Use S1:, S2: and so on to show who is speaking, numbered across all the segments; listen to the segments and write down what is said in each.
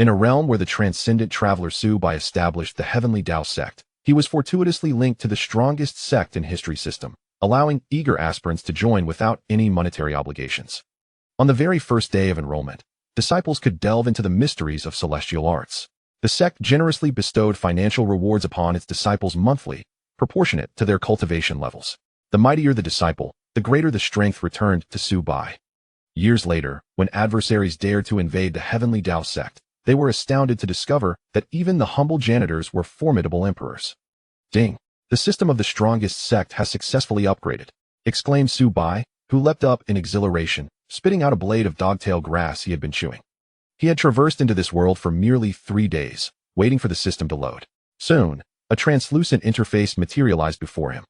S1: In a realm where the transcendent traveler Su Bai established the Heavenly Dao Sect, he was fortuitously linked to the strongest sect in history system, allowing eager aspirants to join without any monetary obligations. On the very first day of enrollment, disciples could delve into the mysteries of celestial arts. The sect generously bestowed financial rewards upon its disciples monthly, proportionate to their cultivation levels. The mightier the disciple, the greater the strength returned to Su Bai. Years later, when adversaries dared to invade the Heavenly Dao Sect, they were astounded to discover that even the humble janitors were formidable emperors. "Ding! The system of the strongest sect has successfully upgraded," exclaimed Su Bai, who leapt up in exhilaration, spitting out a blade of dogtail grass he had been chewing. He had traversed into this world for merely 3 days, waiting for the system to load. Soon, a translucent interface materialized before him.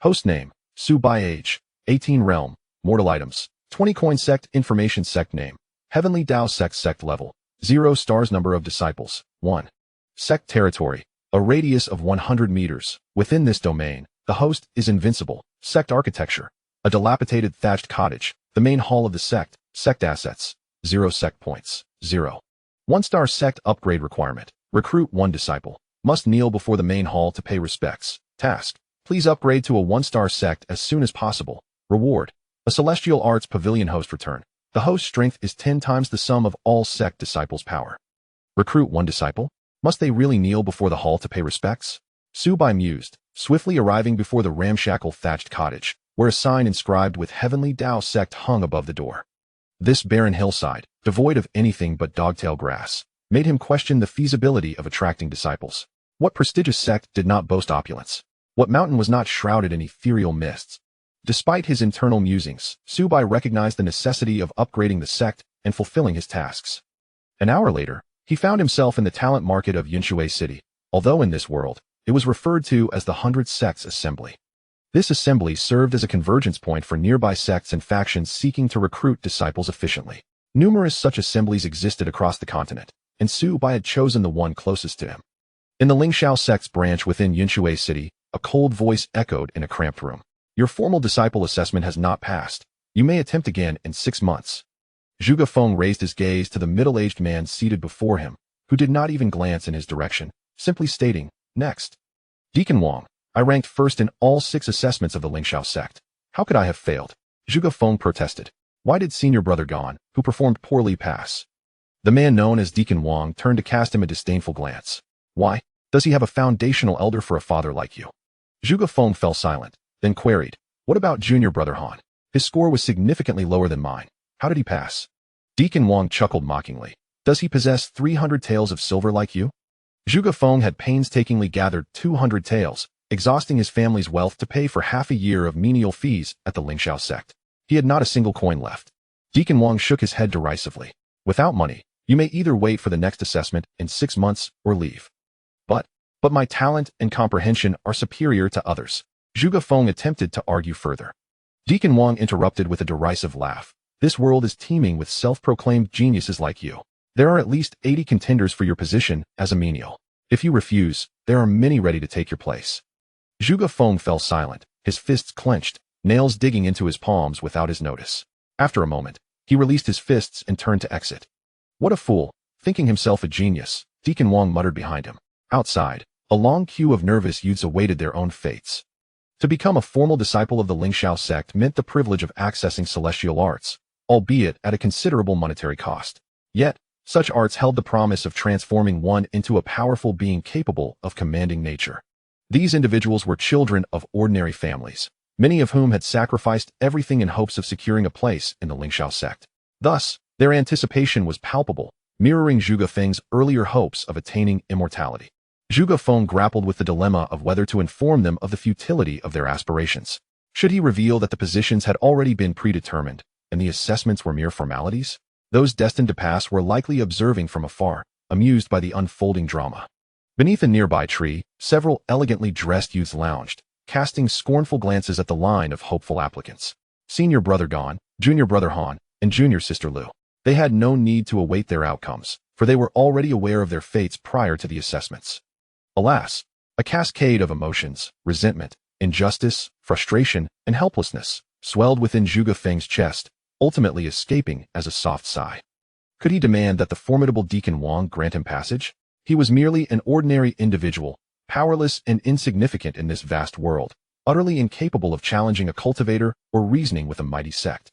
S1: Host name, Su Bai. Age, 18. Realm, mortal items, 20 coin. Sect information. Sect name, Heavenly Dao Sect. Sect level, 0 stars. Number of disciples, 1. Sect territory, a radius of 100 meters. Within this domain, the host is invincible. Sect architecture, a dilapidated thatched cottage, the main hall of the sect. Sect assets, 0 sect points, 0. 1-star sect upgrade requirement, recruit 1 disciple, must kneel before the main hall to pay respects. Task, please upgrade to a 1-star sect as soon as possible. Reward, a celestial arts pavilion. Host return, the host strength is 10 times the sum of all sect disciples' power. Recruit 1 disciple, must they really kneel before the hall to pay respects? Su Bai mused, swiftly arriving before the ramshackle thatched cottage, where a sign inscribed with Heavenly Dao Sect hung above the door. This barren hillside, devoid of anything but dogtail grass, made him question the feasibility of attracting disciples. What prestigious sect did not boast opulence? What mountain was not shrouded in ethereal mists? Despite his internal musings, Su Bai recognized the necessity of upgrading the sect and fulfilling his tasks. An hour later, he found himself in the talent market of Yinshui City, although in this world, it was referred to as the 100 Sects Assembly. This assembly served as a convergence point for nearby sects and factions seeking to recruit disciples efficiently. Numerous such assemblies existed across the continent, and Su Bai had chosen the one closest to him. In the Ling Shao sect's branch within Yinshui City, a cold voice echoed in a cramped room. "Your formal disciple assessment has not passed. You may attempt again in 6 months." Zhuge Feng raised his gaze to the middle-aged man seated before him, who did not even glance in his direction, simply stating, "Next." "Deacon Wang, I ranked first in all 6 assessments of the Ling Shao sect. How could I have failed?" Zhuge Feng protested. "Why did senior brother Gan, who performed poorly, pass?" The man known as Deacon Wang turned to cast him a disdainful glance. "Why, does he have a foundational elder for a father like you?" Zhuge Feng fell silent, then queried, "What about junior brother Han? His score was significantly lower than mine. How did he pass?" Deacon Wang chuckled mockingly. "Does he possess 300 taels of silver like you?" Zhuge Feng had painstakingly gathered 200 taels, exhausting his family's wealth to pay for half a year of menial fees at the Ling Shao sect. He had not a single coin left. Deacon Wang shook his head derisively. "Without money, you may either wait for the next assessment in 6 months or leave." But my talent and comprehension are superior to others." Zhuge Feng attempted to argue further. Deacon Wang interrupted with a derisive laugh. "This world is teeming with self-proclaimed geniuses like you. There are at least 80 contenders for your position as a menial. If you refuse, there are many ready to take your place." Zhuge Feng fell silent, his fists clenched, nails digging into his palms without his notice. After a moment, he released his fists and turned to exit. "What a fool, thinking himself a genius," Deacon Wang muttered behind him. Outside, a long queue of nervous youths awaited their own fates. To become a formal disciple of the Ling Shao sect meant the privilege of accessing celestial arts, albeit at a considerable monetary cost. Yet, such arts held the promise of transforming one into a powerful being capable of commanding nature. These individuals were children of ordinary families, many of whom had sacrificed everything in hopes of securing a place in the Ling Shao sect. Thus, their anticipation was palpable, mirroring Zhuge Feng's earlier hopes of attaining immortality. Zhuge Feng grappled with the dilemma of whether to inform them of the futility of their aspirations. Should he reveal that the positions had already been predetermined, and the assessments were mere formalities? Those destined to pass were likely observing from afar, amused by the unfolding drama. Beneath a nearby tree, several elegantly dressed youths lounged, casting scornful glances at the line of hopeful applicants. Senior brother Gan, junior brother Han, and junior sister Lu. They had no need to await their outcomes, for they were already aware of their fates prior to the assessments. Alas, a cascade of emotions, resentment, injustice, frustration, and helplessness swelled within Zhuge Feng's chest, ultimately escaping as a soft sigh. Could he demand that the formidable Deacon Wang grant him passage? He was merely an ordinary individual, powerless and insignificant in this vast world, utterly incapable of challenging a cultivator or reasoning with a mighty sect.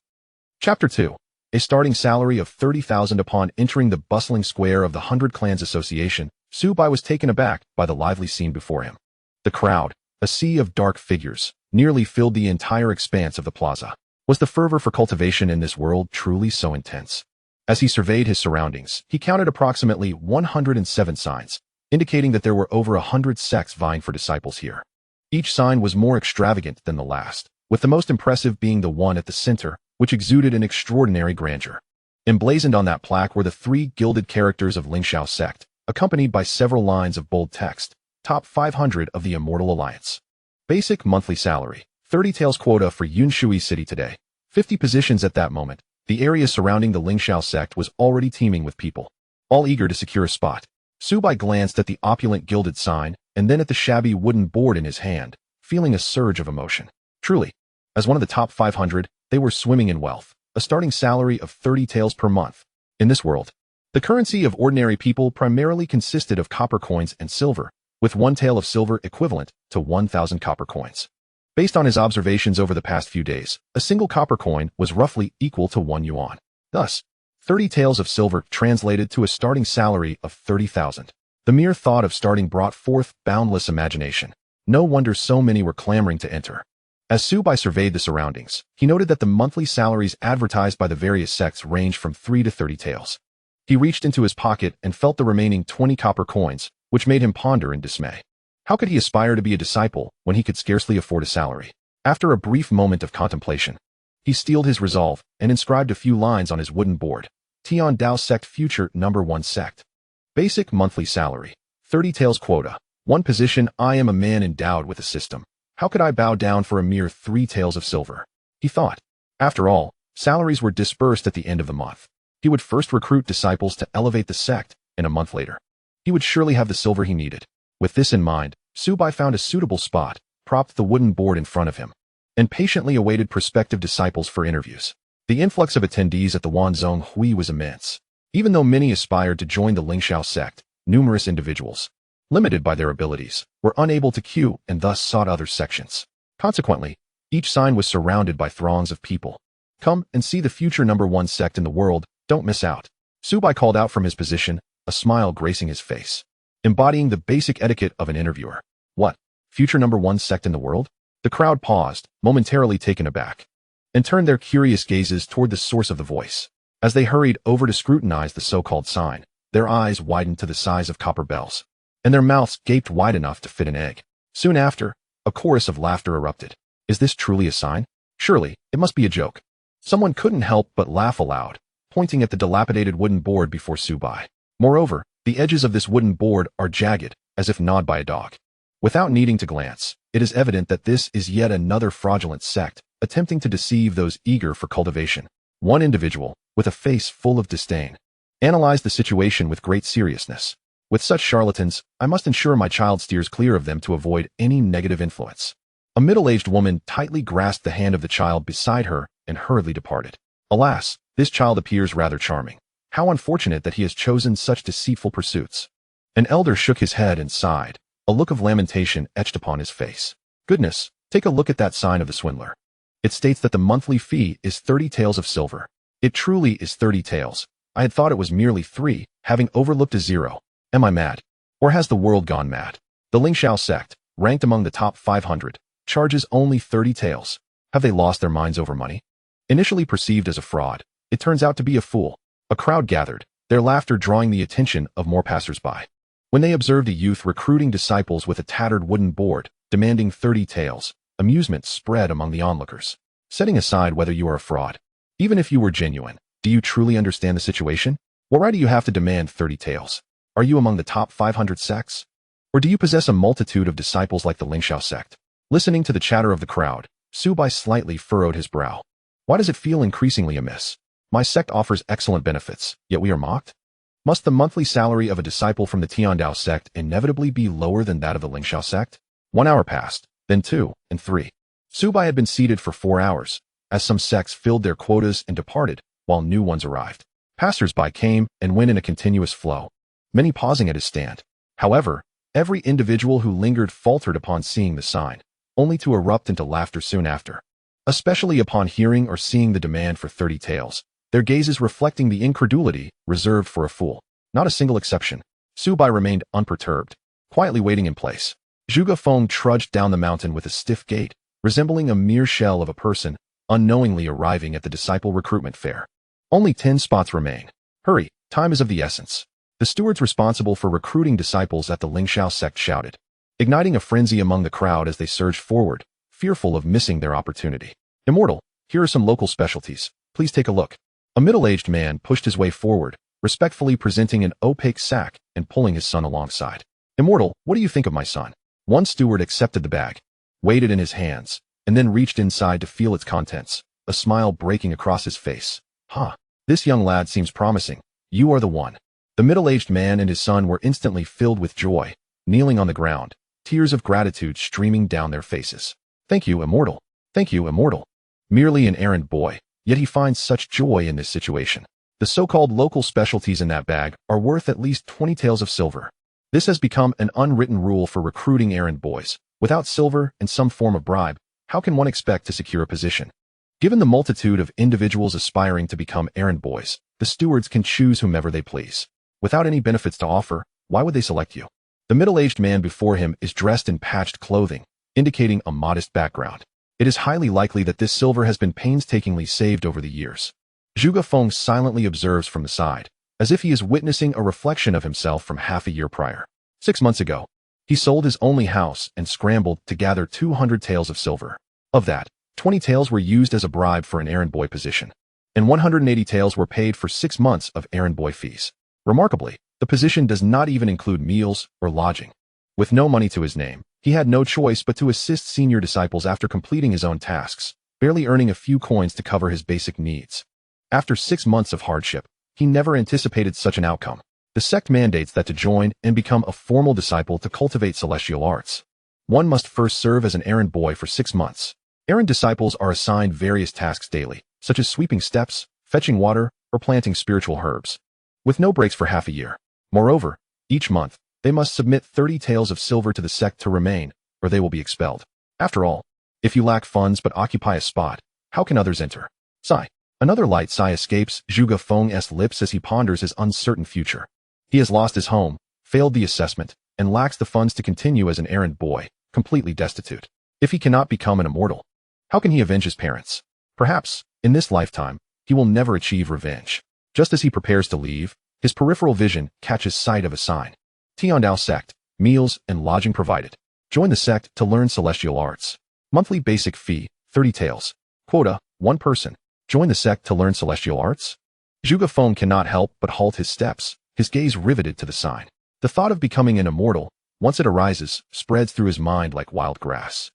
S1: Chapter 2. A starting salary of 30,000. Upon entering the bustling square of the 100 Clans Association, Su Bai was taken aback by the lively scene before him. The crowd, a sea of dark figures, nearly filled the entire expanse of the plaza. Was the fervor for cultivation in this world truly so intense? As he surveyed his surroundings, he counted approximately 107 signs, indicating that there were over 100 sects vying for disciples here. Each sign was more extravagant than the last, with the most impressive being the one at the center, which exuded an extraordinary grandeur. Emblazoned on that plaque were the 3 gilded characters of Ling Shao Sect, accompanied by several lines of bold text, top 500 of the Immortal Alliance. Basic monthly salary, 30 taels quota for Yunshui City today. 50 positions at that moment. The area surrounding the Ling Shao Sect was already teeming with people, all eager to secure a spot. Su Bai glanced at the opulent gilded sign, and then at the shabby wooden board in his hand, feeling a surge of emotion. Truly, as one of the top 500, they were swimming in wealth, a starting salary of 30 taels per month. In this world, the currency of ordinary people primarily consisted of copper coins and silver, with 1 tael of silver equivalent to 1,000 copper coins. Based on his observations over the past few days, a single copper coin was roughly equal to 1 yuan. Thus, 30 taels of silver translated to a starting salary of 30,000. The mere thought of starting brought forth boundless imagination. No wonder so many were clamoring to enter. As Su Bai surveyed the surroundings, he noted that the monthly salaries advertised by the various sects ranged from 3 to 30 taels. He reached into his pocket and felt the remaining 20 copper coins, which made him ponder in dismay. How could he aspire to be a disciple when he could scarcely afford a salary? After a brief moment of contemplation, he steeled his resolve and inscribed a few lines on his wooden board. Heavenly Dao Sect Future Number 1 Sect. Basic monthly salary, 30 taels quota. 1 position. I am a man endowed with a system. How could I bow down for a mere 3 taels of silver? He thought. After all, salaries were dispersed at the end of the month. He would first recruit disciples to elevate the sect, and a month later, he would surely have the silver he needed. With this in mind, Su Bai found a suitable spot, propped the wooden board in front of him, and patiently awaited prospective disciples for interviews. The influx of attendees at the Wanzhong Hui was immense. Even though many aspired to join the Ling Shao Sect, numerous individuals, limited by their abilities, were unable to queue and thus sought other sections. Consequently, each sign was surrounded by throngs of people. Come and see the future number 1 sect in the world, don't miss out. Su Bai called out from his position, a smile gracing his face, embodying the basic etiquette of an interviewer. What? Future number 1 sect in the world? The crowd paused, momentarily taken aback, and turned their curious gazes toward the source of the voice. As they hurried over to scrutinize the so-called sign, their eyes widened to the size of copper bells, and their mouths gaped wide enough to fit an egg. Soon after, a chorus of laughter erupted. Is this truly a sign? Surely, it must be a joke. Someone couldn't help but laugh aloud, pointing at the dilapidated wooden board before Su Bai. Moreover, the edges of this wooden board are jagged, as if gnawed by a dog. Without needing to glance, it is evident that this is yet another fraudulent sect, attempting to deceive those eager for cultivation. One individual, with a face full of disdain, analyzed the situation with great seriousness. With such charlatans, I must ensure my child steers clear of them to avoid any negative influence. A middle-aged woman tightly grasped the hand of the child beside her and hurriedly departed. Alas, this child appears rather charming. How unfortunate that he has chosen such deceitful pursuits. An elder shook his head and sighed, a look of lamentation etched upon his face. Goodness, take a look at that sign of the swindler. It states that the monthly fee is 30 taels of silver. It truly is 30 taels. I had thought it was merely 3, having overlooked a 0. Am I mad? Or has the world gone mad? The Ling Shao Sect, ranked among the top 500, charges only 30 taels. Have they lost their minds over money? Initially perceived as a fraud, it turns out to be a fool. A crowd gathered, their laughter drawing the attention of more passers-by. When they observed a youth recruiting disciples with a tattered wooden board, demanding 30 taels, amusement spread among the onlookers. Setting aside whether you are a fraud, even if you were genuine, do you truly understand the situation? What right do you have to demand 30 taels? Are you among the top 500 sects? Or do you possess a multitude of disciples like the Ling Shao Sect? Listening to the chatter of the crowd, Su Bai slightly furrowed his brow. Why does it feel increasingly amiss? My sect offers excellent benefits, yet we are mocked? Must the monthly salary of a disciple from the Heavenly Dao Sect inevitably be lower than that of the Ling Shao Sect? 1 hour passed, then 2, and 3. Su Bai had been seated for 4 hours, as some sects filled their quotas and departed, while new ones arrived. Passers-by came and went in a continuous flow, many pausing at his stand. However, every individual who lingered faltered upon seeing the sign, only to erupt into laughter soon after. Especially upon hearing or seeing the demand for 30 taels, their gazes reflecting the incredulity reserved for a fool. Not a single exception. Su Bai remained unperturbed, quietly waiting in place. Zhuge Feng trudged down the mountain with a stiff gait, resembling a mere shell of a person, unknowingly arriving at the disciple recruitment fair. Only 10 spots remain. Hurry, time is of the essence. The stewards responsible for recruiting disciples at the Ling Shao sect shouted, igniting a frenzy among the crowd as they surged forward, fearful of missing their opportunity. Immortal, here are some local specialties. Please take a look. A middle-aged man pushed his way forward, respectfully presenting an opaque sack and pulling his son alongside. Immortal, what do you think of my son? One steward accepted the bag, weighed it in his hands, and then reached inside to feel its contents, a smile breaking across his face. This young lad seems promising. You are the one. The middle-aged man and his son were instantly filled with joy, kneeling on the ground, tears of gratitude streaming down their faces. Thank you, Immortal. Thank you, Immortal. Merely an errand boy, yet he finds such joy in this situation. The so-called local specialties in that bag are worth at least 20 taels of silver. This has become an unwritten rule for recruiting errand boys. Without silver and some form of bribe, how can one expect to secure a position? Given the multitude of individuals aspiring to become errand boys, the stewards can choose whomever they please. Without any benefits to offer, why would they select you? The middle-aged man before him is dressed in patched clothing, indicating a modest background. It is highly likely that this silver has been painstakingly saved over the years. Zhuge Feng silently observes from the side, as if he is witnessing a reflection of himself from half a year prior. 6 months ago, he sold his only house and scrambled to gather 200 taels of silver. Of that, 20 taels were used as a bribe for an errand boy position, and 180 taels were paid for 6 months of errand boy fees. Remarkably, the position does not even include meals or lodging. With no money to his name, he had no choice but to assist senior disciples after completing his own tasks, barely earning a few coins to cover his basic needs. After 6 months of hardship, he never anticipated such an outcome. The sect mandates that to join and become a formal disciple to cultivate celestial arts, one must first serve as an errand boy for 6 months. Errand disciples are assigned various tasks daily, such as sweeping steps, fetching water, or planting spiritual herbs, with no breaks for half a year. Moreover, each month, they must submit 30 taels of silver to the sect to remain, or they will be expelled. After all, if you lack funds but occupy a spot, how can others enter? Sigh. Another light sigh escapes Zhuge Feng's lips as he ponders his uncertain future. He has lost his home, failed the assessment, and lacks the funds to continue as an errand boy, completely destitute. If he cannot become an immortal, how can he avenge his parents? Perhaps, in this lifetime, he will never achieve revenge. Just as he prepares to leave, his peripheral vision catches sight of a sign. Heavenly Dao Sect, meals and lodging provided. Join the sect to learn celestial arts. Monthly basic fee, 30 taels. Quota, 1 person. Join the sect to learn celestial arts? Zhuge Feng cannot help but halt his steps, his gaze riveted to the sign. The thought of becoming an immortal, once it arises, spreads through his mind like wild grass,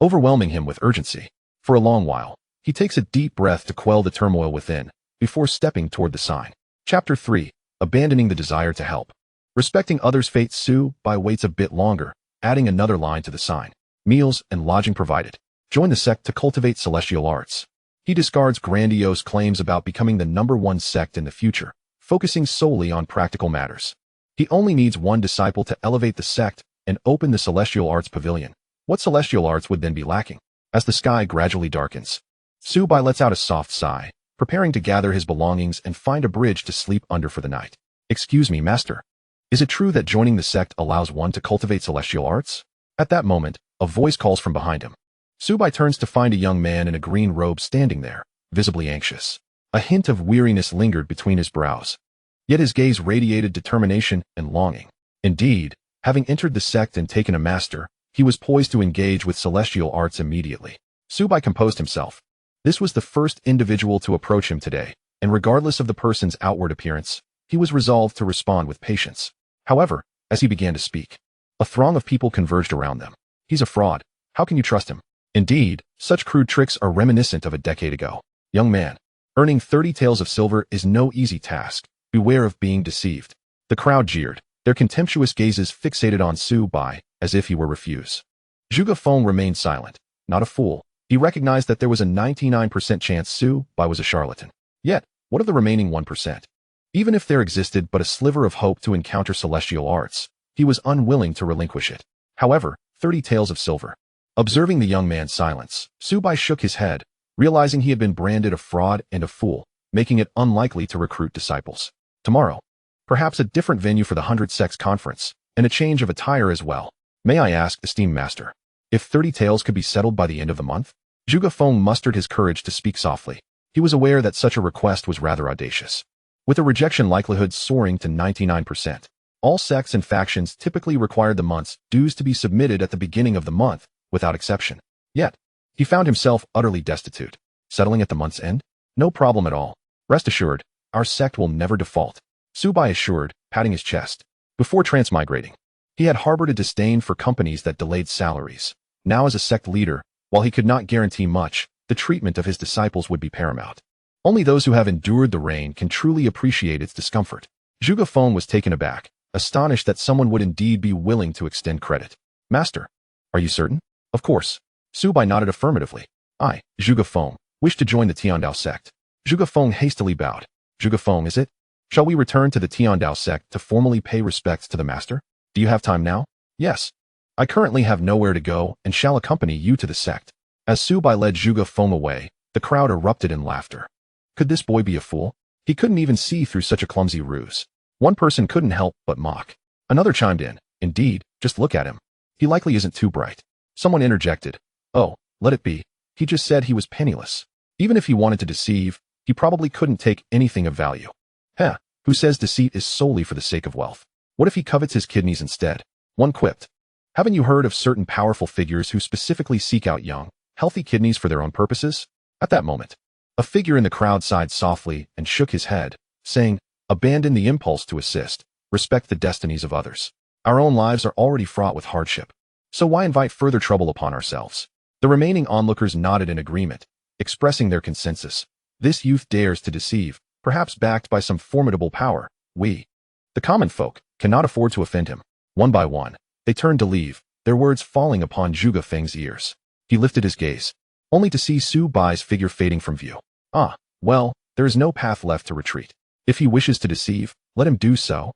S1: overwhelming him with urgency. For a long while, he takes a deep breath to quell the turmoil within, before stepping toward the sign. Chapter 3. Abandoning the desire to help. Respecting others' fate, Su Bai waits a bit longer, adding another line to the sign. Meals and lodging provided. Join the sect to cultivate celestial arts. He discards grandiose claims about becoming the #1 sect in the future, focusing solely on practical matters. He only needs 1 disciple to elevate the sect and open the celestial arts pavilion. What celestial arts would then be lacking? As the sky gradually darkens, Su Bai lets out a soft sigh, preparing to gather his belongings and find a bridge to sleep under for the night. Excuse me, master. Is it true that joining the sect allows one to cultivate celestial arts? At that moment, a voice calls from behind him. Su Bai turns to find a young man in a green robe standing there, visibly anxious. A hint of weariness lingered between his brows, yet his gaze radiated determination and longing. Indeed, having entered the sect and taken a master, he was poised to engage with celestial arts immediately. Su Bai composed himself. This was the first individual to approach him today, and regardless of the person's outward appearance, he was resolved to respond with patience. However, as he began to speak, a throng of people converged around them. He's a fraud. How can you trust him? Indeed, such crude tricks are reminiscent of a decade ago. Young man, earning 30 taels of silver is no easy task. Beware of being deceived. The crowd jeered, their contemptuous gazes fixated on Su Bai, as if he were refuse. Zhuge Feng remained silent. Not a fool. He recognized that there was a 99% chance Su Bai was a charlatan. Yet, what of the remaining 1%? Even if there existed but a sliver of hope to encounter celestial arts, he was unwilling to relinquish it. However, 30 taels of silver. Observing the young man's silence, Su Bai shook his head, realizing he had been branded a fraud and a fool, making it unlikely to recruit disciples. Tomorrow, perhaps a different venue for the 100 Sects conference, and a change of attire as well. May I ask, esteemed master, if 30 taels could be settled by the end of the month? Zhuge Feng mustered his courage to speak softly. He was aware that such a request was rather audacious. With a rejection likelihood soaring to 99%, all sects and factions typically required the month's dues to be submitted at the beginning of the month, without exception. Yet, he found himself utterly destitute. Settling at the month's end? No problem at all. Rest assured, our sect will never default. Su Bai assured, patting his chest. Before transmigrating, he had harbored a disdain for companies that delayed salaries. Now as a sect leader, while he could not guarantee much, the treatment of his disciples would be paramount. Only those who have endured the rain can truly appreciate its discomfort. Zhuge Feng was taken aback, astonished that someone would indeed be willing to extend credit. Master, are you certain? Of course. Su Bai nodded affirmatively. I, Zhuge Feng, wish to join the Dao Sect. Zhuge Feng hastily bowed. Zhuge Feng, is it? Shall we return to the Dao Sect to formally pay respects to the master? Do you have time now? Yes. I currently have nowhere to go and shall accompany you to the sect. As Su Bai led Zhuge Feng away, the crowd erupted in laughter. Could this boy be a fool? He couldn't even see through such a clumsy ruse. One person couldn't help but mock. Another chimed in. Indeed, just look at him. He likely isn't too bright. Someone interjected. Oh, let it be. He just said he was penniless. Even if he wanted to deceive, he probably couldn't take anything of value. Heh, who says deceit is solely for the sake of wealth? What if he covets his kidneys instead? One quipped. Haven't you heard of certain powerful figures who specifically seek out young, healthy kidneys for their own purposes? At that moment, a figure in the crowd sighed softly and shook his head, saying, abandon the impulse to assist, respect the destinies of others. Our own lives are already fraught with hardship. So why invite further trouble upon ourselves? The remaining onlookers nodded in agreement, expressing their consensus. This youth dares to deceive, perhaps backed by some formidable power. We, the common folk, cannot afford to offend him. One by one, they turned to leave, their words falling upon Zhuge Feng's ears. He lifted his gaze, only to see Su Bai's figure fading from view. Ah, well, there is no path left to retreat. If he wishes to deceive, let him do so.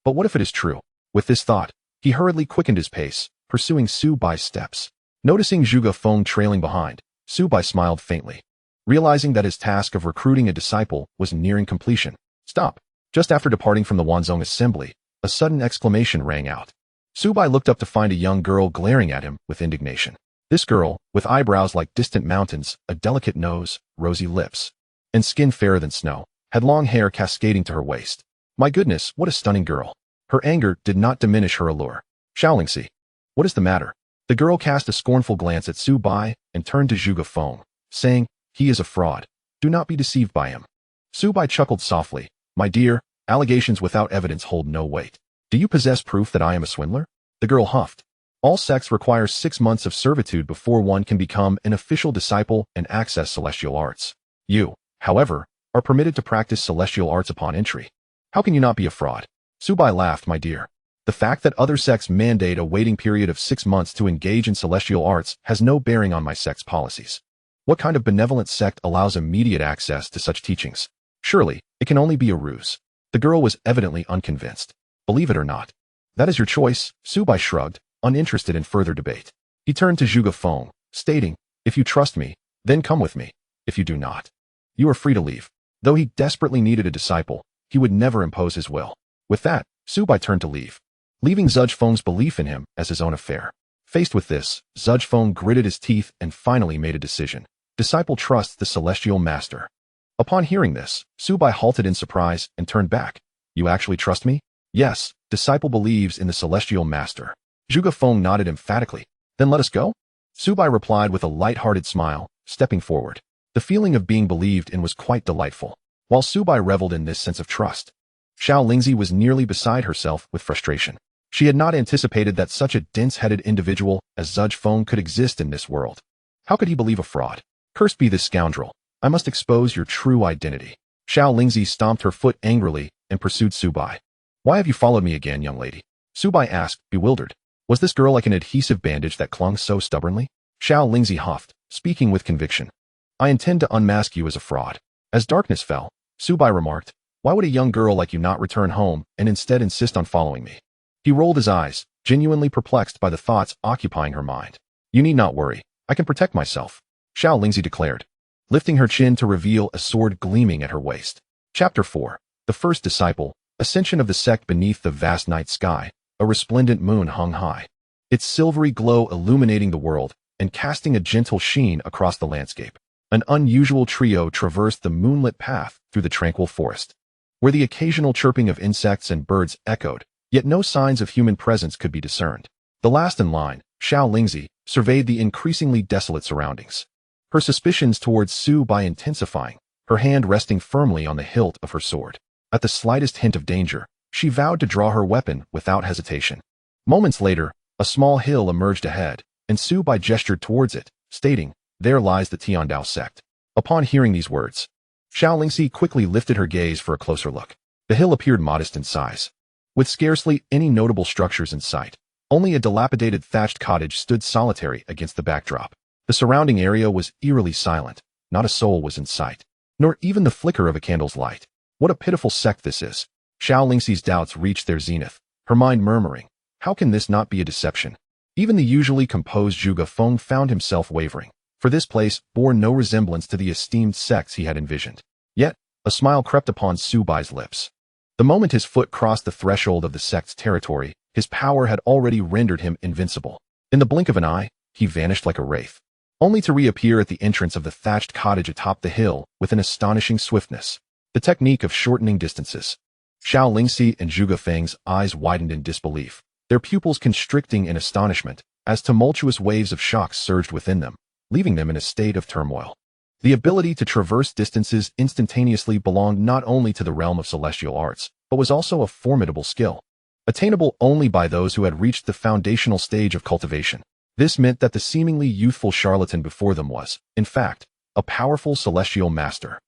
S1: But what if it is true? With this thought, he hurriedly quickened his pace, pursuing Su Bai's steps. Noticing Zhuge Feng trailing behind, Su Bai smiled faintly. Realizing that his task of recruiting a disciple was nearing completion. Stop. Just after departing from the Wanzhong assembly, a sudden exclamation rang out. Su Bai looked up to find a young girl glaring at him with indignation. This girl, with eyebrows like distant mountains, a delicate nose, rosy lips, and skin fairer than snow, had long hair cascading to her waist. My goodness, what a stunning girl. Her anger did not diminish her allure. Xiao Yan, what is the matter? The girl cast a scornful glance at Su Bai and turned to Zhuge Feng, saying, he is a fraud. Do not be deceived by him. Su Bai chuckled softly. My dear, allegations without evidence hold no weight. Do you possess proof that I am a swindler? The girl huffed. All sects require 6 months of servitude before one can become an official disciple and access celestial arts. You, however, are permitted to practice celestial arts upon entry. How can you not be a fraud? Su Bai laughed, my dear. The fact that other sects mandate a waiting period of 6 months to engage in celestial arts has no bearing on my sect's policies. What kind of benevolent sect allows immediate access to such teachings? Surely, it can only be a ruse. The girl was evidently unconvinced. Believe it or not. That is your choice, Su Bai shrugged, uninterested in further debate. He turned to Zhuge Feng, stating, if you trust me, then come with me. If you do not, you are free to leave. Though he desperately needed a disciple, he would never impose his will. With that, Su Bai turned to leave, leaving Zhuge Feng's belief in him as his own affair. Faced with this, Zhuge Feng gritted his teeth and finally made a decision. Disciple trusts the celestial master. Upon hearing this, Su Bai halted in surprise and turned back. You actually trust me? Yes, disciple believes in the celestial master. Zhuge Feng nodded emphatically. Then let us go? Su Bai replied with a light-hearted smile, stepping forward. The feeling of being believed in was quite delightful. While Su Bai reveled in this sense of trust, Xiao Yan was nearly beside herself with frustration. She had not anticipated that such a dense-headed individual as Zhuge Feng could exist in this world. How could he believe a fraud? Cursed be this scoundrel. I must expose your true identity. Xiao Yan stomped her foot angrily and pursued Su Bai. Why have you followed me again, young lady? Su Bai asked, bewildered. Was this girl like an adhesive bandage that clung so stubbornly? Xiao Yan huffed, speaking with conviction. I intend to unmask you as a fraud. As darkness fell, Su Bai remarked, Why would a young girl like you not return home and instead insist on following me? He rolled his eyes, genuinely perplexed by the thoughts occupying her mind. You need not worry. I can protect myself, Xiao Lingzi declared, lifting her chin to reveal a sword gleaming at her waist. Chapter 4. The First Disciple, Ascension of the Sect. Beneath the vast night sky, a resplendent moon hung high, its silvery glow illuminating the world and casting a gentle sheen across the landscape. An unusual trio traversed the moonlit path through the tranquil forest, where the occasional chirping of insects and birds echoed, yet no signs of human presence could be discerned. The last in line, Xiao Lingzi, surveyed the increasingly desolate surroundings, her suspicions towards Su Bai intensifying, her hand resting firmly on the hilt of her sword. At the slightest hint of danger, she vowed to draw her weapon without hesitation. Moments later, a small hill emerged ahead, and Su Bai gestured towards it, stating, "There lies the Heavenly Dao Sect." Upon hearing these words, Xiao Lingzi quickly lifted her gaze for a closer look. The hill appeared modest in size, with scarcely any notable structures in sight. Only a dilapidated thatched cottage stood solitary against the backdrop. The surrounding area was eerily silent. Not a soul was in sight, nor even the flicker of a candle's light. What a pitiful sect this is. Xiao Lingxi's doubts reached their zenith, her mind murmuring, how can this not be a deception? Even the usually composed Zhuge Feng found himself wavering, for this place bore no resemblance to the esteemed sects he had envisioned. Yet, a smile crept upon Su Bai's lips. The moment his foot crossed the threshold of the sect's territory, his power had already rendered him invincible. In the blink of an eye, he vanished like a wraith, only to reappear at the entrance of the thatched cottage atop the hill with an astonishing swiftness. The technique of shortening distances. Xiao Lingxi and Zhuge Feng's eyes widened in disbelief, their pupils constricting in astonishment, as tumultuous waves of shock surged within them, leaving them in a state of turmoil. The ability to traverse distances instantaneously belonged not only to the realm of celestial arts, but was also a formidable skill, attainable only by those who had reached the foundational stage of cultivation. This meant that the seemingly youthful charlatan before them was, in fact, a powerful celestial master.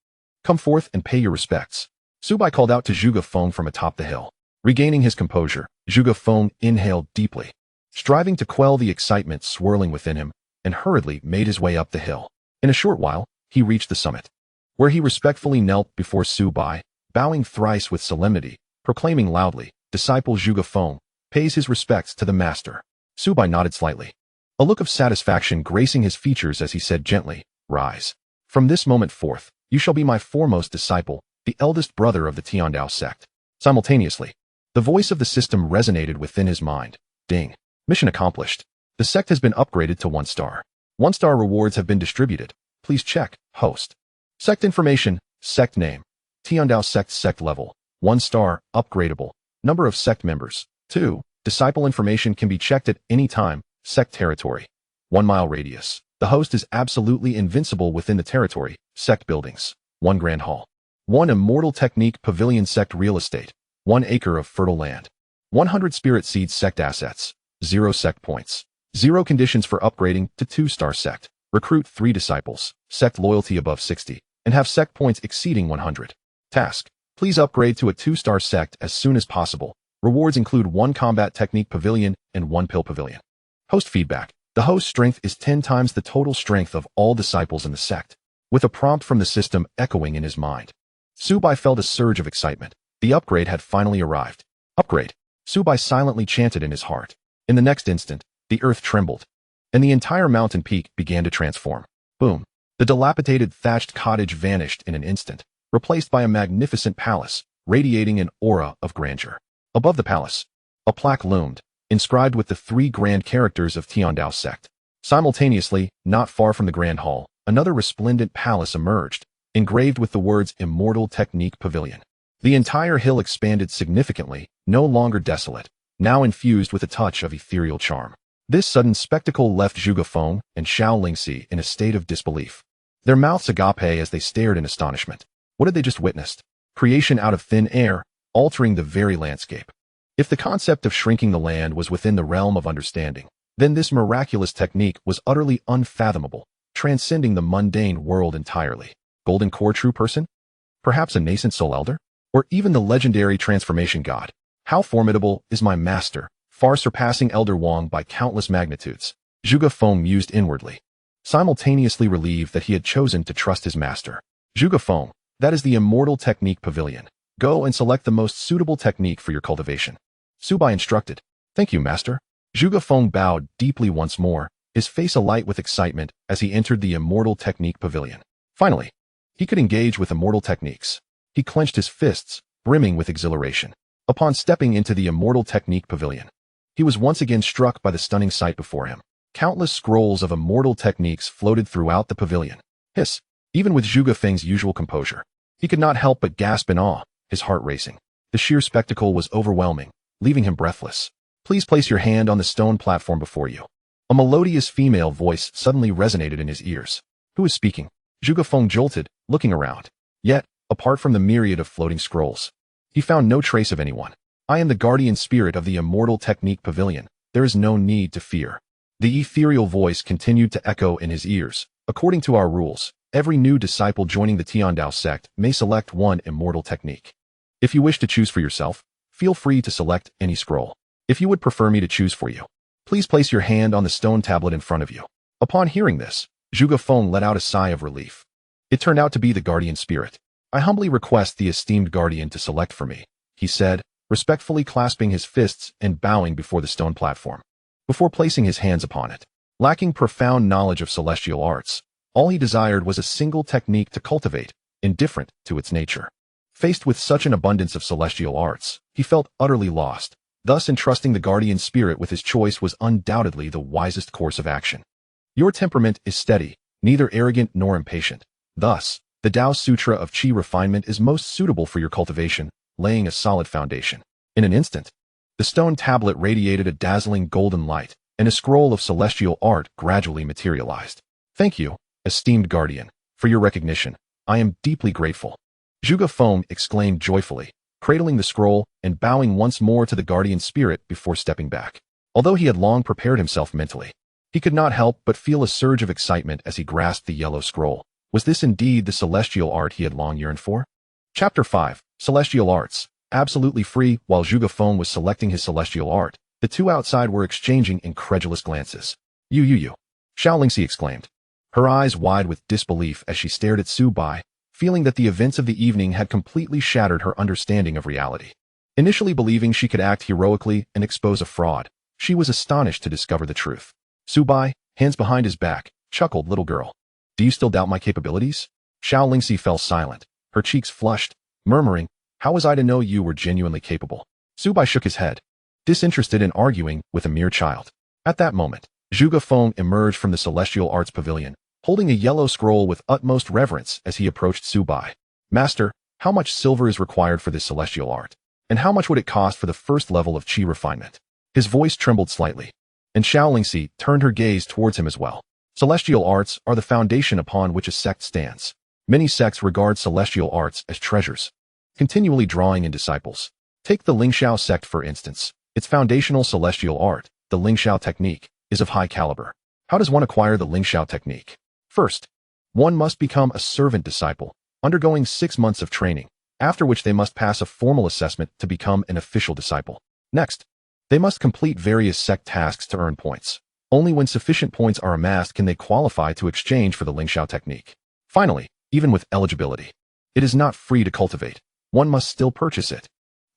S1: Come forth and pay your respects, Su Bai called out to Zhuge Feng from atop the hill. Regaining his composure, Zhuge Feng inhaled deeply, striving to quell the excitement swirling within him, and hurriedly made his way up the hill. In a short while, he reached the summit, where he respectfully knelt before Su Bai, bowing thrice with solemnity, proclaiming loudly, "Disciple Zhuge Feng pays his respects to the master." Su Bai nodded slightly, a look of satisfaction gracing his features as he said gently, "Rise. From this moment forth, you shall be my foremost disciple, the eldest brother of the Heavenly Dao Sect." Simultaneously, the voice of the system resonated within his mind. Ding. Mission accomplished. The sect has been upgraded to 1 star. 1-star rewards have been distributed. Please check. Host. Sect information. Sect name. Heavenly Dao Sect. Sect level. 1 star. Upgradable. Number of sect members. 2. Disciple information can be checked at any time. Sect territory. 1 mile radius. The host is absolutely invincible within the territory. Sect buildings. 1 grand hall. 1 immortal technique pavilion. Sect real estate. 1 acre of fertile land. 100 spirit seeds. Sect assets. 0 sect points. 0 conditions for upgrading to 2-star sect. Recruit 3 disciples. Sect loyalty above 60, and have sect points exceeding 100. Task. Please upgrade to a 2-star sect as soon as possible. Rewards include 1 combat technique pavilion and 1 pill pavilion. Host feedback. The host's strength is 10 times the total strength of all disciples in the sect. With a prompt from the system echoing in his mind, Su Bai felt a surge of excitement. The upgrade had finally arrived. Upgrade. Su Bai silently chanted in his heart. In the next instant, the earth trembled, and the entire mountain peak began to transform. Boom. The dilapidated thatched cottage vanished in an instant, replaced by a magnificent palace, radiating an aura of grandeur. Above the palace, a plaque loomed, inscribed with the 3 grand characters of Heavenly Dao Sect. Simultaneously, not far from the grand hall, another resplendent palace emerged, engraved with the words Immortal Technique Pavilion. The entire hill expanded significantly, no longer desolate, now infused with a touch of ethereal charm. This sudden spectacle left Zhuge Feng and Xiao Lingxi in a state of disbelief, their mouths agape as they stared in astonishment. What had they just witnessed? Creation out of thin air, altering the very landscape. If the concept of shrinking the land was within the realm of understanding, then this miraculous technique was utterly unfathomable, transcending the mundane world entirely. Golden Core true person? Perhaps a nascent soul elder? Or even the legendary transformation god? How formidable is my master, far surpassing Elder Wang by countless magnitudes. Zhuge Feng mused inwardly, simultaneously relieved that he had chosen to trust his master. Zhuge Feng, that is the Immortal Technique Pavilion. Go and select the most suitable technique for your cultivation. Su Bai instructed. Thank you, master. Zhuge Feng bowed deeply once more, his face alight with excitement as he entered the immortal technique pavilion. Finally, he could engage with immortal techniques. He clenched his fists, brimming with exhilaration. Upon stepping into the immortal technique pavilion, he was once again struck by the stunning sight before him. Countless scrolls of immortal techniques floated throughout the pavilion. Hiss! Even with Zhuge Feng's usual composure, he could not help but gasp in awe, his heart racing. The sheer spectacle was overwhelming, leaving him breathless. Please place your hand on the stone platform before you. A melodious female voice suddenly resonated in his ears. Who is speaking? Zhuge Feng jolted, looking around. Yet, apart from the myriad of floating scrolls, he found no trace of anyone. I am the guardian spirit of the immortal technique pavilion. There is no need to fear. The ethereal voice continued to echo in his ears. According to our rules, every new disciple joining the Heavenly Dao Sect may select one immortal technique. If you wish to choose for yourself, feel free to select any scroll. If you would prefer me to choose for you, please place your hand on the stone tablet in front of you. Upon hearing this, Zhuge Feng let out a sigh of relief. It turned out to be the guardian spirit. I humbly request the esteemed guardian to select for me, he said, respectfully clasping his fists and bowing before the stone platform. Before placing his hands upon it, lacking profound knowledge of celestial arts, all he desired was a single technique to cultivate, indifferent to its nature. Faced with such an abundance of celestial arts, he felt utterly lost. Thus, entrusting the guardian spirit with his choice was undoubtedly the wisest course of action. Your temperament is steady, neither arrogant nor impatient. Thus, the Tao Sutra of Qi refinement is most suitable for your cultivation, laying a solid foundation. In an instant, the stone tablet radiated a dazzling golden light, and a scroll of celestial art gradually materialized. Thank you, esteemed guardian, for your recognition. I am deeply grateful. Zhuge Feng exclaimed joyfully, cradling the scroll and bowing once more to the guardian spirit before stepping back. Although he had long prepared himself mentally, he could not help but feel a surge of excitement as he grasped the yellow scroll. Was this indeed the celestial art he had long yearned for? Chapter 5. Celestial Arts. Absolutely free. While Zhuge Feng was selecting his celestial art, the two outside were exchanging incredulous glances. You. Xiao Lingxi exclaimed, her eyes wide with disbelief as she stared at Su Bai, feeling that the events of the evening had completely shattered her understanding of reality. Initially believing she could act heroically and expose a fraud, she was astonished to discover the truth. Su Bai, hands behind his back, chuckled, little girl. Do you still doubt my capabilities? Xiao Lingxi fell silent, her cheeks flushed, murmuring, how was I to know you were genuinely capable? Su Bai shook his head, disinterested in arguing with a mere child. At that moment, Zhuge Feng emerged from the Celestial Arts Pavilion, holding a yellow scroll with utmost reverence as he approached Su Bai. Master, how much silver is required for this celestial art? And how much would it cost for the first level of Qi refinement? His voice trembled slightly, and Xiao Lingxi turned her gaze towards him as well. Celestial arts are the foundation upon which a sect stands. Many sects regard celestial arts as treasures, continually drawing in disciples. Take the Ling Shao sect for instance. Its foundational celestial art, the Ling Shao technique, is of high caliber. How does one acquire the Ling Shao technique? First, one must become a servant disciple, undergoing 6 months of training, after which they must pass a formal assessment to become an official disciple. Next, they must complete various sect tasks to earn points. Only when sufficient points are amassed can they qualify to exchange for the Ling Shao technique. Finally, even with eligibility, it is not free to cultivate. One must still purchase it.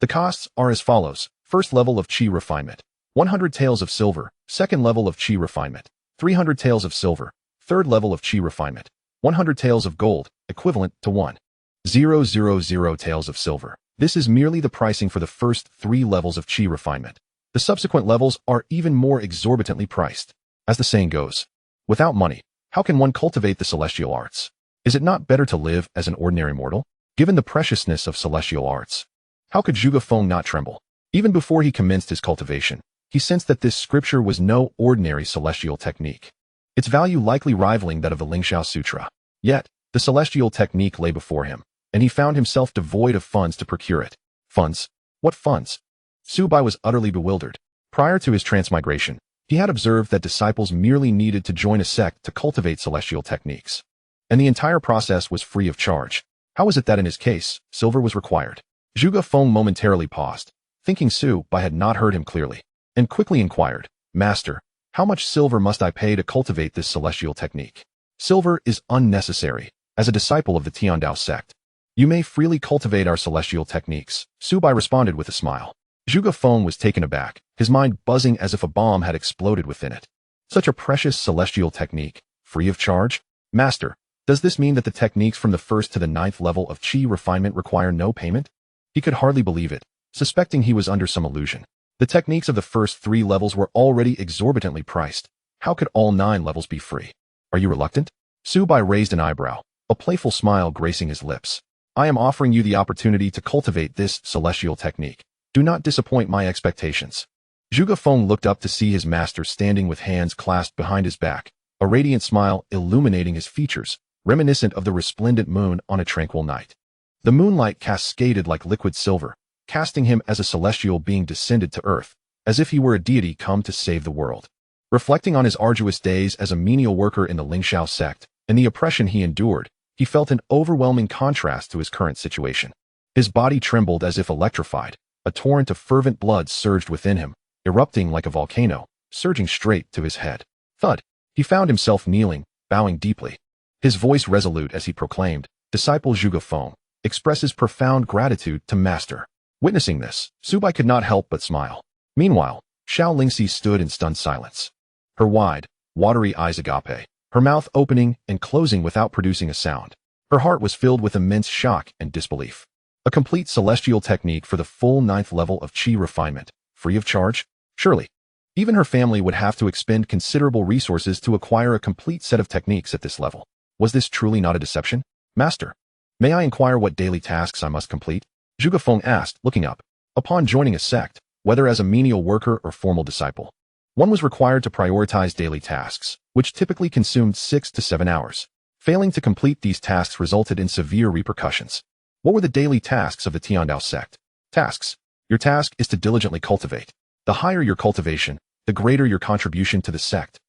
S1: The costs are as follows. First level of Qi refinement, 100 taels of silver. Second level of Qi refinement, 300 taels of silver. Third level of Qi refinement, 100 taels of gold, equivalent to 1,000 taels of silver. This is merely the pricing for the first 3 levels of Qi refinement. The subsequent levels are even more exorbitantly priced. As the saying goes, without money, how can one cultivate the celestial arts? Is it not better to live as an ordinary mortal? Given the preciousness of celestial arts, how could Zhuge Feng not tremble? Even before he commenced his cultivation, he sensed that this scripture was no ordinary celestial technique, its value likely rivaling that of the Ling Shao Sutra. Yet, the celestial technique lay before him, and he found himself devoid of funds to procure it. Funds? What funds? Su Bai was utterly bewildered. Prior to his transmigration, he had observed that disciples merely needed to join a sect to cultivate celestial techniques, and the entire process was free of charge. How was it that in his case, silver was required? Zhuge Feng momentarily paused, thinking Su Bai had not heard him clearly, and quickly inquired, Master, how much silver must I pay to cultivate this celestial technique? Silver is unnecessary. As a disciple of the Heavenly Dao Sect, You may freely cultivate our celestial techniques, Su Bai responded with a smile. Zhuge Feng was taken aback, his mind buzzing as if a bomb had exploded within it. Such a precious celestial technique, free of charge? Master, does this mean that the techniques from the 1st to the 9th level of Qi refinement require no payment? He could hardly believe it, suspecting he was under some illusion. The techniques of the first 3 levels were already exorbitantly priced. How could all 9 levels be free? Are you reluctant? Su Bai raised an eyebrow, a playful smile gracing his lips. I am offering you the opportunity to cultivate this celestial technique. Do not disappoint my expectations. Zhuge Feng looked up to see his master standing with hands clasped behind his back, a radiant smile illuminating his features, reminiscent of the resplendent moon on a tranquil night. The moonlight cascaded like liquid silver, casting him as a celestial being descended to earth, as if he were a deity come to save the world. Reflecting on his arduous days as a menial worker in the Ling Shao sect, and the oppression he endured, he felt an overwhelming contrast to his current situation. His body trembled as if electrified. A torrent of fervent blood surged within him, erupting like a volcano, surging straight to his head. Thud! He found himself kneeling, bowing deeply. His voice resolute as he proclaimed, Disciple Zhuge Feng, expresses profound gratitude to Master. Witnessing this, Su Bai could not help but smile. Meanwhile, Xiao Lingxi stood in stunned silence. Her wide, watery eyes agape, her mouth opening and closing without producing a sound. Her heart was filled with immense shock and disbelief. A complete celestial technique for the full 9th level of Qi refinement, free of charge? Surely. Even her family would have to expend considerable resources to acquire a complete set of techniques at this level. Was this truly not a deception? Master, may I inquire what daily tasks I must complete? Zhuge Feng asked, looking up. Upon joining a sect, whether as a menial worker or formal disciple, one was required to prioritize daily tasks, which typically consumed 6 to 7 hours. Failing to complete these tasks resulted in severe repercussions. What were the daily tasks of the Dao Sect? Tasks. Your task is to diligently cultivate. The higher your cultivation, the greater your contribution to the sect.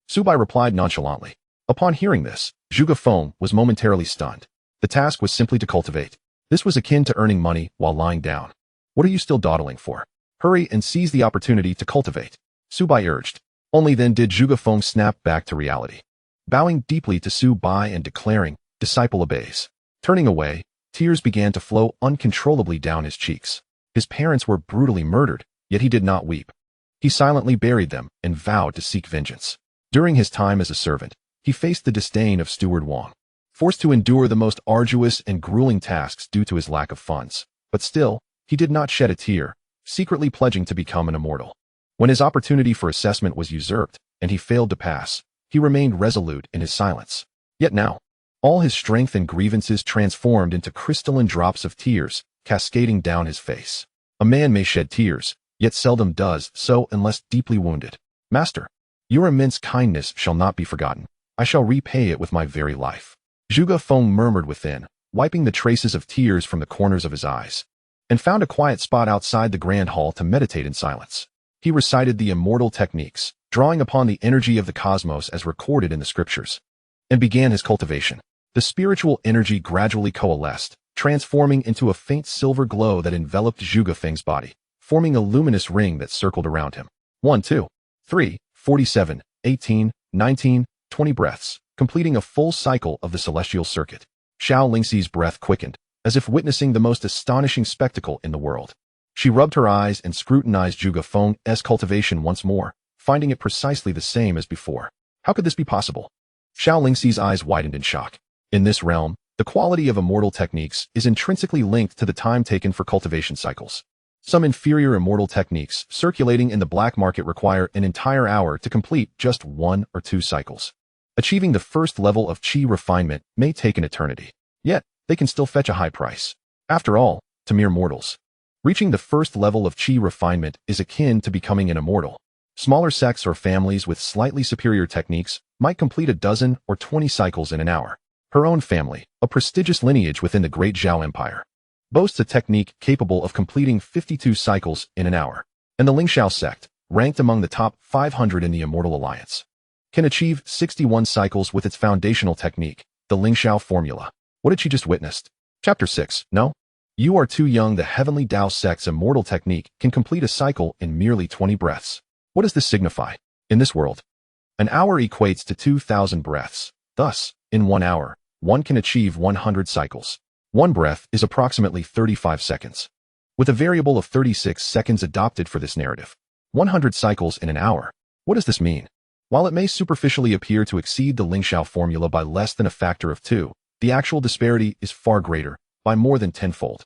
S1: Su Bai replied nonchalantly. Upon hearing this, Zhuge Feng was momentarily stunned. The task was simply to cultivate. This was akin to earning money while lying down. What are you still dawdling for? Hurry and seize the opportunity to cultivate. Su Bai urged. Only then did Zhuge Feng snap back to reality. Bowing deeply to Su Bai and declaring, Disciple obeys. Turning away, tears began to flow uncontrollably down his cheeks. His parents were brutally murdered, yet he did not weep. He silently buried them and vowed to seek vengeance. During his time as a servant, he faced the disdain of Steward Wang, forced to endure the most arduous and grueling tasks due to his lack of funds. But still, he did not shed a tear, secretly pledging to become an immortal. When his opportunity for assessment was usurped, and he failed to pass, he remained resolute in his silence. Yet now, all his strength and grievances transformed into crystalline drops of tears, cascading down his face. A man may shed tears, yet seldom does so unless deeply wounded. Master, your immense kindness shall not be forgotten. I shall repay it with my very life. Zhuge Feng murmured within, wiping the traces of tears from the corners of his eyes, and found a quiet spot outside the grand hall to meditate in silence. He recited the immortal techniques, drawing upon the energy of the cosmos as recorded in the scriptures, and began his cultivation. The spiritual energy gradually coalesced, transforming into a faint silver glow that enveloped Zhuge Feng's body, forming a luminous ring that circled around him. 1, 2, 3, 47, 18, 19, 20 breaths, completing a full cycle of the celestial circuit. Xiao Lingxi's breath quickened, as if witnessing the most astonishing spectacle in the world. She rubbed her eyes and scrutinized Zhuge Feng's cultivation once more, finding it precisely the same as before. How could this be possible? Xiao Lingxi's eyes widened in shock. In this realm, the quality of immortal techniques is intrinsically linked to the time taken for cultivation cycles. Some inferior immortal techniques circulating in the black market require an entire hour to complete just 1 or 2 cycles. Achieving the first level of Qi refinement may take an eternity. Yet, they can still fetch a high price. After all, to mere mortals, reaching the first level of Qi refinement is akin to becoming an immortal. Smaller sects or families with slightly superior techniques might complete a dozen or 20 cycles in an hour. Her own family, a prestigious lineage within the Great Zhao Empire, boasts a technique capable of completing 52 cycles in an hour, and the Ling Shao sect, ranked among the top 500 in the Immortal Alliance, can achieve 61 cycles with its foundational technique, the Ling Shao formula. What had she just witnessed? Chapter 6. No? You are too young. The Heavenly Dao Sect's immortal technique can complete a cycle in merely 20 breaths. What does this signify? In this world, an hour equates to 2,000 breaths. Thus, in 1 hour, one can achieve 100 cycles. One breath is approximately 35 seconds. With a variable of 36 seconds adopted for this narrative. 100 cycles in an hour. What does this mean? While it may superficially appear to exceed the Ling Shao formula by less than a factor of 2, the actual disparity is far greater, by more than tenfold.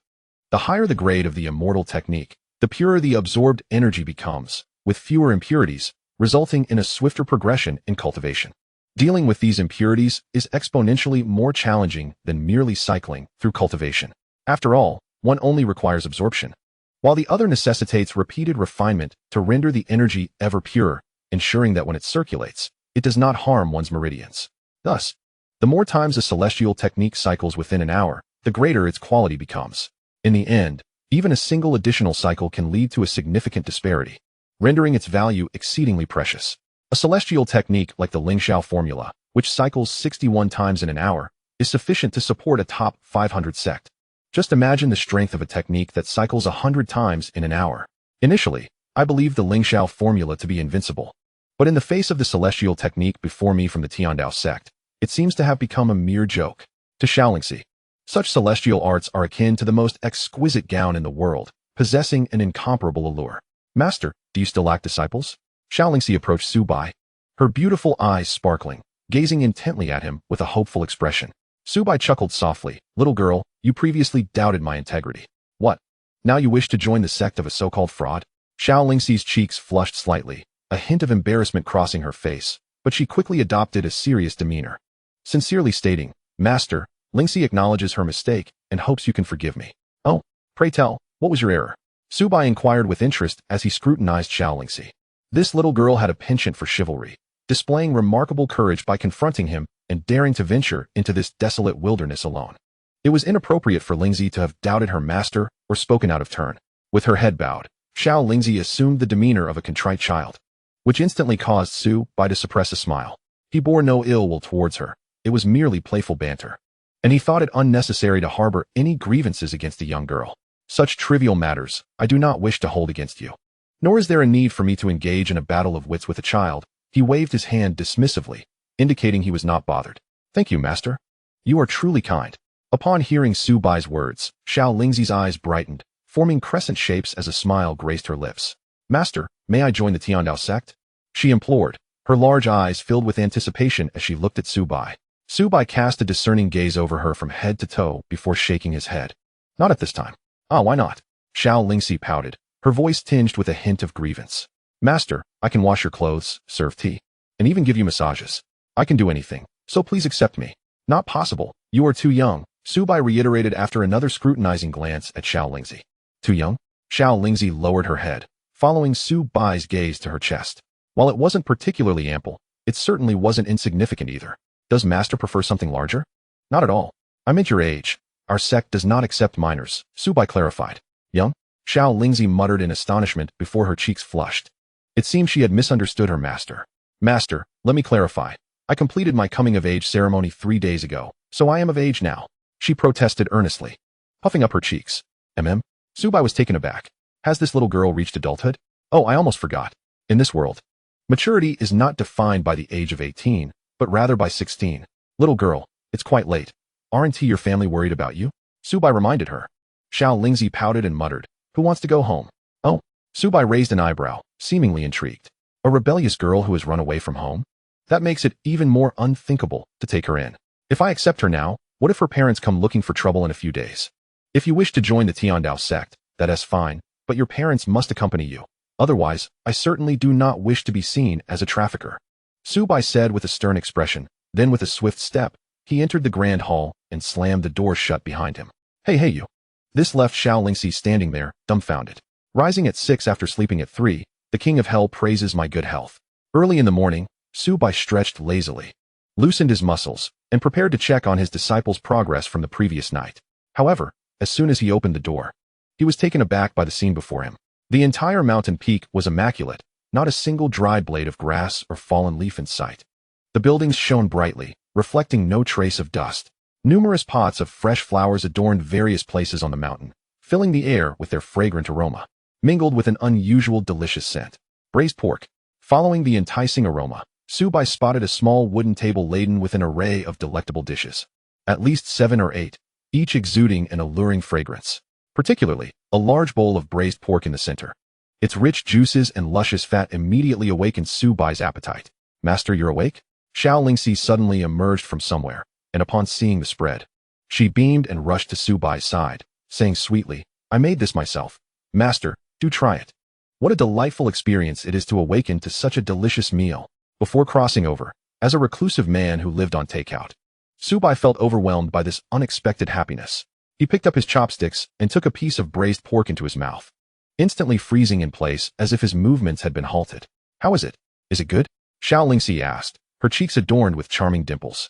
S1: The higher the grade of the immortal technique, the purer the absorbed energy becomes, with fewer impurities, resulting in a swifter progression in cultivation. Dealing with these impurities is exponentially more challenging than merely cycling through cultivation. After all, one only requires absorption, while the other necessitates repeated refinement to render the energy ever purer, ensuring that when it circulates, it does not harm one's meridians. Thus, the more times a celestial technique cycles within an hour, the greater its quality becomes. In the end, even a single additional cycle can lead to a significant disparity, rendering its value exceedingly precious. A celestial technique like the Ling Shao formula, which cycles 61 times in an hour, is sufficient to support a top 500 sect. Just imagine the strength of a technique that cycles 100 times in an hour. Initially, I believed the Ling Shao formula to be invincible, but in the face of the celestial technique before me from the Heavenly Dao Sect, it seems to have become a mere joke. To Xiao, such celestial arts are akin to the most exquisite gown in the world, possessing an incomparable allure. Master, do you still lack disciples? Xiao approached Su Bai, her beautiful eyes sparkling, gazing intently at him with a hopeful expression. Su Bai chuckled softly. Little girl, you previously doubted my integrity. What? Now you wish to join the sect of a so-called fraud? Xiao's cheeks flushed slightly, a hint of embarrassment crossing her face, but she quickly adopted a serious demeanor. Sincerely stating, Master, Lingxi acknowledges her mistake and hopes you can forgive me. Oh, pray tell, what was your error? Su Bai inquired with interest as he scrutinized Xiao. This little girl had a penchant for chivalry, displaying remarkable courage by confronting him and daring to venture into this desolate wilderness alone. It was inappropriate for Lingxi to have doubted her master or spoken out of turn. With her head bowed, Xiao assumed the demeanor of a contrite child, which instantly caused Su Bai to suppress a smile. He bore no ill will towards her. It was merely playful banter, and he thought it unnecessary to harbor any grievances against the young girl. Such trivial matters I do not wish to hold against you. Nor is there a need for me to engage in a battle of wits with a child. He waved his hand dismissively, indicating he was not bothered. Thank you, master. You are truly kind. Upon hearing Su Bai's words, Xiao's eyes brightened, forming crescent shapes as a smile graced her lips. Master, may I join the Heavenly Dao Sect? She implored, her large eyes filled with anticipation as she looked at Su Bai. Su Bai cast a discerning gaze over her from head to toe before shaking his head. Not at this time. Ah, why not? Xiao pouted, her voice tinged with a hint of grievance. Master, I can wash your clothes, serve tea, and even give you massages. I can do anything, so please accept me. Not possible. You are too young, Su Bai reiterated after another scrutinizing glance at Xiao. Too young? Xiao lowered her head, following Su Bai's gaze to her chest. While it wasn't particularly ample, it certainly wasn't insignificant either. Does master prefer something larger? Not at all. I meant your age. Our sect does not accept minors, Su Bai clarified. Young? Xiao muttered in astonishment before her cheeks flushed. It seemed she had misunderstood her master. Master, let me clarify. I completed my coming-of-age ceremony 3 days ago, so I am of age now. She protested earnestly, puffing up her cheeks. Su Bai was taken aback. Has this little girl reached adulthood? Oh, I almost forgot. In this world, maturity is not defined by the age of 18, but rather by 16. Little girl, it's quite late. Aren't your family worried about you? Su Bai reminded her. Xiao pouted and muttered. Who wants to go home? Oh. Su Bai raised an eyebrow, seemingly intrigued. A rebellious girl who has run away from home? That makes it even more unthinkable to take her in. If I accept her now, what if her parents come looking for trouble in a few days? If you wish to join the Heavenly Dao Sect, that is fine, but your parents must accompany you. Otherwise, I certainly do not wish to be seen as a trafficker. Su Bai said with a stern expression, then with a swift step, he entered the grand hall and slammed the door shut behind him. Hey you. This left Xiao standing there, dumbfounded. Rising at 6 after sleeping at 3, the king of hell praises my good health. Early in the morning, Su Bai stretched lazily, loosened his muscles, and prepared to check on his disciple's progress from the previous night. However, as soon as he opened the door, he was taken aback by the scene before him. The entire mountain peak was immaculate, not a single dried blade of grass or fallen leaf in sight. The buildings shone brightly, reflecting no trace of dust. Numerous pots of fresh flowers adorned various places on the mountain, filling the air with their fragrant aroma, mingled with an unusual delicious scent. Braised pork. Following the enticing aroma, Su Bai spotted a small wooden table laden with an array of delectable dishes. At least 7 or 8, each exuding an alluring fragrance. Particularly, a large bowl of braised pork in the center. Its rich juices and luscious fat immediately awakened Su Bai's appetite. Master, you're awake? Xiao Lingxi suddenly emerged from somewhere, and upon seeing the spread, she beamed and rushed to Su Bai's side, saying sweetly, I made this myself. Master, do try it. What a delightful experience it is to awaken to such a delicious meal. Before crossing over, as a reclusive man who lived on takeout, Su Bai felt overwhelmed by this unexpected happiness. He picked up his chopsticks and took a piece of braised pork into his mouth, instantly freezing in place as if his movements had been halted. How is it? Is it good? Xiao Lingxi asked, her cheeks adorned with charming dimples.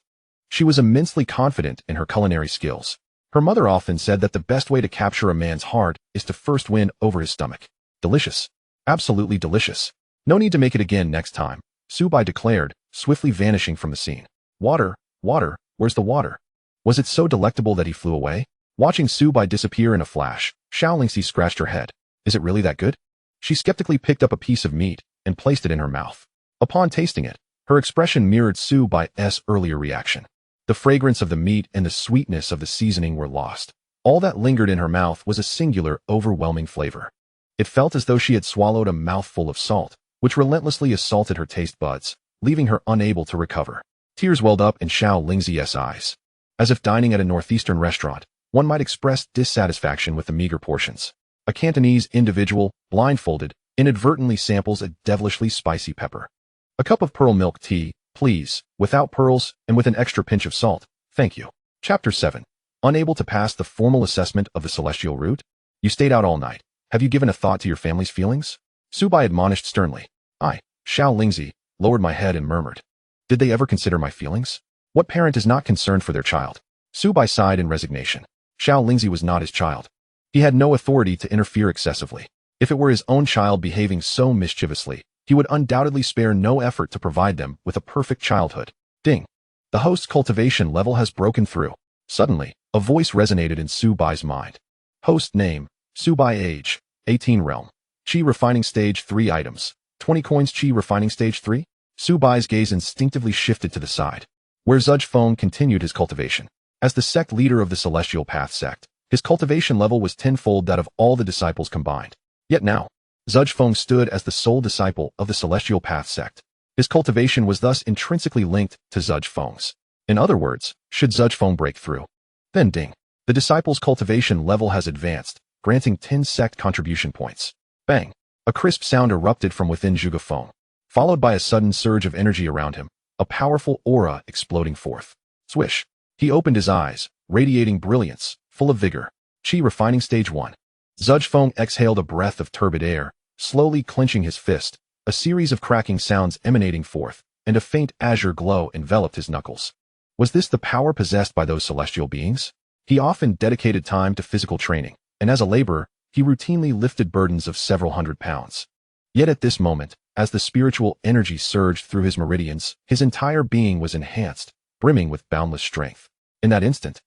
S1: She was immensely confident in her culinary skills. Her mother often said that the best way to capture a man's heart is to first win over his stomach. Delicious. Absolutely delicious. No need to make it again next time, Su Bai declared, swiftly vanishing from the scene. Water, water, where's the water? Was it so delectable that he flew away? Watching Su Bai disappear in a flash, Xiao Lingxi scratched her head. Is it really that good? She skeptically picked up a piece of meat and placed it in her mouth. Upon tasting it, her expression mirrored Su Bai's earlier reaction. The fragrance of the meat and the sweetness of the seasoning were lost. All that lingered in her mouth was a singular, overwhelming flavor. It felt as though she had swallowed a mouthful of salt, which relentlessly assaulted her taste buds, leaving her unable to recover. Tears welled up in Xiao Lingxi's eyes. As if dining at a northeastern restaurant, one might express dissatisfaction with the meager portions. A Cantonese individual, blindfolded, inadvertently samples a devilishly spicy pepper. A cup of pearl milk tea, please, without pearls and with an extra pinch of salt, thank you. Chapter 7. Unable to pass the formal assessment of the celestial route? You stayed out all night. Have you given a thought to your family's feelings? Su Bai admonished sternly. I, Xiao Lingxi, lowered my head and murmured. Did they ever consider my feelings? What parent is not concerned for their child? Su Bai sighed in resignation. Xiao Lingxi was not his child. He had no authority to interfere excessively. If it were his own child behaving so mischievously, he would undoubtedly spare no effort to provide them with a perfect childhood. Ding. The host's cultivation level has broken through. Suddenly, a voice resonated in Su Bai's mind. Host name, Su Bai age, 18 realm. Qi refining stage 3 items. 20 coins Qi refining stage 3? Su Bai's gaze instinctively shifted to the side, where Zhuzh Feng continued his cultivation. As the sect leader of the Celestial Path sect, his cultivation level was tenfold that of all the disciples combined. Yet now, Zhuzh Feng stood as the sole disciple of the Celestial Path sect. His cultivation was thus intrinsically linked to Zhuzh Feng's. In other words, should Zhuzh Feng break through, then ding. The disciple's cultivation level has advanced, granting 10 sect contribution points. Bang! A crisp sound erupted from within Zhuge Feng, followed by a sudden surge of energy around him, a powerful aura exploding forth. Swish! He opened his eyes, radiating brilliance, full of vigor. Qi refining stage 1. Zhuzh Feng exhaled a breath of turbid air, slowly clenching his fist, a series of cracking sounds emanating forth, and a faint azure glow enveloped his knuckles. Was this the power possessed by those celestial beings? He often dedicated time to physical training, and as a laborer, he routinely lifted burdens of several hundred pounds. Yet at this moment, as the spiritual energy surged through his meridians, his entire being was enhanced, brimming with boundless strength. In that instant,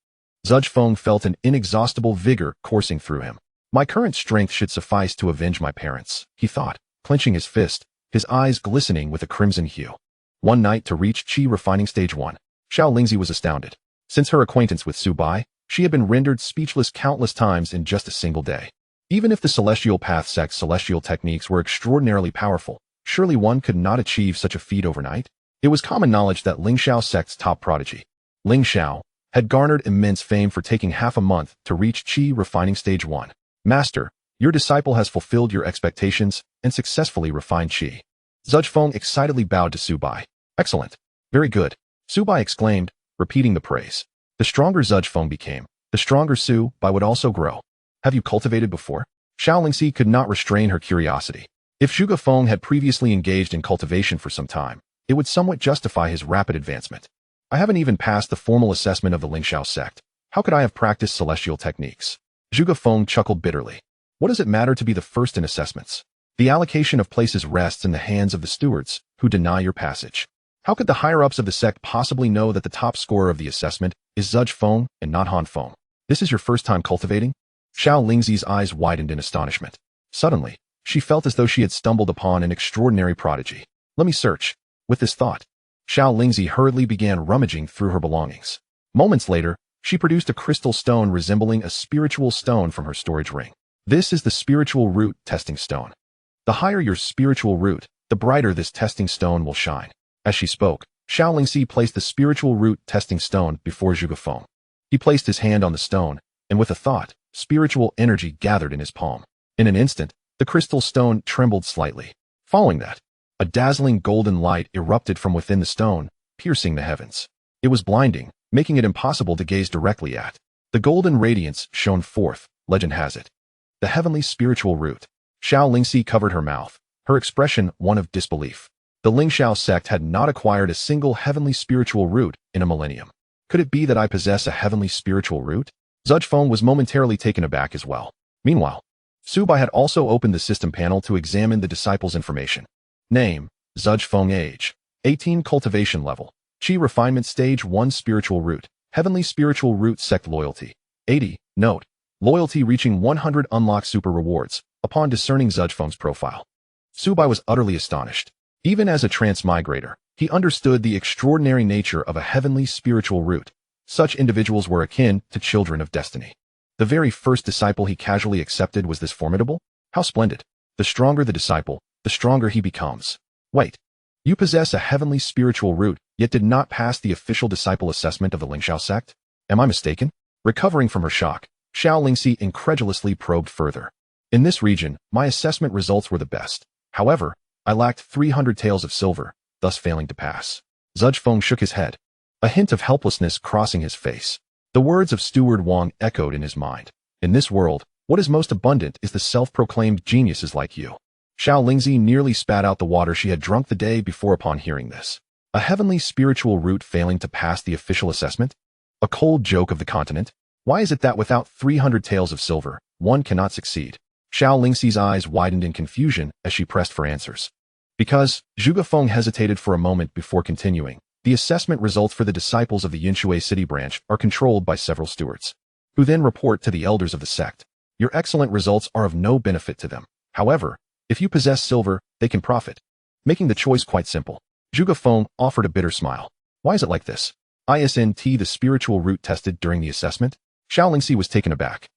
S1: Zhuzh Feng felt an inexhaustible vigor coursing through him. My current strength should suffice to avenge my parents, he thought, clenching his fist, his eyes glistening with a crimson hue. One night to reach Qi refining stage 1. Xiao Lingxi was astounded. Since her acquaintance with Su Bai, she had been rendered speechless countless times in just a single day. Even if the Celestial Path sect's celestial techniques were extraordinarily powerful, surely one could not achieve such a feat overnight? It was common knowledge that Ling Shao sect's top prodigy, Ling Shao, had garnered immense fame for taking half a month to reach Qi refining stage 1. Master, your disciple has fulfilled your expectations and successfully refined Qi. Zhuzh Feng excitedly bowed to Su Bai. Excellent. Very good. Su Bai exclaimed, repeating the praise. The stronger Zhuzh Feng became, the stronger Su Bai would also grow. Have you cultivated before? Xiao Lingxi could not restrain her curiosity. If Zhuge Feng had previously engaged in cultivation for some time, it would somewhat justify his rapid advancement. I haven't even passed the formal assessment of the Ling Shao sect. How could I have practiced celestial techniques? Zhuge Feng chuckled bitterly. What does it matter to be the first in assessments? The allocation of places rests in the hands of the stewards, who deny your passage. How could the higher-ups of the sect possibly know that the top scorer of the assessment is Zhuzh Feng and not Han Feng? This is your first time cultivating? Xiao Lingxi's eyes widened in astonishment. Suddenly, she felt as though she had stumbled upon an extraordinary prodigy. Let me search. With this thought, Xiao Lingxi hurriedly began rummaging through her belongings. Moments later, She produced a crystal stone resembling a spiritual stone from her storage ring. This is the spiritual root testing stone. The higher your spiritual root, the brighter this testing stone will shine. As she spoke, Xiao Lingxi placed the spiritual root testing stone before Zhuge Feng. He placed his hand on the stone, and with a thought, spiritual energy gathered in his palm. In an instant, the crystal stone trembled slightly. Following that, a dazzling golden light erupted from within the stone, piercing the heavens. It was blinding, making it impossible to gaze directly at. The golden radiance shone forth, legend has it. The heavenly spiritual root. Xiao Lingxi covered her mouth, her expression one of disbelief. The Ling Shao sect had not acquired a single heavenly spiritual root in a millennium. Could it be that I possess a heavenly spiritual root? Zhuge Feng was momentarily taken aback as well. Meanwhile, Su Bai had also opened the system panel to examine the disciple's information. Name, Zhuge Feng. Age, 18. Cultivation level, Qi refinement stage 1. Spiritual root, heavenly spiritual root. Sect loyalty, 80. Note, loyalty reaching 100 unlocks super rewards upon discerning Zhuge Feng's profile. Su Bai was utterly astonished. Even as a transmigrator, he understood the extraordinary nature of a heavenly spiritual root. Such individuals were akin to children of destiny. The very first disciple he casually accepted was this formidable? How splendid. The stronger the disciple, the stronger he becomes. Wait. You possess a heavenly spiritual root, yet did not pass the official disciple assessment of the Ling Shao sect? Am I mistaken? Recovering from her shock, Xiao Lingxi incredulously probed further. In this region, my assessment results were the best. However, I lacked 300 taels of silver, thus failing to pass. Zhuge Feng shook his head, a hint of helplessness crossing his face. The words of Steward Wang echoed in his mind. In this world, what is most abundant is the self-proclaimed geniuses like you. Xiao Lingxi nearly spat out the water she had drunk the day before upon hearing this. A heavenly spiritual root failing to pass the official assessment? A cold joke of the continent? Why is it that without 300 taels of silver, one cannot succeed? Xiao Lingxi's eyes widened in confusion as she pressed for answers. Because, Zhuge Feng hesitated for a moment before continuing, the assessment results for the disciples of the Yinshui city branch are controlled by several stewards, who then report to the elders of the sect. Your excellent results are of no benefit to them. However, if you possess silver, they can profit, making the choice quite simple. Zhuge Feng offered a bitter smile. Why is it like this? Isn't the spiritual root tested during the assessment? Xiao Lingxi was taken aback.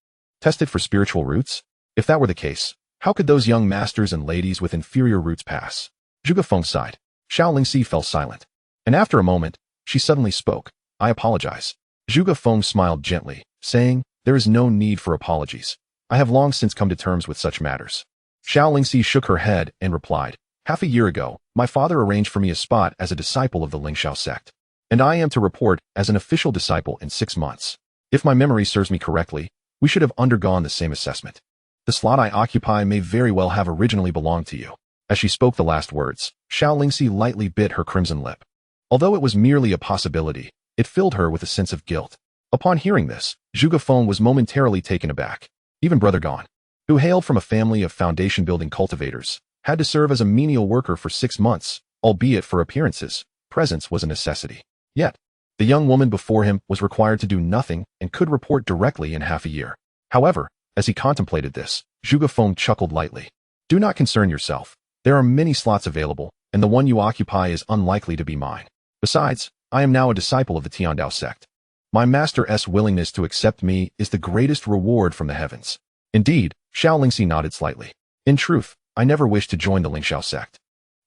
S1: Tested for spiritual roots? If that were the case, how could those young masters and ladies with inferior roots pass? Zhuge Feng sighed. Xiao Lingxi fell silent. And after a moment, she suddenly spoke. I apologize. Zhuge Feng smiled gently, saying, there is no need for apologies. I have long since come to terms with such matters. Xiao Lingxi shook her head and replied, half a year ago, my father arranged for me a spot as a disciple of the Ling Shao sect, and I am to report as an official disciple in 6 months. If my memory serves me correctly, we should have undergone the same assessment. The slot I occupy may very well have originally belonged to you. As she spoke the last words, Xiao Lingxi lightly bit her crimson lip. Although it was merely a possibility, it filled her with a sense of guilt. Upon hearing this, Zhuge Feng was momentarily taken aback. Even Brother Gon, who hailed from a family of foundation-building cultivators, had to serve as a menial worker for 6 months, albeit for appearances, presence was a necessity. Yet, the young woman before him was required to do nothing and could report directly in half a year. However, as he contemplated this, Zhuge Feng chuckled lightly. Do not concern yourself. There are many slots available, and the one you occupy is unlikely to be mine. Besides, I am now a disciple of the Heavenly Dao Sect. My master's willingness to accept me is the greatest reward from the heavens. Indeed, Xiao Lingxi nodded slightly. In truth, I never wished to join the Ling Shao sect.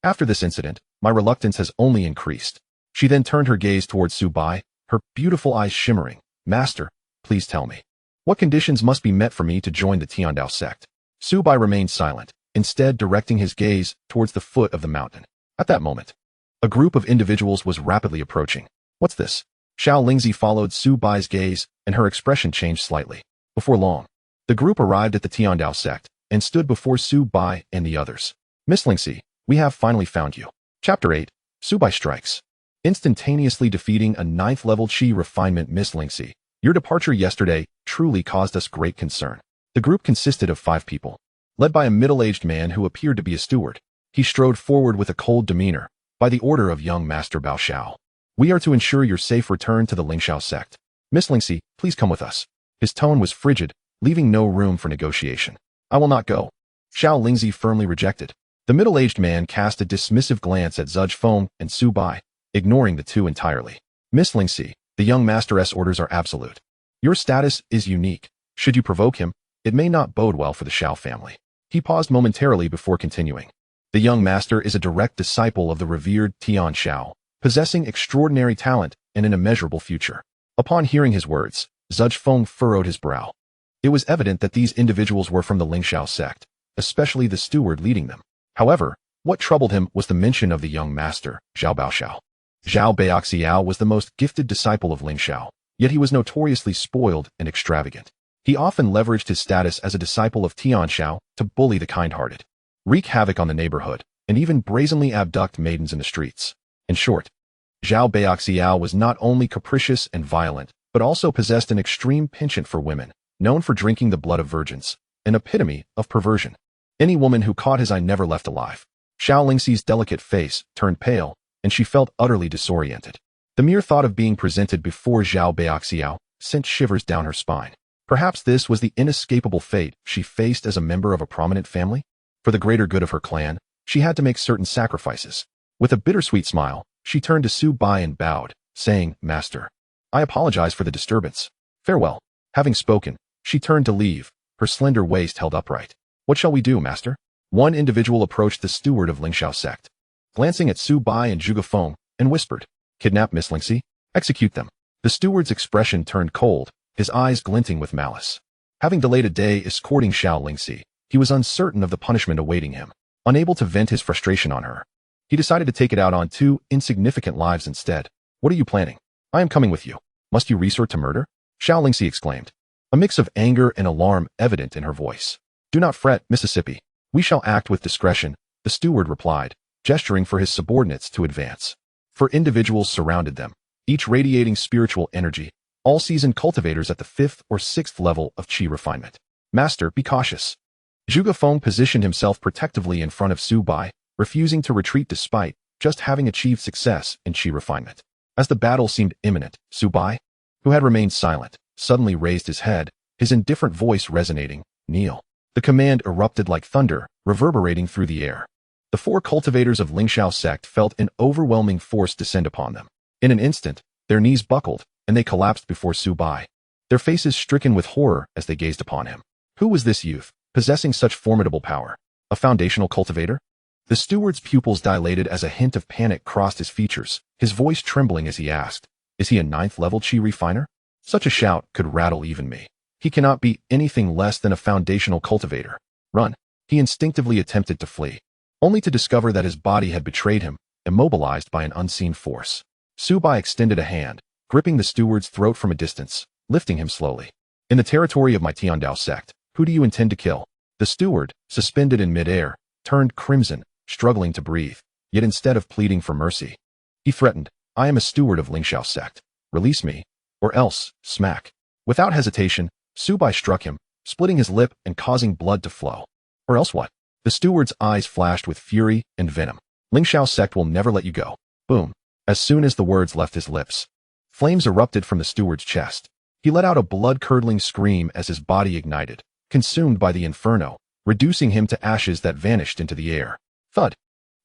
S1: After this incident, my reluctance has only increased. She then turned her gaze towards Su Bai, her beautiful eyes shimmering. Master, please tell me. What conditions must be met for me to join the Heavenly Dao Sect? Su Bai remained silent, instead directing his gaze towards the foot of the mountain. At that moment, a group of individuals was rapidly approaching. What's this? Xiao Lingxi followed Su Bai's gaze, and her expression changed slightly. Before long, the group arrived at the Heavenly Dao Sect and stood before Su Bai and the others. Miss Lingxi, we have finally found you. Chapter 8. Su Bai strikes. Instantaneously defeating a 9th level Qi refinement. Miss Lingxi, your departure yesterday truly caused us great concern. The group consisted of 5 people, led by a middle-aged man who appeared to be a steward. He strode forward with a cold demeanor, by the order of young Master Bao Xiao. We are to ensure your safe return to the Ling Shao sect. Miss Lingxi, please come with us. His tone was frigid, leaving no room for negotiation. I will not go. Xiao Lingxi firmly rejected. The middle-aged man cast a dismissive glance at Zhuge Feng and Su Bai, ignoring the two entirely. Miss Lingxi, the young master's orders are absolute. Your status is unique. Should you provoke him, it may not bode well for the Xiao family. He paused momentarily before continuing. The young master is a direct disciple of the revered Tian Xiao, possessing extraordinary talent and an immeasurable future. Upon hearing his words, Zhuge Feng furrowed his brow. It was evident that these individuals were from the Ling Shao sect, especially the steward leading them. However, what troubled him was the mention of the young master, Xiao Baoxiao. Xiao Baoxiao was the most gifted disciple of Ling Shao, yet he was notoriously spoiled and extravagant. He often leveraged his status as a disciple of Tian Xiao to bully the kind-hearted, wreak havoc on the neighborhood, and even brazenly abduct maidens in the streets. In short, Xiao Baoxiao was not only capricious and violent, but also possessed an extreme penchant for women, known for drinking the blood of virgins, an epitome of perversion. Any woman who caught his eye never left alive. Xiao Lingxi's delicate face turned pale, and she felt utterly disoriented. The mere thought of being presented before Xiao Baoxiao sent shivers down her spine. Perhaps this was the inescapable fate she faced as a member of a prominent family? For the greater good of her clan, she had to make certain sacrifices. With a bittersweet smile, she turned to Su Bai and bowed, saying, "Master, I apologize for the disturbance. Farewell." Having spoken, she turned to leave, her slender waist held upright. "What shall we do, master?" One individual approached the steward of Ling Shao sect, glancing at Su Bai and Zhuge Feng, and whispered, "Kidnap Miss Lingxi? Execute them." The steward's expression turned cold, his eyes glinting with malice. Having delayed a day escorting Xiao Lingxi, he was uncertain of the punishment awaiting him. Unable to vent his frustration on her, he decided to take it out on two insignificant lives instead. "What are you planning?" "I am coming with you." "Must you resort to murder?" Xiao Lingxi exclaimed, a mix of anger and alarm evident in her voice. "Do not fret, Mississippi. We shall act with discretion," the steward replied, gesturing for his subordinates to advance. 4 individuals surrounded them, each radiating spiritual energy, all seasoned cultivators at the 5th or 6th level of qi refinement. "Master, be cautious." Zhuge Feng positioned himself protectively in front of Su Bai, refusing to retreat despite just having achieved success in qi refinement. As the battle seemed imminent, Su Bai, who had remained silent, suddenly raised his head, his indifferent voice resonating, "Kneel." The command erupted like thunder, reverberating through the air. The 4 cultivators of Ling Shao sect felt an overwhelming force descend upon them. In an instant, their knees buckled, and they collapsed before Su Bai, their faces stricken with horror as they gazed upon him. Who was this youth, possessing such formidable power? A foundational cultivator? The steward's pupils dilated as a hint of panic crossed his features, his voice trembling as he asked, "Is he a 9th level qi refiner? Such a shout could rattle even me. He cannot be anything less than a foundational cultivator." "Run." He instinctively attempted to flee, only to discover that his body had betrayed him, immobilized by an unseen force. Su Bai extended a hand, gripping the steward's throat from a distance, lifting him slowly. "In the territory of my Tian Dao sect, who do you intend to kill?" The steward, suspended in midair, turned crimson, struggling to breathe, yet instead of pleading for mercy, he threatened, "I am a steward of Ling Shao sect. Release me, or else," smack. Without hesitation, Su Bai struck him, splitting his lip and causing blood to flow. "Or else what?" The steward's eyes flashed with fury and venom. "Ling Shao sect will never let you go." Boom. As soon as the words left his lips, flames erupted from the steward's chest. He let out a blood-curdling scream as his body ignited, consumed by the inferno, reducing him to ashes that vanished into the air. Thud.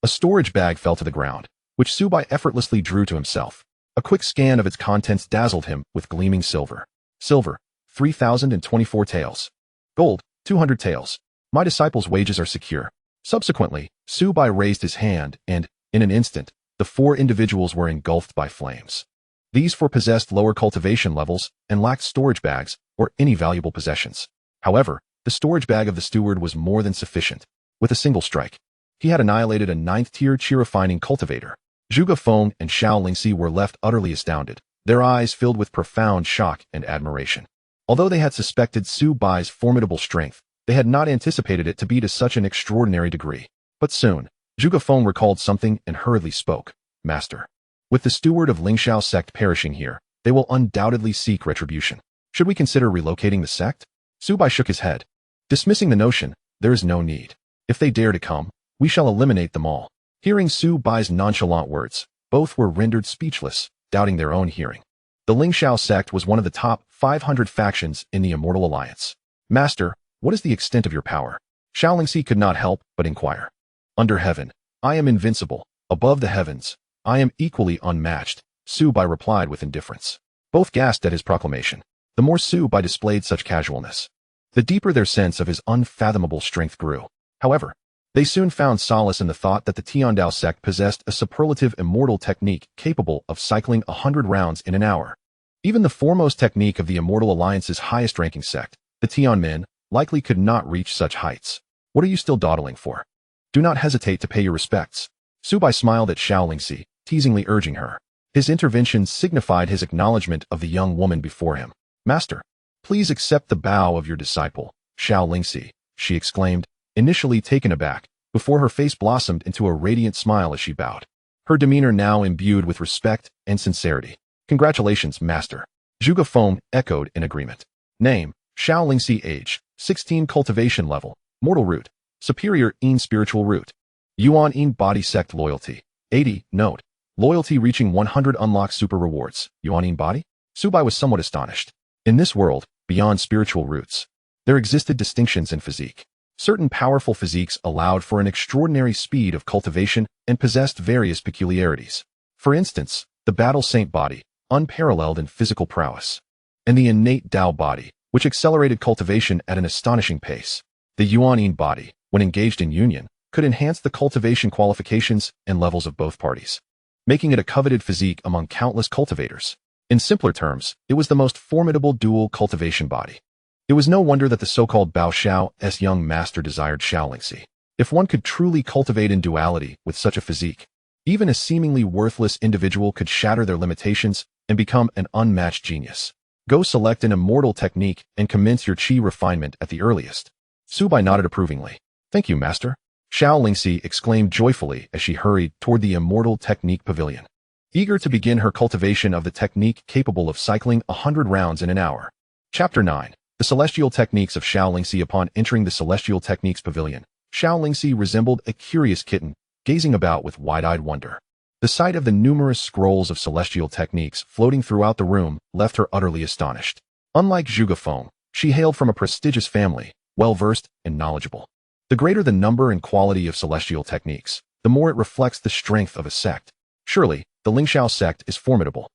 S1: A storage bag fell to the ground, which Su Bai effortlessly drew to himself. A quick scan of its contents dazzled him with gleaming silver. Silver, 3,024 taels. Gold, 200 taels. My disciples' wages are secure. Subsequently, Su Bai raised his hand and, in an instant, the 4 individuals were engulfed by flames. These 4 possessed lower cultivation levels and lacked storage bags or any valuable possessions. However, the storage bag of the steward was more than sufficient. With a single strike, he had annihilated a 9th-tier qi refining cultivator. Zhuge Feng and Xiao Lingxi were left utterly astounded, their eyes filled with profound shock and admiration. Although they had suspected Su Bai's formidable strength, they had not anticipated it to be to such an extraordinary degree. But soon, Zhuge Feng recalled something and hurriedly spoke, "Master, with the steward of Ling Shao sect perishing here, they will undoubtedly seek retribution. Should we consider relocating the sect?" Su Bai shook his head, dismissing the notion. "There is no need. If they dare to come, we shall eliminate them all." Hearing Su Bai's nonchalant words, both were rendered speechless, doubting their own hearing. The Ling Shao sect was one of the top 500 factions in the Immortal Alliance. "Master, what is the extent of your power?" Xiao Lingxi could not help but inquire. "Under heaven, I am invincible. Above the heavens, I am equally unmatched," Su Bai replied with indifference. Both gasped at his proclamation. the more Su Bai displayed such casualness. The deeper their sense of his unfathomable strength grew. However, they soon found solace in the thought that the Dao Sect possessed a superlative immortal technique capable of cycling 100 rounds in an hour. Even the foremost technique of the Immortal Alliance's highest-ranking sect, the Tianmin, likely could not reach such heights. What are you still dawdling for? Do not hesitate to pay your respects. Su Bai smiled at Xiao Lingxi, teasingly urging her. His intervention signified his acknowledgement of the young woman before him. Master, please accept the bow of your disciple, Xiao Lingxi, she exclaimed, initially taken aback, before her face blossomed into a radiant smile as she bowed. Her demeanor now imbued with respect and sincerity. Congratulations, Master. Zhuge Feng echoed in agreement. Name, Xiao Lingxi. Age, 16. Cultivation level, mortal root, superior in spiritual root. Yuan in body sect loyalty, 80. Note, loyalty reaching 100 unlocks super rewards. Yuan in body? Su Bai was somewhat astonished. In this world, beyond spiritual roots, there existed distinctions in physique. Certain powerful physiques allowed for an extraordinary speed of cultivation and possessed various peculiarities. For instance, the battle saint body, unparalleled in physical prowess, and the innate Dao body, which accelerated cultivation at an astonishing pace. The Yuanin body, when engaged in union, could enhance the cultivation qualifications and levels of both parties, making it a coveted physique among countless cultivators. In simpler terms, it was the most formidable dual cultivation body. It was no wonder that the so-called Bao Xiao's young master desired Xiao Lingxi. If one could truly cultivate in duality with such a physique, even a seemingly worthless individual could shatter their limitations and become an unmatched genius. Go select an immortal technique and commence your qi refinement at the earliest. Su Bai nodded approvingly. Thank you, Master. Xiao Lingxi exclaimed joyfully as she hurried toward the immortal technique pavilion, eager to begin her cultivation of the technique capable of cycling 100 rounds in an hour. Chapter 9. The Celestial Techniques of Xiao Lingxi. Upon entering the Celestial Techniques Pavilion, Xiao Lingxi resembled a curious kitten, gazing about with wide-eyed wonder. The sight of the numerous scrolls of celestial techniques floating throughout the room left her utterly astonished. Unlike Zhuge Feng, she hailed from a prestigious family, well-versed and knowledgeable. The greater the number and quality of celestial techniques, the more it reflects the strength of a sect. Surely, the Ling Shao sect is formidable.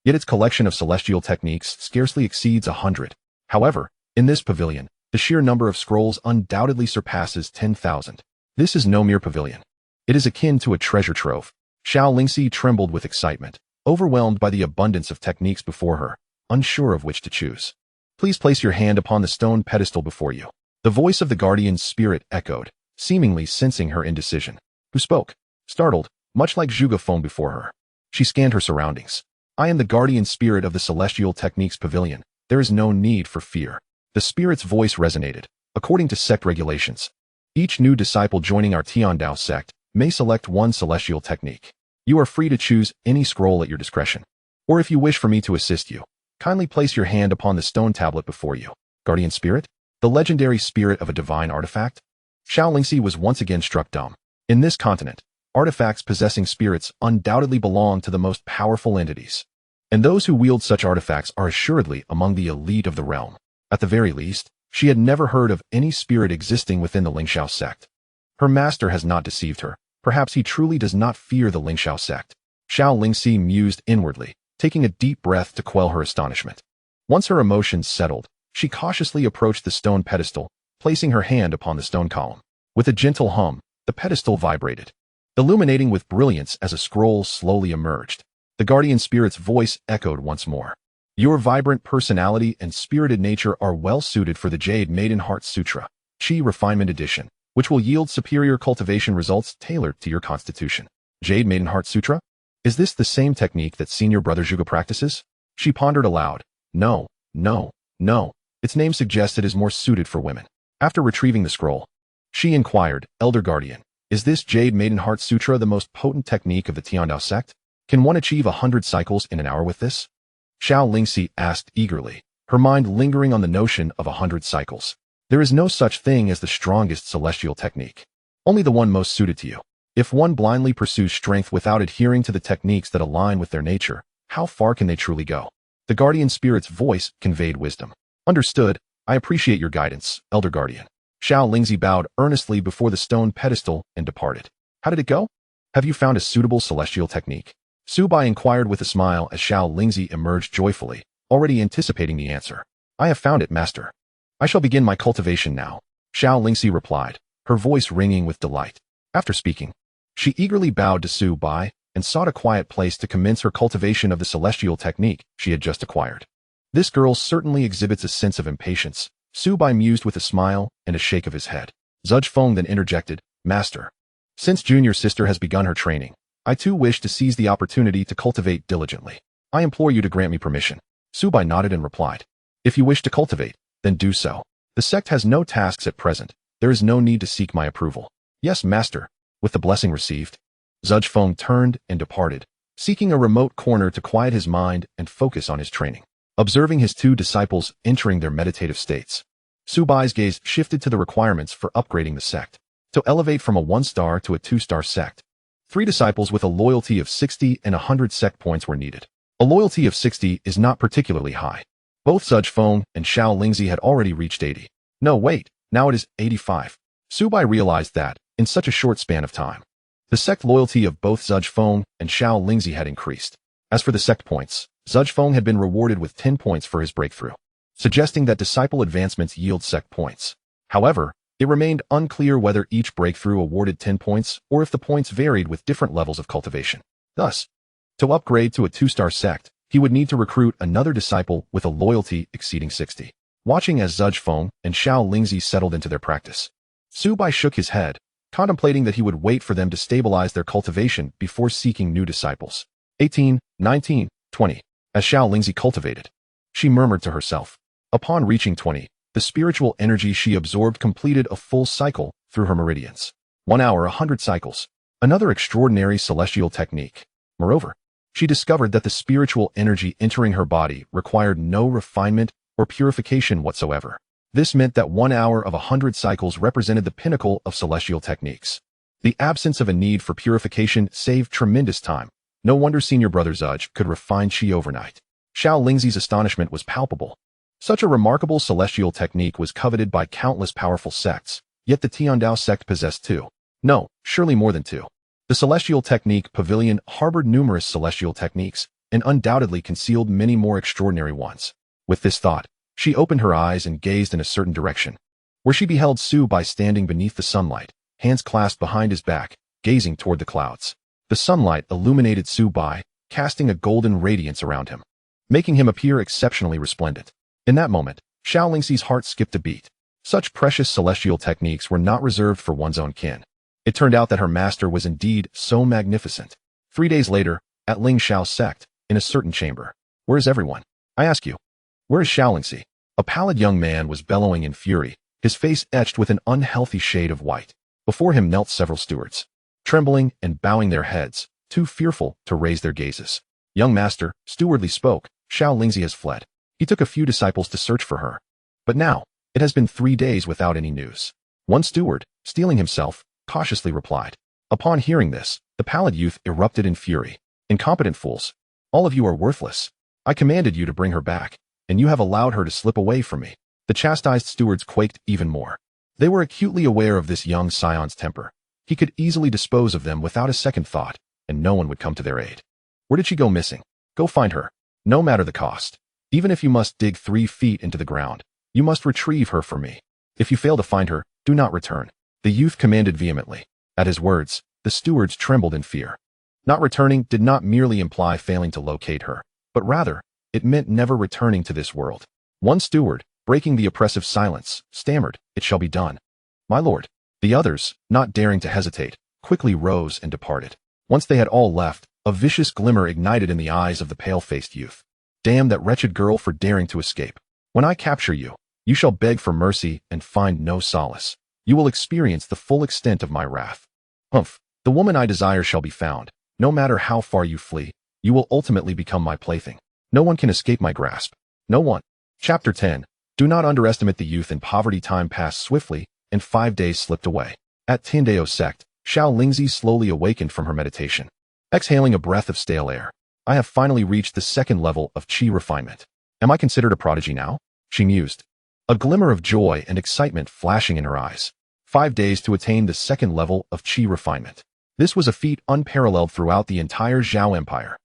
S1: Yet its collection of celestial techniques scarcely exceeds 100. However, in this pavilion, the sheer number of scrolls undoubtedly surpasses 10,000. This is no mere pavilion. It is akin to a treasure trove. Xiao Lingxi trembled with excitement, overwhelmed by the abundance of techniques before her, unsure of which to choose. Please place your hand upon the stone pedestal before you. The voice of the guardian spirit echoed, seemingly sensing her indecision. Who spoke? Startled, much like Zhuge Feng before her. She scanned her surroundings. I am the guardian spirit of the Celestial Techniques Pavilion. There is no need for fear. The spirit's voice resonated. According to sect regulations, each new disciple joining our Dao Sect may select one celestial technique. You are free to choose any scroll at your discretion. Or if you wish for me to assist you, kindly place your hand upon the stone tablet before you. Guardian spirit? The legendary spirit of a divine artifact? Xiao Lingxi was once again struck dumb. In this continent, artifacts possessing spirits undoubtedly belong to the most powerful entities. And those who wield such artifacts are assuredly among the elite of the realm. At the very least, she had never heard of any spirit existing within the Ling Shao sect. Her master has not deceived her. Perhaps he truly does not fear the Ling Shao sect. Xiao Lingxi mused inwardly, taking a deep breath to quell her astonishment. Once her emotions settled, she cautiously approached the stone pedestal, placing her hand upon the stone column. With a gentle hum, the pedestal vibrated, illuminating with brilliance as a scroll slowly emerged. The guardian spirit's voice echoed once more. Your vibrant personality and spirited nature are well suited for the Jade Maiden Heart Sutra, Qi Refinement Edition, which will yield superior cultivation results tailored to your constitution. Jade Maiden Heart Sutra? Is this the same technique that senior brother Zhuge practices? She pondered aloud. No. Its name suggests it is more suited for women. After retrieving the scroll, she inquired, Elder Guardian, is this Jade Maiden Heart Sutra the most potent technique of the Dao Sect? Can one achieve 100 cycles in an hour with this? Xiao Lingxi asked eagerly, her mind lingering on the notion of 100 cycles. There is no such thing as the strongest celestial technique. Only the one most suited to you. If one blindly pursues strength without adhering to the techniques that align with their nature, how far can they truly go? The guardian spirit's voice conveyed wisdom. Understood. I appreciate your guidance, Elder Guardian. Xiao Lingxi bowed earnestly before the stone pedestal and departed. How did it go? Have you found a suitable celestial technique? Su Bai inquired with a smile as Xiao Lingxi emerged joyfully, already anticipating the answer. I have found it, master. I shall begin my cultivation now, Xiao Lingxi replied, her voice ringing with delight. After speaking, she eagerly bowed to Su Bai and sought a quiet place to commence her cultivation of the celestial technique she had just acquired. This girl certainly exhibits a sense of impatience, Su Bai mused with a smile and a shake of his head. Zhuzh Feng then interjected, Master, since junior sister has begun her training, I too wish to seize the opportunity to cultivate diligently. I implore you to grant me permission. Su Bai nodded and replied, If you wish to cultivate, then do so. The sect has no tasks at present. There is no need to seek my approval. Yes, master. With the blessing received, Zhuzh Feng turned and departed, seeking a remote corner to quiet his mind and focus on his training. Observing his two disciples entering their meditative states, Su Bai's gaze shifted to the requirements for upgrading the sect. To elevate from a 1-star to a 2-star sect, 3 disciples with a loyalty of 60 and 100 sect points were needed. A loyalty of 60 is not particularly high. Both Zhuzh Feng and Xiao Lingxi had already reached 80. No, wait, now it is 85. Su Bai realized that, in such a short span of time, the sect loyalty of both Zhuzh Feng and Xiao Lingxi had increased. As for the sect points, Zhuzh Feng had been rewarded with 10 points for his breakthrough, suggesting that disciple advancements yield sect points. However, it remained unclear whether each breakthrough awarded 10 points or if the points varied with different levels of cultivation. Thus, to upgrade to a 2-star sect, he would need to recruit another disciple with a loyalty exceeding 60. Watching as Zhuzh Feng and Xiao Lingxi settled into their practice, Su Bai shook his head, contemplating that he would wait for them to stabilize their cultivation before seeking new disciples. 18, 19, 20. As Xiao Lingxi cultivated, she murmured to herself. Upon reaching 20, the spiritual energy she absorbed completed a full cycle through her meridians. 1 hour, 100 cycles. Another extraordinary celestial technique. Moreover, she discovered that the spiritual energy entering her body required no refinement or purification whatsoever. This meant that 1 hour of 100 cycles represented the pinnacle of celestial techniques. The absence of a need for purification saved tremendous time. No wonder senior brother Zhuzh could refine qi overnight. Xiao Lingxi's astonishment was palpable. Such a remarkable celestial technique was coveted by countless powerful sects, yet the Tiandao sect possessed 2. No, surely more than 2. The celestial technique pavilion harbored numerous celestial techniques and undoubtedly concealed many more extraordinary ones. With this thought, she opened her eyes and gazed in a certain direction, where she beheld Su Bai standing beneath the sunlight, hands clasped behind his back, gazing toward the clouds. The sunlight illuminated Su Bai, casting a golden radiance around him, making him appear exceptionally resplendent. In that moment, Xiao Lingxi's heart skipped a beat. Such precious celestial techniques were not reserved for one's own kin. It turned out that her master was indeed so magnificent. 3 days later, at Ling Shao sect, in a certain chamber. Where is everyone? I ask you. Where is Xiao Lingxi? A pallid young man was bellowing in fury, his face etched with an unhealthy shade of white. Before him knelt several stewards, trembling and bowing their heads, too fearful to raise their gazes. Young master, stewardly spoke, Xiao Lingxi has fled. He took a few disciples to search for her. But now, it has been 3 days without any news. One steward, steeling himself, cautiously replied. Upon hearing this, the pallid youth erupted in fury. Incompetent fools! All of you are worthless. I commanded you to bring her back, and you have allowed her to slip away from me. The chastised stewards quaked even more. They were acutely aware of this young scion's temper. He could easily dispose of them without a second thought, and no one would come to their aid. Where did she go missing? Go find her. No matter the cost. Even if you must dig 3 feet into the ground, you must retrieve her for me. If you fail to find her, do not return. The youth commanded vehemently. At his words, the stewards trembled in fear. Not returning did not merely imply failing to locate her, but rather, it meant never returning to this world. One steward, breaking the oppressive silence, stammered, "It shall be done, my lord." The others, not daring to hesitate, quickly rose and departed. Once they had all left, a vicious glimmer ignited in the eyes of the pale-faced youth. Damn that wretched girl for daring to escape. When I capture you, you shall beg for mercy and find no solace. You will experience the full extent of my wrath. Humph, the woman I desire shall be found. No matter how far you flee, you will ultimately become my plaything. No one can escape my grasp. No one. Chapter 10. Do not underestimate the youth in poverty. Time passed swiftly, and 5 days slipped away. At Tiandao sect, Xiao Lingxi slowly awakened from her meditation. Exhaling a breath of stale air, I have finally reached the 2nd level of qi refinement. Am I considered a prodigy now? She mused, a glimmer of joy and excitement flashing in her eyes. 5 days to attain the 2nd level of qi refinement. This was a feat unparalleled throughout the entire Zhao Empire.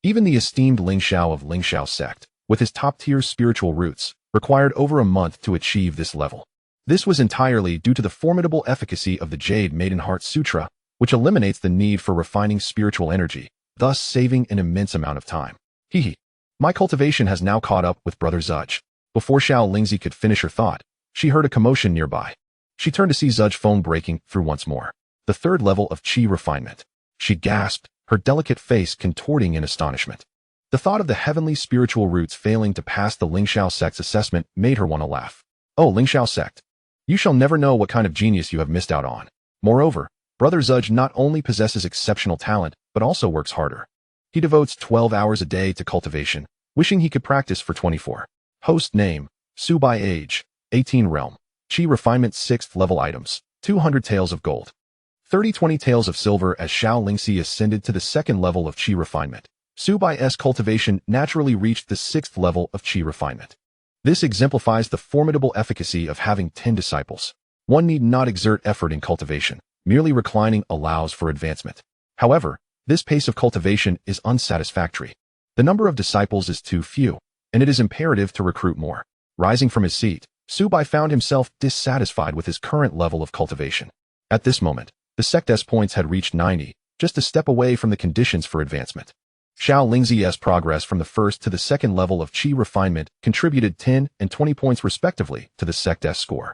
S1: Even the esteemed Ling Shao of Ling Shao sect, with his top-tier spiritual roots, required over a month to achieve this level. This was entirely due to the formidable efficacy of the Jade Maiden Heart Sutra, which eliminates the need for refining spiritual energy, thus saving an immense amount of time. Hehe. My cultivation has now caught up with Brother Zudge. Before Xiao Lingzi could finish her thought, she heard a commotion nearby. She turned to see Zudge phone breaking through once more. The third level of Qi refinement. She gasped, her delicate face contorting in astonishment. The thought of the heavenly spiritual roots failing to pass the Ling Shao sect's assessment made her want to laugh. Oh, Ling Shao sect. You shall never know what kind of genius you have missed out on. Moreover, Brother Zudge not only possesses exceptional talent, but also works harder. He devotes 12 hours a day to cultivation, wishing he could practice for 24. Host name, Su Bai age, 18 realm. Qi refinement 6th level items, 200 taels of gold. 30-20 taels of silver. As Xiao Lingzi ascended to the second level of Qi refinement, Su Bai's cultivation naturally reached the 6th level of Qi refinement. This exemplifies the formidable efficacy of having 10 disciples. One need not exert effort in cultivation, merely reclining allows for advancement. However, this pace of cultivation is unsatisfactory. The number of disciples is too few, and it is imperative to recruit more. Rising from his seat, Su Bai found himself dissatisfied with his current level of cultivation. At this moment, the sect's points had reached 90, just a step away from the conditions for advancement. Xiao Lingzi's progress from the first to the second level of Qi refinement contributed 10 and 20 points respectively to the sect's score.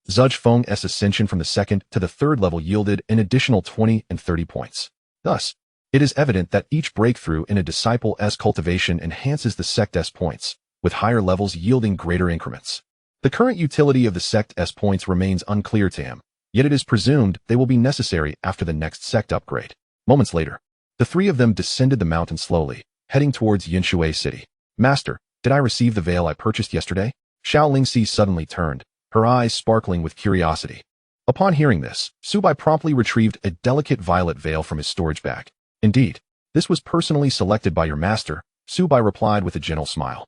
S1: Zudge Feng's ascension from the second to the third level yielded an additional 20 and 30 points. Thus, it is evident that each breakthrough in a disciple's cultivation enhances the sect's points, with higher levels yielding greater increments. The current utility of the sect's points remains unclear to him, yet it is presumed they will be necessary after the next sect upgrade. Moments later, the three of them descended the mountain slowly, heading towards Yinshui City. Master, did I receive the veil I purchased yesterday? Xiao Lingzi suddenly turned, her eyes sparkling with curiosity. Upon hearing this, Su Bai promptly retrieved a delicate violet veil from his storage bag. Indeed, this was personally selected by your master, Su Bai replied with a gentle smile.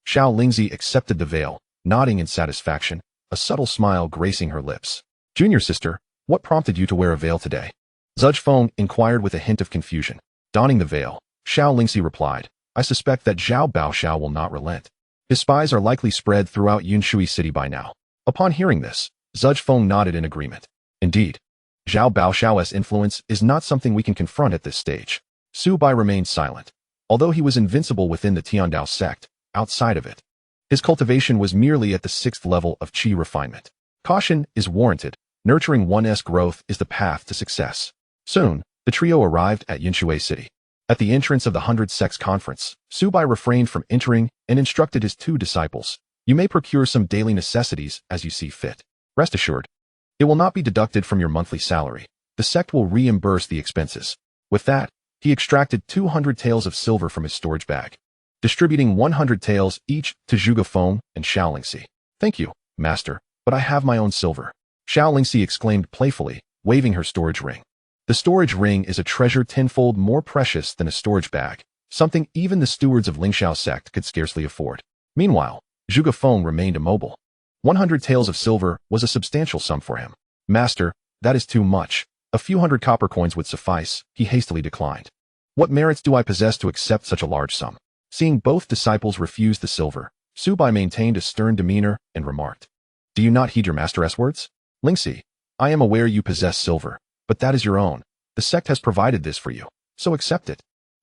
S1: Xiao Lingzi accepted the veil, nodding in satisfaction, a subtle smile gracing her lips. Junior sister, what prompted you to wear a veil today? Zudge Feng inquired with a hint of confusion. Donning the veil, Xiao Lingzi replied, I suspect that Zhao Baoxiao will not relent. His spies are likely spread throughout Yinshui City by now. Upon hearing this, Zudge Feng nodded in agreement. Indeed, Zhao Baoxiao's influence is not something we can confront at this stage. Su Bai remained silent. Although he was invincible within the Dao Sect, outside of it, his cultivation was merely at the 6th level of Qi refinement. Caution is warranted. Nurturing one's growth is the path to success. Soon, the trio arrived at Yinshui City. At the entrance of the 100 Sects Conference, Su Bai refrained from entering and instructed his 2 disciples. You may procure some daily necessities as you see fit. Rest assured, it will not be deducted from your monthly salary. The sect will reimburse the expenses. With that, he extracted 200 taels of silver from his storage bag, distributing 100 taels each to Zhuge Feng and Xiao Lingzi. Thank you, master, but I have my own silver. Xiao Lingzi exclaimed playfully, waving her storage ring. The storage ring is a treasure tenfold more precious than a storage bag, something even the stewards of Ling Shao sect could scarcely afford. Meanwhile, Zhuge Feng remained immobile. 100 taels of silver was a substantial sum for him. Master, that is too much. A few hundred copper coins would suffice, he hastily declined. What merits do I possess to accept such a large sum? Seeing both disciples refuse the silver, Su Bai maintained a stern demeanor and remarked, Do you not heed your master's words? Lingzi, I am aware you possess silver, but that is your own. The sect has provided this for you, so accept it.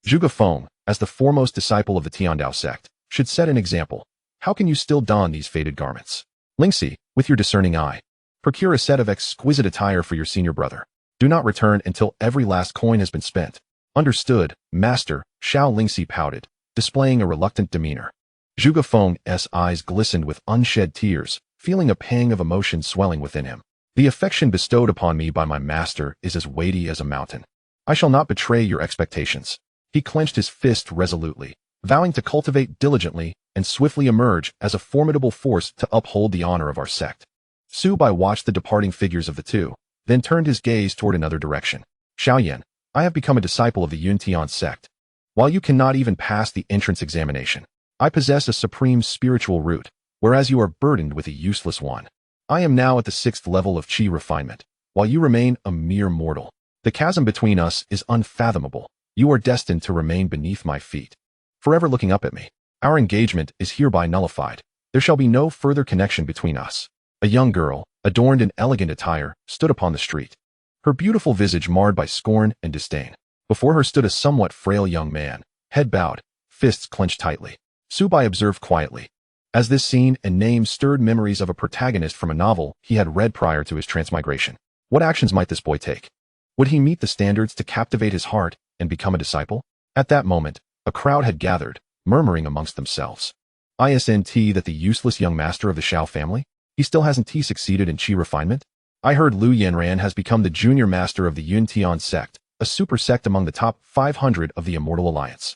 S1: Zhuge Feng, as the foremost disciple of the Dao Sect, should set an example. How can you still don these faded garments? Lingzi, with your discerning eye, procure a set of exquisite attire for your senior brother. Do not return until every last coin has been spent. Understood, master, Xiao Lingzi pouted, displaying a reluctant demeanor. Zhuge Feng's eyes glistened with unshed tears, feeling a pang of emotion swelling within him. The affection bestowed upon me by my master is as weighty as a mountain. I shall not betray your expectations. He clenched his fist resolutely, vowing to cultivate diligently and swiftly emerge as a formidable force to uphold the honor of our sect. Su Bai watched the departing figures of the two, then turned his gaze toward another direction. Xiao Yan, I have become a disciple of the Yuntian sect. While you cannot even pass the entrance examination, I possess a supreme spiritual root, whereas you are burdened with a useless one. I am now at the 6th level of Qi refinement, while you remain a mere mortal. The chasm between us is unfathomable. You are destined to remain beneath my feet, forever looking up at me. Our engagement is hereby nullified. There shall be no further connection between us. A young girl, adorned in elegant attire, stood upon the street, her beautiful visage marred by scorn and disdain. Before her stood a somewhat frail young man, head bowed, fists clenched tightly. Su Bai observed quietly, as this scene and name stirred memories of a protagonist from a novel he had read prior to his transmigration. What actions might this boy take? Would he meet the standards to captivate his heart and become a disciple? At that moment, a crowd had gathered, murmuring amongst themselves. Isn't that the useless young master of the Xiao family? He still hasn't succeeded in chi refinement? I heard Lu Yanran has become the junior master of the Yuntian sect, a super sect among the top 500 of the Immortal Alliance.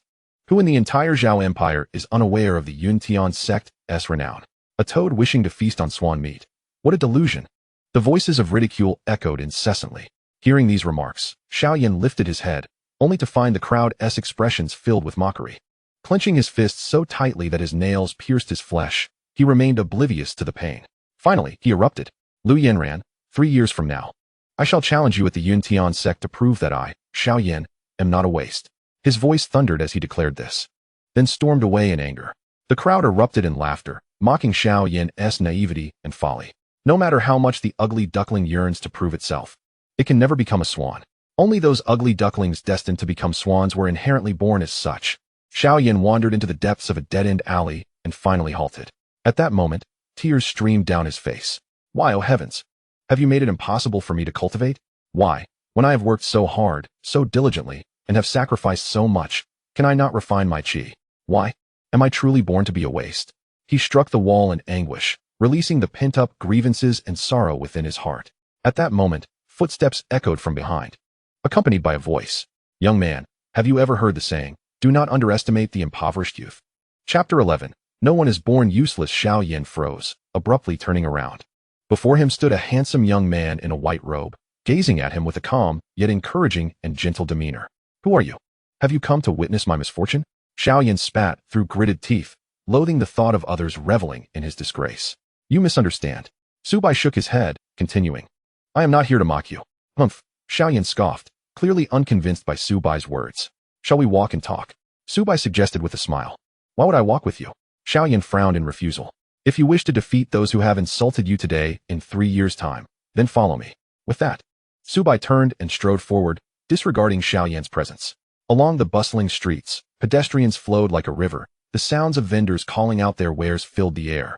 S1: Who in the entire Zhao Empire is unaware of the Yuntian sect's renown? A toad wishing to feast on swan meat. What a delusion! The voices of ridicule echoed incessantly. Hearing these remarks, Xiao Yan lifted his head, only to find the crowd's expressions filled with mockery. Clenching his fists so tightly that his nails pierced his flesh, he remained oblivious to the pain. Finally, he erupted. Lu Yanran, 3 years from now, I shall challenge you at the Yuntian sect to prove that I, Xiao Yan, am not a waste. His voice thundered as he declared this, then stormed away in anger. The crowd erupted in laughter, mocking Xiao Yan's naivety and folly. No matter how much the ugly duckling yearns to prove itself, it can never become a swan. Only those ugly ducklings destined to become swans were inherently born as such. Xiao Yan wandered into the depths of a dead-end alley and finally halted. At that moment, tears streamed down his face. Why, oh heavens! Have you made it impossible for me to cultivate? Why, when I have worked so hard, so diligently, and have sacrificed so much, can I not refine my chi? Why? Am I truly born to be a waste? He struck the wall in anguish, releasing the pent-up grievances and sorrow within his heart. At that moment, footsteps echoed from behind, accompanied by a voice. Young man, have you ever heard the saying, do not underestimate the impoverished youth? Chapter 11. No one is born useless. Xiao Yan froze, abruptly turning around. Before him stood a handsome young man in a white robe, gazing at him with a calm, yet encouraging and gentle demeanor. Who are you? Have you come to witness my misfortune? Xiao Yan spat through gritted teeth, loathing the thought of others reveling in his disgrace. You misunderstand. Su Bai shook his head, continuing. I am not here to mock you. Humph. Xiao Yan scoffed, clearly unconvinced by Su Bai's words. Shall we walk and talk? Su Bai suggested with a smile. Why would I walk with you? Xiao Yan frowned in refusal. If you wish to defeat those who have insulted you today in 3 years' time, then follow me. With that, Su Bai turned and strode forward, disregarding Xiao Yan's presence. Along the bustling streets, pedestrians flowed like a river. The sounds of vendors calling out their wares filled the air.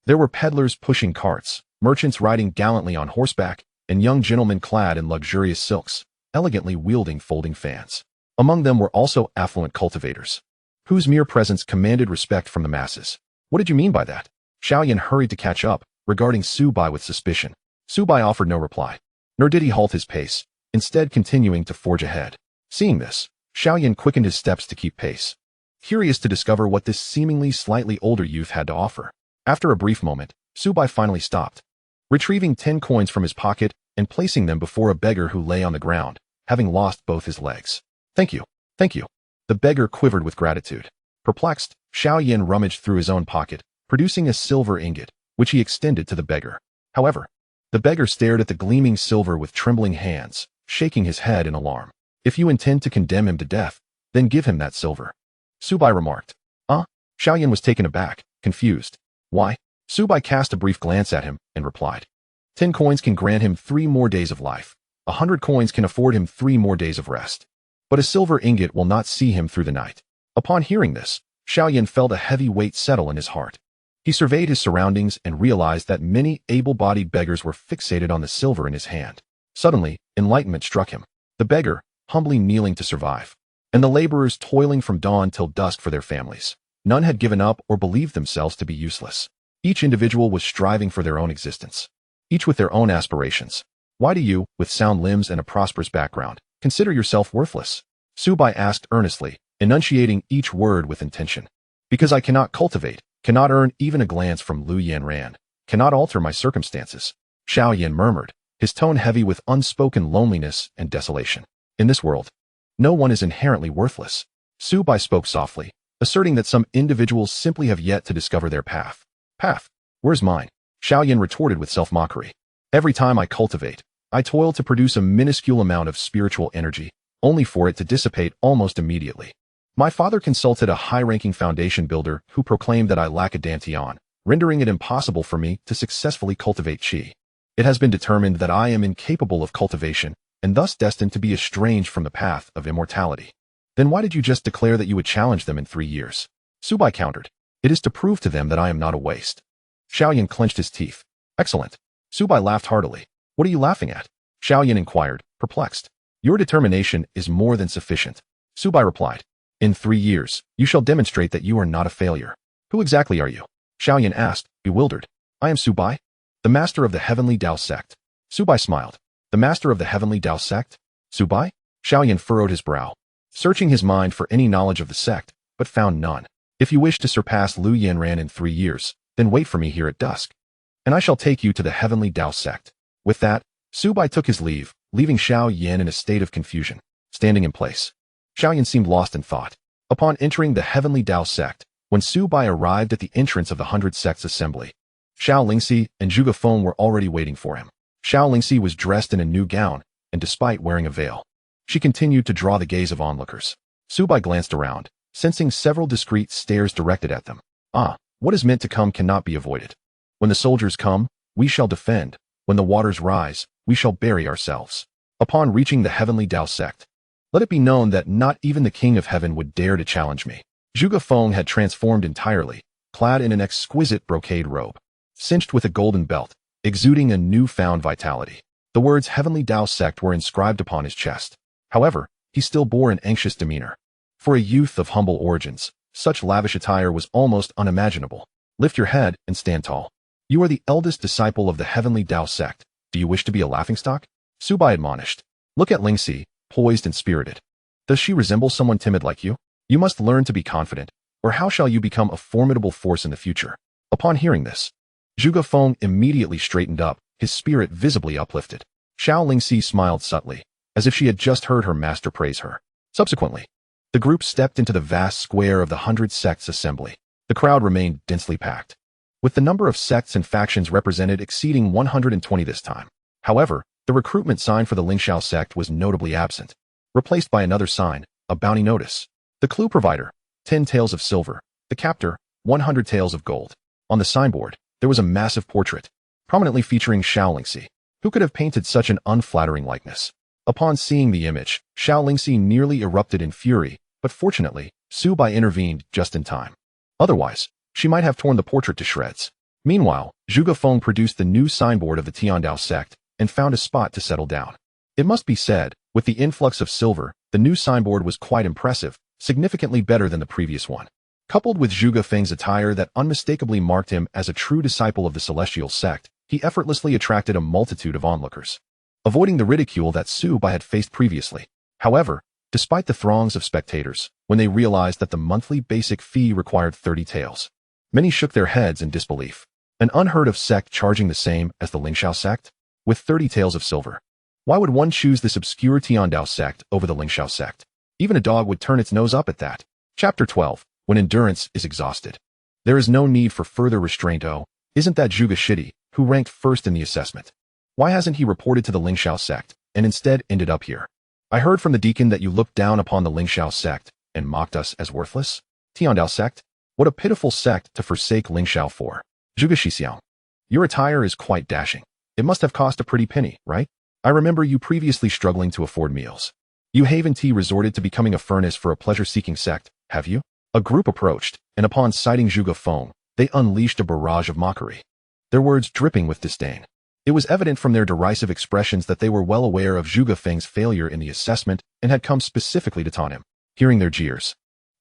S1: There were peddlers pushing carts, merchants riding gallantly on horseback, and young gentlemen clad in luxurious silks, elegantly wielding folding fans. Among them were also affluent cultivators, whose mere presence commanded respect from the masses. What did you mean by that? Xiao Yan hurried to catch up, regarding Su Bai with suspicion. Su Bai offered no reply, nor did he halt his pace, instead continuing to forge ahead. Seeing this, Xiao Yan quickened his steps to keep pace, curious to discover what this seemingly slightly older youth had to offer. After a brief moment, Su Bai finally stopped, retrieving 10 coins from his pocket and placing them before a beggar who lay on the ground, having lost both his legs. Thank you. Thank you. The beggar quivered with gratitude. Perplexed, Xiao Yan rummaged through his own pocket, producing a silver ingot, which he extended to the beggar. However, the beggar stared at the gleaming silver with trembling hands, shaking his head in alarm. If you intend to condemn him to death, then give him that silver. Su Bai remarked. Xiao Yan was taken aback, confused. Why? Su Bai cast a brief glance at him and replied. 10 coins can grant him 3 more days of life. 100 coins can afford him 3 more days of rest. But a silver ingot will not see him through the night. Upon hearing this, Xiao Yan felt a heavy weight settle in his heart. He surveyed his surroundings and realized that many able-bodied beggars were fixated on the silver in his hand. Suddenly, enlightenment struck him. The beggar, humbly kneeling to survive, and the laborers toiling from dawn till dusk for their families. None had given up or believed themselves to be useless. Each individual was striving for their own existence, each with their own aspirations. Why do you, with sound limbs and a prosperous background, consider yourself worthless? Su Bai asked earnestly, enunciating each word with intention. Because I cannot cultivate, cannot earn even a glance from Lu Yanran, cannot alter my circumstances. Xiao Yan murmured, his tone heavy with unspoken loneliness and desolation. In this world, no one is inherently worthless. Su Bai spoke softly, asserting that some individuals simply have yet to discover their path. Path? Where's mine? Xiao Yan retorted with self-mockery. Every time I cultivate, I toil to produce a minuscule amount of spiritual energy, only for it to dissipate almost immediately. My father consulted a high-ranking foundation builder who proclaimed that I lack a dantian, rendering it impossible for me to successfully cultivate qi. It has been determined that I am incapable of cultivation and thus destined to be estranged from the path of immortality. Then why did you just declare that you would challenge them in 3 years? Su Bai countered. It is to prove to them that I am not a waste. Xiao Yan clenched his teeth. Excellent. Su Bai laughed heartily. What are you laughing at? Xiao Yan inquired, perplexed. Your determination is more than sufficient. Su Bai replied. In 3 years, you shall demonstrate that you are not a failure. Who exactly are you? Xiao Yan asked, bewildered. I am Su Bai, the master of the Heavenly Dao Sect. Su Bai smiled. The master of the Heavenly Dao Sect? Su Bai? Xiao Yan furrowed his brow, searching his mind for any knowledge of the sect, but found none. If you wish to surpass Lu Yanran in 3 years, then wait for me here at dusk, and I shall take you to the Heavenly Dao Sect. With that, Su Bai took his leave, leaving Xiao Yan in a state of confusion, standing in place. Xiao Yan seemed lost in thought. Upon entering the Heavenly Dao Sect, when Su Bai arrived at the entrance of the 100 Sects Assembly, Xiao Lingxi and Zhuge Feng were already waiting for him. Xiao Lingxi was dressed in a new gown, and despite wearing a veil, she continued to draw the gaze of onlookers. Su Bai glanced around, sensing several discreet stares directed at them. What is meant to come cannot be avoided. When the soldiers come, we shall defend. When the waters rise, we shall bury ourselves. Upon reaching the Heavenly Dao Sect, let it be known that not even the King of Heaven would dare to challenge me. Zhuge Feng had transformed entirely, clad in an exquisite brocade robe, cinched with a golden belt, exuding a newfound vitality. The words Heavenly Dao Sect were inscribed upon his chest. However, he still bore an anxious demeanor. For a youth of humble origins, such lavish attire was almost unimaginable. Lift your head and stand tall. You are the eldest disciple of the Heavenly Dao Sect. Do you wish to be a laughingstock? Su Bai admonished. Look at Lingxi, poised and spirited. Does she resemble someone timid like you? You must learn to be confident, or how shall you become a formidable force in the future? Upon hearing this, Zhuge Feng immediately straightened up, his spirit visibly uplifted. Xiao Lingxi smiled subtly, as if she had just heard her master praise her. Subsequently, the group stepped into the vast square of the 100 Sects Assembly. The crowd remained densely packed, with the number of sects and factions represented exceeding 120 this time. However, the recruitment sign for the Ling Shao sect was notably absent, replaced by another sign, a bounty notice. The clue provider, 10 taels of silver. The captor, 100 taels of gold. On the signboard, there was a massive portrait, prominently featuring Xiao Lingxi. Who could have painted such an unflattering likeness? Upon seeing the image, Xiao Lingxi nearly erupted in fury, but fortunately, Su Bai intervened just in time. Otherwise, she might have torn the portrait to shreds. Meanwhile, Zhuge Feng produced the new signboard of the Tiandao sect and found a spot to settle down. It must be said, with the influx of silver, the new signboard was quite impressive, significantly better than the previous one. Coupled with Zhuge Feng's attire that unmistakably marked him as a true disciple of the celestial sect, he effortlessly attracted a multitude of onlookers, avoiding the ridicule that Su Bai had faced previously. However, despite the throngs of spectators, when they realized that the monthly basic fee required 30 taels, many shook their heads in disbelief. An unheard-of sect charging the same as the Ling Shao sect? With 30 taels of silver. Why would one choose this obscure Tiandao sect over the Ling Shao sect? Even a dog would turn its nose up at that. Chapter 12. When endurance is exhausted. There is no need for further restraint. Oh, isn't that Zhuge Shidi, who ranked first in the assessment? Why hasn't he reported to the Ling Shao sect, and instead ended up here? I heard from the deacon that you looked down upon the Ling Shao sect, and mocked us as worthless? Tiandao sect? What a pitiful sect to forsake Ling Shao for. Zhuge Xixiao. Your attire is quite dashing. It must have cost a pretty penny, right? I remember you previously struggling to afford meals. You haven't resorted to becoming a furnace for a pleasure-seeking sect, have you? A group approached, and upon sighting Zhuge Feng, they unleashed a barrage of mockery, their words dripping with disdain. It was evident from their derisive expressions that they were well aware of Zhuge Feng's failure in the assessment and had come specifically to taunt him. Hearing their jeers,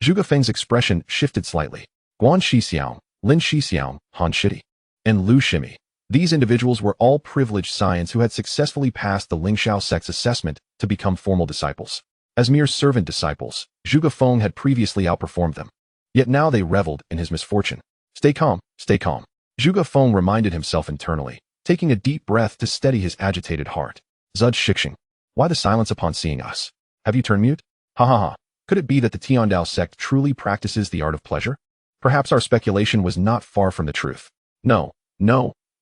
S1: Zhuge Feng's expression shifted slightly. Guan Shixiao, Lin Shixiao, Han Shidi, and Lu Shimi. These individuals were all privileged scions who had successfully passed the Ling Shao sect's assessment to become formal disciples. As mere servant disciples, Zhuge Feng had previously outperformed them. Yet now they reveled in his misfortune. Stay calm, stay calm. Zhuge Feng reminded himself internally, taking a deep breath to steady his agitated heart. Zud Shixing. Why the silence upon seeing us? Have you turned mute? Ha ha ha. Could it be that the Tiandao sect truly practices the art of pleasure? Perhaps our speculation was not far from the truth. No.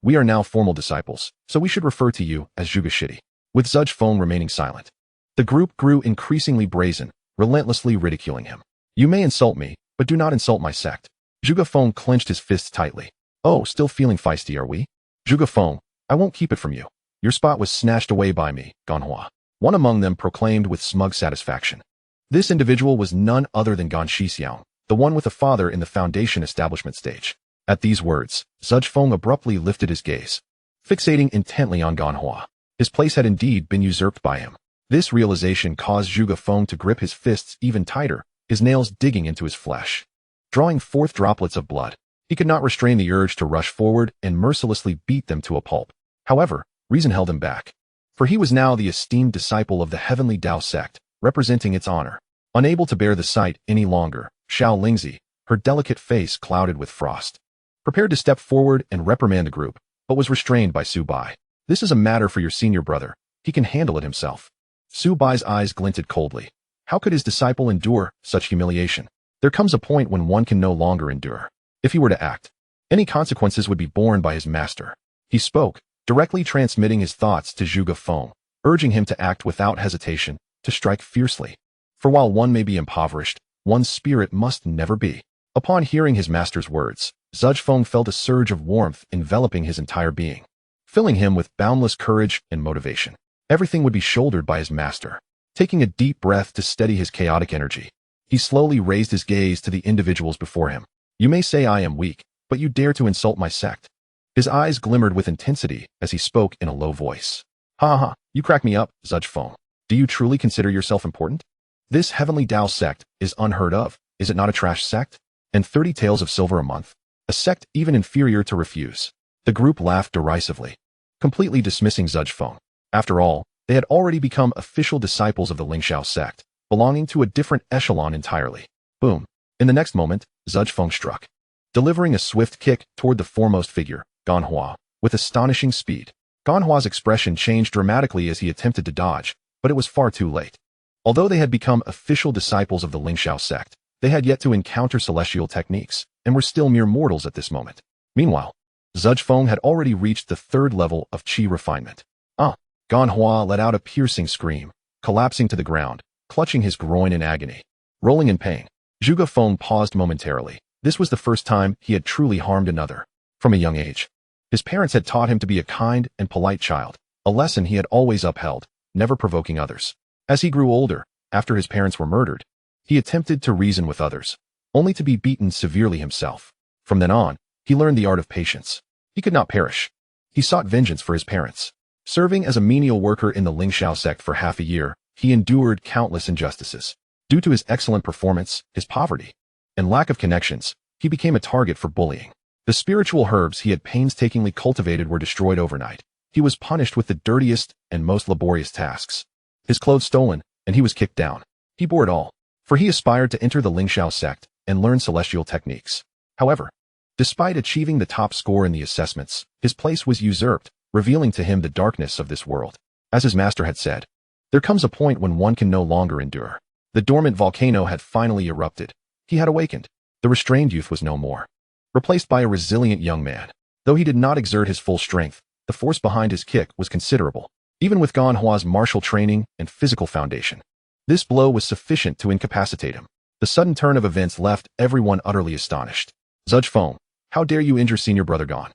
S1: We are now formal disciples, so we should refer to you as Zhuge Shidi. With Zud Feng remaining silent, the group grew increasingly brazen, relentlessly ridiculing him. You may insult me, but do not insult my sect. Zhuge Feng clenched his fists tightly. Oh, still feeling feisty, are we? Zhuge Feng, I won't keep it from you. Your spot was snatched away by me, Ganhua. One among them proclaimed with smug satisfaction. This individual was none other than Gan Shixiang, the one with a father in the foundation establishment stage. At these words, Zhuge Feng abruptly lifted his gaze, fixating intently on Ganhua. His place had indeed been usurped by him. This realization caused Zhuge Feng to grip his fists even tighter, his nails digging into his flesh. Drawing forth droplets of blood, he could not restrain the urge to rush forward and mercilessly beat them to a pulp. However, reason held him back. For he was now the esteemed disciple of the Heavenly Dao Sect, representing its honor. Unable to bear the sight any longer, Xiao Lingzi, her delicate face clouded with frost, prepared to step forward and reprimand the group, but was restrained by Su Bai. This is a matter for your senior brother. He can handle it himself. Su Bai's eyes glinted coldly. How could his disciple endure such humiliation? There comes a point when one can no longer endure. If he were to act, any consequences would be borne by his master. He spoke, directly transmitting his thoughts to Zhuge Feng, urging him to act without hesitation, to strike fiercely. For while one may be impoverished, one's spirit must never be. Upon hearing his master's words, Zhuge Feng felt a surge of warmth enveloping his entire being, filling him with boundless courage and motivation. Everything would be shouldered by his master. Taking a deep breath to steady his chaotic energy, he slowly raised his gaze to the individuals before him. You may say I am weak, but you dare to insult my sect. His eyes glimmered with intensity as he spoke in a low voice. Ha ha, you crack me up, Zhuge Feng. Do you truly consider yourself important? This Heavenly Dao Sect is unheard of, is it not a trash sect? And 30 taels of silver a month? A sect even inferior to refuse. The group laughed derisively, completely dismissing Zhuge Feng. After all, they had already become official disciples of the Ling Shao sect, belonging to a different echelon entirely. Boom. In the next moment, Zhuge Feng struck, delivering a swift kick toward the foremost figure, Ganhua, with astonishing speed. Ganhua's expression changed dramatically as he attempted to dodge, but it was far too late. Although they had become official disciples of the Ling Shao sect, they had yet to encounter celestial techniques, and were still mere mortals at this moment. Meanwhile, Zhuge Feng had already reached the third level of qi refinement. Ganhua let out a piercing scream, collapsing to the ground, clutching his groin in agony. Rolling in pain, Zhuge Feng paused momentarily. This was the first time he had truly harmed another. From a young age, his parents had taught him to be a kind and polite child, a lesson he had always upheld, never provoking others. As he grew older, after his parents were murdered, he attempted to reason with others, only to be beaten severely himself. From then on, he learned the art of patience. He could not perish. He sought vengeance for his parents. Serving as a menial worker in the Ling Shao sect for half a year, he endured countless injustices. Due to his excellent performance, his poverty, and lack of connections, he became a target for bullying. The spiritual herbs he had painstakingly cultivated were destroyed overnight. He was punished with the dirtiest and most laborious tasks. His clothes stolen, and he was kicked down. He bore it all, for he aspired to enter the Ling Shao sect and learn celestial techniques. However, despite achieving the top score in the assessments, his place was usurped, revealing to him the darkness of this world. As his master had said, there comes a point when one can no longer endure. The dormant volcano had finally erupted. He had awakened. The restrained youth was no more, replaced by a resilient young man. Though he did not exert his full strength, the force behind his kick was considerable. Even with Ganhua's martial training and physical foundation, this blow was sufficient to incapacitate him. The sudden turn of events left everyone utterly astonished. Zhuge Feng, how dare you injure senior brother Gan?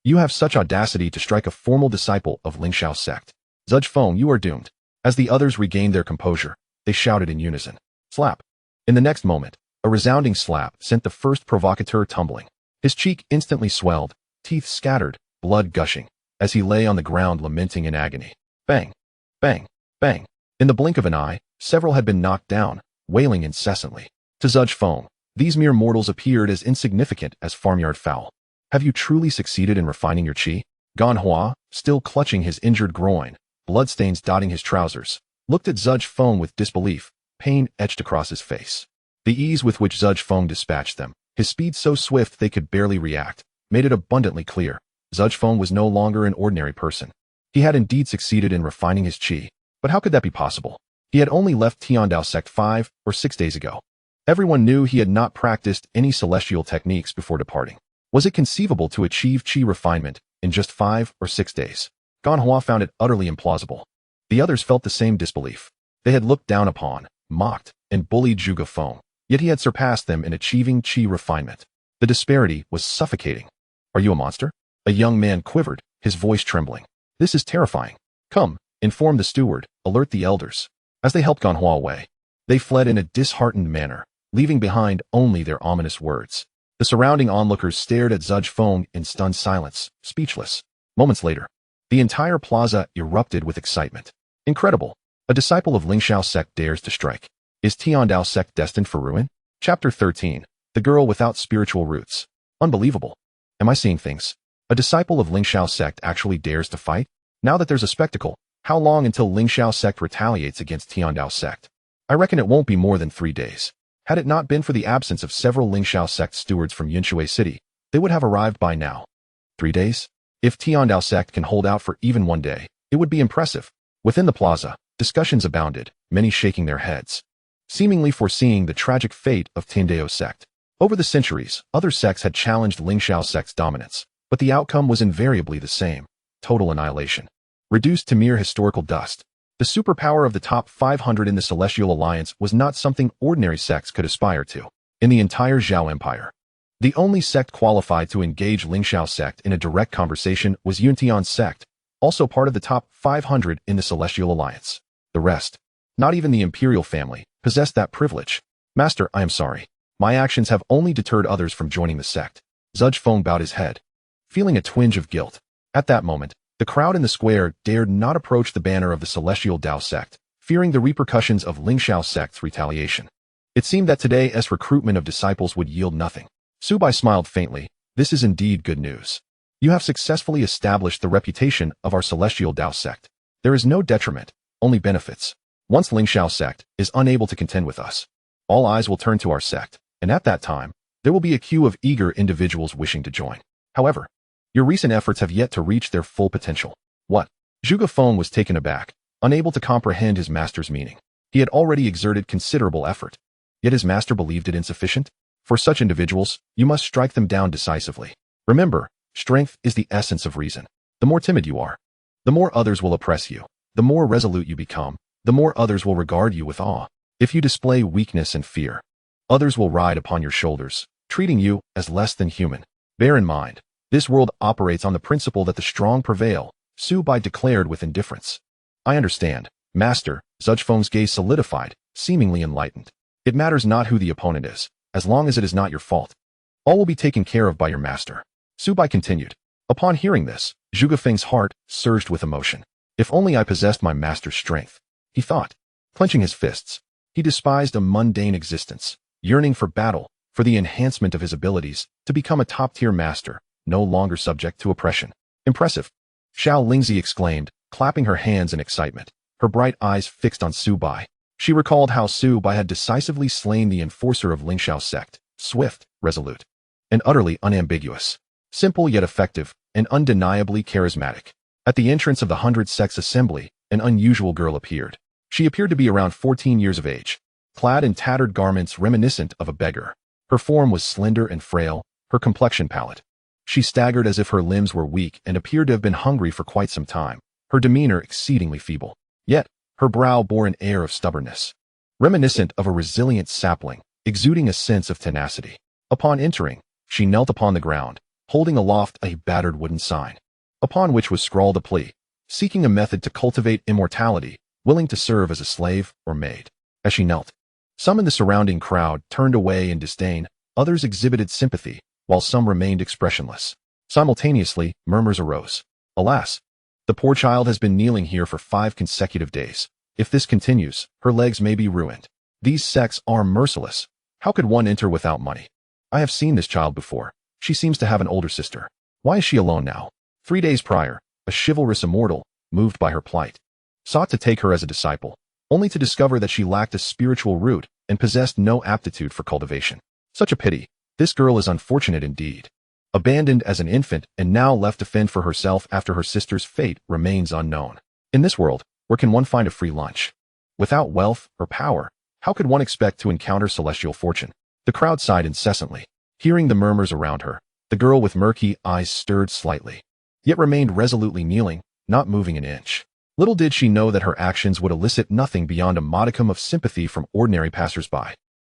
S1: You have such audacity to strike a formal disciple of Ling Shao sect. Zhuge Feng, you are doomed. As the others regained their composure, they shouted in unison. Slap. In the next moment, a resounding slap sent the first provocateur tumbling. His cheek instantly swelled, teeth scattered, blood gushing, as he lay on the ground lamenting in agony. Bang! Bang! Bang! In the blink of an eye, several had been knocked down, wailing incessantly. To Zhuge Feng, these mere mortals appeared as insignificant as farmyard fowl. Have you truly succeeded in refining your qi? Ganhua, still clutching his injured groin, bloodstains dotting his trousers, looked at Zhuge Feng with disbelief, pain etched across his face. The ease with which Zhuge Feng dispatched them, his speed so swift they could barely react, made it abundantly clear. Zhuge Feng was no longer an ordinary person. He had indeed succeeded in refining his qi, but how could that be possible? He had only left Tiandao sect 5 or 6 days ago. Everyone knew he had not practiced any celestial techniques before departing. Was it conceivable to achieve qi refinement in just 5 or 6 days? Ganhua found it utterly implausible. The others felt the same disbelief. They had looked down upon, mocked, and bullied Zhuge Feng, yet he had surpassed them in achieving qi refinement. The disparity was suffocating. Are you a monster? A young man quivered, his voice trembling. This is terrifying. Come, inform the steward, alert the elders. As they helped Ganhua away, they fled in a disheartened manner, leaving behind only their ominous words. The surrounding onlookers stared at Zhuge Feng in stunned silence, speechless. Moments later, the entire plaza erupted with excitement. Incredible! A disciple of Ling Shao sect dares to strike. Is Tiandao sect destined for ruin? Chapter 13. The girl without spiritual roots. Unbelievable. Am I seeing things? A disciple of Ling Shao sect actually dares to fight? Now that there's a spectacle, how long until Ling Shao sect retaliates against Tiandao sect? I reckon it won't be more than 3 days. Had it not been for the absence of several Ling Shao sect stewards from Yunshui City, they would have arrived by now. 3 days? If Tiandao sect can hold out for even 1 day, it would be impressive. Within the plaza, discussions abounded, many shaking their heads, seemingly foreseeing the tragic fate of Tiandao sect. Over the centuries, other sects had challenged Ling Shao sect's dominance, but the outcome was invariably the same: total annihilation. Reduced to mere historical dust, the superpower of the top 500 in the Celestial Alliance was not something ordinary sects could aspire to. In the entire Zhao Empire, the only sect qualified to engage Ling Shao sect in a direct conversation was Yuntian sect, also part of the top 500 in the Celestial Alliance. The rest, not even the imperial family, possessed that privilege. Master, I am sorry. My actions have only deterred others from joining the sect. Zhuge Feng bowed his head, feeling a twinge of guilt. At that moment, the crowd in the square dared not approach the banner of the Celestial Dao sect, fearing the repercussions of Ling Shao sect's retaliation. It seemed that today's recruitment of disciples would yield nothing. Su Bai smiled faintly. This is indeed good news. You have successfully established the reputation of our Celestial Dao sect. There is no detriment, only benefits. Once Ling Shao sect is unable to contend with us, all eyes will turn to our sect, and at that time, there will be a queue of eager individuals wishing to join. However, your recent efforts have yet to reach their full potential. What? Zhuge Feng was taken aback, unable to comprehend his master's meaning. He had already exerted considerable effort, yet his master believed it insufficient. For such individuals, you must strike them down decisively. Remember, strength is the essence of reason. The more timid you are, the more others will oppress you. The more resolute you become, the more others will regard you with awe. If you display weakness and fear, others will ride upon your shoulders, treating you as less than human. Bear in mind, this world operates on the principle that the strong prevail, Su Bai declared with indifference. I understand, Master. Zhuge Feng's gaze solidified, seemingly enlightened. It matters not who the opponent is, as long as it is not your fault. All will be taken care of by your master. Su Bai continued. Upon hearing this, Zhuge Feng's heart surged with emotion. If only I possessed my master's strength, he thought, clenching his fists. He despised a mundane existence, yearning for battle, for the enhancement of his abilities, to become a top-tier master, no longer subject to oppression. Impressive. Xiao Lingzi exclaimed, clapping her hands in excitement, her bright eyes fixed on Su Bai. She recalled how Su Bai had decisively slain the enforcer of Ling Shao sect, swift, resolute, and utterly unambiguous, simple yet effective, and undeniably charismatic. At the entrance of the 100 Sects assembly, an unusual girl appeared. She appeared to be around 14 years of age, clad in tattered garments reminiscent of a beggar. Her form was slender and frail, her complexion pallid. She staggered as if her limbs were weak and appeared to have been hungry for quite some time, her demeanor exceedingly feeble. Yet, her brow bore an air of stubbornness, reminiscent of a resilient sapling, exuding a sense of tenacity. Upon entering, she knelt upon the ground, holding aloft a battered wooden sign, upon which was scrawled a plea, seeking a method to cultivate immortality, willing to serve as a slave or maid. As she knelt, some in the surrounding crowd turned away in disdain, others exhibited sympathy, while some remained expressionless. Simultaneously, murmurs arose. Alas, the poor child has been kneeling here for 5 consecutive days. If this continues, her legs may be ruined. These sects are merciless. How could one enter without money? I have seen this child before. She seems to have an older sister. Why is she alone now? 3 days prior, a chivalrous immortal, moved by her plight, sought to take her as a disciple, only to discover that she lacked a spiritual root and possessed no aptitude for cultivation. Such a pity. This girl is unfortunate indeed. Abandoned as an infant and now left to fend for herself after her sister's fate remains unknown. In this world, where can one find a free lunch? Without wealth or power, how could one expect to encounter celestial fortune? The crowd sighed incessantly. Hearing the murmurs around her, the girl with murky eyes stirred slightly, yet remained resolutely kneeling, not moving an inch. Little did she know that her actions would elicit nothing beyond a modicum of sympathy from ordinary passers-by.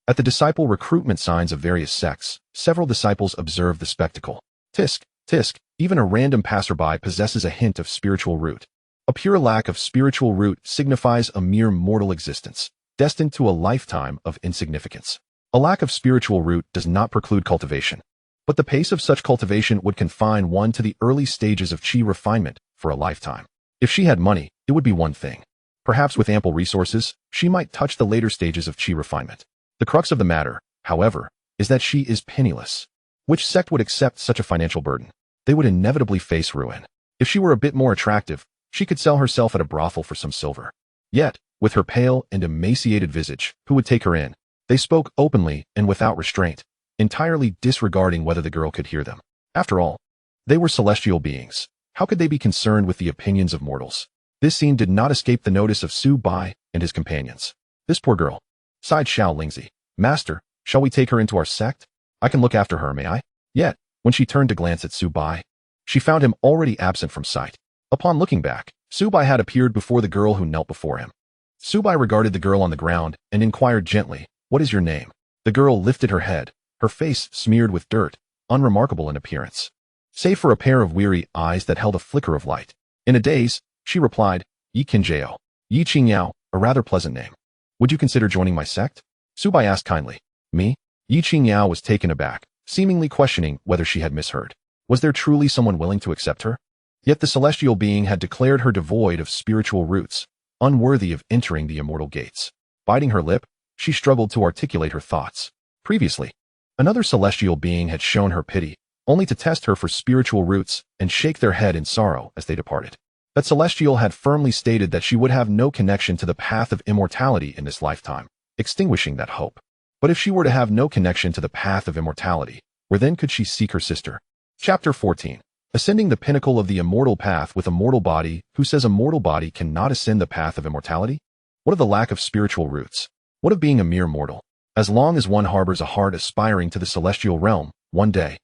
S1: At the disciple recruitment signs of various sects, several disciples observe the spectacle. Tisk, tisk, even a random passerby possesses a hint of spiritual root. A pure lack of spiritual root signifies a mere mortal existence, destined to a lifetime of insignificance. A lack of spiritual root does not preclude cultivation, but the pace of such cultivation would confine one to the early stages of qi refinement for a lifetime. If she had money, it would be one thing. Perhaps with ample resources, she might touch the later stages of qi refinement. The crux of the matter, however, is that she is penniless. Which sect would accept such a financial burden? They would inevitably face ruin. If she were a bit more attractive, she could sell herself at a brothel for some silver. Yet, with her pale and emaciated visage, who would take her in? They spoke openly and without restraint, entirely disregarding whether the girl could hear them. After all, they were celestial beings. How could they be concerned with the opinions of mortals? This scene did not escape the notice of Su Bai and his companions. This poor girl, sighed Xiao Lingzi. Master, shall we take her into our sect? I can look after her, may I? Yet, when she turned to glance at Su Bai, she found him already absent from sight. Upon looking back, Su Bai had appeared before the girl who knelt before him. Su Bai regarded the girl on the ground and inquired gently, "What is your name?" The girl lifted her head, her face smeared with dirt, unremarkable in appearance, save for a pair of weary eyes that held a flicker of light. In a daze, she replied, "Yi Qinjiao, Yi Qingyao, a rather pleasant name. Would you consider joining my sect?" Su Bai asked kindly. Me? Yi Qingyao was taken aback, seemingly questioning whether she had misheard. Was there truly someone willing to accept her? Yet the celestial being had declared her devoid of spiritual roots, unworthy of entering the immortal gates. Biting her lip, she struggled to articulate her thoughts. Previously, another celestial being had shown her pity, only to test her for spiritual roots and shake their head in sorrow as they departed. That celestial had firmly stated that she would have no connection to the path of immortality in this lifetime, extinguishing that hope. But if she were to have no connection to the path of immortality, where then could she seek her sister? Chapter 14. Ascending the pinnacle of the immortal path with a mortal body. Who says a mortal body cannot ascend the path of immortality? What of the lack of spiritual roots? What of being a mere mortal? As long as one harbors a heart aspiring to the celestial realm, one day,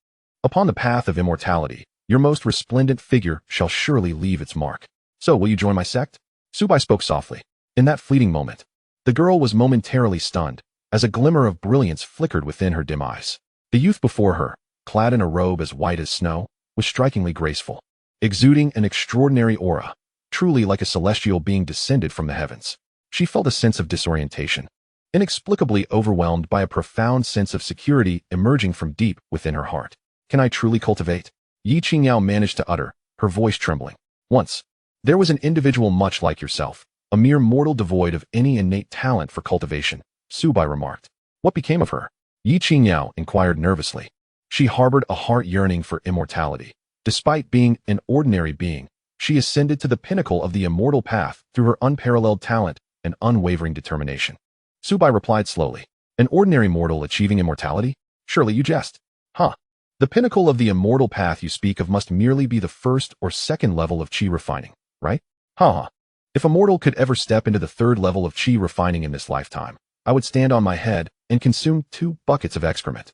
S1: upon the path of immortality, your most resplendent figure shall surely leave its mark. So will you join my sect? Su Bai spoke softly. In that fleeting moment, the girl was momentarily stunned, as a glimmer of brilliance flickered within her dim eyes. The youth before her, clad in a robe as white as snow, was strikingly graceful, exuding an extraordinary aura, truly like a celestial being descended from the heavens. She felt a sense of disorientation, inexplicably overwhelmed by a profound sense of security emerging from deep within her heart. Can I truly cultivate? Yi Qingyao managed to utter, her voice trembling. Once, there was an individual much like yourself, a mere mortal devoid of any innate talent for cultivation, Su Bai remarked. What became of her? Yi Qingyao inquired nervously. She harbored a heart yearning for immortality. Despite being an ordinary being, she ascended to the pinnacle of the immortal path through her unparalleled talent and unwavering determination. Su Bai replied slowly. An ordinary mortal achieving immortality? Surely you jest. Huh. The pinnacle of the immortal path you speak of must merely be the first or second level of qi refining, right? Ha. If a mortal could ever step into the third level of qi refining in this lifetime, I would stand on my head and consume 2 buckets of excrement.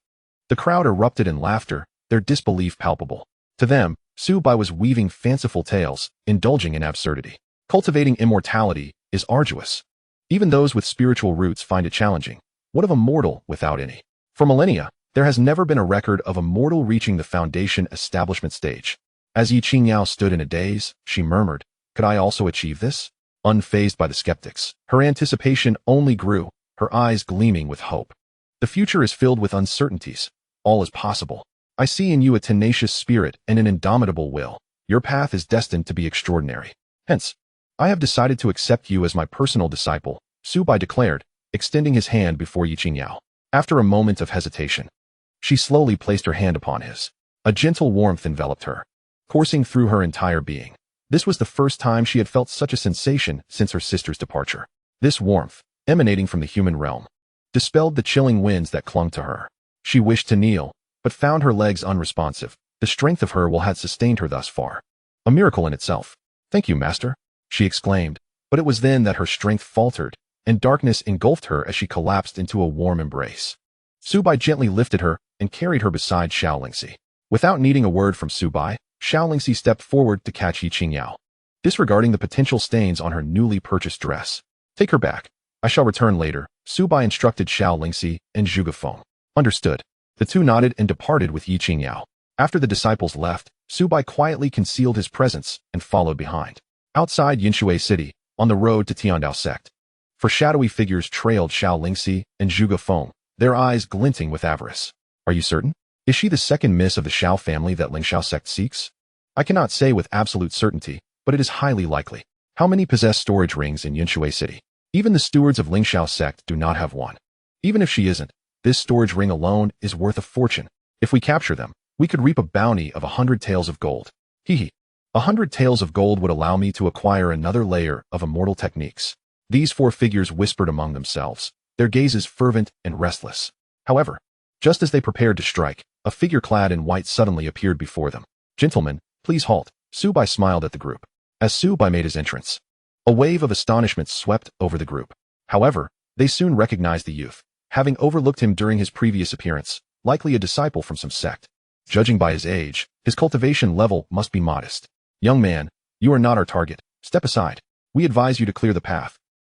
S1: The crowd erupted in laughter, their disbelief palpable. To them, Su Bai was weaving fanciful tales, indulging in absurdity. Cultivating immortality is arduous. Even those with spiritual roots find it challenging. What of a mortal without any? For millennia, there has never been a record of a mortal reaching the foundation establishment stage. As Yi Qingyao stood in a daze, she murmured, "Could I also achieve this?" Unfazed by the skeptics, her anticipation only grew, her eyes gleaming with hope. The future is filled with uncertainties. All is possible. I see in you a tenacious spirit and an indomitable will. Your path is destined to be extraordinary. Hence, I have decided to accept you as my personal disciple, Su Bai declared, extending his hand before Yi Qingyao. After a moment of hesitation, she slowly placed her hand upon his. A gentle warmth enveloped her, coursing through her entire being. This was the first time she had felt such a sensation since her sister's departure. This warmth, emanating from the human realm, dispelled the chilling winds that clung to her. She wished to kneel, but found her legs unresponsive. The strength of her will had sustained her thus far. A miracle in itself. "Thank you, master," she exclaimed, but it was then that her strength faltered, and darkness engulfed her as she collapsed into a warm embrace. Su Bai gently lifted her and carried her beside Xiao Lingzi. Without needing a word from Su Bai, Xiao Lingzi stepped forward to catch Yi Qingyao, disregarding the potential stains on her newly purchased dress. "Take her back. I shall return later," Su Bai instructed Xiao Lingxi and Zhuge Feng. Understood. The two nodded and departed with Yi Qingyao. After the disciples left, Su Bai quietly concealed his presence and followed behind. Outside Yinshui City, on the road to Dao Sect, for shadowy figures trailed Xiao Lingxi and Zhuge Feng, their eyes glinting with avarice. Are you certain? Is she the second miss of the Xiao family that Ling Shao sect seeks? I cannot say with absolute certainty, but it is highly likely. How many possess storage rings in Yinshui City? Even the stewards of Ling Shao sect do not have one. Even if she isn't, this storage ring alone is worth a fortune. If we capture them, we could reap a bounty of 100 taels of gold. Hee. 100 taels of gold would allow me to acquire another layer of immortal techniques. These four figures whispered among themselves, their gazes fervent and restless. However, just as they prepared to strike, a figure clad in white suddenly appeared before them. Gentlemen, please halt. Su Bai smiled at the group. As Su Bai made his entrance, a wave of astonishment swept over the group. However, they soon recognized the youth, having overlooked him during his previous appearance, likely a disciple from some sect. Judging by his age, his cultivation level must be modest. Young man, you are not our target. Step aside. We advise you to clear the path,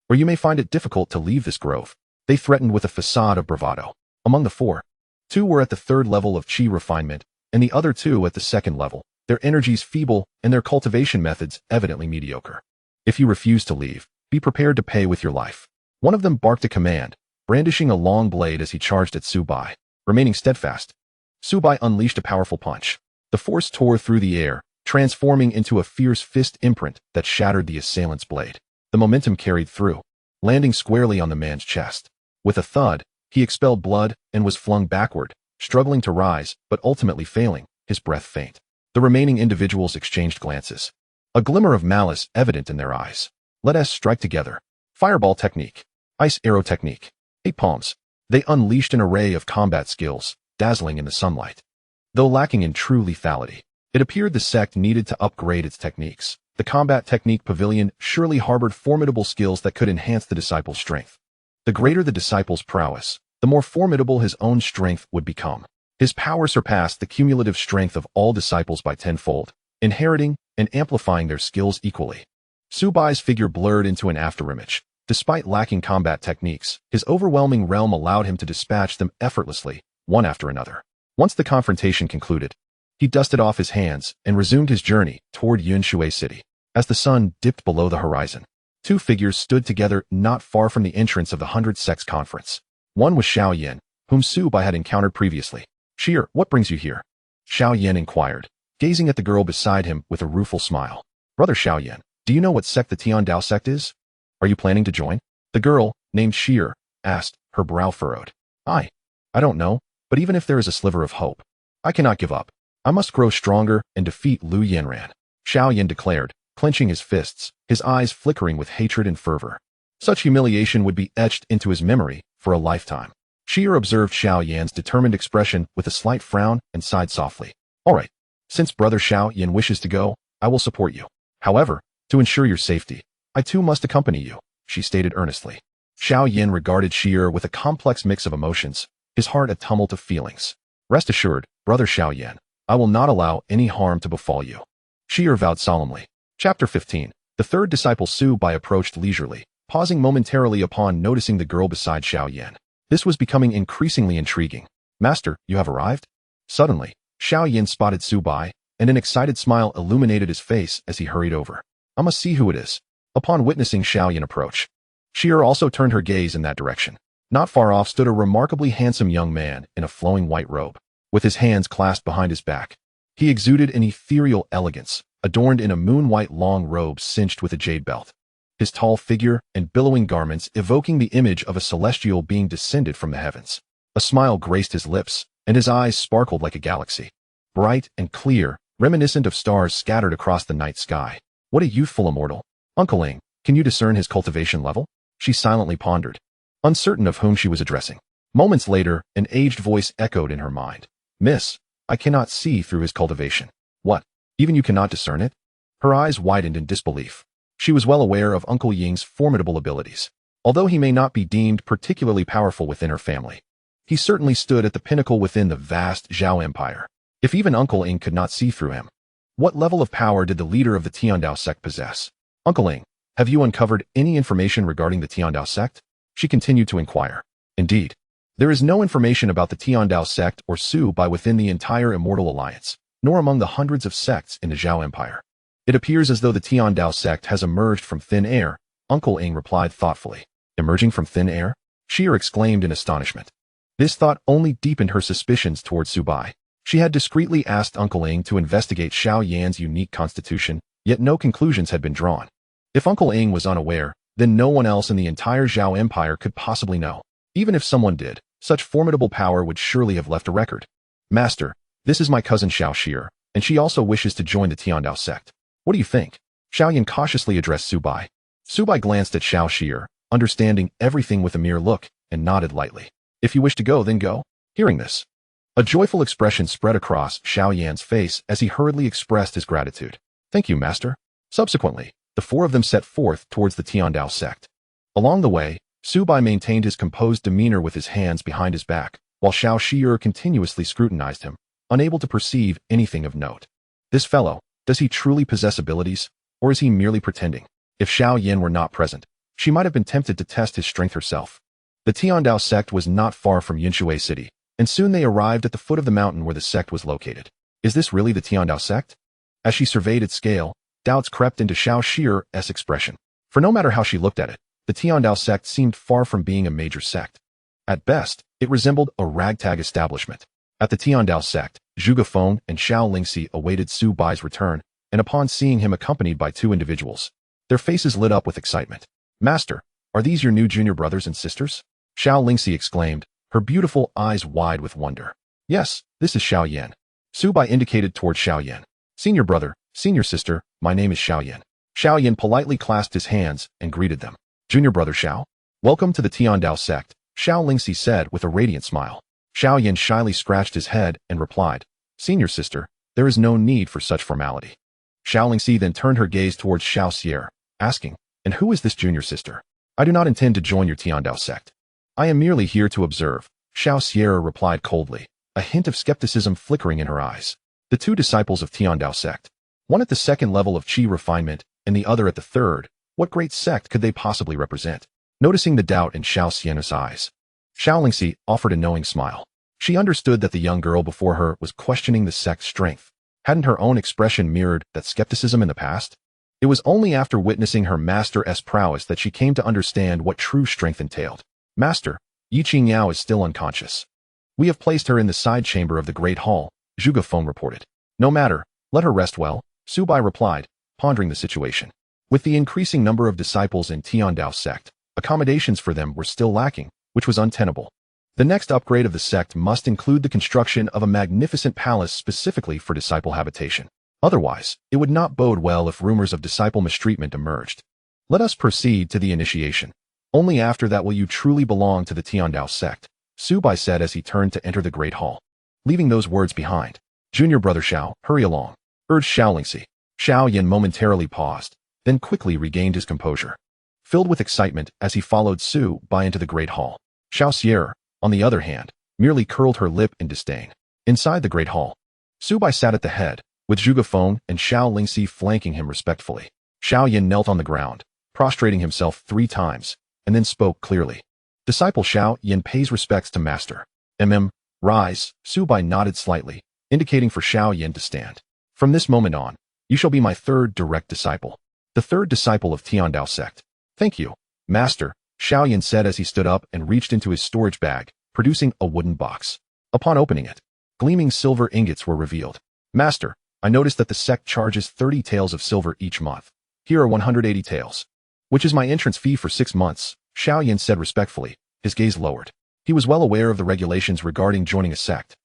S1: or you may find it difficult to leave this grove. They threatened with a facade of bravado. Among the four, two were at the third level of chi refinement, and the other two at the second level, their energies feeble and their cultivation methods evidently mediocre. If you refuse to leave, be prepared to pay with your life. One of them barked a command, brandishing a long blade as he charged at Su Bai. Remaining steadfast, Su Bai unleashed a powerful punch. The force tore through the air, transforming into a fierce fist imprint that shattered the assailant's blade. The momentum carried through, landing squarely on the man's chest. With a thud, he expelled blood and was flung backward, struggling to rise, but ultimately failing, his breath faint. The remaining individuals exchanged glances, a glimmer of malice evident in their eyes. Let us strike together. Fireball technique. Ice arrow technique. 8 palms. They unleashed an array of combat skills, dazzling in the sunlight. Though lacking in true lethality, it appeared the sect needed to upgrade its techniques. The combat technique pavilion surely harbored formidable skills that could enhance the disciple's strength. The greater the disciple's prowess, the more formidable his own strength would become. His power surpassed the cumulative strength of all disciples by tenfold, inheriting and amplifying their skills equally. Su Bai's figure blurred into an afterimage. Despite lacking combat techniques, his overwhelming realm allowed him to dispatch them effortlessly, one after another. Once the confrontation concluded, he dusted off his hands and resumed his journey toward Yinshui City. As the sun dipped below the horizon, two figures stood together not far from the entrance of the 100 Sects Conference. One was Xiao Yan, whom Su Bai had encountered previously. "Sheer, what brings you here?" Xiao Yan inquired, gazing at the girl beside him with a rueful smile. "Brother Xiao Yan, do you know what sect the Dao Sect is? Are you planning to join?" The girl, named Sheer, asked, her brow furrowed. I don't know, but even if there is a sliver of hope, I cannot give up. I must grow stronger and defeat Lu Yanran," Xiao Yan declared, clenching his fists, his eyes flickering with hatred and fervor. Such humiliation would be etched into his memory for a lifetime. Sheer observed Xiao Yan's determined expression with a slight frown and sighed softly. "All right, since Brother Xiao Yan wishes to go, I will support you. However, to ensure your safety, I too must accompany you," she stated earnestly. Xiao Yan regarded Sheer with a complex mix of emotions, his heart a tumult of feelings. "Rest assured, Brother Xiao Yan, I will not allow any harm to befall you," Sheer vowed solemnly. Chapter 15. The third disciple Su Bai approached leisurely, pausing momentarily upon noticing the girl beside Xiao Yan. This was becoming increasingly intriguing. "Master, you have arrived?" Suddenly, Xiao Yan spotted Su Bai, and an excited smile illuminated his face as he hurried over. "I must see who it is." Upon witnessing Xiao Yan approach, Sheer also turned her gaze in that direction. Not far off stood a remarkably handsome young man in a flowing white robe, with his hands clasped behind his back. He exuded an ethereal elegance, adorned in a moon-white long robe cinched with a jade belt. His tall figure and billowing garments evoking the image of a celestial being descended from the heavens. A smile graced his lips, and his eyes sparkled like a galaxy, bright and clear, reminiscent of stars scattered across the night sky. What a youthful immortal. "Uncle Ling, can you discern his cultivation level?" She silently pondered, uncertain of whom she was addressing. Moments later, an aged voice echoed in her mind. "Miss, I cannot see through his cultivation." "What? Even you cannot discern it?" Her eyes widened in disbelief. She was well aware of Uncle Ying's formidable abilities. Although he may not be deemed particularly powerful within her family, he certainly stood at the pinnacle within the vast Zhao Empire. If even Uncle Ying could not see through him, what level of power did the leader of the Dao Sect possess? "Uncle Ying, have you uncovered any information regarding the Dao Sect?" She continued to inquire. Indeed, there is no information about the Dao Sect or Su Bai within the entire Immortal Alliance, nor among the hundreds of sects in the Zhao Empire. It appears as though the Dao Sect has emerged from thin air, Uncle Ing replied thoughtfully. Emerging from thin air? Xia exclaimed in astonishment. This thought only deepened her suspicions towards Su Bai. She had discreetly asked Uncle Ing to investigate Xiao Yan's unique constitution, yet no conclusions had been drawn. If Uncle Ing was unaware, then no one else in the entire Zhao Empire could possibly know. Even if someone did, such formidable power would surely have left a record. Master, this is my cousin Xiao Xie, and she also wishes to join the Dao Sect. What do you think? Xiao Yan cautiously addressed Su Bai. Su Bai glanced at Xiao Xie, understanding everything with a mere look, and nodded lightly. If you wish to go, then go. Hearing this, a joyful expression spread across Xiao Yan's face as he hurriedly expressed his gratitude. Thank you, master. Subsequently, the four of them set forth towards the Dao Sect. Along the way, Su Bai maintained his composed demeanor with his hands behind his back, while Xiao Xie continuously scrutinized him, unable to perceive anything of note. This fellow, does he truly possess abilities, or is he merely pretending? If Xiao Yan were not present, she might have been tempted to test his strength herself. The Dao Sect was not far from Yunshui City, and soon they arrived at the foot of the mountain where the sect was located. Is this really the Dao Sect? As she surveyed its scale, doubts crept into Xiao Xie's expression. For no matter how she looked at it, the Dao Sect seemed far from being a major sect. At best, it resembled a ragtag establishment. At the Dao Sect, Zhuge Feng and Xiao Lingxi awaited Su Bai's return, and upon seeing him accompanied by two individuals, their faces lit up with excitement. Master, are these your new junior brothers and sisters? Xiao Lingxi exclaimed, her beautiful eyes wide with wonder. Yes, this is Xiao Yan. Su Bai indicated toward Xiao Yan. Senior brother, senior sister, my name is Xiao Yan. Xiao Yan politely clasped his hands and greeted them. Junior brother Xiao? Welcome to the Dao Sect, Xiao Lingxi said with a radiant smile. Xiao Yan shyly scratched his head and replied, Senior sister, there is no need for such formality. Xiao Lingxi then turned her gaze towards Xiao Xie, asking, and who is this junior sister? I do not intend to join your Dao Sect. I am merely here to observe, Xiao Xie replied coldly, a hint of skepticism flickering in her eyes. The two disciples of Dao Sect, one at the second level of qi refinement and the other at the third, what great sect could they possibly represent? Noticing the doubt in Xiao Xie's eyes, Xiao Lingxi offered a knowing smile. She understood that the young girl before her was questioning the sect's strength. Hadn't her own expression mirrored that skepticism in the past? It was only after witnessing her master's prowess that she came to understand what true strength entailed. Master, Yi Qingyao is still unconscious. We have placed her in the side chamber of the Great Hall, Zhuge Feng reported. No matter, let her rest well, Su Bai replied, pondering the situation. With the increasing number of disciples in Dao Sect, accommodations for them were still lacking, which was untenable. The next upgrade of the sect must include the construction of a magnificent palace specifically for disciple habitation. Otherwise, it would not bode well if rumors of disciple mistreatment emerged. Let us proceed to the initiation. Only after that will you truly belong to the Dao Sect, Su Bai said as he turned to enter the Great Hall. Leaving those words behind, Junior brother Xiao, hurry along, urged Xiao Lingxi. Xiao Yan momentarily paused, then quickly regained his composure. Filled with excitement as he followed Su Bai into the Great Hall, Xiao Xie, on the other hand, merely curled her lip in disdain. Inside the Great Hall, Su Bai sat at the head, with Zhuge Feng and Xiao Lingxi flanking him respectfully. Xiao Yan knelt on the ground, prostrating himself 3 times, and then spoke clearly. Disciple Xiao Yan pays respects to master. Rise, Su Bai nodded slightly, indicating for Xiao Yan to stand. From this moment on, you shall be my third direct disciple. The third disciple of Dao Sect. Thank you, master, Xiao Yan said as he stood up and reached into his storage bag, producing a wooden box. Upon opening it, gleaming silver ingots were revealed. Master, I noticed that the sect charges 30 taels of silver each month. Here are 180 taels, which is my entrance fee for 6 months, Xiao Yan said respectfully, his gaze lowered. He was well aware of the regulations regarding joining a sect.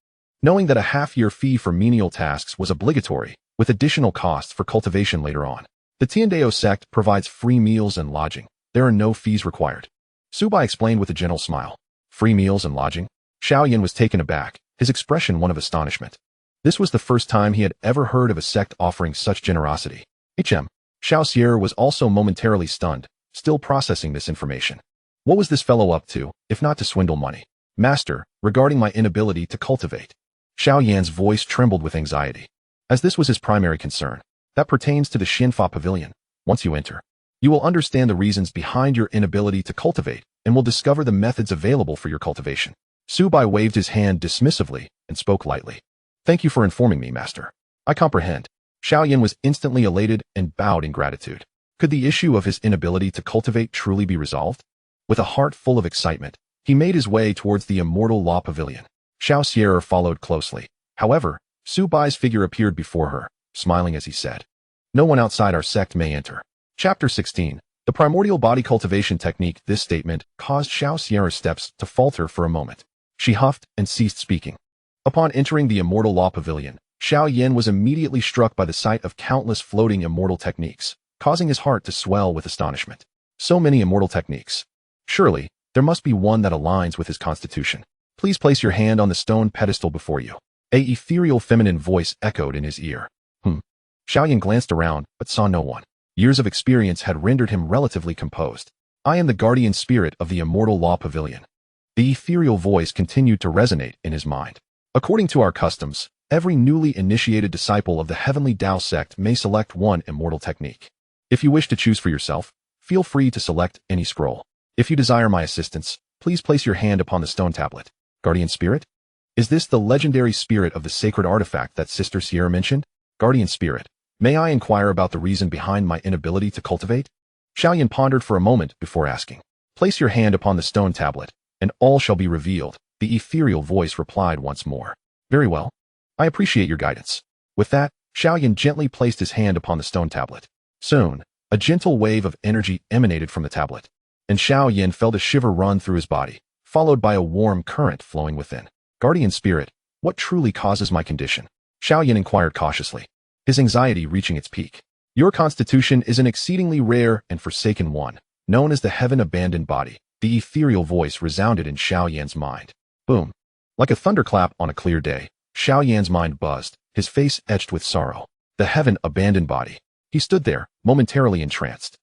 S1: Knowing that a half-year fee for menial tasks was obligatory, with additional costs for cultivation later on. The Dao Sect provides free meals and lodging. There are no fees required. Su Bai explained with a gentle smile. Free meals and lodging? Xiao Yan was taken aback, his expression one of astonishment. This was the first time he had ever heard of a sect offering such generosity. Xiao Xie was also momentarily stunned, still processing this information. What was this fellow up to, if not to swindle money? Master, regarding my inability to cultivate. Xiao Yan's voice trembled with anxiety, as this was his primary concern. That pertains to the Xinfa Pavilion. Once you enter, you will understand the reasons behind your inability to cultivate, and will discover the methods available for your cultivation. Su Bai waved his hand dismissively and spoke lightly. Thank you for informing me, master. I comprehend. Xiao Yan was instantly elated and bowed in gratitude. Could the issue of his inability to cultivate truly be resolved? With a heart full of excitement, he made his way towards the immortal law pavilion. Xiao Sierra followed closely. However, Su Bai's figure appeared before her, smiling as he said, "No one outside our sect may enter." Chapter 16. The primordial body cultivation technique. This statement caused Xiao Sierra's steps to falter for a moment. She huffed and ceased speaking. Upon entering the immortal law pavilion, Xiao Yan was immediately struck by the sight of countless floating immortal techniques, causing his heart to swell with astonishment. So many immortal techniques. Surely, there must be one that aligns with his constitution. Please place your hand on the stone pedestal before you. A ethereal feminine voice echoed in his ear. Xiao Yan glanced around, but saw no one. Years of experience had rendered him relatively composed. I am the guardian spirit of the immortal law pavilion. The ethereal voice continued to resonate in his mind. According to our customs, every newly initiated disciple of the Heavenly Dao Sect may select one immortal technique. If you wish to choose for yourself, feel free to select any scroll. If you desire my assistance, please place your hand upon the stone tablet. Guardian spirit? Is this the legendary spirit of the sacred artifact that Sister Sierra mentioned? Guardian spirit, may I inquire about the reason behind my inability to cultivate? Xiao Yan pondered for a moment before asking. Place your hand upon the stone tablet, and all shall be revealed. The ethereal voice replied once more. Very well. I appreciate your guidance. With that, Xiao Yan gently placed his hand upon the stone tablet. Soon, a gentle wave of energy emanated from the tablet, and Xiao Yan felt a shiver run through his body, followed by a warm current flowing within. Guardian spirit, what truly causes my condition? Xiao Yan inquired cautiously, his anxiety reaching its peak. Your constitution is an exceedingly rare and forsaken one, known as the heaven-abandoned body. The ethereal voice resounded in Xiao Yan's mind. Boom. Like a thunderclap on a clear day, Xiao Yan's mind buzzed, his face etched with sorrow. The heaven-abandoned body. He stood there, momentarily entranced.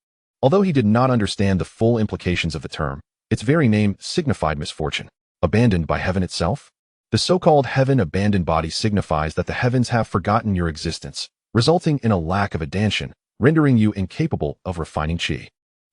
S1: Although he did not understand the full implications of the term, its very name signified misfortune. Abandoned by heaven itself? The so-called heaven-abandoned body signifies that the heavens have forgotten your existence, resulting in a lack of attention, rendering you incapable of refining qi.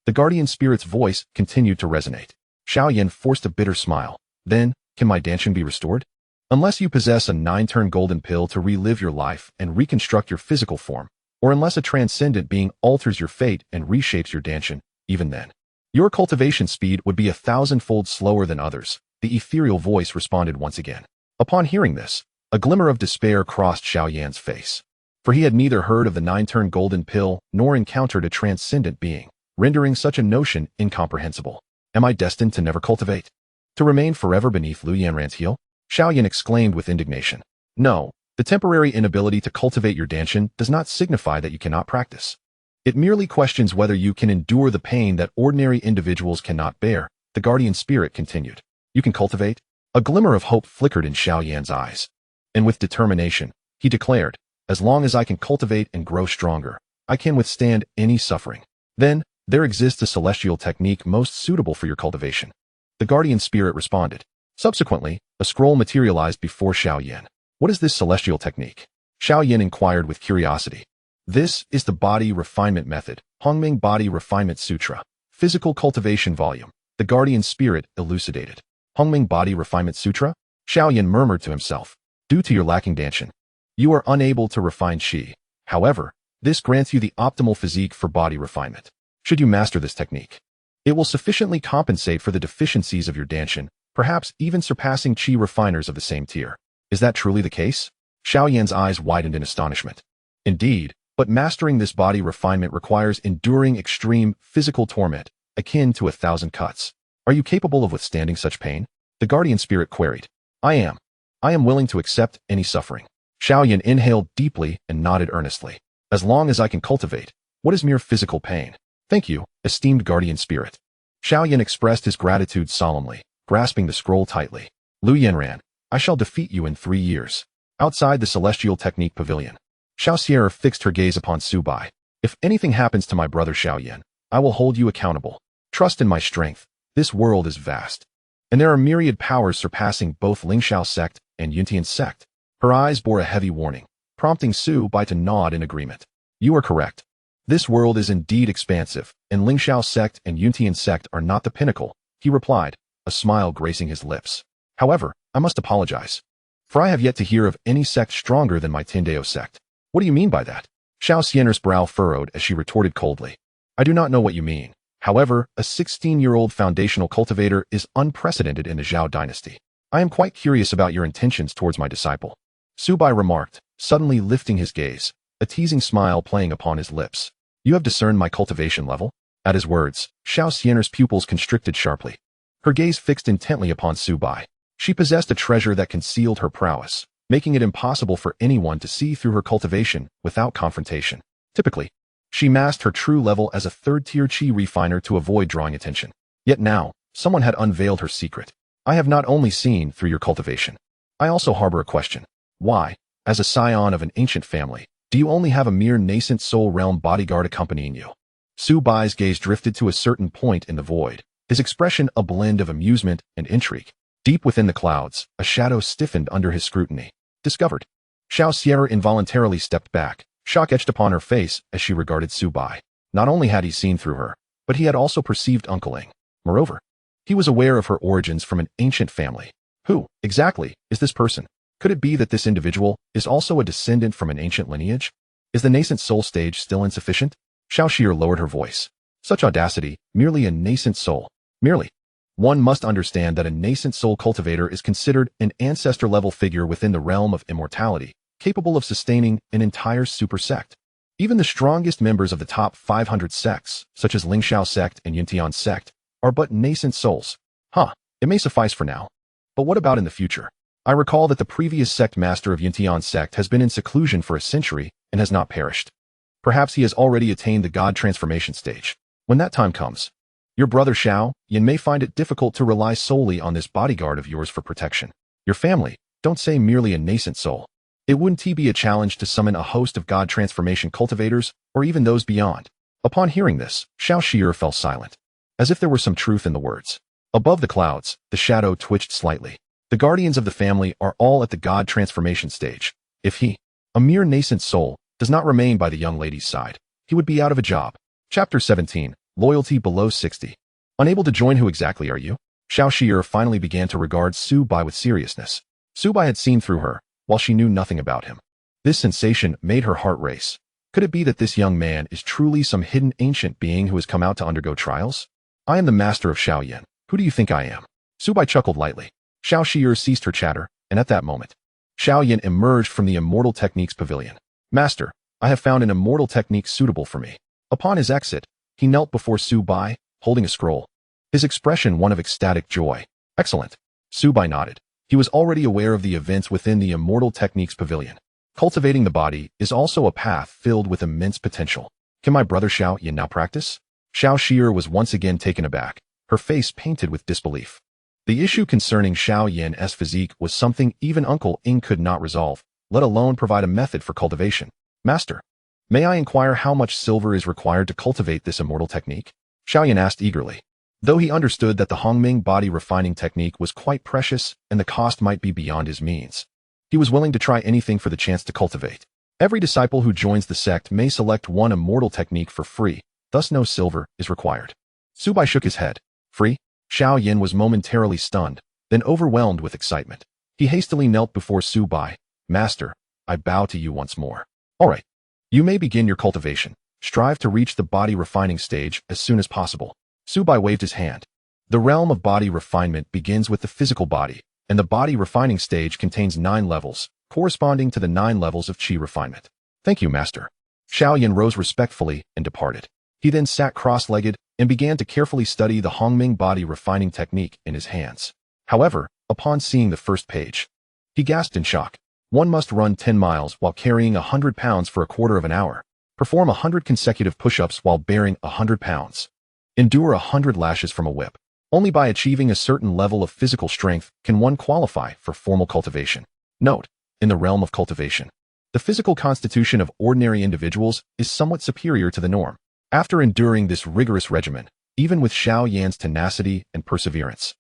S1: The guardian spirit's voice continued to resonate. Xiao Yan forced a bitter smile. Then, can my danshin be restored? Unless you possess a 9-turn golden pill to relive your life and reconstruct your physical form, or unless a transcendent being alters your fate and reshapes your danshin, even then, your cultivation speed would be 1,000-fold slower than others. The ethereal voice responded once again. Upon hearing this, a glimmer of despair crossed Xiao Yan's face. For he had neither heard of the 9-turn golden pill nor encountered a transcendent being, rendering such a notion incomprehensible. Am I destined to never cultivate? To remain forever beneath Lu Yanran's heel? Xiao Yan exclaimed with indignation. No, the temporary inability to cultivate your danshin does not signify that you cannot practice. It merely questions whether you can endure the pain that ordinary individuals cannot bear. The guardian spirit continued. You can cultivate? A glimmer of hope flickered in Xiao Yan's eyes. And with determination, he declared, as long as I can cultivate and grow stronger, I can withstand any suffering. Then, there exists a celestial technique most suitable for your cultivation. The guardian spirit responded. Subsequently, a scroll materialized before Xiao Yan. What is this celestial technique? Xiao Yan inquired with curiosity. This is the Body Refinement Method, Hongming Body Refinement Sutra, Physical Cultivation Volume. The guardian spirit elucidated. Hongming Body Refinement Sutra? Xiao Yan murmured to himself. Due to your lacking danshin, you are unable to refine qi. However, this grants you the optimal physique for body refinement. Should you master this technique, it will sufficiently compensate for the deficiencies of your danshin, perhaps even surpassing qi refiners of the same tier. Is that truly the case? Xiao Yan's eyes widened in astonishment. Indeed, but mastering this body refinement requires enduring extreme physical torment, akin to 1,000 cuts. Are you capable of withstanding such pain? The guardian spirit queried. I am. I am willing to accept any suffering. Xiao Yan inhaled deeply and nodded earnestly. As long as I can cultivate, what is mere physical pain? Thank you, esteemed guardian spirit. Xiao Yan expressed his gratitude solemnly, grasping the scroll tightly. Lu Yanran, I shall defeat you in 3 years. Outside the celestial technique pavilion, Xiao Sierra fixed her gaze upon Su Bai. If anything happens to my brother Xiao Yan, I will hold you accountable. Trust in my strength. This world is vast, and there are myriad powers surpassing both Ling Shao sect and Yuntian sect. Her eyes bore a heavy warning, prompting Su Bai to nod in agreement. You are correct. This world is indeed expansive, and Ling Shao sect and Yuntian sect are not the pinnacle. he replied, a smile gracing his lips. However, I must apologize, for I have yet to hear of any sect stronger than my Tindao sect. What do you mean by that? Xiao Yan's brow furrowed as she retorted coldly. I do not know what you mean. However, a 16-year-old foundational cultivator is unprecedented in the Zhao dynasty. I am quite curious about your intentions towards my disciple. Su Bai remarked, suddenly lifting his gaze, a teasing smile playing upon his lips. You have discerned my cultivation level? At his words, Xiao Yan's pupils constricted sharply. Her gaze fixed intently upon Su Bai. She possessed a treasure that concealed her prowess, making it impossible for anyone to see through her cultivation without confrontation. Typically, she masked her true level as a third-tier qi refiner to avoid drawing attention. Yet now, someone had unveiled her secret. I have not only seen through your cultivation. I also harbor a question. Why, as a scion of an ancient family, do you only have a mere nascent soul realm bodyguard accompanying you? Su Bai's gaze drifted to a certain point in the void, his expression a blend of amusement and intrigue. Deep within the clouds, a shadow stiffened under his scrutiny. Discovered. Xiao Yan involuntarily stepped back, shock etched upon her face as she regarded Su Bai. Not only had he seen through her, but he had also perceived Uncle Ling. Moreover, he was aware of her origins from an ancient family. Who, exactly, is this person? Could it be that this individual is also a descendant from an ancient lineage? Is the nascent soul stage still insufficient? Xiao Yan lowered her voice. Such audacity, merely a nascent soul. Merely. One must understand that a nascent soul cultivator is considered an ancestor-level figure within the realm of immortality, capable of sustaining an entire super sect. Even the strongest members of the top 500 sects, such as Ling Shao sect and Yuntian sect, are but nascent souls. It may suffice for now. But what about in the future? I recall that the previous sect master of Yuntian sect has been in seclusion for a century and has not perished. Perhaps he has already attained the god transformation stage. When that time comes, your brother Xiao Yan may find it difficult to rely solely on this bodyguard of yours for protection. Your family, don't say merely a nascent soul. It wouldn't be a challenge to summon a host of god transformation cultivators, or even those beyond. Upon hearing this, Xiao Yan fell silent, as if there were some truth in the words. Above the clouds, the shadow twitched slightly. The guardians of the family are all at the god transformation stage. If he, a mere nascent soul, does not remain by the young lady's side, he would be out of a job. Chapter 17. Loyalty below 60. Unable to join, who exactly are you? Xiao Yan finally began to regard Su Bai with seriousness. Su Bai had seen through her, while she knew nothing about him. This sensation made her heart race. Could it be that this young man is truly some hidden ancient being who has come out to undergo trials? I am the master of Xiao Yan. Who do you think I am? Su Bai chuckled lightly. Xiao Yan ceased her chatter, and at that moment, Xiao Yan emerged from the immortal techniques pavilion. Master, I have found an immortal technique suitable for me. Upon his exit, he knelt before Su Bai, holding a scroll. His expression one of ecstatic joy. Excellent. Su Bai nodded. He was already aware of the events within the immortal techniques pavilion. Cultivating the body is also a path filled with immense potential. Can my brother Xiao Yan now practice? Xiao Yan was once again taken aback, her face painted with disbelief. The issue concerning Xiao Yan's physique was something even Uncle Ing could not resolve, let alone provide a method for cultivation. Master, may I inquire how much silver is required to cultivate this immortal technique? Xiao Yan asked eagerly. Though he understood that the Hongming body refining technique was quite precious and the cost might be beyond his means, he was willing to try anything for the chance to cultivate. Every disciple who joins the sect may select one immortal technique for free, thus no silver is required. Su Bai shook his head. Free? Xiao Yan was momentarily stunned, then overwhelmed with excitement. He hastily knelt before Su Bai. Master, I bow to you once more. All right. You may begin your cultivation. Strive to reach the body refining stage as soon as possible. Su Bai waved his hand. The realm of body refinement begins with the physical body, and the body refining stage contains 9 levels, corresponding to the 9 levels of qi refinement. Thank you, Master. Xiao Yan rose respectfully and departed. He then sat cross-legged and began to carefully study the Hongming body refining technique in his hands. However, upon seeing the first page, he gasped in shock. One must run 10 miles while carrying 100 pounds for a quarter of an hour, perform 100 consecutive push-ups while bearing 100 pounds, endure 100 lashes from a whip. Only by achieving a certain level of physical strength can one qualify for formal cultivation. Note, in the realm of cultivation, the physical constitution of ordinary individuals is somewhat superior to the norm. After enduring this rigorous regimen, even with Xiao Yan's tenacity and perseverance,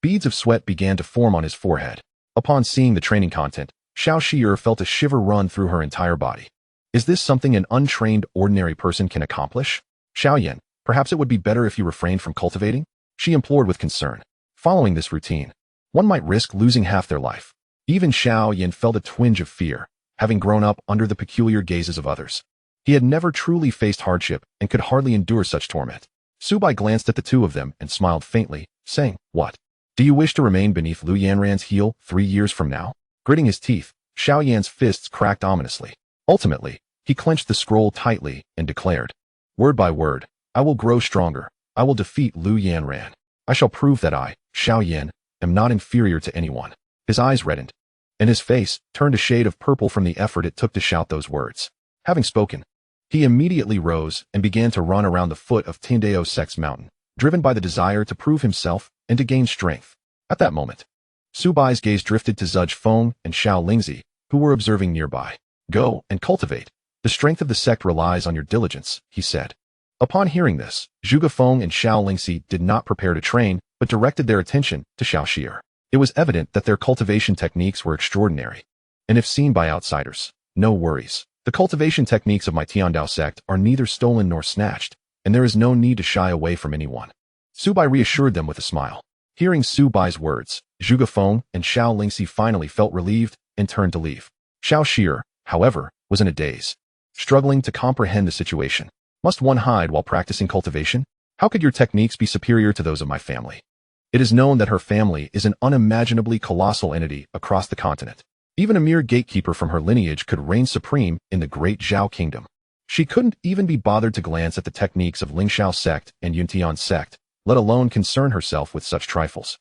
S1: beads of sweat began to form on his forehead. Upon seeing the training content, Xiao Yan felt a shiver run through her entire body. Is this something an untrained ordinary person can accomplish? Xiao Yan, perhaps it would be better if you refrained from cultivating? she implored with concern. Following this routine, one might risk losing half their life. Even Xiao Yan felt a twinge of fear, having grown up under the peculiar gazes of others. He had never truly faced hardship and could hardly endure such torment. Su Bai glanced at the two of them and smiled faintly, saying, "What? Do you wish to remain beneath Lu Yanran's heel 3 years from now?" Gritting his teeth, Xiao Yan's fists cracked ominously. Ultimately, he clenched the scroll tightly and declared, "Word by word, I will grow stronger. I will defeat Lu Yanran. I shall prove that I, Xiao Yan, am not inferior to anyone." His eyes reddened, and his face turned a shade of purple from the effort it took to shout those words. Having spoken, he immediately rose and began to run around the foot of Dao Sect's mountain, driven by the desire to prove himself and to gain strength. At that moment, Su Bai's gaze drifted to Zhuge Feng and Xiao Lingzi, who were observing nearby. "Go and cultivate. The strength of the sect relies on your diligence," he said. Upon hearing this, Zhuge Feng and Xiao Lingzi did not prepare to train, but directed their attention to Xiao Xie. It was evident that their cultivation techniques were extraordinary. And if seen by outsiders, no worries. The cultivation techniques of my Dao Sect are neither stolen nor snatched, and there is no need to shy away from anyone. Su Bai reassured them with a smile. Hearing Su Bai's words, Zhuge Feng and Xiao Lingzi finally felt relieved and turned to leave. Xiao Xie, however, was in a daze, struggling to comprehend the situation. Must one hide while practicing cultivation? How could your techniques be superior to those of my family? It is known that her family is an unimaginably colossal entity across the continent. Even a mere gatekeeper from her lineage could reign supreme in the great Zhao kingdom. She couldn't even be bothered to glance at the techniques of Ling Shao sect and Yuntian sect, let alone concern herself with such trifles.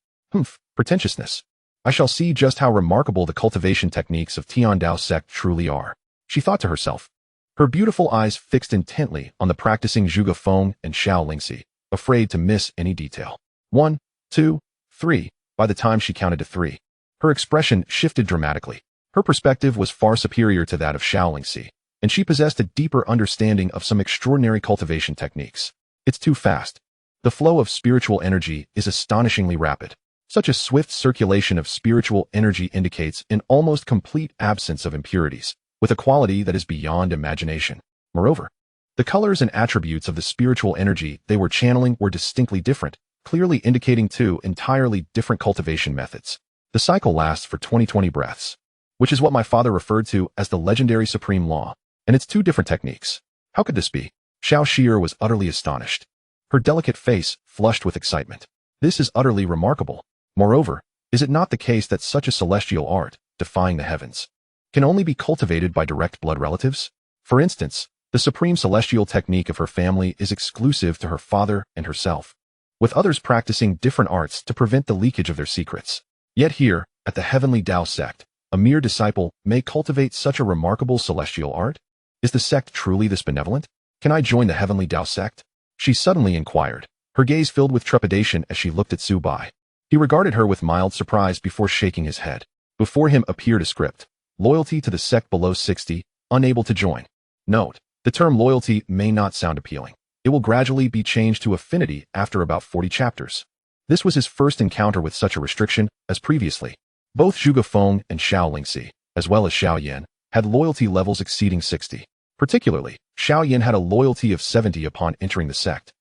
S1: Pretentiousness. I shall see just how remarkable the cultivation techniques of Dao sect truly are, she thought to herself. Her beautiful eyes fixed intently on the practicing Zhuge Feng and Xiao Lingzi, afraid to miss any detail. 1, 2, 3. By the time she counted to 3, her expression shifted dramatically. Her perspective was far superior to that of Xiao Lingzi, and she possessed a deeper understanding of some extraordinary cultivation techniques. It's too fast. The flow of spiritual energy is astonishingly rapid. Such a swift circulation of spiritual energy indicates an almost complete absence of impurities, with a quality that is beyond imagination. Moreover, the colors and attributes of the spiritual energy they were channeling were distinctly different, clearly indicating two entirely different cultivation methods. The cycle lasts for 20 breaths, which is what my father referred to as the legendary supreme law, and it's two different techniques. How could this be? Xiao Xie was utterly astonished. Her delicate face flushed with excitement. This is utterly remarkable. Moreover, is it not the case that such a celestial art, defying the heavens, can only be cultivated by direct blood relatives? For instance, the supreme celestial technique of her family is exclusive to her father and herself, with others practicing different arts to prevent the leakage of their secrets. Yet here, at the Heavenly Dao Sect, a mere disciple may cultivate such a remarkable celestial art? Is the sect truly this benevolent? Can I join the Heavenly Dao Sect? She suddenly inquired, her gaze filled with trepidation as she looked at Su Bai. He regarded her with mild surprise before shaking his head. Before him appeared a script: loyalty to the sect below 60, unable to join. Note: the term loyalty may not sound appealing. It will gradually be changed to affinity after about 40 chapters. This was his first encounter with such a restriction, as previously, both Zhuge Feng and Xiao Lingzi, as well as Xiao Yan, had loyalty levels exceeding 60. Particularly, Xiao Yan had a loyalty of 70 upon entering the sect,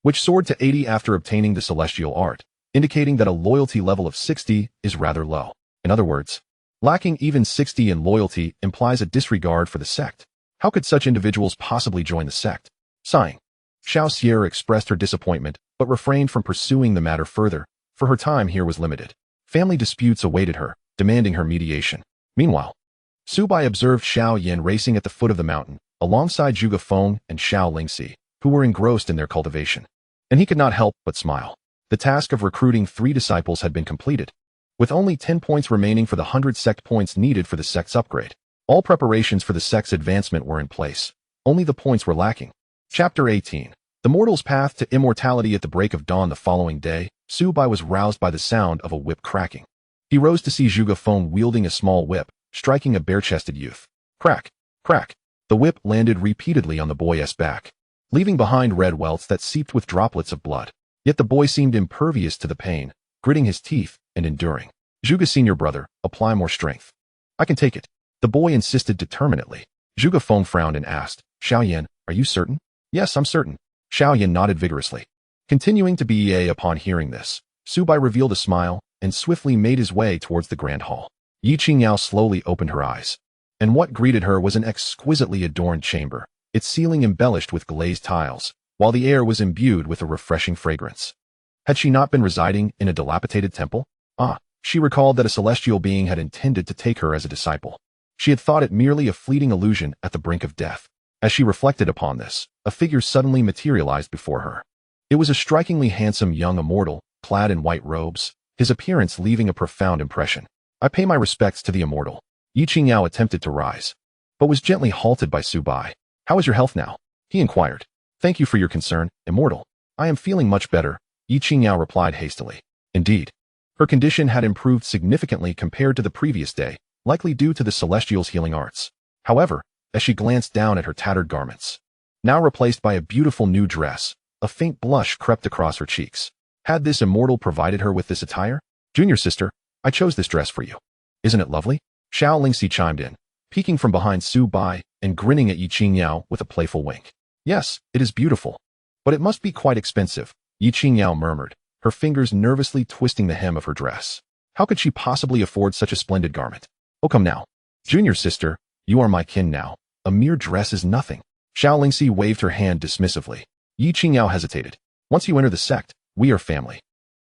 S1: which soared to 80 after obtaining the celestial art, indicating that a loyalty level of 60 is rather low. In other words, lacking even 60 in loyalty implies a disregard for the sect. How could such individuals possibly join the sect? Sighing, Xiao Xie expressed her disappointment, but refrained from pursuing the matter further, for her time here was limited. Family disputes awaited her, demanding her mediation. Meanwhile, Su Bai observed Xiao Yan racing at the foot of the mountain, alongside Zhuge Feng and Xiao Lingzi, who were engrossed in their cultivation. And he could not help but smile. The task of recruiting 3 disciples had been completed, with only 10 points remaining for the 100 sect points needed for the sect's upgrade. All preparations for the sect's advancement were in place. Only the points were lacking. Chapter 18. The mortal's path to immortality. At the break of dawn the following day, Su Bai was roused by the sound of a whip cracking. He rose to see Zhuge Feng wielding a small whip, striking a bare-chested youth. Crack, crack. The whip landed repeatedly on the boy's back, leaving behind red welts that seeped with droplets of blood. Yet the boy seemed impervious to the pain, gritting his teeth and enduring. Zhuge senior brother, apply more strength. I can take it. The boy insisted determinedly. Zhuge Feng frowned and asked, Xiao Yan, are you certain? Yes, I'm certain. Xiao Yan nodded vigorously. Continuing to be upon hearing this, Su Bai revealed a smile and swiftly made his way towards the grand hall. Yi Qingyao slowly opened her eyes, and what greeted her was an exquisitely adorned chamber, its ceiling embellished with glazed tiles, while the air was imbued with a refreshing fragrance. Had she not been residing in a dilapidated temple? She recalled that a celestial being had intended to take her as a disciple. She had thought it merely a fleeting illusion at the brink of death. As she reflected upon this, a figure suddenly materialized before her. It was a strikingly handsome young immortal, clad in white robes, his appearance leaving a profound impression. I pay my respects to the immortal. Yi Qingyao attempted to rise, but was gently halted by Su Bai. How is your health now? He inquired. Thank you for your concern, immortal. I am feeling much better, Yi Qingyao replied hastily. Indeed. Her condition had improved significantly compared to the previous day, likely due to the celestial's healing arts. However, as she glanced down at her tattered garments, now replaced by a beautiful new dress, a faint blush crept across her cheeks. Had this immortal provided her with this attire? Junior sister, I chose this dress for you. Isn't it lovely? Xiao Lingxi chimed in, peeking from behind Su Bai and grinning at Yi Qingyao with a playful wink. Yes, it is beautiful. But it must be quite expensive, Yi Qingyao murmured, her fingers nervously twisting the hem of her dress. How could she possibly afford such a splendid garment? Oh, come now. Junior sister, you are my kin now. A mere dress is nothing. Xiao Lingxi waved her hand dismissively. Yi Qingyao hesitated. Once you enter the sect, we are family.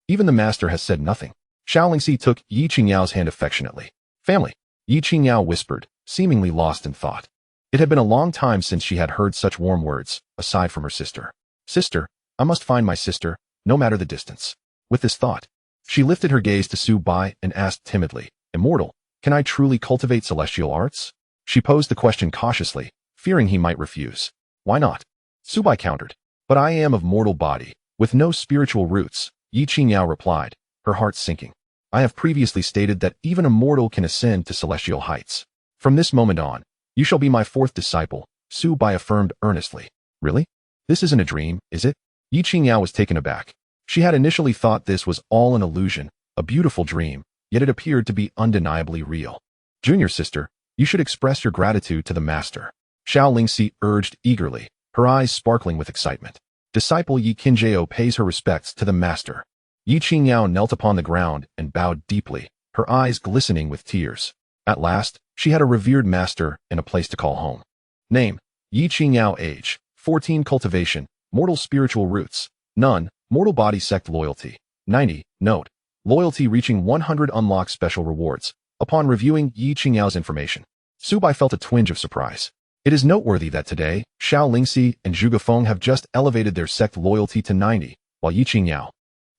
S1: Even the master has said nothing. Xiao Lingxi took Yi Qingyao's hand affectionately. Family, Yi Qingyao whispered, seemingly lost in thought. It had been a long time since she had heard such warm words, aside from her sister. Sister, I must find my sister, no matter the distance. With this thought, she lifted her gaze to Su Bai and asked timidly, Immortal, can I truly cultivate celestial arts? She posed the question cautiously, fearing he might refuse. Why not? Su Bai countered. But I am of mortal body, with no spiritual roots, Yi Qingyao replied, her heart sinking. I have previously stated that even a mortal can ascend to celestial heights. From this moment on, you shall be my fourth disciple, Su Bai affirmed earnestly. Really? This isn't a dream, is it? Yi Qingyao was taken aback. She had initially thought this was all an illusion, a beautiful dream, yet it appeared to be undeniably real. Junior sister, you should express your gratitude to the master. Xiao Lingxi urged eagerly, her eyes sparkling with excitement. Disciple Yi Qingyao pays her respects to the master. Yi Qingyao knelt upon the ground and bowed deeply, her eyes glistening with tears. At last, she had a revered master and a place to call home. Name, Yi Qingyao. Age, 14. Cultivation, mortal spiritual roots, none, mortal body sect loyalty, 90. Note, loyalty reaching 100 unlocks special rewards. Upon reviewing Yi Qingyao's information, Su Bai felt a twinge of surprise. It is noteworthy that today, Xiao Lingxi and Zhuge Feng have just elevated their sect loyalty to 90, while Yi Qingyao,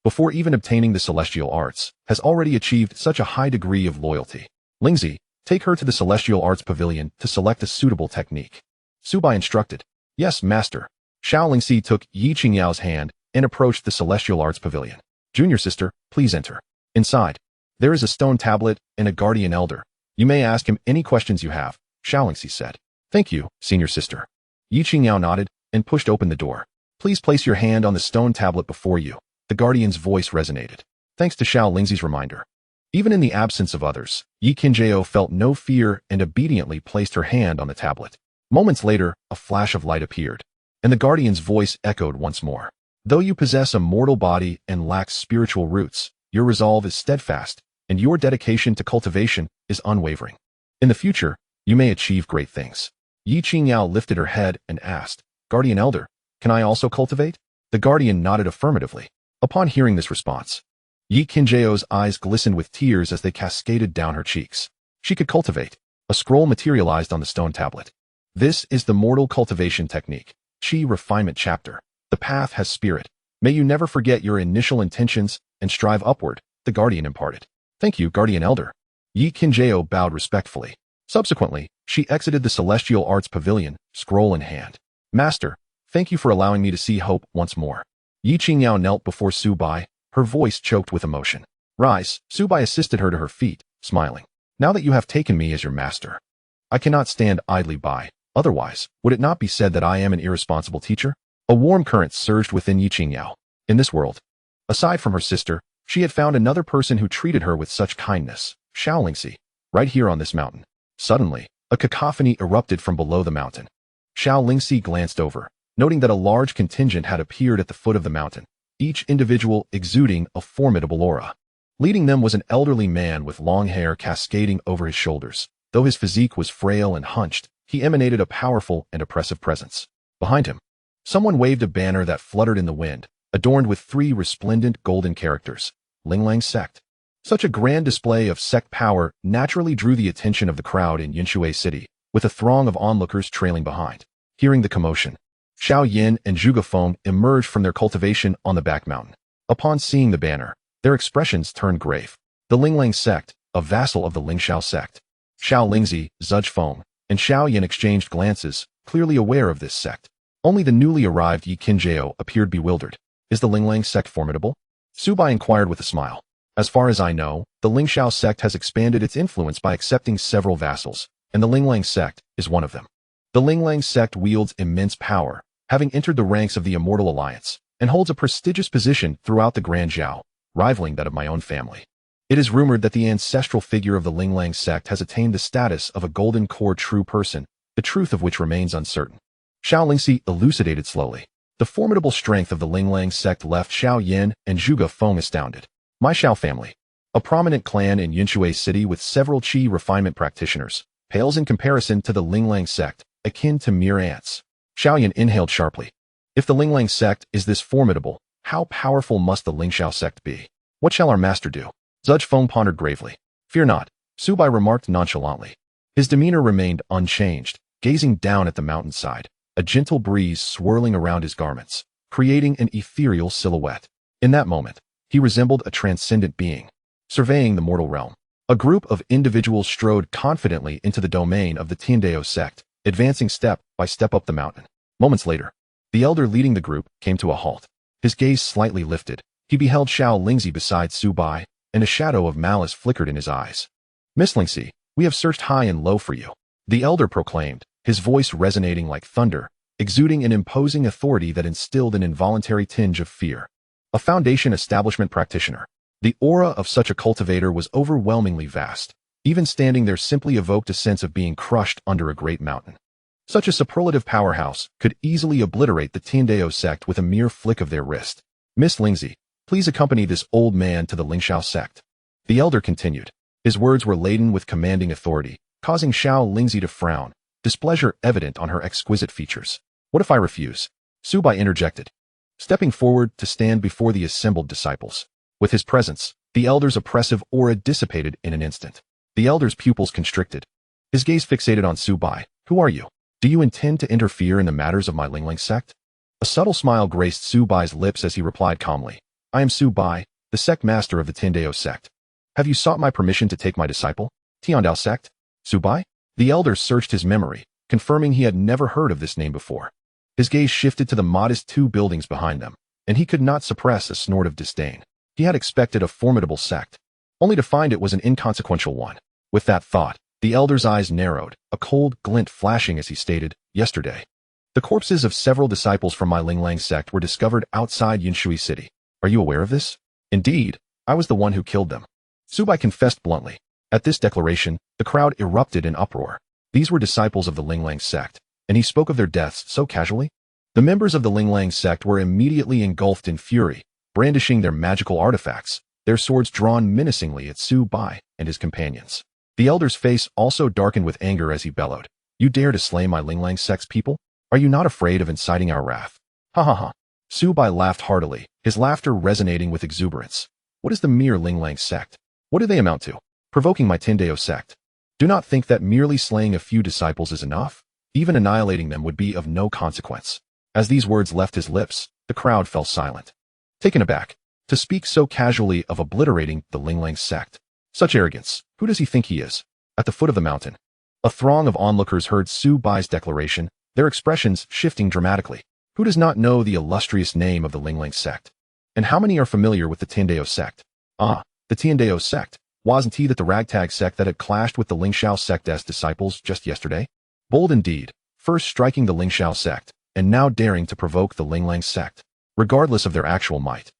S1: before even obtaining the celestial arts, has already achieved such a high degree of loyalty. Lingxi, take her to the celestial arts pavilion to select a suitable technique. Su Bai instructed. Yes, master. Xiao Lingxi took Yi Qingyao's hand and approached the celestial arts pavilion. Junior sister, please enter. Inside, there is a stone tablet and a guardian elder. You may ask him any questions you have, Xiao Lingxi said. Thank you, senior sister. Yi Qingyao nodded and pushed open the door. Please place your hand on the stone tablet before you. The guardian's voice resonated. Thanks to Xiao Lingxi's reminder. Even in the absence of others, Yi Qingyao felt no fear and obediently placed her hand on the tablet. Moments later, a flash of light appeared, and the guardian's voice echoed once more. Though you possess a mortal body and lack spiritual roots, your resolve is steadfast, and your dedication to cultivation is unwavering. In the future, you may achieve great things. Yi Qingyao lifted her head and asked, Guardian Elder, can I also cultivate? The guardian nodded affirmatively. Upon hearing this response, Yi Qingyao's eyes glistened with tears as they cascaded down her cheeks. She could cultivate. A scroll materialized on the stone tablet. This is the mortal cultivation technique. Qi refinement chapter. The path has spirit. May you never forget your initial intentions and strive upward, the guardian imparted. Thank you, Guardian Elder. Yi Qingyao bowed respectfully. Subsequently, she exited the Celestial Arts Pavilion, scroll in hand. Master, thank you for allowing me to see hope once more. Yi Qingyao knelt before Su Bai, her voice choked with emotion. Rise, Su Bai assisted her to her feet, smiling. Now that you have taken me as your master, I cannot stand idly by. Otherwise, would it not be said that I am an irresponsible teacher? A warm current surged within Yi Qingyao. In this world, aside from her sister, she had found another person who treated her with such kindness, Xiao Lingxi, right here on this mountain. Suddenly, a cacophony erupted from below the mountain. Xiao Lingxi glanced over, noting that a large contingent had appeared at the foot of the mountain, each individual exuding a formidable aura. Leading them was an elderly man with long hair cascading over his shoulders. Though his physique was frail and hunched, he emanated a powerful and oppressive presence. Behind him, someone waved a banner that fluttered in the wind, adorned with 3 resplendent golden characters, Ling Sect. Such a grand display of sect power naturally drew the attention of the crowd in Yinshui City, with a throng of onlookers trailing behind. Hearing the commotion, Xiao Yan and Zhuge Feng emerged from their cultivation on the back mountain. Upon seeing the banner, their expressions turned grave. The Ling Sect, a vassal of the Ling Shao sect. Xiao Lingzi, Zhuge Feng, and Xiao Yan exchanged glances, clearly aware of this sect. Only the newly arrived Yi Qinjiao appeared bewildered. Is the Ling sect formidable? Su Bai inquired with a smile. As far as I know, the Ling Shao sect has expanded its influence by accepting several vassals, and the Ling sect is one of them. The Ling sect wields immense power, having entered the ranks of the Immortal Alliance, and holds a prestigious position throughout the Grand Zhao, rivaling that of my own family. It is rumored that the ancestral figure of the Ling sect has attained the status of a golden core true person, the truth of which remains uncertain. Xiao Lingxi elucidated slowly. The formidable strength of the Ling sect left Xiao Yan and Zhuge Feng astounded. My Xiao family, a prominent clan in Yinshui City with several qi refinement practitioners, pales in comparison to the Ling sect, akin to mere ants. Xiao Yan inhaled sharply. If the Ling sect is this formidable, how powerful must the Ling Shao sect be? What shall our master do? Zhuge Feng pondered gravely. Fear not, Su Bai remarked nonchalantly. His demeanor remained unchanged, gazing down at the mountainside, a gentle breeze swirling around his garments, creating an ethereal silhouette. In that moment, he resembled a transcendent being, surveying the mortal realm. A group of individuals strode confidently into the domain of the Dao Sect, advancing step by step up the mountain. Moments later, the elder leading the group came to a halt. His gaze slightly lifted. He beheld Xiao Lingzi beside Su Bai, and a shadow of malice flickered in his eyes. Miss Lingxi, we have searched high and low for you, the elder proclaimed, his voice resonating like thunder, exuding an imposing authority that instilled an involuntary tinge of fear. A foundation establishment practitioner. The aura of such a cultivator was overwhelmingly vast. Even standing there simply evoked a sense of being crushed under a great mountain. Such a superlative powerhouse could easily obliterate the Dao Sect with a mere flick of their wrist. Miss Lingxi, please accompany this old man to the Ling Shao sect. The elder continued. His words were laden with commanding authority, causing Xiao Lingxi to frown, displeasure evident on her exquisite features. What if I refuse? Su Bai interjected, stepping forward to stand before the assembled disciples. With his presence, the elder's oppressive aura dissipated in an instant. The elder's pupils constricted. His gaze fixated on Su Bai. Who are you? Do you intend to interfere in the matters of my Ling sect? A subtle smile graced Su Bai's lips as he replied calmly. I am Su Bai, the sect master of the Dao Sect. Have you sought my permission to take my disciple? Dao Sect? Su Bai? The elder searched his memory, confirming he had never heard of this name before. His gaze shifted to the modest 2 buildings behind them, and he could not suppress a snort of disdain. He had expected a formidable sect, only to find it was an inconsequential one. With that thought, the elder's eyes narrowed, a cold glint flashing as he stated, yesterday, the corpses of several disciples from my Ling sect were discovered outside Yinshui City. Are you aware of this? Indeed, I was the one who killed them. Su Bai confessed bluntly. At this declaration, the crowd erupted in uproar. These were disciples of the Ling sect, and he spoke of their deaths so casually? The members of the Ling sect were immediately engulfed in fury, brandishing their magical artifacts, their swords drawn menacingly at Su Bai and his companions. The elder's face also darkened with anger as he bellowed. You dare to slay my Ling sect's people? Are you not afraid of inciting our wrath? Ha ha ha. Su Bai laughed heartily, his laughter resonating with exuberance. What is the mere Ling sect? What do they amount to? Provoking my Dao Sect. Do not think that merely slaying a few disciples is enough. Even annihilating them would be of no consequence. As these words left his lips, the crowd fell silent. Taken aback, to speak so casually of obliterating the Ling sect. Such arrogance, who does he think he is? At the foot of the mountain, a throng of onlookers heard Su Bai's declaration, their expressions shifting dramatically. Who does not know the illustrious name of the Ling sect? And how many are familiar with the Dao Sect? Ah, the Dao Sect. Wasn't he that the ragtag sect that had clashed with the Ling Shao sect's disciples just yesterday? Bold indeed, first striking the Ling Shao sect, and now daring to provoke the Ling sect, regardless of their actual might.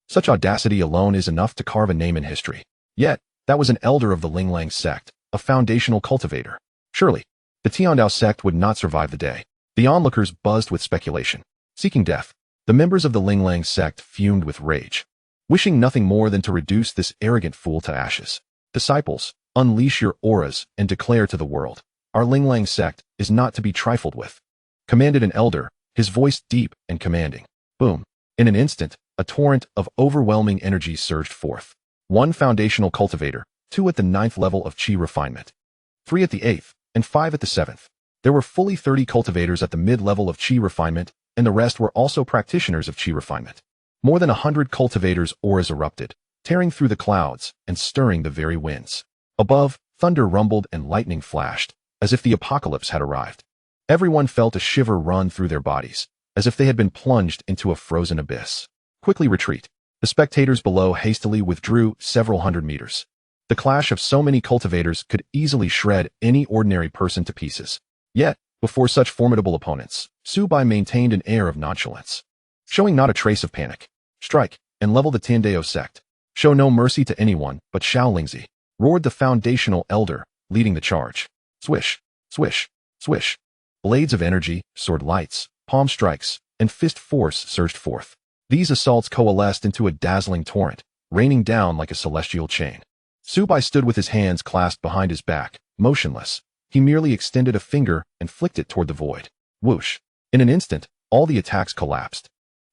S1: Such audacity alone is enough to carve a name in history. Yet, that was an elder of the Ling sect, a foundational cultivator. Surely, the Dao Sect would not survive the day. The onlookers buzzed with speculation. Seeking death, The members of the Ling sect fumed with rage, wishing nothing more than to reduce this arrogant fool to ashes. Disciples, unleash your auras and declare to the world, our Ling sect is not to be trifled with, commanded an elder, his voice deep and commanding. Boom. In an instant, a torrent of overwhelming energy surged forth. 1 foundational cultivator, 2 at the 9th level of Qi refinement, 3 at the 8th, and 5 at the 7th. There were fully 30 cultivators at the mid-level of Qi refinement, and the rest were also practitioners of Qi refinement. More than 100 cultivators' auras erupted, tearing through the clouds and stirring the very winds. Above, thunder rumbled and lightning flashed, as if the apocalypse had arrived. Everyone felt a shiver run through their bodies, as if they had been plunged into a frozen abyss. Quickly retreat. The spectators below hastily withdrew several hundred meters. The clash of so many cultivators could easily shred any ordinary person to pieces. Yet, before such formidable opponents, Su Bai maintained an air of nonchalance, showing not a trace of panic. Strike, and level the Dao Sect. Show no mercy to anyone but Xiao Lingzi, roared the foundational elder, leading the charge. Swish, swish, swish. Blades of energy, sword lights, palm strikes, and fist force surged forth. These assaults coalesced into a dazzling torrent, raining down like a celestial chain. Su Bai stood with his hands clasped behind his back, motionless. He merely extended a finger and flicked it toward the void. Whoosh. In an instant, all the attacks collapsed,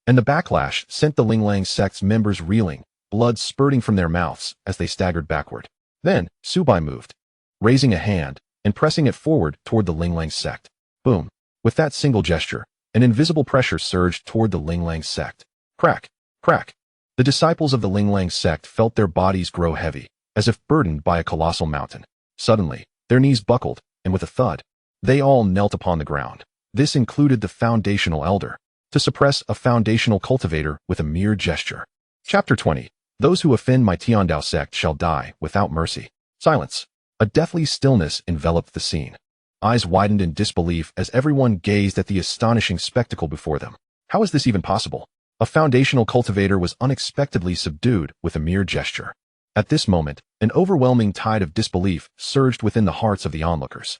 S1: and the backlash sent the Ling sect's members reeling, blood spurting from their mouths as they staggered backward. Then, Su Bai moved, raising a hand and pressing it forward toward the Ling sect. Boom. With that single gesture, an invisible pressure surged toward the Ling sect. Crack, crack. The disciples of the Ling sect felt their bodies grow heavy, as if burdened by a colossal mountain. Suddenly, their knees buckled, and with a thud, they all knelt upon the ground. This included the foundational elder, to suppress a foundational cultivator with a mere gesture. Chapter 20. Those who offend my Dao Sect shall die without mercy. Silence. A deathly stillness enveloped the scene. Eyes widened in disbelief as everyone gazed at the astonishing spectacle before them. How is this even possible? A foundational cultivator was unexpectedly subdued with a mere gesture. At this moment, an overwhelming tide of disbelief surged within the hearts of the onlookers.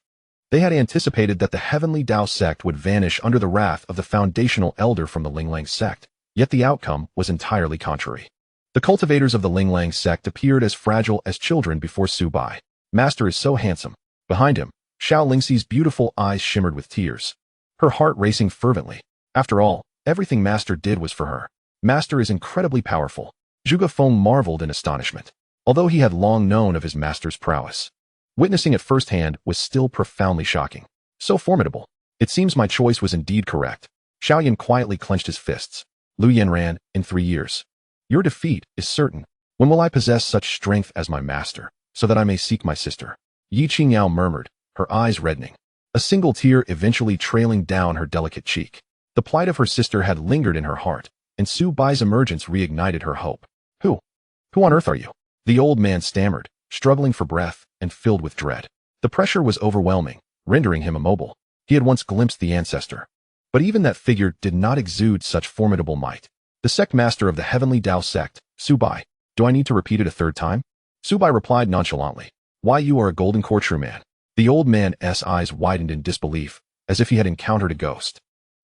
S1: They had anticipated that the Heavenly Dao Sect would vanish under the wrath of the foundational elder from the Ling Sect, yet the outcome was entirely contrary. The cultivators of the Ling Sect appeared as fragile as children before Su Bai. Master is so handsome. Behind him, Xiao Lingxi's beautiful eyes shimmered with tears, her heart racing fervently. After all, everything Master did was for her. Master is incredibly powerful. Zhuge Feng marveled in astonishment, although he had long known of his master's prowess. Witnessing it firsthand was still profoundly shocking. So formidable. It seems my choice was indeed correct. Xiao Yan quietly clenched his fists. Lu Yanran, in 3 years. Your defeat is certain. When will I possess such strength as my master, so that I may seek my sister? Yi Qingyao murmured, her eyes reddening, a single tear eventually trailing down her delicate cheek. The plight of her sister had lingered in her heart, and Su Bai's emergence reignited her hope. Who on earth are you? The old man stammered, struggling for breath and filled with dread. The pressure was overwhelming, rendering him immobile. He had once glimpsed the ancestor, but even that figure did not exude such formidable might. The sect master of the Heavenly Dao Sect, Su Bai. Do I need to repeat it a third time? Su Bai replied nonchalantly. Why, you are a golden core true man. The old man's eyes widened in disbelief, as if he had encountered a ghost.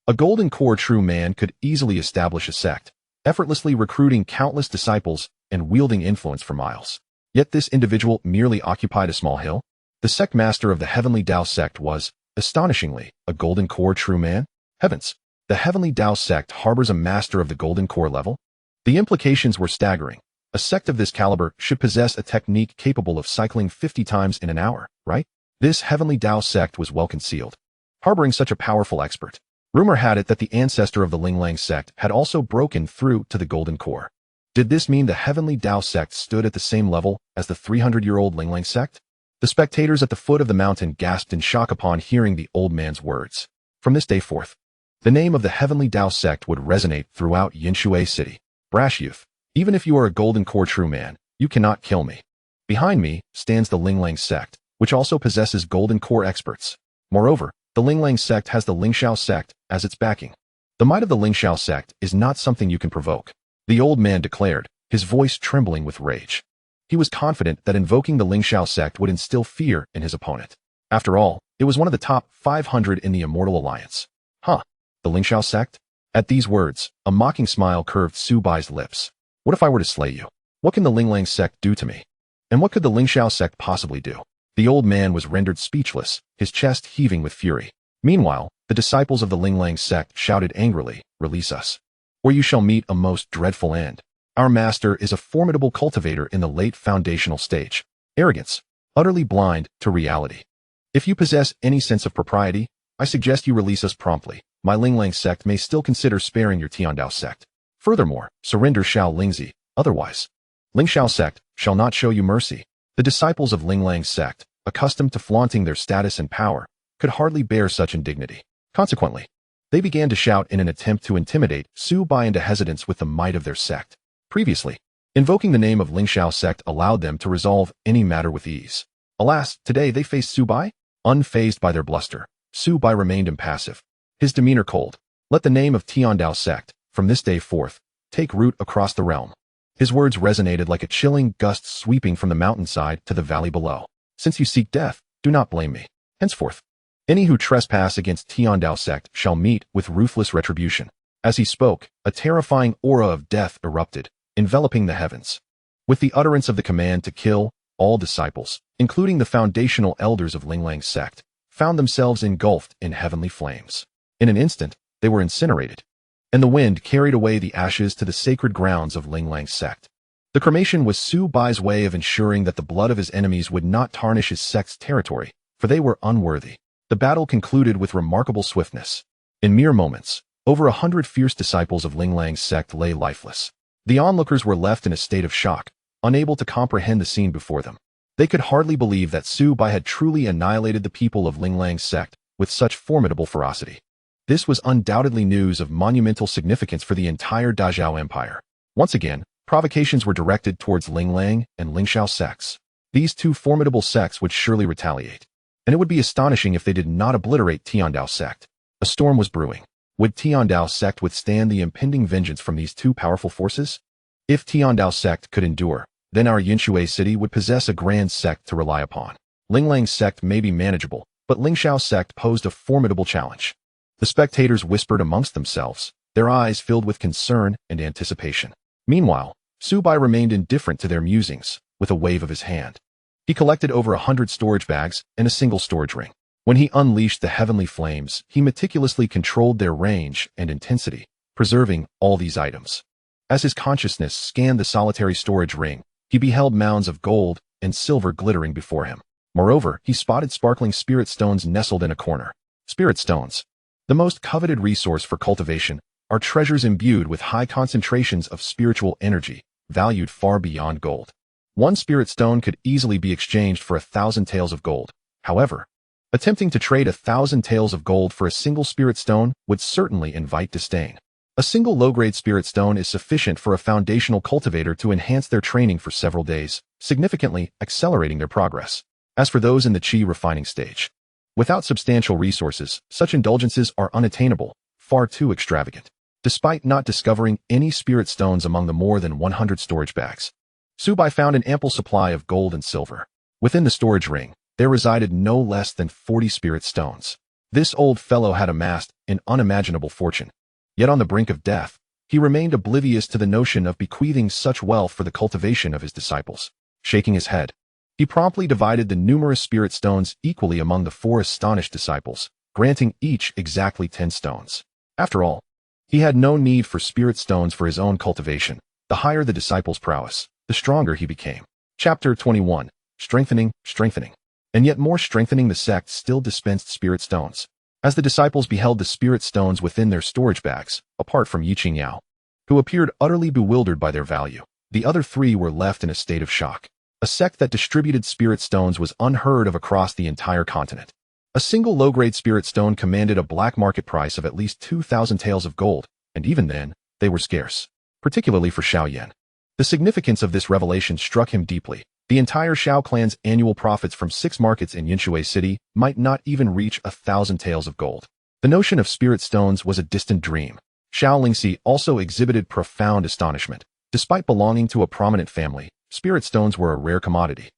S1: A golden core true man could easily establish a sect, effortlessly recruiting countless disciples and wielding influence for miles. Yet this individual merely occupied a small hill. The sect master of the Heavenly Dao Sect was, astonishingly, a golden core true man. Heavens! The Heavenly Dao Sect harbors a master of the golden core level? The implications were staggering. A sect of this caliber should possess a technique capable of cycling 50 times in an hour, right? This Heavenly Dao Sect was well concealed, harboring such a powerful expert. Rumor had it that the ancestor of the Ling Sect had also broken through to the golden core. Did this mean the Heavenly Dao Sect stood at the same level as the 300-year-old Ling Sect? The spectators at the foot of the mountain gasped in shock upon hearing the old man's words. From this day forth, the name of the Heavenly Dao Sect would resonate throughout Yinshui City. Brash youth, even if you are a golden core true man, you cannot kill me. Behind me stands the Ling Sect, which also possesses golden core experts. Moreover, the Ling Sect has the Ling Shao Sect as its backing. The might of the Ling Shao Sect is not something you can provoke, the old man declared, his voice trembling with rage. He was confident that invoking the Ling Shao Sect would instill fear in his opponent. After all, it was one of the top 500 in the Immortal Alliance. Huh? The Ling Shao Sect? At these words, a mocking smile curved Su Bai's lips. What if I were to slay you? What can the Ling sect do to me? And what could the Ling Shao sect possibly do? The old man was rendered speechless, his chest heaving with fury. Meanwhile, the disciples of the Ling sect shouted angrily, "Release us, or you shall meet a most dreadful end. Our master is a formidable cultivator in the late foundational stage. Arrogance, utterly blind to reality. If you possess any sense of propriety, I suggest you release us promptly. My Ling sect may still consider sparing your Tiandao sect. Furthermore, surrender Shao Lingzi, otherwise, Ling Shao sect shall not show you mercy." The disciples of Ling sect, accustomed to flaunting their status and power, could hardly bear such indignity. Consequently, they began to shout in an attempt to intimidate Su Bai into hesitance with the might of their sect. Previously, invoking the name of Ling Shao sect allowed them to resolve any matter with ease. Alas, today they faced Su Bai? Unfazed by their bluster, Su Bai remained impassive, his demeanor cold. "Let the name of Tiandao sect, from this day forth, take root across the realm." His words resonated like a chilling gust sweeping from the mountainside to the valley below. "Since you seek death, do not blame me. Henceforth, any who trespass against Tiandao sect shall meet with ruthless retribution." As he spoke, a terrifying aura of death erupted, enveloping the heavens. With the utterance of the command to kill, all disciples, including the foundational elders of Ling sect, found themselves engulfed in heavenly flames. In an instant, they were incinerated, and the wind carried away the ashes to the sacred grounds of Ling sect. The cremation was Su Bai's way of ensuring that the blood of his enemies would not tarnish his sect's territory, for they were unworthy. The battle concluded with remarkable swiftness. In mere moments, over 100 fierce disciples of Ling sect lay lifeless. The onlookers were left in a state of shock, unable to comprehend the scene before them. They could hardly believe that Su Bai had truly annihilated the people of Ling sect with such formidable ferocity. This was undoubtedly news of monumental significance for the entire Dazhao Empire. Once again, provocations were directed towards Ling and Ling Shao sects. These two formidable sects would surely retaliate, and it would be astonishing if they did not obliterate Tiandao sect. A storm was brewing. Would Tiandao sect withstand the impending vengeance from these two powerful forces? If Tiandao sect could endure, then our Yinshui city would possess a grand sect to rely upon. Ling sect may be manageable, but Ling Shao sect posed a formidable challenge. The spectators whispered amongst themselves, their eyes filled with concern and anticipation. Meanwhile, Su Bai remained indifferent to their musings, with a wave of his hand. He collected over 100 storage bags and a single storage ring. When he unleashed the heavenly flames, he meticulously controlled their range and intensity, preserving all these items. As his consciousness scanned the solitary storage ring, he beheld mounds of gold and silver glittering before him. Moreover, he spotted sparkling spirit stones nestled in a corner. Spirit stones, the most coveted resource for cultivation, are treasures imbued with high concentrations of spiritual energy, valued far beyond gold. One spirit stone could easily be exchanged for 1,000 taels of gold. However, attempting to trade 1,000 taels of gold for a single spirit stone would certainly invite disdain. A single low-grade spirit stone is sufficient for a foundational cultivator to enhance their training for several days, significantly accelerating their progress. As for those in the qi refining stage, without substantial resources, such indulgences are unattainable, far too extravagant. Despite not discovering any spirit stones among the more than 100 storage bags, Su Bai found an ample supply of gold and silver. Within the storage ring, there resided no less than 40 spirit stones. This old fellow had amassed an unimaginable fortune. Yet on the brink of death, he remained oblivious to the notion of bequeathing such wealth for the cultivation of his disciples. Shaking his head, he promptly divided the numerous spirit stones equally among the 4 astonished disciples, granting each exactly 10 stones. After all, he had no need for spirit stones for his own cultivation. The higher the disciples' prowess, the stronger he became. Chapter 21. Strengthening. And yet more strengthening, the sect still dispensed spirit stones. As the disciples beheld the spirit stones within their storage bags, apart from Yiqingyao, who appeared utterly bewildered by their value, the other 3 were left in a state of shock. A sect that distributed spirit stones was unheard of across the entire continent. A single low-grade spirit stone commanded a black market price of at least 2,000 taels of gold, and even then, they were scarce, particularly for Xiao Yan. The significance of this revelation struck him deeply. The entire Xiao clan's annual profits from 6 markets in Yinshui city might not even reach 1,000 taels of gold. The notion of spirit stones was a distant dream. Xiao Lingxi also exhibited profound astonishment. Despite belonging to a prominent family, spirit stones were a rare commodity,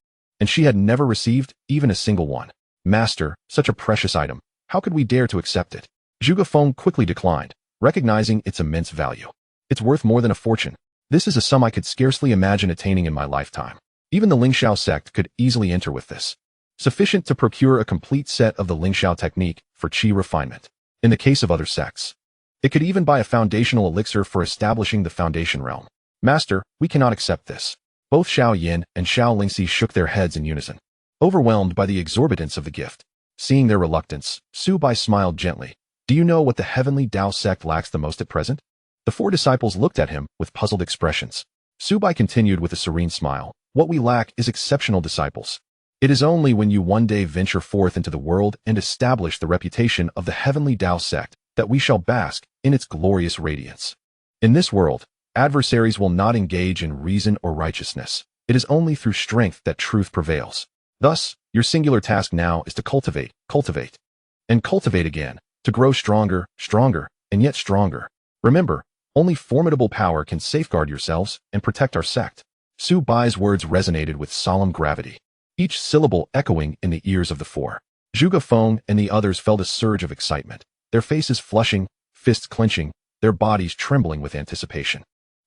S1: and she had never received even a single one. "Master, such a precious item, how could we dare to accept it?" Zhuge Feng quickly declined, recognizing its immense value. It's worth more than a fortune. This is a sum I could scarcely imagine attaining in my lifetime. Even the Ling Shao sect could easily enter with this. Sufficient to procure a complete set of the Ling Shao technique for qi refinement. In the case of other sects, it could even buy a foundational elixir for establishing the foundation realm. Master, we cannot accept this. Both Xiao Yan and Xiao Lingxi shook their heads in unison, overwhelmed by the exorbitance of the gift. Seeing their reluctance, Su Bai smiled gently. Do you know what the Heavenly Dao Sect lacks the most at present? The four disciples looked at him with puzzled expressions. Su Bai continued with a serene smile. What we lack is exceptional disciples. It is only when you one day venture forth into the world and establish the reputation of the Heavenly Dao Sect that we shall bask in its glorious radiance. In this world, adversaries will not engage in reason or righteousness. It is only through strength that truth prevails. Thus, your singular task now is to cultivate, and cultivate again, to grow stronger, and yet stronger. Remember, only formidable power can safeguard yourselves and protect our sect. Su Bai's words resonated with solemn gravity, each syllable echoing in the ears of the four. Zhuge Feng and the others felt a surge of excitement, their faces flushing, fists clenching, their bodies trembling with anticipation.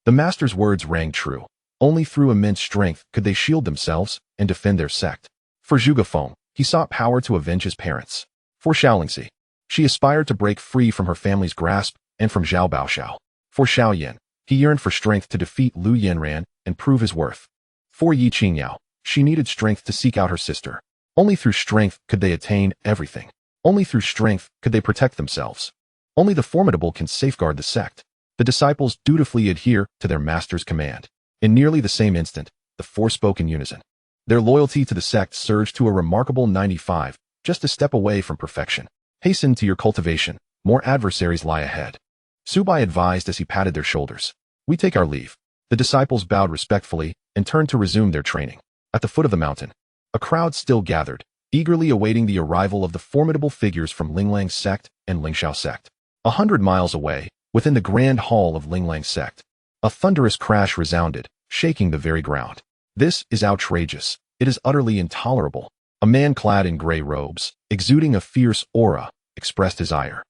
S1: The master's words rang true. Only through immense strength could they shield themselves and defend their sect. For Zhuge Feng, he sought power to avenge his parents. For Xiao Lingxi, she aspired to break free from her family's grasp and from Zhao Baoxiao. For Xiao Yan, he yearned for strength to defeat Lu Yanran and prove his worth. For Yi Qingyao, she needed strength to seek out her sister. Only through strength could they attain everything. Only through strength could they protect themselves. Only the formidable can safeguard the sect. The disciples dutifully adhere to their master's command. In nearly the same instant, the four spoke in unison. Their loyalty to the sect surged to a remarkable 95, just a step away from perfection. Hasten to your cultivation. More adversaries lie ahead. Su Bai advised as he patted their shoulders. We take our leave. The disciples bowed respectfully and turned to resume their training. At the foot of the mountain, a crowd still gathered, eagerly awaiting the arrival of the formidable figures from Linglang's sect and Ling Shao sect. 100 miles away, within the grand hall of Linglang's sect, a thunderous crash resounded, shaking the very ground. This is outrageous. It is utterly intolerable. A man clad in gray robes, exuding a fierce aura, expressed his ire.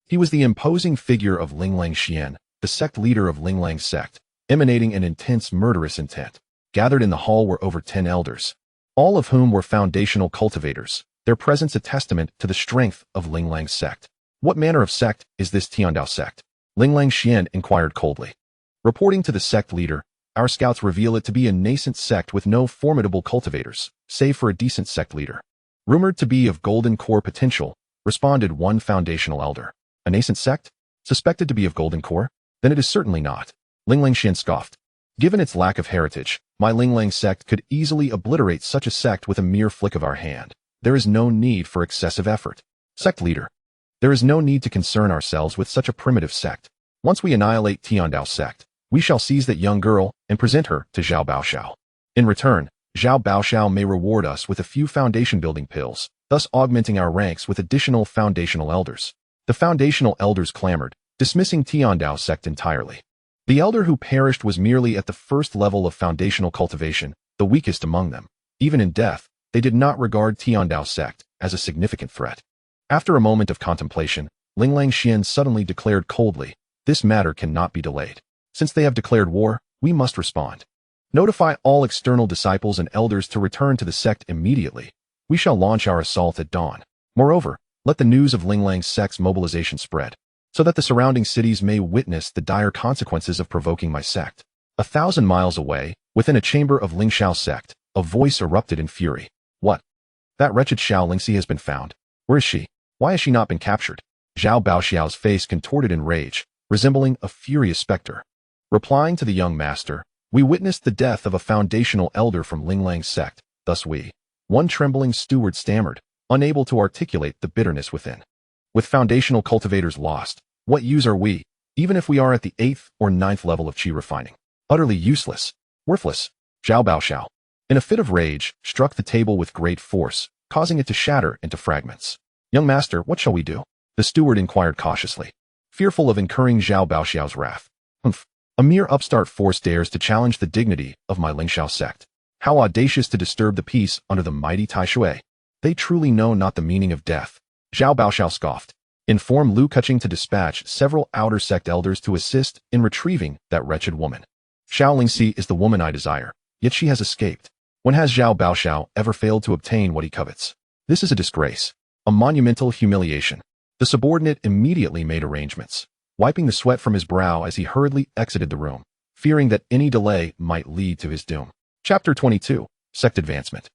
S1: He was the imposing figure of Linglang Xian, the sect leader of Linglang's sect, emanating an intense murderous intent. Gathered in the hall were over 10 elders, all of whom were foundational cultivators, their presence a testament to the strength of Linglang's sect. What manner of sect is this Tiandao sect? Linglang Xian inquired coldly. Reporting to the sect leader, our scouts reveal it to be a nascent sect with no formidable cultivators, save for a decent sect leader. Rumored to be of golden core potential, responded one foundational elder. A nascent sect? Suspected to be of golden core? Then it is certainly not. Linglang Xian scoffed. Given its lack of heritage, my Linglang sect could easily obliterate such a sect with a mere flick of our hand. There is no need for excessive effort. Sect leader. There is no need to concern ourselves with such a primitive sect. Once we annihilate Tiandao sect, we shall seize that young girl and present her to Zhao Baoxiao. In return, Zhao Baoxiao may reward us with a few foundation-building pills, thus augmenting our ranks with additional foundational elders. The foundational elders clamored, dismissing Tiandao sect entirely. The elder who perished was merely at the first level of foundational cultivation, the weakest among them. Even in death, they did not regard Tiandao sect as a significant threat. After a moment of contemplation, Linglang Xian suddenly declared coldly, this matter cannot be delayed. Since they have declared war, we must respond. Notify all external disciples and elders to return to the sect immediately. We shall launch our assault at dawn. Moreover, let the news of Linglang's sect's mobilization spread, so that the surrounding cities may witness the dire consequences of provoking my sect. 1,000 miles away, within a chamber of Ling Shao sect, a voice erupted in fury. What? That wretched Xiao Lingxi has been found. Where is she? Why has she not been captured? Zhao Baoxiao's face contorted in rage, resembling a furious specter. Replying to the young master, we witnessed the death of a foundational elder from Linglang's sect. Thus we, one trembling steward stammered, unable to articulate the bitterness within. With foundational cultivators lost, what use are we, even if we are at the 8th or 9th level of qi refining? Utterly useless, worthless. Zhao Baoxiao, in a fit of rage, struck the table with great force, causing it to shatter into fragments. Young master, what shall we do? The steward inquired cautiously, fearful of incurring Zhao Baoxiao's wrath. A mere upstart force dares to challenge the dignity of my Ling Shao sect. How audacious to disturb the peace under the mighty Tai Shui. They truly know not the meaning of death. Zhao Baoxiao scoffed. Inform Lu Kuching to dispatch several outer sect elders to assist in retrieving that wretched woman. Xiao Lingxi is the woman I desire, yet she has escaped. When has Xiao Baoxiao ever failed to obtain what he covets? This is a disgrace, a monumental humiliation. The subordinate immediately made arrangements, wiping the sweat from his brow as he hurriedly exited the room, fearing that any delay might lead to his doom. Chapter 22. Sect Advancement.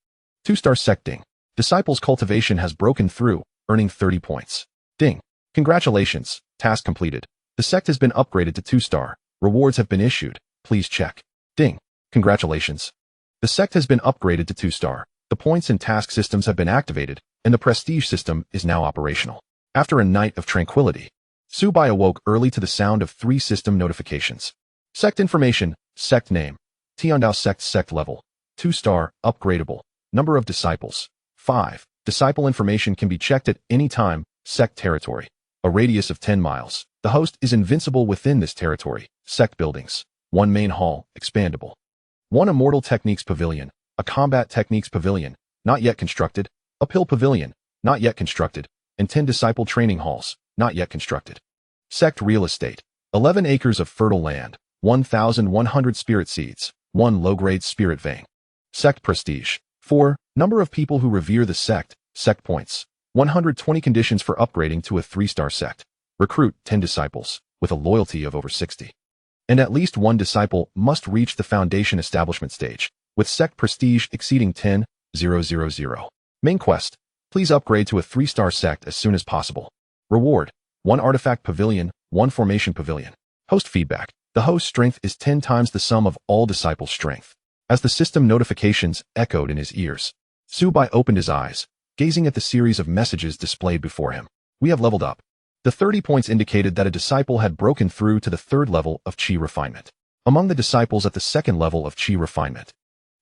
S1: 2-star Sect Ding. Disciples' cultivation has broken through, earning 30 points. Ding. Congratulations, task completed. The sect has been upgraded to 2-star. Rewards have been issued. Please check. Ding. Congratulations. The sect has been upgraded to 2-star. The points and task systems have been activated, and the prestige system is now operational. After a night of tranquility, Su Bai awoke early to the sound of 3 system notifications. Sect information, sect name, Heavenly Dao Sect sect level, 2-star, upgradable, number of disciples, 5. Disciple information can be checked at any time, sect territory, a radius of 10 miles. The host is invincible within this territory, sect buildings, 1 main hall, expandable. 1 immortal techniques pavilion, a combat techniques pavilion, not yet constructed, a pill pavilion, not yet constructed, and 10 disciple training halls, not yet constructed. Sect real estate, 11 acres of fertile land, 1,100 spirit seeds, 1 low-grade spirit vein. Sect prestige, 4. Number of people who revere the sect, sect points, 120 conditions for upgrading to a 3-star sect. Recruit 10 disciples, with a loyalty of over 60. And at least 1 disciple must reach the foundation establishment stage, with sect prestige exceeding 10,000. Main quest. Please upgrade to a 3-star sect as soon as possible. Reward. 1 artifact pavilion, 1 formation pavilion. Host feedback. The host's strength is 10 times the sum of all disciples' strength. As the system notifications echoed in his ears, Su Bai opened his eyes, gazing at the series of messages displayed before him. We have leveled up. The 30 points indicated that a disciple had broken through to the 3rd level of Qi refinement. Among the disciples at the 2nd level of Qi refinement,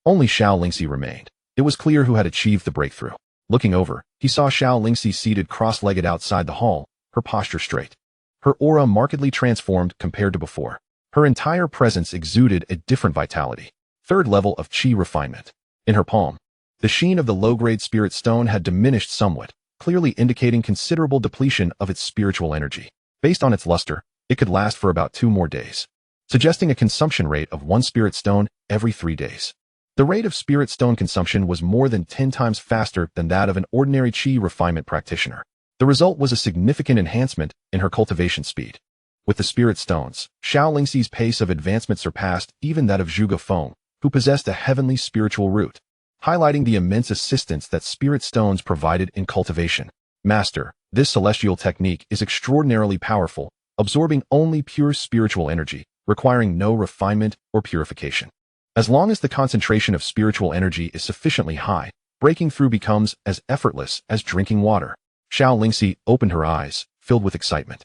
S1: only Xiao Lingxi remained. It was clear who had achieved the breakthrough. Looking over, he saw Xiao Lingxi seated cross-legged outside the hall, her posture straight. Her aura markedly transformed compared to before. Her entire presence exuded a different vitality. 3rd level of Qi refinement. In her palm, the sheen of the low-grade spirit stone had diminished somewhat, clearly indicating considerable depletion of its spiritual energy. Based on its luster, it could last for about 2 more days, suggesting a consumption rate of 1 spirit stone every 3 days. The rate of spirit stone consumption was more than 10 times faster than that of an ordinary Qi refinement practitioner. The result was a significant enhancement in her cultivation speed. With the spirit stones, Xiao Lingxi's pace of advancement surpassed even that of Zhuge Feng, who possessed a heavenly spiritual root, highlighting the immense assistance that spirit stones provided in cultivation. Master, this celestial technique is extraordinarily powerful, absorbing only pure spiritual energy, requiring no refinement or purification. As long as the concentration of spiritual energy is sufficiently high, breaking through becomes as effortless as drinking water. Xiao Lingxi opened her eyes, filled with excitement.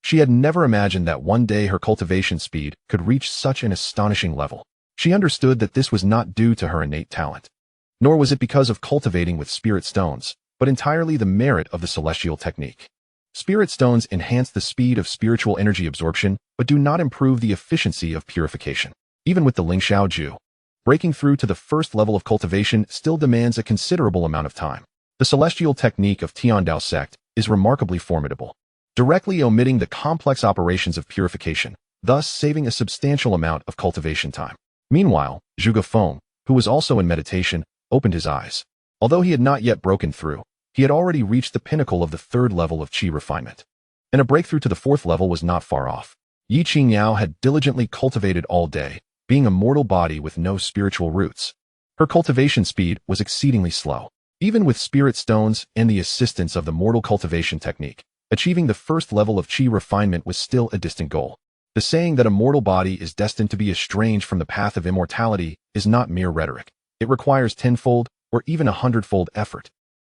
S1: She had never imagined that one day her cultivation speed could reach such an astonishing level. She understood that this was not due to her innate talent, nor was it because of cultivating with spirit stones, but entirely the merit of the celestial technique. Spirit stones enhance the speed of spiritual energy absorption, but do not improve the efficiency of purification. Even with the Ling Shao Ju, breaking through to the 1st level of cultivation still demands a considerable amount of time. The celestial technique of Heavenly Dao Sect is remarkably formidable, directly omitting the complex operations of purification, thus saving a substantial amount of cultivation time. Meanwhile, Zhuge Feng, who was also in meditation, opened his eyes. Although he had not yet broken through, he had already reached the pinnacle of the 3rd level of Qi refinement, and a breakthrough to the 4th level was not far off. Yi Qingyao had diligently cultivated all day, being a mortal body with no spiritual roots. Her cultivation speed was exceedingly slow. Even with spirit stones and the assistance of the mortal cultivation technique, achieving the 1st level of Qi refinement was still a distant goal. The saying that a mortal body is destined to be estranged from the path of immortality is not mere rhetoric. It requires 10-fold or even 100-fold effort,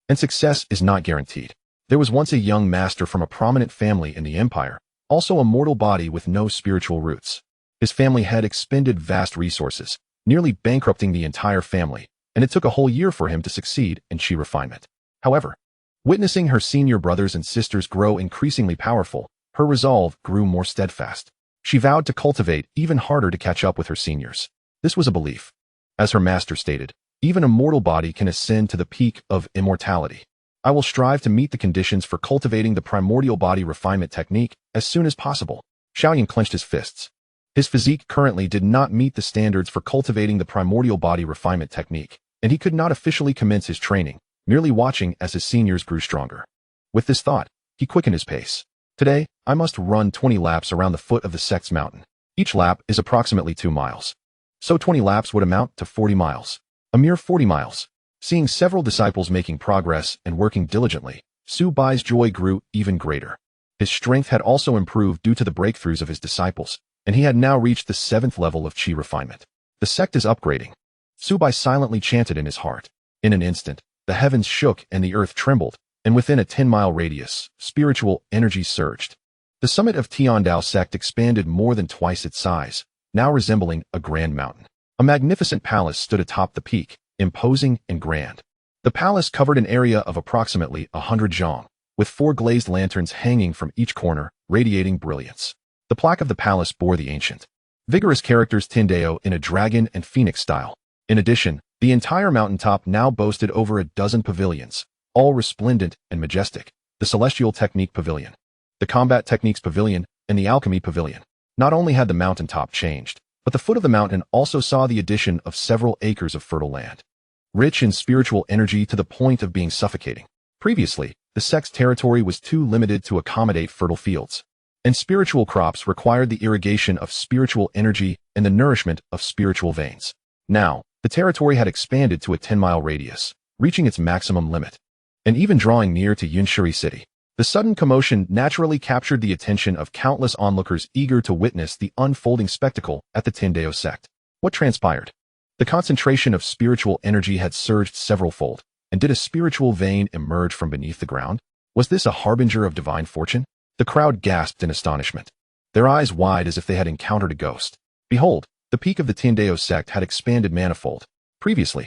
S1: and success is not guaranteed. There was once a young master from a prominent family in the empire, also a mortal body with no spiritual roots. His family had expended vast resources, nearly bankrupting the entire family, and it took a whole year for him to succeed in Qi refinement. However, witnessing her senior brothers and sisters grow increasingly powerful, her resolve grew more steadfast. She vowed to cultivate even harder to catch up with her seniors. This was a belief. As her master stated, even a mortal body can ascend to the peak of immortality. I will strive to meet the conditions for cultivating the primordial body refinement technique as soon as possible. Xiao Yan clenched his fists. His physique currently did not meet the standards for cultivating the primordial body refinement technique, and he could not officially commence his training, merely watching as his seniors grew stronger. With this thought, he quickened his pace. Today, I must run 20 laps around the foot of the sect's mountain. Each lap is approximately 2 miles. So 20 laps would amount to 40 miles. A mere 40 miles. Seeing several disciples making progress and working diligently, Su Bai's joy grew even greater. His strength had also improved due to the breakthroughs of his disciples, and he had now reached the 7th level of qi refinement. The sect is upgrading. Su Bai silently chanted in his heart. In an instant, the heavens shook and the earth trembled, and within a 10-mile radius, spiritual energy surged. The summit of Heavenly Dao Sect expanded more than twice its size, now resembling a grand mountain. A magnificent palace stood atop the peak, imposing and grand. The palace covered an area of approximately 100 zhang, with 4 glazed lanterns hanging from each corner, radiating brilliance. The plaque of the palace bore the ancient, vigorous characters Tindao in a dragon and phoenix style. In addition, the entire mountaintop now boasted over a dozen pavilions, all resplendent and majestic: the Celestial Technique Pavilion, the Combat Techniques Pavilion, and the Alchemy Pavilion. Not only had the mountaintop changed, but the foot of the mountain also saw the addition of several acres of fertile land, rich in spiritual energy to the point of being suffocating. Previously, the sect's territory was too limited to accommodate fertile fields, and spiritual crops required the irrigation of spiritual energy and the nourishment of spiritual veins. Now, the territory had expanded to a 10-mile radius, reaching its maximum limit, and even drawing near to Yunshuri City. The sudden commotion naturally captured the attention of countless onlookers eager to witness the unfolding spectacle at the Tindao sect. What transpired? The concentration of spiritual energy had surged several-fold, and did a spiritual vein emerge from beneath the ground? Was this a harbinger of divine fortune? The crowd gasped in astonishment, their eyes wide as if they had encountered a ghost. Behold, the peak of the Tindao sect had expanded manifold. Previously,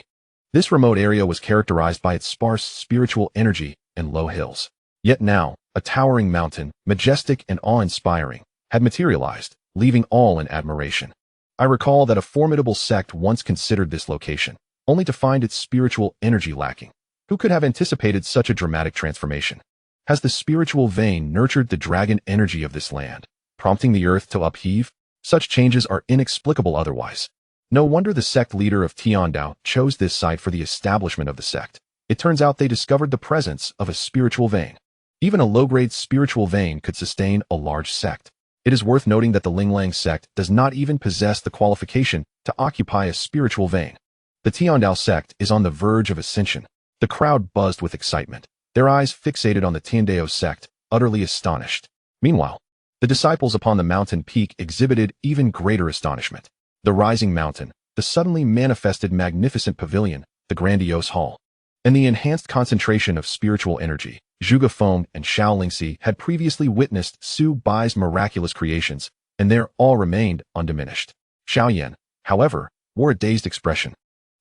S1: this remote area was characterized by its sparse spiritual energy and low hills. Yet now, a towering mountain, majestic and awe-inspiring, had materialized, leaving all in admiration. I recall that a formidable sect once considered this location, only to find its spiritual energy lacking. Who could have anticipated such a dramatic transformation? Has the spiritual vein nurtured the dragon energy of this land, prompting the earth to upheave? Such changes are inexplicable otherwise. No wonder the sect leader of Tiandao chose this site for the establishment of the sect. It turns out they discovered the presence of a spiritual vein. Even a low-grade spiritual vein could sustain a large sect. It is worth noting that the Linglang sect does not even possess the qualification to occupy a spiritual vein. The Tiandao sect is on the verge of ascension. The crowd buzzed with excitement, their eyes fixated on the Tindao sect, utterly astonished. Meanwhile, the disciples upon the mountain peak exhibited even greater astonishment. The rising mountain, the suddenly manifested magnificent pavilion, the grandiose hall, and the enhanced concentration of spiritual energy. Zhuge Feng and Xiao Lingxi had previously witnessed Su Bai's miraculous creations, and there all remained undiminished. Xiao Yan, however, wore a dazed expression,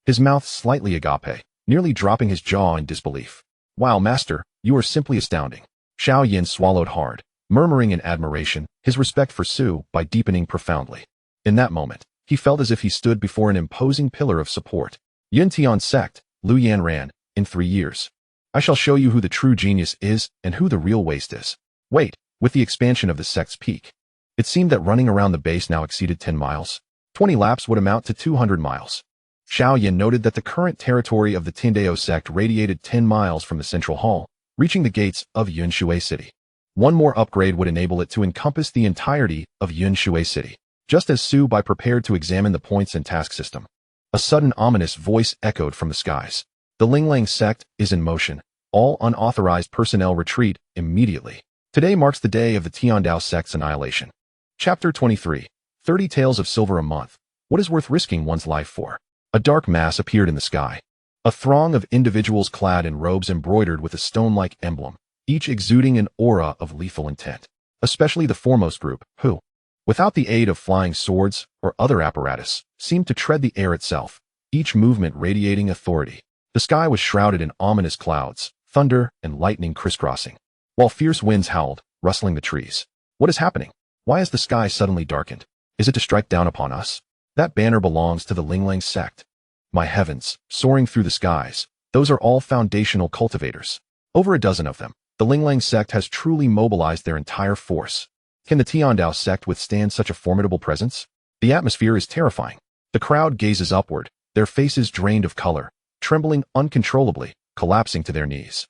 S1: his mouth slightly agape, nearly dropping his jaw in disbelief. "Wow, master, you are simply astounding." Xiao Yan swallowed hard, murmuring in admiration, his respect for Su Bai deepening profoundly. In that moment, he felt as if he stood before an imposing pillar of support. Yuntian sect, Lu Yan ran, in 3 years. I shall show you who the true genius is and who the real waste is. Wait, with the expansion of the sect's peak, it seemed that running around the base now exceeded 10 miles. 20 laps would amount to 200 miles. Xiao Yan noted that the current territory of the Tindao sect radiated 10 miles from the central hall, reaching the gates of Yunshui City. One more upgrade would enable it to encompass the entirety of Yunshui City. Just as Su Bai prepared to examine the points and task system, a sudden ominous voice echoed from the skies. The Linglang sect is in motion. All unauthorized personnel retreat immediately. Today marks the day of the Tiandao sect's annihilation. Chapter 23. 30 Tales of Silver a month. What is worth risking one's life for? A dark mass appeared in the sky. A throng of individuals clad in robes embroidered with a stone-like emblem, each exuding an aura of lethal intent. Especially the foremost group, who, without the aid of flying swords or other apparatus, seemed to tread the air itself, each movement radiating authority. The sky was shrouded in ominous clouds, thunder and lightning crisscrossing, while fierce winds howled, rustling the trees. What is happening? Why is the sky suddenly darkened? Is it to strike down upon us? That banner belongs to the Linglang sect. My heavens, soaring through the skies, those are all foundational cultivators. Over a dozen of them. The Ling sect has truly mobilized their entire force. Can the Dao Sect withstand such a formidable presence? The atmosphere is terrifying. The crowd gazes upward, their faces drained of color, trembling uncontrollably, collapsing to their knees.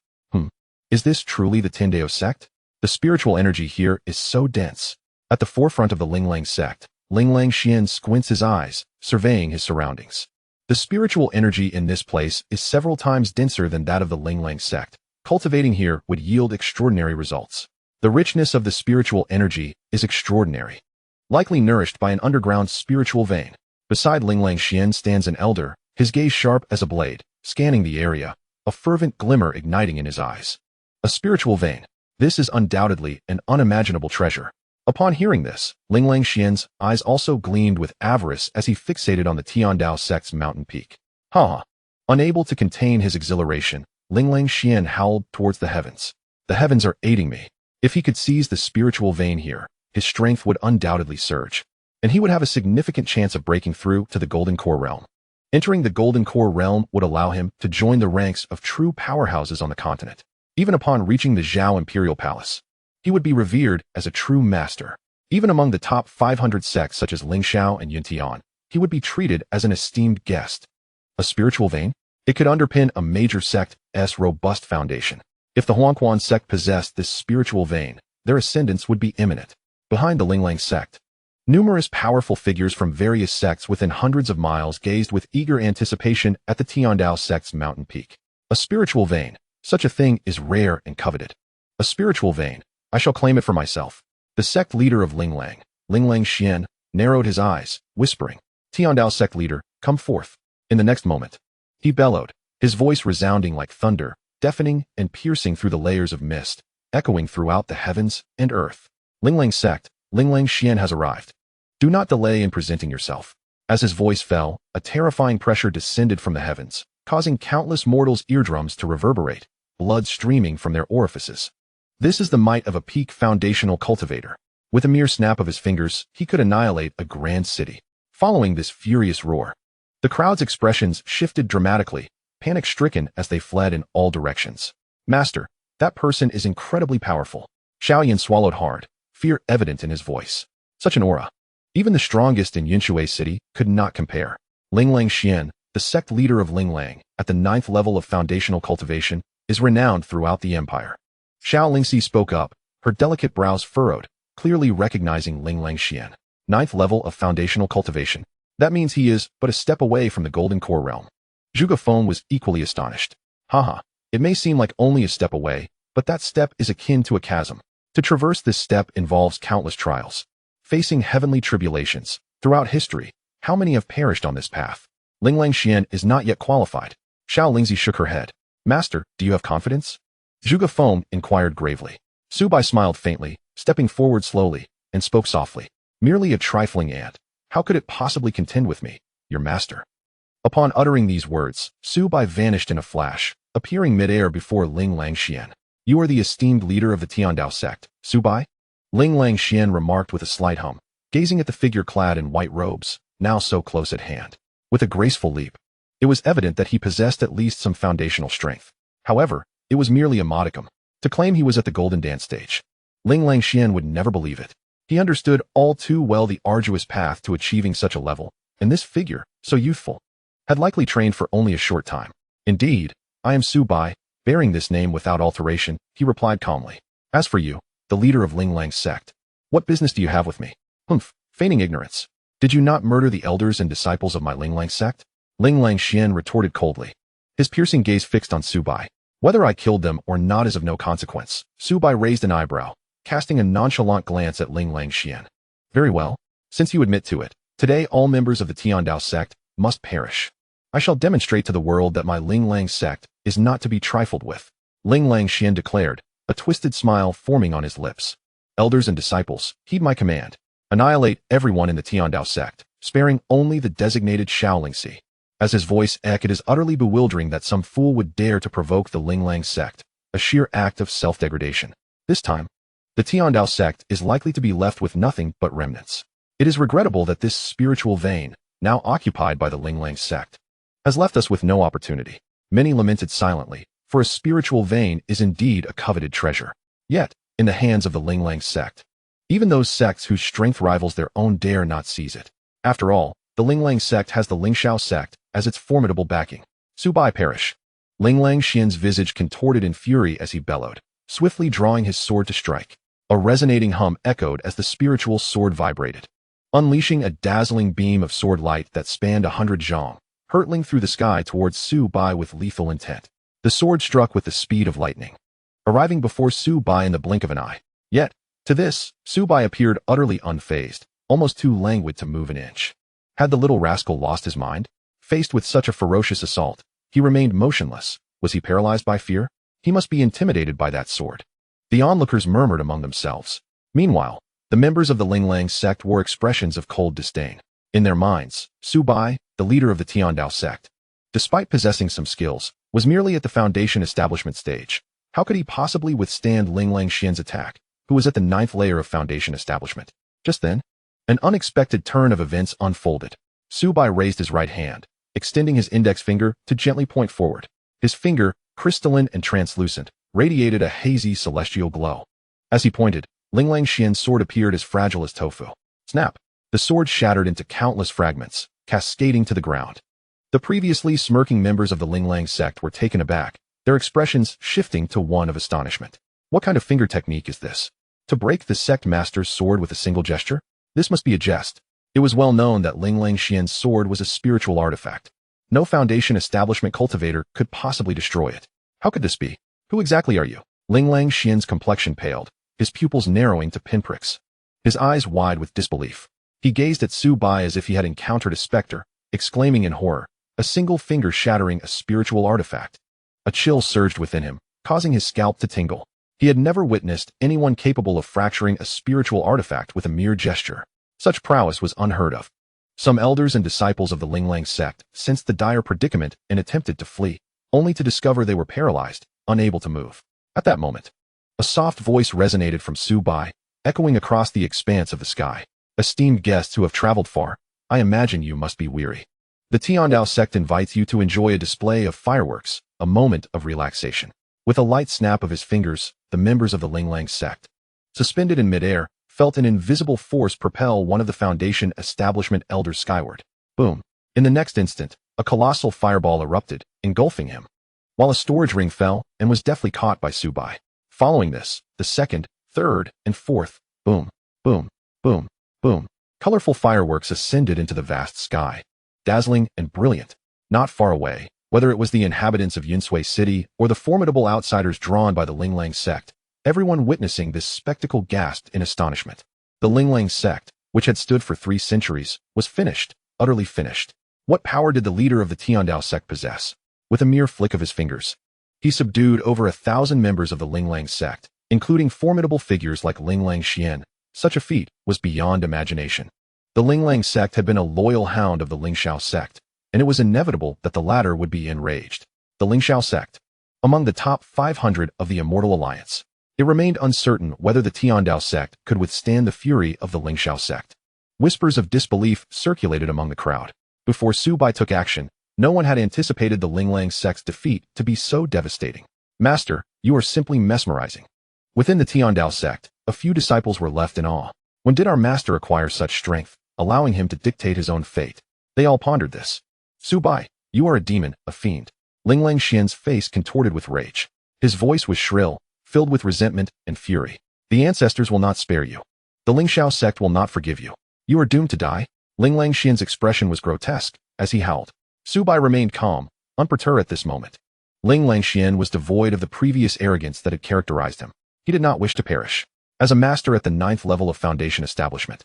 S1: Is this truly the Dao Sect? The spiritual energy here is so dense. At the forefront of the Ling sect, Ling Xian squints his eyes, surveying his surroundings. The spiritual energy in this place is several times denser than that of the Ling sect. Cultivating here would yield extraordinary results. The richness of the spiritual energy is extraordinary, likely nourished by an underground spiritual vein. Beside Ling Xian stands an elder, his gaze sharp as a blade, scanning the area, a fervent glimmer igniting in his eyes. A spiritual vein. This is undoubtedly an unimaginable treasure. Upon hearing this, Ling Xian's eyes also gleamed with avarice as he fixated on the Dao Sect's mountain peak. Unable to contain his exhilaration, Ling Xian howled towards the heavens. The heavens are aiding me. If he could seize the spiritual vein here, his strength would undoubtedly surge, and he would have a significant chance of breaking through to the Golden Core realm. Entering the Golden Core realm would allow him to join the ranks of true powerhouses on the continent. Even upon reaching the Zhao Imperial Palace, he would be revered as a true master. Even among the top 500 sects such as Ling Shao and Yuntian, he would be treated as an esteemed guest. A spiritual vein? It could underpin a major sect's robust foundation. If the Huangquan sect possessed this spiritual vein, their ascendance would be imminent. Behind the Ling sect, numerous powerful figures from various sects within hundreds of miles gazed with eager anticipation at the Dao Sect's mountain peak. A spiritual vein. Such a thing is rare and coveted. A spiritual vein. I shall claim it for myself. The sect leader of Ling Xian, narrowed his eyes, whispering, Dao Sect leader, come forth. In the next moment, he bellowed, his voice resounding like thunder, deafening and piercing through the layers of mist, echoing throughout the heavens and earth. Ling Sect, Ling Xian has arrived. Do not delay in presenting yourself. As his voice fell, a terrifying pressure descended from the heavens, causing countless mortals' eardrums to reverberate, blood streaming from their orifices. This is the might of a peak foundational cultivator. With a mere snap of his fingers, he could annihilate a grand city. Following this furious roar, the crowd's expressions shifted dramatically, panic-stricken as they fled in all directions. Master, that person is incredibly powerful. Xiao Yan swallowed hard, fear evident in his voice. Such an aura. Even the strongest in Yinshui City could not compare. Ling Xian, the sect leader of Ling, at the 9th level of foundational cultivation, is renowned throughout the empire. Xiao Lingxi spoke up, her delicate brows furrowed, clearly recognizing Ling Xian. 9th level of foundational cultivation. That means he is but a step away from the Golden Core realm. Zhuge Feng was equally astonished. It may seem like only a step away, but that step is akin to a chasm. To traverse this step involves countless trials. Facing heavenly tribulations, throughout history, how many have perished on this path? Ling Xian is not yet qualified. Xiao Lingxi shook her head. Master, do you have confidence? Zhuge Feng inquired gravely. Su Bai smiled faintly, stepping forward slowly, and spoke softly. Merely a trifling ant. How could it possibly contend with me, your master? Upon uttering these words, Su Bai vanished in a flash, appearing midair before Ling Xian. You are the esteemed leader of the Dao Sect, Su Bai? Ling Xian remarked with a slight hum, gazing at the figure clad in white robes, now so close at hand. With a graceful leap, it was evident that he possessed at least some foundational strength. However, it was merely a modicum. To claim he was at the Golden Dance stage, Ling Xian would never believe it. He understood all too well the arduous path to achieving such a level, and this figure, so youthful, had likely trained for only a short time. Indeed, I am Su Bai, bearing this name without alteration, he replied calmly. As for you, the leader of Ling sect, what business do you have with me? Feigning ignorance. Did you not murder the elders and disciples of my Ling sect? Ling Xian retorted coldly, his piercing gaze fixed on Su Bai. Whether I killed them or not is of no consequence. Su Bai raised an eyebrow, casting a nonchalant glance at Ling Xian. Very well, since you admit to it, today all members of the Dao Sect must perish. I shall demonstrate to the world that my Ling sect is not to be trifled with. Ling Xian declared, a twisted smile forming on his lips. Elders and disciples, heed my command. Annihilate everyone in the Dao Sect, sparing only the designated Xiao Lingxi. As his voice echoed, it is utterly bewildering that some fool would dare to provoke the Ling sect, a sheer act of self-degradation. This time, the Dao Sect is likely to be left with nothing but remnants. It is regrettable that this spiritual vein, now occupied by the Ling sect, has left us with no opportunity. Many lamented silently, for a spiritual vein is indeed a coveted treasure. Yet, in the hands of the Ling Sect, even those sects whose strength rivals their own dare not seize it. After all, the Ling Sect has the Ling Shao Sect as its formidable backing. Su Bai perish. Ling Xian's visage contorted in fury as he bellowed, swiftly drawing his sword to strike. A resonating hum echoed as the spiritual sword vibrated, unleashing a dazzling beam of sword light that spanned 100 zhong, hurtling through the sky towards Su Bai with lethal intent. The sword struck with the speed of lightning, arriving before Su Bai in the blink of an eye. Yet, to this, Su Bai appeared utterly unfazed, almost too languid to move an inch. Had the little rascal lost his mind? Faced with such a ferocious assault, he remained motionless. Was he paralyzed by fear? He must be intimidated by that sword. The onlookers murmured among themselves. Meanwhile, the members of the Ling Sect wore expressions of cold disdain. In their minds, Su Bai, the leader of the Dao Sect, despite possessing some skills, was merely at the foundation establishment stage. How could he possibly withstand Ling Xian's attack, who was at the 9th layer of foundation establishment? Just then, an unexpected turn of events unfolded. Su Bai raised his right hand, extending his index finger to gently point forward. His finger, crystalline and translucent, radiated a hazy celestial glow. As he pointed, Ling Xian's sword appeared as fragile as tofu. Snap! The sword shattered into countless fragments, cascading to the ground. The previously smirking members of the Ling Sect were taken aback, their expressions shifting to one of astonishment. What kind of finger technique is this? To break the sect master's sword with a single gesture? This must be a jest. It was well known that Ling Xian's sword was a spiritual artifact. No foundation establishment cultivator could possibly destroy it. How could this be? Who exactly are you? Ling Xian's complexion paled, his pupils narrowing to pinpricks, his eyes wide with disbelief. He gazed at Su Bai as if he had encountered a specter, exclaiming in horror, a single finger shattering a spiritual artifact. A chill surged within him, causing his scalp to tingle. He had never witnessed anyone capable of fracturing a spiritual artifact with a mere gesture. Such prowess was unheard of. Some elders and disciples of the Ling Sect sensed the dire predicament and attempted to flee, only to discover they were paralyzed, unable to move. At that moment, a soft voice resonated from Su Bai, echoing across the expanse of the sky. Esteemed guests who have traveled far, I imagine you must be weary. The Dao Sect invites you to enjoy a display of fireworks, a moment of relaxation. With a light snap of his fingers, the members of the Ling Sect, suspended in midair, felt an invisible force propel one of the foundation establishment elders skyward. Boom. In the next instant, a colossal fireball erupted, engulfing him, while a storage ring fell and was deftly caught by Su Bai. Following this, the second, third, and fourth, boom, boom, boom, boom. Colorful fireworks ascended into the vast sky, dazzling and brilliant. Not far away, whether it was the inhabitants of Yunsui City or the formidable outsiders drawn by the Ling Sect, everyone witnessing this spectacle gasped in astonishment. The Ling Sect, which had stood for 3 centuries, was finished, utterly finished. What power did the leader of the Dao Sect possess? With a mere flick of his fingers, he subdued over 1,000 members of the Ling Sect, including formidable figures like Ling Xian. Such a feat was beyond imagination. The Ling Sect had been a loyal hound of the Ling Shao Sect, and it was inevitable that the latter would be enraged. The Ling Shao Sect, among the top 500 of the Immortal Alliance, it remained uncertain whether the Dao Sect could withstand the fury of the Ling Shao Sect. Whispers of disbelief circulated among the crowd. Before Su Bai took action, no one had anticipated the Ling Sect's defeat to be so devastating. Master, you are simply mesmerizing. Within the Dao Sect, a few disciples were left in awe. When did our master acquire such strength, allowing him to dictate his own fate? They all pondered this. Su Bai, you are a demon, a fiend. Ling Xian's face contorted with rage. His voice was shrill, filled with resentment and fury. The ancestors will not spare you. The Ling Shao Sect will not forgive you. You are doomed to die. Ling Xian's expression was grotesque as he howled. Su Bai remained calm, unperturbed at this moment. Ling Xian was devoid of the previous arrogance that had characterized him. He did not wish to perish. As a master at the 9th level of foundation establishment,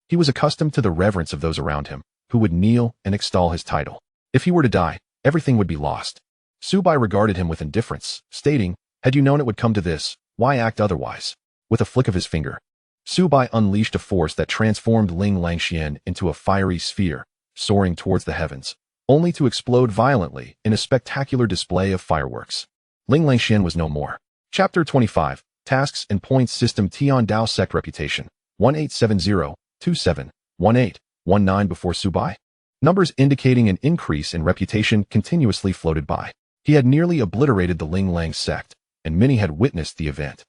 S1: he was accustomed to the reverence of those around him, who would kneel and extol his title. If he were to die, everything would be lost. Su Bai regarded him with indifference, stating, had you known it would come to this, why act otherwise? With a flick of his finger, Su Bai unleashed a force that transformed Ling Xian into a fiery sphere, soaring towards the heavens, only to explode violently in a spectacular display of fireworks. Ling Xian was no more. Chapter 25, Tasks and Points System Dao Sect Reputation, 1870-27-18-19 before Su Bai. Numbers indicating an increase in reputation continuously floated by. He had nearly obliterated the Ling Sect, and many had witnessed the event.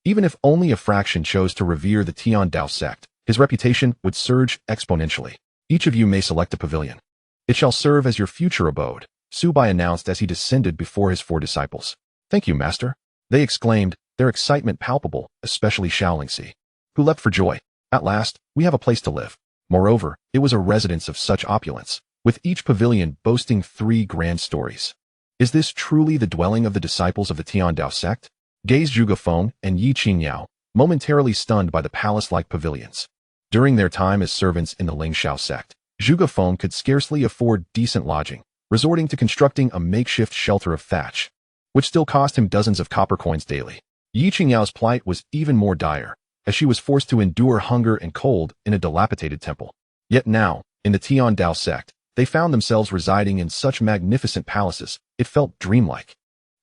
S1: Even if only a fraction chose to revere the Dao Sect, his reputation would surge exponentially. Each of you may select a pavilion. It shall serve as your future abode, Su Bai announced as he descended before his 4 disciples. Thank you, master, they exclaimed, their excitement palpable, especially Xiao Yan, who leapt for joy. At last, we have a place to live. Moreover, it was a residence of such opulence, with each pavilion boasting 3 grand stories. Is this truly the dwelling of the disciples of the Dao Sect? Gazed Zhuge Feng and Yi Qingyao, momentarily stunned by the palace-like pavilions. During their time as servants in the Ling Shao sect, Zhuge Feng could scarcely afford decent lodging, resorting to constructing a makeshift shelter of thatch, which still cost him dozens of copper coins daily. Yi Qingyao's plight was even more dire, as she was forced to endure hunger and cold in a dilapidated temple. Yet now, in the Dao sect, they found themselves residing in such magnificent palaces, it felt dreamlike.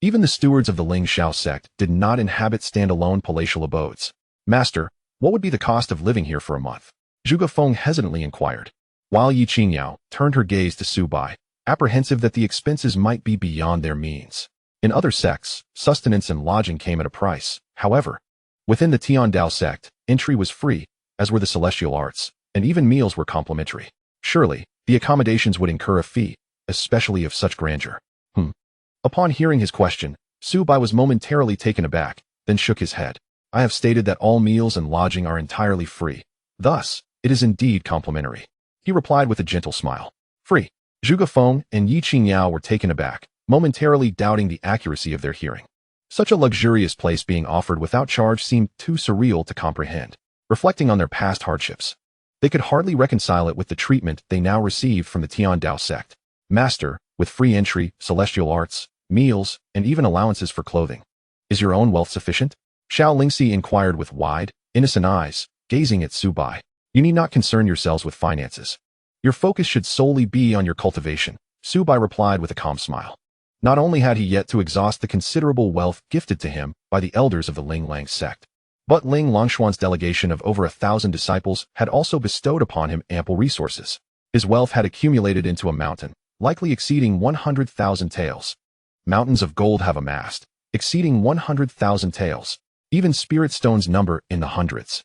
S1: Even the stewards of the Ling Shao sect did not inhabit standalone palatial abodes. Master, what would be the cost of living here for a month? Zhuge Feng hesitantly inquired, while Yi Qingyao turned her gaze to Su Bai, apprehensive that the expenses might be beyond their means. In other sects, sustenance and lodging came at a price. However, within the Dao sect, entry was free, as were the celestial arts, and even meals were complimentary. Surely, the accommodations would incur a fee, especially of such grandeur. Upon hearing his question, Su Bai was momentarily taken aback, then shook his head. I have stated that all meals and lodging are entirely free. Thus, it is indeed complimentary. He replied with a gentle smile. Free. Zhuge Feng and Yi Qingyao were taken aback, momentarily doubting the accuracy of their hearing. Such a luxurious place being offered without charge seemed too surreal to comprehend. Reflecting on their past hardships, they could hardly reconcile it with the treatment they now received from the Dao sect. Master, with free entry, celestial arts, meals, and even allowances for clothing. Is your own wealth sufficient? Xiao Lingxi inquired with wide, innocent eyes, gazing at Su Bai. You need not concern yourselves with finances. Your focus should solely be on your cultivation, Su Bai replied with a calm smile. Not only had he yet to exhaust the considerable wealth gifted to him by the elders of the Ling sect, but Ling Longshuan's delegation of over 1,000 disciples had also bestowed upon him ample resources. His wealth had accumulated into a mountain, likely exceeding 100,000 taels. Mountains of gold have amassed, exceeding 100,000 taels. Even spirit stones number in the hundreds.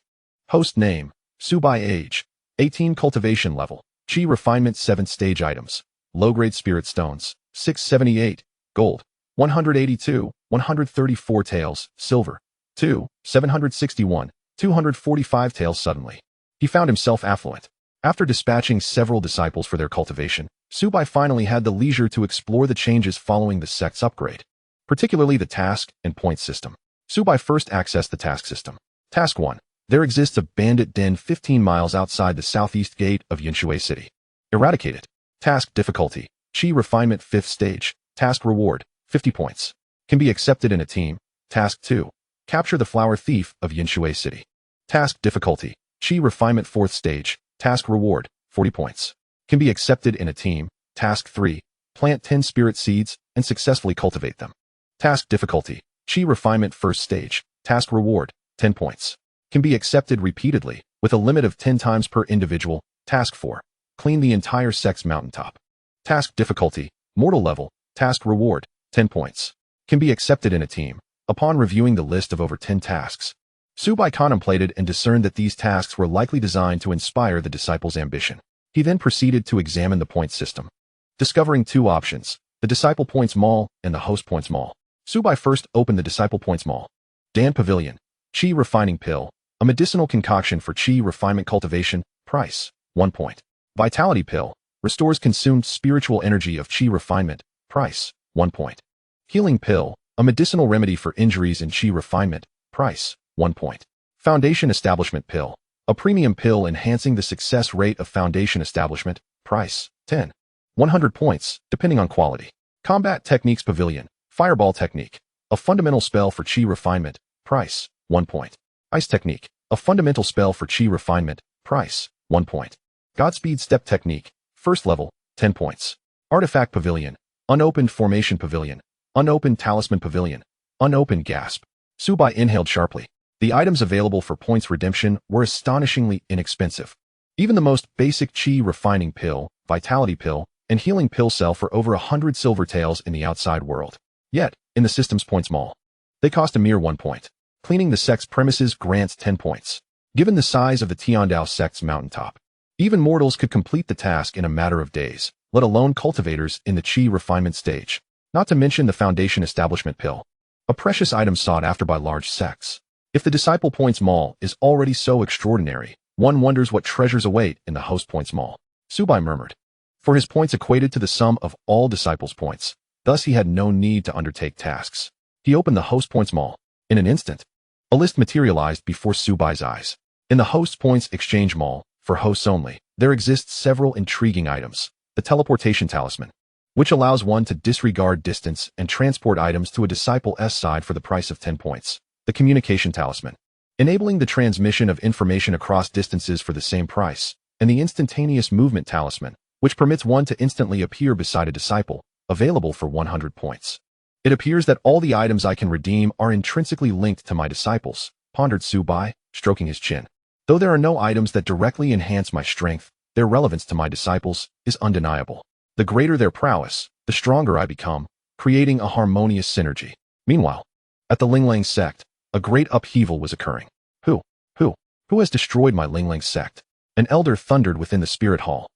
S1: Host name, Su Bai age, 18 cultivation level, Qi refinement 7 stage items, low-grade spirit stones, 678, gold, 182, 134 taels, silver, 2, 761, 245 taels suddenly. He found himself affluent. After dispatching several disciples for their cultivation, Su Bai finally had the leisure to explore the changes following the sect's upgrade, particularly the task and point system. Su Bai first accessed the task system. Task 1. There exists a bandit den 15 miles outside the southeast gate of Yinshui City. Eradicate it. Task difficulty, Qi refinement 5th stage. Task reward, 50 points. Can be accepted in a team. Task 2. Capture the flower thief of Yinshui City. Task difficulty, Qi refinement 4th stage. Task reward, 40 points. Can be accepted in a team. Task 3. Plant 10 spirit seeds and successfully cultivate them. Task difficulty, Qi refinement 1st stage. Task reward, 10 points. Can be accepted repeatedly, with a limit of 10 times per individual. Task 4. Clean the entire sect's mountaintop. Task difficulty, mortal level. Task reward, 10 points. Can be accepted in a team. Upon reviewing the list of over 10 tasks, Su Bai contemplated and discerned that these tasks were likely designed to inspire the disciple's ambition. He then proceeded to examine the point system, discovering 2 options, the disciple points mall and the host points mall. Su Bai first opened the disciple points mall. Dan Pavilion, Qi refining pill, a medicinal concoction for Qi refinement cultivation, price, 1 point. Vitality pill, restores consumed spiritual energy of Qi refinement, price, 1 point. Healing pill, a medicinal remedy for injuries in Qi refinement, price, 1 point. Foundation establishment pill, a premium pill enhancing the success rate of foundation establishment, price, 10. 100 points, depending on quality. Combat techniques pavilion, fireball technique, a fundamental spell for Qi refinement, price, 1 point. Ice technique, a fundamental spell for Qi refinement, price, 1 point. Godspeed step technique, first level, 10 points. Artifact pavilion, unopened formation pavilion, unopened talisman pavilion, unopened gasp. Su Bai inhaled sharply. The items available for points redemption were astonishingly inexpensive. Even the most basic Qi refining pill, vitality pill, and healing pill sell for over 100 silver taels in the outside world. Yet, in the system's points mall, they cost a mere 1 point. Cleaning the sect's premises grants 10 points. Given the size of the Dao Sect's mountaintop, even mortals could complete the task in a matter of days, let alone cultivators in the Qi refinement stage. Not to mention the Foundation Establishment Pill, a precious item sought after by large sects. If the Disciple Points Mall is already so extraordinary, one wonders what treasures await in the Host Points Mall. Su Bai murmured. For his points equated to the sum of all disciples' points, thus he had no need to undertake tasks. He opened the Host Points Mall. In an instant, a list materialized before Su Bai's eyes. In the Host Points Exchange Mall, for hosts only, there exists several intriguing items. The Teleportation Talisman, which allows one to disregard distance and transport items to a disciple's side for the price of 10 points. The Communication Talisman, enabling the transmission of information across distances for the same price. And the Instantaneous Movement Talisman, which permits one to instantly appear beside a disciple, available for 100 points. It appears that all the items I can redeem are intrinsically linked to my disciples, pondered Su Bai, stroking his chin. Though there are no items that directly enhance my strength, their relevance to my disciples is undeniable. The greater their prowess, the stronger I become, creating a harmonious synergy. Meanwhile, at the Ling Sect, a great upheaval was occurring. Who has destroyed my Ling Sect? An elder thundered within the spirit hall.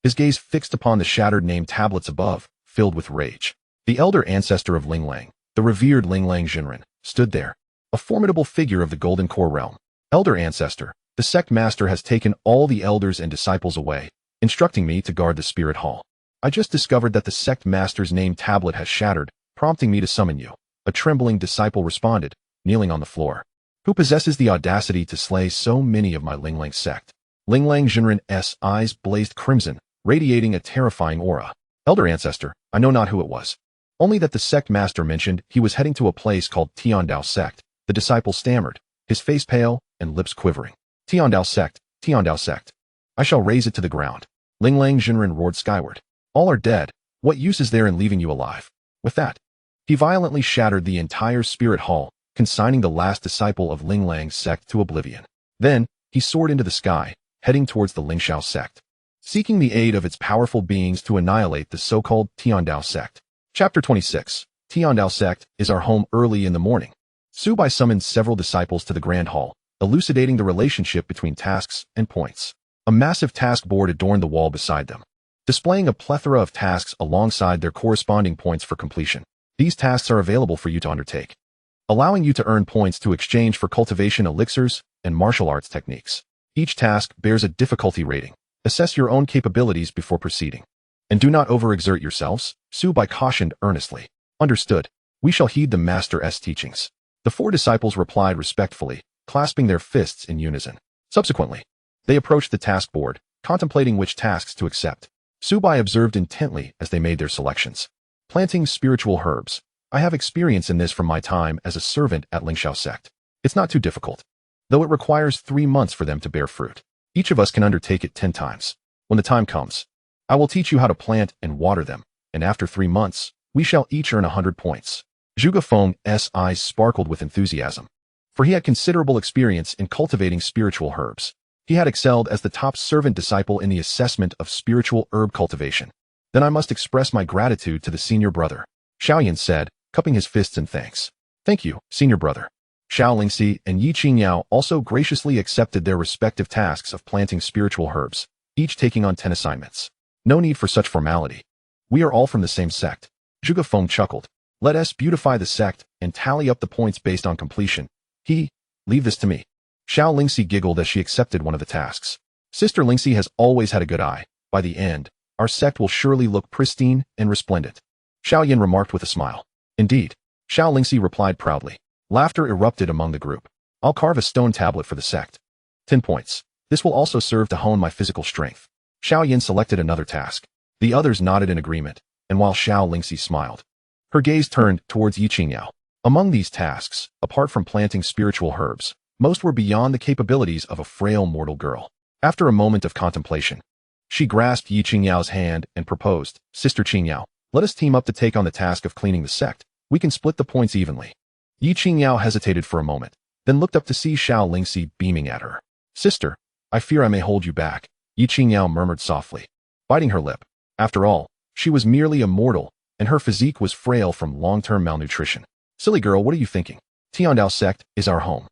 S1: His gaze fixed upon the shattered name tablets above, filled with rage. The elder ancestor of Ling, the revered Ling Jinren, stood there, a formidable figure of the Golden Core realm. Elder ancestor, the sect master has taken all the elders and disciples away, instructing me to guard the spirit hall. I just discovered that the sect master's name tablet has shattered, prompting me to summon you. A trembling disciple responded, kneeling on the floor. Who possesses the audacity to slay so many of my Ling sect? Ling Jinren's eyes blazed crimson, radiating a terrifying aura. Elder ancestor, I know not who it was. Only that the sect master mentioned he was heading to a place called Dao Sect. The disciple stammered, his face pale and lips quivering. Dao Sect. I shall raze it to the ground. Ling Jinren roared skyward. All are dead. What use is there in leaving you alive? With that, he violently shattered the entire spirit hall, consigning the last disciple of Ling sect to oblivion. Then, he soared into the sky, heading towards the Ling Shao sect, seeking the aid of its powerful beings to annihilate the so-called Dao Sect. Chapter 26. Dao Sect is our home. Early in the morning, Su Bai summoned several disciples to the Grand Hall, elucidating the relationship between tasks and points. A massive task board adorned the wall beside them, displaying a plethora of tasks alongside their corresponding points for completion. These tasks are available for you to undertake, allowing you to earn points to exchange for cultivation elixirs and martial arts techniques. Each task bears a difficulty rating. Assess your own capabilities before proceeding. And do not overexert yourselves, Su Bai cautioned earnestly. Understood. We shall heed the Master's teachings. The 4 disciples replied respectfully, clasping their fists in unison. Subsequently, they approached the task board, contemplating which tasks to accept. Su Bai observed intently as they made their selections. Planting spiritual herbs. I have experience in this from my time as a servant at Ling Shao sect. It's not too difficult, though it requires 3 months for them to bear fruit. Each of us can undertake it 10 times. When the time comes, I will teach you how to plant and water them, and after 3 months, we shall each earn 100 points. Zhuge Feng's eyes sparkled with enthusiasm, for he had considerable experience in cultivating spiritual herbs. He had excelled as the top servant disciple in the assessment of spiritual herb cultivation. Then I must express my gratitude to the senior brother, Xiao Yan said, cupping his fists in thanks. Thank you, senior brother. Xiao Lingxi and Yi Qingyao also graciously accepted their respective tasks of planting spiritual herbs, each taking on 10 assignments. No need for such formality. We are all from the same sect. Zhuge Feng chuckled. Let us beautify the sect and tally up the points based on completion. Leave this to me. Xiao Lingxi giggled as she accepted one of the tasks. Sister Lingxi has always had a good eye. By the end, our sect will surely look pristine and resplendent. Xiao Yan remarked with a smile. Indeed. Xiao Lingxi replied proudly. Laughter erupted among the group. I'll carve a stone tablet for the sect. 10 points. This will also serve to hone my physical strength. Xiao Yan selected another task. The others nodded in agreement, and while Xiao Lingxi smiled, her gaze turned towards Yi Qingyao. Among these tasks, apart from planting spiritual herbs, most were beyond the capabilities of a frail mortal girl. After a moment of contemplation, she grasped Yi Qingyao's hand and proposed, Sister Qingyao, let us team up to take on the task of cleaning the sect. We can split the points evenly. Yi Qingyao hesitated for a moment, then looked up to see Xiao Lingxi beaming at her. Sister, I fear I may hold you back, Yi Qingyao murmured softly, biting her lip. After all, She was merely immortal, and her physique was frail from long-term malnutrition. Silly girl, what are you thinking? Tiandao Sect is our home.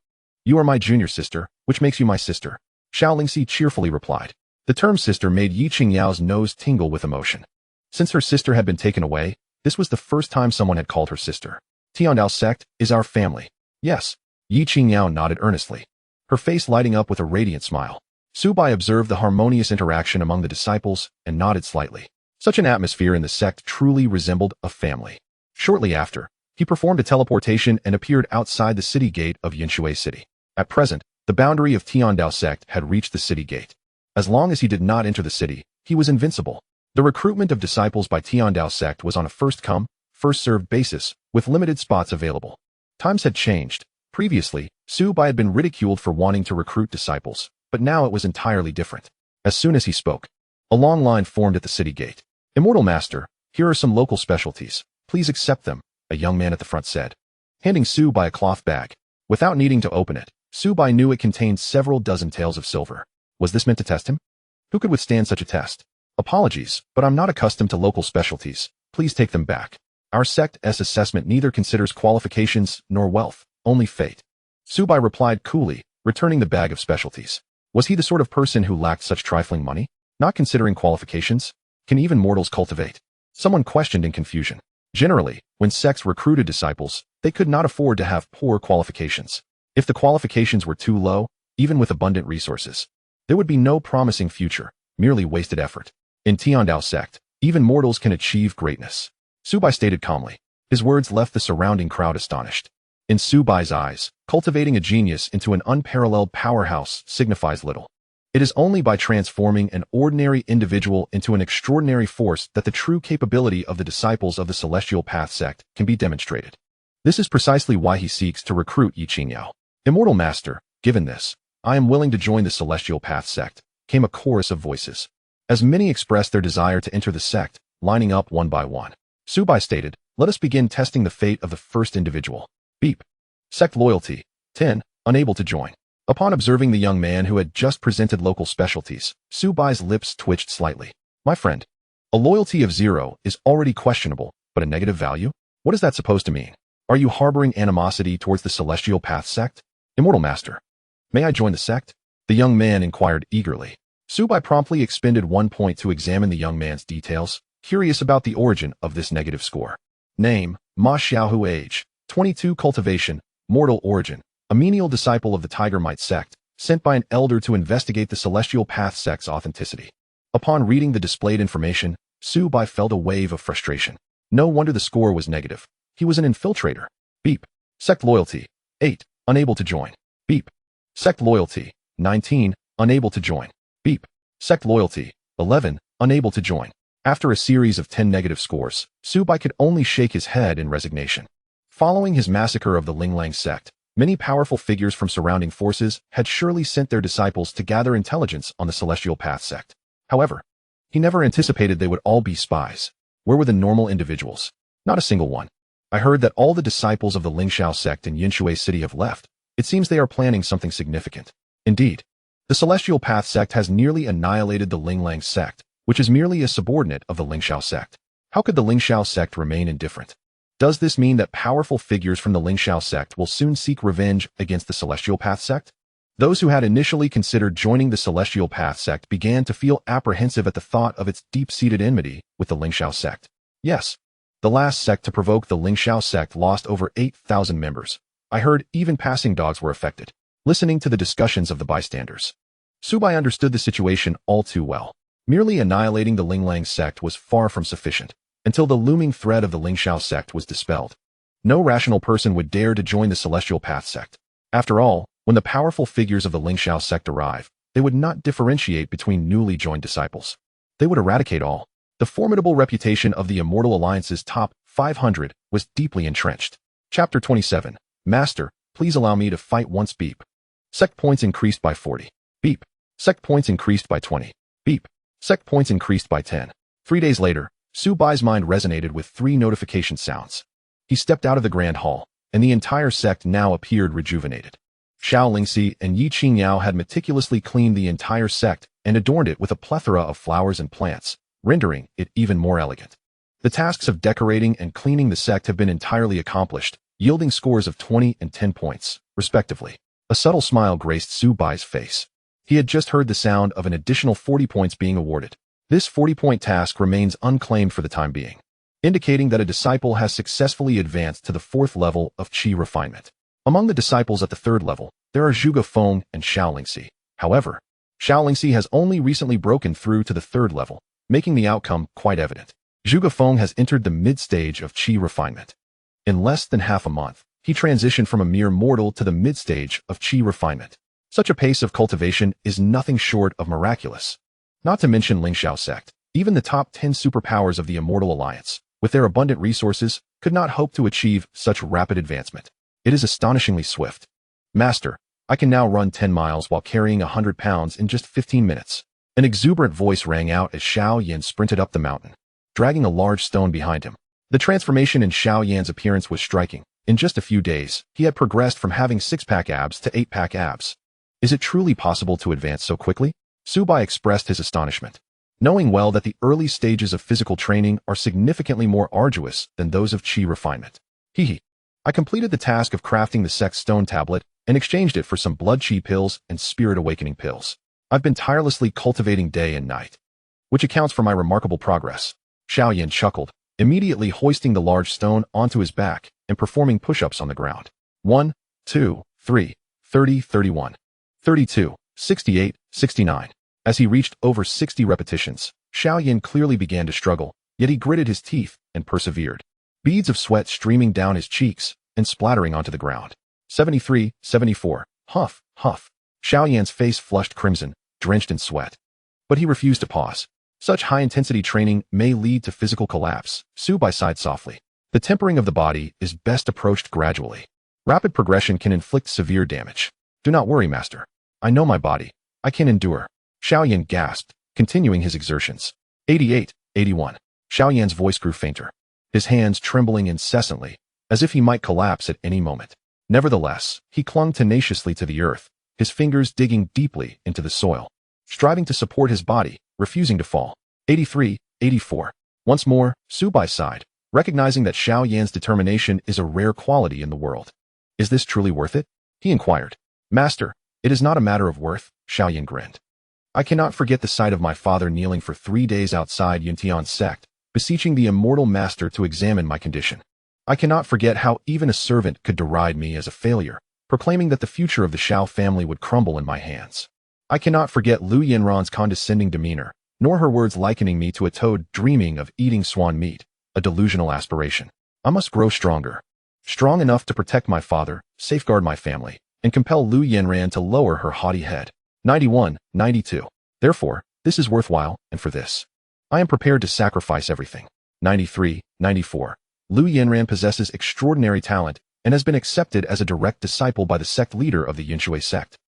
S1: You are my junior sister, which makes you my sister. Xiao Lingxi cheerfully replied. The term sister made Yi Qingyao's nose tingle with emotion. Since her sister had been taken away, this was the first time someone had called her sister. Tiandao Sect is our family. Yes. Yi Qingyao nodded earnestly, her face lighting up with a radiant smile. Su Bai observed the harmonious interaction among the disciples and nodded slightly. Such an atmosphere in the sect truly resembled a family. Shortly after, he performed a teleportation and appeared outside the city gate of Yinshui City. At present, the boundary of Tiandao Sect had reached the city gate. As long as he did not enter the city, he was invincible. The recruitment of disciples by Tiandao Sect was on a first-come, first-served basis, with limited spots available. Times had changed. Previously, Su Bai had been ridiculed for wanting to recruit disciples, but now it was entirely different. As soon as he spoke, a long line formed at the city gate. Immortal Master, here are some local specialties. Please accept them, a young man at the front said, handing Su Bai a cloth bag. Without needing to open it, Su Bai knew it contained several dozen taels of silver. Was this meant to test him? Who could withstand such a test? Apologies, but I'm not accustomed to local specialties. Please take them back. Our sect's assessment neither considers qualifications nor wealth, only fate. Su Bai replied coolly, returning the bag of specialties. Was he the sort of person who lacked such trifling money? Not considering qualifications? Can even mortals cultivate? Someone questioned in confusion. Generally, when sects recruited disciples, they could not afford to have poor qualifications. If the qualifications were too low, even with abundant resources, there would be no promising future, merely wasted effort. In Tiandao Sect, even mortals can achieve greatness. Su Bai stated calmly. His words left the surrounding crowd astonished. In Su Bai's eyes, cultivating a genius into an unparalleled powerhouse signifies little. It is only by transforming an ordinary individual into an extraordinary force that the true capability of the disciples of the Celestial Path Sect can be demonstrated. This is precisely why he seeks to recruit Yi Qingyao. Immortal Master, given this, I am willing to join the Celestial Path Sect, came a chorus of voices. As many expressed their desire to enter the sect, lining up one by one. Su Bai stated, let us begin testing the fate of the first individual. Beep. Sect loyalty. 10. Unable to join. Upon observing the young man who had just presented local specialties, Su Bai's lips twitched slightly. My friend, a loyalty of 0 is already questionable, but a negative value? What is that supposed to mean? Are you harboring animosity towards the Celestial Path Sect? Immortal Master. May I join the sect? The young man inquired eagerly. Su Bai promptly expended 1 point to examine the young man's details, curious about the origin of this negative score. Name, Ma Xiaohu. Age, 22. Cultivation, mortal origin, a menial disciple of the Tiger Might sect, sent by an elder to investigate the Celestial Path sect's authenticity. Upon reading the displayed information, Su Bai felt a wave of frustration. No wonder the score was negative. He was an infiltrator. Beep. Sect loyalty, 8. Unable to join. Beep. Sect loyalty, 19. Unable to join. Beep. Sect loyalty, 11. Unable to join. After a series of 10 negative scores, Su Bai could only shake his head in resignation. Following his massacre of the Linglang sect, many powerful figures from surrounding forces had surely sent their disciples to gather intelligence on the Celestial Path sect. However, he never anticipated they would all be spies. Where were the normal individuals? Not a single one. I heard that all the disciples of the Ling Shao sect in Yinshui City have left. It seems they are planning something significant. Indeed, the Celestial Path sect has nearly annihilated the Linglang sect, which is merely a subordinate of the Ling Shao sect. How could the Ling Shao sect remain indifferent? Does this mean that powerful figures from the Ling Shao sect will soon seek revenge against the Celestial Path sect? Those who had initially considered joining the Celestial Path sect began to feel apprehensive at the thought of its deep-seated enmity with the Ling Shao sect. Yes, the last sect to provoke the Ling Shao sect lost over 8,000 members. I heard even passing dogs were affected. Listening to the discussions of the bystanders, Su Bai understood the situation all too well. Merely annihilating the Linglang sect was far from sufficient, until the looming threat of the Ling Shao sect was dispelled. No rational person would dare to join the Celestial Path sect. After all, when the powerful figures of the Ling Shao sect arrive, they would not differentiate between newly joined disciples. They would eradicate all. The formidable reputation of the Immortal Alliance's top 500 was deeply entrenched. Chapter 27. Master, please allow me to fight once. Beep. Sect points increased by 40. Beep. Sect points increased by 20. Beep. Sect points increased by 10. 3 days later, Su Bai's mind resonated with 3 notification sounds. He stepped out of the grand hall, and the entire sect now appeared rejuvenated. Xiao Lingxi and Yi Qingyao had meticulously cleaned the entire sect and adorned it with a plethora of flowers and plants, rendering it even more elegant. The tasks of decorating and cleaning the sect have been entirely accomplished, yielding scores of 20 and 10 points, respectively. A subtle smile graced Su Bai's face. He had just heard the sound of an additional 40 points being awarded. This 40-point task remains unclaimed for the time being, indicating that a disciple has successfully advanced to the 4th level of Qi refinement. Among the disciples at the 3rd level, there are Zhuge Feng and Xiao Lingxi. However, Xiao Lingxi has only recently broken through to the 3rd level, making the outcome quite evident. Zhuge Feng has entered the mid-stage of Qi refinement. In less than half a month, he transitioned from a mere mortal to the mid-stage of Qi refinement. Such a pace of cultivation is nothing short of miraculous. Not to mention Ling Shao Sect, even the top 10 superpowers of the Immortal Alliance, with their abundant resources, could not hope to achieve such rapid advancement. It is astonishingly swift. Master, I can now run 10 miles while carrying 100 pounds in just 15 minutes. An exuberant voice rang out as Xiao Yan sprinted up the mountain, dragging a large stone behind him. The transformation in Xiao Yan's appearance was striking. In just a few days, he had progressed from having 6-pack abs to 8-pack abs. Is it truly possible to advance so quickly? Su Bai expressed his astonishment, knowing well that the early stages of physical training are significantly more arduous than those of Qi refinement. I completed the task of crafting the sect's stone tablet and exchanged it for some blood Qi pills and spirit awakening pills. I've been tirelessly cultivating day and night, which accounts for my remarkable progress. Xiao Yan chuckled, immediately hoisting the large stone onto his back and performing push-ups on the ground. 1, 2, 3, 30, 31, 32, 68, 69. As he reached over 60 repetitions, Xiao Yan clearly began to struggle, yet he gritted his teeth and persevered. Beads of sweat streaming down his cheeks and splattering onto the ground. 73, 74, huff, huff. Xiao Yan's face flushed crimson, drenched in sweat. But he refused to pause. Such high-intensity training may lead to physical collapse. Su Bai sighed softly. The tempering of the body is best approached gradually. Rapid progression can inflict severe damage. Do not worry, master. I know my body. I can endure. Xiao Yan gasped, continuing his exertions. 88, 81. Xiao Yan's voice grew fainter, his hands trembling incessantly, as if he might collapse at any moment. Nevertheless, he clung tenaciously to the earth, his fingers digging deeply into the soil, striving to support his body, refusing to fall. 83, 84. Once more, Su Bai sighed, recognizing that Xiao Yan's determination is a rare quality in the world. Is this truly worth it? He inquired. Master, it is not a matter of worth, Xiao Yan grinned. I cannot forget the sight of my father kneeling for 3 days outside Yuntian's sect, beseeching the immortal master to examine my condition. I cannot forget how even a servant could deride me as a failure, proclaiming that the future of the Shao family would crumble in my hands. I cannot forget Lu Yanran's condescending demeanor, nor her words likening me to a toad dreaming of eating swan meat, a delusional aspiration. I must grow stronger. Strong enough to protect my father, safeguard my family, and compel Lu Yanran to lower her haughty head. 91, 92. Therefore, this is worthwhile, and for this, I am prepared to sacrifice everything. 93, 94. Lu Yanran possesses extraordinary talent and has been accepted as a direct disciple by the sect leader of the Yinshui sect,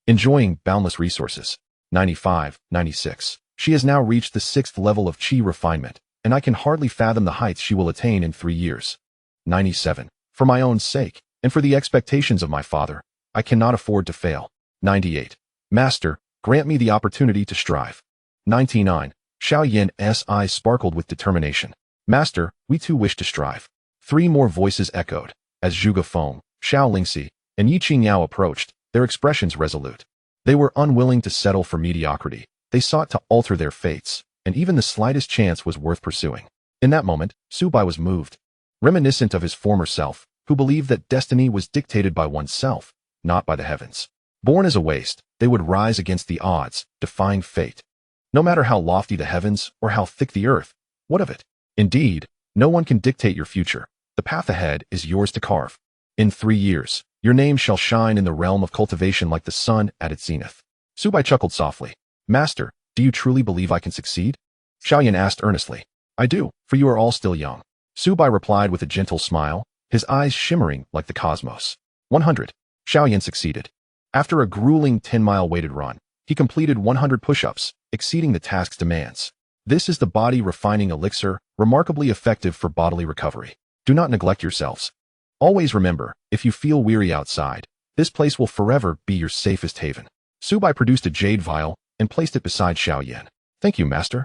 S1: enjoying boundless resources. 95, 96. She has now reached the 6th level of Qi refinement, and I can hardly fathom the heights she will attain in 3 years. 97. For my own sake, and for the expectations of my father, I cannot afford to fail. 98. Master, grant me the opportunity to strive. 99. Xiao Yan's eyes sparkled with determination. Master, we too wish to strive. 3 more voices echoed, as Zhuge Feng, Xiao Lingxi, and Yi Qingyao approached, their expressions resolute. They were unwilling to settle for mediocrity. They sought to alter their fates, and even the slightest chance was worth pursuing. In that moment, Su Bai was moved, reminiscent of his former self, who believed that destiny was dictated by oneself, not by the heavens. Born as a waste, they would rise against the odds, defying fate. No matter how lofty the heavens or how thick the earth, what of it? Indeed, no one can dictate your future. The path ahead is yours to carve. In 3 years, your name shall shine in the realm of cultivation like the sun at its zenith. Su Bai chuckled softly. Master, do you truly believe I can succeed? Xiao Yan asked earnestly. I do, for you are all still young. Su Bai replied with a gentle smile, his eyes shimmering like the cosmos. 100. Xiao Yan succeeded. After a grueling 10-mile weighted run, he completed 100 push-ups, exceeding the task's demands. This is the body refining elixir, remarkably effective for bodily recovery. Do not neglect yourselves. Always remember, if you feel weary outside, this place will forever be your safest haven. Su Bai produced a jade vial and placed it beside Xiao Yan. Thank you, master.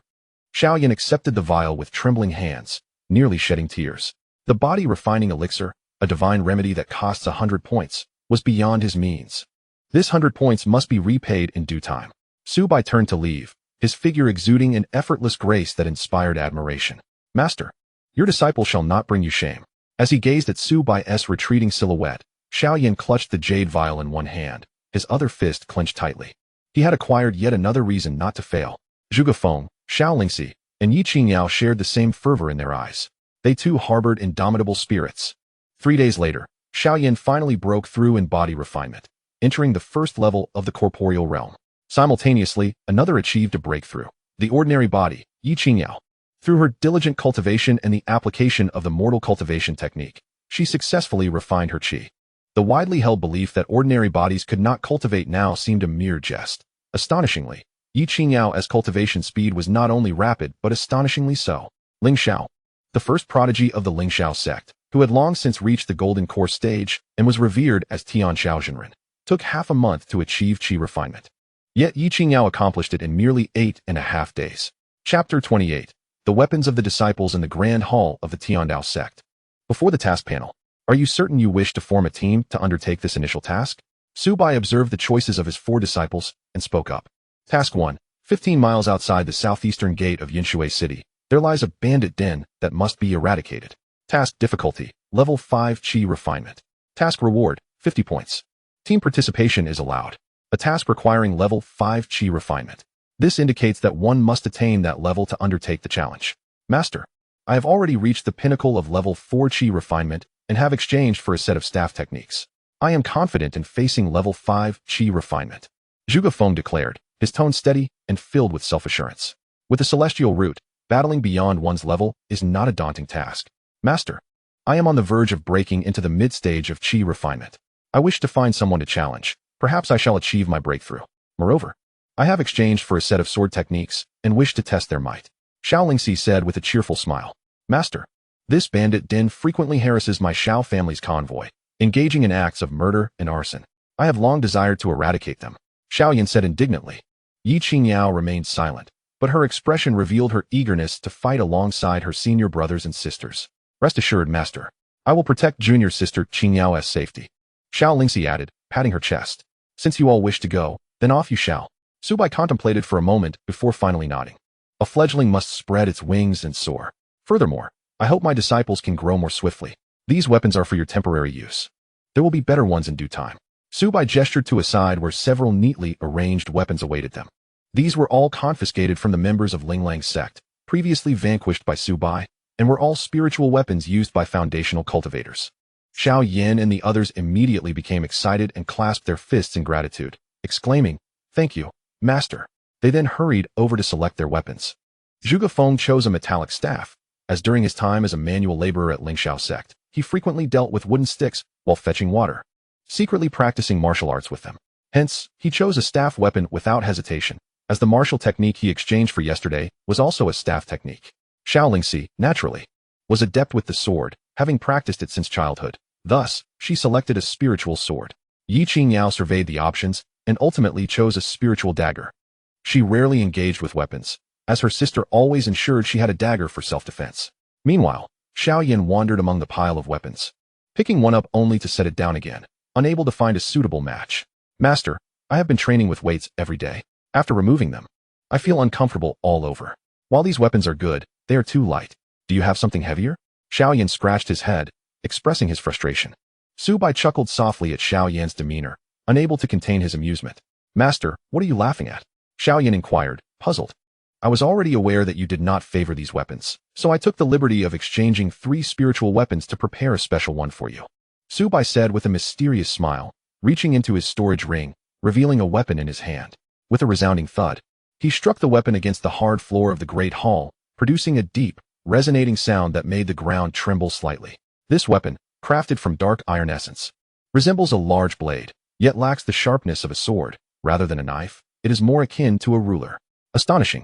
S1: Xiao Yan accepted the vial with trembling hands, nearly shedding tears. The body refining elixir, a divine remedy that costs 100 points, was beyond his means. This 100 points must be repaid in due time. Su Bai turned to leave, his figure exuding an effortless grace that inspired admiration. Master, your disciple shall not bring you shame. As he gazed at Su Bai's retreating silhouette, Xiao Yan clutched the jade vial in one hand, his other fist clenched tightly. He had acquired yet another reason not to fail. Zhuge Feng, Xiao Lingxi, and Yi Qingyao shared the same fervor in their eyes. They too harbored indomitable spirits. 3 days later, Xiao Yan finally broke through in body refinement, entering the first level of the corporeal realm. Simultaneously, another achieved a breakthrough. The ordinary body, Yi Qingyao. Through her diligent cultivation and the application of the mortal cultivation technique, she successfully refined her qi. The widely held belief that ordinary bodies could not cultivate now seemed a mere jest. Astonishingly, Yi Qingyau's cultivation speed was not only rapid but astonishingly so. Ling Shao, the first prodigy of the Ling Shao sect, who had long since reached the golden core stage and was revered as Tian Shaozhenren, took half a month to achieve qi refinement. Yet Yi Qingyao accomplished it in merely 8.5 days. Chapter 28. The Weapons of the Disciples in the Grand Hall of the Tian Dao Sect. Before the task panel, are you certain you wish to form a team to undertake this initial task? Su Bai observed the choices of his 4 disciples and spoke up. Task 1. 15 miles outside the southeastern gate of Yinshui City, there lies a bandit den that must be eradicated. Task difficulty, level 5 qi refinement. Task reward, 50 points. Team participation is allowed. A task requiring level 5 qi refinement. This indicates that one must attain that level to undertake the challenge. Master, I have already reached the pinnacle of level 4 qi refinement and have exchanged for a set of staff techniques. I am confident in facing level 5 qi refinement. Zhuge Feng declared, his tone steady and filled with self-assurance. With the celestial root, battling beyond one's level is not a daunting task. Master, I am on the verge of breaking into the mid-stage of qi refinement. I wish to find someone to challenge. Perhaps I shall achieve my breakthrough. Moreover, I have exchanged for a set of sword techniques and wish to test their might. Xiao Lingxi said with a cheerful smile. Master, this bandit den frequently harasses my Shao family's convoy, engaging in acts of murder and arson. I have long desired to eradicate them. Xiao Yan said indignantly. Yi Qingyao remained silent, but her expression revealed her eagerness to fight alongside her senior brothers and sisters. Rest assured, Master, I will protect junior sister Qingyao's safety. Xiao Lingxi added, patting her chest. Since you all wish to go, then off you shall. Su Bai contemplated for a moment before finally nodding. A fledgling must spread its wings and soar. Furthermore, I hope my disciples can grow more swiftly. These weapons are for your temporary use. There will be better ones in due time. Su Bai gestured to a side where several neatly arranged weapons awaited them. These were all confiscated from the members of Ling Lang's sect, previously vanquished by Su Bai, and were all spiritual weapons used by foundational cultivators. Xiao Yan and the others immediately became excited and clasped their fists in gratitude, exclaiming, "Thank you, Master." They then hurried over to select their weapons. Zhuge Feng chose a metallic staff, as during his time as a manual laborer at Ling Shao sect, he frequently dealt with wooden sticks while fetching water, secretly practicing martial arts with them. Hence, he chose a staff weapon without hesitation, as the martial technique he exchanged for yesterday was also a staff technique. Xiao Lingxi, naturally, was adept with the sword, having practiced it since childhood. Thus, she selected a spiritual sword. Yi Qingyao surveyed the options and ultimately chose a spiritual dagger. She rarely engaged with weapons, as her sister always ensured she had a dagger for self-defense. Meanwhile, Xiao Yan wandered among the pile of weapons, picking one up only to set it down again, unable to find a suitable match. Master, I have been training with weights every day. After removing them, I feel uncomfortable all over. While these weapons are good, they are too light. Do you have something heavier? Xiao Yan scratched his head, expressing his frustration. Su Bai chuckled softly at Xiao Yan's demeanor, unable to contain his amusement. Master, what are you laughing at? Xiao Yan inquired, puzzled. I was already aware that you did not favor these weapons, so I took the liberty of exchanging 3 spiritual weapons to prepare a special one for you. Su Bai said with a mysterious smile, reaching into his storage ring, revealing a weapon in his hand. With a resounding thud, he struck the weapon against the hard floor of the great hall, producing a deep, resonating sound that made the ground tremble slightly. This weapon, crafted from dark iron essence, resembles a large blade, yet lacks the sharpness of a sword. Rather than a knife, it is more akin to a ruler. Astonishing.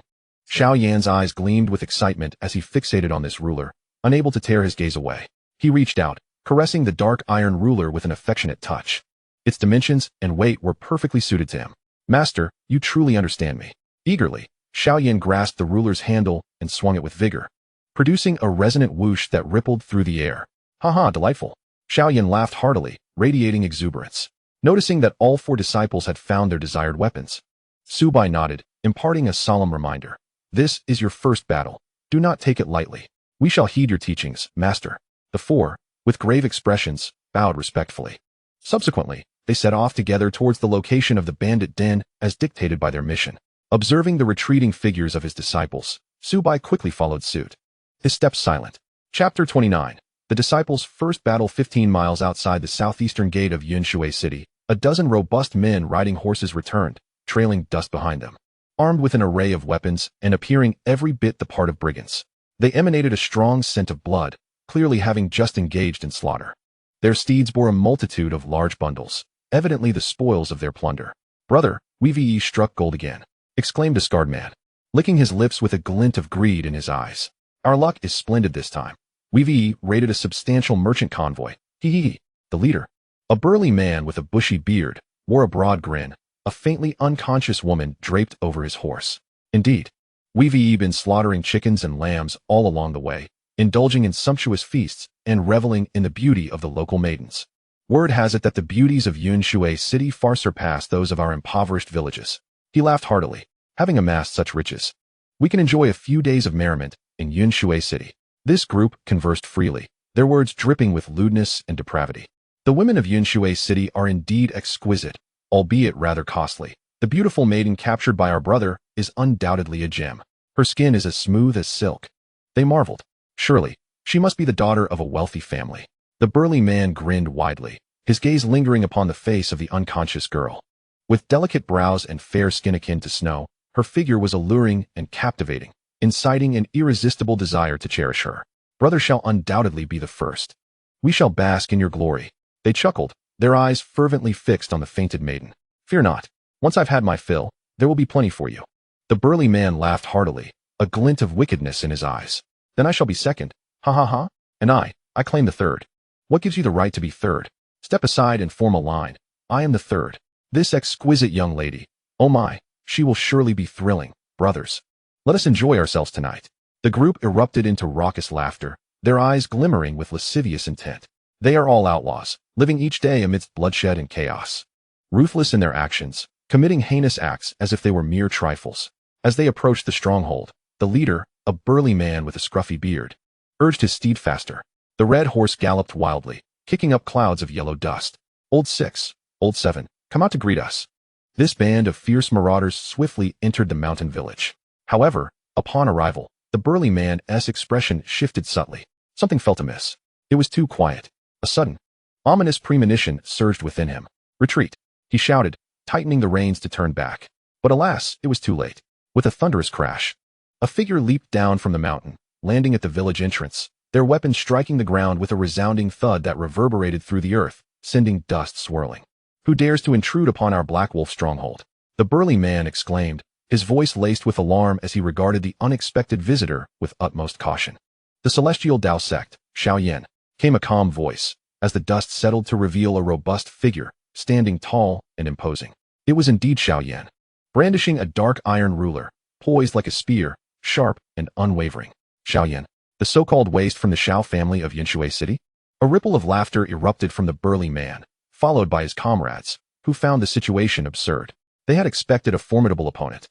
S1: Xiao Yan's eyes gleamed with excitement as he fixated on this ruler, unable to tear his gaze away. He reached out, caressing the dark iron ruler with an affectionate touch. Its dimensions and weight were perfectly suited to him. Master, you truly understand me. Eagerly, Xiao Yan grasped the ruler's handle and swung it with vigor, producing a resonant whoosh that rippled through the air. Haha, delightful. Xiao Yan laughed heartily, radiating exuberance. Noticing that all 4 disciples had found their desired weapons, Su Bai nodded, imparting a solemn reminder. This is your first battle. Do not take it lightly. We shall heed your teachings, master. The 4, with grave expressions, bowed respectfully. Subsequently, they set off together towards the location of the bandit den as dictated by their mission. Observing the retreating figures of his disciples, Su Bai quickly followed suit, his steps silent. Chapter 29. The disciples' first battle. 15 miles outside the southeastern gate of Yunshui City, a dozen robust men riding horses returned, trailing dust behind them. Armed with an array of weapons and appearing every bit the part of brigands, they emanated a strong scent of blood, clearly having just engaged in slaughter. Their steeds bore a multitude of large bundles, evidently the spoils of their plunder. Brother, we've struck gold again, exclaimed a scarred man, licking his lips with a glint of greed in his eyes. Our luck is splendid this time. We've raided a substantial merchant convoy. Hee. The leader, a burly man with a bushy beard, wore a broad grin, a faintly unconscious woman draped over his horse. Indeed, we've been slaughtering chickens and lambs all along the way, indulging in sumptuous feasts and reveling in the beauty of the local maidens. Word has it that the beauties of Yunshui City far surpass those of our impoverished villages. He laughed heartily. Having amassed such riches, we can enjoy a few days of merriment in Yunshui City. This group conversed freely, their words dripping with lewdness and depravity. The women of Yunshui City are indeed exquisite, albeit rather costly. The beautiful maiden captured by our brother is undoubtedly a gem. Her skin is as smooth as silk. They marveled. Surely, she must be the daughter of a wealthy family. The burly man grinned widely, his gaze lingering upon the face of the unconscious girl. With delicate brows and fair skin akin to snow, her figure was alluring and captivating, inciting an irresistible desire to cherish her. Brother shall undoubtedly be the first. We shall bask in your glory. They chuckled, their eyes fervently fixed on the fainted maiden. Fear not. Once I've had my fill, there will be plenty for you. The burly man laughed heartily, a glint of wickedness in his eyes. Then I shall be second. Ha ha ha. And I claim the third. What gives you the right to be third? Step aside and form a line. I am the third. This exquisite young lady. Oh my, she will surely be thrilling. Brothers, let us enjoy ourselves tonight. The group erupted into raucous laughter, their eyes glimmering with lascivious intent. They are all outlaws, living each day amidst bloodshed and chaos. Ruthless in their actions, committing heinous acts as if they were mere trifles. As they approached the stronghold, the leader, a burly man with a scruffy beard, urged his steed faster. The red horse galloped wildly, kicking up clouds of yellow dust. Old 6, Old 7, come out to greet us. This band of fierce marauders swiftly entered the mountain village. However, upon arrival, the burly man's expression shifted subtly. Something felt amiss. It was too quiet. A sudden, ominous premonition surged within him. Retreat, he shouted, tightening the reins to turn back. But alas, it was too late. With a thunderous crash, a figure leaped down from the mountain, landing at the village entrance, their weapons striking the ground with a resounding thud that reverberated through the earth, sending dust swirling. Who dares to intrude upon our Black Wolf stronghold? The burly man exclaimed, his voice laced with alarm as he regarded the unexpected visitor with utmost caution. The celestial Dao Sect, Xiao Yan, came a calm voice, as the dust settled to reveal a robust figure, standing tall and imposing. It was indeed Xiao Yan, brandishing a dark iron ruler, poised like a spear, sharp and unwavering. Xiao Yan, the so-called waste from the Shao family of Yunshui City? A ripple of laughter erupted from the burly man, followed by his comrades, who found the situation absurd. They had expected a formidable opponent,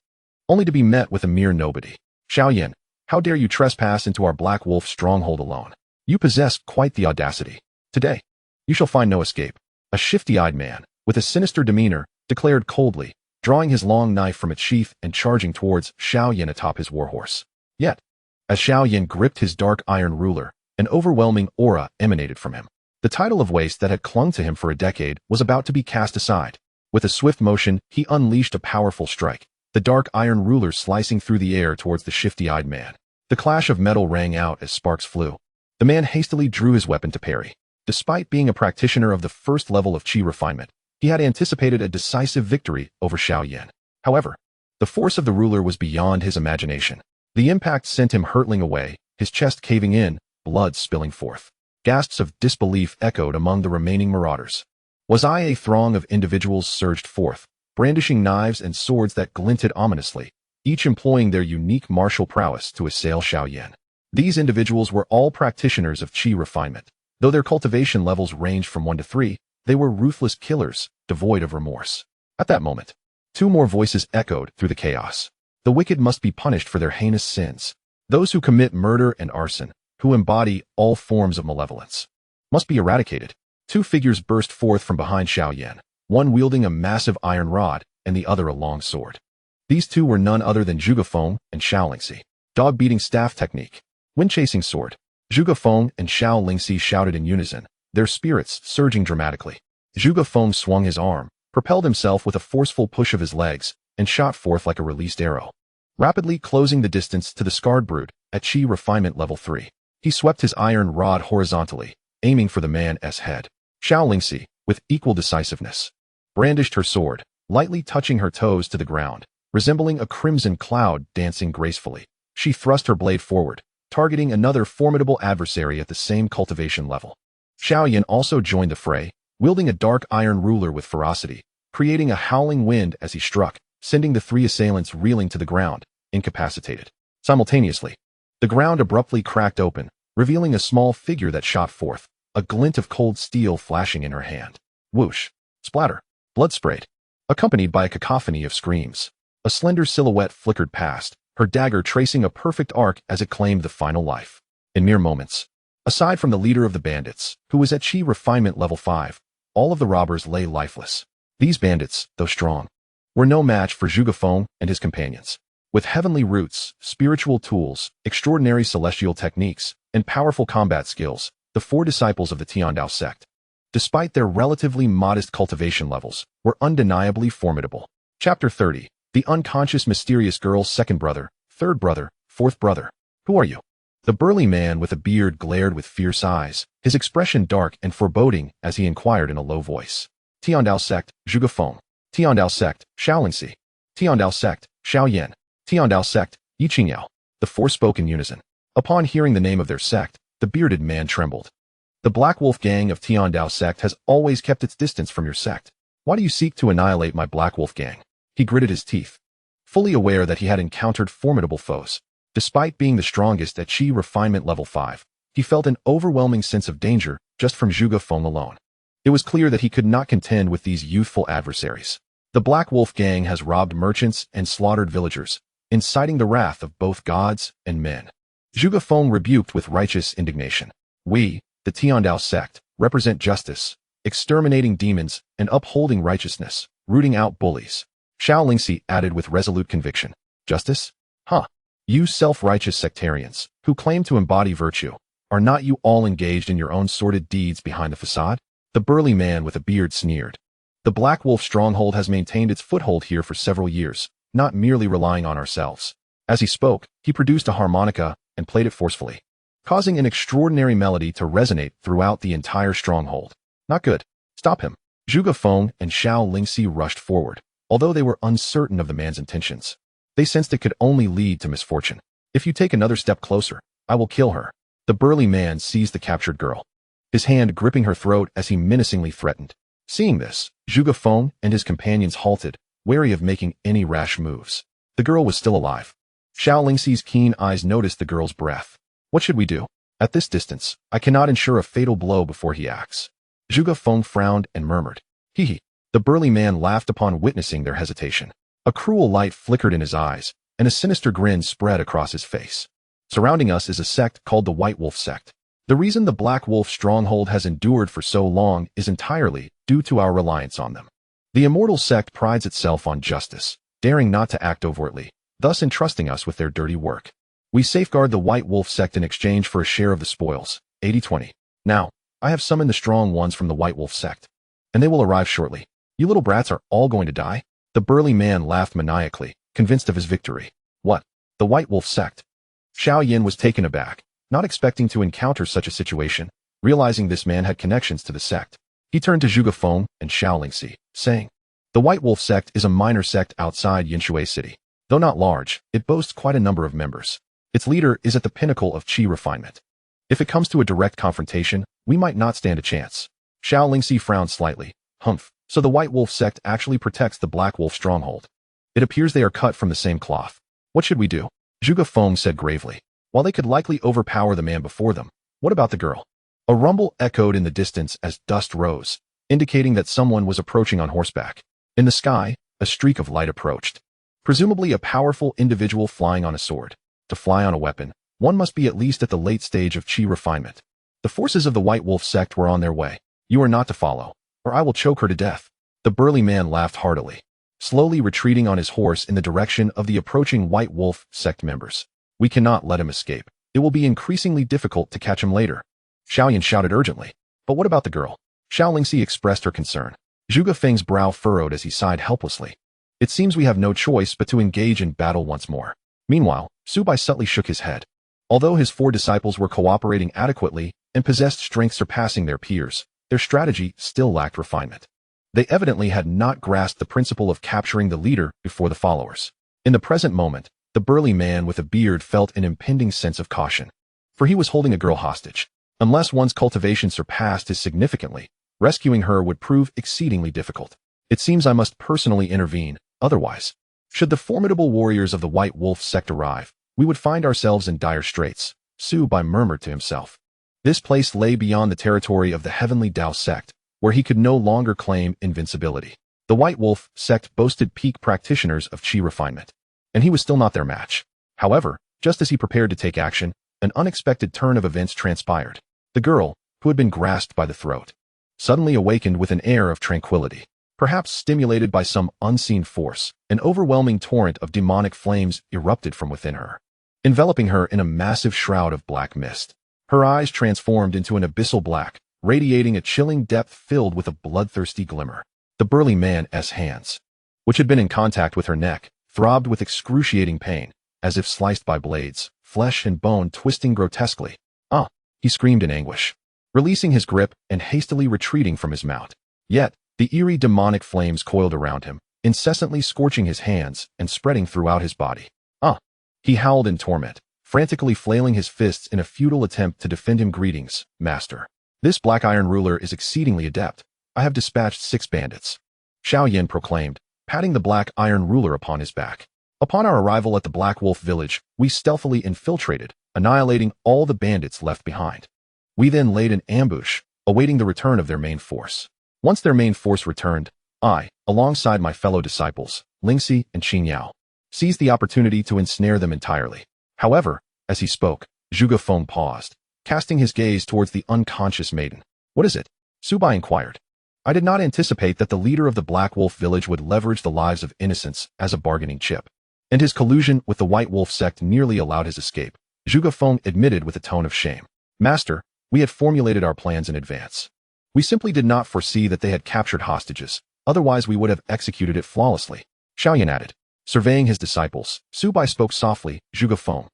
S1: only to be met with a mere nobody. Xiao Yan, how dare you trespass into our Black Wolf stronghold alone? You possess quite the audacity. Today, you shall find no escape. A shifty-eyed man, with a sinister demeanor, declared coldly, drawing his long knife from its sheath and charging towards Xiao Yan atop his warhorse. Yet, as Xiao Yan gripped his dark iron ruler, an overwhelming aura emanated from him. The title of waste that had clung to him for a decade was about to be cast aside. With a swift motion, he unleashed a powerful strike, the dark iron ruler slicing through the air towards the shifty-eyed man. The clash of metal rang out as sparks flew. The man hastily drew his weapon to parry. Despite being a practitioner of the first level of qi refinement, he had anticipated a decisive victory over Xiao Yan. However, the force of the ruler was beyond his imagination. The impact sent him hurtling away, his chest caving in, blood spilling forth. Gasps of disbelief echoed among the remaining marauders. A throng of individuals surged forth, brandishing knives and swords that glinted ominously, each employing their unique martial prowess to assail Xiao Yan. These individuals were all practitioners of qi refinement. Though their cultivation levels ranged from 1 to 3, they were ruthless killers, devoid of remorse. At that moment, two more voices echoed through the chaos. The wicked must be punished for their heinous sins. Those who commit murder and arson, who embody all forms of malevolence, must be eradicated. Two figures burst forth from behind Xiao Yan, one wielding a massive iron rod and the other a long sword. These two were none other than Zhuge Feng and Xiao Lingxi. Dog-beating staff technique. Wind-chasing sword. Zhuge Feng and Xiao Lingxi shouted in unison, their spirits surging dramatically. Zhuge Feng swung his arm, propelled himself with a forceful push of his legs, and shot forth like a released arrow, rapidly closing the distance to the scarred brute at Qi refinement level 3. He swept his iron rod horizontally, aiming for the man's head. Xiao Lingxi, with equal decisiveness, brandished her sword, lightly touching her toes to the ground, resembling a crimson cloud dancing gracefully. She thrust her blade forward, targeting another formidable adversary at the same cultivation level. Xiao Yan also joined the fray, wielding a dark iron ruler with ferocity, creating a howling wind as he struck, sending the three assailants reeling to the ground, incapacitated. Simultaneously, the ground abruptly cracked open, revealing a small figure that shot forth, a glint of cold steel flashing in her hand. Whoosh! Splatter! Blood sprayed, accompanied by a cacophony of screams. A slender silhouette flickered past, her dagger tracing a perfect arc as it claimed the final life. In mere moments, aside from the leader of the bandits, who was at Qi refinement level 5, all of the robbers lay lifeless. These bandits, though strong, were no match for Zhuge Feng and his companions. With heavenly roots, spiritual tools, extraordinary celestial techniques, and powerful combat skills, the four disciples of the Tian Dao Sect, despite their relatively modest cultivation levels, were undeniably formidable. Chapter 30. The unconscious mysterious girl's second brother, third brother, fourth brother. Who are you? The burly man with a beard glared with fierce eyes, his expression dark and foreboding as he inquired in a low voice. Tian Dao Sect, Zhuge Feng. Tian Dao Sect, Xiao Lingxi. Tian Dao Sect, Xiao Yan. Tian Dao Sect, Yi Qingyao. The four spoke in unison. Upon hearing the name of their sect, the bearded man trembled. The Black Wolf gang of Tian Dao Sect has always kept its distance from your sect. Why do you seek to annihilate my Black Wolf gang? He gritted his teeth, fully aware that he had encountered formidable foes. Despite being the strongest at Qi refinement level 5, he felt an overwhelming sense of danger just from Zhuge Feng alone. It was clear that he could not contend with these youthful adversaries. The Black Wolf gang has robbed merchants and slaughtered villagers, inciting the wrath of both gods and men. Zhuge Feng rebuked with righteous indignation. We, the Tian Dao Sect, represent justice, exterminating demons and upholding righteousness, rooting out bullies. Xiao Lingxi added with resolute conviction. Justice? Huh. You self-righteous sectarians, who claim to embody virtue, are not you all engaged in your own sordid deeds behind the facade? The burly man with a beard sneered. The Black Wolf stronghold has maintained its foothold here for several years, not merely relying on ourselves. As he spoke, he produced a harmonica and played it forcefully, causing an extraordinary melody to resonate throughout the entire stronghold. Not good. Stop him. Zhuge Feng and Xiao Lingxi rushed forward. Although they were uncertain of the man's intentions, they sensed it could only lead to misfortune. If you take another step closer, I will kill her. The burly man seized the captured girl, his hand gripping her throat as he menacingly threatened. Seeing this, Zhuge Feng and his companions halted, wary of making any rash moves. The girl was still alive. Xiao Lingxi's keen eyes noticed the girl's breath. What should we do? At this distance, I cannot ensure a fatal blow before he acts. Zhuge Feng frowned and murmured. Hee hee. The burly man laughed upon witnessing their hesitation. A cruel light flickered in his eyes, and a sinister grin spread across his face. Surrounding us is a sect called the White Wolf Sect. The reason the Black Wolf stronghold has endured for so long is entirely due to our reliance on them. The Immortal Sect prides itself on justice, daring not to act overtly, thus entrusting us with their dirty work. We safeguard the White Wolf Sect in exchange for a share of the spoils, 80-20. Now, I have summoned the strong ones from the White Wolf Sect, and they will arrive shortly. You little brats are all going to die? The burly man laughed maniacally, convinced of his victory. What? The White Wolf Sect? Xiao Yan was taken aback, not expecting to encounter such a situation, realizing this man had connections to the sect. He turned to Zhuge Feng and Xiao Lingxi, saying, The White Wolf Sect is a minor sect outside Yinshui City. Though not large, it boasts quite a number of members. Its leader is at the pinnacle of Qi refinement. If it comes to a direct confrontation, we might not stand a chance. Xiao Lingxi frowned slightly. Humph. So the White Wolf Sect actually protects the Black Wolf stronghold. It appears they are cut from the same cloth. What should we do? Zhuge Feng said gravely. While they could likely overpower the man before them, what about the girl? A rumble echoed in the distance as dust rose, indicating that someone was approaching on horseback. In the sky, a streak of light approached. Presumably a powerful individual flying on a sword. To fly on a weapon, one must be at least at the late stage of chi refinement. The forces of the White Wolf sect were on their way. You are not to follow, or I will choke her to death. The burly man laughed heartily, slowly retreating on his horse in the direction of the approaching White Wolf sect members. We cannot let him escape. It will be increasingly difficult to catch him later. Xiao Yan shouted urgently. But what about the girl? Xiao Lingxi expressed her concern. Zhuge Feng's brow furrowed as he sighed helplessly. It seems we have no choice but to engage in battle once more. Meanwhile, Su Bai subtly shook his head. Although his 4 disciples were cooperating adequately and possessed strength surpassing their peers, their strategy still lacked refinement. They evidently had not grasped the principle of capturing the leader before the followers. In the present moment, the burly man with a beard felt an impending sense of caution. For he was holding a girl hostage. Unless one's cultivation surpassed his significantly, rescuing her would prove exceedingly difficult. It seems I must personally intervene, otherwise. Should the formidable warriors of the White Wolf sect arrive, we would find ourselves in dire straits, Su Bai murmured to himself. This place lay beyond the territory of the Heavenly Dao Sect, where he could no longer claim invincibility. The White Wolf sect boasted peak practitioners of chi refinement, and he was still not their match. However, just as he prepared to take action, an unexpected turn of events transpired. The girl, who had been grasped by the throat, suddenly awakened with an air of tranquility. Perhaps stimulated by some unseen force, an overwhelming torrent of demonic flames erupted from within her, enveloping her in a massive shroud of black mist. Her eyes transformed into an abyssal black, radiating a chilling depth filled with a bloodthirsty glimmer. The burly man's hands, which had been in contact with her neck, throbbed with excruciating pain, as if sliced by blades, flesh and bone twisting grotesquely. "Ah!" he screamed in anguish, releasing his grip and hastily retreating from his mount. Yet, the eerie demonic flames coiled around him, incessantly scorching his hands and spreading throughout his body. "Ah!" he howled in torment, frantically flailing his fists in a futile attempt to defend him. "Greetings, master. This black iron ruler is exceedingly adept. I have dispatched 6 bandits," Xiao Yan proclaimed, patting the black iron ruler upon his back. "Upon our arrival at the Black Wolf village, we stealthily infiltrated, annihilating all the bandits left behind. We then laid an ambush, awaiting the return of their main force. Once their main force returned, I, alongside my fellow disciples, Lingxi and Xinyao, seized the opportunity to ensnare them entirely." However, as he spoke, Zhuge Feng paused, casting his gaze towards the unconscious maiden. "What is it?" Su Bai inquired. "I did not anticipate that the leader of the Black Wolf village would leverage the lives of innocents as a bargaining chip, and his collusion with the White Wolf sect nearly allowed his escape," Zhuge Feng admitted with a tone of shame. "Master, we had formulated our plans in advance. We simply did not foresee that they had captured hostages, otherwise we would have executed it flawlessly," Xiao Yan added. Surveying his disciples, Su Bai spoke softly. "Zhuge Feng,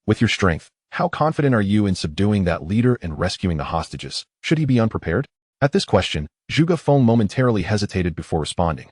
S1: with your strength, how confident are you in subduing that leader and rescuing the hostages, should he be unprepared?" At this question, Zhuge Feng momentarily hesitated before responding.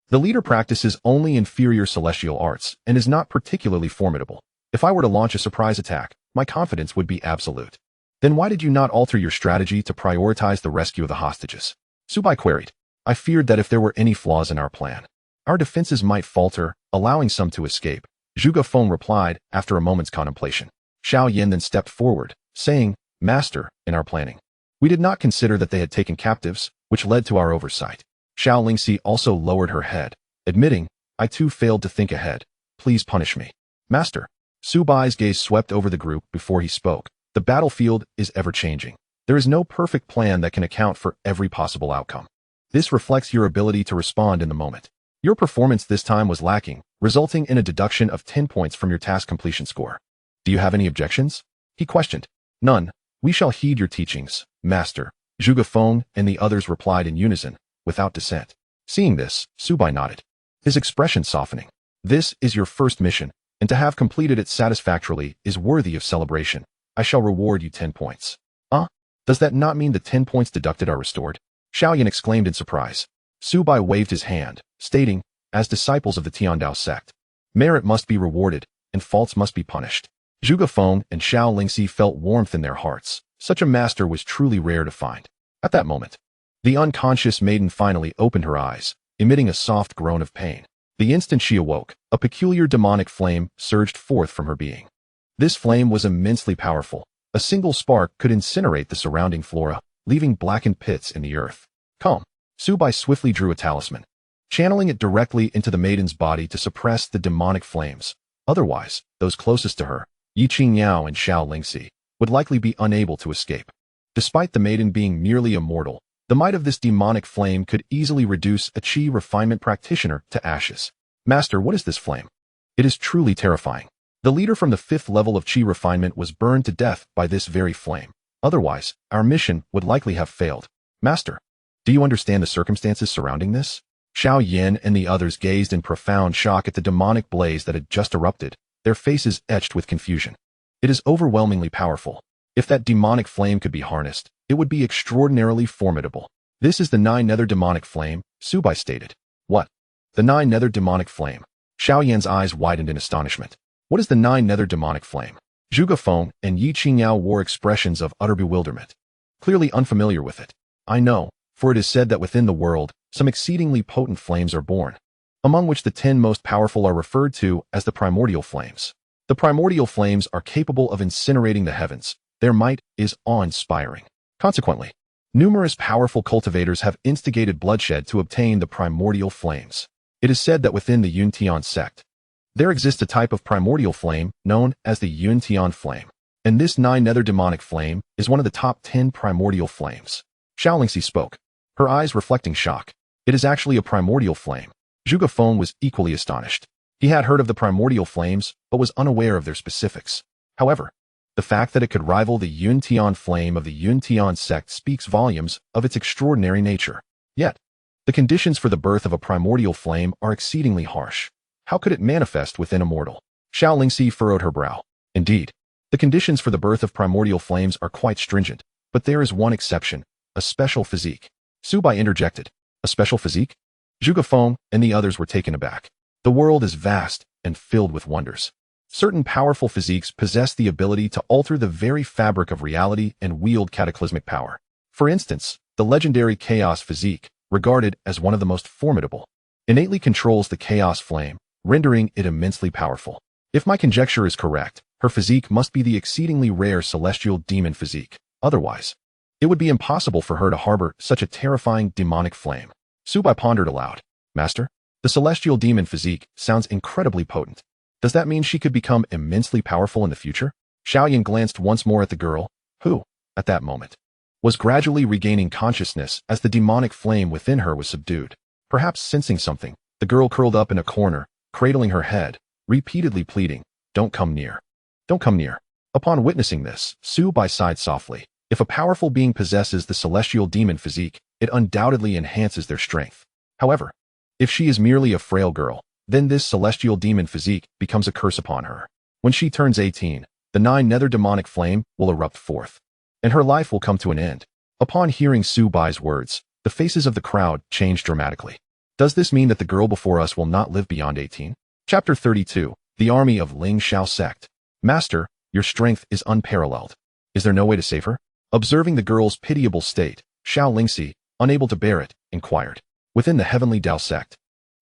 S1: "The leader practices only inferior celestial arts and is not particularly formidable. If I were to launch a surprise attack, my confidence would be absolute." "Then why did you not alter your strategy to prioritize the rescue of the hostages?" Su Bai queried. "I feared that if there were any flaws in our plan, our defenses might falter, allowing some to escape," Zhuge Feng replied after a moment's contemplation. Xiao Yan then stepped forward, saying, "Master, in our planning, we did not consider that they had taken captives, which led to our oversight." Xiao Lingxi also lowered her head, admitting, "I too failed to think ahead. Please punish me." "Master." Su Bai's gaze swept over the group before he spoke. "The battlefield is ever-changing. There is no perfect plan that can account for every possible outcome. This reflects your ability to respond in the moment. Your performance this time was lacking, resulting in a deduction of 10 points from your task completion score. Do you have any objections?" he questioned. "None. We shall heed your teachings, Master," Zhuge Feng and the others replied in unison, without dissent. Seeing this, Su Bai nodded, his expression softening. "This is your first mission, and to have completed it satisfactorily is worthy of celebration. I shall reward you 10 points. Does that not mean the 10 points deducted are restored?" Xiao Yan exclaimed in surprise. Su Bai waved his hand, stating, "As disciples of the Tiandao sect, merit must be rewarded, and faults must be punished." Zhuge Feng and Xiao Lingxi felt warmth in their hearts. Such a master was truly rare to find. At that moment, the unconscious maiden finally opened her eyes, emitting a soft groan of pain. The instant she awoke, a peculiar demonic flame surged forth from her being. This flame was immensely powerful. A single spark could incinerate the surrounding flora, leaving blackened pits in the earth. Calm. Su Bai swiftly drew a talisman, channeling it directly into the maiden's body to suppress the demonic flames. Otherwise, those closest to her, Yi Qingyao and Xiao Lingxi, would likely be unable to escape. Despite the maiden being merely immortal, the might of this demonic flame could easily reduce a Qi refinement practitioner to ashes. Master, what is this flame? It is truly terrifying. The leader from the 5th level of Qi refinement was burned to death by this very flame. Otherwise, our mission would likely have failed. Master, do you understand the circumstances surrounding this? Xiao Yan and the others gazed in profound shock at the demonic blaze that had just erupted, their faces etched with confusion. It is overwhelmingly powerful. If that demonic flame could be harnessed, it would be extraordinarily formidable. This is the 9 nether demonic flame, Su Bai stated. What? The 9 nether demonic flame. Xiao Yan's eyes widened in astonishment. What is the 9 nether demonic flame? Zhuge Feng and Yi Qingyao wore expressions of utter bewilderment. Clearly unfamiliar with it. I know, for it is said that within the world, some exceedingly potent flames are born, among which the 10 most powerful are referred to as the primordial flames. The primordial flames are capable of incinerating the heavens. Their might is awe-inspiring. Consequently, numerous powerful cultivators have instigated bloodshed to obtain the primordial flames. It is said that within the Yuntian sect, there exists a type of primordial flame known as the Yuntian flame, and this 9 nether demonic flame is one of the top 10 primordial flames. Xiao Lingxi spoke, her eyes reflecting shock. It is actually a primordial flame. Zhuge Feng was equally astonished. He had heard of the primordial flames, but was unaware of their specifics. However, the fact that it could rival the Yuntian flame of the Yuntian sect speaks volumes of its extraordinary nature. Yet, the conditions for the birth of a primordial flame are exceedingly harsh. How could it manifest within a mortal? Xiao Lingxi furrowed her brow. Indeed, the conditions for the birth of primordial flames are quite stringent, but there is one exception, a special physique. Su Bai interjected. A special physique? Zhuge Feng and the others were taken aback. The world is vast and filled with wonders. Certain powerful physiques possess the ability to alter the very fabric of reality and wield cataclysmic power. For instance, the legendary Chaos physique, regarded as one of the most formidable, innately controls the Chaos flame, rendering it immensely powerful. If my conjecture is correct, her physique must be the exceedingly rare celestial demon physique. Otherwise, it would be impossible for her to harbor such a terrifying demonic flame. Su Bai pondered aloud. Master, the celestial demon physique sounds incredibly potent. Does that mean she could become immensely powerful in the future? Xiao Yan glanced once more at the girl, who, at that moment, was gradually regaining consciousness as the demonic flame within her was subdued. Perhaps sensing something, the girl curled up in a corner, cradling her head, repeatedly pleading, "Don't come near. Don't come near." Upon witnessing this, Su Bai sighed softly. If a powerful being possesses the celestial demon physique, it undoubtedly enhances their strength. However, if she is merely a frail girl, then this celestial demon physique becomes a curse upon her. When she turns 18, the 9 nether demonic flame will erupt forth, and her life will come to an end. Upon hearing Su Bai's words, the faces of the crowd changed dramatically. Does this mean that the girl before us will not live beyond 18? Chapter 32, The Army of Ling Shao Sect. Master, your strength is unparalleled. Is there no way to save her? Observing the girl's pitiable state, Xiao Lingxi, unable to bear it, inquired. Within the Heavenly Dao Sect,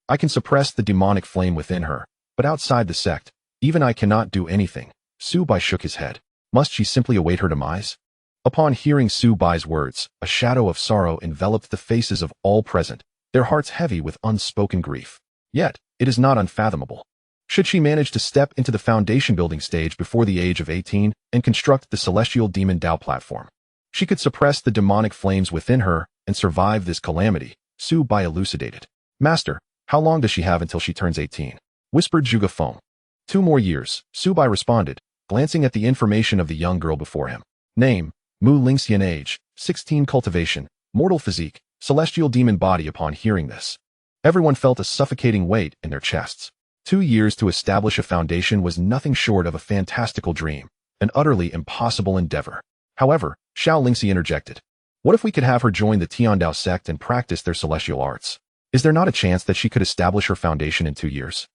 S1: I can suppress the demonic flame within her, but outside the sect, even I cannot do anything. Su Bai shook his head. Must she simply await her demise? Upon hearing Su Bai's words, a shadow of sorrow enveloped the faces of all present, their hearts heavy with unspoken grief. Yet, it is not unfathomable. Should she manage to step into the foundation building stage before the age of 18 and construct the celestial demon Dao platform, she could suppress the demonic flames within her and survive this calamity. Su Bai elucidated. Master, how long does she have until she turns 18? Whispered Zhuge Feng. 2 more years, Su Bai responded, glancing at the information of the young girl before him. Name, Mu Lingxian age, 16 cultivation, mortal physique, celestial demon body. Upon hearing this, everyone felt a suffocating weight in their chests. 2 years to establish a foundation was nothing short of a fantastical dream, an utterly impossible endeavor. However, Xiao Lingxi interjected. What if we could have her join the Tiandao sect and practice their celestial arts? Is there not a chance that she could establish her foundation in 2 years?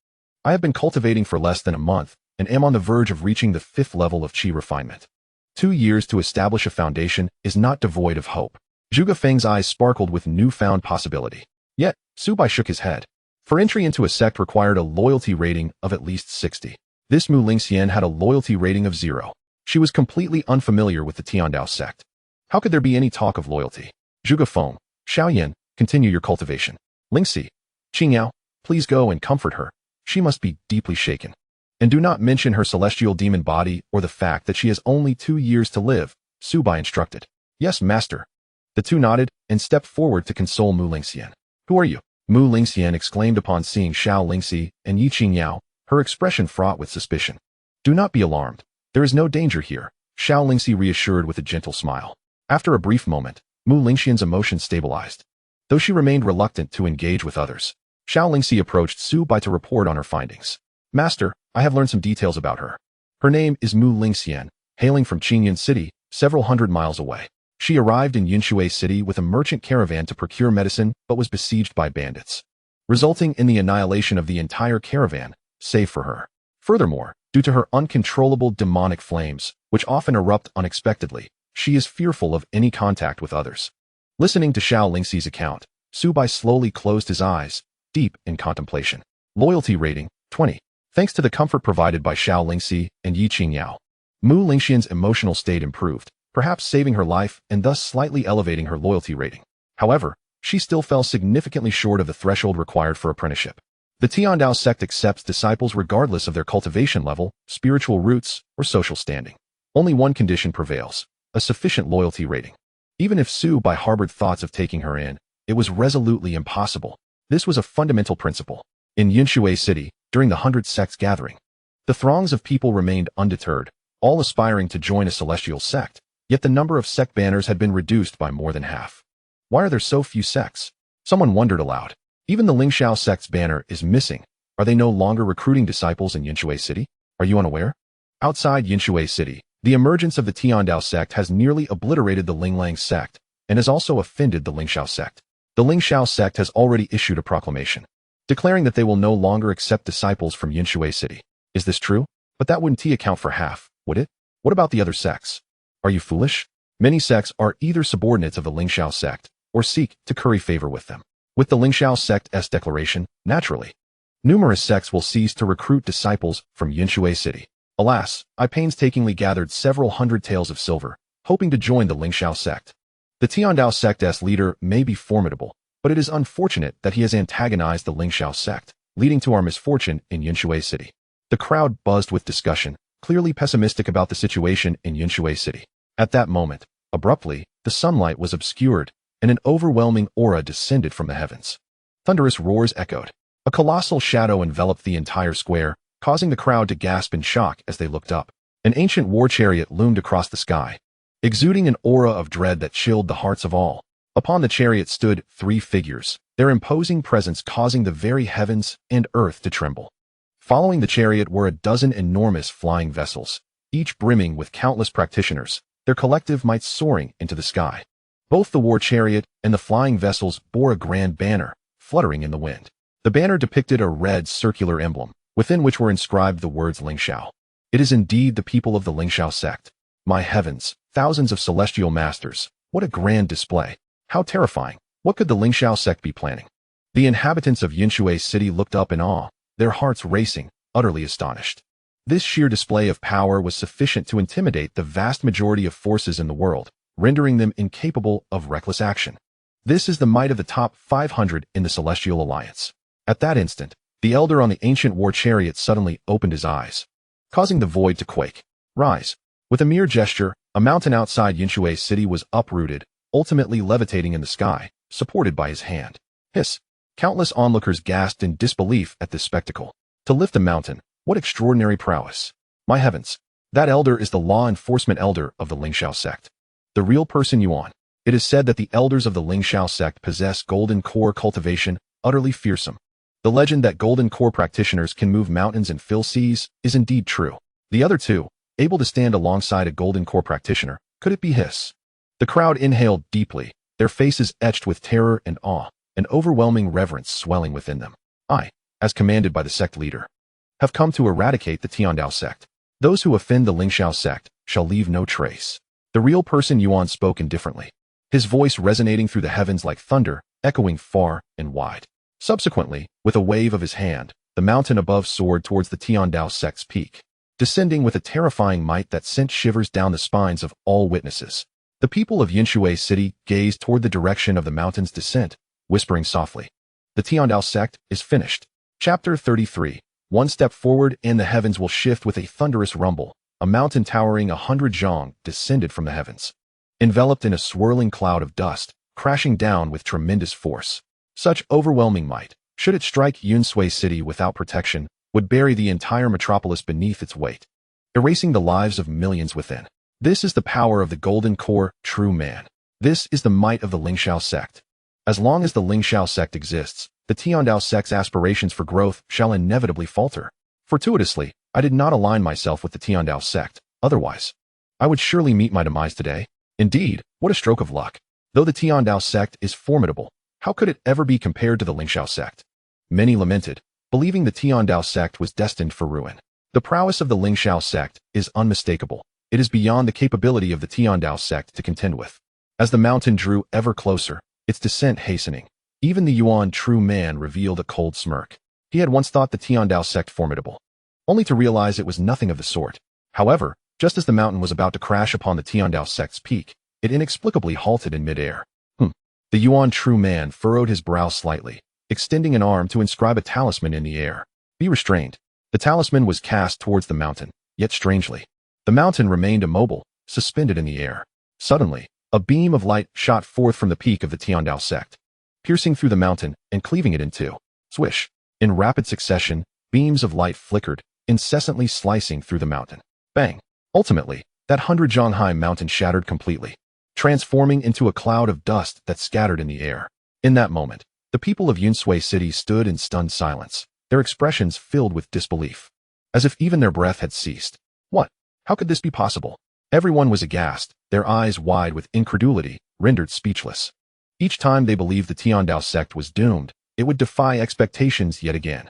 S1: I have been cultivating for less than a month and am on the verge of reaching the 5th level of Qi refinement. 2 years to establish a foundation is not devoid of hope. Zhuge Feng's eyes sparkled with newfound possibility. Yet, Su Bai shook his head. For entry into a sect required a loyalty rating of at least 60. This Mu Lingxian had a loyalty rating of 0. She was completely unfamiliar with the Tiandao sect. How could there be any talk of loyalty? Zhuge Feng, Xiao Yan, continue your cultivation. Lingxi, Qingyao, please go and comfort her. She must be deeply shaken. And do not mention her celestial demon body or the fact that she has only 2 years to live, Su Bai instructed. Yes, master. The two nodded and stepped forward to console Mu Lingxian. Who are you? Mu Lingxian exclaimed upon seeing Xiao Lingxi and Yi Qingyao, her expression fraught with suspicion. Do not be alarmed. There is no danger here, Xiao Lingxi reassured with a gentle smile. After a brief moment, Mu Lingxian's emotions stabilized. Though she remained reluctant to engage with others, Xiao Lingxi approached Su Bai to report on her findings. Master, I have learned some details about her. Her name is Mu Lingxian, hailing from Qingyan City, several hundred miles away. She arrived in Yunshui City with a merchant caravan to procure medicine but was besieged by bandits, resulting in the annihilation of the entire caravan, save for her. Furthermore, due to her uncontrollable demonic flames, which often erupt unexpectedly, she is fearful of any contact with others. Listening to Xiao Lingxi's account, Su Bai slowly closed his eyes, deep in contemplation. Loyalty rating, 20. Thanks to the comfort provided by Xiao Lingxi and Yi Qingyao, Mu Lingxian's emotional state improved, perhaps saving her life and thus slightly elevating her loyalty rating. However, she still fell significantly short of the threshold required for apprenticeship. The Tiandao sect accepts disciples regardless of their cultivation level, spiritual roots, or social standing. Only one condition prevails: a sufficient loyalty rating. Even if Su Bai harbored thoughts of taking her in, it was resolutely impossible. This was a fundamental principle. In Yunshui City, during the 100 sects gathering, the throngs of people remained undeterred, all aspiring to join a celestial sect, yet the number of sect banners had been reduced by more than half. Why are there so few sects? Someone wondered aloud. Even the Ling Shao sect's banner is missing. Are they no longer recruiting disciples in Yunshui City? Are you unaware? Outside Yunshui City, the emergence of the Tiandao sect has nearly obliterated the Ling Lang sect and has also offended the Ling Shao sect. The Ling Shao sect has already issued a proclamation, declaring that they will no longer accept disciples from Yunshui City. Is this true? But that wouldn't account for half, would it? What about the other sects? Are you foolish? Many sects are either subordinates of the Ling Shao sect or seek to curry favor with them. With the Ling Shao sect's declaration, naturally, numerous sects will cease to recruit disciples from Yunshui City. Alas, I painstakingly gathered several hundred taels of silver, hoping to join the Ling Shao sect. The Tiandao sect's leader may be formidable, but it is unfortunate that he has antagonized the Ling Shao sect, leading to our misfortune in Yunshui City. The crowd buzzed with discussion, clearly pessimistic about the situation in Yunshui City. At that moment, abruptly, the sunlight was obscured, and an overwhelming aura descended from the heavens. Thunderous roars echoed. A colossal shadow enveloped the entire square, causing the crowd to gasp in shock as they looked up. An ancient war chariot loomed across the sky, exuding an aura of dread that chilled the hearts of all. Upon the chariot stood 3 figures, their imposing presence causing the very heavens and earth to tremble. Following the chariot were a dozen enormous flying vessels, each brimming with countless practitioners, their collective might soaring into the sky. Both the war chariot and the flying vessels bore a grand banner, fluttering in the wind. The banner depicted a red circular emblem, within which were inscribed the words Ling Shao. It is indeed the people of the Ling Shao sect. My heavens, thousands of celestial masters, what a grand display. How terrifying. What could the Ling Shao sect be planning? The inhabitants of Yunshui City looked up in awe, their hearts racing, utterly astonished. This sheer display of power was sufficient to intimidate the vast majority of forces in the world, rendering them incapable of reckless action. This is the might of the top 500 in the Celestial Alliance. At that instant, the elder on the ancient war chariot suddenly opened his eyes, causing the void to quake. Rise. With a mere gesture, a mountain outside Yunshui City was uprooted, ultimately levitating in the sky, supported by his hand. Hiss. Countless onlookers gasped in disbelief at this spectacle. To lift a mountain, what extraordinary prowess. My heavens. That elder is the law enforcement elder of the Ling Shao sect. The real person Yuan. It is said that the elders of the Ling Shao sect possess golden core cultivation, utterly fearsome. The legend that golden core practitioners can move mountains and fill seas is indeed true. The other two, able to stand alongside a golden core practitioner, could it be Hiss? The crowd inhaled deeply, their faces etched with terror and awe, an overwhelming reverence swelling within them. I, as commanded by the sect leader, have come to eradicate the Tiandao sect. Those who offend the Ling Shao sect shall leave no trace. The real person Yuan spoke indifferently, his voice resonating through the heavens like thunder, echoing far and wide. Subsequently, with a wave of his hand, the mountain above soared towards the Tiandao sect's peak, descending with a terrifying might that sent shivers down the spines of all witnesses. The people of Yinshui City gazed toward the direction of the mountain's descent, whispering softly, "The Tiandao sect is finished." Chapter 33. One step forward and the heavens will shift with a thunderous rumble. A mountain towering 100 zhang descended from the heavens, enveloped in a swirling cloud of dust, crashing down with tremendous force. Such overwhelming might, should it strike Yinshui City without protection, would bury the entire metropolis beneath its weight, erasing the lives of millions within. This is the power of the golden core, true man. This is the might of the Ling Shao sect. As long as the Ling Shao sect exists, the Tiandao sect's aspirations for growth shall inevitably falter. Fortuitously, I did not align myself with the Tiandao sect, otherwise I would surely meet my demise today. Indeed, what a stroke of luck. Though the Tiandao sect is formidable, how could it ever be compared to the Ling Shao sect? Many lamented, believing the Tiandao sect was destined for ruin. The prowess of the Ling Shao sect is unmistakable. It is beyond the capability of the Tiandao sect to contend with. As the mountain drew ever closer, its descent hastening, even the Yuan true man revealed a cold smirk. He had once thought the Tiandao sect formidable, only to realize it was nothing of the sort. However, just as the mountain was about to crash upon the Tiandao sect's peak, it inexplicably halted in midair. The Yuan true man furrowed his brow slightly, extending an arm to inscribe a talisman in the air. Be restrained. The talisman was cast towards the mountain, yet strangely, the mountain remained immobile, suspended in the air. Suddenly, a beam of light shot forth from the peak of the Tiandao sect, piercing through the mountain and cleaving it in two. Swish! In rapid succession, beams of light flickered, incessantly slicing through the mountain. Bang! Ultimately, that 100 zhang high mountain shattered completely, transforming into a cloud of dust that scattered in the air. In that moment, the people of Yinshui City stood in stunned silence, their expressions filled with disbelief, as if even their breath had ceased. What? How could this be possible? Everyone was aghast, their eyes wide with incredulity, rendered speechless. Each time they believed the Tiandao sect was doomed, it would defy expectations yet again.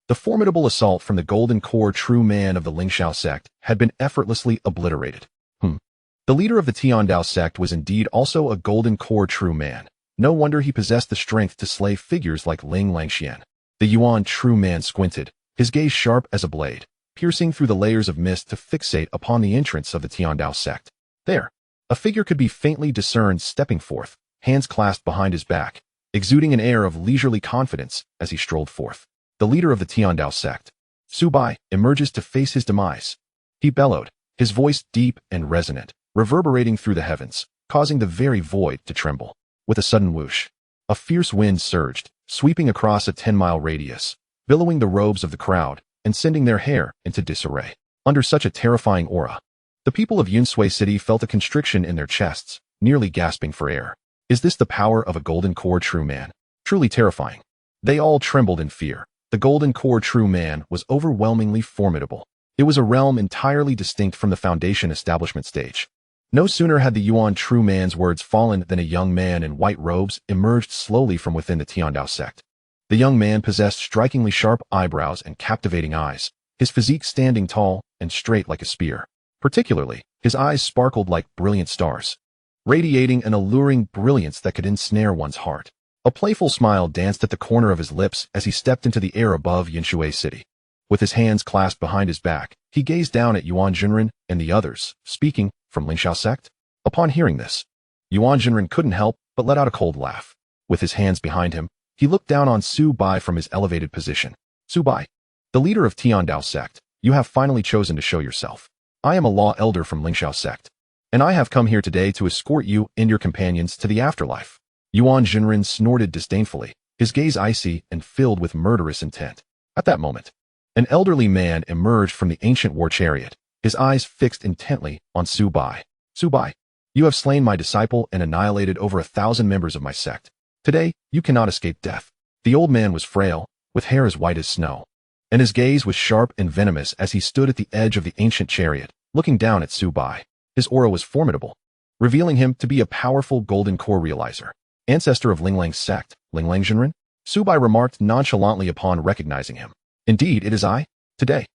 S1: The formidable assault from the golden core true man of the Ling Shao sect had been effortlessly obliterated. The leader of the Tiandao sect was indeed also a golden core true man. No wonder he possessed the strength to slay figures like Ling Langxian. The Yuan true man squinted, his gaze sharp as a blade, piercing through the layers of mist to fixate upon the entrance of the Tiandao sect. There, a figure could be faintly discerned stepping forth, hands clasped behind his back, exuding an air of leisurely confidence as he strolled forth. The leader of the Tiandao sect, Su Bai, emerges to face his demise. He bellowed, his voice deep and resonant, reverberating through the heavens, causing the very void to tremble. With a sudden whoosh, a fierce wind surged, sweeping across a 10-mile radius, billowing the robes of the crowd and sending their hair into disarray. Under such a terrifying aura, the people of Yinshui City felt a constriction in their chests, nearly gasping for air. Is this the power of a golden core true man? Truly terrifying. They all trembled in fear. The golden core true man was overwhelmingly formidable. It was a realm entirely distinct from the Foundation establishment stage. No sooner had the Yuan true man's words fallen than a young man in white robes emerged slowly from within the Tiandao sect. The young man possessed strikingly sharp eyebrows and captivating eyes, his physique standing tall and straight like a spear. Particularly, his eyes sparkled like brilliant stars, radiating an alluring brilliance that could ensnare one's heart. A playful smile danced at the corner of his lips as he stepped into the air above Yinshui City. With his hands clasped behind his back, he gazed down at Yuan Jinren and the others, speaking from Ling Shao sect. Upon hearing this, Yuan Jinren couldn't help but let out a cold laugh. With his hands behind him, he looked down on Su Bai from his elevated position. Su Bai, the leader of Tiandao sect, you have finally chosen to show yourself. I am a law elder from Ling Shao sect, and I have come here today to escort you and your companions to the afterlife. Yuan Jinren snorted disdainfully, his gaze icy and filled with murderous intent. At that moment, an elderly man emerged from the ancient war chariot, his eyes fixed intently on Su Bai. Su Bai, you have slain my disciple and annihilated over 1,000 members of my sect. Today, you cannot escape death. The old man was frail, with hair as white as snow, and his gaze was sharp and venomous as he stood at the edge of the ancient chariot, looking down at Su Bai. His aura was formidable, revealing him to be a powerful golden core realizer. Ancestor of Ling Lang's sect, Ling Lang Jinren? Su Bai remarked nonchalantly upon recognizing him. Indeed, it is I. Today,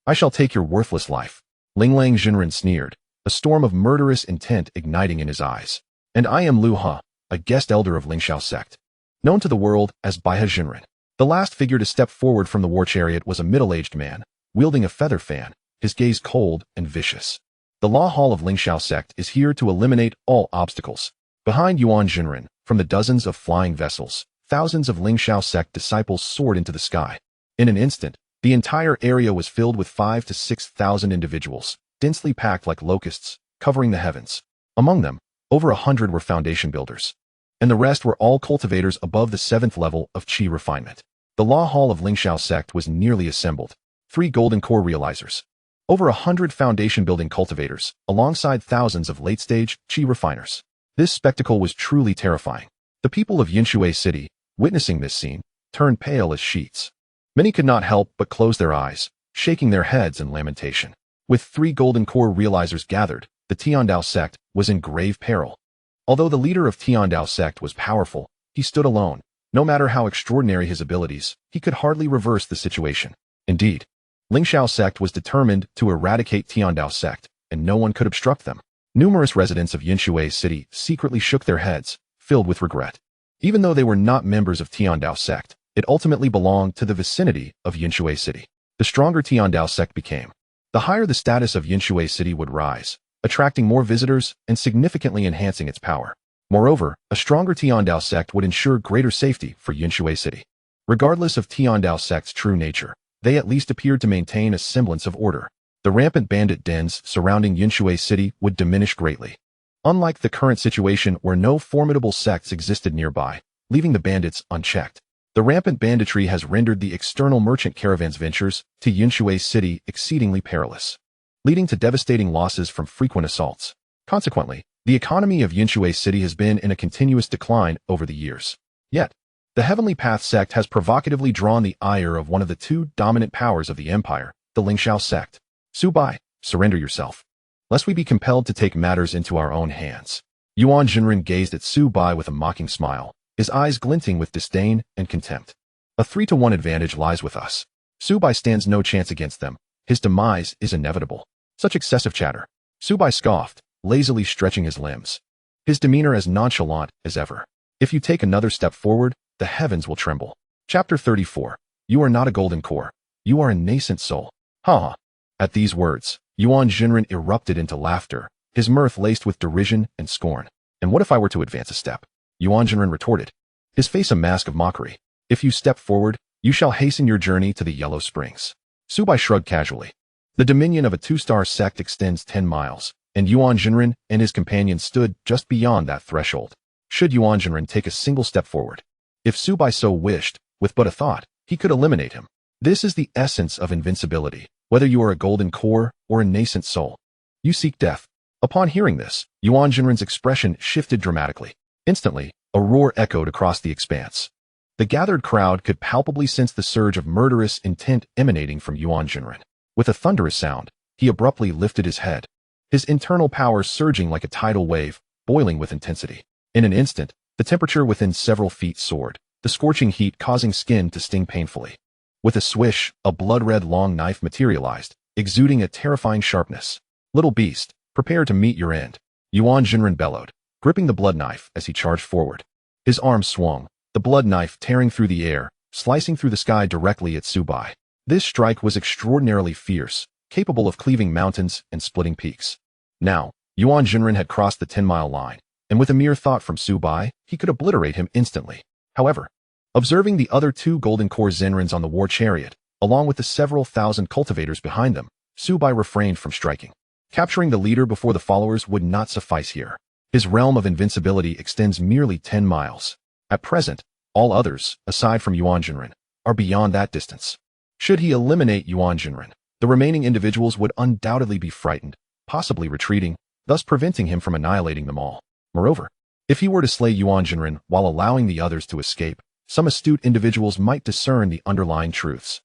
S1: I shall take your worthless life. Ling Lang Jinren sneered, a storm of murderous intent igniting in his eyes. And I am Lu Ha, a guest elder of Ling Shao sect, known to the world as Baihe Jinren. The last figure to step forward from the war chariot was a middle-aged man, wielding a feather fan, his gaze cold and vicious. The Law Hall of Ling Shao Sect is here to eliminate all obstacles. Behind Yuan Jinren, from the dozens of flying vessels, thousands of Ling Shao Sect disciples soared into the sky. In an instant, the entire area was filled with 5,000 to 6,000 individuals, densely packed like locusts, covering the heavens. Among them, over 100 were foundation builders, and the rest were all cultivators above the 7th level of Qi refinement. The Law Hall of Ling Shao Sect was nearly assembled. 3 golden core realizers, over 100 foundation-building cultivators, alongside thousands of late-stage Qi refiners. This spectacle was truly terrifying. The people of Yinshui City, witnessing this scene, turned pale as sheets. Many could not help but close their eyes, shaking their heads in lamentation. With 3 golden core realizers gathered, the Tiandao sect was in grave peril. Although the leader of Tiandao sect was powerful, he stood alone. No matter how extraordinary his abilities, he could hardly reverse the situation. Indeed, Ling Shao sect was determined to eradicate Tiandao sect, and no one could obstruct them. Numerous residents of Yinshui City secretly shook their heads, filled with regret. Even though they were not members of Tiandao sect, it ultimately belonged to the vicinity of Yinshui City. The stronger Tiandao sect became, the higher the status of Yinshui City would rise, attracting more visitors and significantly enhancing its power. Moreover, a stronger Tiandao sect would ensure greater safety for Yinshui City. Regardless of Tiandao sect's true nature, they at least appeared to maintain a semblance of order. The rampant bandit dens surrounding Yinshui City would diminish greatly. Unlike the current situation where no formidable sects existed nearby, leaving the bandits unchecked. The rampant banditry has rendered the external merchant caravans' ventures to Yinshui City exceedingly perilous, leading to devastating losses from frequent assaults. Consequently, the economy of Yinshui City has been in a continuous decline over the years. Yet, the Heavenly Path sect has provocatively drawn the ire of one of the 2 dominant powers of the empire, the Ling Shao sect. Su Bai, surrender yourself, lest we be compelled to take matters into our own hands. Yuan Jinren gazed at Su Bai with a mocking smile, his eyes glinting with disdain and contempt. A 3-to-1 advantage lies with us. Su Bai stands no chance against them. His demise is inevitable. Such excessive chatter. Su Bai scoffed, lazily stretching his limbs, his demeanor as nonchalant as ever. If you take another step forward, the heavens will tremble. Chapter 34. You are not a golden core. You are a nascent soul. Ha ha. At these words, Yuan Jinren erupted into laughter, his mirth laced with derision and scorn. And what if I were to advance a step? Yuan Jinren retorted, his face a mask of mockery. If you step forward, you shall hasten your journey to the Yellow Springs. Su Bai shrugged casually. The dominion of a 2-star sect extends 10 miles, and Yuan Jinren and his companions stood just beyond that threshold. Should Yuan Jinren take a single step forward, if Su Bai so wished, with but a thought, he could eliminate him. This is the essence of invincibility, whether you are a golden core or a nascent soul. You seek death. Upon hearing this, Yuan Jinren's expression shifted dramatically. Instantly, a roar echoed across the expanse. The gathered crowd could palpably sense the surge of murderous intent emanating from Yuan Jinren. With a thunderous sound, he abruptly lifted his head, his internal power surging like a tidal wave, boiling with intensity. In an instant, the temperature within several feet soared, the scorching heat causing skin to sting painfully. With a swish, a blood-red long knife materialized, exuding a terrifying sharpness. Little beast, prepare to meet your end. Yuan Jinren bellowed, gripping the blood knife as he charged forward. His arm swung, the blood knife tearing through the air, slicing through the sky directly at Su Bai. This strike was extraordinarily fierce, capable of cleaving mountains and splitting peaks. Now, Yuan Jinren had crossed the 10-mile line, and with a mere thought from Su Bai, he could obliterate him instantly. However, observing the other 2 golden core Zenrins on the war chariot, along with the several thousand cultivators behind them, Su Bai refrained from striking. Capturing the leader before the followers would not suffice here. His realm of invincibility extends merely 10 miles. At present, all others, aside from Yuan Jinren, are beyond that distance. Should he eliminate Yuan Jinren, the remaining individuals would undoubtedly be frightened, possibly retreating, thus preventing him from annihilating them all. Moreover, if he were to slay Yuan Jinren while allowing the others to escape, some astute individuals might discern the underlying truths.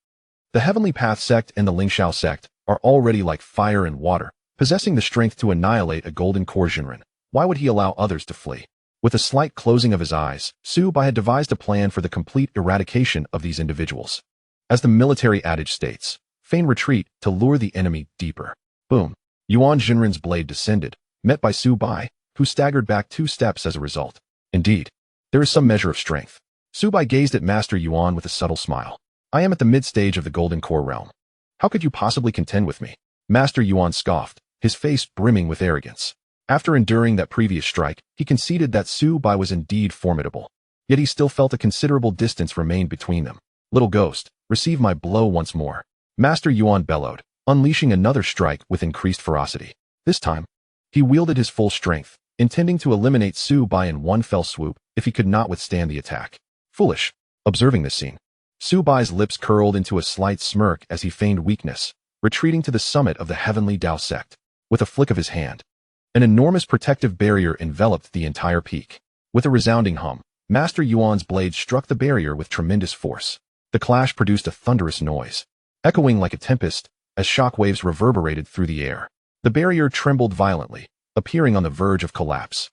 S1: The Heavenly Path sect and the Ling Shao sect are already like fire and water, possessing the strength to annihilate a golden core Jinren. Why would he allow others to flee? With a slight closing of his eyes, Su Bai had devised a plan for the complete eradication of these individuals. As the military adage states, feign retreat to lure the enemy deeper. Boom. Yuan Jinren's blade descended, met by Su Bai, who staggered back 2 steps as a result. Indeed, there is some measure of strength. Su Bai gazed at Master Yuan with a subtle smile. I am at the mid-stage of the Golden Core realm. How could you possibly contend with me? Master Yuan scoffed, his face brimming with arrogance. After enduring that previous strike, he conceded that Su Bai was indeed formidable. Yet he still felt a considerable distance remained between them. Little ghost, receive my blow once more. Master Yuan bellowed, unleashing another strike with increased ferocity. This time, he wielded his full strength, intending to eliminate Su Bai in one fell swoop if he could not withstand the attack. Foolish. Observing this scene, Su Bai's lips curled into a slight smirk as he feigned weakness, retreating to the summit of the Heavenly Dao Sect. With a flick of his hand, an enormous protective barrier enveloped the entire peak. With a resounding hum, Master Yuan's blade struck the barrier with tremendous force. The clash produced a thunderous noise, echoing like a tempest as shock waves reverberated through the air. The barrier trembled violently, appearing on the verge of collapse.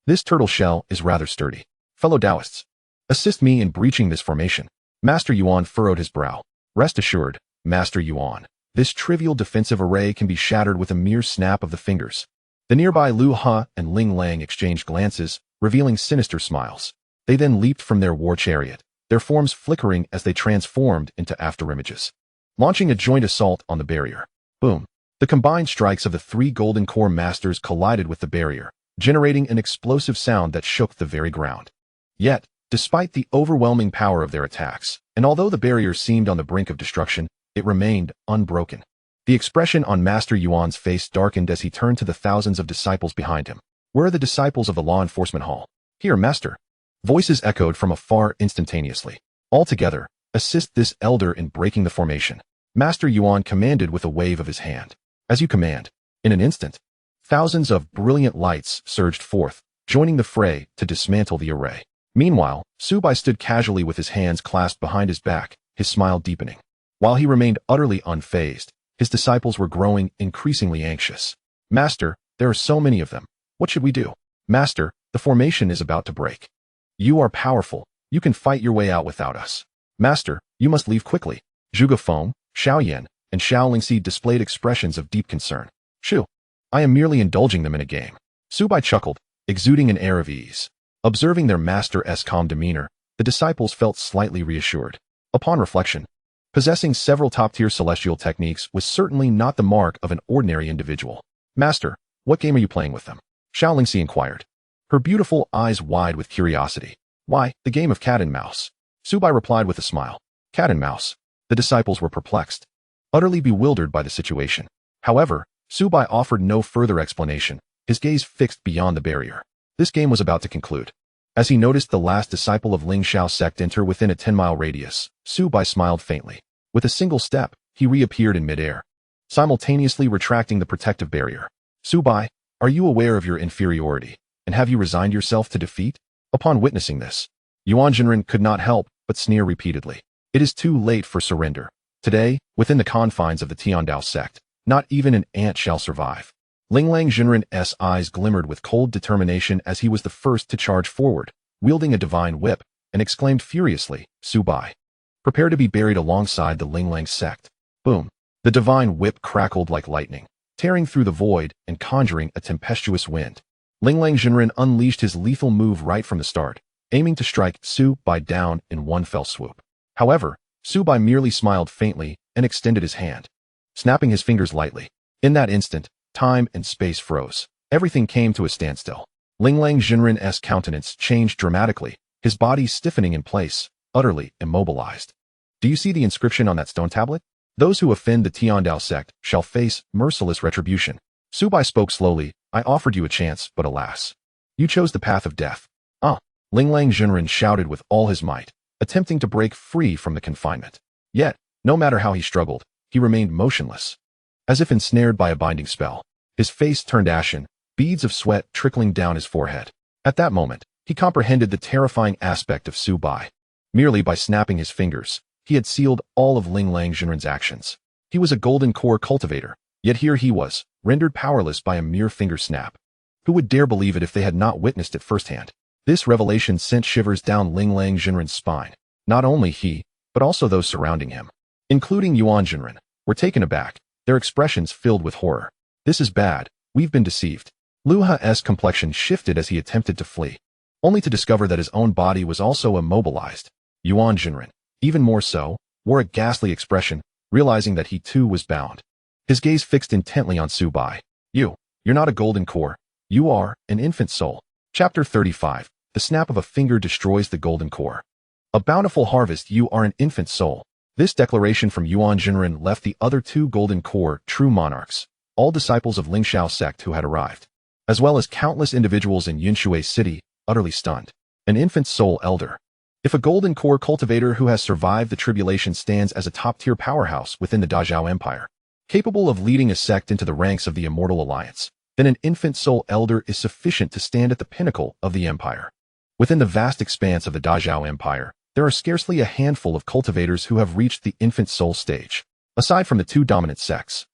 S1: This turtle shell is rather sturdy. Fellow Taoists, assist me in breaching this formation. Master Yuan furrowed his brow. Rest assured, Master Yuan, this trivial defensive array can be shattered with a mere snap of the fingers. The nearby Lu Ha and Ling Lang exchanged glances, revealing sinister smiles. They then leaped from their war chariot, their forms flickering as they transformed into afterimages, launching a joint assault on the barrier. Boom! The combined strikes of the three Golden Core Masters collided with the barrier, generating an explosive sound that shook the very ground. Yet, despite the overwhelming power of their attacks, and although the barrier seemed on the brink of destruction, it remained unbroken. The expression on Master Yuan's face darkened as he turned to the thousands of disciples behind him. Where are the disciples of the law enforcement hall? Here, Master. Voices echoed from afar instantaneously. All together, assist this elder in breaking the formation. Master Yuan commanded with a wave of his hand. As you command. In an instant, thousands of brilliant lights surged forth, joining the fray to dismantle the array. Meanwhile, Su Bai stood casually with his hands clasped behind his back, his smile deepening. While he remained utterly unfazed, his disciples were growing increasingly anxious. Master, there are so many of them. What should we do? Master, the formation is about to break. You are powerful. You can fight your way out without us. Master, you must leave quickly. Zhuge Feng, Xiao Yan, and Xiao Lingxi displayed expressions of deep concern. Shoo! I am merely indulging them in a game. Su Bai chuckled, exuding an air of ease. Observing their master's calm demeanor, the disciples felt slightly reassured. Upon reflection, possessing several top-tier celestial techniques was certainly not the mark of an ordinary individual. Master, what game are you playing with them? Xiao Lingxi inquired, her beautiful eyes wide with curiosity. Why, the game of cat and mouse. Su Bai replied with a smile. Cat and mouse. The disciples were perplexed, utterly bewildered by the situation. However, Su Bai offered no further explanation, his gaze fixed beyond the barrier. This game was about to conclude. As he noticed the last disciple of Ling Shao sect enter within a 10-mile radius, Su Bai smiled faintly. With a single step, he reappeared in midair, simultaneously retracting the protective barrier. Su Bai, are you aware of your inferiority, and have you resigned yourself to defeat? Upon witnessing this, Yuan Jinren could not help but sneer repeatedly. It is too late for surrender. Today, within the confines of the Tiandao sect, not even an ant shall survive. Ling Lang Jinren's eyes glimmered with cold determination as he was the first to charge forward, wielding a divine whip, and exclaimed furiously, Su Bai, prepare to be buried alongside the Ling Lang sect. Boom! The divine whip crackled like lightning, tearing through the void and conjuring a tempestuous wind. Ling Lang Jinren unleashed his lethal move right from the start, aiming to strike Su Bai down in one fell swoop. However, Su Bai merely smiled faintly and extended his hand, snapping his fingers lightly. In that instant, time and space froze. Everything came to a standstill. Ling Lang Jinren's countenance changed dramatically, his body stiffening in place, utterly immobilized. Do you see the inscription on that stone tablet? Those who offend the Tiandao sect shall face merciless retribution. Su Bai spoke slowly. I offered you a chance, but alas, you chose the path of death. Ling Lang Jinren shouted with all his might, attempting to break free from the confinement. Yet, no matter how he struggled, he remained motionless, as if ensnared by a binding spell. His face turned ashen, beads of sweat trickling down his forehead. At that moment, he comprehended the terrifying aspect of Su Bai. Merely by snapping his fingers, he had sealed all of Ling Lang Jinren's actions. He was a Golden Core cultivator, yet here he was, rendered powerless by a mere finger snap. Who would dare believe it if they had not witnessed it firsthand? This revelation sent shivers down Ling Lang Jinren's spine. Not only he, but also those surrounding him, including Yuan Jinren, were taken aback, their expressions filled with horror. This is bad, we've been deceived. Lu Ha's complexion shifted as he attempted to flee. only to discover that his own body was also immobilized. Yuan Jinren, even more so, wore a ghastly expression, realizing that he too was bound. His gaze fixed intently on Su Bai. You're not a golden core. You are an infant soul. Chapter 35. The snap of a finger destroys the golden core. A bountiful harvest, you are an infant soul. This declaration from Yuan Jinren left the other two golden core true monarchs, all disciples of Ling Shao sect who had arrived, as well as countless individuals in Yunshui City, utterly stunned. An infant soul elder. If a golden core cultivator who has survived the tribulation stands as a top-tier powerhouse within the Dazhao Empire, capable of leading a sect into the ranks of the Immortal Alliance, then an infant soul elder is sufficient to stand at the pinnacle of the empire. Within the vast expanse of the Dazhao Empire, there are scarcely a handful of cultivators who have reached the infant soul stage. Aside from the two dominant sects,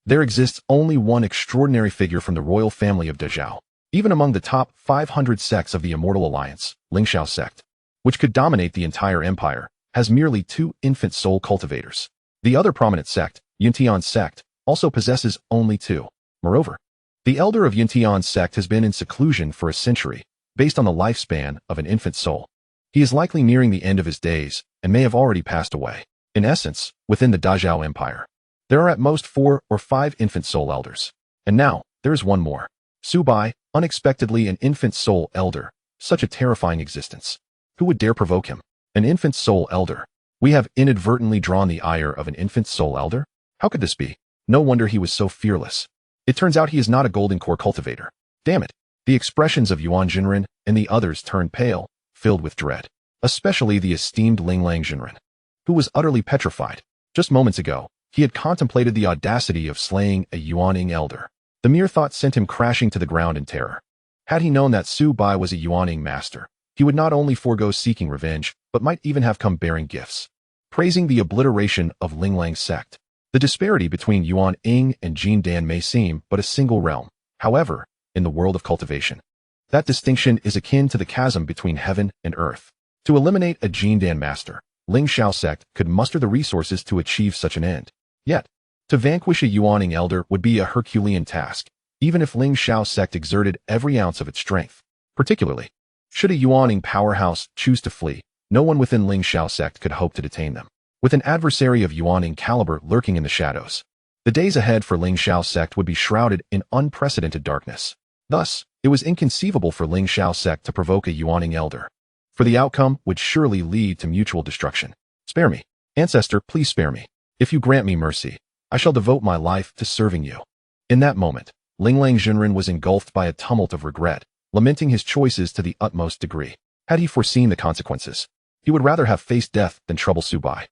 S1: there exists only one extraordinary figure from the royal family of Dazhao. Even among the top 500 sects of the Immortal Alliance, Ling Shao sect, which could dominate the entire empire, has merely two infant soul cultivators. The other prominent sect, Yuntian sect, also possesses only two. Moreover, the elder of Yuntian sect has been in seclusion for a century, based on the lifespan of an infant soul. He is likely nearing the end of his days and may have already passed away. In essence, within the Dazhao Empire, there are at most 4 or 5 infant soul elders. And now, there is one more. Su Bai, unexpectedly an infant soul elder. Such a terrifying existence. Who would dare provoke him? An infant soul elder. We have inadvertently drawn the ire of an infant soul elder? How could this be? No wonder he was so fearless. It turns out he is not a golden core cultivator. Damn it. The expressions of Yuan Jinren and the others turned pale, filled with dread. Especially the esteemed Ling Jinren, who was utterly petrified. Just moments ago, he had contemplated the audacity of slaying a Yuaning elder. The mere thought sent him crashing to the ground in terror. Had he known that Su Bai was a Yuaning master, he would not only forego seeking revenge, but might even have come bearing gifts, praising the obliteration of Ling sect. The disparity between Yuan Ying and Jin Dan may seem but a single realm. However, in the world of cultivation, that distinction is akin to the chasm between heaven and earth. To eliminate a Jin Dan master, Ling Shao sect could muster the resources to achieve such an end. Yet, to vanquish a Yuaning elder would be a Herculean task, even if Ling Shao sect exerted every ounce of its strength. Particularly, should a Yuaning powerhouse choose to flee, no one within Ling Shao sect could hope to detain them. With an adversary of Yuaning caliber lurking in the shadows, the days ahead for Ling Shao sect would be shrouded in unprecedented darkness. Thus, it was inconceivable for Ling Shao sect to provoke a Yuaning elder, for the outcome would surely lead to mutual destruction. Spare me. Ancestor, please spare me. If you grant me mercy, I shall devote my life to serving you. In that moment, Ling Jinren was engulfed by a tumult of regret, lamenting his choices to the utmost degree. Had he foreseen the consequences, he would rather have faced death than trouble Su Bai.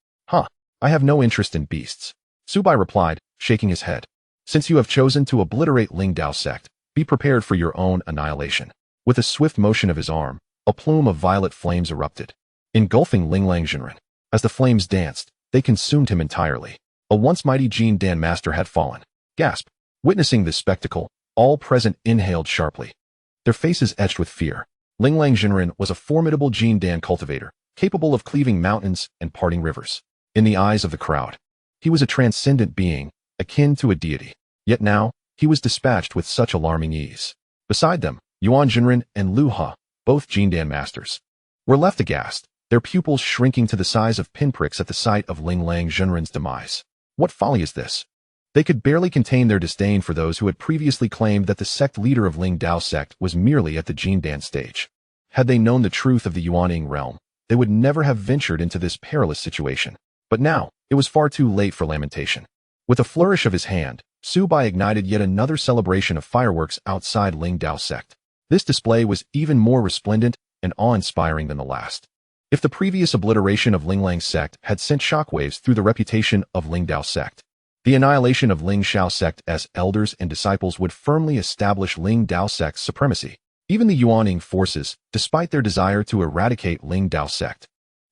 S1: I have no interest in beasts. Su Bai replied, shaking his head. Since you have chosen to obliterate Ling Dao sect, be prepared for your own annihilation. With a swift motion of his arm, a plume of violet flames erupted, engulfing Ling Jinren. As the flames danced, they consumed him entirely. A once mighty Jin Dan master had fallen. Gasp. Witnessing this spectacle, all present inhaled sharply, their faces etched with fear. Ling Jinren was a formidable Jin Dan cultivator, capable of cleaving mountains and parting rivers. In the eyes of the crowd, he was a transcendent being, akin to a deity. Yet now, he was dispatched with such alarming ease. Beside them, Yuan Jinren and Lu He, both Jin Dan masters, were left aghast, their pupils shrinking to the size of pinpricks at the sight of Ling Jinren's demise. What folly is this? They could barely contain their disdain for those who had previously claimed that the sect leader of Ling Dao sect was merely at the Jin Dan stage. Had they known the truth of the Yuaning realm, they would never have ventured into this perilous situation. But now, it was far too late for lamentation. With a flourish of his hand, Su Bai ignited yet another celebration of fireworks outside Ling Dao sect. This display was even more resplendent and awe-inspiring than the last. If the previous obliteration of Ling sect had sent shockwaves through the reputation of Ling Dao sect, the annihilation of Ling Shao sect as elders and disciples would firmly establish Ling Dao sect's supremacy. Even the Yuaning forces, despite their desire to eradicate Ling Dao sect,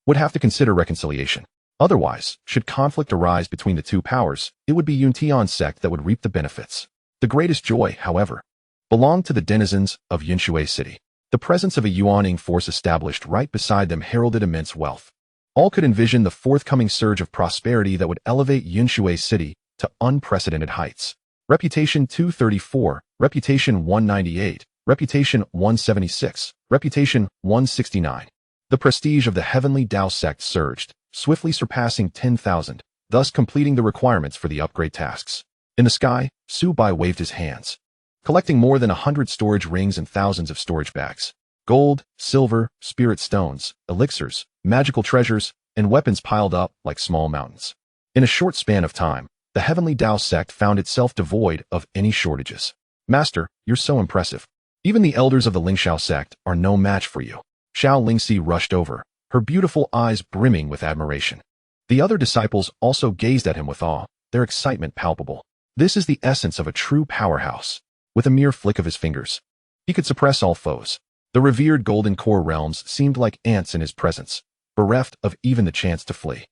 S1: would have to consider reconciliation. Otherwise, should conflict arise between the two powers, it would be Yuntian sect that would reap the benefits. The greatest joy, however, belonged to the denizens of Yunshui City. The presence of a Yuaning force established right beside them heralded immense wealth. All could envision the forthcoming surge of prosperity that would elevate Yunshui City to unprecedented heights. Reputation 234, Reputation 198, Reputation 176. Reputation 169. The prestige of the Heavenly Dao Sect surged, swiftly surpassing 10,000, thus completing the requirements for the upgrade tasks. In the sky, Su Bai waved his hands, collecting more than 100 storage rings and thousands of storage bags. Gold, silver, spirit stones, elixirs, magical treasures, and weapons piled up like small mountains. In a short span of time, the Heavenly Dao Sect found itself devoid of any shortages. Master, you're so impressive. Even the elders of the Ling Shao sect are no match for you. Xiao Lingxi rushed over, her beautiful eyes brimming with admiration. The other disciples also gazed at him with awe, their excitement palpable. This is the essence of a true powerhouse. With a mere flick of his fingers, he could suppress all foes. The revered Golden Core realms seemed like ants in his presence, bereft of even the chance to flee.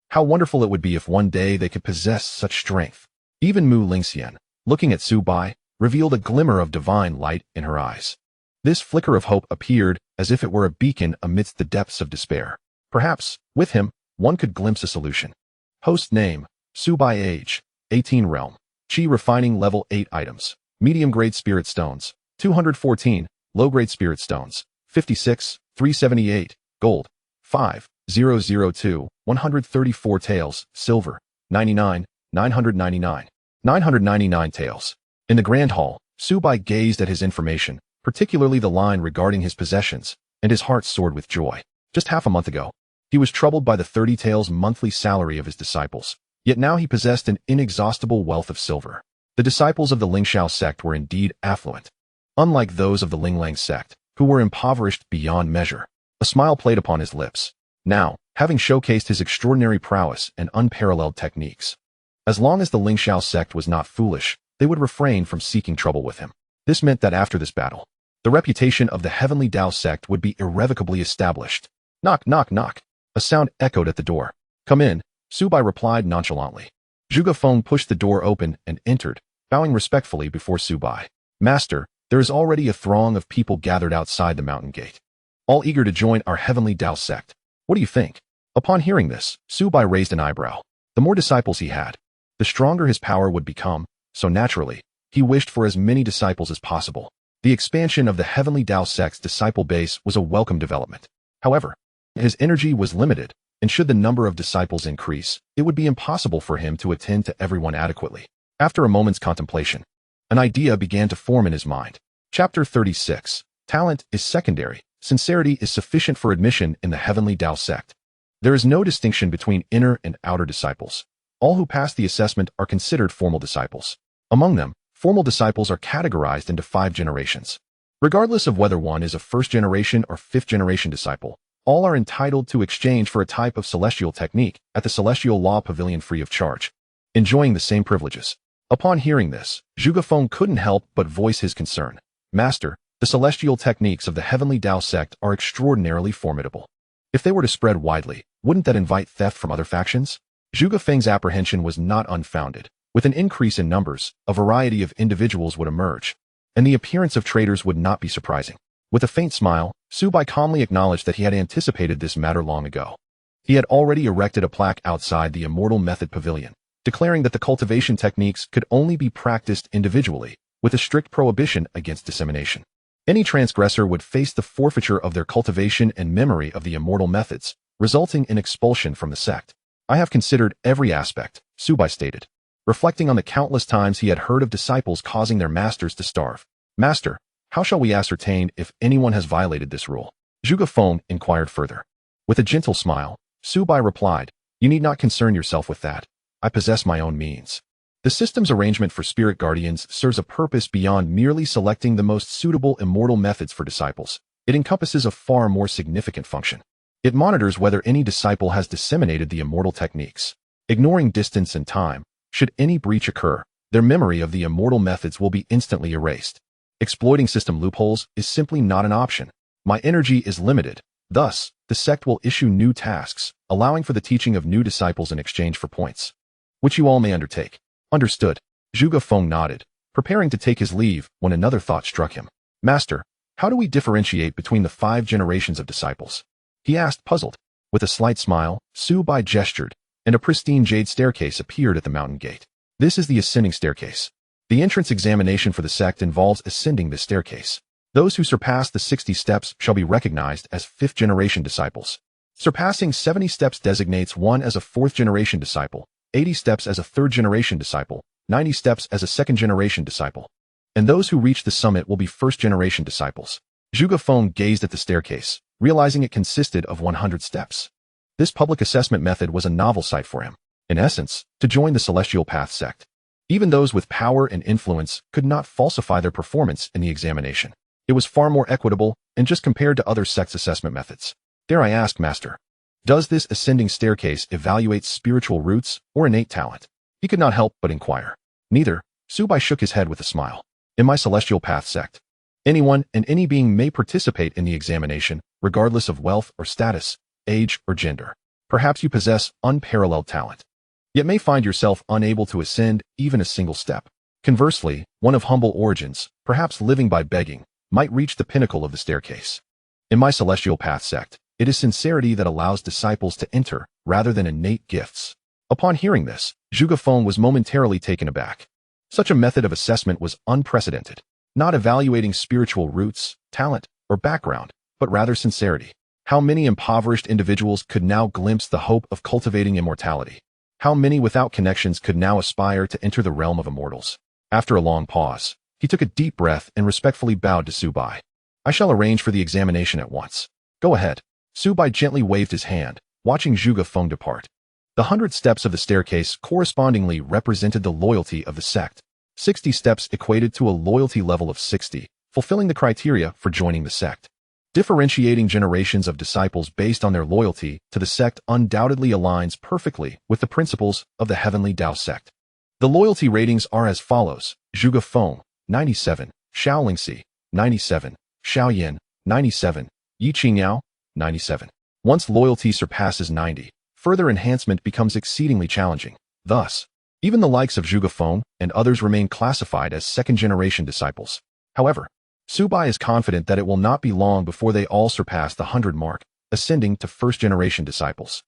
S1: How wonderful it would be if one day they could possess such strength. Even Mu Lingxian, looking at Su Bai, revealed a glimmer of divine light in her eyes. This flicker of hope appeared as if it were a beacon amidst the depths of despair. Perhaps, with him, one could glimpse a solution. Host name, Su Bai age, 18 realm. Qi refining level 8 items. Medium-grade spirit stones, 214. Low-grade spirit stones, 56, 378. Gold, 5,002. 134 taels, silver, 99, 999. 999 taels. In the Grand Hall, Su Bai gazed at his information, particularly the line regarding his possessions, and his heart soared with joy. Just half a month ago, he was troubled by the 30 taels monthly salary of his disciples, yet now he possessed an inexhaustible wealth of silver. The disciples of the Ling Shao sect were indeed affluent, unlike those of the Ling Lang sect, who were impoverished beyond measure. A smile played upon his lips. Now, having showcased his extraordinary prowess and unparalleled techniques, as long as the Ling Shao sect was not foolish, they would refrain from seeking trouble with him. This meant that after this battle, the reputation of the Heavenly Dao Sect would be irrevocably established. Knock, knock, knock. A sound echoed at the door. Come in, Su Bai replied nonchalantly. Zhuge Feng pushed the door open and entered, bowing respectfully before Su Bai. Master, there is already a throng of people gathered outside the mountain gate, all eager to join our Heavenly Dao Sect. What do you think? Upon hearing this, Su Bai raised an eyebrow. The more disciples he had, the stronger his power would become, so naturally, he wished for as many disciples as possible. The expansion of the Heavenly Dao Sect's disciple base was a welcome development. However, his energy was limited, and should the number of disciples increase, it would be impossible for him to attend to everyone adequately. After a moment's contemplation, an idea began to form in his mind. Chapter 36. Talent is secondary. Sincerity is sufficient for admission in the Heavenly Dao Sect. There is no distinction between inner and outer disciples. All who pass the assessment are considered formal disciples. Among them, formal disciples are categorized into 5 generations. Regardless of whether one is a first-generation or fifth-generation disciple, all are entitled to exchange for a type of celestial technique at the Celestial Law Pavilion free of charge, enjoying the same privileges. Upon hearing this, Zhuge Feng couldn't help but voice his concern. Master, the celestial techniques of the Heavenly Dao Sect are extraordinarily formidable. If they were to spread widely, wouldn't that invite theft from other factions? Zhuge Feng's apprehension was not unfounded. With an increase in numbers, a variety of individuals would emerge, and the appearance of traitors would not be surprising. With a faint smile, Su Bai calmly acknowledged that he had anticipated this matter long ago. He had already erected a plaque outside the Immortal Method Pavilion, declaring that the cultivation techniques could only be practiced individually, with a strict prohibition against dissemination. Any transgressor would face the forfeiture of their cultivation and memory of the immortal methods, resulting in expulsion from the sect. I have considered every aspect, Su Bai stated, reflecting on the countless times he had heard of disciples causing their masters to starve. Master, how shall we ascertain if anyone has violated this rule? Zhuge Feng inquired further. With a gentle smile, Su Bai replied, You need not concern yourself with that. I possess my own means. The system's arrangement for spirit guardians serves a purpose beyond merely selecting the most suitable immortal methods for disciples. It encompasses a far more significant function. It monitors whether any disciple has disseminated the immortal techniques. Ignoring distance and time, should any breach occur, their memory of the immortal methods will be instantly erased. Exploiting system loopholes is simply not an option. My energy is limited. Thus, the sect will issue new tasks, allowing for the teaching of new disciples in exchange for points, which you all may undertake. Understood. Zhuge Feng nodded, preparing to take his leave when another thought struck him. Master, how do we differentiate between the 5 generations of disciples? He asked, puzzled. With a slight smile, Su Bai gestured, and a pristine jade staircase appeared at the mountain gate. This is the ascending staircase. The entrance examination for the sect involves ascending this staircase. Those who surpass the 60 steps shall be recognized as fifth-generation disciples. Surpassing 70 steps designates one as a fourth-generation disciple, 80 steps as a third-generation disciple, 90 steps as a second-generation disciple. And those who reach the summit will be first-generation disciples. Zhuge Feng gazed at the staircase, realizing it consisted of 100 steps. This public assessment method was a novel sight for him. In essence, to join the Celestial Path sect. Even those with power and influence could not falsify their performance in the examination. It was far more equitable and just compared to other sects' assessment methods. Dare I ask, Master, does this ascending staircase evaluate spiritual roots or innate talent? He could not help but inquire. Neither. Su Bai shook his head with a smile. In my Celestial Path sect, anyone and any being may participate in the examination, regardless of wealth or status, age or gender. Perhaps you possess unparalleled talent, yet may find yourself unable to ascend even a single step. Conversely, one of humble origins, perhaps living by begging, might reach the pinnacle of the staircase. In my Celestial Path sect, it is sincerity that allows disciples to enter, rather than innate gifts. Upon hearing this, Zhuge Feng was momentarily taken aback. Such a method of assessment was unprecedented, not evaluating spiritual roots, talent, or background, but rather sincerity. How many impoverished individuals could now glimpse the hope of cultivating immortality? How many without connections could now aspire to enter the realm of immortals? After a long pause, he took a deep breath and respectfully bowed to Su Bai. I shall arrange for the examination at once. Go ahead. Su Bai gently waved his hand, watching Zhuge Feng depart. The 100 steps of the staircase correspondingly represented the loyalty of the sect. 60 steps equated to a loyalty level of 60, fulfilling the criteria for joining the sect. Differentiating generations of disciples based on their loyalty to the sect undoubtedly aligns perfectly with the principles of the Heavenly Dao Sect. The loyalty ratings are as follows: Zhuge Feng, 97, Xiao Lingxi, 97, Xiao Yan, 97, Yi Qingyao, 97. Once loyalty surpasses 90, further enhancement becomes exceedingly challenging. Thus, even the likes of Zhuge Feng and others remain classified as second-generation disciples. However, Su Bai is confident that it will not be long before they all surpass the 100 mark, ascending to first-generation disciples.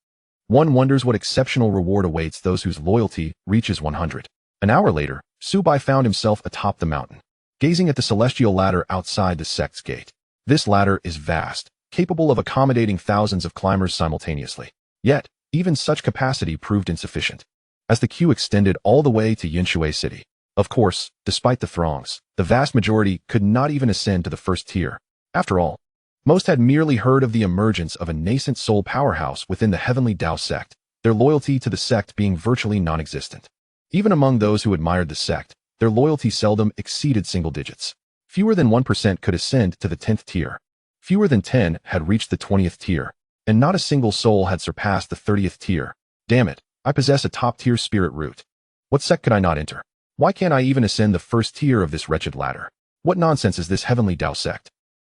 S1: One wonders what exceptional reward awaits those whose loyalty reaches 100. An hour later, Su Bai found himself atop the mountain, gazing at the celestial ladder outside the sect's gate. This ladder is vast, capable of accommodating thousands of climbers simultaneously. Yet, even such capacity proved insufficient, as the queue extended all the way to Yinshui City. Of course, despite the throngs, the vast majority could not even ascend to the first tier. After all, most had merely heard of the emergence of a nascent soul powerhouse within the Heavenly Dao Sect, their loyalty to the sect being virtually non-existent. Even among those who admired the sect, their loyalty seldom exceeded single digits. Fewer than 1% could ascend to the 10th tier. Fewer than 10 had reached the 20th tier, and not a single soul had surpassed the 30th tier. Damn it, I possess a top-tier spirit root. What sect could I not enter? Why can't I even ascend the first tier of this wretched ladder? What nonsense is this Heavenly Dao Sect?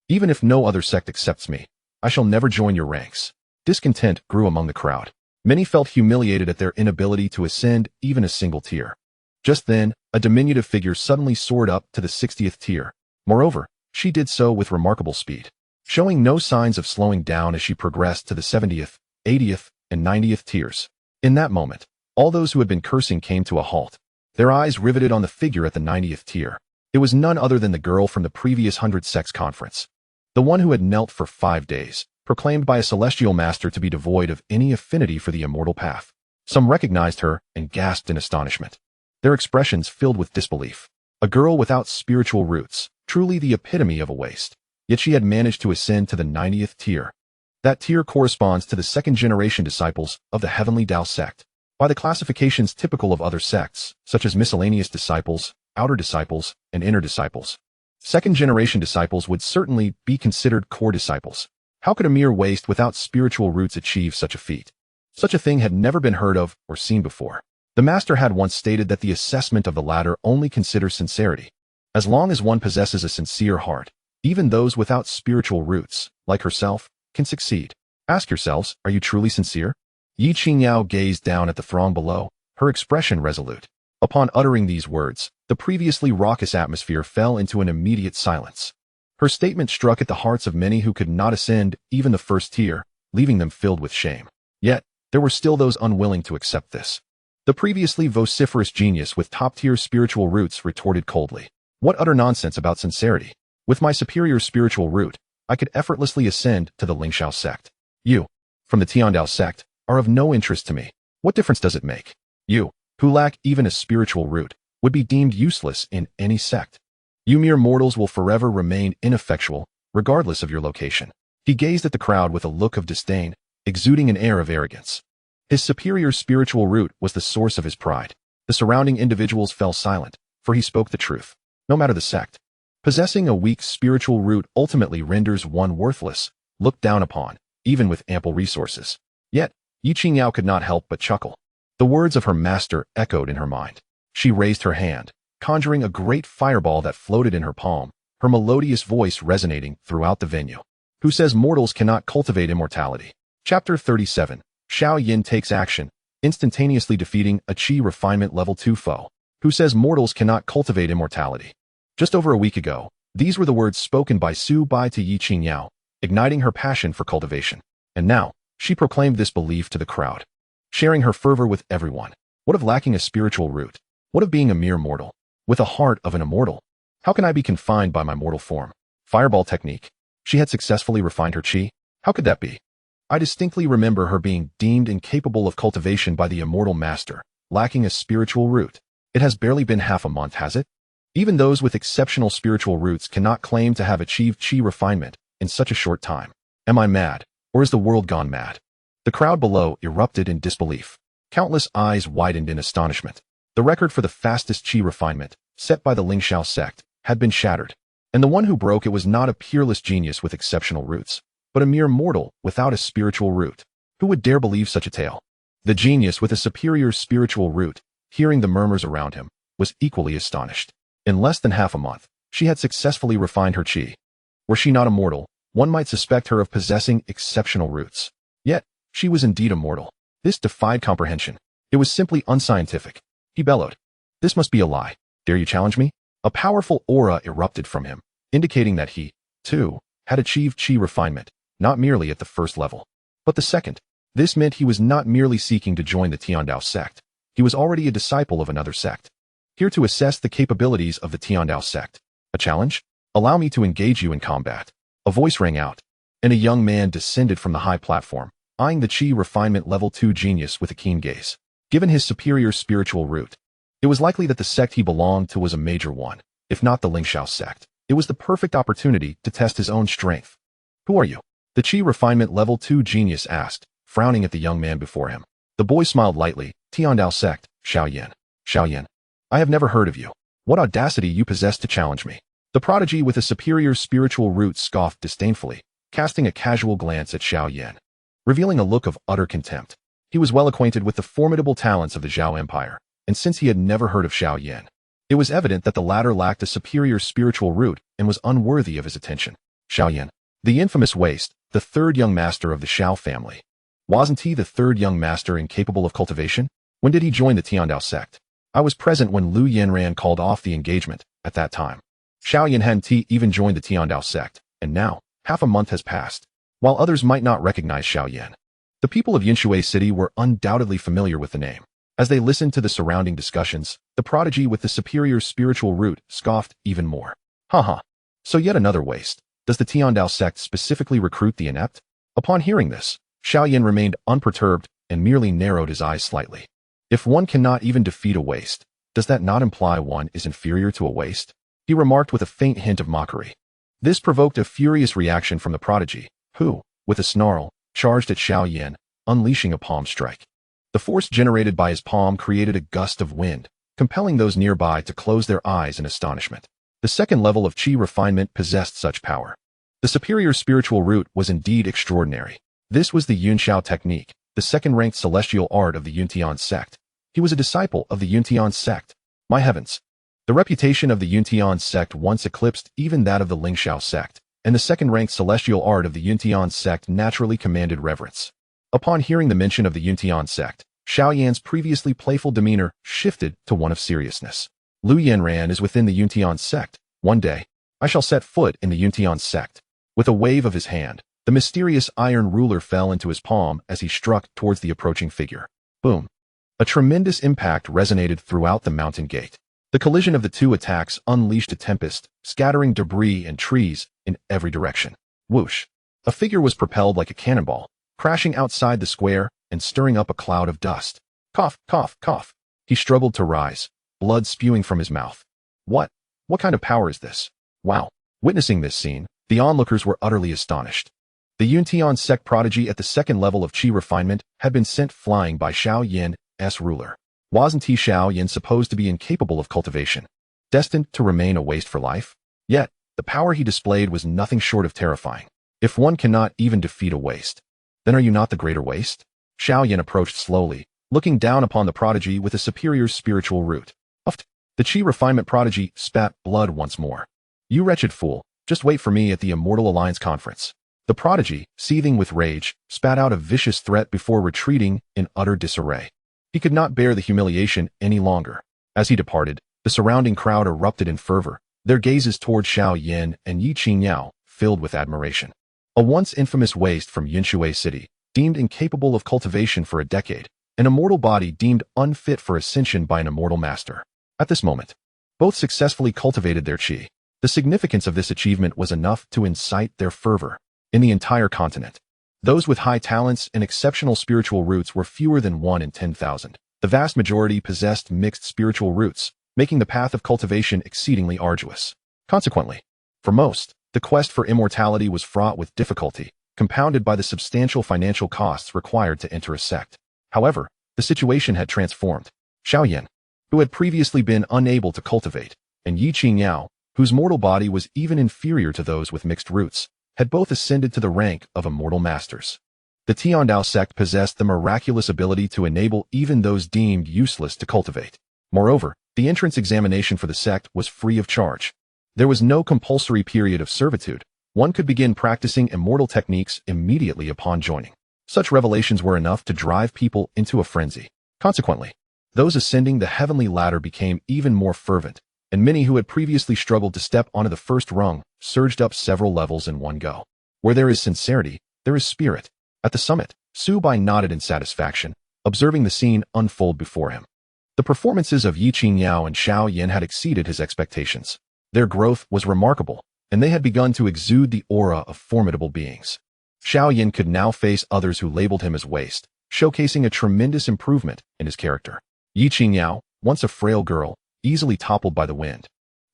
S1: Even if no other sect accepts me, I shall never join your ranks. Discontent grew among the crowd. Many felt humiliated at their inability to ascend even a single tier. Just then, a diminutive figure suddenly soared up to the 60th tier. Moreover, she did so with remarkable speed, showing no signs of slowing down as she progressed to the 70th, 80th, and 90th tiers. In that moment, all those who had been cursing came to a halt, their eyes riveted on the figure at the 90th tier. It was none other than the girl from the previous 100 Sects conference. The one who had knelt for 5 days, proclaimed by a celestial master to be devoid of any affinity for the immortal path. Some recognized her and gasped in astonishment, their expressions filled with disbelief. A girl without spiritual roots, truly the epitome of a waste. Yet she had managed to ascend to the 90th tier. That tier corresponds to the second-generation disciples of the Heavenly Dao Sect, by the classifications typical of other sects, such as miscellaneous disciples, outer disciples, and inner disciples. Second-generation disciples would certainly be considered core disciples. How could a mere waste without spiritual roots achieve such a feat? Such a thing had never been heard of or seen before. The master had once stated that the assessment of the ladder only considers sincerity. As long as one possesses a sincere heart, even those without spiritual roots, like herself, can succeed. Ask yourselves, are you truly sincere? Yi Qingyao gazed down at the throng below, her expression resolute. Upon uttering these words, the previously raucous atmosphere fell into an immediate silence. Her statement struck at the hearts of many who could not ascend even the first tier, leaving them filled with shame. Yet, there were still those unwilling to accept this. The previously vociferous genius with top-tier spiritual roots retorted coldly. What utter nonsense about sincerity! With my superior spiritual root, I could effortlessly ascend to the Ling Shao sect. You, from the Tiandao sect, are of no interest to me. What difference does it make? You, who lack even a spiritual root, would be deemed useless in any sect. You mere mortals will forever remain ineffectual, regardless of your location. He gazed at the crowd with a look of disdain, exuding an air of arrogance. His superior spiritual root was the source of his pride. The surrounding individuals fell silent, for he spoke the truth. No matter the sect. Possessing a weak spiritual root ultimately renders one worthless, looked down upon, even with ample resources. Yet, Yi Qingyao could not help but chuckle. The words of her master echoed in her mind. She raised her hand, conjuring a great fireball that floated in her palm, her melodious voice resonating throughout the venue. Who says mortals cannot cultivate immortality? Chapter 37. Xiao Yan takes action, instantaneously defeating a Qi refinement level 2 foe. Who says mortals cannot cultivate immortality? Just over a week ago, these were the words spoken by Su Bai to Yi Qingyao, igniting her passion for cultivation. And now, she proclaimed this belief to the crowd, sharing her fervor with everyone. What of lacking a spiritual root? What of being a mere mortal, with a heart of an immortal? How can I be confined by my mortal form? Fireball technique. She had successfully refined her Qi. How could that be? I distinctly remember her being deemed incapable of cultivation by the immortal master, lacking a spiritual root. It has barely been half a month, has it? Even those with exceptional spiritual roots cannot claim to have achieved Qi refinement in such a short time. Am I mad, or is the world gone mad? The crowd below erupted in disbelief. Countless eyes widened in astonishment. The record for the fastest Qi refinement, set by the Ling Shao sect, had been shattered. And the one who broke it was not a peerless genius with exceptional roots, but a mere mortal without a spiritual root. Who would dare believe such a tale? The genius with a superior spiritual root, hearing the murmurs around him, was equally astonished. In less than half a month, she had successfully refined her Qi. Were she not immortal, one might suspect her of possessing exceptional roots. Yet, she was indeed immortal. This defied comprehension. It was simply unscientific. He bellowed. This must be a lie. Dare you challenge me? A powerful aura erupted from him, indicating that he, too, had achieved Qi refinement, not merely at the first level, but the second. This meant he was not merely seeking to join the Tiandao sect. He was already a disciple of another sect. Here to assess the capabilities of the Tiandao sect. A challenge? Allow me to engage you in combat. A voice rang out, and a young man descended from the high platform, eyeing the Qi refinement level 2 genius with a keen gaze. Given his superior spiritual root, it was likely that the sect he belonged to was a major one, if not the Ling Shao sect. It was the perfect opportunity to test his own strength. Who are you? The Qi refinement level 2 genius asked, frowning at the young man before him. The boy smiled lightly. Tiandao sect, Xiao Yan. Xiao Yan. I have never heard of you. What audacity you possess to challenge me. The prodigy with a superior spiritual root scoffed disdainfully, casting a casual glance at Xiao Yan, revealing a look of utter contempt. He was well acquainted with the formidable talents of the Zhao Empire, and since he had never heard of Xiao Yan, it was evident that the latter lacked a superior spiritual root and was unworthy of his attention. Xiao Yan, the infamous waste, the third young master of the Xiao family. Wasn't he the third young master incapable of cultivation? When did he join the Tiandao sect? I was present when Lu Yanran called off the engagement, at that time. Xiao Yan hadn't even joined the Tiandao sect, and now, half a month has passed. While others might not recognize Xiao Yan, the people of Yinshui City were undoubtedly familiar with the name. As they listened to the surrounding discussions, the prodigy with the superior spiritual root scoffed even more. Haha. So yet another waste. Does the Tiandao sect specifically recruit the inept? Upon hearing this, Xiao Yan remained unperturbed and merely narrowed his eyes slightly. If one cannot even defeat a waste, does that not imply one is inferior to a waste? He remarked with a faint hint of mockery. This provoked a furious reaction from the prodigy, who, with a snarl, charged at Xiao Yan, unleashing a palm strike. The force generated by his palm created a gust of wind, compelling those nearby to close their eyes in astonishment. The second level of Qi refinement possessed such power. The superior spiritual root was indeed extraordinary. This was the Yun Shao technique, the second-ranked celestial art of the Yuntian sect. He was a disciple of the Yuntian sect. My heavens! The reputation of the Yuntian sect once eclipsed even that of the Ling Shao sect, and the second-ranked celestial art of the Yuntian sect naturally commanded reverence. Upon hearing the mention of the Yuntian sect, Xiao Yan's previously playful demeanor shifted to one of seriousness. Lu Yanran is within the Yuntian sect. One day, I shall set foot in the Yuntian sect. With a wave of his hand, the mysterious iron ruler fell into his palm as he struck towards the approaching figure. Boom! A tremendous impact resonated throughout the mountain gate. The collision of the two attacks unleashed a tempest, scattering debris and trees in every direction. Whoosh! A figure was propelled like a cannonball, crashing outside the square and stirring up a cloud of dust. Cough, cough, cough. He struggled to rise, blood spewing from his mouth. What kind of power is this? Wow. Witnessing this scene, the onlookers were utterly astonished. The Yuntian sect prodigy at the second level of Qi refinement had been sent flying by Xiao Yan's ruler. Wasn't Xiao Yan supposed to be incapable of cultivation, destined to remain a waste for life? Yet, the power he displayed was nothing short of terrifying. If one cannot even defeat a waste, then are you not the greater waste? Xiao Yan approached slowly, looking down upon the prodigy with a superior spiritual root. Uffed. The Qi refinement prodigy spat blood once more. You wretched fool, just wait for me at the Immortal Alliance conference. The prodigy, seething with rage, spat out a vicious threat before retreating in utter disarray. He could not bear the humiliation any longer. As he departed, the surrounding crowd erupted in fervor, their gazes toward Xiao Yan and Yi Qingyao filled with admiration. A once infamous waste from Yinshui City, deemed incapable of cultivation for a decade, an immortal body deemed unfit for ascension by an immortal master. At this moment, both successfully cultivated their qi. The significance of this achievement was enough to incite their fervor. In the entire continent, those with high talents and exceptional spiritual roots were fewer than 1 in 10,000. The vast majority possessed mixed spiritual roots, making the path of cultivation exceedingly arduous. Consequently, for most, the quest for immortality was fraught with difficulty, compounded by the substantial financial costs required to enter a sect. However, the situation had transformed. Xiao Yan, who had previously been unable to cultivate, and Yi Qingyao, whose mortal body was even inferior to those with mixed roots, had both ascended to the rank of immortal masters. The Dao Sect possessed the miraculous ability to enable even those deemed useless to cultivate. Moreover, the entrance examination for the sect was free of charge. There was no compulsory period of servitude. One could begin practicing immortal techniques immediately upon joining. Such revelations were enough to drive people into a frenzy. Consequently, those ascending the heavenly ladder became even more fervent, and many who had previously struggled to step onto the first rung surged up several levels in one go. Where there is sincerity, there is spirit. At the summit, Su Bai nodded in satisfaction, observing the scene unfold before him. The performances of Yi Qingyao and Xiao Yan had exceeded his expectations. Their growth was remarkable, and they had begun to exude the aura of formidable beings. Xiao Yan could now face others who labeled him as waste, showcasing a tremendous improvement in his character. Yi Qingyao, once a frail girl, easily toppled by the wind,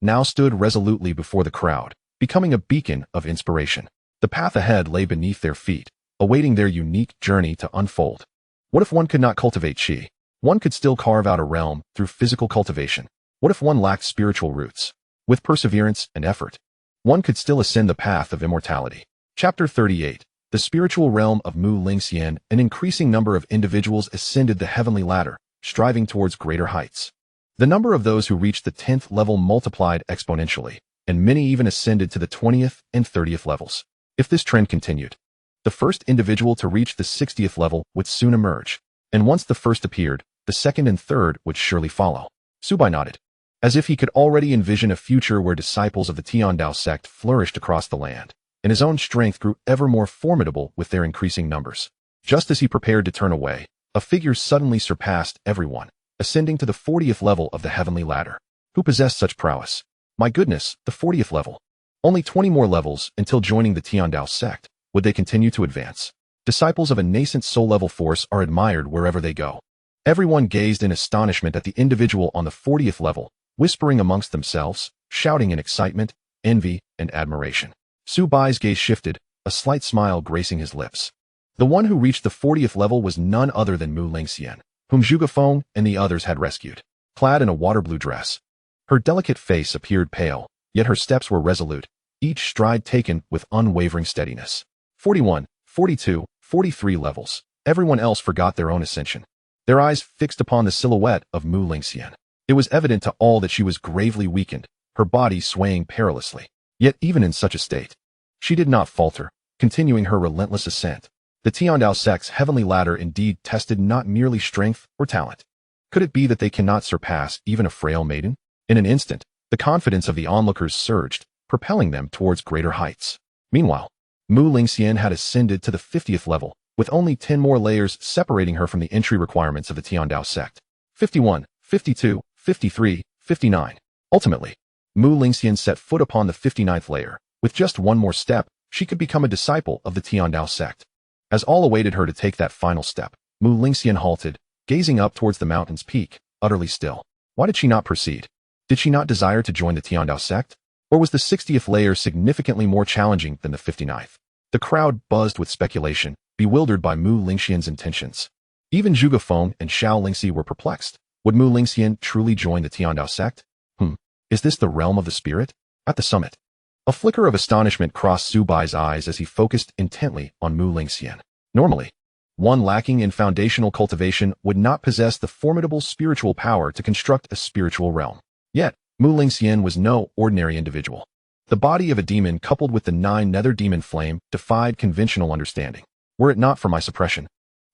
S1: now stood resolutely before the crowd, becoming a beacon of inspiration. The path ahead lay beneath their feet, awaiting their unique journey to unfold. What if one could not cultivate qi? One could still carve out a realm through physical cultivation. What if one lacked spiritual roots? With perseverance and effort, one could still ascend the path of immortality. Chapter 38. The spiritual realm of Mu Lingxian. An increasing number of individuals ascended the heavenly ladder, striving towards greater heights. The number of those who reached the 10th level multiplied exponentially, and many even ascended to the 20th and 30th levels. If this trend continued, the first individual to reach the 60th level would soon emerge, and once the first appeared, the second and third would surely follow. Su Bai nodded, as if he could already envision a future where disciples of the Dao Sect flourished across the land, and his own strength grew ever more formidable with their increasing numbers. Just as he prepared to turn away, a figure suddenly surpassed everyone, ascending to the 40th level of the heavenly ladder. Who possessed such prowess? My goodness, the 40th level. Only 20 more levels until joining the Dao Sect. Would they continue to advance? Disciples of a nascent soul-level force are admired wherever they go. Everyone gazed in astonishment at the individual on the 40th level, whispering amongst themselves, shouting in excitement, envy, and admiration. Su Bai's gaze shifted, a slight smile gracing his lips. The one who reached the 40th level was none other than Mu Lingxian, whom Zhuge Feng and the others had rescued. Clad in a water-blue dress, her delicate face appeared pale, yet her steps were resolute, each stride taken with unwavering steadiness. 41, 42, 43 levels. Everyone else forgot their own ascension, their eyes fixed upon the silhouette of Mu Lingxian. It was evident to all that she was gravely weakened, her body swaying perilously. Yet even in such a state, she did not falter, continuing her relentless ascent. The Dao Sect's heavenly ladder indeed tested not merely strength or talent. Could it be that they cannot surpass even a frail maiden? In an instant, the confidence of the onlookers surged, propelling them towards greater heights. Meanwhile, Mu Lingxian had ascended to the 50th level, with only 10 more layers separating her from the entry requirements of the Dao Sect. 51, 52, 53, 59. Ultimately, Mu Lingxian set foot upon the 59th layer. With just one more step, she could become a disciple of the Tiandao sect. As all awaited her to take that final step, Mu Lingxian halted, gazing up towards the mountain's peak, utterly still. Why did she not proceed? Did she not desire to join the Tiandao sect? Or was the 60th layer significantly more challenging than the 59th? The crowd buzzed with speculation, bewildered by Mu Lingxian's intentions. Even Zhuge Feng and Xiao Lingxi were perplexed. Would Mu Lingxian truly join the Tiandao sect? Is this the realm of the spirit? At the summit, a flicker of astonishment crossed Su Bai's eyes as he focused intently on Mu Lingxian. Normally, one lacking in foundational cultivation would not possess the formidable spiritual power to construct a spiritual realm. Yet, Mu Lingxian was no ordinary individual. The body of a demon coupled with the 9 nether demon flame defied conventional understanding. Were it not for my suppression,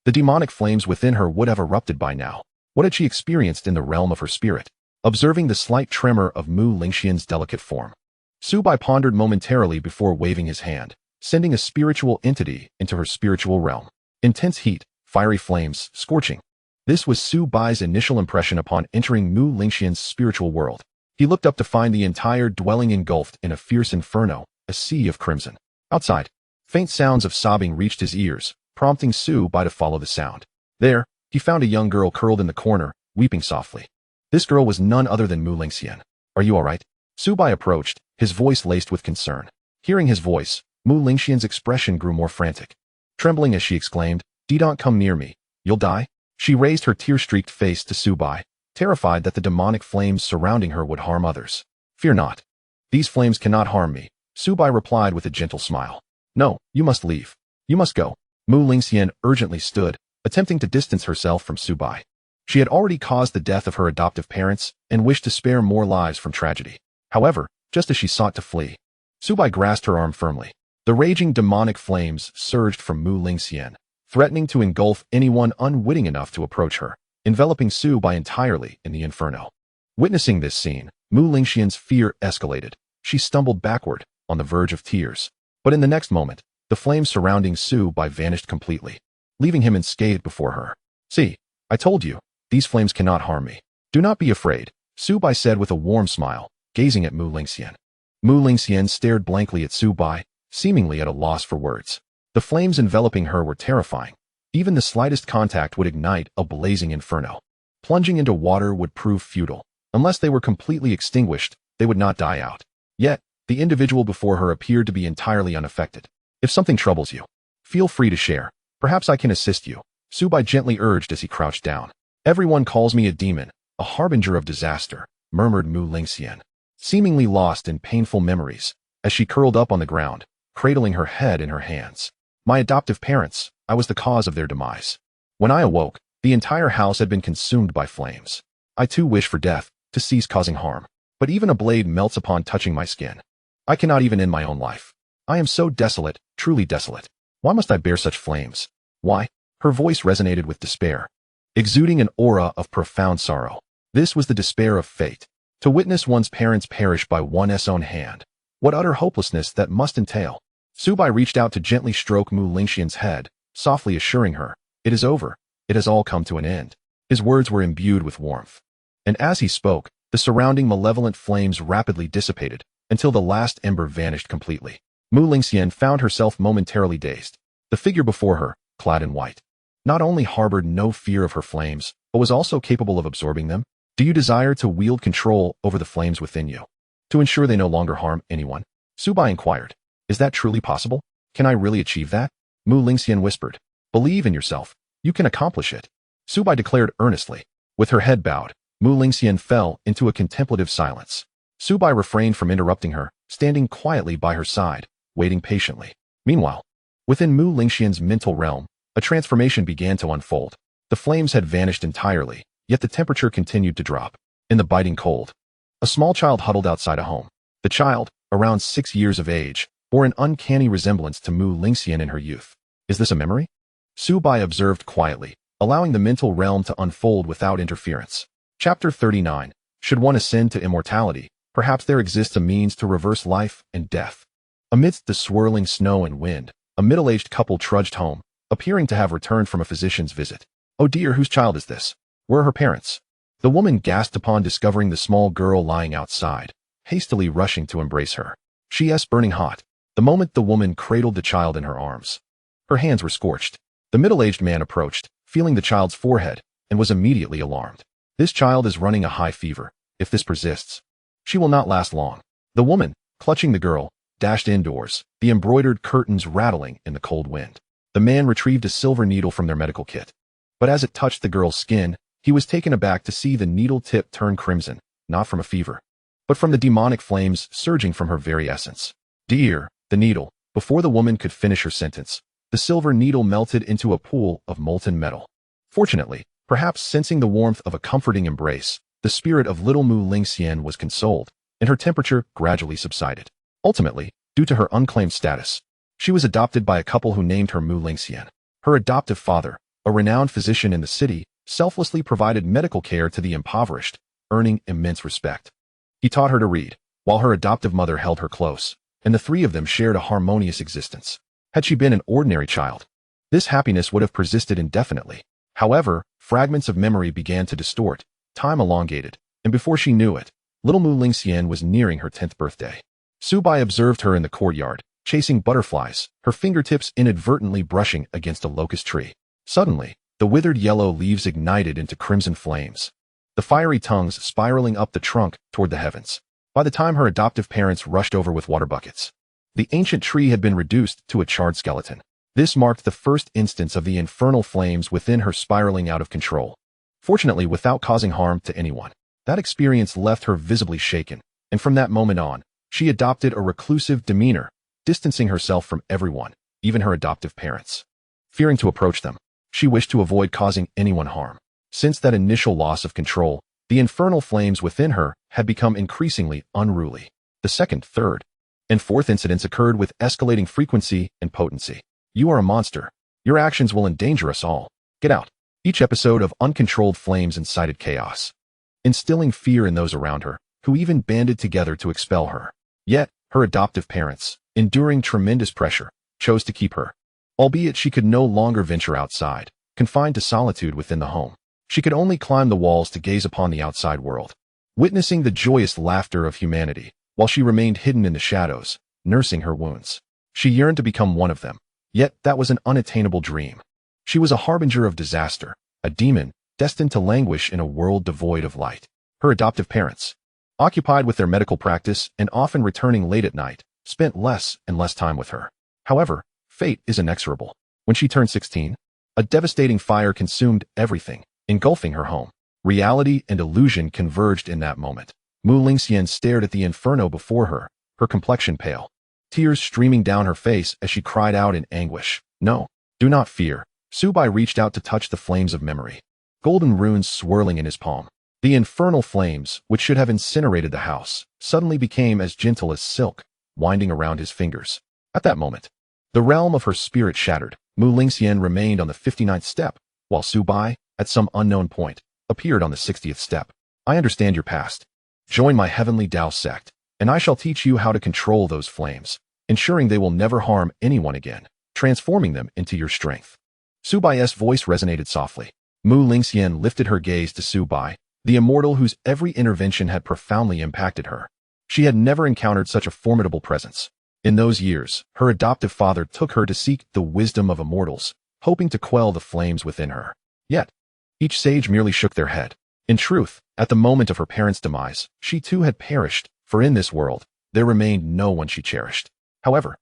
S1: the demonic flames within her would have erupted by now. What had she experienced in the realm of her spirit? Observing the slight tremor of Mu Lingxian's delicate form, Su Bai pondered momentarily before waving his hand, sending a spiritual entity into her spiritual realm. Intense heat, fiery flames, scorching. This was Su Bai's initial impression upon entering Mu Lingxian's spiritual world. He looked up to find the entire dwelling engulfed in a fierce inferno, a sea of crimson. Outside, faint sounds of sobbing reached his ears, prompting Su Bai to follow the sound. There, he found a young girl curled in the corner, weeping softly. This girl was none other than Mu Lingxian. Are you all right? Su Bai approached, his voice laced with concern. Hearing his voice, Mu Lingxian's expression grew more frantic. Trembling as she exclaimed, "Don't come near me. You'll die." She raised her tear-streaked face to Su Bai, terrified that the demonic flames surrounding her would harm others. "Fear not. These flames cannot harm me," Su Bai replied with a gentle smile. "No, you must leave. You must go." Mu Lingxian urgently stood, attempting to distance herself from Su Bai. She had already caused the death of her adoptive parents and wished to spare more lives from tragedy. However, just as she sought to flee, Su Bai grasped her arm firmly. The raging demonic flames surged from Mu Lingxian, threatening to engulf anyone unwitting enough to approach her, enveloping Su Bai entirely in the inferno. Witnessing this scene, Mu Lingxian's fear escalated. She stumbled backward, on the verge of tears. But in the next moment, the flames surrounding Su Bai vanished completely, leaving him unscathed before her. "See, I told you. These flames cannot harm me. Do not be afraid," Su Bai said with a warm smile, gazing at Mu Lingxian. Mu Lingxian stared blankly at Su Bai, seemingly at a loss for words. The flames enveloping her were terrifying. Even the slightest contact would ignite a blazing inferno. Plunging into water would prove futile. Unless they were completely extinguished, they would not die out. Yet, the individual before her appeared to be entirely unaffected. "If something troubles you, feel free to share. Perhaps I can assist you," Su Bai gently urged as he crouched down. "Everyone calls me a demon, a harbinger of disaster," murmured Mu Lingxian, seemingly lost in painful memories, as she curled up on the ground, cradling her head in her hands. "My adoptive parents, I was the cause of their demise. When I awoke, the entire house had been consumed by flames. I too wish for death, to cease causing harm. But even a blade melts upon touching my skin. I cannot even end my own life. I am so desolate, truly desolate. Why must I bear such flames? Why?" Her voice resonated with despair, exuding an aura of profound sorrow. This was the despair of fate. To witness one's parents perish by one's own hand. What utter hopelessness that must entail. Su Bai reached out to gently stroke Mu Lingxian's head, softly assuring her, "It is over. It has all come to an end." His words were imbued with warmth. And as he spoke, the surrounding malevolent flames rapidly dissipated, until the last ember vanished completely. Mu Lingxian found herself momentarily dazed. The figure before her, clad in white, not only harbored no fear of her flames, but was also capable of absorbing them. "Do you desire to wield control over the flames within you, to ensure they no longer harm anyone?" Su Bai inquired. "Is that truly possible? Can I really achieve that?" Mu Lingxian whispered. "Believe in yourself. You can accomplish it," Su Bai declared earnestly. With her head bowed, Mu Lingxian fell into a contemplative silence. Su Bai refrained from interrupting her, standing quietly by her side, waiting patiently. Meanwhile, within Mu Lingxian's mental realm, a transformation began to unfold. The flames had vanished entirely, yet the temperature continued to drop. In the biting cold, a small child huddled outside a home. The child, around 6 years of age, bore an uncanny resemblance to Mu Lingxian in her youth. "Is this a memory?" Su Bai observed quietly, allowing the mental realm to unfold without interference. Chapter 39. Should one ascend to immortality, perhaps there exists a means to reverse life and death. Amidst the swirling snow and wind, a middle-aged couple trudged home, appearing to have returned from a physician's visit. "Oh dear, whose child is this? Where are her parents?" The woman gasped upon discovering the small girl lying outside, hastily rushing to embrace her. She's burning hot. The moment the woman cradled the child in her arms, her hands were scorched. The middle-aged man approached, feeling the child's forehead, and was immediately alarmed. This child is running a high fever. If this persists, she will not last long. The woman, clutching the girl, dashed indoors, the embroidered curtains rattling in the cold wind. The man retrieved a silver needle from their medical kit. But as it touched the girl's skin, he was taken aback to see the needle tip turn crimson, not from a fever, but from the demonic flames surging from her very essence. Dear, the needle. Before the woman could finish her sentence, the silver needle melted into a pool of molten metal. Fortunately, perhaps sensing the warmth of a comforting embrace, the spirit of little Mu Lingxian was consoled, and her temperature gradually subsided. Ultimately, due to her unclaimed status, she was adopted by a couple who named her Mu Lingxian. Her adoptive father, a renowned physician in the city, selflessly provided medical care to the impoverished, earning immense respect. He taught her to read, while her adoptive mother held her close, and the three of them shared a harmonious existence. Had she been an ordinary child, this happiness would have persisted indefinitely. However, fragments of memory began to distort, time elongated, and before she knew it, little Mu Lingxian was nearing her 10th birthday. Su Bai observed her in the courtyard, chasing butterflies, her fingertips inadvertently brushing against a locust tree. Suddenly, the withered yellow leaves ignited into crimson flames, the fiery tongues spiraling up the trunk toward the heavens. By the time her adoptive parents rushed over with water buckets, the ancient tree had been reduced to a charred skeleton. This marked the first instance of the infernal flames within her spiraling out of control. Fortunately, without causing harm to anyone. That experience left her visibly shaken, and from that moment on, she adopted a reclusive demeanor, distancing herself from everyone, even her adoptive parents. Fearing to approach them, she wished to avoid causing anyone harm. Since that initial loss of control, the infernal flames within her had become increasingly unruly. The second, third, and fourth incidents occurred with escalating frequency and potency. You are a monster. Your actions will endanger us all. Get out. Each episode of uncontrolled flames incited chaos, instilling fear in those around her, who even banded together to expel her. Yet, her adoptive parents, enduring tremendous pressure, chose to keep her. Albeit she could no longer venture outside, confined to solitude within the home. She could only climb the walls to gaze upon the outside world, witnessing the joyous laughter of humanity, while she remained hidden in the shadows, nursing her wounds. She yearned to become one of them, yet that was an unattainable dream. She was a harbinger of disaster, a demon, destined to languish in a world devoid of light. Her adoptive parents, occupied with their medical practice and often returning late at night, spent less and less time with her. However, fate is inexorable. When she turned 16, a devastating fire consumed everything, engulfing her home. Reality and illusion converged in that moment. Mu Lingxian stared at the inferno before her, her complexion pale, tears streaming down her face as she cried out in anguish. No, do not fear. Su Bai reached out to touch the flames of memory, golden runes swirling in his palm. The infernal flames, which should have incinerated the house, suddenly became as gentle as silk, winding around his fingers. At that moment, the realm of her spirit shattered. Mu Lingxian remained on the 59th step, while Su Bai, at some unknown point, appeared on the 60th step. I understand your past. Join my Heavenly Dao Sect, and I shall teach you how to control those flames, ensuring they will never harm anyone again, transforming them into your strength. Su Bai's voice resonated softly. Mu Lingxian lifted her gaze to Su Bai, the immortal whose every intervention had profoundly impacted her. She had never encountered such a formidable presence. In those years, her adoptive father took her to seek the wisdom of immortals, hoping to quell the flames within her. Yet, each sage merely shook their head. In truth, at the moment of her parents' demise, she too had perished, for in this world, there remained no one she cherished. However,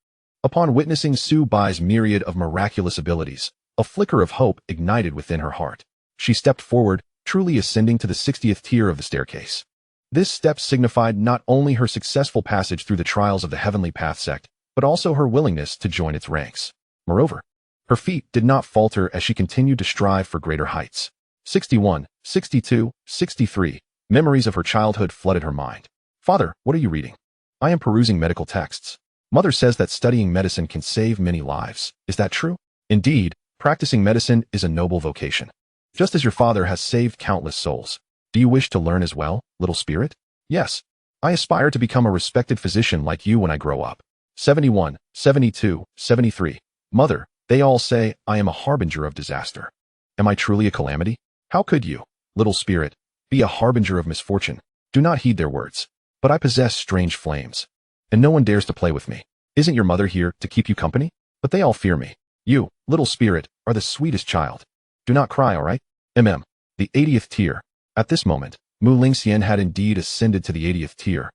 S1: upon witnessing Su Bai's myriad of miraculous abilities, a flicker of hope ignited within her heart. She stepped forward, truly ascending to the 60th tier of the staircase. This step signified not only her successful passage through the trials of the Heavenly Path sect, but also her willingness to join its ranks. Moreover, her feet did not falter as she continued to strive for greater heights. 61, 62, 63. Memories of her childhood flooded her mind. Father, what are you reading? I am perusing medical texts. Mother says that studying medicine can save many lives. Is that true? Indeed, practicing medicine is a noble vocation. Just as your father has saved countless souls. Do you wish to learn as well, little spirit? Yes. I aspire to become a respected physician like you when I grow up. 71, 72, 73. Mother, they all say I am a harbinger of disaster. Am I truly a calamity? How could you, little spirit, be a harbinger of misfortune. Do not heed their words. But I possess strange flames, and no one dares to play with me. Isn't your mother here to keep you company? But they all fear me. You, little spirit, are the sweetest child. Do not cry, all right? The 80th tier. At this moment, Mu Lingxian had indeed ascended to the 80th tier,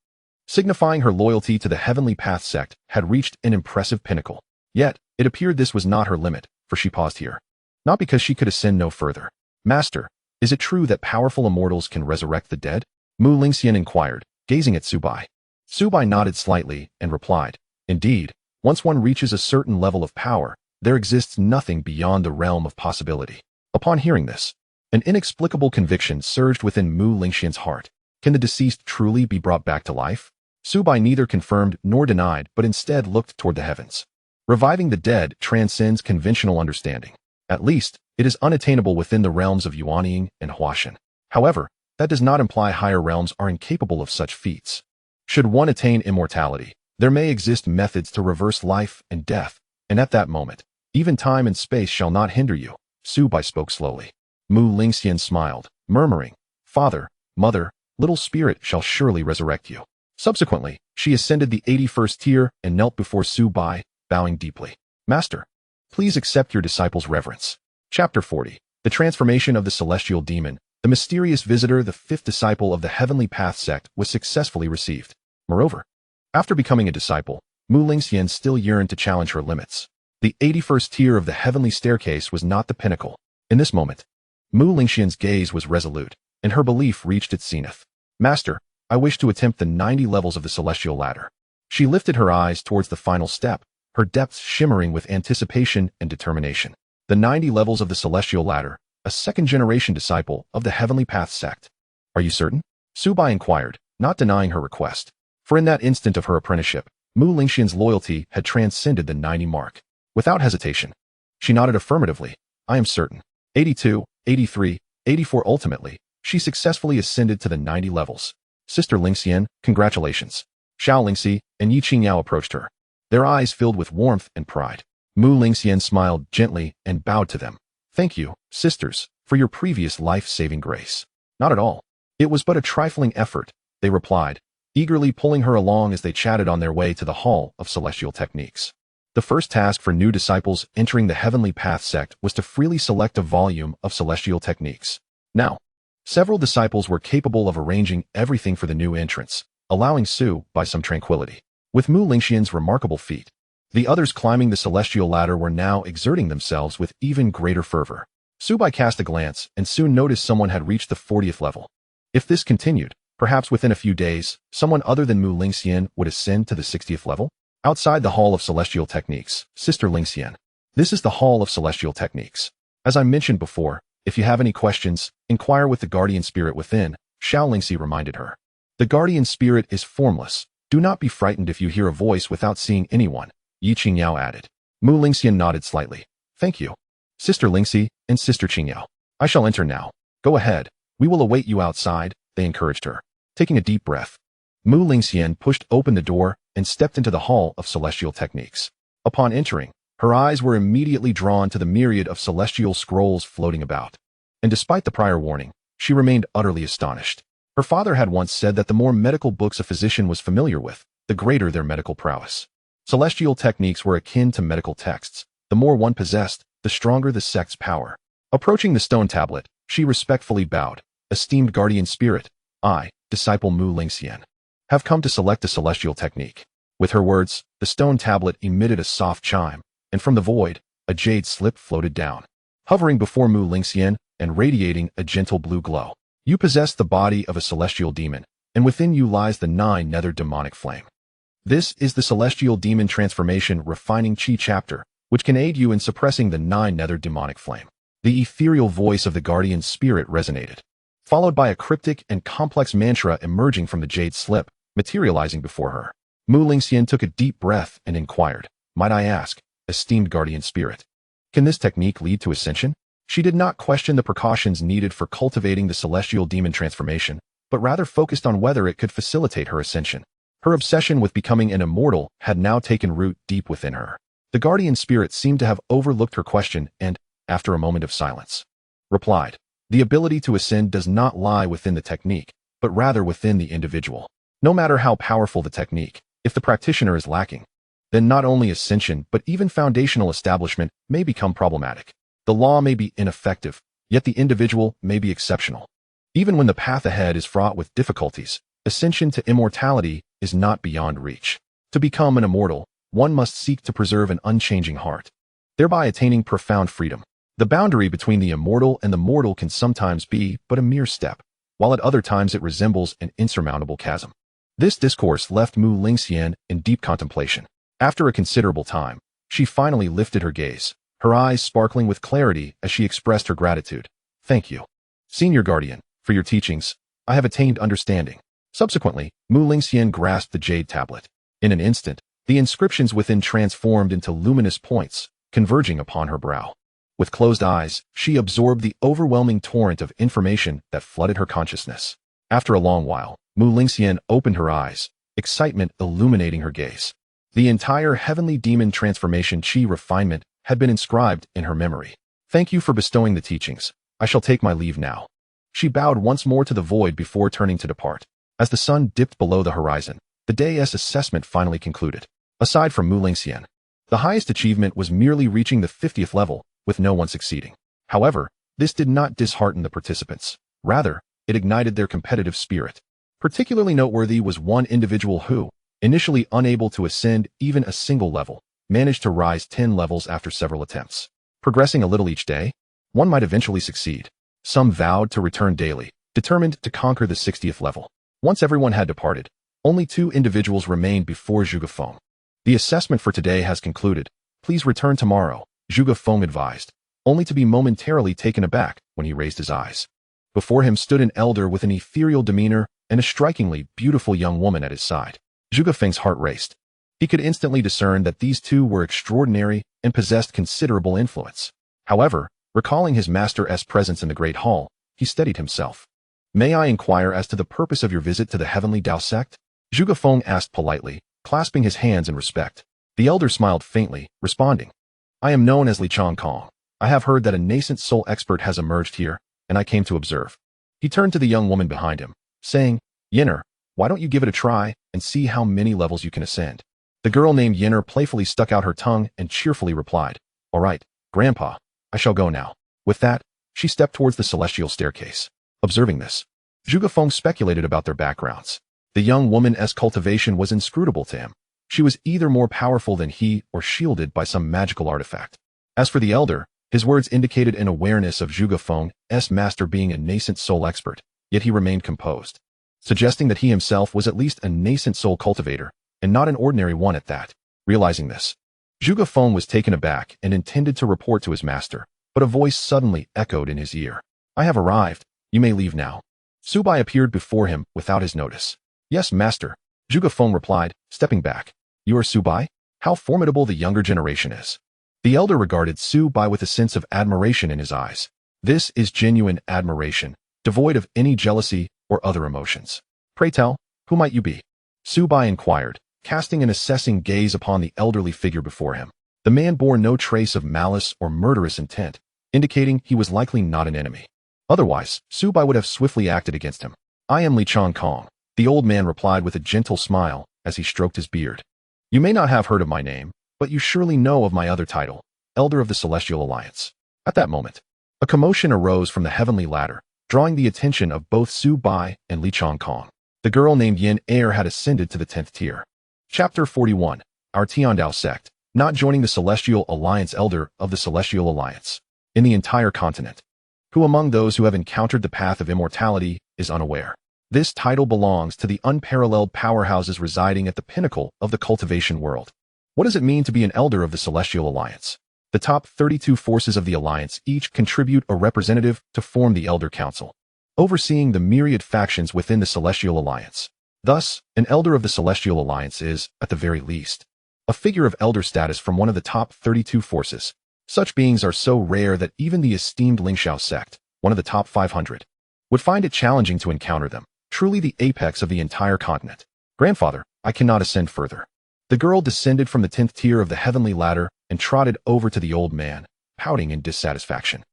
S1: signifying her loyalty to the Heavenly Path sect had reached an impressive pinnacle. Yet, it appeared this was not her limit, for she paused here. Not because she could ascend no further. Master, is it true that powerful immortals can resurrect the dead? Mu Lingxian inquired, gazing at Su Bai. Su Bai nodded slightly and replied, indeed, once one reaches a certain level of power, there exists nothing beyond the realm of possibility. Upon hearing this, an inexplicable conviction surged within Mu Lingxian's heart. Can the deceased truly be brought back to life? Su Bai neither confirmed nor denied, but instead looked toward the heavens. Reviving the dead transcends conventional understanding. At least, it is unattainable within the realms of Yuanying and Huashan. However, that does not imply higher realms are incapable of such feats. Should one attain immortality, there may exist methods to reverse life and death, and at that moment, even time and space shall not hinder you. Su Bai spoke slowly. Mu Lingxian smiled, murmuring, Father, Mother, little spirit shall surely resurrect you. Subsequently, she ascended the 81st tier and knelt before Su Bai, bowing deeply. Master, please accept your disciple's reverence. Chapter 40. The transformation of the celestial demon. The mysterious visitor, the fifth disciple of the Heavenly Path sect, was successfully received. Moreover, after becoming a disciple, Mu Lingxian still yearned to challenge her limits. The 81st tier of the heavenly staircase was not the pinnacle. In this moment, Mu Lingxian's gaze was resolute, and her belief reached its zenith. Master, I wish to attempt the 90 levels of the celestial ladder. She lifted her eyes towards the final step, her depths shimmering with anticipation and determination. The 90 levels of the celestial ladder, a second-generation disciple of the Heavenly Path sect. Are you certain? Su Bai inquired, not denying her request. For in that instant of her apprenticeship, Mu Lingxian's loyalty had transcended the 90 mark. Without hesitation, she nodded affirmatively. I am certain. 82, 83, 84. Ultimately, she successfully ascended to the 90 levels. Sister Lingxian, congratulations. Xiao Lingxi and Yi Qingyao approached her, their eyes filled with warmth and pride. Mu Lingxian smiled gently and bowed to them. Thank you, sisters, for your previous life-saving grace. Not at all. It was but a trifling effort, they replied, eagerly pulling her along as they chatted on their way to the Hall of Celestial Techniques. The first task for new disciples entering the Heavenly Path sect was to freely select a volume of celestial techniques. Now, several disciples were capable of arranging everything for the new entrants, allowing Su Bai some tranquility. With Mu Lingxian's remarkable feat, the others climbing the celestial ladder were now exerting themselves with even greater fervor. Su Bai cast a glance and soon noticed someone had reached the 40th level. If this continued, perhaps within a few days, someone other than Mu Lingxian would ascend to the 60th level. Outside the Hall of Celestial Techniques, Sister Lingxian. This is the Hall of Celestial Techniques. As I mentioned before, if you have any questions, inquire with the guardian spirit within, Xiao Lingxi reminded her. The guardian spirit is formless. Do not be frightened if you hear a voice without seeing anyone, Yi Qingyao added. Mu Lingxian nodded slightly. Thank you. Sister Lingxi and Sister Qingyao. I shall enter now. Go ahead. We will await you outside, they encouraged her. Taking a deep breath, Mu Lingxian pushed open the door and stepped into the Hall of Celestial Techniques. Upon entering, her eyes were immediately drawn to the myriad of celestial scrolls floating about. And despite the prior warning, she remained utterly astonished. Her father had once said that the more medical books a physician was familiar with, the greater their medical prowess. Celestial techniques were akin to medical texts. The more one possessed, the stronger the sect's power. Approaching the stone tablet, she respectfully bowed. Esteemed guardian spirit, I, disciple Mu Lingxian, have come to select a celestial technique. With her words, the stone tablet emitted a soft chime, and from the void, a jade slip floated down, hovering before Mu Lingxian and radiating a gentle blue glow. You possess the body of a celestial demon, and within you lies the 9 nether demonic flame. This is the celestial demon transformation refining chi chapter, which can aid you in suppressing the 9 nether demonic flame. The ethereal voice of the guardian spirit resonated, followed by a cryptic and complex mantra emerging from the jade slip, materializing before her. Mu Lingxian took a deep breath and inquired, might I ask, esteemed guardian spirit, can this technique lead to ascension? She did not question the precautions needed for cultivating the celestial demon transformation, but rather focused on whether it could facilitate her ascension. Her obsession with becoming an immortal had now taken root deep within her. The guardian spirit seemed to have overlooked her question and, after a moment of silence, replied, The ability to ascend does not lie within the technique, but rather within the individual. No matter how powerful the technique, if the practitioner is lacking, then not only ascension but even foundational establishment may become problematic. The law may be ineffective, yet the individual may be exceptional. Even when the path ahead is fraught with difficulties, ascension to immortality is not beyond reach. To become an immortal, one must seek to preserve an unchanging heart, thereby attaining profound freedom. The boundary between the immortal and the mortal can sometimes be but a mere step, while at other times it resembles an insurmountable chasm. This discourse left Ling Shao in deep contemplation. After a considerable time, she finally lifted her gaze, her eyes sparkling with clarity as she expressed her gratitude. Thank you, Senior Guardian, for your teachings. I have attained understanding. Subsequently, Ling Shao grasped the jade tablet. In an instant, the inscriptions within transformed into luminous points, converging upon her brow. With closed eyes, she absorbed the overwhelming torrent of information that flooded her consciousness. After a long while, Ling Shao opened her eyes, excitement illuminating her gaze. The entire heavenly demon transformation chi refinement had been inscribed in her memory. Thank you for bestowing the teachings. I shall take my leave now. She bowed once more to the void before turning to depart. As the sun dipped below the horizon, the day's assessment finally concluded. Aside from Ling Shao, the highest achievement was merely reaching the 50th level, with no one succeeding. However, this did not dishearten the participants. Rather, it ignited their competitive spirit. Particularly noteworthy was one individual who, initially unable to ascend even a single level, managed to rise 10 levels after several attempts. Progressing a little each day, one might eventually succeed. Some vowed to return daily, determined to conquer the 60th level. Once everyone had departed, only 2 individuals remained before Zhuge Feng. The assessment for today has concluded. Please return tomorrow, Zhuge Feng advised, only to be momentarily taken aback when he raised his eyes. Before him stood an elder with an ethereal demeanor and a strikingly beautiful young woman at his side. Zhuge Feng's heart raced. He could instantly discern that these two were extraordinary and possessed considerable influence. However, recalling his master's presence in the Great Hall, he steadied himself. May I inquire as to the purpose of your visit to the Heavenly Dao Sect? Zhuge Feng asked politely, clasping his hands in respect. The elder smiled faintly, responding, I am known as Li Kong. I have heard that a nascent soul expert has emerged here, and I came to observe. He turned to the young woman behind him, saying, Yenner, why don't you give it a try and see how many levels you can ascend? The girl named Yenner playfully stuck out her tongue and cheerfully replied, All right, Grandpa, I shall go now. With that, she stepped towards the celestial staircase. Observing this, Zhuge Feng speculated about their backgrounds. The young woman's cultivation was inscrutable to him. She was either more powerful than he or shielded by some magical artifact. As for the elder, his words indicated an awareness of Zhuge Feng's master being a nascent soul expert, yet he remained composed, suggesting that he himself was at least a nascent soul cultivator, and not an ordinary one at that. Realizing this, Zhuge Feng was taken aback and intended to report to his master, but a voice suddenly echoed in his ear. I have arrived. You may leave now. Su Bai appeared before him without his notice. Yes, master, Zhuge Feng replied, stepping back. You are Su Bai? How formidable the younger generation is. The elder regarded Su Bai with a sense of admiration in his eyes. This is genuine admiration, devoid of any jealousy or other emotions. Pray tell, who might you be? Su Bai inquired, casting an assessing gaze upon the elderly figure before him. The man bore no trace of malice or murderous intent, indicating he was likely not an enemy. Otherwise, Su Bai would have swiftly acted against him. I am Li Kong, the old man replied with a gentle smile as he stroked his beard. You may not have heard of my name, but you surely know of my other title, Elder of the Celestial Alliance. At that moment, a commotion arose from the heavenly ladder, drawing the attention of both Su Bai and Li Kong. The girl named Yin Er had ascended to the 10th tier. Chapter 41, Our Tiandao Sect, not joining the Celestial Alliance. Elder of the Celestial Alliance. In the entire continent, who among those who have encountered the path of immortality is unaware? This title belongs to the unparalleled powerhouses residing at the pinnacle of the cultivation world. What does it mean to be an elder of the Celestial Alliance? The top 32 forces of the Alliance each contribute a representative to form the Elder Council, overseeing the myriad factions within the Celestial Alliance. Thus, an elder of the Celestial Alliance is, at the very least, a figure of elder status from one of the top 32 forces. Such beings are so rare that even the esteemed Ling Shao sect, one of the top 500, would find it challenging to encounter them. Truly the apex of the entire continent. Grandfather, I cannot ascend further. The girl descended from the 10th tier of the heavenly ladder and trotted over to the old man, pouting in dissatisfaction.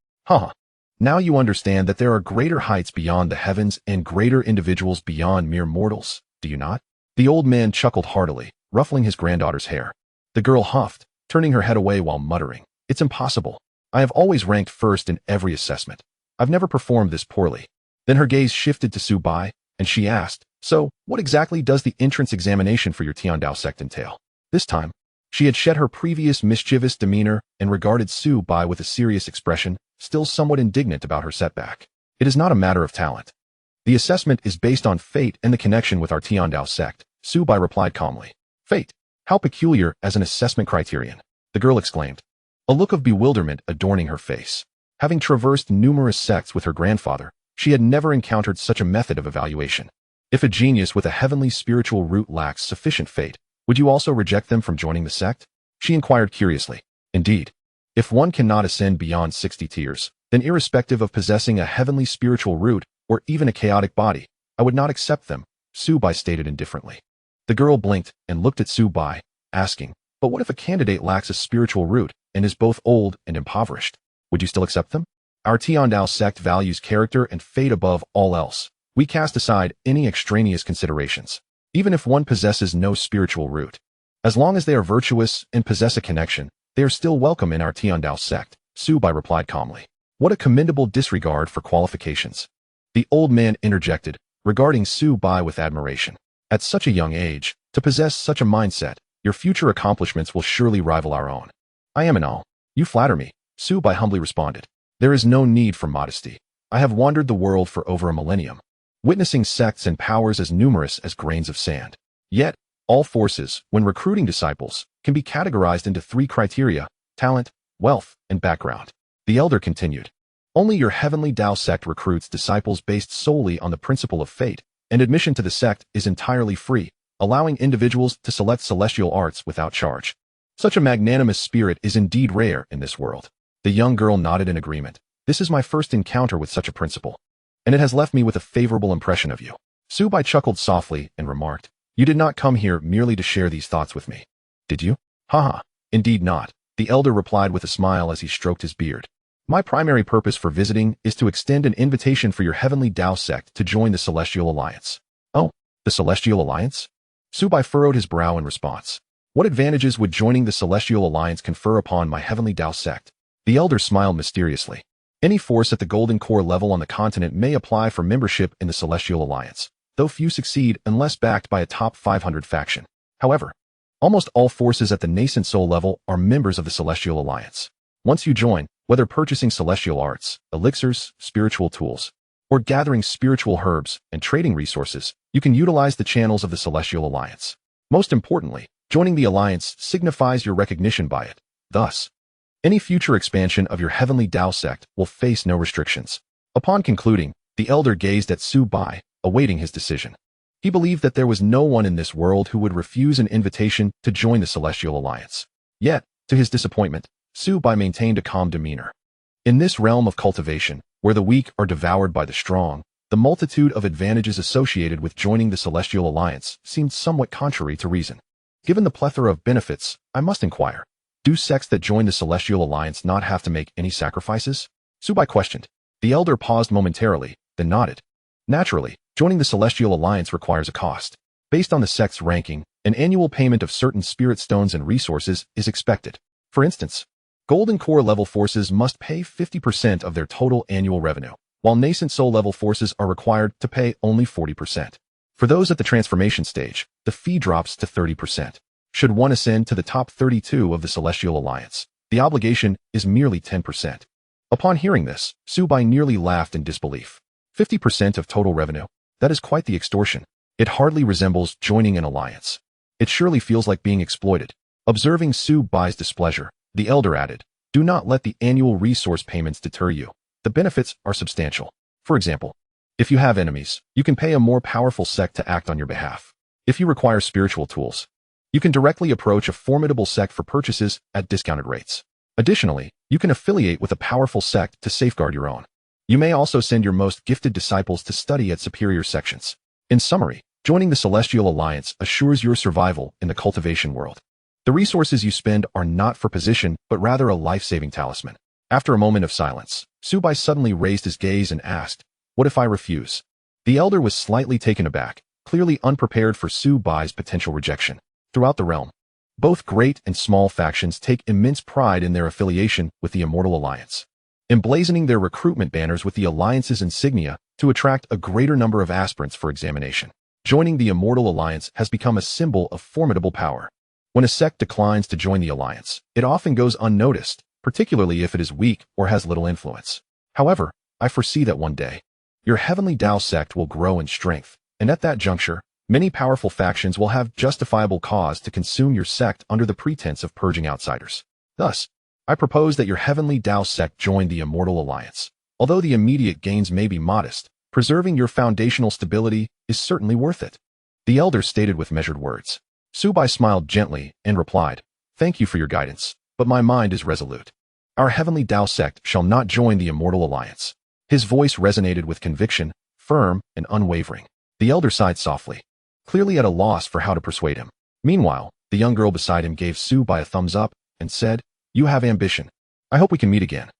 S1: Now you understand that there are greater heights beyond the heavens and greater individuals beyond mere mortals, do you not? The old man chuckled heartily, ruffling his granddaughter's hair. The girl huffed, turning her head away while muttering, "It's impossible. I have always ranked first in every assessment. I've never performed this poorly." Then her gaze shifted to Su Bai, and she asked, "So, what exactly does the entrance examination for your Tian Dao sect entail?" This time, she had shed her previous mischievous demeanor and regarded Su Bai with a serious expression, still somewhat indignant about her setback. "It is not a matter of talent. The assessment is based on fate and the connection with our Tian Dao sect," Su Bai replied calmly. "Fate? How peculiar as an assessment criterion," the girl exclaimed, a look of bewilderment adorning her face. Having traversed numerous sects with her grandfather, she had never encountered such a method of evaluation. If a genius with a heavenly spiritual root lacks sufficient fate, would you also reject them from joining the sect? She inquired curiously. Indeed, if one cannot ascend beyond 60 tiers, then irrespective of possessing a heavenly spiritual root or even a chaotic body, I would not accept them, Su Bai stated indifferently. The girl blinked and looked at Su Bai, asking, "But what if a candidate lacks a spiritual root and is both old and impoverished? Would you still accept them? Our Tian Dao sect values character and fate above all else. We cast aside any extraneous considerations, even if one possesses no spiritual root. As long as they are virtuous and possess a connection, they are still welcome in our Tian Dao sect," Su Bai replied calmly. "What a commendable disregard for qualifications." The old man interjected, regarding Su Bai with admiration. "At such a young age, to possess such a mindset, your future accomplishments will surely rival our own." "I am in awe. You flatter me," Su Bai humbly responded. "There is no need for modesty. I have wandered the world for over a millennium, witnessing sects and powers as numerous as grains of sand. Yet, all forces, when recruiting disciples, can be categorized into 3 criteria: talent, wealth, and background." The elder continued, "Only your Heavenly Dao sect recruits disciples based solely on the principle of fate, and admission to the sect is entirely free, allowing individuals to select celestial arts without charge. Such a magnanimous spirit is indeed rare in this world." The young girl nodded in agreement. "This is my first encounter with such a principle, and it has left me with a favorable impression of you." Su Bai chuckled softly and remarked, "You did not come here merely to share these thoughts with me, did you?" "Haha, indeed not," the elder replied with a smile as he stroked his beard. "My primary purpose for visiting is to extend an invitation for your Heavenly Dao sect to join the Celestial Alliance." "Oh, the Celestial Alliance?" Su Bai furrowed his brow in response. "What advantages would joining the Celestial Alliance confer upon my Heavenly Dao sect?" The elder smiled mysteriously. "Any force at the Golden Core level on the continent may apply for membership in the Celestial Alliance, though few succeed unless backed by a top 500 faction. However, almost all forces at the nascent soul level are members of the Celestial Alliance. Once you join, whether purchasing celestial arts, elixirs, spiritual tools, or gathering spiritual herbs and trading resources, you can utilize the channels of the Celestial Alliance. Most importantly, joining the Alliance signifies your recognition by it. Thus, any future expansion of your Heavenly Dao sect will face no restrictions." Upon concluding, the elder gazed at Su Bai, awaiting his decision. He believed that there was no one in this world who would refuse an invitation to join the Celestial Alliance. Yet, to his disappointment, Su Bai maintained a calm demeanor. In this realm of cultivation, where the weak are devoured by the strong, the multitude of advantages associated with joining the Celestial Alliance seemed somewhat contrary to reason. Given the plethora of benefits, I must inquire, do sects that join the Celestial Alliance not have to make any sacrifices? Su Bai questioned. The elder paused momentarily, then nodded. Naturally, joining the Celestial Alliance requires a cost. Based on the sect's ranking, an annual payment of certain spirit stones and resources is expected. For instance, Golden Core level forces must pay 50% of their total annual revenue, while nascent soul level forces are required to pay only 40%. For those at the transformation stage, the fee drops to 30%. Should one ascend to the top 32 of the Celestial Alliance, the obligation is merely 10%. Upon hearing this, Su Bai nearly laughed in disbelief. 50% of total revenue? That is quite the extortion. It hardly resembles joining an alliance. It surely feels like being exploited. Observing Su Bai's displeasure, the elder added, "Do not let the annual resource payments deter you. The benefits are substantial. For example, if you have enemies, you can pay a more powerful sect to act on your behalf. If you require spiritual tools, you can directly approach a formidable sect for purchases at discounted rates. Additionally, you can affiliate with a powerful sect to safeguard your own. You may also send your most gifted disciples to study at superior sections. In summary, joining the Celestial Alliance assures your survival in the cultivation world. The resources you spend are not for position, but rather a life-saving talisman." After a moment of silence, Su Bai suddenly raised his gaze and asked, "What if I refuse?" The elder was slightly taken aback, clearly unprepared for Su Bai's potential rejection. Throughout the realm, both great and small factions take immense pride in their affiliation with the Immortal Alliance, emblazoning their recruitment banners with the Alliance's insignia to attract a greater number of aspirants for examination. Joining the Immortal Alliance has become a symbol of formidable power. When a sect declines to join the Alliance, it often goes unnoticed, particularly if it is weak or has little influence. However, I foresee that one day, your Heavenly Dao Sect will grow in strength, and at that juncture, many powerful factions will have justifiable cause to consume your sect under the pretense of purging outsiders. Thus, I propose that your Heavenly Dao Sect join the Immortal Alliance. Although the immediate gains may be modest, preserving your foundational stability is certainly worth it. The elder stated with measured words. Su Bai smiled gently and replied, "Thank you for your guidance, but my mind is resolute. Our Heavenly Dao Sect shall not join the Immortal Alliance." His voice resonated with conviction, firm and unwavering. The elder sighed softly, clearly at a loss for how to persuade him. Meanwhile, the young girl beside him gave Su Bai a thumbs up and said, "You have ambition. I hope we can meet again."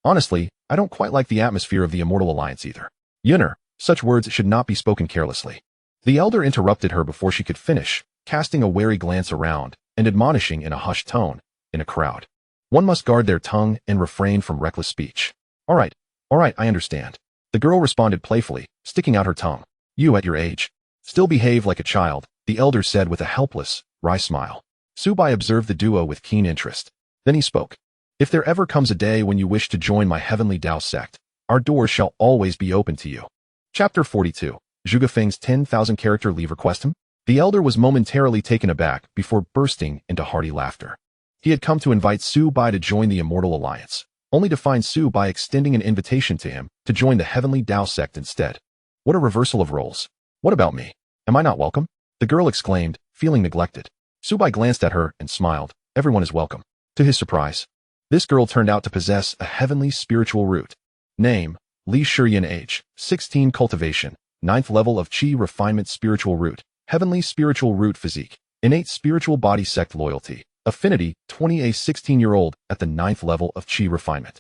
S1: Honestly, I don't quite like the atmosphere of the Immortal Alliance either. Yunner, such words should not be spoken carelessly. The elder interrupted her before she could finish, casting a wary glance around and admonishing in a hushed tone, "In a crowd, one must guard their tongue and refrain from reckless speech." All right, I understand." The girl responded playfully, sticking out her tongue. "You at your age still behave like a child," the elder said with a helpless, wry smile. Su Bai observed the duo with keen interest. Then he spoke. "If there ever comes a day when you wish to join my Heavenly Dao Sect, our doors shall always be open to you." Chapter 42. Zhuge Feng's 10,000 character leave request. The elder was momentarily taken aback before bursting into hearty laughter. He had come to invite Su Bai to join the Immortal Alliance, only to find Su Bai extending an invitation to him to join the Heavenly Dao Sect instead. What a reversal of roles. "What about me? Am I not welcome?" the girl exclaimed, feeling neglected. Su Bai glanced at her and smiled. Everyone is welcome. To his surprise, this girl turned out to possess a heavenly spiritual root. Name, Ling Shao, age, 16, cultivation, 9th level of Qi refinement spiritual root, heavenly spiritual root physique, innate spiritual body sect loyalty, affinity, 20, a 16-year-old at the 9th level of Qi refinement.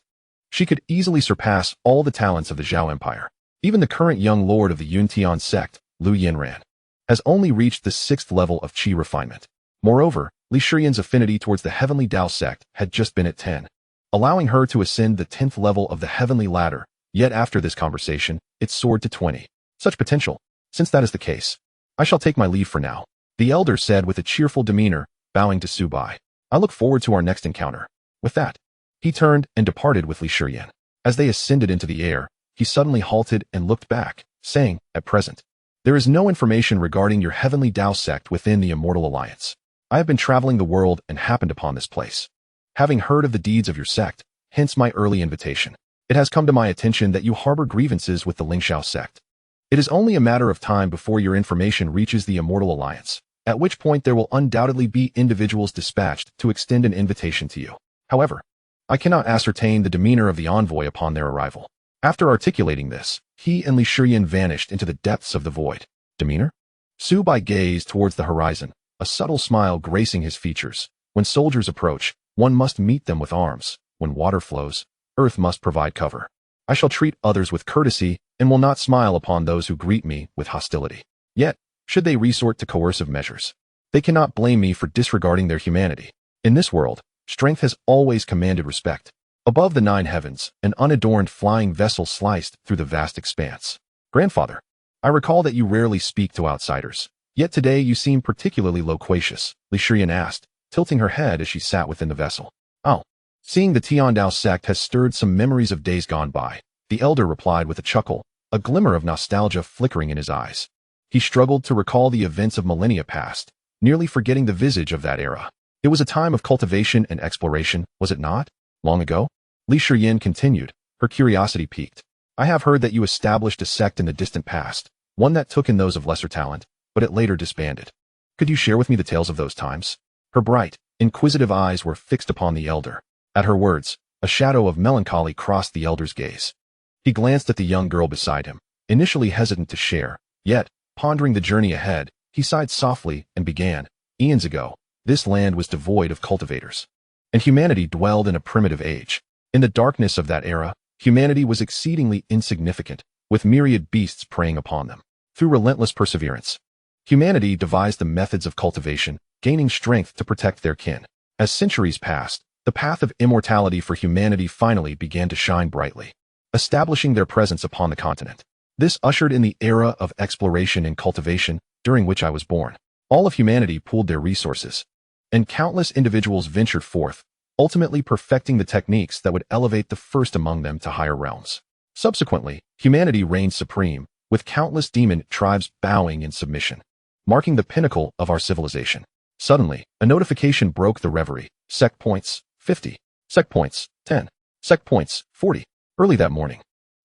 S1: She could easily surpass all the talents of the Zhao Empire. Even the current young lord of the Yuntian sect, Lu Yinran, has only reached the 6th level of Qi refinement. Moreover, Li Shiyan's affinity towards the Heavenly Dao Sect had just been at 10, allowing her to ascend the 10th level of the Heavenly Ladder, yet after this conversation, it soared to 20. Such potential. Since that is the case, I shall take my leave for now, the elder said with a cheerful demeanor, bowing to Su Bai. I look forward to our next encounter. With that, he turned and departed with Li Shiyan. As they ascended into the air, he suddenly halted and looked back, saying, "At present, there is no information regarding your Heavenly Dao Sect within the Immortal Alliance. I have been traveling the world and happened upon this place. Having heard of the deeds of your sect, hence my early invitation, it has come to my attention that you harbor grievances with the Ling Shao sect. It is only a matter of time before your information reaches the Immortal Alliance, at which point there will undoubtedly be individuals dispatched to extend an invitation to you. However, I cannot ascertain the demeanor of the envoy upon their arrival." After articulating this, he and Li Shiyan vanished into the depths of the void. Demeanor? Su Bai gazed towards the horizon, a subtle smile gracing his features. When soldiers approach, one must meet them with arms. When water flows, earth must provide cover. I shall treat others with courtesy and will not smile upon those who greet me with hostility. Yet, should they resort to coercive measures, they cannot blame me for disregarding their humanity. In this world, strength has always commanded respect. Above the 9 heavens, an unadorned flying vessel sliced through the vast expanse. "Grandfather, I recall that you rarely speak to outsiders, yet today you seem particularly loquacious," Li Shiyan asked, tilting her head as she sat within the vessel. "Oh, seeing the Tiandao sect has stirred some memories of days gone by," the elder replied with a chuckle, a glimmer of nostalgia flickering in his eyes. He struggled to recall the events of millennia past, nearly forgetting the visage of that era. It was a time of cultivation and exploration, was it not? Long ago? Li Shiyan continued, her curiosity piqued. "I have heard that you established a sect in the distant past, one that took in those of lesser talent, but it later disbanded. Could you share with me the tales of those times?" Her bright, inquisitive eyes were fixed upon the elder. At her words, a shadow of melancholy crossed the elder's gaze. He glanced at the young girl beside him, initially hesitant to share, yet, pondering the journey ahead, he sighed softly and began. "Eons ago, this land was devoid of cultivators, and humanity dwelled in a primitive age. In the darkness of that era, humanity was exceedingly insignificant, with myriad beasts preying upon them. Through relentless perseverance, humanity devised the methods of cultivation, gaining strength to protect their kin. As centuries passed, the path of immortality for humanity finally began to shine brightly, establishing their presence upon the continent. This ushered in the era of exploration and cultivation, during which I was born. All of humanity pooled their resources, and countless individuals ventured forth, ultimately perfecting the techniques that would elevate the first among them to higher realms. Subsequently, humanity reigned supreme, with countless demon tribes bowing in submission, marking the pinnacle of our civilization. Suddenly, a notification broke the reverie. Sect points, 50. Sect points, 10. Sect points, 40. Early that morning,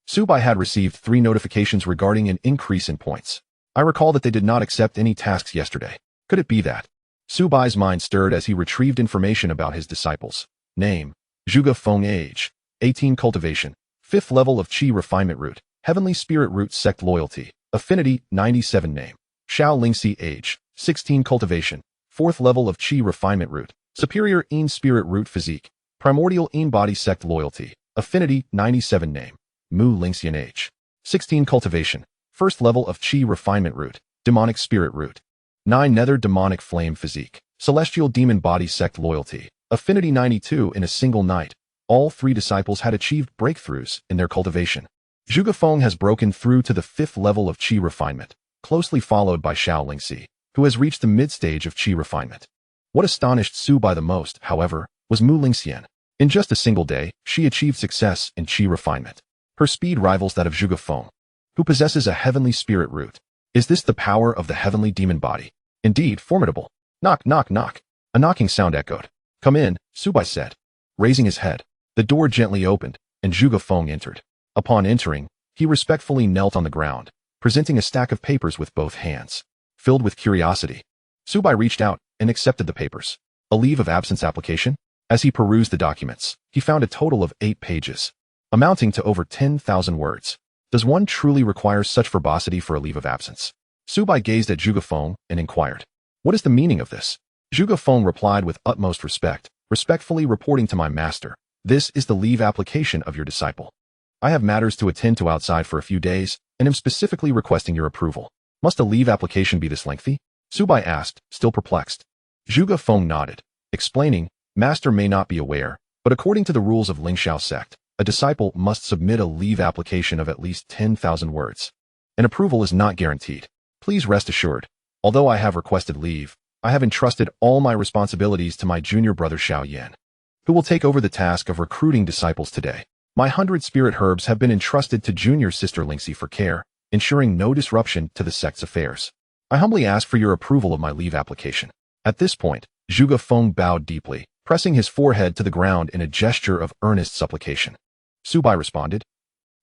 S1: Su Bai had received 3 notifications regarding an increase in points. I recall that they did not accept any tasks yesterday. Could it be that? Su Bai's mind stirred as he retrieved information about his disciples. Name: Zhuge Feng. Age: 18. Cultivation: 5th level of Qi refinement root. Heavenly Spirit root. Sect loyalty: Affinity 97. Name: Xiao Yan. Age: 16. Cultivation: 4th level of Qi refinement root. Superior Yin Spirit root. Physique: Primordial Yin body. Sect loyalty: Affinity 97. Name: Mu Lingxian. Age: 16. Cultivation: 1st level of Qi refinement root. Demonic Spirit root. 9. Nether Demonic Flame. Physique: Celestial Demon body. Sect loyalty: Affinity 92. In a single night, all 3 disciples had achieved breakthroughs in their cultivation. Zhuge Feng has broken through to the 5th level of Qi refinement, closely followed by Xiao Yan, who has reached the mid-stage of Qi refinement. What astonished Su Bai the most, however, was Mu Lingxian. In just a single day, she achieved success in Qi refinement. Her speed rivals that of Zhuge Feng, who possesses a heavenly spirit root. Is this the power of the heavenly demon body? Indeed, formidable. Knock, knock, knock. A knocking sound echoed. Come in, Su Bai said. Raising his head, the door gently opened, and Zhuge Feng entered. Upon entering, he respectfully knelt on the ground, presenting a stack of papers with both hands. Filled with curiosity, Su Bai reached out and accepted the papers. A leave of absence application? As he perused the documents, he found a total of 8 pages, amounting to over 10,000 words. Does one truly require such verbosity for a leave of absence? Su Bai gazed at Zhuge Feng and inquired, "What is the meaning of this?" Zhuge Feng replied with utmost respect, respectfully reporting to my master, "This is the leave application of your disciple. I have matters to attend to outside for a few days, and am specifically requesting your approval." Must a leave application be this lengthy? Su Bai asked, still perplexed. Zhuge Feng nodded, explaining, "Master may not be aware, but according to the rules of Ling Shao sect, a disciple must submit a leave application of at least 10,000 words. An approval is not guaranteed. Please rest assured, although I have requested leave, I have entrusted all my responsibilities to my junior brother Xiao Yan, who will take over the task of recruiting disciples today. My 100 spirit herbs have been entrusted to junior sister Lingxi for care, ensuring no disruption to the sect's affairs. I humbly ask for your approval of my leave application." At this point, Zhuge Feng bowed deeply, pressing his forehead to the ground in a gesture of earnest supplication. Su Bai responded,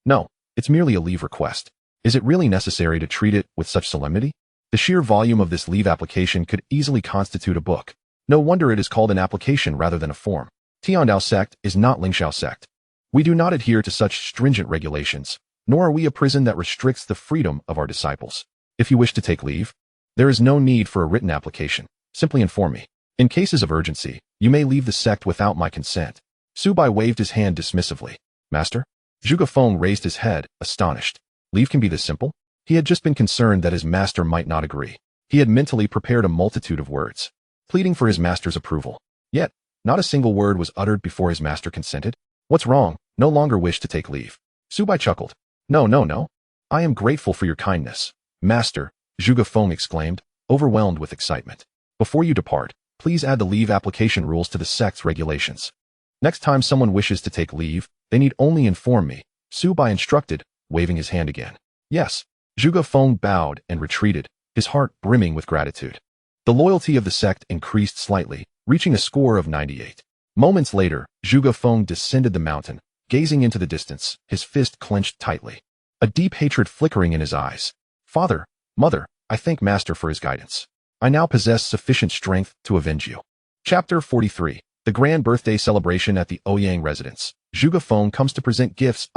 S1: "No, it's merely a leave request. Is it really necessary to treat it with such solemnity? The sheer volume of this leave application could easily constitute a book. No wonder it is called an application rather than a form. Heavenly Dao Sect is not Ling Shao sect. We do not adhere to such stringent regulations, nor are we a prison that restricts the freedom of our disciples. If you wish to take leave, there is no need for a written application. Simply inform me. In cases of urgency, you may leave the sect without my consent." Su Bai waved his hand dismissively. "Master?" Zhuge Feng raised his head, astonished. Leave can be this simple? He had just been concerned that his master might not agree. He had mentally prepared a multitude of words, pleading for his master's approval. Yet, not a single word was uttered before his master consented. "What's wrong? No longer wish to take leave?" Su Bai chuckled. No. I am grateful for your kindness, Master," Zhuge Feng exclaimed, overwhelmed with excitement. "Before you depart, please add the leave application rules to the sect's regulations. Next time someone wishes to take leave, they need only inform me," Su Bai instructed, waving his hand again. "Yes." Zhuge Feng bowed and retreated, his heart brimming with gratitude. The loyalty of the sect increased slightly, reaching a score of 98. Moments later, Zhuge Feng descended the mountain, gazing into the distance, his fist clenched tightly, a deep hatred flickering in his eyes. "Father, Mother, I thank Master for his guidance. I now possess sufficient strength to avenge you." Chapter 43. The grand birthday celebration at the Ouyang residence. Zhuge Feng comes to present gifts.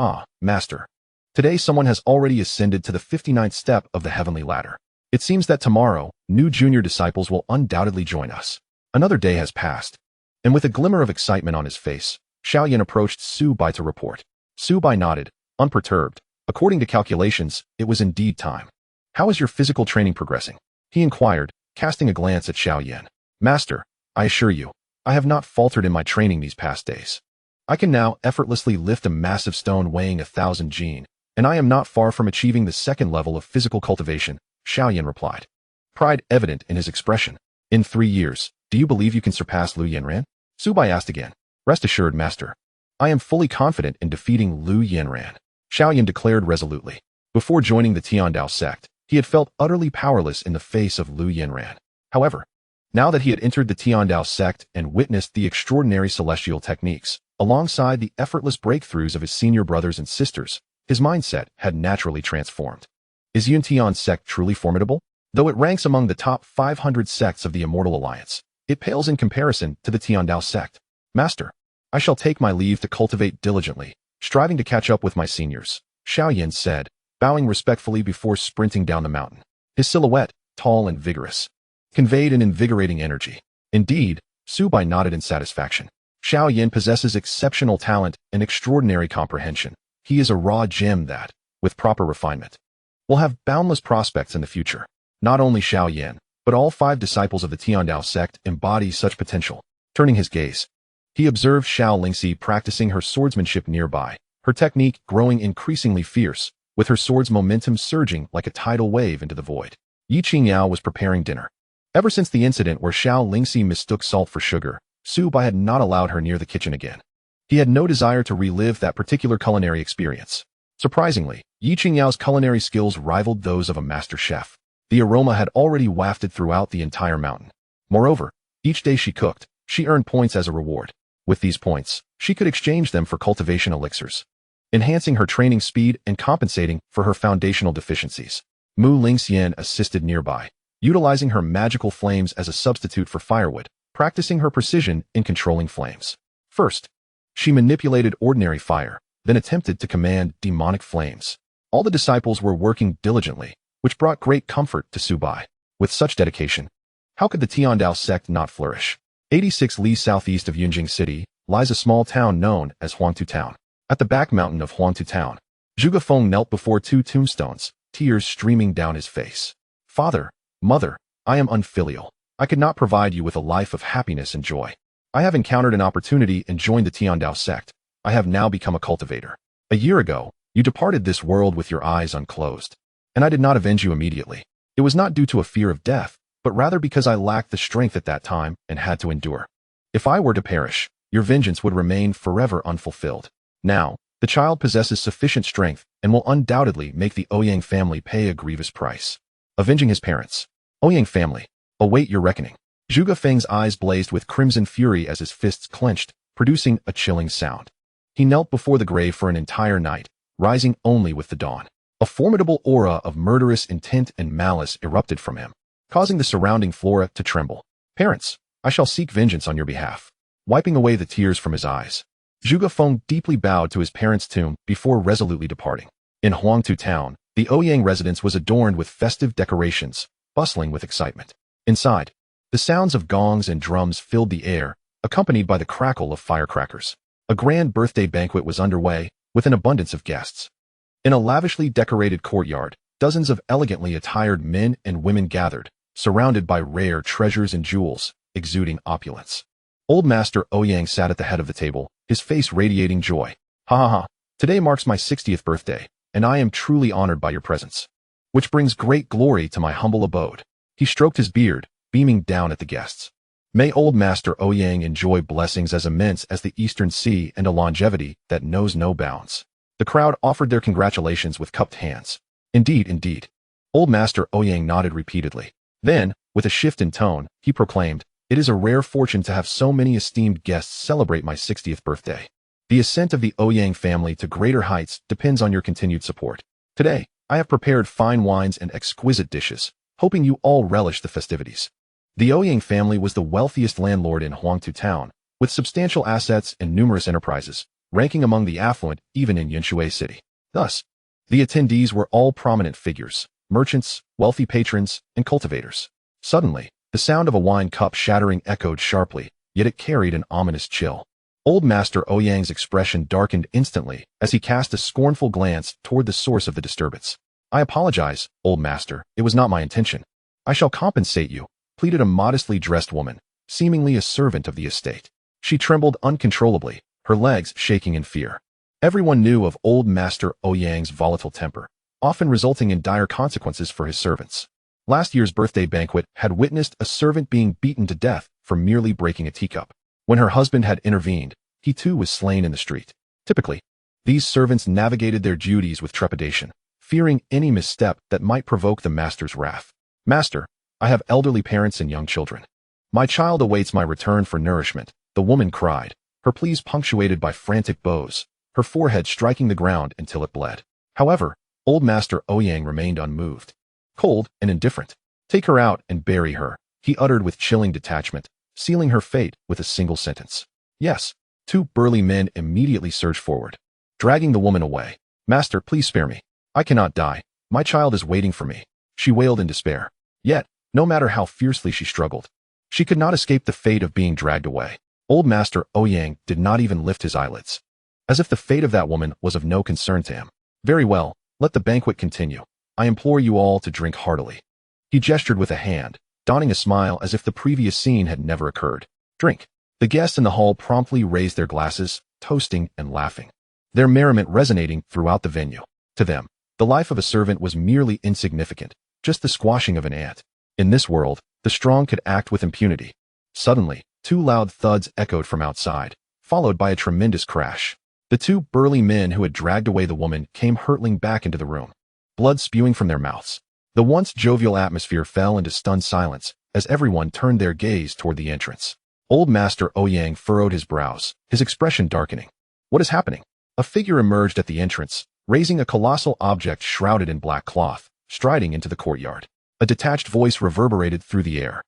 S1: Master. Today someone has already ascended to the 59th step of the heavenly ladder. It seems that tomorrow, new junior disciples will undoubtedly join us. Another day has passed, and with a glimmer of excitement on his face, Xiao Yan approached Su Bai to report. Su Bai nodded, unperturbed. According to calculations, it was indeed time. How is your physical training progressing? He inquired, casting a glance at Xiao Yan. Master, I assure you, I have not faltered in my training these past days. I can now effortlessly lift a massive stone weighing 1,000 jin, and I am not far from achieving the second level of physical cultivation, Xiao Yan replied. Pride evident in his expression. In 3 years, do you believe you can surpass Lu Yanran? Su Bai asked again. Rest assured, master. I am fully confident in defeating Lu Yanran, Xiao Yan declared resolutely. Before joining the Dao Sect, he had felt utterly powerless in the face of Lu Yanran. However, now that he had entered the Dao Sect and witnessed the extraordinary celestial techniques, alongside the effortless breakthroughs of his senior brothers and sisters, his mindset had naturally transformed. Is Yun Tian sect truly formidable? Though it ranks among the top 500 sects of the Immortal Alliance, it pales in comparison to the Dao Sect. Master, I shall take my leave to cultivate diligently, striving to catch up with my seniors, Xiao Yan said, bowing respectfully before sprinting down the mountain. His silhouette, tall and vigorous, conveyed an invigorating energy. Indeed, Su Bai nodded in satisfaction. Xiao Yan possesses exceptional talent and extraordinary comprehension. He is a raw gem that, with proper refinement, will have boundless prospects in the future. Not only Xiao Yan, but all 5 disciples of the Dao Sect embody such potential. Turning his gaze, he observed Xiao Lingxi practicing her swordsmanship nearby, her technique growing increasingly fierce, with her sword's momentum surging like a tidal wave into the void. Yi Qingyao was preparing dinner. Ever since the incident where Xiao Lingxi mistook salt for sugar, Su Bai had not allowed her near the kitchen again. He had no desire to relive that particular culinary experience. Surprisingly, Yi Qingyao's culinary skills rivaled those of a master chef. The aroma had already wafted throughout the entire mountain. Moreover, each day she cooked, she earned points as a reward. With these points, she could exchange them for cultivation elixirs, enhancing her training speed and compensating for her foundational deficiencies. Mu Lingxian assisted nearby, utilizing her magical flames as a substitute for firewood, practicing her precision in controlling flames. First, she manipulated ordinary fire, then attempted to command demonic flames. All the disciples were working diligently, which brought great comfort to Su Bai. With such dedication, how could the Dao Sect not flourish? 86 li southeast of Yunjing City lies a small town known as Huangtu Town. At the back mountain of Huangtu Town, Zhuge Feng knelt before 2 tombstones, tears streaming down his face. Father, mother, I am unfilial. I could not provide you with a life of happiness and joy. I have encountered an opportunity and joined the Dao Sect. I have now become a cultivator. A year ago, you departed this world with your eyes unclosed, and I did not avenge you immediately. It was not due to a fear of death, but rather because I lacked the strength at that time and had to endure. If I were to perish, your vengeance would remain forever unfulfilled. Now, the child possesses sufficient strength and will undoubtedly make the Ouyang family pay a grievous price. Avenging his parents. Ouyang family, await your reckoning. Zhuge Feng's eyes blazed with crimson fury as his fists clenched, producing a chilling sound. He knelt before the grave for an entire night, rising only with the dawn. A formidable aura of murderous intent and malice erupted from him, causing the surrounding flora to tremble. Parents, I shall seek vengeance on your behalf. Wiping away the tears from his eyes, Zhuge Feng deeply bowed to his parents' tomb before resolutely departing. In Huangtu Town, the Ouyang residence was adorned with festive decorations, bustling with excitement. Inside, the sounds of gongs and drums filled the air, accompanied by the crackle of firecrackers. A grand birthday banquet was underway, with an abundance of guests. In a lavishly decorated courtyard, dozens of elegantly attired men and women gathered, surrounded by rare treasures and jewels, exuding opulence. Old Master Ouyang sat at the head of the table, his face radiating joy. Ha ha ha, today marks my 60th birthday, and I am truly honored by your presence, which brings great glory to my humble abode. He stroked his beard, beaming down at the guests. May Old Master Ouyang enjoy blessings as immense as the Eastern Sea and a longevity that knows no bounds. The crowd offered their congratulations with cupped hands. Indeed, indeed. Old Master Ouyang nodded repeatedly. Then, with a shift in tone, he proclaimed, "It is a rare fortune to have so many esteemed guests celebrate my 60th birthday. The ascent of the Ouyang family to greater heights depends on your continued support. Today, I have prepared fine wines and exquisite dishes, hoping you all relish the festivities." The Ouyang family was the wealthiest landlord in Huangtu Town, with substantial assets and numerous enterprises, ranking among the affluent even in Yunshui City. Thus, the attendees were all prominent figures, merchants, wealthy patrons, and cultivators. Suddenly, the sound of a wine cup shattering echoed sharply, yet it carried an ominous chill. Old Master Ouyang's expression darkened instantly as he cast a scornful glance toward the source of the disturbance. I apologize, Old Master, it was not my intention. I shall compensate you, pleaded a modestly dressed woman, seemingly a servant of the estate. She trembled uncontrollably, her legs shaking in fear. Everyone knew of Old Master Ouyang's volatile temper, often resulting in dire consequences for his servants. Last year's birthday banquet had witnessed a servant being beaten to death for merely breaking a teacup. When her husband had intervened, he too was slain in the street. Typically, these servants navigated their duties with trepidation, fearing any misstep that might provoke the master's wrath. Master, I have elderly parents and young children. My child awaits my return for nourishment, the woman cried, her pleas punctuated by frantic bows, her forehead striking the ground until it bled. However, Old Master Ouyang remained unmoved. Cold and indifferent. Take her out and bury her, he uttered with chilling detachment, sealing her fate with a single sentence. Yes. Two burly men immediately surged forward, dragging the woman away. Master, please spare me. I cannot die. My child is waiting for me, she wailed in despair. Yet, no matter how fiercely she struggled, she could not escape the fate of being dragged away. Old Master Ouyang did not even lift his eyelids, as if the fate of that woman was of no concern to him. Very well, let the banquet continue. I implore you all to drink heartily. He gestured with a hand, donning a smile as if the previous scene had never occurred. Drink. The guests in the hall promptly raised their glasses, toasting and laughing, their merriment resonating throughout the venue. To them, the life of a servant was merely insignificant, just the squashing of an ant. In this world, the strong could act with impunity. Suddenly, two loud thuds echoed from outside, followed by a tremendous crash. The two burly men who had dragged away the woman came hurtling back into the room, blood spewing from their mouths. The once jovial atmosphere fell into stunned silence as everyone turned their gaze toward the entrance. Old Master Ouyang furrowed his brows, his expression darkening. What is happening? A figure emerged at the entrance, raising a colossal object shrouded in black cloth, striding into the courtyard. A detached voice reverberated through the air.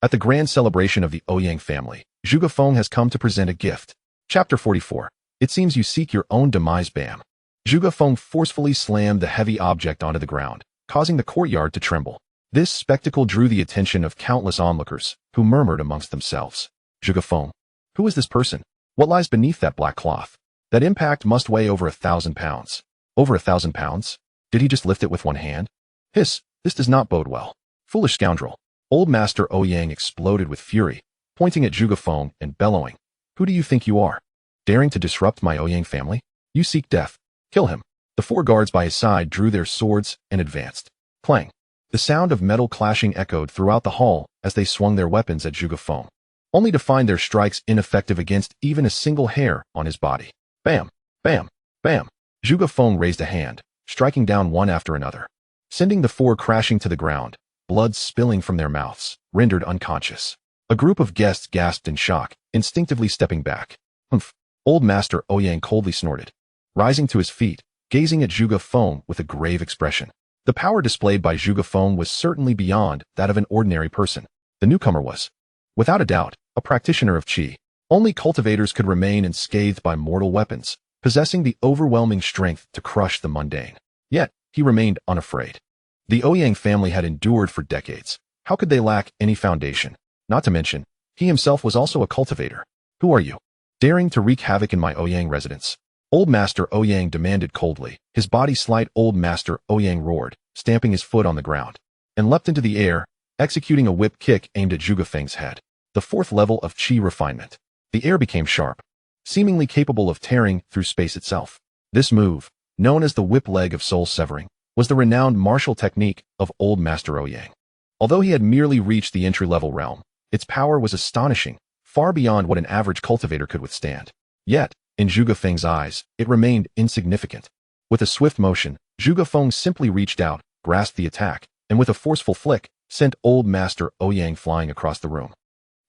S1: At the grand celebration of the Ouyang family, Zhuge Feng has come to present a gift. Chapter 44. It seems you seek your own demise. Bam. Zhuge Feng forcefully slammed the heavy object onto the ground, causing the courtyard to tremble. This spectacle drew the attention of countless onlookers, who murmured amongst themselves. Zhuge Feng. Who is this person? What lies beneath that black cloth? That impact must weigh over 1,000 pounds. Over 1,000 pounds? Did he just lift it with one hand? Hiss, this does not bode well. Foolish scoundrel. Old Master Ouyang exploded with fury, pointing at Zhuge Feng and bellowing. Who do you think you are? Daring to disrupt my Ouyang family? You seek death. Kill him. The four guards by his side drew their swords and advanced. Clang. The sound of metal clashing echoed throughout the hall as they swung their weapons at Zhuge Feng, only to find their strikes ineffective against even a single hair on his body. Bam, bam, bam. Zhuge Feng raised a hand, striking down one after another, sending the four crashing to the ground, blood spilling from their mouths, rendered unconscious. A group of guests gasped in shock, instinctively stepping back. Humph. Old Master Ouyang coldly snorted, rising to his feet, gazing at Zhuge Feng with a grave expression. The power displayed by Zhuge Feng was certainly beyond that of an ordinary person. The newcomer was, without a doubt, a practitioner of qi. Only cultivators could remain unscathed by mortal weapons, possessing the overwhelming strength to crush the mundane. Yet, he remained unafraid. The Ouyang family had endured for decades. How could they lack any foundation? Not to mention, he himself was also a cultivator. Who are you? Daring to wreak havoc in my Ouyang residence? Old Master Ouyang demanded coldly. His body slight. Old Master Ouyang roared, stamping his foot on the ground, and leapt into the air, executing a whip kick aimed at Zhuge Feng's head. The fourth level of qi refinement. The air became sharp, seemingly capable of tearing through space itself. This move, known as the whip leg of soul severing, was the renowned martial technique of Old Master Ouyang. Although he had merely reached the entry-level realm, its power was astonishing, far beyond what an average cultivator could withstand. Yet, in Zhuge Feng's eyes, it remained insignificant. With a swift motion, Zhuge Feng simply reached out, grasped the attack, and with a forceful flick, sent Old Master Ouyang flying across the room,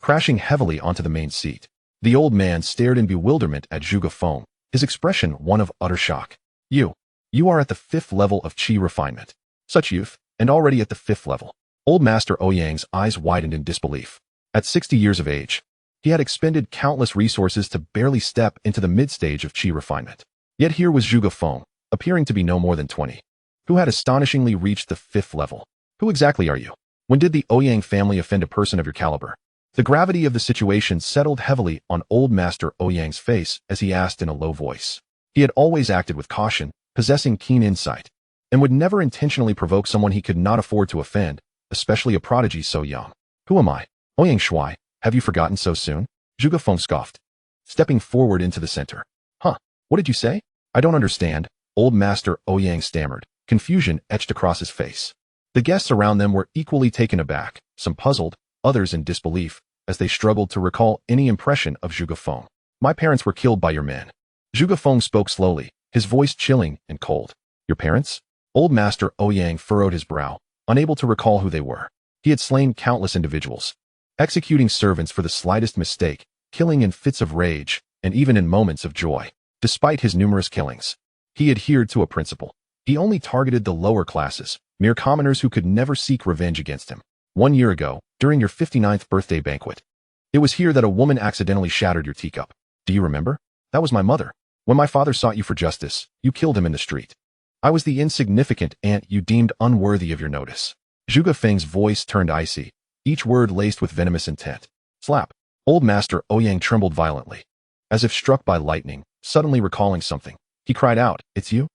S1: crashing heavily onto the main seat. The old man stared in bewilderment at Zhuge Feng, his expression one of utter shock. You are at the 5th level of qi refinement. Such youth, and already at the 5th level. Old Master Ouyang's eyes widened in disbelief. At 60 years of age, he had expended countless resources to barely step into the mid-stage of qi refinement. Yet here was Zhuge Feng, appearing to be no more than 20, who had astonishingly reached the 5th level. Who exactly are you? When did the Ouyang family offend a person of your caliber? The gravity of the situation settled heavily on old Master Ouyang's face as he asked in a low voice. He had always acted with caution, possessing keen insight, and would never intentionally provoke someone he could not afford to offend, especially a prodigy so young. Who am I? Ouyang Shuai, have you forgotten so soon? Zhuge Feng scoffed, stepping forward into the center. Huh, what did you say? I don't understand, old Master Ouyang stammered, confusion etched across his face. The guests around them were equally taken aback, some puzzled, others in disbelief, as they struggled to recall any impression of Zhuge Feng. My parents were killed by your men. Zhuge Feng spoke slowly, his voice chilling and cold. Your parents? Old Master Ouyang furrowed his brow, unable to recall who they were. He had slain countless individuals, executing servants for the slightest mistake, killing in fits of rage, and even in moments of joy. Despite his numerous killings, he adhered to a principle. He only targeted the lower classes, mere commoners who could never seek revenge against him. 1 year ago, during your 59th birthday banquet, it was here that a woman accidentally shattered your teacup. Do you remember? That was my mother. When my father sought you for justice, you killed him in the street. I was the insignificant ant you deemed unworthy of your notice. Zhuge Feng's voice turned icy, each word laced with venomous intent. Slap. Old Master Ouyang trembled violently. As if struck by lightning, suddenly recalling something, he cried out, It's you?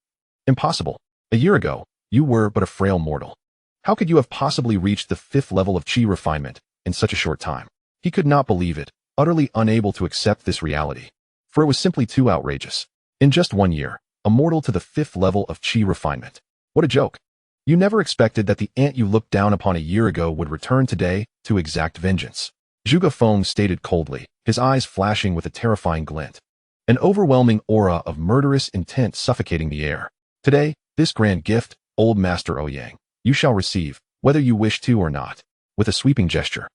S1: Impossible. A year ago, you were but a frail mortal. How could you have possibly reached the 5th level of chi refinement in such a short time? He could not believe it, utterly unable to accept this reality, for it was simply too outrageous. In just 1 year, a mortal to the 5th level of chi refinement. What a joke. You never expected that the ant you looked down upon a year ago would return today to exact vengeance. Zhuge Feng stated coldly, his eyes flashing with a terrifying glint. An overwhelming aura of murderous intent suffocating the air. Today, this grand gift, old Master Ouyang, you shall receive, whether you wish to or not. With a sweeping gesture,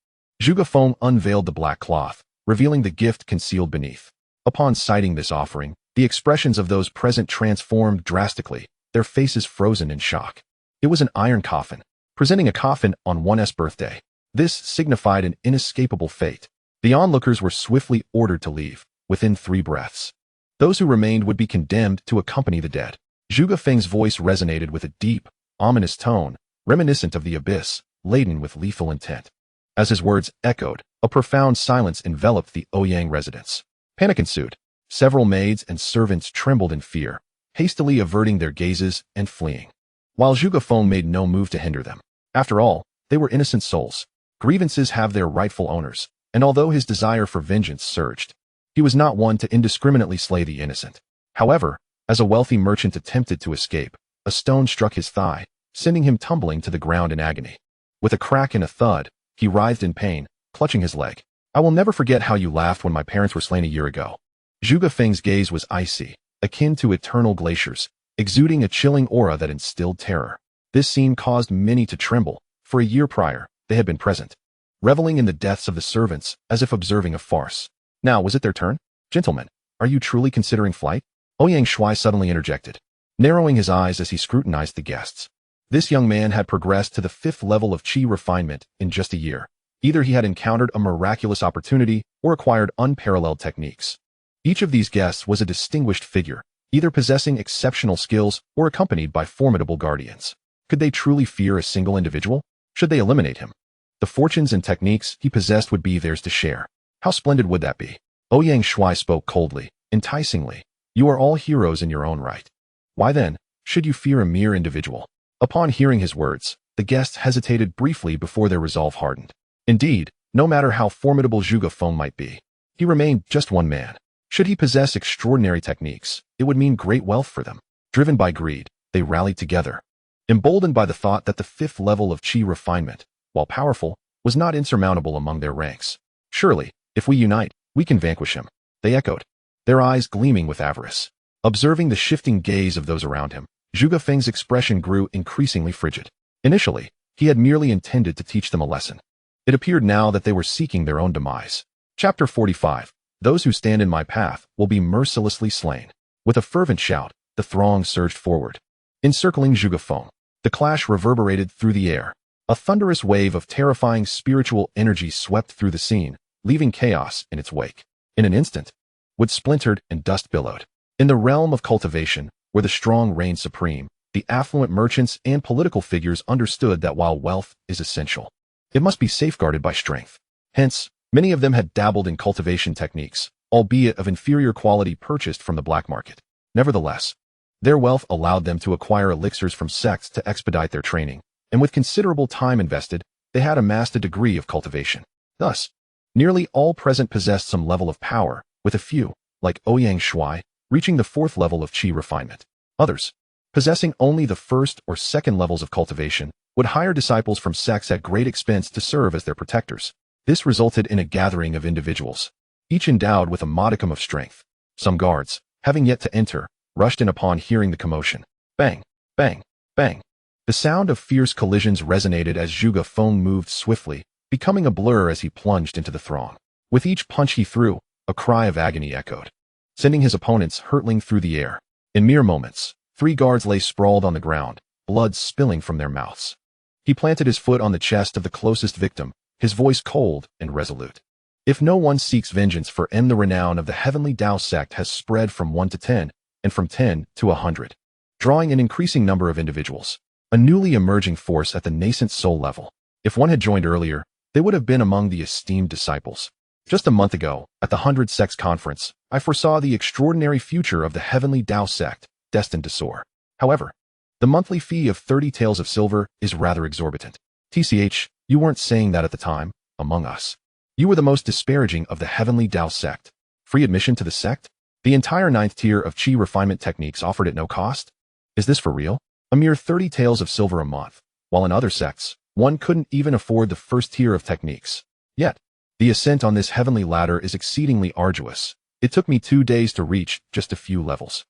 S1: Zhuge Feng unveiled the black cloth, revealing the gift concealed beneath. Upon sighting this offering, the expressions of those present transformed drastically, their faces frozen in shock. It was an iron coffin, presenting a coffin on one's birthday. This signified an inescapable fate. The onlookers were swiftly ordered to leave, within 3 breaths. Those who remained would be condemned to accompany the dead. Zhuge Feng's voice resonated with a deep, ominous tone, reminiscent of the abyss, laden with lethal intent. As his words echoed, a profound silence enveloped the Ouyang residence. Panic ensued. Several maids and servants trembled in fear, hastily averting their gazes and fleeing, while Zhuge Feng made no move to hinder them. After all, they were innocent souls. Grievances have their rightful owners, and although his desire for vengeance surged, he was not one to indiscriminately slay the innocent. However, as a wealthy merchant attempted to escape, a stone struck his thigh, sending him tumbling to the ground in agony. With a crack and a thud, he writhed in pain, clutching his leg. I will never forget how you laughed when my parents were slain a year ago. Zhuge Feng's gaze was icy, akin to eternal glaciers, exuding a chilling aura that instilled terror. This scene caused many to tremble, for a year prior, they had been present, reveling in the deaths of the servants as if observing a farce. Now was it their turn? Gentlemen, are you truly considering flight? Ouyang Shuai suddenly interjected, narrowing his eyes as he scrutinized the guests. This young man had progressed to the 5th level of chi refinement in just a year. Either he had encountered a miraculous opportunity or acquired unparalleled techniques. Each of these guests was a distinguished figure, either possessing exceptional skills or accompanied by formidable guardians. Could they truly fear a single individual? Should they eliminate him? The fortunes and techniques he possessed would be theirs to share. How splendid would that be? Ouyang Shuai spoke coldly, enticingly. You are all heroes in your own right. Why then, should you fear a mere individual? Upon hearing his words, the guests hesitated briefly before their resolve hardened. Indeed, no matter how formidable Zhuge Feng might be, he remained just one man. Should he possess extraordinary techniques, it would mean great wealth for them. Driven by greed, they rallied together, emboldened by the thought that the 5th level of chi refinement, while powerful, was not insurmountable among their ranks. Surely, if we unite, we can vanquish him, they echoed, their eyes gleaming with avarice. Observing the shifting gaze of those around him, Zhuge Feng's expression grew increasingly frigid. Initially, he had merely intended to teach them a lesson. It appeared now that they were seeking their own demise. Chapter 45. Those who stand in my path will be mercilessly slain. With a fervent shout, the throng surged forward, encircling Zhuge Feng. The clash reverberated through the air. A thunderous wave of terrifying spiritual energy swept through the scene, leaving chaos in its wake. In an instant, wood splintered and dust billowed. In the realm of cultivation, where the strong reigned supreme, the affluent merchants and political figures understood that while wealth is essential, it must be safeguarded by strength. Hence, Many of them had dabbled in cultivation techniques, albeit of inferior quality purchased from the black market. Nevertheless, their wealth allowed them to acquire elixirs from sects to expedite their training, and with considerable time invested, they had amassed a degree of cultivation. Thus, nearly all present possessed some level of power, with a few, like Ouyang Shui, reaching the 4th level of qi refinement. Others, possessing only the 1st or 2nd levels of cultivation, would hire disciples from sects at great expense to serve as their protectors. This resulted in a gathering of individuals, each endowed with a modicum of strength. Some guards, having yet to enter, rushed in upon hearing the commotion. Bang, bang, bang. The sound of fierce collisions resonated as Zhuge Feng moved swiftly, becoming a blur as he plunged into the throng. With each punch he threw, a cry of agony echoed, sending his opponents hurtling through the air. In mere moments, 3 guards lay sprawled on the ground, blood spilling from their mouths. He planted his foot on the chest of the closest victim, his voice cold and resolute. If no one seeks vengeance for the renown of the Heavenly Dao Sect has spread from 1 to 10, and from 10 to 100, drawing an increasing number of individuals, a newly emerging force at the nascent soul level. If one had joined earlier, they would have been among the esteemed disciples. Just a month ago, at the 100 Sects Conference, I foresaw the extraordinary future of the Heavenly Dao Sect, destined to soar. However, the monthly fee of 30 taels of silver is rather exorbitant. TCH, you weren't saying that at the time, among us. You were the most disparaging of the Heavenly Dao Sect. Free admission to the sect? The entire 9th tier of qi refinement techniques offered at no cost? Is this for real? A mere 30 taels of silver a month, while in other sects, one couldn't even afford the 1st tier of techniques. Yet, the ascent on this heavenly ladder is exceedingly arduous. It took me 2 days to reach just a few levels.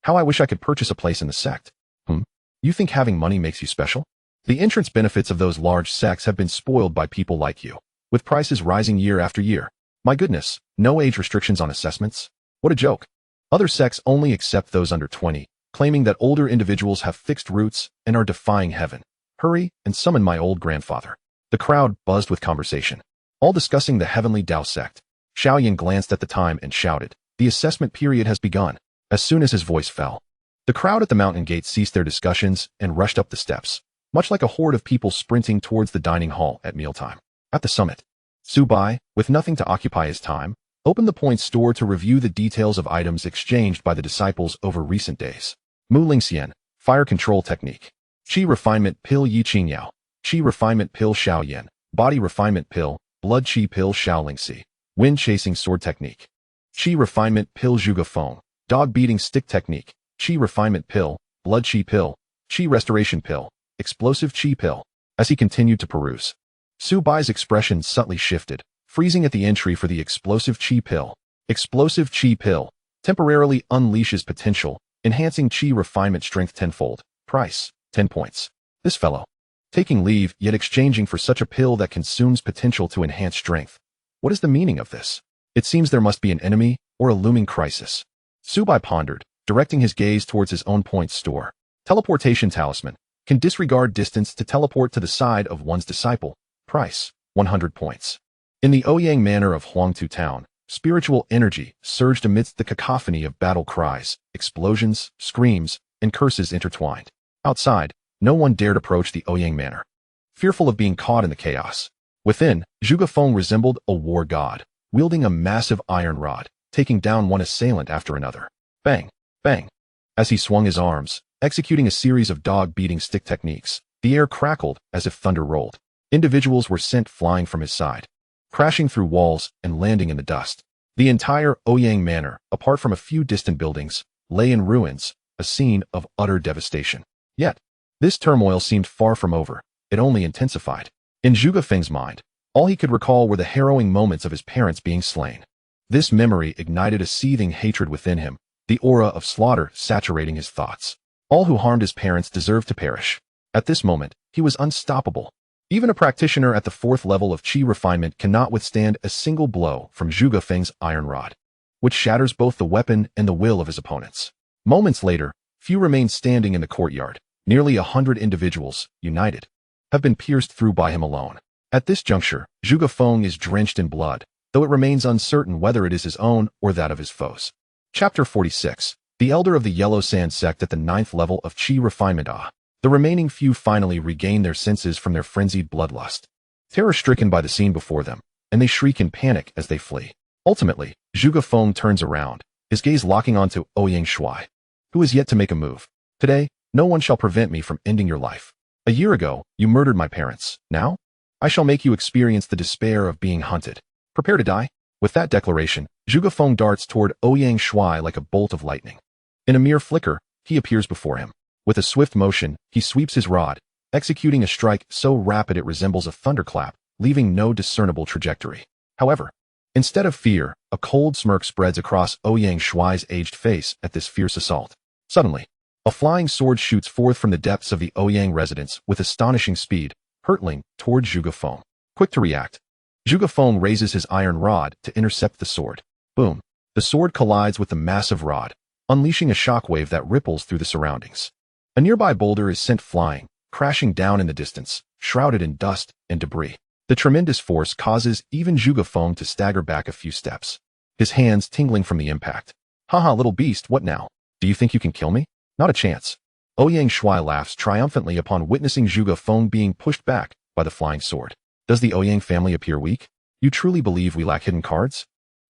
S1: How I wish I could purchase a place in the sect. You think having money makes you special? The entrance benefits of those large sects have been spoiled by people like you, with prices rising year after year. My goodness, no age restrictions on assessments? What a joke. Other sects only accept those under 20, claiming that older individuals have fixed roots and are defying heaven. Hurry and summon my old grandfather. The crowd buzzed with conversation, all discussing the Heavenly Dao Sect. Xiao Yan glanced at the time and shouted, "The assessment period has begun." As soon as his voice fell, the crowd at the mountain gate ceased their discussions and rushed up the steps, much like a horde of people sprinting towards the dining hall at mealtime. At the summit, Su Bai, with nothing to occupy his time, opened the point store to review the details of items exchanged by the disciples over recent days. Mu Lingxian, fire control technique. Qi refinement pill Yi Qingyao. Qi refinement pill Xiao Yan. Body refinement pill, blood qi pill Xiao Lingxi. Wind chasing sword technique. Qi refinement pill Zhuge Feng. Dog beating stick technique. Qi refinement pill, blood qi pill. Qi restoration pill, explosive qi pill. As he continued to peruse, Su Bai's expression subtly shifted, freezing at the entry for the explosive qi pill. Explosive qi pill temporarily unleashes potential, enhancing qi refinement strength tenfold. Price, 10 points. This fellow, taking leave yet exchanging for such a pill that consumes potential to enhance strength. What is the meaning of this? It seems there must be an enemy or a looming crisis. Su Bai pondered, directing his gaze towards his own point store. Teleportation talisman can disregard distance to teleport to the side of one's disciple. Price, 100 points. In the Ouyang manor of Huangtu town, spiritual energy surged amidst the cacophony of battle cries, explosions, screams, and curses intertwined. Outside, no one dared approach the Ouyang manor, fearful of being caught in the chaos. Within, Zhuge Feng resembled a war god, wielding a massive iron rod, taking down one assailant after another. Bang, bang. As he swung his arms, executing a series of dog-beating stick techniques, the air crackled as if thunder rolled. Individuals were sent flying from his side, crashing through walls and landing in the dust. The entire Ouyang manor, apart from a few distant buildings, lay in ruins, a scene of utter devastation. Yet, this turmoil seemed far from over. It only intensified. In Zhuge Feng's mind, all he could recall were the harrowing moments of his parents being slain. This memory ignited a seething hatred within him, the aura of slaughter saturating his thoughts. All who harmed his parents deserved to perish. At this moment, he was unstoppable. Even a practitioner at the 4th level of qi refinement cannot withstand a single blow from Zhuge Feng's iron rod, which shatters both the weapon and the will of his opponents. Moments later, few remained standing in the courtyard. Nearly 100 individuals, united, have been pierced through by him alone. At this juncture, Zhuge Feng is drenched in blood, though it remains uncertain whether it is his own or that of his foes. Chapter 46. The Elder of the Yellow Sand Sect at the 9th level of qi refinement. The remaining few finally regain their senses from their frenzied bloodlust. Terror-stricken by the scene before them, and they shriek in panic as they flee. Ultimately, Zhuge Feng turns around, his gaze locking onto Ouyang Shuai, who is yet to make a move. Today, no one shall prevent me from ending your life. A year ago, you murdered my parents. Now, I shall make you experience the despair of being hunted. Prepare to die. With that declaration, Zhuge Feng darts toward Ouyang Shuai like a bolt of lightning. In a mere flicker, he appears before him. With a swift motion, he sweeps his rod, executing a strike so rapid it resembles a thunderclap, leaving no discernible trajectory. However, instead of fear, a cold smirk spreads across Ouyang Shuai's aged face at this fierce assault. Suddenly, a flying sword shoots forth from the depths of the Ouyang residence with astonishing speed, hurtling toward Zhuge Feng. Quick to react, Zhuge Feng raises his iron rod to intercept the sword. Boom! The sword collides with the massive rod, unleashing a shockwave that ripples through the surroundings. A nearby boulder is sent flying, crashing down in the distance, shrouded in dust and debris. The tremendous force causes even Zhuge Feng to stagger back a few steps, his hands tingling from the impact. Haha, little beast, what now? Do you think you can kill me? Not a chance. Ouyang Shuai laughs triumphantly upon witnessing Zhuge Feng being pushed back by the flying sword. Does the Ouyang family appear weak? You truly believe we lack hidden cards?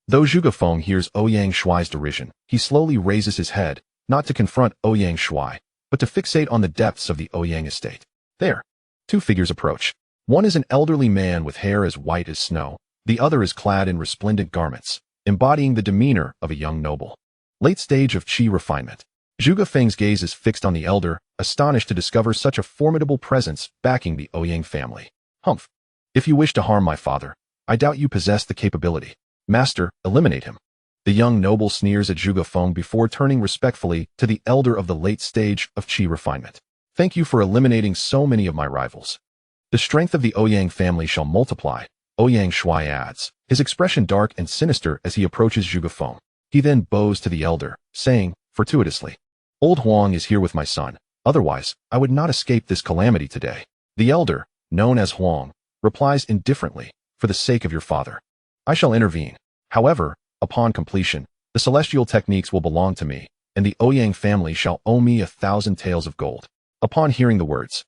S1: Though Zhuge Feng hears Ouyang Shuai's derision, he slowly raises his head, not to confront Ouyang Shuai, but to fixate on the depths of the Ouyang estate. There, two figures approach. One is an elderly man with hair as white as snow. The other is clad in resplendent garments, embodying the demeanor of a young noble. Late stage of qi refinement. Zhuge Feng's gaze is fixed on the elder, astonished to discover such a formidable presence backing the Ouyang family. Humph. If you wish to harm my father, I doubt you possess the capability. Master, eliminate him. The young noble sneers at Zhuge Feng before turning respectfully to the elder of the late stage of qi refinement. Thank you for eliminating so many of my rivals. The strength of the Ouyang family shall multiply, Ouyang Shuai adds, his expression dark and sinister as he approaches Zhuge Feng. He then bows to the elder, saying, fortuitously, Old Huang is here with my son, otherwise, I would not escape this calamity today. The elder, known as Huang, replies indifferently, for the sake of your father. I shall intervene. However, upon completion, the celestial techniques will belong to me, and the Ouyang family shall owe me 1,000 taels of gold. Upon hearing the words,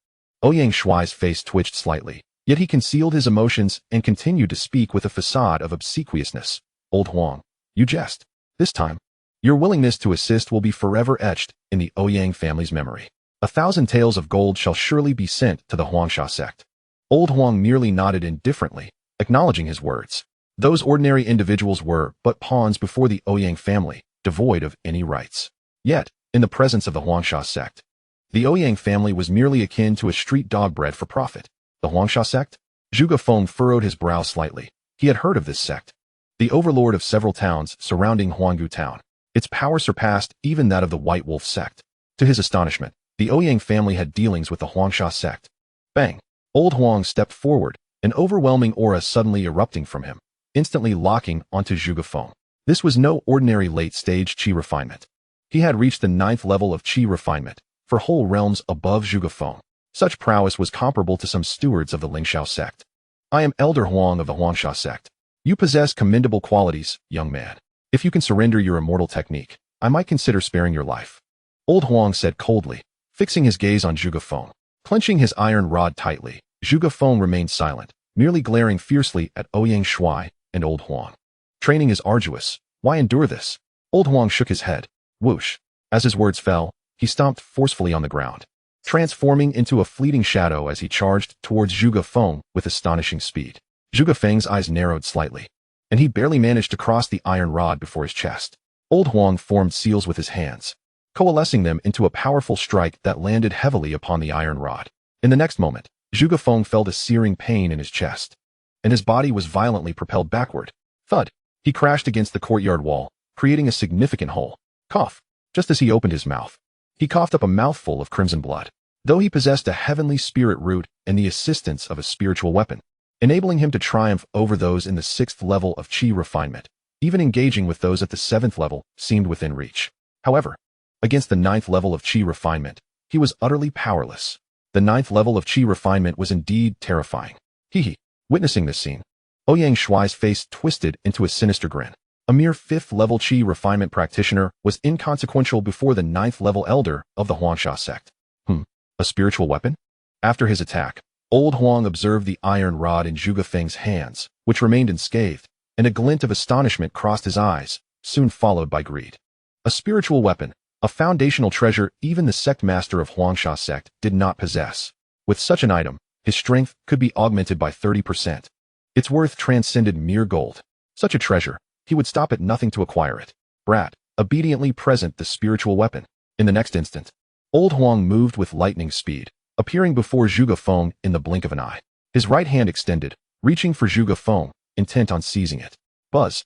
S1: Ouyang Shuai's face twitched slightly, yet he concealed his emotions and continued to speak with a facade of obsequiousness. Old Huang, you jest. This time, your willingness to assist will be forever etched in the Ouyang family's memory. 1,000 taels of gold shall surely be sent to the Huangsha sect. Old Huang merely nodded indifferently, acknowledging his words. Those ordinary individuals were but pawns before the Ouyang family, devoid of any rights. Yet, in the presence of the Huangsha sect, the Ouyang family was merely akin to a street dog bred for profit. The Huangsha sect? Zhuge Feng furrowed his brow slightly. He had heard of this sect. The overlord of several towns surrounding Huanggu town. Its power surpassed even that of the White Wolf sect. To his astonishment, the Ouyang family had dealings with the Huangsha sect. Bang! Old Huang stepped forward, an overwhelming aura suddenly erupting from him, instantly locking onto Zhuge Feng. This was no ordinary late-stage qi refinement. He had reached the 9th level of qi refinement, for whole realms above Zhuge Feng. Such prowess was comparable to some stewards of the Ling Shao sect. I am Elder Huang of the Huangsha sect. You possess commendable qualities, young man. If you can surrender your immortal technique, I might consider sparing your life. Old Huang said coldly, fixing his gaze on Zhuge Feng. Clenching his iron rod tightly, Zhuge Feng remained silent, merely glaring fiercely at Ouyang Shuai and Old Huang. Training is arduous. Why endure this? Old Huang shook his head. Whoosh. As his words fell, he stomped forcefully on the ground, transforming into a fleeting shadow as he charged towards Zhuge Feng with astonishing speed. Zhuge Feng's eyes narrowed slightly, and he barely managed to cross the iron rod before his chest. Old Huang formed seals with his hands, coalescing them into a powerful strike that landed heavily upon the iron rod. In the next moment, Zhuge Feng felt a searing pain in his chest, and his body was violently propelled backward. Thud! He crashed against the courtyard wall, creating a significant hole. Cough! Just as he opened his mouth, he coughed up a mouthful of crimson blood. Though he possessed a heavenly spirit root and the assistance of a spiritual weapon, enabling him to triumph over those in the 6th level of qi refinement, even engaging with those at the 7th level seemed within reach. However, against the 9th level of qi refinement, he was utterly powerless. The 9th level of qi refinement was indeed terrifying. Hee. Witnessing this scene, Ouyang Shuai's face twisted into a sinister grin. A mere 5th level qi refinement practitioner was inconsequential before the 9th level elder of the Huangsha sect. A spiritual weapon? After his attack, Old Huang observed the iron rod in Zhuge Feng's hands, which remained unscathed, and a glint of astonishment crossed his eyes, soon followed by greed. A spiritual weapon, a foundational treasure even the sect master of Huangsha sect did not possess. With such an item, his strength could be augmented by 30%. Its worth transcended mere gold. Such a treasure, he would stop at nothing to acquire it. Brat obediently present the spiritual weapon. In the next instant, Old Huang moved with lightning speed, appearing before Zhuge Feng in the blink of an eye. His right hand extended, reaching for Zhuge Feng, intent on seizing it. Buzz.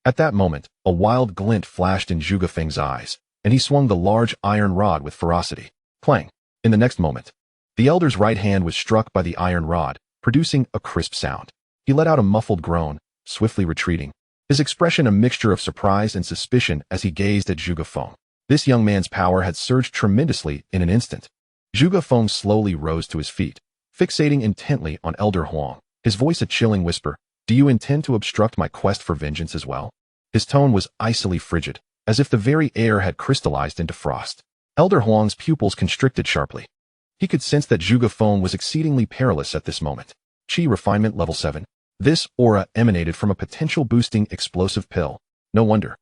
S1: At that moment, a wild glint flashed in Zhuge Feng's eyes, and he swung the large iron rod with ferocity. Clang. In the next moment, the elder's right hand was struck by the iron rod, producing a crisp sound. He let out a muffled groan, swiftly retreating, his expression a mixture of surprise and suspicion as he gazed at Zhuge Feng. This young man's power had surged tremendously in an instant. Zhuge Feng slowly rose to his feet, fixating intently on Elder Huang, his voice a chilling whisper. Do you intend to obstruct my quest for vengeance as well? His tone was icily frigid, as if the very air had crystallized into frost. Elder Huang's pupils constricted sharply. He could sense that Zhuge Feng was exceedingly perilous at this moment. Qi refinement level 7. This aura emanated from a potential boosting explosive pill. No wonder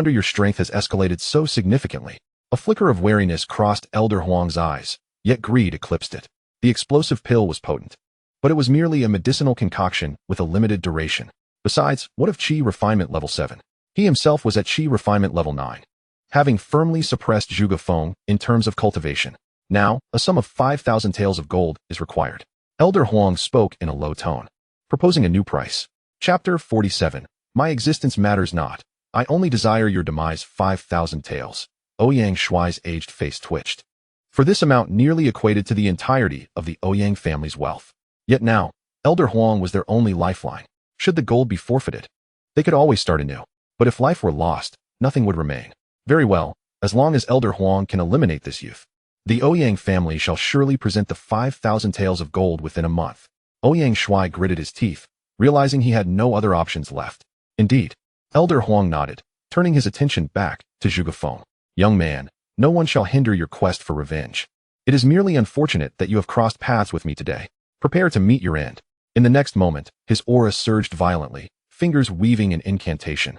S1: your strength has escalated so significantly. A flicker of wariness crossed Elder Huang's eyes, yet greed eclipsed it. The explosive pill was potent, but it was merely a medicinal concoction with a limited duration. Besides, what of Qi refinement level 7? He himself was at Qi refinement level 9, having firmly suppressed Zhuge Feng in terms of cultivation. Now, a sum of 5,000 taels of gold is required. Elder Huang spoke in a low tone, proposing a new price. Chapter 47. My existence matters not. I only desire your demise. 5,000 taels. Ouyang Shuai's aged face twitched. For this amount nearly equated to the entirety of the Ouyang family's wealth. Yet now, Elder Huang was their only lifeline. Should the gold be forfeited, they could always start anew. But if life were lost, nothing would remain. Very well, as long as Elder Huang can eliminate this youth, the Ouyang family shall surely present the 5,000 taels of gold within a month. Ouyang Shuai gritted his teeth, realizing he had no other options left. Indeed, Elder Huang nodded, turning his attention back to Zhuge Feng. Young man, no one shall hinder your quest for revenge. It is merely unfortunate that you have crossed paths with me today. Prepare to meet your end. In the next moment, his aura surged violently, fingers weaving an incantation,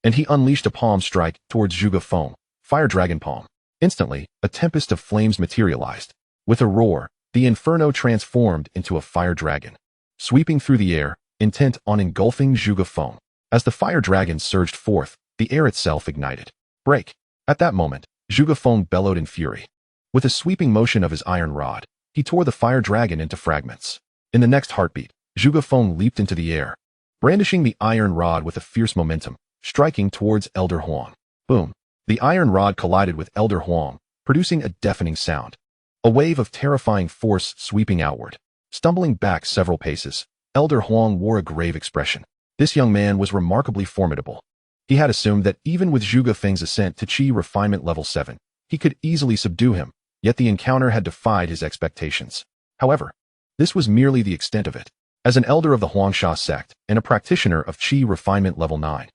S1: and he unleashed a palm strike towards Zhuge Feng, Fire Dragon Palm. Instantly, a tempest of flames materialized. With a roar, the inferno transformed into a fire dragon, sweeping through the air, intent on engulfing Zhuge Feng. As the fire dragon surged forth, the air itself ignited. Break! At that moment, Zhuge Feng bellowed in fury. With a sweeping motion of his iron rod, he tore the fire dragon into fragments. In the next heartbeat, Zhuge Feng leaped into the air, brandishing the iron rod with a fierce momentum, striking towards Elder Huang. Boom! The iron rod collided with Elder Huang, producing a deafening sound. A wave of terrifying force sweeping outward. Stumbling back several paces, Elder Huang wore a grave expression. This young man was remarkably formidable. He had assumed that even with Zhuge Feng's ascent to Qi refinement level 7, he could easily subdue him, yet the encounter had defied his expectations. However, this was merely the extent of it. As an elder of the Huangsha sect and a practitioner of Qi refinement level 9,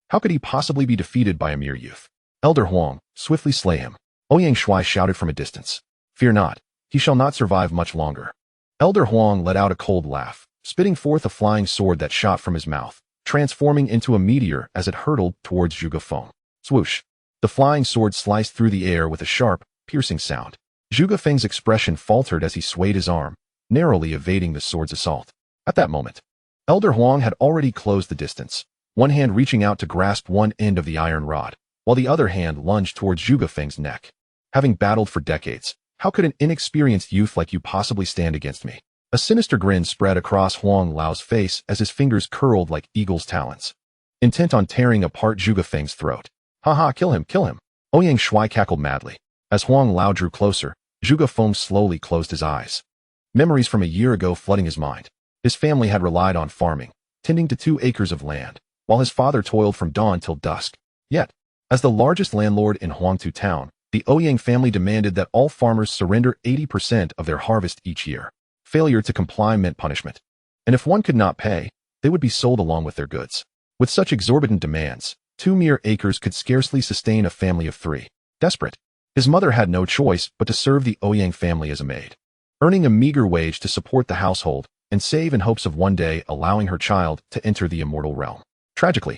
S1: how could he possibly be defeated by a mere youth? Elder Huang, swiftly slay him. Ouyang Shuai shouted from a distance. Fear not, he shall not survive much longer. Elder Huang let out a cold laugh, spitting forth a flying sword that shot from his mouth, transforming into a meteor as it hurtled towards Zhuge Feng. Swoosh! The flying sword sliced through the air with a sharp, piercing sound. Zhuge Feng's expression faltered as he swayed his arm, narrowly evading the sword's assault. At that moment, Elder Huang had already closed the distance, one hand reaching out to grasp one end of the iron rod, while the other hand lunged towards Zhuge Feng's neck. Having battled for decades, how could an inexperienced youth like you possibly stand against me? A sinister grin spread across Huang Lao's face as his fingers curled like eagle's talons, intent on tearing apart Zhuge Feng's throat. Haha, kill him, kill him! Ouyang Shuai cackled madly. As Huang Lao drew closer, Zhuge Feng slowly closed his eyes. Memories from a year ago flooding his mind. His family had relied on farming, tending to 2 acres of land, while his father toiled from dawn till dusk. Yet, as the largest landlord in Huangtu town, the Ouyang family demanded that all farmers surrender 80% of their harvest each year. Failure to comply meant punishment. And if one could not pay, they would be sold along with their goods. With such exorbitant demands, 2 mere acres could scarcely sustain a family of 3. Desperate, his mother had no choice but to serve the Ouyang family as a maid, earning a meager wage to support the household and save in hopes of one day allowing her child to enter the immortal realm. Tragically,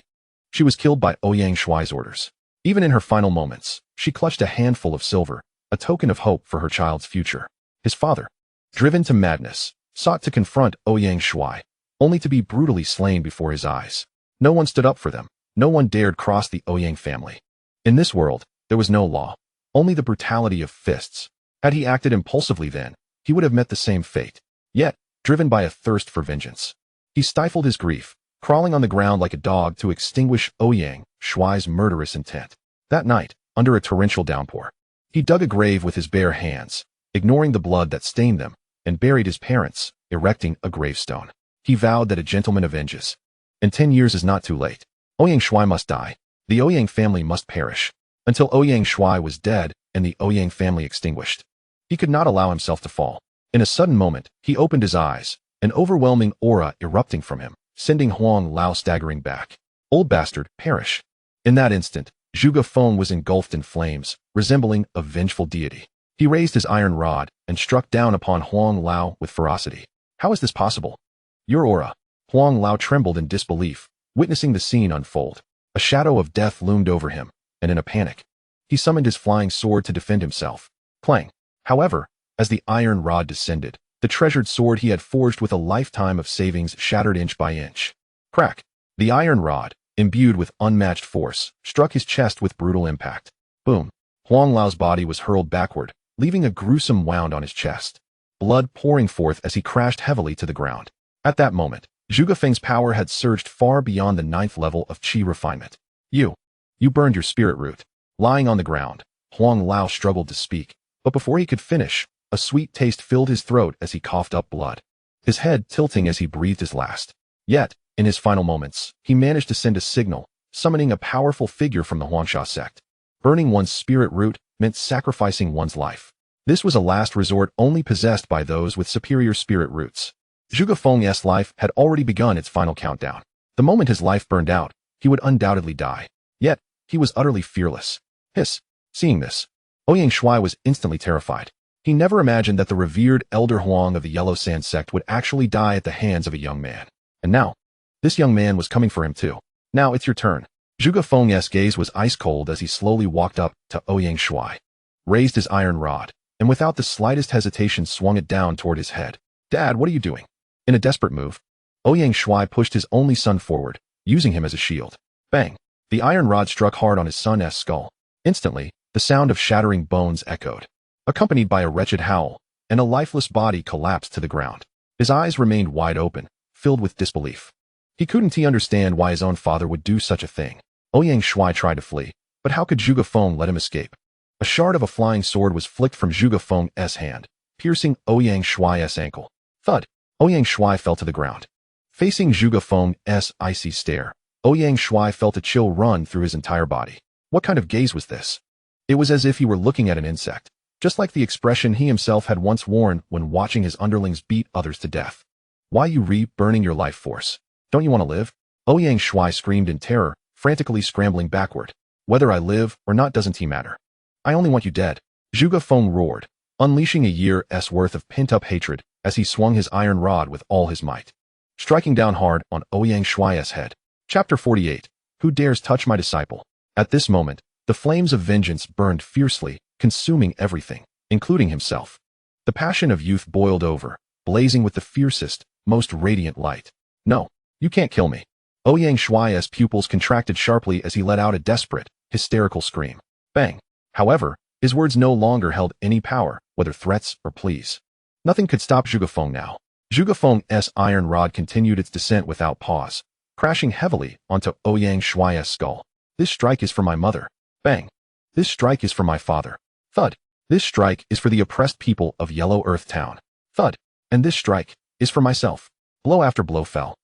S1: she was killed by Ouyang Shuai's orders. Even in her final moments, she clutched a handful of silver, a token of hope for her child's future. His father, driven to madness, sought to confront Ouyang Shuai, only to be brutally slain before his eyes. No one stood up for them. No one dared cross the Ouyang family. In this world, there was no law, only the brutality of fists. Had he acted impulsively then, he would have met the same fate. Yet, driven by a thirst for vengeance, he stifled his grief, crawling on the ground like a dog to extinguish Ouyang Shuai's murderous intent. That night, under a torrential downpour, he dug a grave with his bare hands, ignoring the blood that stained them, and buried his parents, erecting a gravestone. He vowed that a gentleman avenges. In 10 years is not too late. Ouyang Shuai must die. The Ouyang family must perish. Until Ouyang Shuai was dead and the Ouyang family extinguished, he could not allow himself to fall. In a sudden moment, he opened his eyes, an overwhelming aura erupting from him, sending Huang Lao staggering back. Old bastard, perish. In that instant, Zhuge Feng was engulfed in flames, resembling a vengeful deity. He raised his iron rod and struck down upon Huang Lao with ferocity. How is this possible? Your aura. Huang Lao trembled in disbelief, witnessing the scene unfold. A shadow of death loomed over him, and in a panic, he summoned his flying sword to defend himself. Clang. However, as the iron rod descended, the treasured sword he had forged with a lifetime of savings shattered inch by inch. Crack. The iron rod, imbued with unmatched force, struck his chest with brutal impact. Boom. Huang Lao's body was hurled backward, leaving a gruesome wound on his chest, blood pouring forth as he crashed heavily to the ground. At that moment, Zhuge Feng's power had surged far beyond the 9th level of qi refinement. You burned your spirit root. Lying on the ground, Huang Lao struggled to speak, but before he could finish, a sweet taste filled his throat as he coughed up blood, his head tilting as he breathed his last. Yet, in his final moments, he managed to send a signal, summoning a powerful figure from the Huangsha sect. Burning one's spirit root meant sacrificing one's life. This was a last resort only possessed by those with superior spirit roots. Zhuge Feng's life had already begun its final countdown. The moment his life burned out, he would undoubtedly die. Yet, he was utterly fearless. Hiss. Seeing this, Ouyang Shuai was instantly terrified. He never imagined that the revered Elder Huang of the Yellow Sand sect would actually die at the hands of a young man. And now, this young man was coming for him too. Now it's your turn. Zhuge Feng's gaze was ice cold as he slowly walked up to Ouyang Shuai, raised his iron rod, and without the slightest hesitation swung it down toward his head. Dad, what are you doing? In a desperate move, Ouyang Shuai pushed his only son forward, using him as a shield. Bang! The iron rod struck hard on his son's skull. Instantly, the sound of shattering bones echoed, accompanied by a wretched howl, and a lifeless body collapsed to the ground. His eyes remained wide open, filled with disbelief. He couldn't understand why his own father would do such a thing. Ouyang Shuai tried to flee, but how could Zhuge Feng let him escape? A shard of a flying sword was flicked from Zhuge Feng's hand, piercing Ouyang Shuai's ankle. Thud! Ouyang Shuai fell to the ground. Facing Zhuge Feng's icy stare, Ouyang Shuai felt a chill run through his entire body. What kind of gaze was this? It was as if he were looking at an insect, just like the expression he himself had once worn when watching his underlings beat others to death. Why you burning your life force? Don't you want to live? Ouyang Shuai screamed in terror, frantically scrambling backward. Whether I live or not doesn't matter. I only want you dead. Zhuge Feng roared, unleashing a year's worth of pent-up hatred as he swung his iron rod with all his might, striking down hard on Ouyang Shuai's head. Chapter 48. Who dares touch my disciple? At this moment, the flames of vengeance burned fiercely, consuming everything, including himself. The passion of youth boiled over, blazing with the fiercest, most radiant light. No, you can't kill me. Ouyang Shuai's pupils contracted sharply as he let out a desperate, hysterical scream. Bang! However, his words no longer held any power, whether threats or pleas. Nothing could stop Zhuge Feng now. Zhuge Feng's iron rod continued its descent without pause, crashing heavily onto Ouyang Shuai's skull. This strike is for my mother. Bang! This strike is for my father. Thud! This strike is for the oppressed people of Yellow Earth Town. Thud! And this strike is for myself. Blow after blow fell,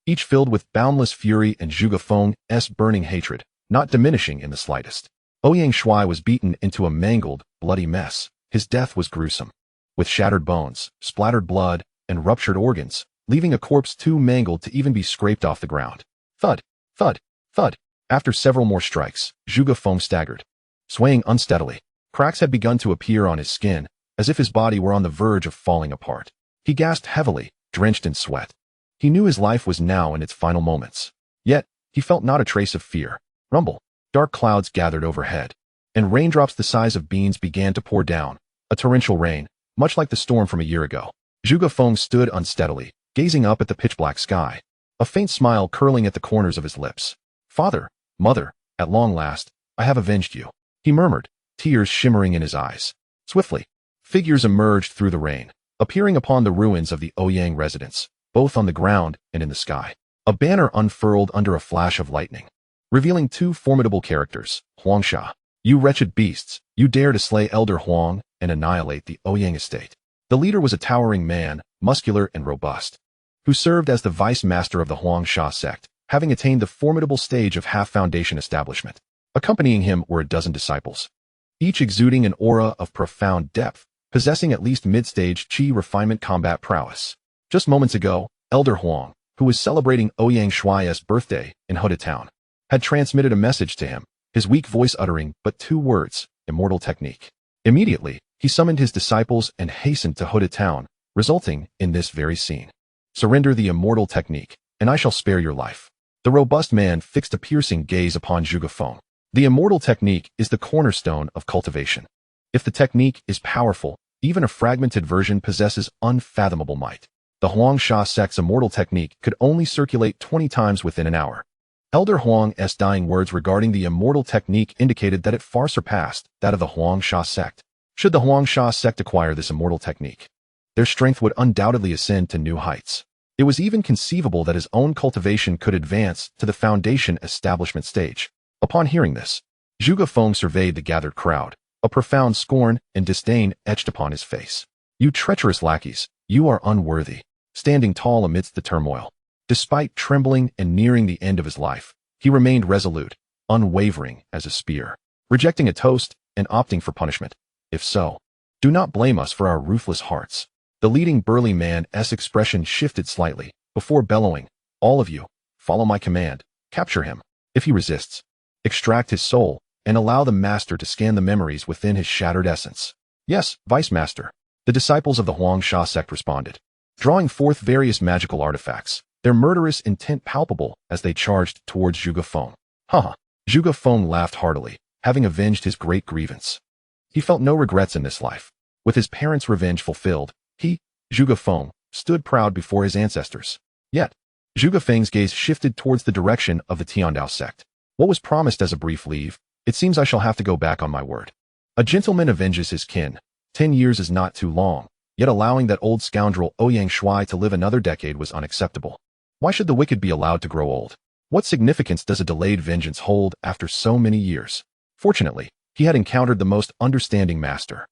S1: each filled with boundless fury and Zhuge Feng's burning hatred, not diminishing in the slightest. Ouyang Shuai was beaten into a mangled, bloody mess. His death was gruesome, with shattered bones, splattered blood, and ruptured organs, leaving a corpse too mangled to even be scraped off the ground. Thud! Thud! Thud! After several more strikes, Zhuge Feng staggered, swaying unsteadily. Cracks had begun to appear on his skin, as if his body were on the verge of falling apart. He gasped heavily, drenched in sweat. He knew his life was now in its final moments. Yet, he felt not a trace of fear. Rumble. Dark clouds gathered overhead, and raindrops the size of beans began to pour down, a torrential rain, much like the storm from a year ago. Zhuge Feng stood unsteadily, gazing up at the pitch-black sky, a faint smile curling at the corners of his lips. Father, mother, at long last, I have avenged you, he murmured, tears shimmering in his eyes. Swiftly, figures emerged through the rain, appearing upon the ruins of the Ouyang residence, both on the ground and in the sky. A banner unfurled under a flash of lightning, revealing two formidable characters, Huangsha. You wretched beasts, you dare to slay Elder Huang and annihilate the Ouyang estate. The leader was a towering man, muscular and robust, who served as the vice master of the Huangsha sect, having attained the formidable stage of half-foundation establishment. Accompanying him were a dozen disciples, each exuding an aura of profound depth, possessing at least mid-stage qi refinement combat prowess. Just moments ago, Elder Huang, who was celebrating Ouyang Shuai's birthday in Huda Town, had transmitted a message to him, his weak voice uttering but two words, immortal technique. Immediately, he summoned his disciples and hastened to Huda Town, resulting in this very scene. Surrender the immortal technique, and I shall spare your life. The robust man fixed a piercing gaze upon Zhuge Feng. The immortal technique is the cornerstone of cultivation. If the technique is powerful, even a fragmented version possesses unfathomable might. The Huangsha sect's immortal technique could only circulate 20 times within an hour. Elder Huang's dying words regarding the immortal technique indicated that it far surpassed that of the Huangsha sect. Should the Huangsha sect acquire this immortal technique, their strength would undoubtedly ascend to new heights. It was even conceivable that his own cultivation could advance to the foundation establishment stage. Upon hearing this, Zhuge Feng surveyed the gathered crowd, a profound scorn and disdain etched upon his face. You treacherous lackeys, you are unworthy. Standing tall amidst the turmoil, despite trembling and nearing the end of his life, he remained resolute, unwavering as a spear, rejecting a toast and opting for punishment. If so, do not blame us for our ruthless hearts. The leading burly man's expression shifted slightly, before bellowing, all of you, follow my command, capture him. If he resists, extract his soul, and allow the master to scan the memories within his shattered essence. Yes, Vice Master. The disciples of the Huangsha sect responded, drawing forth various magical artifacts, their murderous intent palpable as they charged towards Zhuge Feng. Haha. Zhuge Feng laughed heartily, having avenged his great grievance. He felt no regrets in this life. With his parents' revenge fulfilled, he, Zhuge Feng, stood proud before his ancestors. Yet, Zhuge Feng's gaze shifted towards the direction of the Tiandao sect. What was promised as a brief leave, it seems I shall have to go back on my word. A gentleman avenges his kin. 10 years is not too long, yet allowing that old scoundrel Ouyang Shuai to live another decade was unacceptable. Why should the wicked be allowed to grow old? What significance does a delayed vengeance hold after so many years? Fortunately, he had encountered the most understanding master,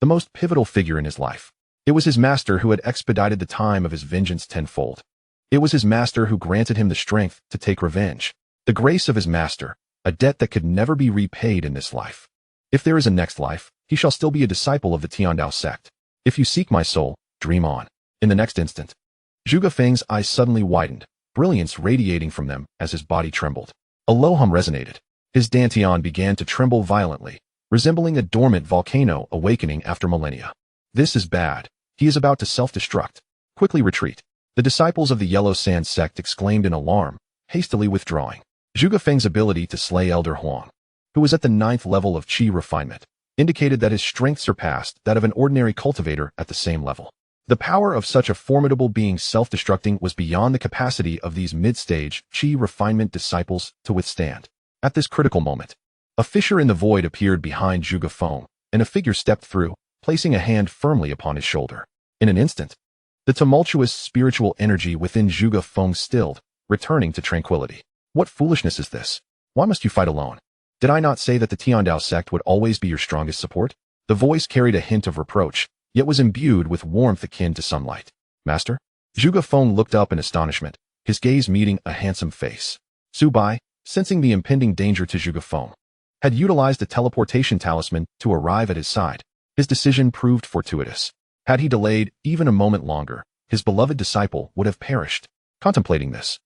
S1: the most pivotal figure in his life. It was his master who had expedited the time of his vengeance tenfold. It was his master who granted him the strength to take revenge. The grace of his master, a debt that could never be repaid in this life. If there is a next life, he shall still be a disciple of the Tiandao sect. If you seek my soul, dream on. In the next instant, Zhuge Feng's eyes suddenly widened, brilliance radiating from them as his body trembled. A low hum resonated. His dantian began to tremble violently, resembling a dormant volcano awakening after millennia. This is bad. He is about to self-destruct. Quickly retreat. The disciples of the Yellow Sand sect exclaimed in alarm, hastily withdrawing. Zhuge Feng's ability to slay Elder Huang, who was at the 9th level of qi refinement, indicated that his strength surpassed that of an ordinary cultivator at the same level. The power of such a formidable being self-destructing was beyond the capacity of these mid-stage qi refinement disciples to withstand. At this critical moment, a fissure in the void appeared behind Zhuge Feng, and a figure stepped through, placing a hand firmly upon his shoulder. In an instant, the tumultuous spiritual energy within Zhuge Feng stilled, returning to tranquility. What foolishness is this? Why must you fight alone? Did I not say that the Tiandao sect would always be your strongest support? The voice carried a hint of reproach, yet was imbued with warmth akin to sunlight. Master? Zhuge Feng looked up in astonishment, his gaze meeting a handsome face. Su Bai, sensing the impending danger to Zhuge Feng, had utilized a teleportation talisman to arrive at his side. His decision proved fortuitous. Had he delayed even a moment longer, his beloved disciple would have perished. Contemplating this,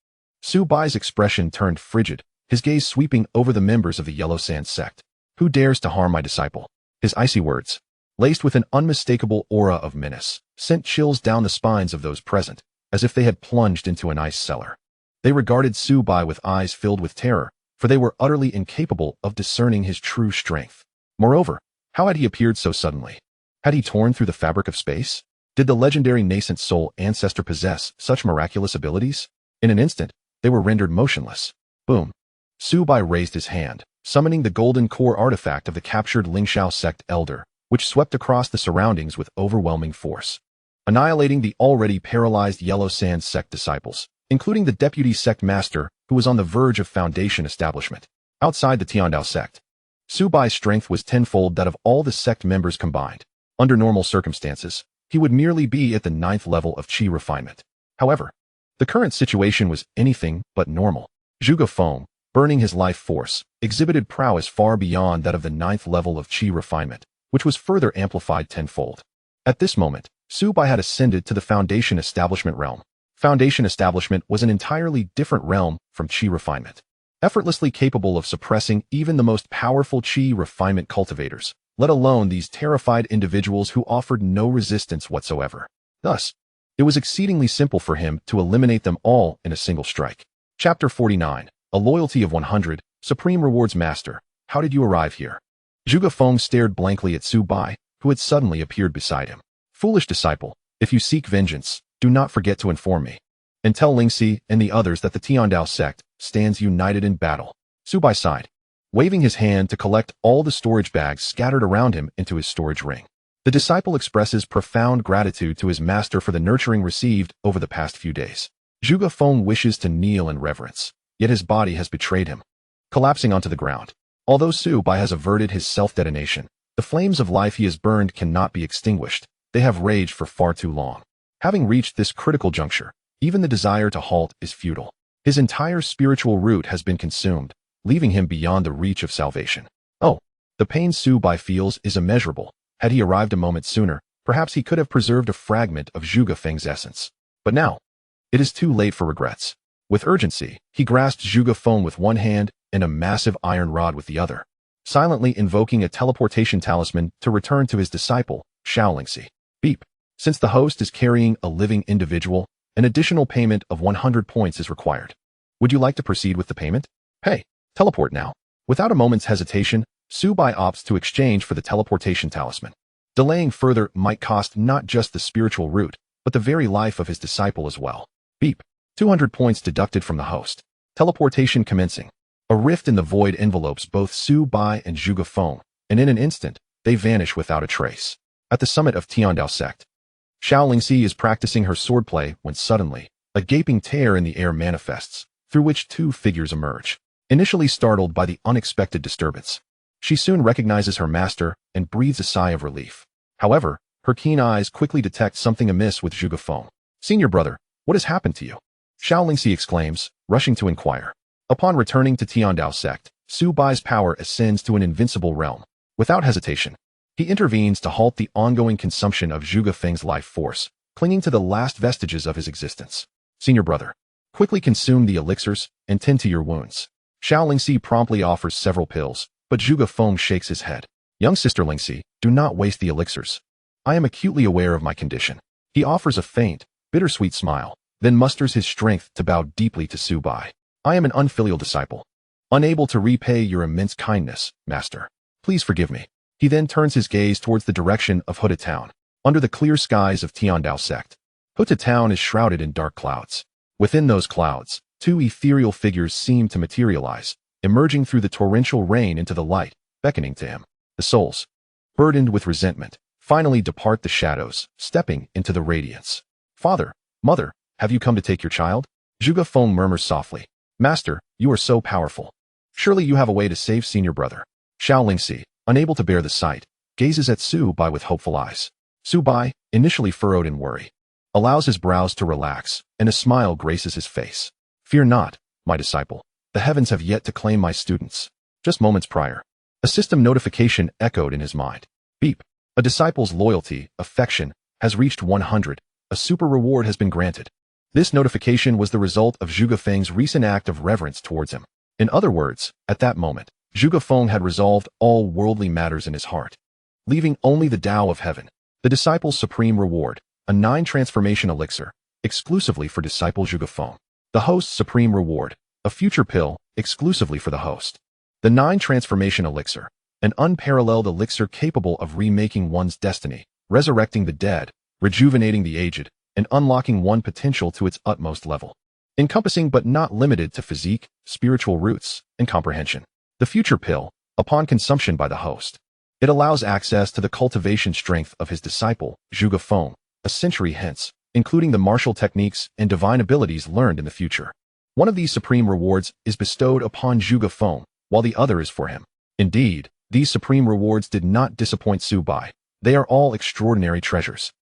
S1: Su Bai's expression turned frigid, his gaze sweeping over the members of the Yellow Sand sect. Who dares to harm my disciple? His icy words, laced with an unmistakable aura of menace, sent chills down the spines of those present, as if they had plunged into an ice cellar. They regarded Su Bai with eyes filled with terror, for they were utterly incapable of discerning his true strength. Moreover, how had he appeared so suddenly? Had he torn through the fabric of space? Did the legendary nascent soul ancestor possess such miraculous abilities? In an instant, they were rendered motionless. Boom. Su Bai raised his hand, summoning the golden core artifact of the captured Ling Shao sect elder, which swept across the surroundings with overwhelming force, annihilating the already paralyzed Yellow Sand sect disciples, including the deputy sect master who was on the verge of foundation establishment. Outside the Dao Sect, Su Bai's strength was tenfold that of all the sect members combined. Under normal circumstances, he would merely be at the 9th level of qi refinement. However, the current situation was anything but normal. Zhuge Feng, burning his life force, exhibited prowess far beyond that of the 9th level of qi refinement, which was further amplified tenfold. At this moment, Su Bai had ascended to the foundation establishment realm. Foundation establishment was an entirely different realm from qi refinement, effortlessly capable of suppressing even the most powerful qi refinement cultivators, let alone these terrified individuals who offered no resistance whatsoever. Thus, it was exceedingly simple for him to eliminate them all in a single strike. Chapter 49, A Loyalty of 100, Supreme Rewards Master, how did you arrive here? Zhuge Feng stared blankly at Su Bai, who had suddenly appeared beside him. Foolish disciple, if you seek vengeance, do not forget to inform me. And tell Ling Xi and the others that the Dao Sect stands united in battle. Su Bai sighed, waving his hand to collect all the storage bags scattered around him into his storage ring. The disciple expresses profound gratitude to his master for the nurturing received over the past few days. Zhuge Feng wishes to kneel in reverence, yet his body has betrayed him, collapsing onto the ground. Although Su Bai has averted his self-detonation, the flames of life he has burned cannot be extinguished. They have raged for far too long. Having reached this critical juncture, even the desire to halt is futile. His entire spiritual root has been consumed, leaving him beyond the reach of salvation. Oh, the pain Su Bai feels is immeasurable. Had he arrived a moment sooner, perhaps he could have preserved a fragment of Zhuge Feng's essence. But now, it is too late for regrets. With urgency, he grasped Zhuge Feng with one hand and a massive iron rod with the other, silently invoking a teleportation talisman to return to his disciple, Ling. Beep. Since the host is carrying a living individual, an additional payment of 100 points is required. Would you like to proceed with the payment? Hey, teleport now. Without a moment's hesitation, Su Bai opts to exchange for the teleportation talisman. Delaying further might cost not just the spiritual root, but the very life of his disciple as well. Beep. 200 points deducted from the host. Teleportation commencing. A rift in the void envelopes both Su Bai and Zhuge Feng, and in an instant, they vanish without a trace. At the summit of Dao Sect, Ling Xi is practicing her swordplay when suddenly, a gaping tear in the air manifests, through which two figures emerge. Initially startled by the unexpected disturbance, she soon recognizes her master and breathes a sigh of relief. However, her keen eyes quickly detect something amiss with Zhuge Feng. Senior brother, what has happened to you? Ling Xi exclaims, rushing to inquire. Upon returning to Dao Sect, Su Bai's power ascends to an invincible realm. Without hesitation, he intervenes to halt the ongoing consumption of Zhuge Feng's life force, clinging to the last vestiges of his existence. Senior brother, quickly consume the elixirs and tend to your wounds. Ling Xi promptly offers several pills, but Zhuge Feng shakes his head. Young sister Ling Xi, do not waste the elixirs. I am acutely aware of my condition. He offers a faint, bittersweet smile, then musters his strength to bow deeply to Su Bai. I am an unfilial disciple, unable to repay your immense kindness, master. Please forgive me. He then turns his gaze towards the direction of Huda Town, under the clear skies of Dao Sect. Huda Town is shrouded in dark clouds. Within those clouds, two ethereal figures seem to materialize, emerging through the torrential rain into the light, beckoning to him. The souls, burdened with resentment, finally depart the shadows, stepping into the radiance. Father, mother, have you come to take your child? Zhuge Feng murmurs softly. Master, you are so powerful. Surely you have a way to save senior brother. Ling Xi, unable to bear the sight, gazes at Su Bai with hopeful eyes. Su Bai, initially furrowed in worry, allows his brows to relax, and a smile graces his face. Fear not, my disciple. The heavens have yet to claim my students. Just moments prior, a system notification echoed in his mind. Beep. A disciple's loyalty, affection, has reached 100. A super reward has been granted. This notification was the result of Zhuge Feng's recent act of reverence towards him. In other words, at that moment, Zhuge Feng had resolved all worldly matters in his heart, leaving only the Tao of heaven. The disciple's supreme reward, a 9 transformation elixir, exclusively for disciple Zhuge Feng. The host's supreme reward, a future pill, exclusively for the host. The 9 transformation elixir, an unparalleled elixir capable of remaking one's destiny, resurrecting the dead, rejuvenating the aged, and unlocking one potential to its utmost level. Encompassing but not limited to physique, spiritual roots, and comprehension. The future pill, upon consumption by the host. It allows access to the cultivation strength of his disciple, Zhuge Feng, a century hence, including the martial techniques and divine abilities learned in the future. One of these supreme rewards is bestowed upon Zhuge Feng, while the other is for him. Indeed, these supreme rewards did not disappoint Su Bai. They are all extraordinary treasures.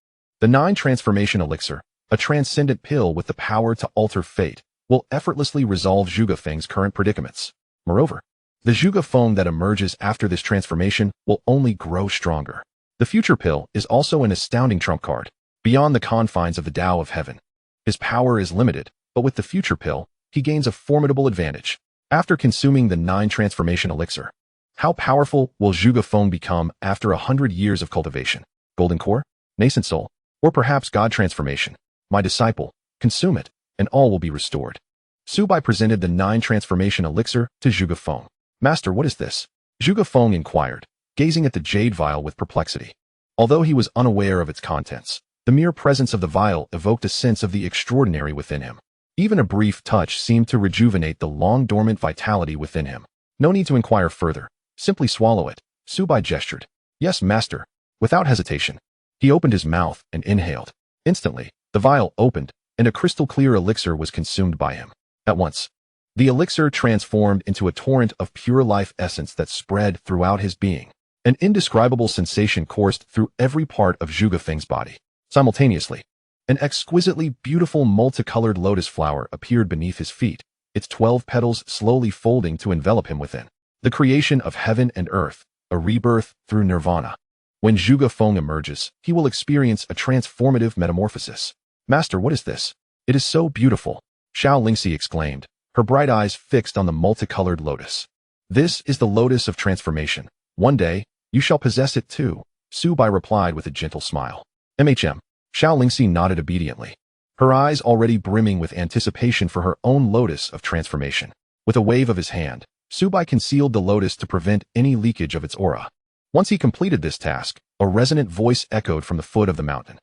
S1: The 9 transformation elixir, a transcendent pill with the power to alter fate, will effortlessly resolve Zhuge Feng's current predicaments. Moreover, the Zhuge Feng that emerges after this transformation will only grow stronger. The future pill is also an astounding trump card, beyond the confines of the Tao of Heaven. His power is limited, but with the future pill, he gains a formidable advantage. After consuming the 9 transformation elixir, how powerful will Zhuge Feng become after 100 years of cultivation? Golden core? Nascent soul? Or perhaps God transformation? My disciple, consume it, and all will be restored. Su Bai presented the 9 transformation elixir to Zhuge Feng. Master, what is this? Zhuge Feng inquired, gazing at the jade vial with perplexity. Although he was unaware of its contents, the mere presence of the vial evoked a sense of the extraordinary within him. Even a brief touch seemed to rejuvenate the long-dormant vitality within him. No need to inquire further. Simply swallow it. Su Bai gestured. Yes, master. Without hesitation, he opened his mouth and inhaled. Instantly, the vial opened, and a crystal-clear elixir was consumed by him. At once, the elixir transformed into a torrent of pure life essence that spread throughout his being. An indescribable sensation coursed through every part of Zhuge Feng's body. Simultaneously, an exquisitely beautiful multicolored lotus flower appeared beneath his feet, its 12 petals slowly folding to envelop him within. The creation of heaven and earth, a rebirth through nirvana. When Zhuge Feng emerges, he will experience a transformative metamorphosis. Master, what is this? It is so beautiful, Xiao Lingxi exclaimed, her bright eyes fixed on the multicolored lotus. This is the lotus of transformation. One day, you shall possess it too, Su Bai replied with a gentle smile. Xiao Lingxi nodded obediently, her eyes already brimming with anticipation for her own lotus of transformation. With a wave of his hand, Su Bai concealed the lotus to prevent any leakage of its aura. Once he completed this task, a resonant voice echoed from the foot of the mountain.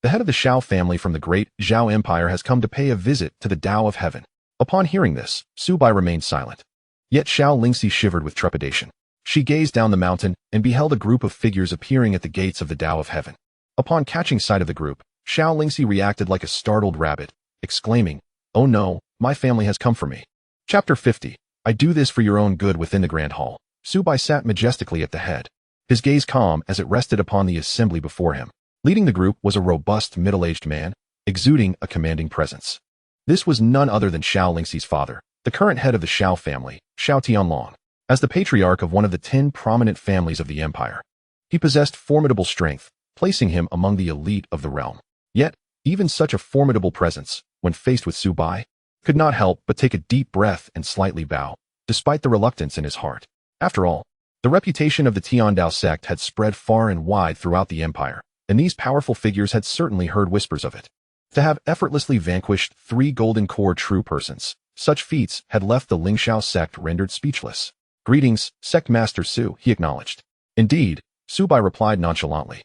S1: The head of the Xiao family from the great Zhao Empire has come to pay a visit to the Tao of Heaven. Upon hearing this, Su Bai remained silent. Yet Xiao Lingxi shivered with trepidation. She gazed down the mountain and beheld a group of figures appearing at the gates of the Tao of Heaven. Upon catching sight of the group, Xiao Lingxi reacted like a startled rabbit, exclaiming, "Oh no, my family has come for me." Chapter 50. I do this for your own good. Within the Grand Hall, Su Bai sat majestically at the head, his gaze calm as it rested upon the assembly before him. Leading the group was a robust middle-aged man, exuding a commanding presence. This was none other than Xiao Lingxi's father, the current head of the Xiao family, Xiao Tianlong. As the patriarch of one of the 10 prominent families of the empire, he possessed formidable strength, placing him among the elite of the realm. Yet, even such a formidable presence, when faced with Su Bai, could not help but take a deep breath and slightly bow, despite the reluctance in his heart. After all, the reputation of the Heavenly Dao Sect had spread far and wide throughout the empire, and these powerful figures had certainly heard whispers of it. To have effortlessly vanquished 3 golden core true persons, such feats had left the Ling Shao sect rendered speechless. Greetings, Sect Master Su, he acknowledged. Indeed, Su Bai replied nonchalantly,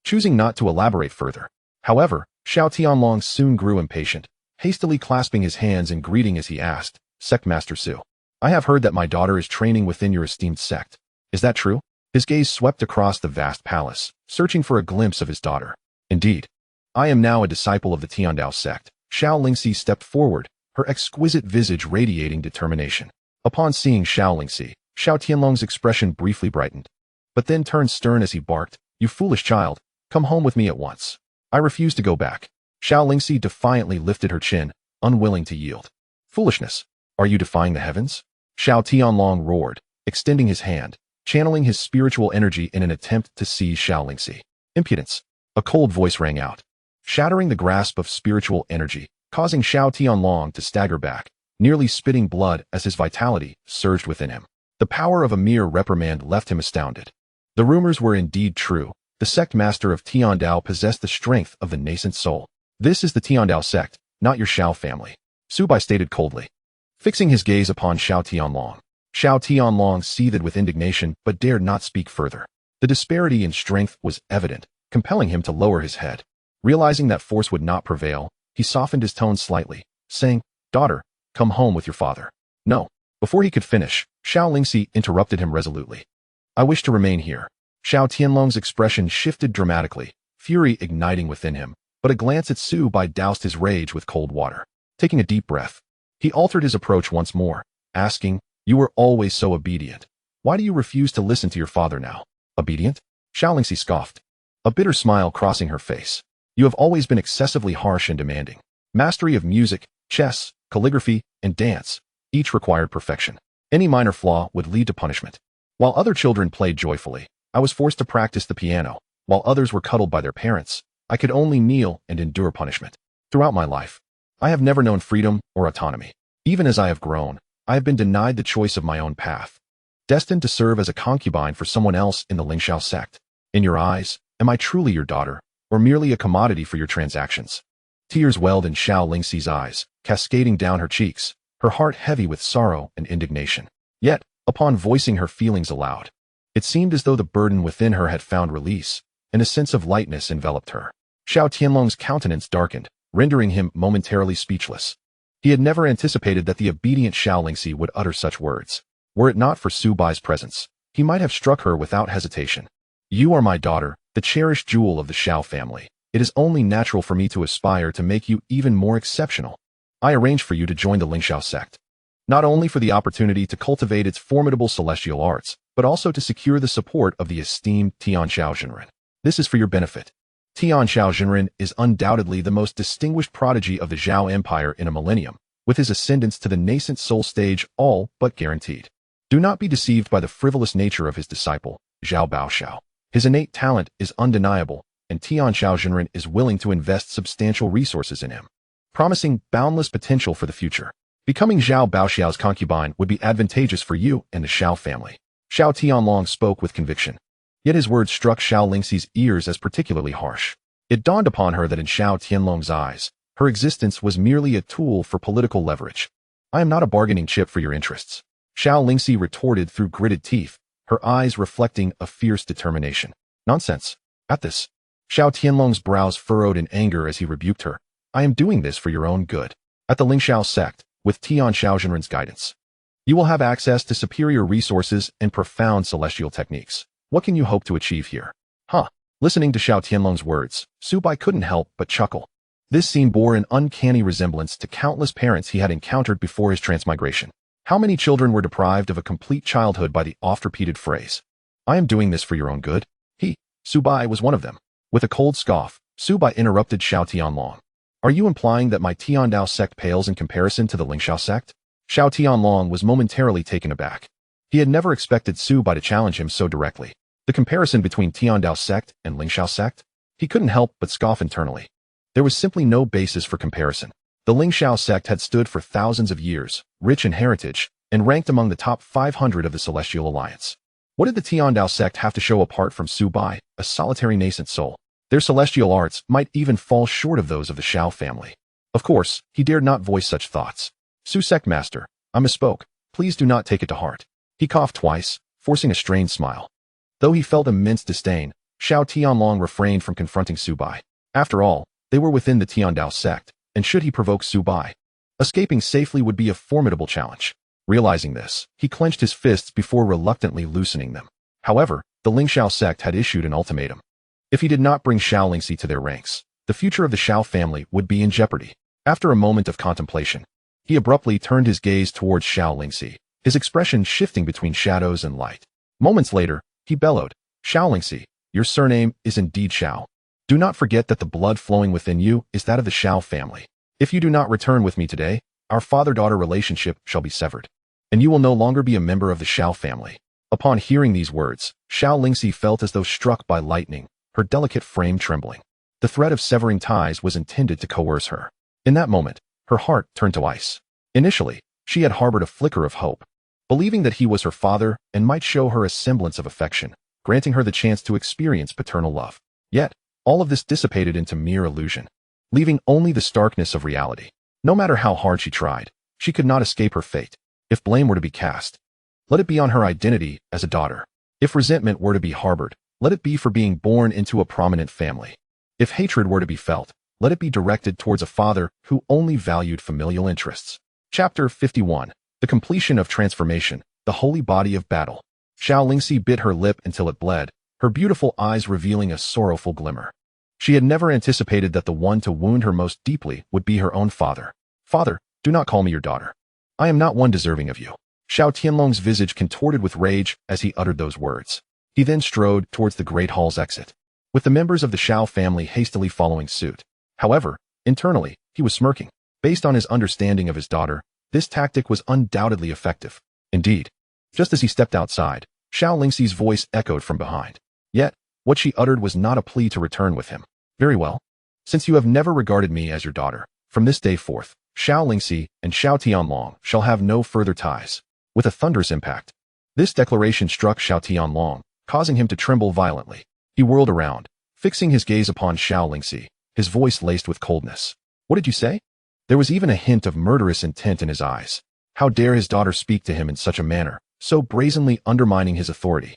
S1: choosing not to elaborate further. However, Xiao Tianlong soon grew impatient, hastily clasping his hands in greeting as he asked, Sect Master Su, I have heard that my daughter is training within your esteemed sect. Is that true? His gaze swept across the vast palace, searching for a glimpse of his daughter. Indeed. I am now a disciple of the Heavenly Dao Sect. Xiao Lingxi stepped forward, her exquisite visage radiating determination. Upon seeing Xiao Lingxi, Xiao Tianlong's expression briefly brightened, but then turned stern as he barked, You foolish child, come home with me at once. I refuse to go back. Xiao Lingxi defiantly lifted her chin, unwilling to yield. Foolishness. Are you defying the heavens? Xiao Tianlong roared, extending his hand, channeling his spiritual energy in an attempt to seize Xiao Lingxi. Impudence. A cold voice rang out, shattering the grasp of spiritual energy, causing Xiao Tianlong to stagger back, nearly spitting blood as his vitality surged within him. The power of a mere reprimand left him astounded. The rumors were indeed true. The sect master of Tian Dao possessed the strength of the nascent soul. This is the Dao Sect, not your Xiao family, Su Bai stated coldly. Fixing his gaze upon Xiao Tianlong. Xiao Tianlong seethed with indignation but dared not speak further. The disparity in strength was evident, compelling him to lower his head. Realizing that force would not prevail, he softened his tone slightly, saying, "Daughter, come home with your father." No. Before he could finish, Xiao Lingxi interrupted him resolutely. "I wish to remain here." Xiao Tianlong's expression shifted dramatically, fury igniting within him, but a glance at Su Bai doused his rage with cold water. Taking a deep breath, he altered his approach once more, asking, "You were always so obedient. Why do you refuse to listen to your father now?" "Obedient?" Xiao Lingxi scoffed, a bitter smile crossing her face. "You have always been excessively harsh and demanding. Mastery of music, chess, calligraphy, and dance, each required perfection. Any minor flaw would lead to punishment. While other children played joyfully, I was forced to practice the piano. While others were cuddled by their parents, I could only kneel and endure punishment. Throughout my life, I have never known freedom or autonomy. Even as I have grown, I have been denied the choice of my own path, destined to serve as a concubine for someone else in the Ling Shao sect. In your eyes, am I truly your daughter, or merely a commodity for your transactions?" Tears welled in Xiao Lingxi's eyes, cascading down her cheeks, her heart heavy with sorrow and indignation. Yet, upon voicing her feelings aloud, it seemed as though the burden within her had found release, and a sense of lightness enveloped her. Xiao Tianlong's countenance darkened, rendering him momentarily speechless. He had never anticipated that the obedient Xiao Lingxi would utter such words. Were it not for Su Bai's presence, he might have struck her without hesitation. "You are my daughter, the cherished jewel of the Xiao family. It is only natural for me to aspire to make you even more exceptional. I arranged for you to join the Ling Shao sect, not only for the opportunity to cultivate its formidable celestial arts, but also to secure the support of the esteemed Tianxiao Zhenren. This is for your benefit. Tianxiao Zhenren is undoubtedly the most distinguished prodigy of the Zhao Empire in a millennium, with his ascendance to the nascent soul stage all but guaranteed. Do not be deceived by the frivolous nature of his disciple, Zhao Baoxiao. His innate talent is undeniable, and Tianxiao Zhenren is willing to invest substantial resources in him, promising boundless potential for the future. Becoming Zhao Baoxiao's concubine would be advantageous for you and the Xiao family." Xiao Tianlong spoke with conviction. Yet his words struck Xiao Lingxi's ears as particularly harsh. It dawned upon her that in Xiao Tianlong's eyes, her existence was merely a tool for political leverage. "I am not a bargaining chip for your interests," Xiao Lingxi retorted through gritted teeth, her eyes reflecting a fierce determination. "Nonsense." At this, Xiao Tianlong's brows furrowed in anger as he rebuked her. "I am doing this for your own good. At the Ling Shao sect, with Tianxiao Zhenren's guidance, you will have access to superior resources and profound celestial techniques. What can you hope to achieve here?" "Huh." Listening to Xiao Tianlong's words, Su Bai couldn't help but chuckle. This scene bore an uncanny resemblance to countless parents he had encountered before his transmigration. How many children were deprived of a complete childhood by the oft-repeated phrase, "I am doing this for your own good"? Su Bai was one of them. With a cold scoff, Su Bai interrupted Xiao Tianlong. "Are you implying that my Dao sect pales in comparison to the Ling Shao sect?" Xiao Tianlong was momentarily taken aback. He had never expected Su Bai to challenge him so directly. The comparison between Dao sect and Ling Shao sect? He couldn't help but scoff internally. There was simply no basis for comparison. The Ling Shao sect had stood for thousands of years, rich in heritage, and ranked among the top 500 of the Celestial Alliance. What did the Dao sect have to show apart from Su Bai, a solitary nascent soul? Their celestial arts might even fall short of those of the Xiao family. Of course, he dared not voice such thoughts. "Su Sect Master, I misspoke. Please do not take it to heart." He coughed twice, forcing a strained smile. Though he felt immense disdain, Xiao Tianlong refrained from confronting Su Bai. After all, they were within the Dao sect, and should he provoke Su Bai, escaping safely would be a formidable challenge. Realizing this, he clenched his fists before reluctantly loosening them. However, the Ling Shao sect had issued an ultimatum. If he did not bring Xiao Lingxi to their ranks, the future of the Xiao family would be in jeopardy. After a moment of contemplation, he abruptly turned his gaze towards Xiao Lingxi, his expression shifting between shadows and light. Moments later, he bellowed, "Xiao Lingxi, your surname is indeed Xiao. Do not forget that the blood flowing within you is that of the Xiao family. If you do not return with me today, our father-daughter relationship shall be severed, and you will no longer be a member of the Xiao family." Upon hearing these words, Xiao Lingxi felt as though struck by lightning, her delicate frame trembling. The threat of severing ties was intended to coerce her. In that moment, her heart turned to ice. Initially, she had harbored a flicker of hope, believing that he was her father and might show her a semblance of affection, granting her the chance to experience paternal love. Yet, all of this dissipated into mere illusion. leaving only the starkness of reality. No matter how hard she tried, she could not escape her fate. If blame were to be cast, let it be on her identity as a daughter. If resentment were to be harbored, let it be for being born into a prominent family. If hatred were to be felt, let it be directed towards a father who only valued familial interests. Chapter 51. The Completion of Transformation, the Holy Body of Battle. Xiao Lingxi bit her lip until it bled, her beautiful eyes revealing a sorrowful glimmer. She had never anticipated that the one to wound her most deeply would be her own father. Father, do not call me your daughter. I am not one deserving of you. Xiao Tianlong's visage contorted with rage as he uttered those words. He then strode towards the great hall's exit, with the members of the Xiao family hastily following suit. However, internally, he was smirking. Based on his understanding of his daughter, this tactic was undoubtedly effective. Indeed, just as he stepped outside, Xiao Lingxi's voice echoed from behind. Yet, what she uttered was not a plea to return with him. Very well. Since you have never regarded me as your daughter, from this day forth, Xiao Lingxi and Xiao Tianlong shall have no further ties. With a thunderous impact, this declaration struck Xiao Tianlong, causing him to tremble violently. He whirled around, fixing his gaze upon Xiao Lingxi, his voice laced with coldness. What did you say? There was even a hint of murderous intent in his eyes. How dare his daughter speak to him in such a manner, so brazenly undermining his authority?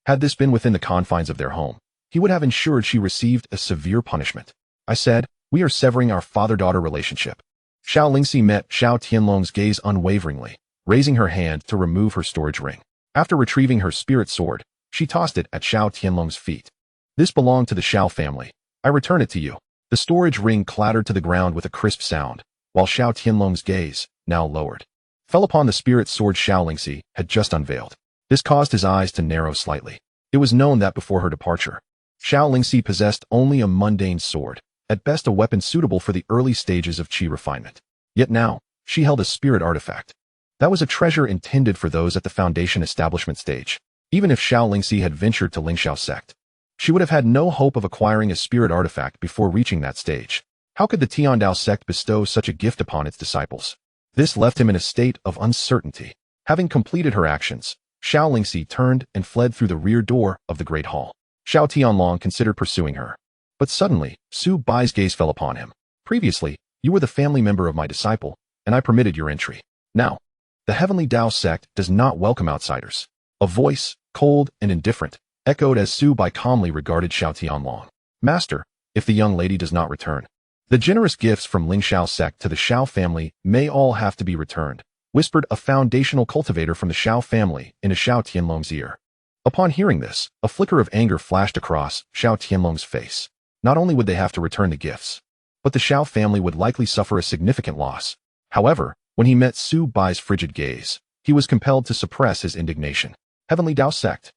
S1: Had this been within the confines of their home, he would have ensured she received a severe punishment. I said, we are severing our father-daughter relationship. Xiao Lingxi met Xiao Tianlong's gaze unwaveringly, raising her hand to remove her storage ring. After retrieving her spirit sword, she tossed it at Xiao Tianlong's feet. This belonged to the Xiao family. I return it to you. The storage ring clattered to the ground with a crisp sound, while Xiao Tianlong's gaze, now lowered, fell upon the spirit sword Xiao Lingxi had just unveiled. This caused his eyes to narrow slightly. It was known that before her departure, Xiao Lingxi possessed only a mundane sword, at best a weapon suitable for the early stages of qi refinement. Yet now, she held a spirit artifact. That was a treasure intended for those at the foundation establishment stage. Even if Xiao Lingxi had ventured to Ling Shao sect, she would have had no hope of acquiring a spirit artifact before reaching that stage. How could the Dao sect bestow such a gift upon its disciples? This left him in a state of uncertainty. Having completed her actions, Xiao Lingxi turned and fled through the rear door of the great hall. Xiao Tianlong considered pursuing her. But suddenly, Su Bai's gaze fell upon him. Previously, you were the family member of my disciple, and I permitted your entry. Now, the Heavenly Dao Sect does not welcome outsiders. A voice, cold and indifferent, echoed as Su Bai calmly regarded Xiao Tianlong. Master, if the young lady does not return, the generous gifts from Ling Shao sect to the Xiao family may all have to be returned, whispered a foundational cultivator from the Xiao family in a Xiao Tianlong's ear. Upon hearing this, a flicker of anger flashed across Xiao Tianlong's face. Not only would they have to return the gifts, but the Xiao family would likely suffer a significant loss. However, when he met Su Bai's frigid gaze, he was compelled to suppress his indignation. Heavenly Dao Sect.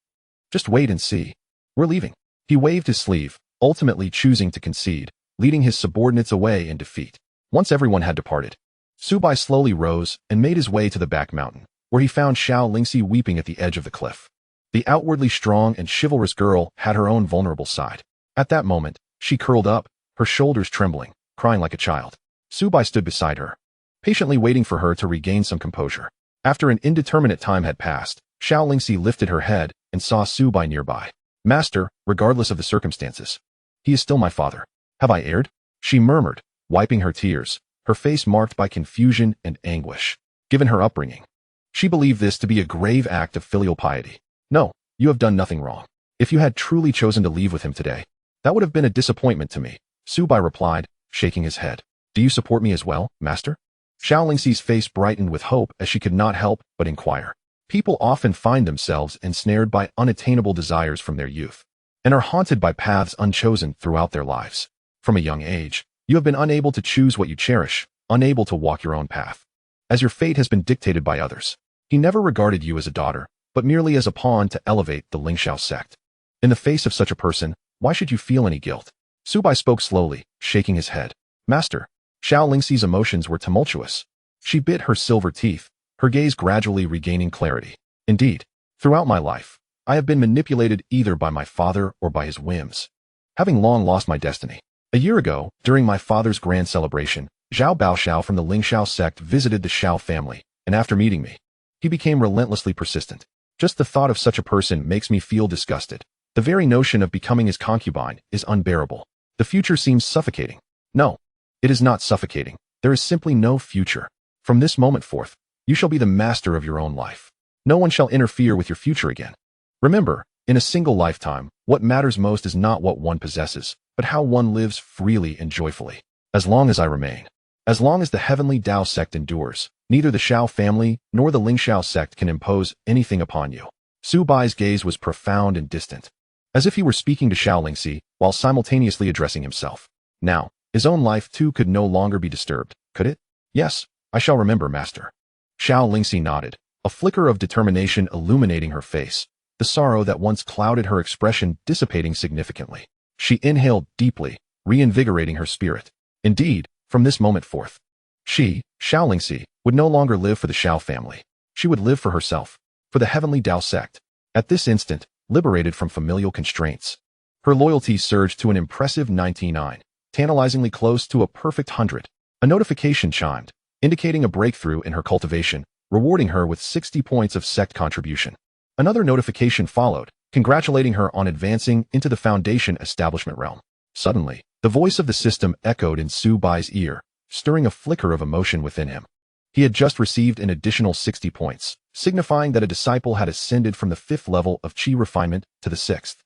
S1: Just wait and see. We're leaving. He waved his sleeve, ultimately choosing to concede, leading his subordinates away in defeat. Once everyone had departed, Su Bai slowly rose and made his way to the back mountain, where he found Xiao Lingxi weeping at the edge of the cliff. The outwardly strong and chivalrous girl had her own vulnerable side. At that moment, she curled up, her shoulders trembling, crying like a child. Su Bai stood beside her, patiently waiting for her to regain some composure. After an indeterminate time had passed, Xiao Lingxi lifted her head and saw Su Bai nearby. Master, regardless of the circumstances, he is still my father. Have I erred? She murmured, wiping her tears, her face marked by confusion and anguish. Given her upbringing, she believed this to be a grave act of filial piety. No, you have done nothing wrong. If you had truly chosen to leave with him today, that would have been a disappointment to me, Su Bai replied, shaking his head. Do you support me as well, master? Xiao Lingxi's face brightened with hope as she could not help but inquire. People often find themselves ensnared by unattainable desires from their youth, and are haunted by paths unchosen throughout their lives. From a young age, you have been unable to choose what you cherish, unable to walk your own path, as your fate has been dictated by others. He never regarded you as a daughter, but merely as a pawn to elevate the Ling Shao sect. In the face of such a person, why should you feel any guilt? Su Bai spoke slowly, shaking his head. Master, Xiao Lingxi's emotions were tumultuous. She bit her silver teeth, her gaze gradually regaining clarity. Indeed, throughout my life, I have been manipulated either by my father or by his whims, having long lost my destiny. A year ago, during my father's grand celebration, Zhao Baoxiao from the Ling Shao sect visited the Xiao family, and after meeting me, he became relentlessly persistent. Just the thought of such a person makes me feel disgusted. The very notion of becoming his concubine is unbearable. The future seems suffocating. No, It is not suffocating. There is simply no future. From this moment forth, you shall be the master of your own life. No one shall interfere with your future again. Remember, in a single lifetime, what matters most is not what one possesses, but how one lives freely and joyfully. As long as I remain, as long as the Heavenly Dao Sect endures, neither the Xiao family nor the Ling Shao sect can impose anything upon you. Su Bai's gaze was profound and distant, as if he were speaking to Xiao Lingxi while simultaneously addressing himself. Now, his own life too could no longer be disturbed, could it? Yes, I shall remember, master. Xiao Lingxi nodded, a flicker of determination illuminating her face, the sorrow that once clouded her expression dissipating significantly. She inhaled deeply, reinvigorating her spirit. Indeed, from this moment forth, she, Xiao Lingxi, would no longer live for the Xiao family. She would live for herself, for the Heavenly Dao Sect. At this instant, liberated from familial constraints, her loyalty surged to an impressive 99, tantalizingly close to a perfect 100. A notification chimed, indicating a breakthrough in her cultivation, rewarding her with 60 points of sect contribution. Another notification followed, congratulating her on advancing into the Foundation establishment realm. Suddenly, the voice of the system echoed in Su Bai's ear, stirring a flicker of emotion within him. He had just received an additional 60 points, signifying that a disciple had ascended from the 5th level of Qi refinement to the 6th.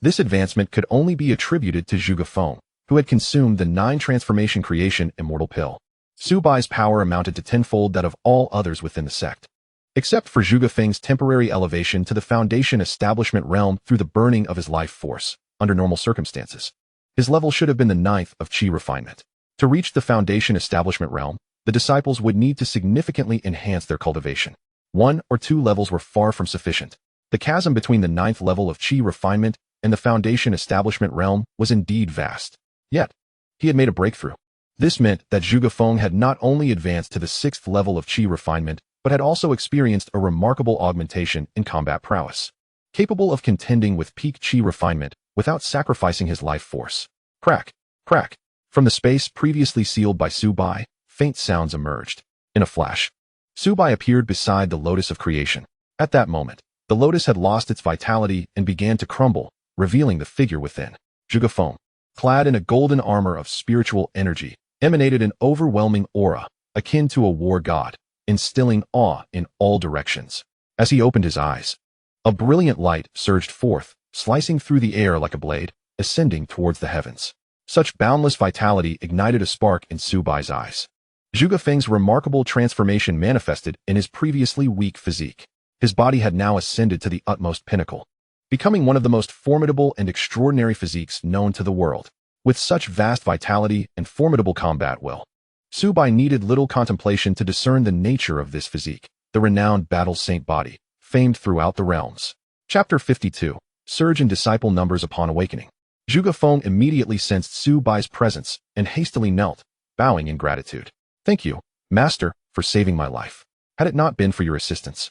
S1: This advancement could only be attributed to Zhuge Feng, who had consumed the 9 transformation creation immortal pill. Su Bai's power amounted to tenfold that of all others within the sect. Except for Zhuge Feng's temporary elevation to the Foundation establishment realm through the burning of his life force, under normal circumstances, his level should have been the 9th of Qi refinement. To reach the Foundation establishment realm, the disciples would need to significantly enhance their cultivation. 1 or 2 levels were far from sufficient. The chasm between the 9th level of Qi refinement and the Foundation establishment realm was indeed vast. Yet, he had made a breakthrough. This meant that Zhuge Feng had not only advanced to the 6th level of Qi refinement, but had also experienced a remarkable augmentation in combat prowess, capable of contending with peak Qi refinement without sacrificing his life force. Crack, crack. From the space previously sealed by Su Bai, faint sounds emerged. In a flash, Su Bai appeared beside the lotus of creation. At that moment, the lotus had lost its vitality and began to crumble, revealing the figure within. Zhuge Feng, clad in a golden armor of spiritual energy, emanated an overwhelming aura, akin to a war god, instilling awe in all directions. As he opened his eyes, a brilliant light surged forth, slicing through the air like a blade, ascending towards the heavens. Such boundless vitality ignited a spark in Su Bai's eyes. Zhuge Feng's remarkable transformation manifested in his previously weak physique. His body had now ascended to the utmost pinnacle, becoming one of the most formidable and extraordinary physiques known to the world. With such vast vitality and formidable combat will, Su Bai needed little contemplation to discern the nature of this physique, the renowned battle saint body, famed throughout the realms. Chapter 52. Surge in disciple numbers upon awakening. Zhuge Feng immediately sensed Su Bai's presence and hastily knelt, bowing in gratitude. Thank you, Master, for saving my life. Had it not been for your assistance,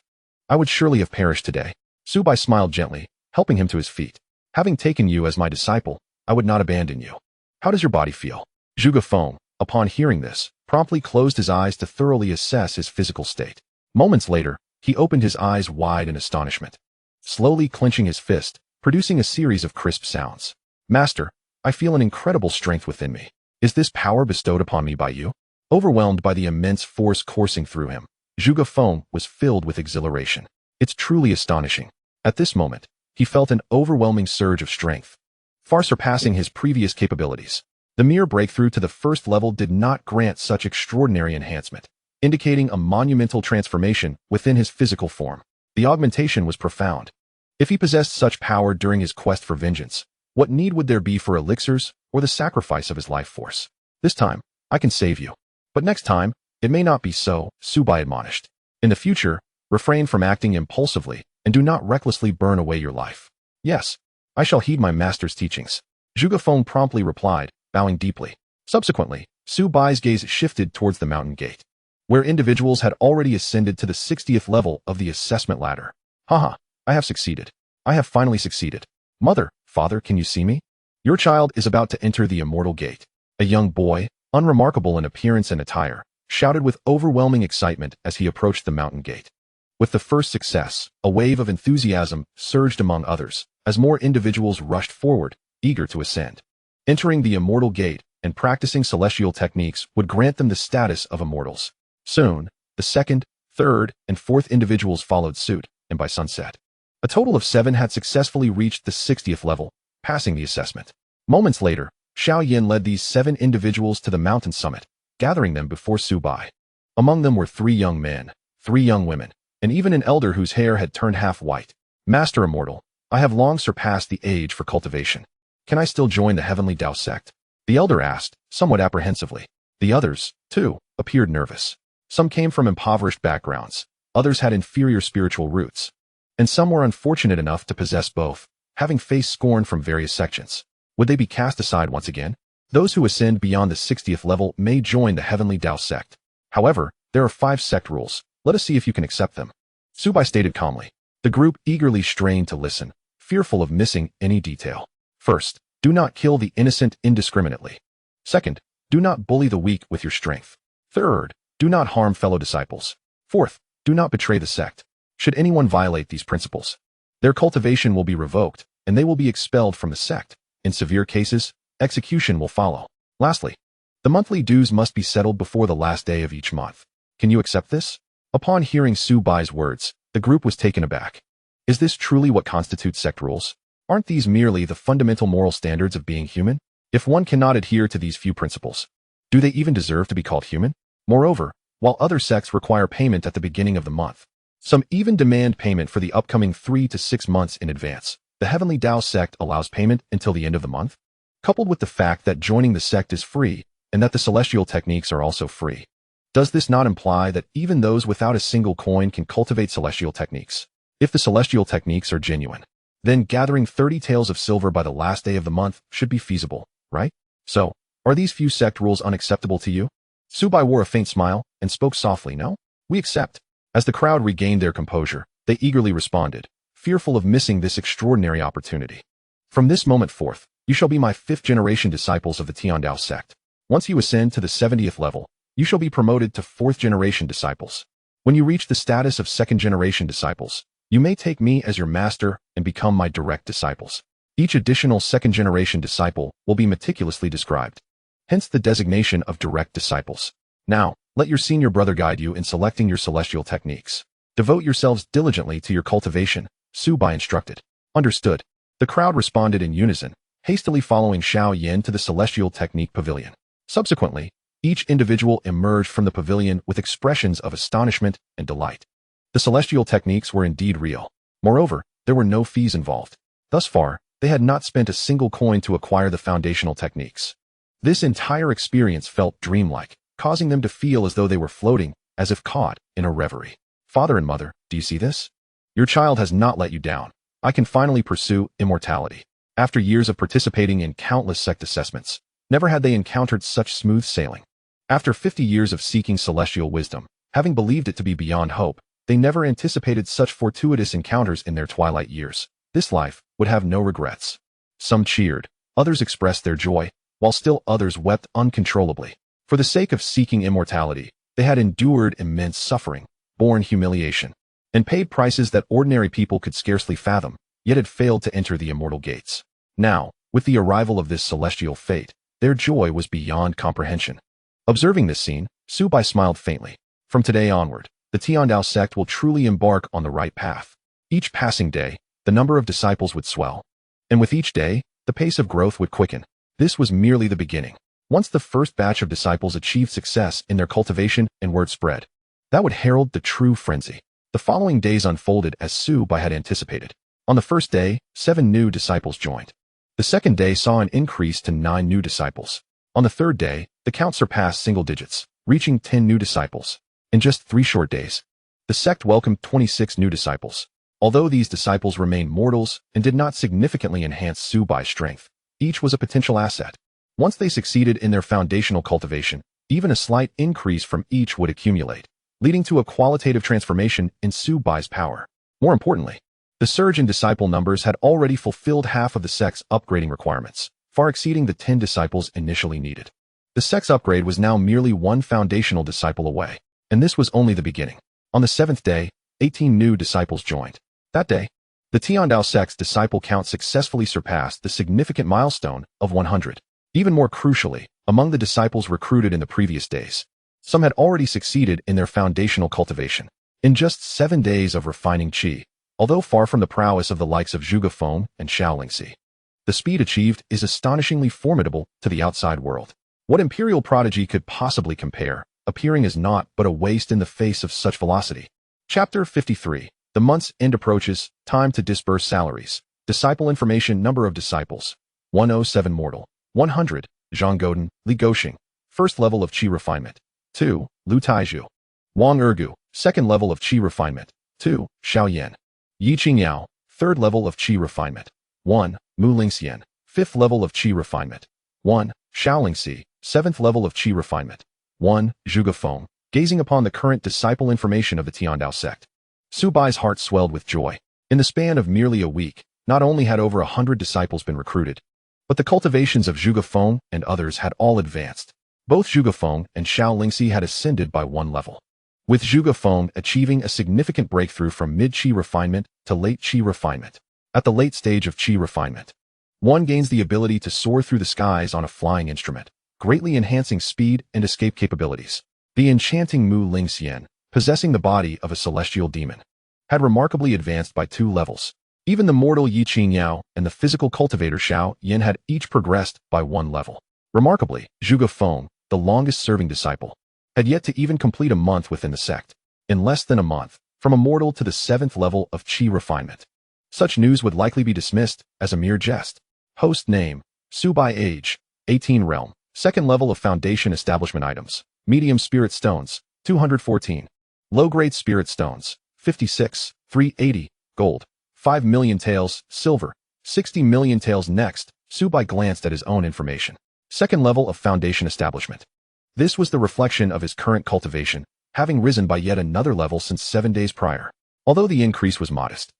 S1: I would surely have perished today. Su Bai smiled gently, helping him to his feet. Having taken you as my disciple, I would not abandon you. How does your body feel? Zhuge Feng, upon hearing this, promptly closed his eyes to thoroughly assess his physical state. Moments later, he opened his eyes wide in astonishment, slowly clenching his fist, producing a series of crisp sounds. Master, I feel an incredible strength within me. Is this power bestowed upon me by you? Overwhelmed by the immense force coursing through him, Zhuge Feng was filled with exhilaration. It's truly astonishing. At this moment, he felt an overwhelming surge of strength, far surpassing his previous capabilities. The mere breakthrough to the 1st level did not grant such extraordinary enhancement, indicating a monumental transformation within his physical form. The augmentation was profound. If he possessed such power during his quest for vengeance, what need would there be for elixirs or the sacrifice of his life force? This time, I can save you. But next time, it may not be so, Su Bai admonished. In the future, refrain from acting impulsively and do not recklessly burn away your life. Yes, I shall heed my master's teachings. Zhuge Feng promptly replied, bowing deeply. Subsequently, Su Bai's gaze shifted towards the mountain gate, where individuals had already ascended to the 60th level of the assessment ladder. Haha, I have succeeded. I have finally succeeded. Mother, father, can you see me? Your child is about to enter the immortal gate. A young boy, unremarkable in appearance and attire, shouted with overwhelming excitement as he approached the mountain gate. With the first success, a wave of enthusiasm surged among others, as more individuals rushed forward, eager to ascend. Entering the immortal gate, and practicing celestial techniques would grant them the status of immortals. Soon, the second, third, and fourth individuals followed suit, and by sunset, a total of 7 had successfully reached the 60th level, passing the assessment. Moments later, Xiao Yan led these 7 individuals to the mountain summit, gathering them before Su Bai. Among them were 3 young men, 3 young women, and even an elder whose hair had turned half white. Master Immortal, I have long surpassed the age for cultivation. Can I still join the Heavenly Dao Sect? The elder asked, somewhat apprehensively. The others, too, appeared nervous. Some came from impoverished backgrounds, others had inferior spiritual roots, and some were unfortunate enough to possess both, having faced scorn from various sections. Would they be cast aside once again? Those who ascend beyond the 60th level may join the Heavenly Dao Sect. However, there are 5 sect rules. Let us see if you can accept them. Su Bai stated calmly. The group eagerly strained to listen, fearful of missing any detail. First, do not kill the innocent indiscriminately. Second, do not bully the weak with your strength. Third, do not harm fellow disciples. Fourth, do not betray the sect. Should anyone violate these principles, their cultivation will be revoked, and they will be expelled from the sect. In severe cases, execution will follow. Lastly, the monthly dues must be settled before the last day of each month. Can you accept this? Upon hearing Su Bai's words, the group was taken aback. Is this truly what constitutes sect rules? Aren't these merely the fundamental moral standards of being human? If one cannot adhere to these few principles, do they even deserve to be called human? Moreover, while other sects require payment at the beginning of the month, some even demand payment for the upcoming 3 to 6 months in advance. The Heavenly Dao Sect allows payment until the end of the month, coupled with the fact that joining the sect is free and that the celestial techniques are also free. Does this not imply that even those without a single coin can cultivate celestial techniques? If the celestial techniques are genuine, then gathering 30 taels of silver by the last day of the month should be feasible, right? So, are these few sect rules unacceptable to you? Su Bai wore a faint smile and spoke softly. No, we accept. As the crowd regained their composure, they eagerly responded, fearful of missing this extraordinary opportunity. From this moment forth, you shall be my 5th-generation disciples of the Tian Dao Sect. Once you ascend to the 70th level, you shall be promoted to 4th-generation disciples. When you reach the status of 2nd-generation disciples, you may take me as your master and become my direct disciples. Each additional 2nd-generation disciple will be meticulously described, hence the designation of direct disciples. Now, let your senior brother guide you in selecting your celestial techniques. Devote yourselves diligently to your cultivation, Su Bai instructed. Understood. The crowd responded in unison, hastily following Xiao Yan to the celestial technique pavilion. Subsequently, each individual emerged from the pavilion with expressions of astonishment and delight. The celestial techniques were indeed real. Moreover, there were no fees involved. Thus far, they had not spent a single coin to acquire the foundational techniques. This entire experience felt dreamlike, causing them to feel as though they were floating, as if caught in a reverie. Father and mother, do you see this? Your child has not let you down. I can finally pursue immortality. After years of participating in countless sect assessments, never had they encountered such smooth sailing. After 50 years of seeking celestial wisdom, having believed it to be beyond hope, they never anticipated such fortuitous encounters in their twilight years. This life would have no regrets. Some cheered, others expressed their joy, while still others wept uncontrollably. For the sake of seeking immortality, they had endured immense suffering, borne humiliation, and paid prices that ordinary people could scarcely fathom, yet had failed to enter the immortal gates. Now, with the arrival of this celestial fate, their joy was beyond comprehension. Observing this scene, Su Bai smiled faintly. From today onward, the Tian Dao Sect will truly embark on the right path. Each passing day, the number of disciples would swell, and with each day, the pace of growth would quicken. This was merely the beginning. Once the first batch of disciples achieved success in their cultivation and word spread, that would herald the true frenzy. The following days unfolded as Su Bai had anticipated. On the first day, 7 new disciples joined. The second day saw an increase to 9 new disciples. On the third day, the count surpassed single digits, reaching 10 new disciples. In just 3 short days, the sect welcomed 26 new disciples. Although these disciples remained mortals and did not significantly enhance Su Bai's strength, each was a potential asset. Once they succeeded in their foundational cultivation, even a slight increase from each would accumulate, leading to a qualitative transformation in Su Bai's power. More importantly, the surge in disciple numbers had already fulfilled half of the sect's upgrading requirements, far exceeding the 10 disciples initially needed. The sect's upgrade was now merely 1 foundational disciple away, and this was only the beginning. On the 7th day, 18 new disciples joined. That day, the Tian Dao Sect's disciple count successfully surpassed the significant milestone of 100. Even more crucially, among the disciples recruited in the previous days, some had already succeeded in their foundational cultivation. In just 7 days of refining qi, although far from the prowess of the likes of Zhuge Feng and Xiao Yan, the speed achieved is astonishingly formidable to the outside world. What imperial prodigy could possibly compare, appearing as naught but a waste in the face of such velocity? Chapter 53. The month's end approaches, time to disburse salaries. Disciple information. Number of disciples: 107 mortal. 100, Zhang Godin, Li Goxing, first level of qi refinement. 2, Lu Taizhu. Wang Ergu, second level of qi refinement. 2, Xiao Yan. Yi Qingyao, third level of qi refinement. 1, Mu Lingxian, fifth level of qi refinement. 1, Xiao Lingxi, seventh level of qi refinement. 1, Zhuge Feng, gazing upon the current disciple information of the Tiandao sect. Su Bai's heart swelled with joy. In the span of merely a week, not only had over 100 disciples been recruited, but the cultivations of Zhuge Feng and others had all advanced. Both Zhuge Feng and Xiao Lingxi had ascended by 1 level, with Zhuge Feng achieving a significant breakthrough from mid-qi refinement to late qi refinement. At the late stage of qi refinement, one gains the ability to soar through the skies on a flying instrument, greatly enhancing speed and escape capabilities. The enchanting Mu Lingxian, possessing the body of a celestial demon, had remarkably advanced by 2 levels. Even the mortal Yi Qingyao and the physical cultivator Xiao Yan had each progressed by 1 level. Remarkably, Zhuge Feng, the longest-serving disciple, had yet to even complete a month within the sect. In less than a month, from a mortal to the 7th level of qi refinement. Such news would likely be dismissed as a mere jest. Host name: Su Bai. Age: 18. Realm: 2nd level of foundation establishment items. Medium spirit stones: 214. Low-grade spirit stones: 56, 380. Gold: 5 million taels. Silver: 60 million taels. Next, Su Bai glanced at his own information. 2nd level of foundation establishment. This was the reflection of his current cultivation, having risen by yet another level since 7 days prior. Although the increase was modest,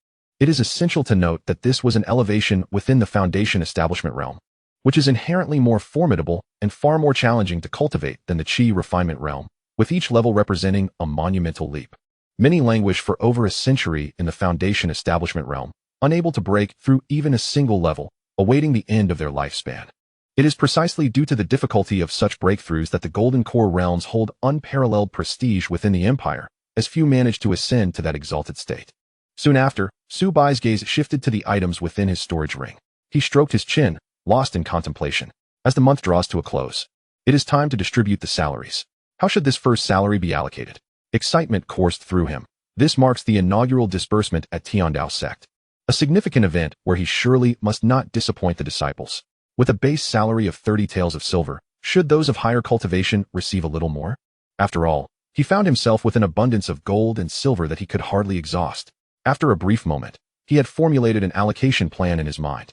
S1: it is essential to note that this was an elevation within the foundation establishment realm, which is inherently more formidable and far more challenging to cultivate than the qi refinement realm, with each level representing a monumental leap. Many languish for over a century in the foundation establishment realm, unable to break through even a single level, awaiting the end of their lifespan. It is precisely due to the difficulty of such breakthroughs that the Golden Core realms hold unparalleled prestige within the empire, as few manage to ascend to that exalted state. Soon after, Su Bai's gaze shifted to the items within his storage ring. He stroked his chin, lost in contemplation. As the month draws to a close, it is time to distribute the salaries. How should this first salary be allocated? Excitement coursed through him. This marks the inaugural disbursement at Tiandao sect, a significant event where he surely must not disappoint the disciples. With a base salary of 30 taels of silver, should those of higher cultivation receive a little more? After all, he found himself with an abundance of gold and silver that he could hardly exhaust. After a brief moment, he had formulated an allocation plan in his mind.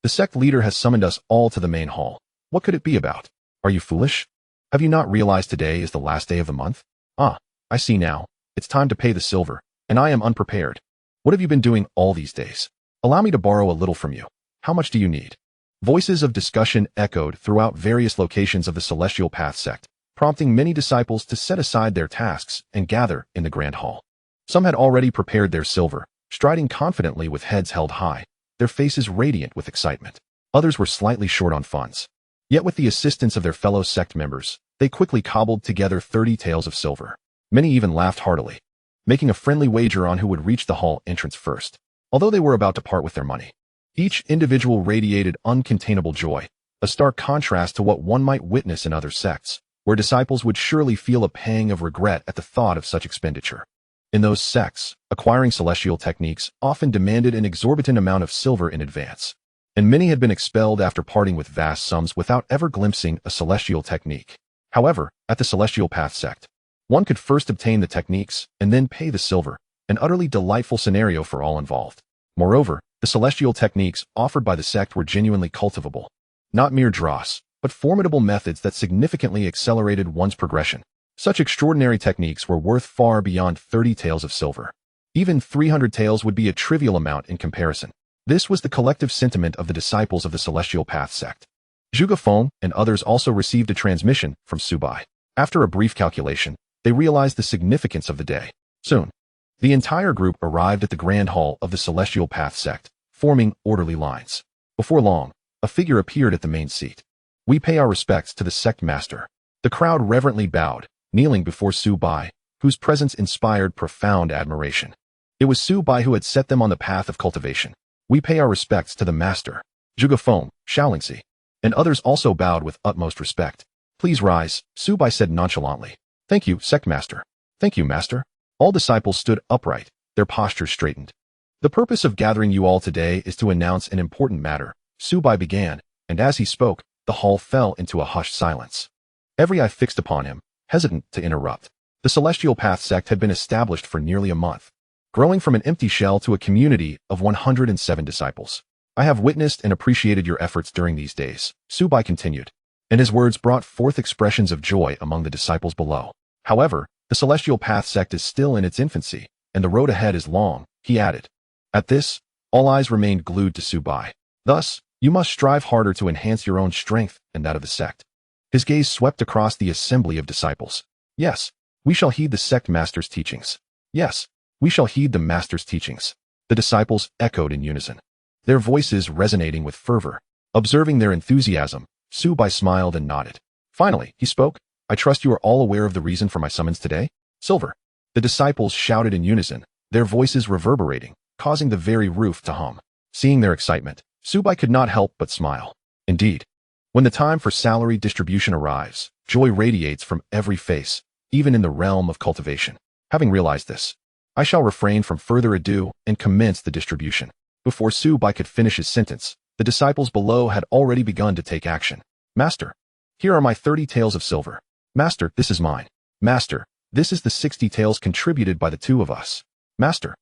S1: The sect leader has summoned us all to the main hall. What could it be about? Are you foolish? Have you not realized today is the last day of the month? Ah, I see now. It's time to pay the silver, and I am unprepared. What have you been doing all these days? Allow me to borrow a little from you. How much do you need? Voices of discussion echoed throughout various locations of the Celestial Path sect, prompting many disciples to set aside their tasks and gather in the grand hall. Some had already prepared their silver, striding confidently with heads held high, their faces radiant with excitement. Others were slightly short on funds. Yet with the assistance of their fellow sect members, they quickly cobbled together 30 taels of silver. Many even laughed heartily, making a friendly wager on who would reach the hall entrance first. Although they were about to part with their money, each individual radiated uncontainable joy, a stark contrast to what one might witness in other sects, where disciples would surely feel a pang of regret at the thought of such expenditure. In those sects, acquiring celestial techniques often demanded an exorbitant amount of silver in advance, and many had been expelled after parting with vast sums without ever glimpsing a celestial technique. However, at the Celestial Path sect, one could first obtain the techniques and then pay the silver, an utterly delightful scenario for all involved. Moreover, the celestial techniques offered by the sect were genuinely cultivable, not mere dross, but formidable methods that significantly accelerated one's progression. Such extraordinary techniques were worth far beyond 30 taels of silver. Even 300 taels would be a trivial amount in comparison. This was the collective sentiment of the disciples of the Celestial Path sect. Zhuge Feng and others also received a transmission from Su Bai. After a brief calculation, they realized the significance of the day. Soon, the entire group arrived at the grand hall of the Celestial Path sect, forming orderly lines. Before long, a figure appeared at the main seat. We pay our respects to the sect master. The crowd reverently bowed, kneeling before Su Bai, whose presence inspired profound admiration. It was Su Bai who had set them on the path of cultivation. We pay our respects to the master. Zhuge Feng, Xiao and others also bowed with utmost respect. Please rise, Su Bai said nonchalantly. Thank you, sect master. Thank you, master. All disciples stood upright, their postures straightened. The purpose of gathering you all today is to announce an important matter, Su Bai began, and as he spoke, the hall fell into a hushed silence. Every eye fixed upon him, hesitant to interrupt. The Celestial Path sect had been established for nearly a month, growing from an empty shell to a community of 107 disciples. I have witnessed and appreciated your efforts during these days, Su Bai continued, and his words brought forth expressions of joy among the disciples below. However, the Celestial Path sect is still in its infancy, and the road ahead is long, he added. At this, all eyes remained glued to Su Bai. Thus, you must strive harder to enhance your own strength and that of the sect. His gaze swept across the assembly of disciples. Yes, we shall heed the sect master's teachings. Yes, we shall heed the master's teachings. The disciples echoed in unison, their voices resonating with fervor. Observing their enthusiasm, Su Bai smiled and nodded. Finally, he spoke. I trust you are all aware of the reason for my summons today? Silver. The disciples shouted in unison, their voices reverberating, causing the very roof to hum. Seeing their excitement, Su Bai could not help but smile. Indeed, when the time for salary distribution arrives, joy radiates from every face, even in the realm of cultivation. Having realized this, I shall refrain from further ado and commence the distribution. Before Su Bai could finish his sentence, the disciples below had already begun to take action. Master, here are my 30 taels of silver. Master, this is mine. Master, this is the 60 taels contributed by the two of us. Master,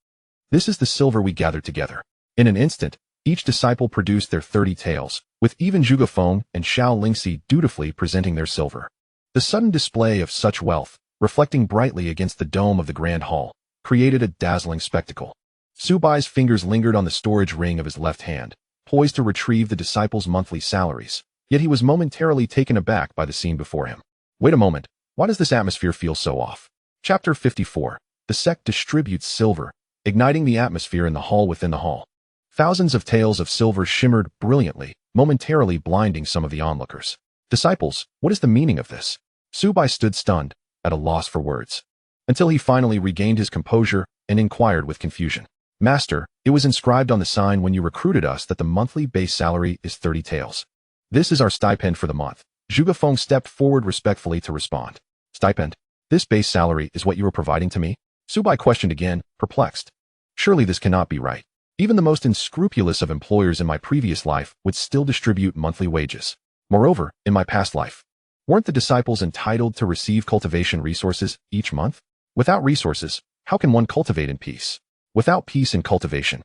S1: this is the silver we gathered together. In an instant, each disciple produced their 30 taels, with even Zhuge Feng and Xiao Lingxi dutifully presenting their silver. The sudden display of such wealth, reflecting brightly against the dome of the grand hall, created a dazzling spectacle. Su Bai's fingers lingered on the storage ring of his left hand, poised to retrieve the disciples' monthly salaries, yet he was momentarily taken aback by the scene before him. Wait a moment, why does this atmosphere feel so off? Chapter 54. The sect distributes silver, igniting the atmosphere in the hall within the hall. Thousands of taels of silver shimmered brilliantly, momentarily blinding some of the onlookers. Disciples, what is the meaning of this? Su Bai stood stunned, at a loss for words, until he finally regained his composure and inquired with confusion. Master, it was inscribed on the sign when you recruited us that the monthly base salary is 30 taels. This is our stipend for the month. Zhuge Feng stepped forward respectfully to respond. Stipend? This base salary is what you are providing to me? Su Bai questioned again, perplexed. Surely this cannot be right. Even the most unscrupulous of employers in my previous life would still distribute monthly wages. Moreover, in my past life, weren't the disciples entitled to receive cultivation resources each month? Without resources, how can one cultivate in peace? Without peace and cultivation,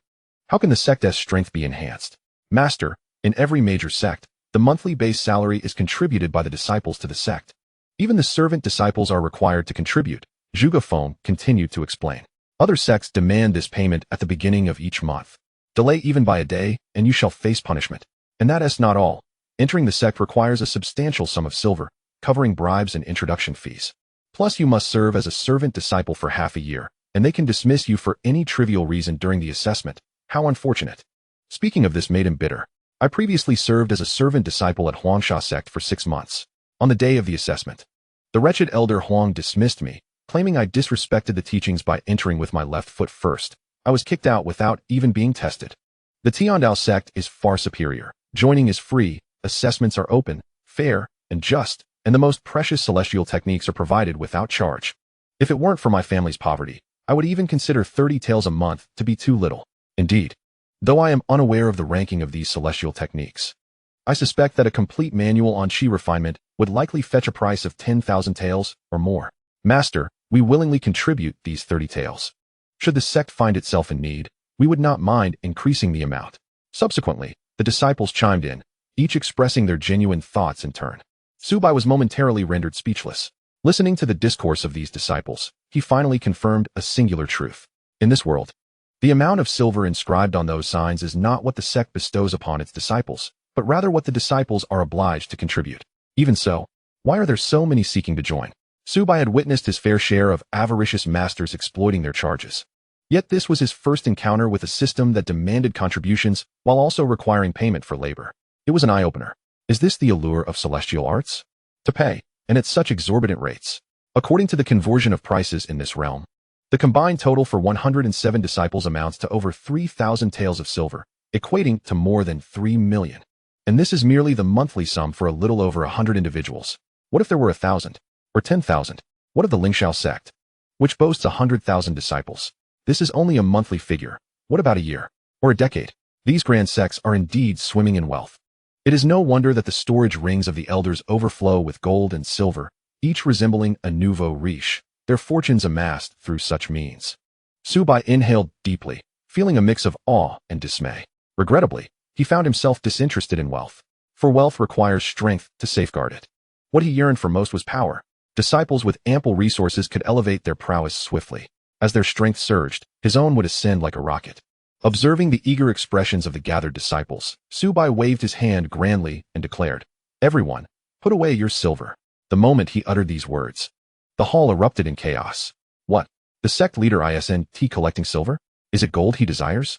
S1: how can the sect's strength be enhanced? Master, in every major sect, the monthly base salary is contributed by the disciples to the sect. Even the servant disciples are required to contribute, Zhuge Feng continued to explain. Other sects demand this payment at the beginning of each month. Delay even by a day, and you shall face punishment. And that is not all. Entering the sect requires a substantial sum of silver, covering bribes and introduction fees. Plus you must serve as a servant disciple for half a year, and they can dismiss you for any trivial reason during the assessment. How unfortunate. Speaking of this made him bitter. I previously served as a servant disciple at Huangsha sect for 6 months. On the day of the assessment, the wretched elder Huang dismissed me, claiming I disrespected the teachings by entering with my left foot first. I was kicked out without even being tested. The Dao Sect is far superior. Joining is free, assessments are open, fair, and just, and the most precious celestial techniques are provided without charge. If it weren't for my family's poverty, I would even consider 30 taels a month to be too little. Indeed, though I am unaware of the ranking of these celestial techniques, I suspect that a complete manual on chi refinement would likely fetch a price of 10,000 taels or more. Master, we willingly contribute these 30 taels. Should the sect find itself in need, we would not mind increasing the amount. Subsequently, the disciples chimed in, each expressing their genuine thoughts in turn. Su Bai was momentarily rendered speechless. Listening to the discourse of these disciples, he finally confirmed a singular truth. In this world, the amount of silver inscribed on those signs is not what the sect bestows upon its disciples, but rather what the disciples are obliged to contribute. Even so, why are there so many seeking to join? Su Bai had witnessed his fair share of avaricious masters exploiting their charges. Yet this was his first encounter with a system that demanded contributions while also requiring payment for labor. It was an eye-opener. Is this the allure of celestial arts? To pay, and at such exorbitant rates. According to the conversion of prices in this realm, the combined total for 107 disciples amounts to over 3,000 taels of silver, equating to more than 3 million. And this is merely the monthly sum for a little over 100 individuals. What if there were 1,000? Or 10,000? What of the Ling Shao sect, which boasts 100,000 disciples? This is only a monthly figure. What about a year? Or a decade? These grand sects are indeed swimming in wealth. It is no wonder that the storage rings of the elders overflow with gold and silver, each resembling a nouveau riche, their fortunes amassed through such means. Su Bai inhaled deeply, feeling a mix of awe and dismay. Regrettably, he found himself disinterested in wealth, for wealth requires strength to safeguard it. What he yearned for most was power. Disciples with ample resources could elevate their prowess swiftly. As their strength surged, his own would ascend like a rocket. Observing the eager expressions of the gathered disciples, Su Bai waved his hand grandly and declared, "Everyone, put away your silver." The moment he uttered these words, the hall erupted in chaos. What? The sect leader isn't collecting silver? Is it gold he desires?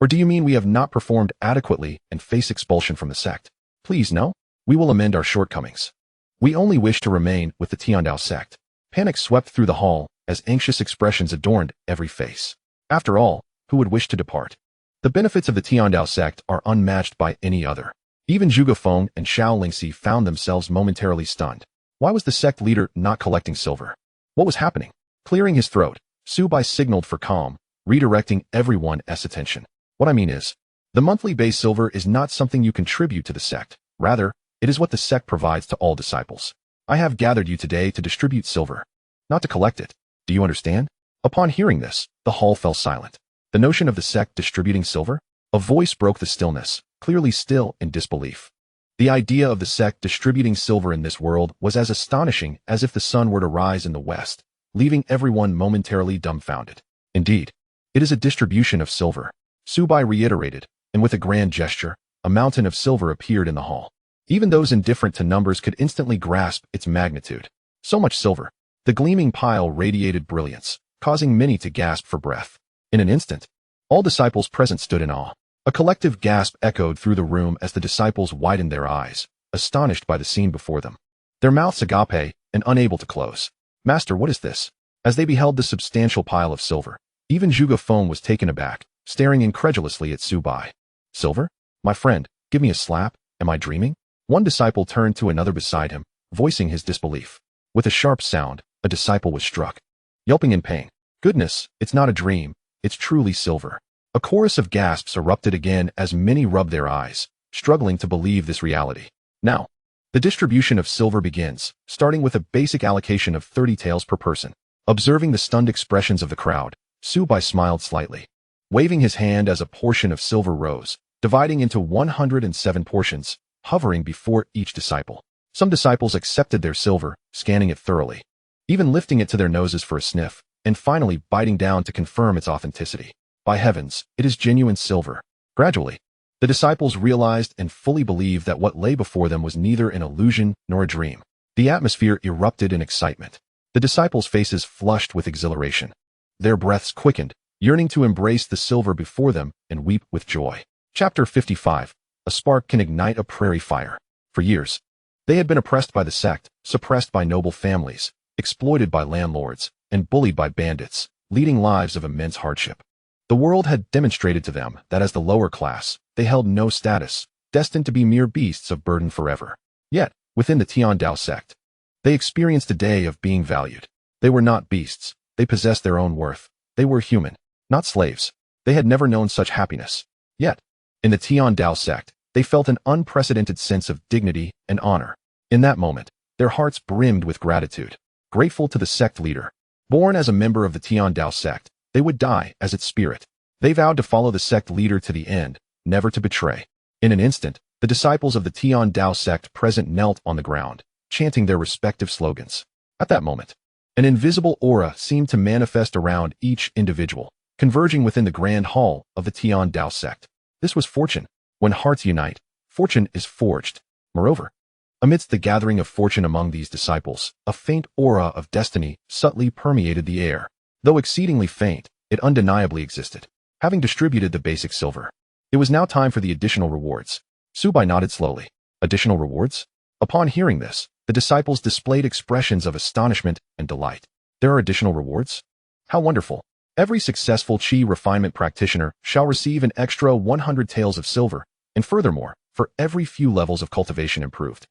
S1: Or do you mean we have not performed adequately and face expulsion from the sect? Please no. We will amend our shortcomings. We only wish to remain with the Dao Sect. Panic swept through the hall as anxious expressions adorned every face. After all, who would wish to depart? The benefits of the Dao Sect are unmatched by any other. Even Zhuge Feng and Xiao Lingxi found themselves momentarily stunned. Why was the sect leader not collecting silver? What was happening? Clearing his throat, Su Bai signaled for calm, redirecting everyone's attention. What I mean is, the monthly base silver is not something you contribute to the sect. Rather, it is what the sect provides to all disciples. I have gathered you today to distribute silver, not to collect it. Do you understand? Upon hearing this, the hall fell silent. The notion of the sect distributing silver? A voice broke the stillness, clearly still in disbelief. The idea of the sect distributing silver in this world was as astonishing as if the sun were to rise in the west, leaving everyone momentarily dumbfounded. Indeed, it is a distribution of silver, Su Bai reiterated, and with a grand gesture, a mountain of silver appeared in the hall. Even those indifferent to numbers could instantly grasp its magnitude. So much silver. The gleaming pile radiated brilliance, causing many to gasp for breath. In an instant, all disciples present stood in awe. A collective gasp echoed through the room as the disciples widened their eyes, astonished by the scene before them. Their mouths agape and unable to close. "Master, what is this?" As they beheld the substantial pile of silver, even Zhuge Feng was taken aback, staring incredulously at Su Bai. "Silver? My friend, give me a slap. Am I dreaming?" One disciple turned to another beside him, voicing his disbelief. With a sharp sound, a disciple was struck, yelping in pain. "Goodness, it's not a dream, it's truly silver." A chorus of gasps erupted again as many rubbed their eyes, struggling to believe this reality. Now, the distribution of silver begins, starting with a basic allocation of 30 taels per person. Observing the stunned expressions of the crowd, Su Bai smiled slightly, waving his hand as a portion of silver rose, dividing into 107 portions, hovering before each disciple. Some disciples accepted their silver, scanning it thoroughly, even lifting it to their noses for a sniff, and finally biting down to confirm its authenticity. By heavens, it is genuine silver. Gradually, the disciples realized and fully believed that what lay before them was neither an illusion nor a dream. The atmosphere erupted in excitement. The disciples' faces flushed with exhilaration. Their breaths quickened, yearning to embrace the silver before them and weep with joy. Chapter 55. A spark can ignite a prairie fire. For years, they had been oppressed by the sect, suppressed by noble families, exploited by landlords, and bullied by bandits, leading lives of immense hardship. The world had demonstrated to them that as the lower class, they held no status, destined to be mere beasts of burden forever. Yet, within the Dao Sect, they experienced a day of being valued. They were not beasts. They possessed their own worth. They were human, not slaves. They had never known such happiness. Yet, in the Dao Sect, they felt an unprecedented sense of dignity and honor. In that moment, their hearts brimmed with gratitude, grateful to the sect leader. Born as a member of the Dao Sect, they would die as its spirit. They vowed to follow the sect leader to the end, never to betray. In an instant, the disciples of the Dao Sect present knelt on the ground, chanting their respective slogans. At that moment, an invisible aura seemed to manifest around each individual, converging within the grand hall of the Dao Sect. This was fortune. When hearts unite, fortune is forged. Moreover, amidst the gathering of fortune among these disciples, a faint aura of destiny subtly permeated the air. Though exceedingly faint, it undeniably existed. Having distributed the basic silver, it was now time for the additional rewards. Su Bai nodded slowly. Additional rewards? Upon hearing this, the disciples displayed expressions of astonishment and delight. There are additional rewards? How wonderful! Every successful Qi refinement practitioner shall receive an extra 100 taels of silver, and furthermore, for every few levels of cultivation improved,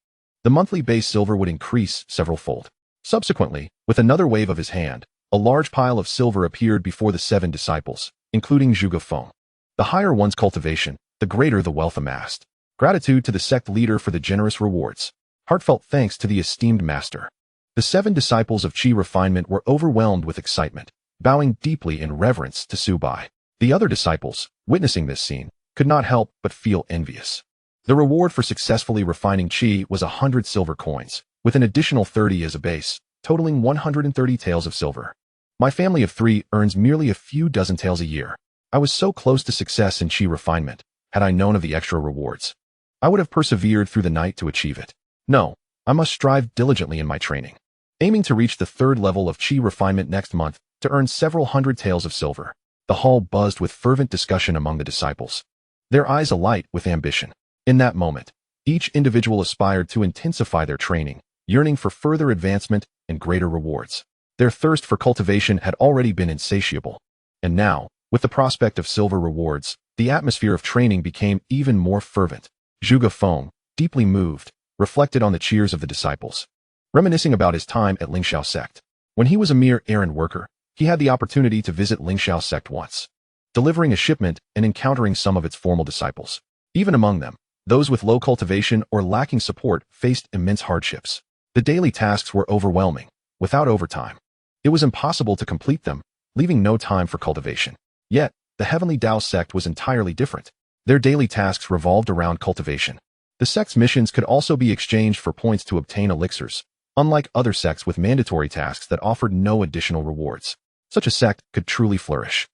S1: the monthly base silver would increase several-fold. Subsequently, with another wave of his hand, a large pile of silver appeared before the 7 disciples, including Zhuge Feng. The higher one's cultivation, the greater the wealth amassed. Gratitude to the sect leader for the generous rewards. Heartfelt thanks to the esteemed master. The 7 disciples of Qi refinement were overwhelmed with excitement, bowing deeply in reverence to Su Bai. The other disciples, witnessing this scene, could not help but feel envious. The reward for successfully refining Qi was 100 silver coins, with an additional 30 as a base, totaling 130 taels of silver. My family of 3 earns merely a few dozen taels a year. I was so close to success in Qi refinement. Had I known of the extra rewards, I would have persevered through the night to achieve it. No, I must strive diligently in my training, aiming to reach the 3rd level of Qi refinement next month to earn several hundred taels of silver. The hall buzzed with fervent discussion among the disciples, their eyes alight with ambition. In that moment, each individual aspired to intensify their training, yearning for further advancement and greater rewards. Their thirst for cultivation had already been insatiable, and now, with the prospect of silver rewards, the atmosphere of training became even more fervent. Zhuge Feng, deeply moved, reflected on the cheers of the disciples, reminiscing about his time at Ling Shao Sect. When he was a mere errand worker, he had the opportunity to visit Ling Shao Sect once, delivering a shipment and encountering some of its formal disciples. Even among them, those with low cultivation or lacking support faced immense hardships. The daily tasks were overwhelming. Without overtime, it was impossible to complete them, leaving no time for cultivation. Yet, the Heavenly Dao Sect was entirely different. Their daily tasks revolved around cultivation. The sect's missions could also be exchanged for points to obtain elixirs, unlike other sects with mandatory tasks that offered no additional rewards. Such a sect could truly flourish.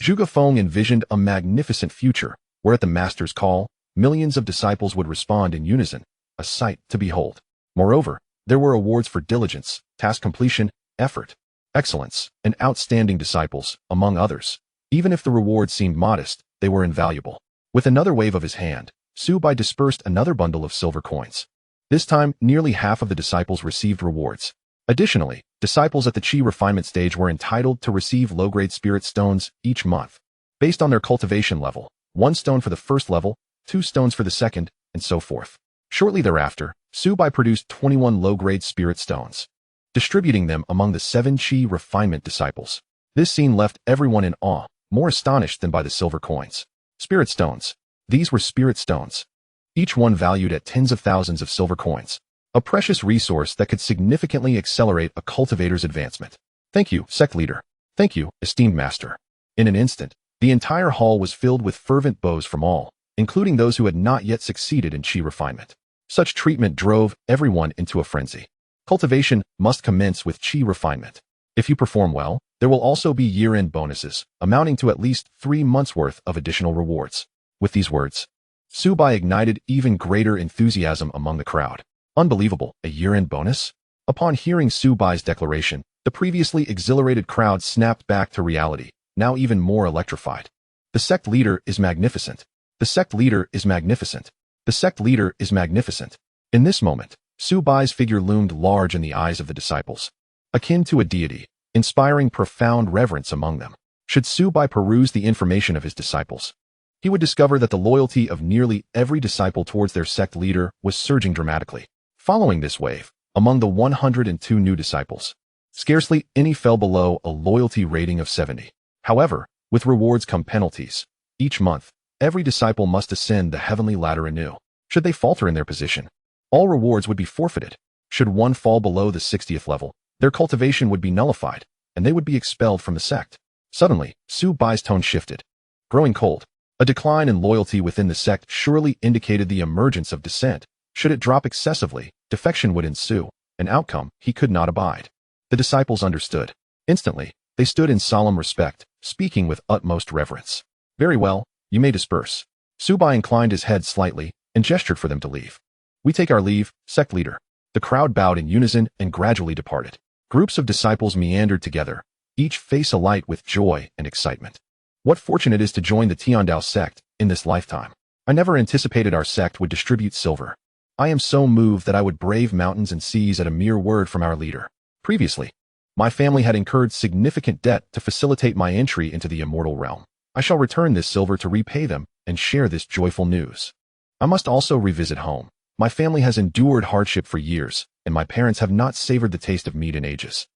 S1: Zhuge Feng envisioned a magnificent future, where at the master's call, millions of disciples would respond in unison, a sight to behold. Moreover, there were awards for diligence, task completion, effort, excellence, and outstanding disciples, among others. Even if the rewards seemed modest, they were invaluable. With another wave of his hand, Su Bai dispersed another bundle of silver coins. This time, nearly half of the disciples received rewards. Additionally, disciples at the Qi refinement stage were entitled to receive low-grade spirit stones each month, based on their cultivation level, 1 stone for the 1st level, 2 stones for the 2nd, and so forth. Shortly thereafter, Su Bai produced 21 low-grade spirit stones, distributing them among the 7 Qi refinement disciples. This scene left everyone in awe, more astonished than by the silver coins. Spirit stones. These were spirit stones, each one valued at tens of thousands of silver coins, a precious resource that could significantly accelerate a cultivator's advancement. Thank you, sect leader. Thank you, esteemed master. In an instant, the entire hall was filled with fervent bows from all, including those who had not yet succeeded in Qi refinement. Such treatment drove everyone into a frenzy. Cultivation must commence with Qi refinement. If you perform well, there will also be year-end bonuses, amounting to at least 3 months' worth of additional rewards. With these words, Su Bai ignited even greater enthusiasm among the crowd. Unbelievable, a year-end bonus? Upon hearing Su Bai's declaration, the previously exhilarated crowd snapped back to reality, now even more electrified. The sect leader is magnificent. The sect leader is magnificent. The sect leader is magnificent. In this moment, Su Bai's figure loomed large in the eyes of the disciples, akin to a deity, inspiring profound reverence among them. Should Su Bai peruse the information of his disciples, he would discover that the loyalty of nearly every disciple towards their sect leader was surging dramatically. Following this wave, among the 102 new disciples, scarcely any fell below a loyalty rating of 70. However, with rewards come penalties. Each month, every disciple must ascend the heavenly ladder anew. Should they falter in their position, all rewards would be forfeited. Should one fall below the 60th level, their cultivation would be nullified, and they would be expelled from the sect. Suddenly, Su Bai's tone shifted, growing cold. A decline in loyalty within the sect surely indicated the emergence of dissent. Should it drop excessively, defection would ensue, an outcome he could not abide. The disciples understood. Instantly, they stood in solemn respect, speaking with utmost reverence. Very well, you may disperse. Su Bai inclined his head slightly and gestured for them to leave. We take our leave, sect leader. The crowd bowed in unison and gradually departed. Groups of disciples meandered together, each face alight with joy and excitement. What fortune it is to join the Tian Dao sect in this lifetime. I never anticipated our sect would distribute silver. I am so moved that I would brave mountains and seas at a mere word from our leader. Previously, my family had incurred significant debt to facilitate my entry into the immortal realm. I shall return this silver to repay them and share this joyful news. I must also revisit home. My family has endured hardship for years, and my parents have not savored the taste of meat in ages.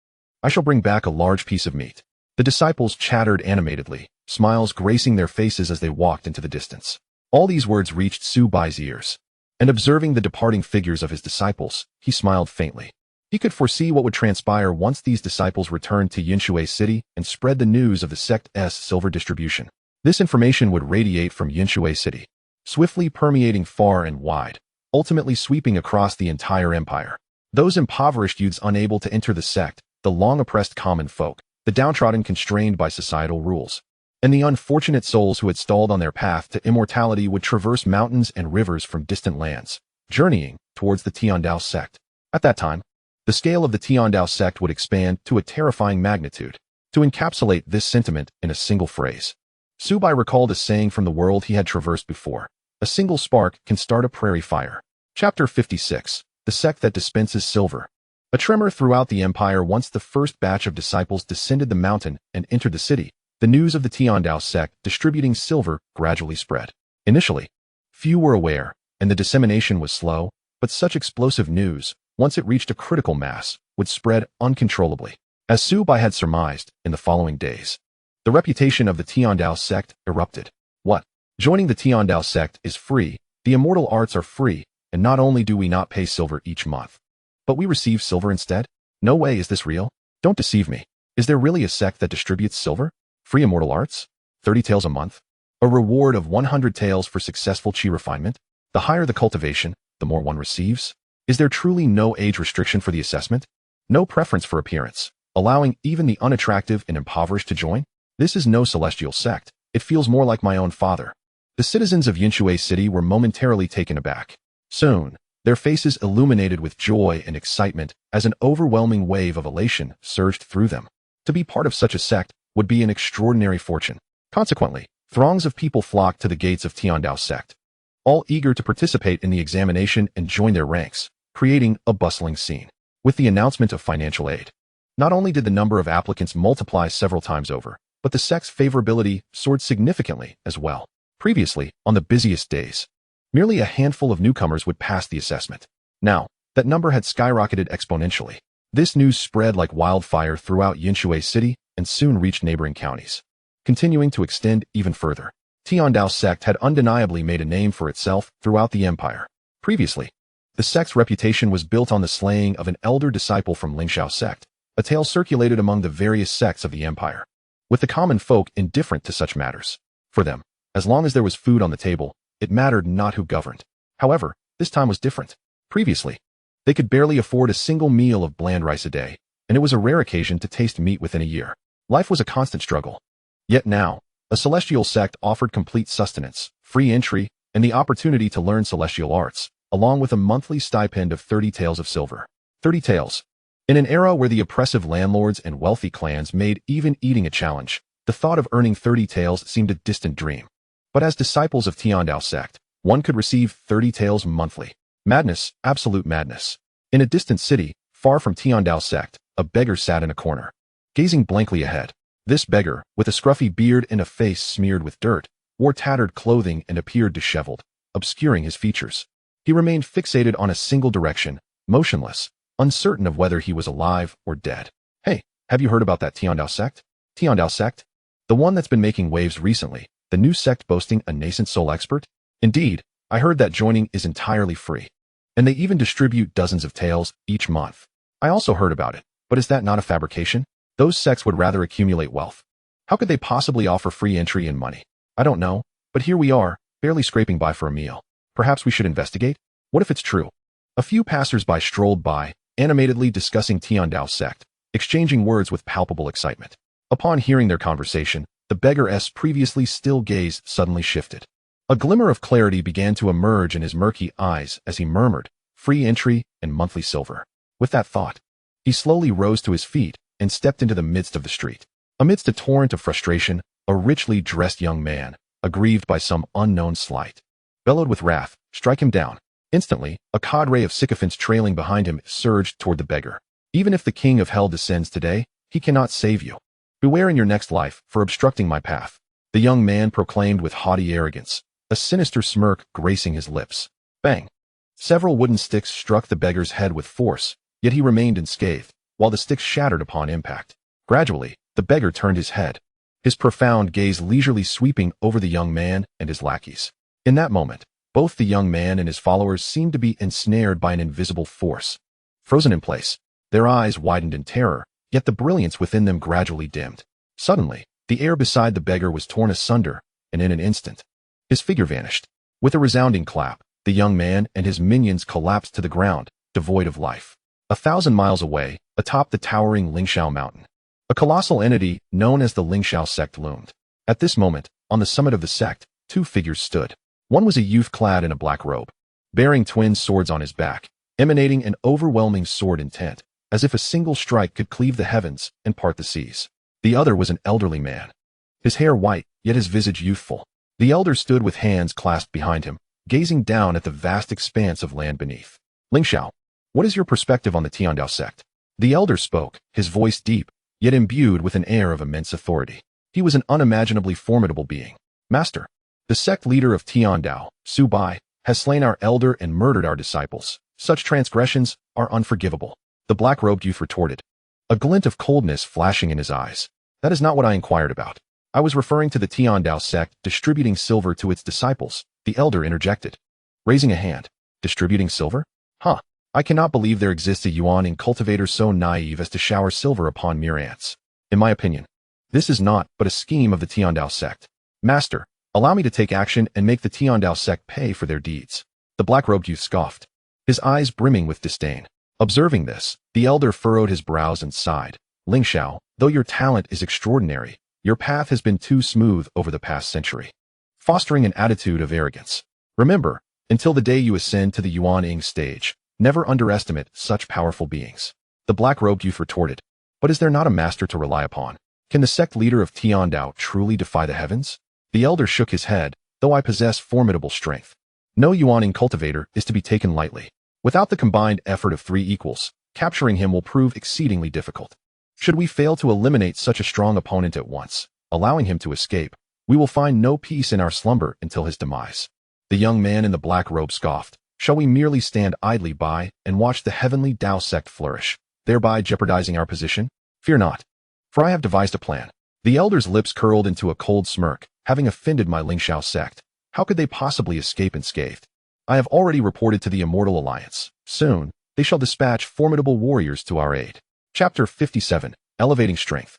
S1: I shall bring back a large piece of meat. The disciples chattered animatedly, smiles gracing their faces as they walked into the distance. All these words reached Su Bai's ears, and observing the departing figures of his disciples, he smiled faintly. He could foresee what would transpire once these disciples returned to Yinshui City and spread the news of the sect's silver distribution. This information would radiate from Yinshui City, swiftly permeating far and wide, ultimately sweeping across the entire empire. Those impoverished youths unable to enter the sect, the long-oppressed common folk, the downtrodden constrained by societal rules, and the unfortunate souls who had stalled on their path to immortality would traverse mountains and rivers from distant lands, journeying towards the Dao Sect. At that time, the scale of the Dao Sect would expand to a terrifying magnitude. To encapsulate this sentiment in a single phrase, Su Bai recalled a saying from the world he had traversed before: a single spark can start a prairie fire. Chapter 56. The Sect that Dispenses Silver. A tremor throughout the empire once the first batch of disciples descended the mountain and entered the city. The news of the Dao Sect distributing silver gradually spread. Initially, few were aware, and the dissemination was slow, but such explosive news, once it reached a critical mass, would spread uncontrollably. As Su Bai had surmised, in the following days, the reputation of the Dao Sect erupted. What? Joining the Dao Sect is free, the immortal arts are free, and not only do we not pay silver each month, but we receive silver instead? No way, is this real? Don't deceive me. Is there really a sect that distributes silver? Free immortal arts? 30 taels a month? A reward of 100 taels for successful chi refinement? The higher the cultivation, the more one receives? Is there truly no age restriction for the assessment? No preference for appearance, allowing even the unattractive and impoverished to join? This is no celestial sect. It feels more like my own father. The citizens of Yinshui City were momentarily taken aback. Soon, their faces illuminated with joy and excitement as an overwhelming wave of elation surged through them. To be part of such a sect would be an extraordinary fortune. Consequently, throngs of people flocked to the gates of Dao Sect, all eager to participate in the examination and join their ranks, creating a bustling scene. With the announcement of financial aid, not only did the number of applicants multiply several times over, but the sect's favorability soared significantly as well. Previously, on the busiest days, merely a handful of newcomers would pass the assessment. Now, that number had skyrocketed exponentially. This news spread like wildfire throughout Yinshui City and soon reached neighboring counties. Continuing to extend even further, Dao Sect had undeniably made a name for itself throughout the empire. Previously, the sect's reputation was built on the slaying of an elder disciple from Ling Shao sect, a tale circulated among the various sects of the empire, with the common folk indifferent to such matters. For them, as long as there was food on the table, it mattered not who governed. However, this time was different. Previously, they could barely afford a single meal of bland rice a day, and it was a rare occasion to taste meat within a year. Life was a constant struggle. Yet now, a celestial sect offered complete sustenance, free entry, and the opportunity to learn celestial arts, along with a monthly stipend of 30 taels of silver. 30 taels. In an era where the oppressive landlords and wealthy clans made even eating a challenge, the thought of earning 30 taels seemed a distant dream. But as disciples of Dao Sect, one could receive 30 taels monthly. Madness, absolute madness. In a distant city, far from Dao Sect, a beggar sat in a corner, gazing blankly ahead. This beggar, with a scruffy beard and a face smeared with dirt, wore tattered clothing and appeared disheveled, obscuring his features. He remained fixated on a single direction, motionless, uncertain of whether he was alive or dead. Hey, have you heard about that Dao Sect? Dao Sect? The one that's been making waves recently, the new sect boasting a nascent soul expert? Indeed, I heard that joining is entirely free, and they even distribute dozens of taels each month. I also heard about it, but is that not a fabrication? Those sects would rather accumulate wealth. How could they possibly offer free entry and money? I don't know, but here we are, barely scraping by for a meal. Perhaps we should investigate? What if it's true? A few passers-by strolled by, animatedly discussing Dao Sect, exchanging words with palpable excitement. Upon hearing their conversation, the beggar's previously still gaze suddenly shifted. A glimmer of clarity began to emerge in his murky eyes as he murmured, free entry and monthly silver. With that thought, he slowly rose to his feet and stepped into the midst of the street. Amidst a torrent of frustration, a richly dressed young man, aggrieved by some unknown slight, bellowed with wrath, strike him down. Instantly, a cadre of sycophants trailing behind him surged toward the beggar. Even if the king of hell descends today, he cannot save you. Beware in your next life for obstructing my path. The young man proclaimed with haughty arrogance, a sinister smirk gracing his lips. Bang! Several wooden sticks struck the beggar's head with force, yet he remained unscathed, while the sticks shattered upon impact. Gradually, the beggar turned his head, his profound gaze leisurely sweeping over the young man and his lackeys. In that moment, both the young man and his followers seemed to be ensnared by an invisible force. Frozen in place, their eyes widened in terror, yet the brilliance within them gradually dimmed. Suddenly, the air beside the beggar was torn asunder, and in an instant, his figure vanished. With a resounding clap, the young man and his minions collapsed to the ground, devoid of life. 1,000 miles away, atop the towering Ling Shao mountain, a colossal entity known as the Ling Shao Sect loomed. At this moment, on the summit of the sect, two figures stood. One was a youth clad in a black robe, bearing twin swords on his back, emanating an overwhelming sword intent, as if a single strike could cleave the heavens and part the seas. The other was an elderly man, his hair white, yet his visage youthful. The elder stood with hands clasped behind him, gazing down at the vast expanse of land beneath. Ling Shao, what is your perspective on the Dao Sect? The elder spoke, his voice deep, yet imbued with an air of immense authority. He was an unimaginably formidable being. Master, the sect leader of Dao, Su Bai, has slain our elder and murdered our disciples. Such transgressions are unforgivable. The black-robed youth retorted, a glint of coldness flashing in his eyes. That is not what I inquired about. I was referring to the Dao Sect distributing silver to its disciples. The elder interjected, raising a hand. Distributing silver? Huh. I cannot believe there exists a yuan in cultivator so naive as to shower silver upon mere ants. In my opinion, this is not but a scheme of the Dao Sect. Master, allow me to take action and make the Dao Sect pay for their deeds. The black-robed youth scoffed, his eyes brimming with disdain. Observing this, the elder furrowed his brows and sighed. Ling Shao, though your talent is extraordinary, your path has been too smooth over the past century, fostering an attitude of arrogance. Remember, until the day you ascend to the Yuan-ing stage, never underestimate such powerful beings. The black-robed youth retorted, but is there not a master to rely upon? Can the sect leader of Dao truly defy the heavens? The elder shook his head, though I possess formidable strength. No Yuan-ing cultivator is to be taken lightly. Without the combined effort of 3 equals, capturing him will prove exceedingly difficult. Should we fail to eliminate such a strong opponent at once, allowing him to escape, we will find no peace in our slumber until his demise. The young man in the black robe scoffed. Shall we merely stand idly by and watch the Heavenly Dao Sect flourish, thereby jeopardizing our position? Fear not, for I have devised a plan. The elder's lips curled into a cold smirk. Having offended my Ling Shao sect, how could they possibly escape unscathed? I have already reported to the Immortal Alliance. Soon, they shall dispatch formidable warriors to our aid. Chapter 57, Elevating Strength.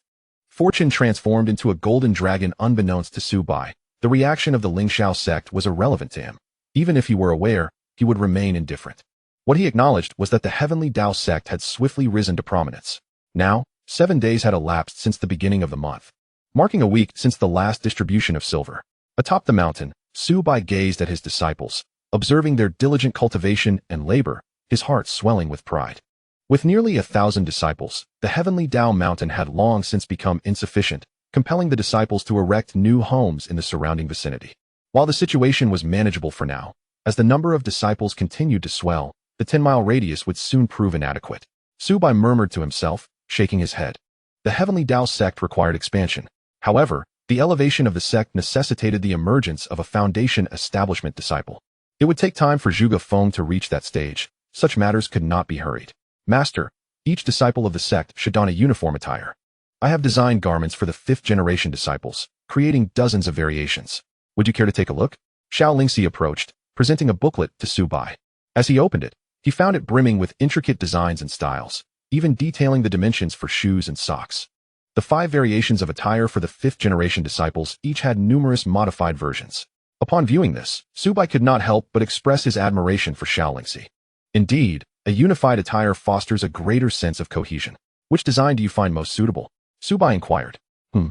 S1: Fortune transformed into a golden dragon unbeknownst to Su Bai. The reaction of the Ling Shao sect was irrelevant to him. Even if he were aware, he would remain indifferent. What he acknowledged was that the Heavenly Dao Sect had swiftly risen to prominence. Now, 7 days had elapsed since the beginning of the month, marking a week since the last distribution of silver. Atop the mountain, Su Bai gazed at his disciples, observing their diligent cultivation and labor, his heart swelling with pride. With nearly 1,000 disciples, the Heavenly Dao Mountain had long since become insufficient, compelling the disciples to erect new homes in the surrounding vicinity. While the situation was manageable for now, as the number of disciples continued to swell, the 10-mile radius would soon prove inadequate. Su Bai murmured to himself, shaking his head. The Heavenly Dao Sect required expansion. However, the elevation of the sect necessitated the emergence of a foundation establishment disciple. It would take time for Zhuge Feng to reach that stage. Such matters could not be hurried. Master, each disciple of the sect should don a uniform attire. I have designed garments for the 5th-generation disciples, creating dozens of variations. Would you care to take a look? Xiao Lingxi approached, presenting a booklet to Su Bai. As he opened it, he found it brimming with intricate designs and styles, even detailing the dimensions for shoes and socks. The 5 variations of attire for the 5th-generation disciples each had numerous modified versions. Upon viewing this, Su Bai could not help but express his admiration for Xiao Lingxi. Indeed, a unified attire fosters a greater sense of cohesion. Which design do you find most suitable? Su Bai inquired. Xiao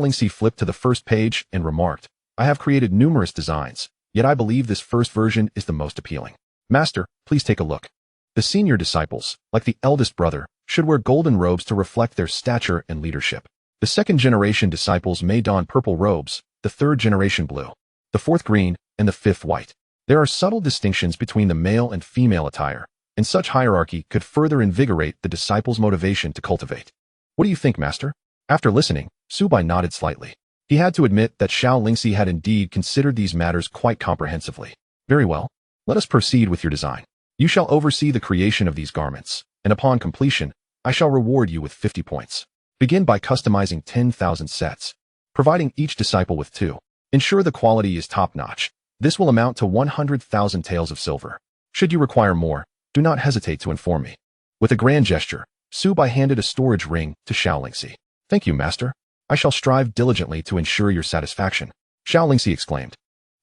S1: Lingxi flipped to the first page and remarked, I have created numerous designs, yet I believe this first version is the most appealing. Master, please take a look. The senior disciples, like the eldest brother, should wear golden robes to reflect their stature and leadership. The 2nd-generation disciples may don purple robes, the 3rd generation blue, the 4th green, and the 5th white. There are subtle distinctions between the male and female attire, and such hierarchy could further invigorate the disciple's motivation to cultivate. What do you think, Master? After listening, Su Bai nodded slightly. He had to admit that Xiao Lingxi had indeed considered these matters quite comprehensively. Very well. Let us proceed with your design. You shall oversee the creation of these garments, and upon completion, I shall reward you with 50 points. Begin by customizing 10,000 sets, providing each disciple with 2. Ensure the quality is top-notch. This will amount to 100,000 taels of silver. Should you require more, do not hesitate to inform me. With a grand gesture, Su Bai handed a storage ring to Xiao Lingxi. Thank you, Master. I shall strive diligently to ensure your satisfaction, Xiao Lingxi exclaimed,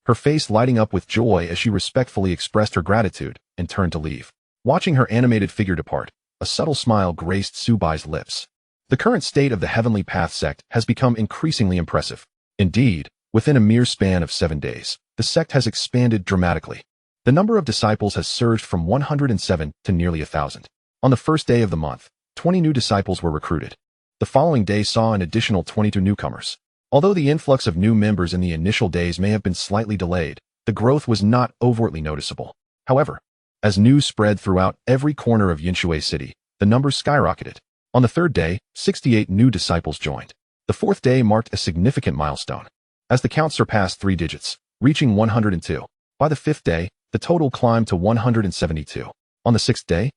S1: her face lighting up with joy as she respectfully expressed her gratitude and turned to leave. Watching her animated figure depart, a subtle smile graced Su Bai's lips. The current state of the Heavenly Path sect has become increasingly impressive. Indeed, within a mere span of 7 days, the sect has expanded dramatically. The number of disciples has surged from 107 to nearly 1,000. On the first day of the month, 20 new disciples were recruited. The following day saw an additional 22 newcomers. Although the influx of new members in the initial days may have been slightly delayed, the growth was not overtly noticeable. However, as news spread throughout every corner of Yinshui City, the numbers skyrocketed. On the third day, 68 new disciples joined. The fourth day marked a significant milestone, as the count surpassed 3 digits, reaching 102. By the fifth day, the total climbed to 172. On the sixth day,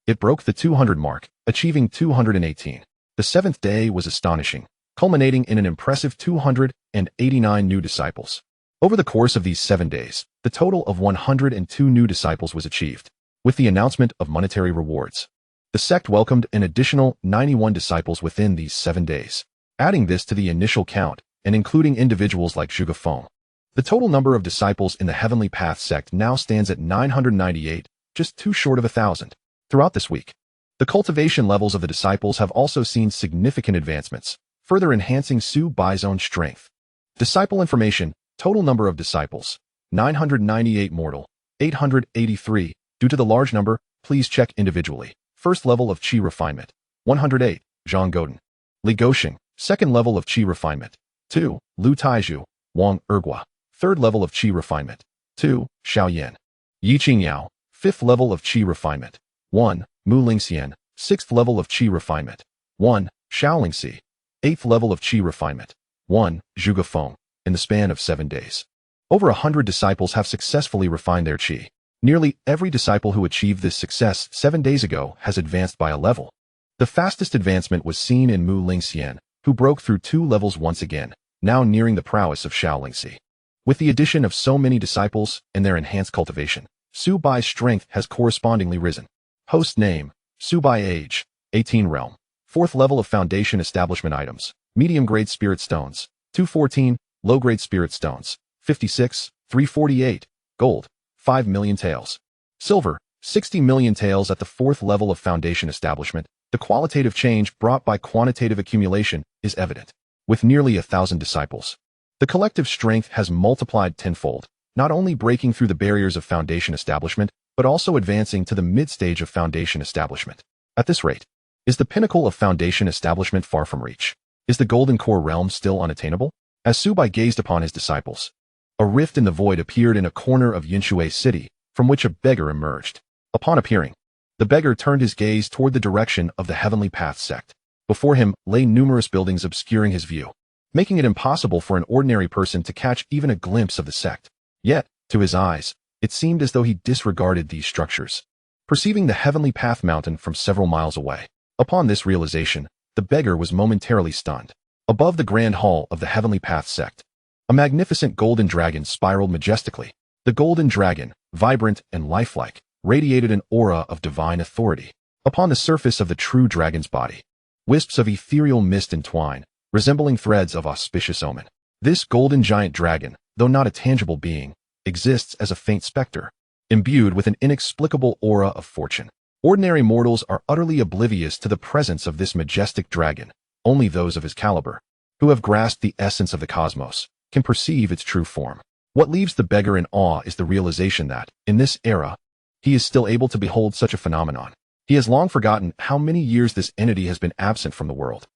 S1: it broke the 200 mark, achieving 218. The seventh day was astonishing, culminating in an impressive 289 new disciples. Over the course of these 7 days, the total of 102 new disciples was achieved. With the announcement of monetary rewards, the sect welcomed an additional 91 disciples within these 7 days. Adding this to the initial count, and including individuals like Zhuge Feng, the total number of disciples in the Heavenly Path sect now stands at 998, just too short of 1,000. Throughout this week, the cultivation levels of the disciples have also seen significant advancements, further enhancing Su Bai's own strength. Disciple information, total number of disciples, 998 mortal, 883. Due to the large number, please check individually. First level of Qi refinement, 108, Zhang Godin. Li Goxing, second level of Qi refinement, 2, Lu Taizhu, Wang Ergua. Third level of Qi refinement, 2, Xiao Yan. Yi Qingyao, fifth level of Qi refinement, 1, Mu Lingxian. Sixth level of Qi refinement, 1, Xiao Lingxi. Eighth level of Qi refinement, 1, Zhuge Feng. In the span of 7 days, over 100 disciples have successfully refined their Qi. Nearly every disciple who achieved this success 7 days ago has advanced by a level. The fastest advancement was seen in Mu Lingxian, who broke through 2 levels once again, now nearing the prowess of Xiao Lingxi. With the addition of so many disciples and their enhanced cultivation, Su Bai's strength has correspondingly risen. Host name, Su Bai. Age, 18 realm. 4th level of foundation establishment items, medium-grade spirit stones, 214, low-grade spirit stones, 56, 348, gold, 5 million taels. Silver, 60 million taels at the 4th level of foundation establishment. The qualitative change brought by quantitative accumulation is evident. With nearly 1,000 disciples, the collective strength has multiplied tenfold, not only breaking through the barriers of foundation establishment, but also advancing to the mid-stage of foundation establishment. At this rate, is the pinnacle of foundation establishment far from reach? Is the golden core realm still unattainable? As Su Bai gazed upon his disciples, a rift in the void appeared in a corner of Yinshui City, from which a beggar emerged. Upon appearing, the beggar turned his gaze toward the direction of the Heavenly Path sect. Before him lay numerous buildings obscuring his view, making it impossible for an ordinary person to catch even a glimpse of the sect. Yet, to his eyes, it seemed as though he disregarded these structures, perceiving the Heavenly Path mountain from several miles away. Upon this realization, the beggar was momentarily stunned. Above the grand hall of the Heavenly Path sect, a magnificent golden dragon spiraled majestically. The golden dragon, vibrant and lifelike, radiated an aura of divine authority. Upon the surface of the true dragon's body, wisps of ethereal mist entwine, resembling threads of auspicious omen. This golden giant dragon, though not a tangible being, exists as a faint specter, imbued with an inexplicable aura of fortune. Ordinary mortals are utterly oblivious to the presence of this majestic dragon. Only those of his caliber, who have grasped the essence of the cosmos, can perceive its true form. What leaves the beggar in awe is the realization that, in this era, he is still able to behold such a phenomenon. He has long forgotten how many years this entity has been absent from the world.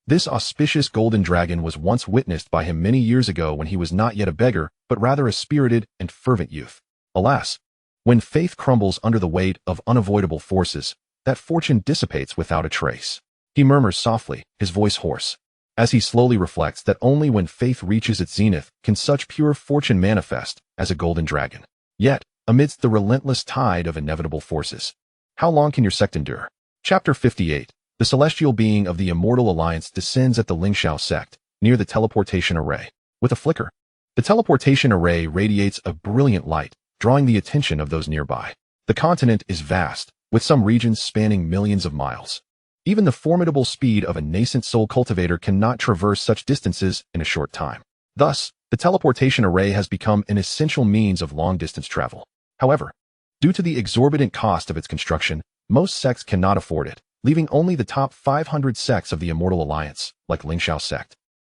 S1: This auspicious golden dragon was once witnessed by him many years ago when he was not yet a beggar, but rather a spirited and fervent youth. Alas, when faith crumbles under the weight of unavoidable forces, that fortune dissipates without a trace. He murmurs softly, his voice hoarse, as he slowly reflects that only when faith reaches its zenith can such pure fortune manifest as a golden dragon. Yet, amidst the relentless tide of inevitable forces, how long can your sect endure? Chapter 58. The celestial being of the Immortal Alliance descends at the Ling Shao sect, near the teleportation array. With a flicker, the teleportation array radiates a brilliant light, drawing the attention of those nearby. The continent is vast, with some regions spanning millions of miles. Even the formidable speed of a nascent soul cultivator cannot traverse such distances in a short time. Thus, the teleportation array has become an essential means of long-distance travel. However, due to the exorbitant cost of its construction, most sects cannot afford it, leaving only the top 500 sects of the Immortal Alliance, like Ling Shao sect,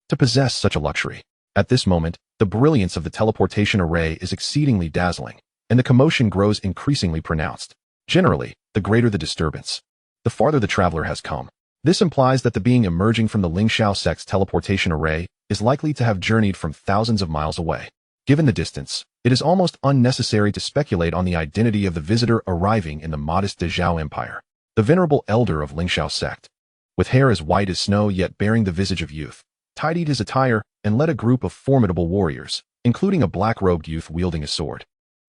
S1: to possess such a luxury. At this moment, the brilliance of the teleportation array is exceedingly dazzling, and the commotion grows increasingly pronounced. Generally, the greater the disturbance, the farther the traveler has come. This implies that the being emerging from the Ling Shao sect's teleportation array is likely to have journeyed from thousands of miles away. Given the distance, it is almost unnecessary to speculate on the identity of the visitor arriving in the modest De Zhao Empire. The venerable elder of Ling Shao sect, with hair as white as snow yet bearing the visage of youth, tidied his attire and led a group of formidable warriors, including a black-robed youth wielding a sword,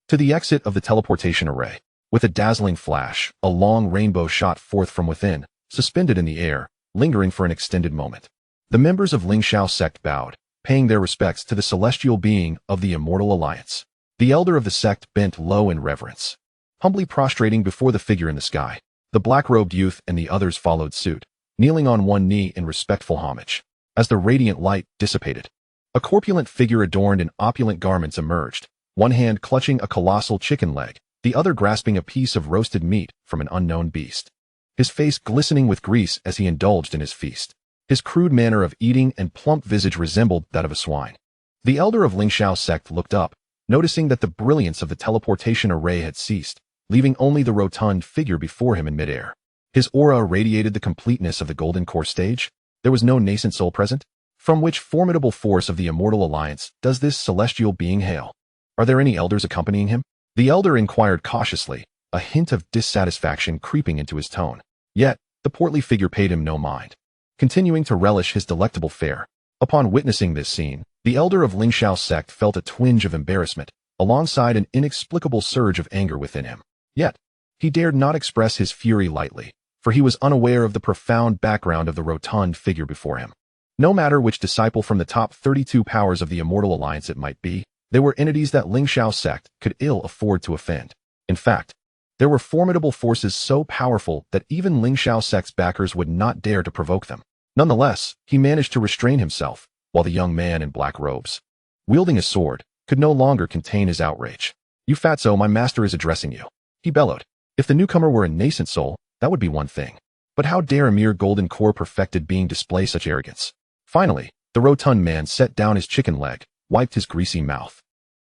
S1: to the exit of the teleportation array. With a dazzling flash, a long rainbow shot forth from within, suspended in the air, lingering for an extended moment. The members of Ling Shao sect bowed, paying their respects to the celestial being of the Immortal Alliance. The elder of the sect bent low in reverence, humbly prostrating before the figure in the sky. The black-robed youth and the others followed suit, kneeling on one knee in respectful homage. As the radiant light dissipated, a corpulent figure adorned in opulent garments emerged, one hand clutching a colossal chicken leg, the other grasping a piece of roasted meat from an unknown beast. His face glistening with grease as he indulged in his feast. His crude manner of eating and plump visage resembled that of a swine. The elder of Ling Shao sect looked up, noticing that the brilliance of the teleportation array had ceased, leaving only the rotund figure before him in midair. His aura radiated the completeness of the golden core stage. There was no nascent soul present. From which formidable force of the Immortal Alliance does this celestial being hail? Are there any elders accompanying him? The elder inquired cautiously, a hint of dissatisfaction creeping into his tone. Yet, the portly figure paid him no mind, continuing to relish his delectable fare. Upon witnessing this scene, the elder of Ling Shao sect felt a twinge of embarrassment, alongside an inexplicable surge of anger within him. Yet, he dared not express his fury lightly, for he was unaware of the profound background of the rotund figure before him. No matter which disciple from the top 32 powers of the Immortal Alliance it might be, they were entities that Ling Shao sect could ill afford to offend. In fact, there were formidable forces so powerful that even Ling Shao sect's backers would not dare to provoke them. Nonetheless, he managed to restrain himself, while the young man in black robes, wielding a sword, could no longer contain his outrage. "You fatso, my master is addressing you," he bellowed. If the newcomer were a nascent soul, that would be one thing. But how dare a mere golden core perfected being display such arrogance? Finally, the rotund man set down his chicken leg, wiped his greasy mouth,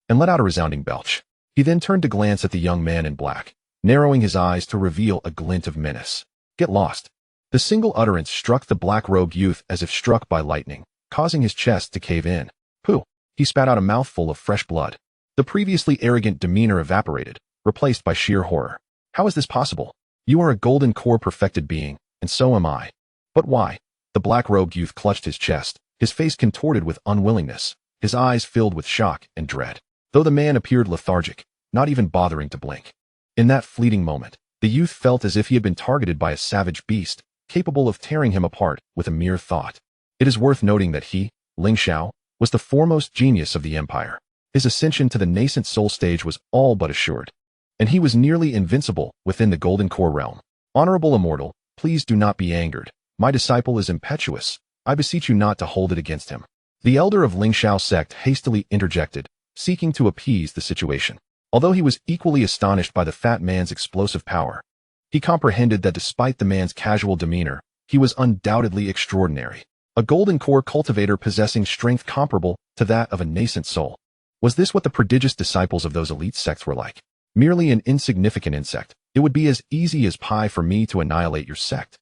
S1: and let out a resounding belch. He then turned to glance at the young man in black, narrowing his eyes to reveal a glint of menace. "Get lost." The single utterance struck the black-robed youth as if struck by lightning, causing his chest to cave in. Pooh! He spat out a mouthful of fresh blood. The previously arrogant demeanor evaporated, replaced by sheer horror. "How is this possible? You are a golden core perfected being, and so am I." "But why?" The black-robed youth clutched his chest, his face contorted with unwillingness, his eyes filled with shock and dread. Though the man appeared lethargic, not even bothering to blink. In that fleeting moment, the youth felt as if he had been targeted by a savage beast, capable of tearing him apart with a mere thought. It is worth noting that he, Ling Shao, was the foremost genius of the empire. His ascension to the nascent soul stage was all but assured, and he was nearly invincible within the golden core realm. "Honorable immortal, please do not be angered. My disciple is impetuous. I beseech you not to hold it against him." The elder of Ling Shao sect hastily interjected, seeking to appease the situation. Although he was equally astonished by the fat man's explosive power, he comprehended that despite the man's casual demeanor, he was undoubtedly extraordinary. A golden core cultivator possessing strength comparable to that of a nascent soul. Was this what the prodigious disciples of those elite sects were like? Merely an insignificant insect, it would be as easy as pie for me to annihilate your sect.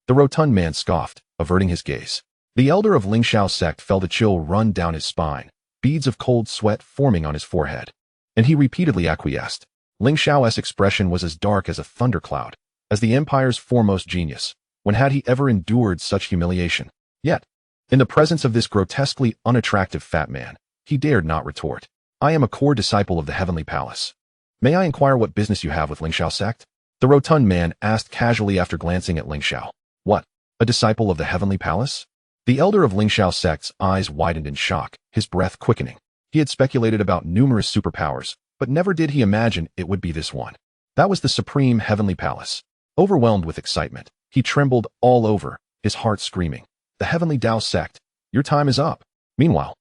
S1: The rotund man scoffed, averting his gaze. The elder of Ling Shao sect felt a chill run down his spine, beads of cold sweat forming on his forehead. and he repeatedly acquiesced. Ling Shao's expression was as dark as a thundercloud, as the empire's foremost genius. When had he ever endured such humiliation? Yet, in the presence of this grotesquely unattractive fat man, he dared not retort. I am a core disciple of the Heavenly Palace. May I inquire what business you have with Ling Shao Sect? The rotund man asked casually after glancing at Ling Shao. What? A disciple of the Heavenly Palace? The elder of Ling Shao Sect's eyes widened in shock, his breath quickening. He had speculated about numerous superpowers, but never did he imagine it would be this one. That was the supreme Heavenly Palace. Overwhelmed with excitement, he trembled all over, his heart screaming. The Heavenly Dao Sect, your time is up. Meanwhile,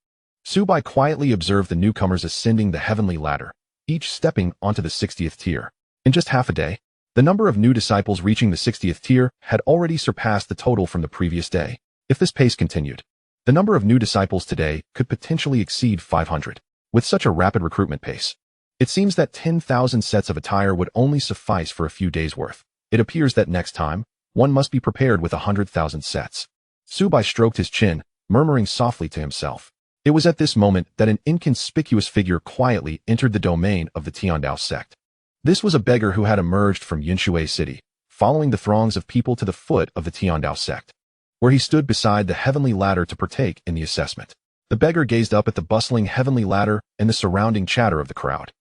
S1: Su Bai quietly observed the newcomers ascending the heavenly ladder, each stepping onto the 60th tier. In just half a day, the number of new disciples reaching the 60th tier had already surpassed the total from the previous day. If this pace continued, the number of new disciples today could potentially exceed 500. With such a rapid recruitment pace, it seems that 10,000 sets of attire would only suffice for a few days' worth. It appears that next time, one must be prepared with 100,000 sets. Su Bai stroked his chin, murmuring softly to himself. It was at this moment that an inconspicuous figure quietly entered the domain of the Tiandao sect. This was a beggar who had emerged from Yinshui City, following the throngs of people to the foot of the Tiandao sect, where he stood beside the heavenly ladder to partake in the assessment. The beggar gazed up at the bustling heavenly ladder and the surrounding chatter of the crowd.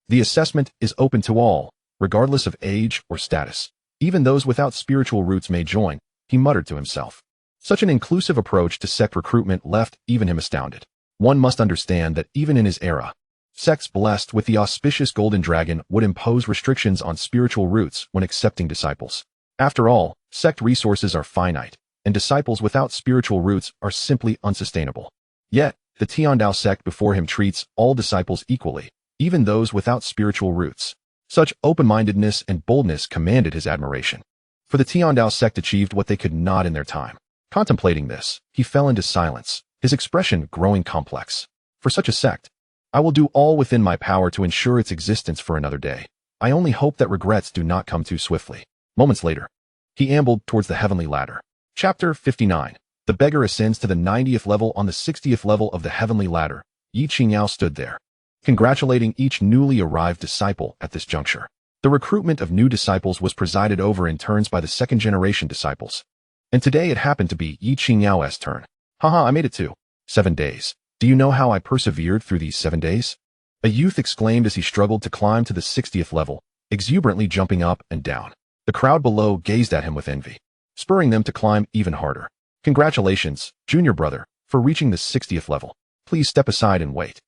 S1: The assessment is open to all, regardless of age or status. Even those without spiritual roots may join, he muttered to himself. Such an inclusive approach to sect recruitment left even him astounded. One must understand that even in his era, sects blessed with the auspicious golden dragon would impose restrictions on spiritual roots when accepting disciples. After all, sect resources are finite, and disciples without spiritual roots are simply unsustainable. Yet, the Tiandao sect before him treats all disciples equally, even those without spiritual roots. Such open-mindedness and boldness commanded his admiration. For the Tiandao sect achieved what they could not in their time. Contemplating this, he fell into silence, his expression growing complex. For such a sect, I will do all within my power to ensure its existence for another day. I only hope that regrets do not come too swiftly. Moments later, he ambled towards the heavenly ladder. Chapter 59. The beggar ascends to the 90th level on the 60th level of the heavenly ladder. Yi Qingyao stood there, congratulating each newly arrived disciple at this juncture. The recruitment of new disciples was presided over in turns by the second-generation disciples. And today it happened to be Yi Qingyao's turn. Haha, I made it too. 7 days. Do you know how I persevered through these 7 days? A youth exclaimed as he struggled to climb to the 60th level, exuberantly jumping up and down. The crowd below gazed at him with envy, spurring them to climb even harder. Congratulations, junior brother, for reaching the 60th level. Please step aside and wait.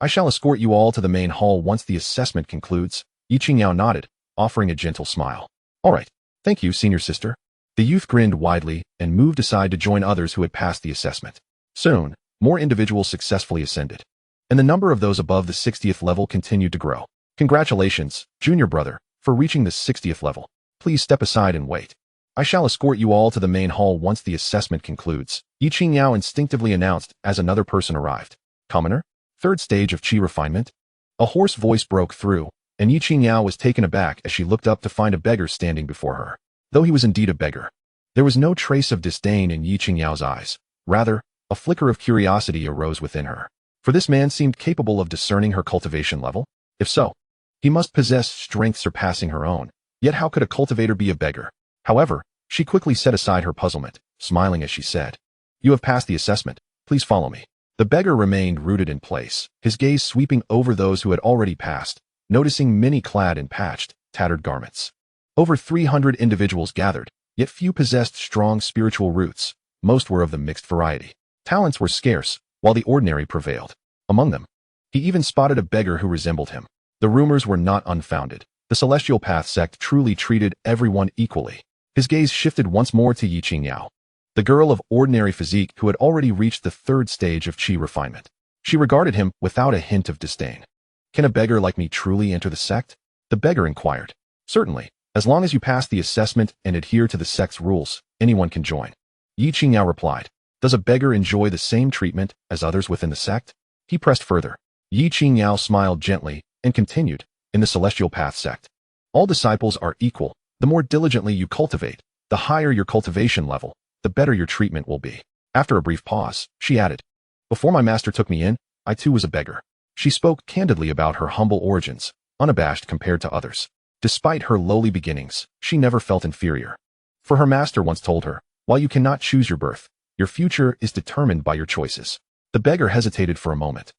S1: I shall escort you all to the main hall once the assessment concludes. Yi Qingyao nodded, offering a gentle smile. All right. Thank you, senior sister. The youth grinned widely and moved aside to join others who had passed the assessment. Soon, more individuals successfully ascended, and the number of those above the 60th level continued to grow. Congratulations, junior brother, for reaching the 60th level. Please step aside and wait. I shall escort you all to the main hall once the assessment concludes, Yi Qingyao instinctively announced as another person arrived. Commoner? Third stage of qi refinement? A hoarse voice broke through, and Yi Qingyao was taken aback as she looked up to find a beggar standing before her. Though he was indeed a beggar, there was no trace of disdain in Yi Qingyao's eyes. Rather, a flicker of curiosity arose within her. For this man seemed capable of discerning her cultivation level. If so, he must possess strength surpassing her own. Yet how could a cultivator be a beggar? However, she quickly set aside her puzzlement, smiling as she said, You have passed the assessment. Please follow me. The beggar remained rooted in place, his gaze sweeping over those who had already passed, noticing many clad in patched, tattered garments. Over 300 individuals gathered, yet few possessed strong spiritual roots. Most were of the mixed variety. Talents were scarce, while the ordinary prevailed. Among them, he even spotted a beggar who resembled him. The rumors were not unfounded. The Celestial Path sect truly treated everyone equally. His gaze shifted once more to Yi Qingyao, the girl of ordinary physique who had already reached the third stage of qi refinement. She regarded him without a hint of disdain. Can a beggar like me truly enter the sect? The beggar inquired. Certainly. As long as you pass the assessment and adhere to the sect's rules, anyone can join. Yi Qingyao replied. Does a beggar enjoy the same treatment as others within the sect? He pressed further. Yi Qingyao smiled gently and continued. In the Celestial Path sect, all disciples are equal. The more diligently you cultivate, the higher your cultivation level, the better your treatment will be. After a brief pause, she added, Before my master took me in, I too was a beggar. She spoke candidly about her humble origins, unabashed compared to others. Despite her lowly beginnings, she never felt inferior. For her master once told her, while you cannot choose your birth, your future is determined by your choices. The beggar hesitated for a moment,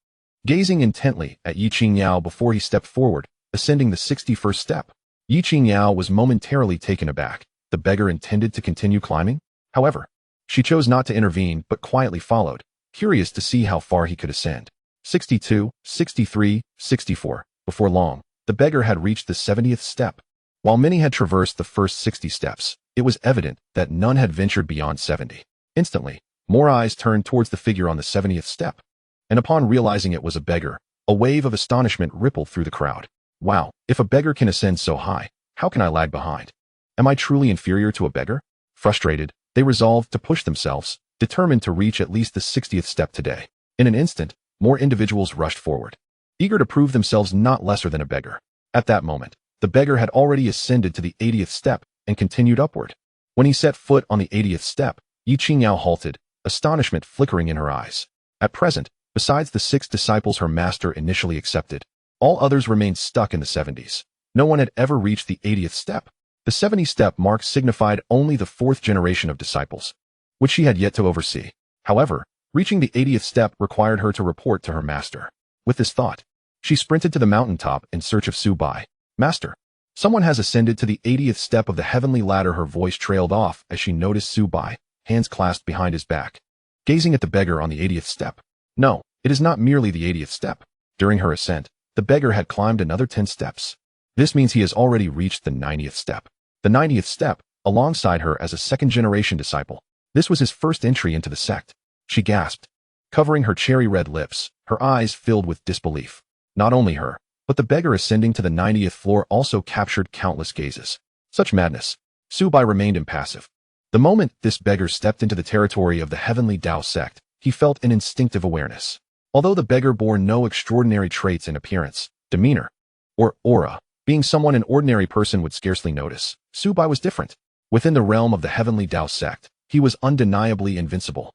S1: gazing intently at Yi Qingyao before he stepped forward, ascending the 61st step. Yi Qingyao was momentarily taken aback. The beggar intended to continue climbing? However, she chose not to intervene but quietly followed, curious to see how far he could ascend. 62, 63, 64. Before long, the beggar had reached the 70th step. While many had traversed the first 60 steps, it was evident that none had ventured beyond 70. Instantly, more eyes turned towards the figure on the 70th step. And upon realizing it was a beggar, a wave of astonishment rippled through the crowd. Wow, if a beggar can ascend so high, how can I lag behind? Am I truly inferior to a beggar? Frustrated, they resolved to push themselves, determined to reach at least the 60th step today. In an instant, more individuals rushed forward, eager to prove themselves not lesser than a beggar. At that moment, the beggar had already ascended to the 80th step and continued upward. When he set foot on the 80th step, Yi Qingyao halted, astonishment flickering in her eyes. At present, besides the 6 disciples her master initially accepted, all others remained stuck in the 70s. No one had ever reached the 80th step. The 70th step mark signified only the 4th generation of disciples, which she had yet to oversee. However, reaching the 80th step required her to report to her master. With this thought, she sprinted to the mountaintop in search of Su Bai. Master, someone has ascended to the 80th step of the heavenly ladder. Her voice trailed off as she noticed Su Bai, hands clasped behind his back, gazing at the beggar on the 80th step. No, it is not merely the 80th step. During her ascent, the beggar had climbed another 10 steps. This means he has already reached the 90th step. The 90th step, alongside her as a 2nd-generation disciple. This was his first entry into the sect. She gasped, covering her cherry-red lips, her eyes filled with disbelief. Not only her, but the beggar ascending to the 90th floor also captured countless gazes. Such madness. Su Bai remained impassive. The moment this beggar stepped into the territory of the Heavenly Dao Sect, he felt an instinctive awareness. Although the beggar bore no extraordinary traits in appearance, demeanor, or aura, being someone an ordinary person would scarcely notice, Su Bai was different. Within the realm of the Heavenly Dao Sect, he was undeniably invincible.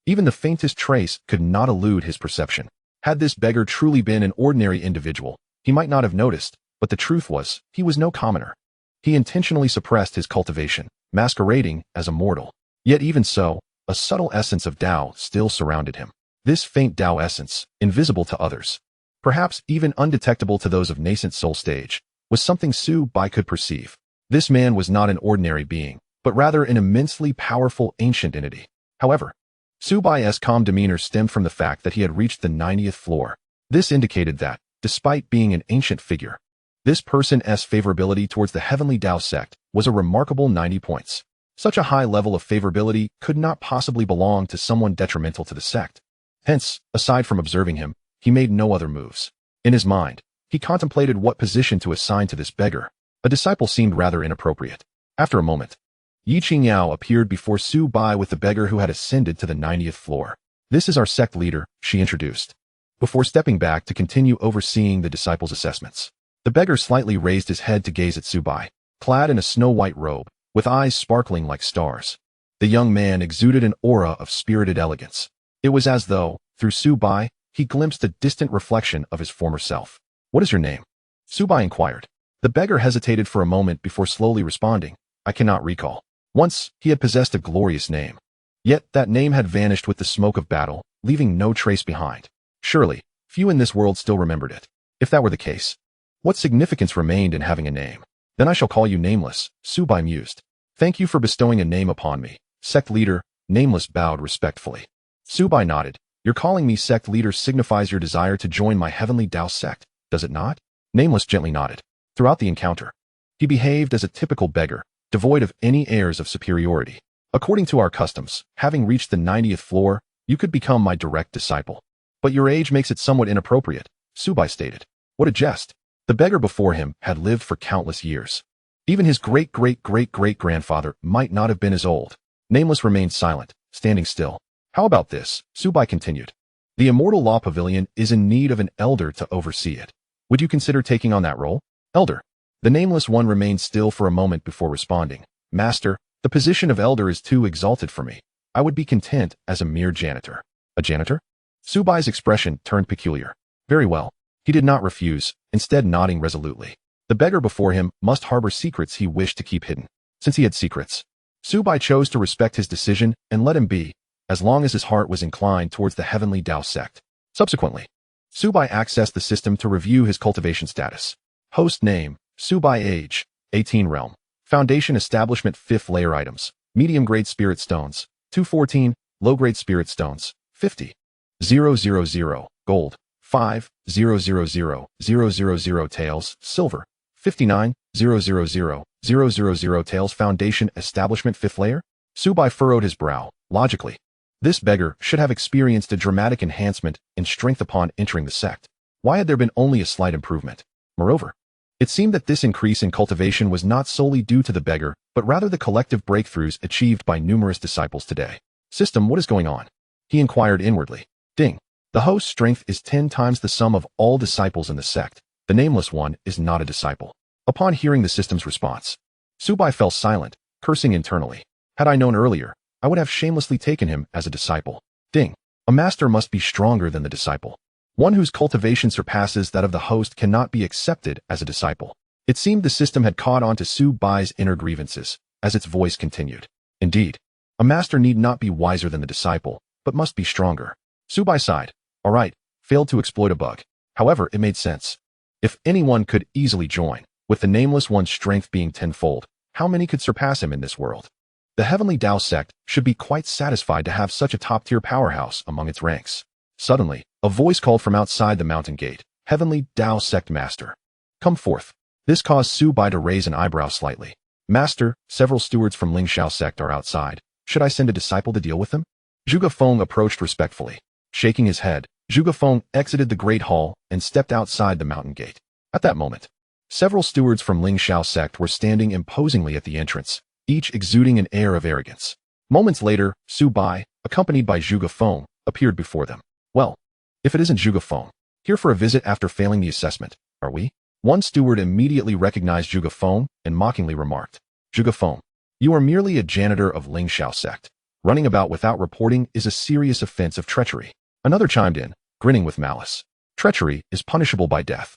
S1: Even the faintest trace could not elude his perception. Had this beggar truly been an ordinary individual, he might not have noticed, but the truth was, he was no commoner. He intentionally suppressed his cultivation, masquerading as a mortal. Yet even so, a subtle essence of Dao still surrounded him. This faint Dao essence, invisible to others, perhaps even undetectable to those of nascent soul stage, was something Su Bai could perceive. This man was not an ordinary being, but rather an immensely powerful ancient entity. However, Su Bai's calm demeanor stemmed from the fact that he had reached the 90th floor. This indicated that, despite being an ancient figure, this person's favorability towards the Heavenly Dao Sect was a remarkable 90 points. Such a high level of favorability could not possibly belong to someone detrimental to the sect. Hence, aside from observing him, he made no other moves. In his mind, he contemplated what position to assign to this beggar. A disciple seemed rather inappropriate. After a moment, Yi Qingyao appeared before Su Bai with the beggar who had ascended to the 90th floor. This is our sect leader, she introduced, before stepping back to continue overseeing the disciples' assessments. The beggar slightly raised his head to gaze at Su Bai, clad in a snow-white robe, with eyes sparkling like stars. The young man exuded an aura of spirited elegance. It was as though, through Su Bai, he glimpsed a distant reflection of his former self. What is your name? Su Bai inquired. The beggar hesitated for a moment before slowly responding. I cannot recall. Once, he had possessed a glorious name. Yet, that name had vanished with the smoke of battle, leaving no trace behind. Surely, few in this world still remembered it. If that were the case, what significance remained in having a name? Then I shall call you Nameless, Su Bai mused. Thank you for bestowing a name upon me. Sect leader, Nameless bowed respectfully. Su Bai nodded. Your calling me sect leader signifies your desire to join my Heavenly Dao Sect, does it not? Nameless gently nodded. Throughout the encounter, he behaved as a typical beggar, devoid of any airs of superiority. According to our customs, having reached the 90th floor, you could become my direct disciple. But your age makes it somewhat inappropriate, Su Bai stated. What a jest. The beggar before him had lived for countless years. Even his great-great-great-great-grandfather might not have been as old. Nameless remained silent, standing still. How about this? Su Bai continued. The immortal law pavilion is in need of an elder to oversee it. Would you consider taking on that role? Elder. The nameless one remained still for a moment before responding. Master, the position of elder is too exalted for me. I would be content as a mere janitor. A janitor? Su Bai's expression turned peculiar. Very well. He did not refuse, instead nodding resolutely. The beggar before him must harbor secrets he wished to keep hidden. Since he had secrets, Su Bai chose to respect his decision and let him be, as long as his heart was inclined towards the Heavenly Dao Sect. Subsequently, Su Bai accessed the system to review his cultivation status. Host name, Su Bai age, 18 realm. Foundation establishment 5th layer items, medium-grade spirit stones, 214, low-grade spirit stones, 50. 000, gold, 5, 000 tails, silver, 59, 000 tails. Foundation establishment 5th layer? Su Bai furrowed his brow. Logically, this beggar should have experienced a dramatic enhancement in strength upon entering the sect. Why had there been only a slight improvement? Moreover, it seemed that this increase in cultivation was not solely due to the beggar, but rather the collective breakthroughs achieved by numerous disciples today. System, what is going on? He inquired inwardly. Ding. The host's strength is 10 times the sum of all disciples in the sect. The nameless one is not a disciple. Upon hearing the system's response, Su Bai fell silent, cursing internally. Had I known earlier, I would have shamelessly taken him as a disciple. Ding. A master must be stronger than the disciple. One whose cultivation surpasses that of the host cannot be accepted as a disciple. It seemed the system had caught on to Su Bai's inner grievances, as its voice continued. Indeed, a master need not be wiser than the disciple, but must be stronger. Su Bai sighed. All right, failed to exploit a bug. However, it made sense. If anyone could easily join, with the nameless one's strength being tenfold, how many could surpass him in this world? The Heavenly Dao Sect should be quite satisfied to have such a top-tier powerhouse among its ranks. Suddenly, a voice called from outside the mountain gate, Heavenly Dao Sect Master. Come forth. This caused Su Bai to raise an eyebrow slightly. Master, several stewards from Ling Shao sect are outside. Should I send a disciple to deal with them? Zhuge Feng approached respectfully. Shaking his head, Zhuge Feng exited the great hall and stepped outside the mountain gate. At that moment, several stewards from Ling Shao sect were standing imposingly at the entrance, each exuding an air of arrogance. Moments later, Su Bai, accompanied by Zhuge Feng, appeared before them. Well, if it isn't Zhuge Feng, here for a visit after failing the assessment, are we? One steward immediately recognized Zhuge Feng and mockingly remarked, Zhuge Feng, you are merely a janitor of Ling Shao sect. Running about without reporting is a serious offense of treachery. Another chimed in, grinning with malice. Treachery is punishable by death.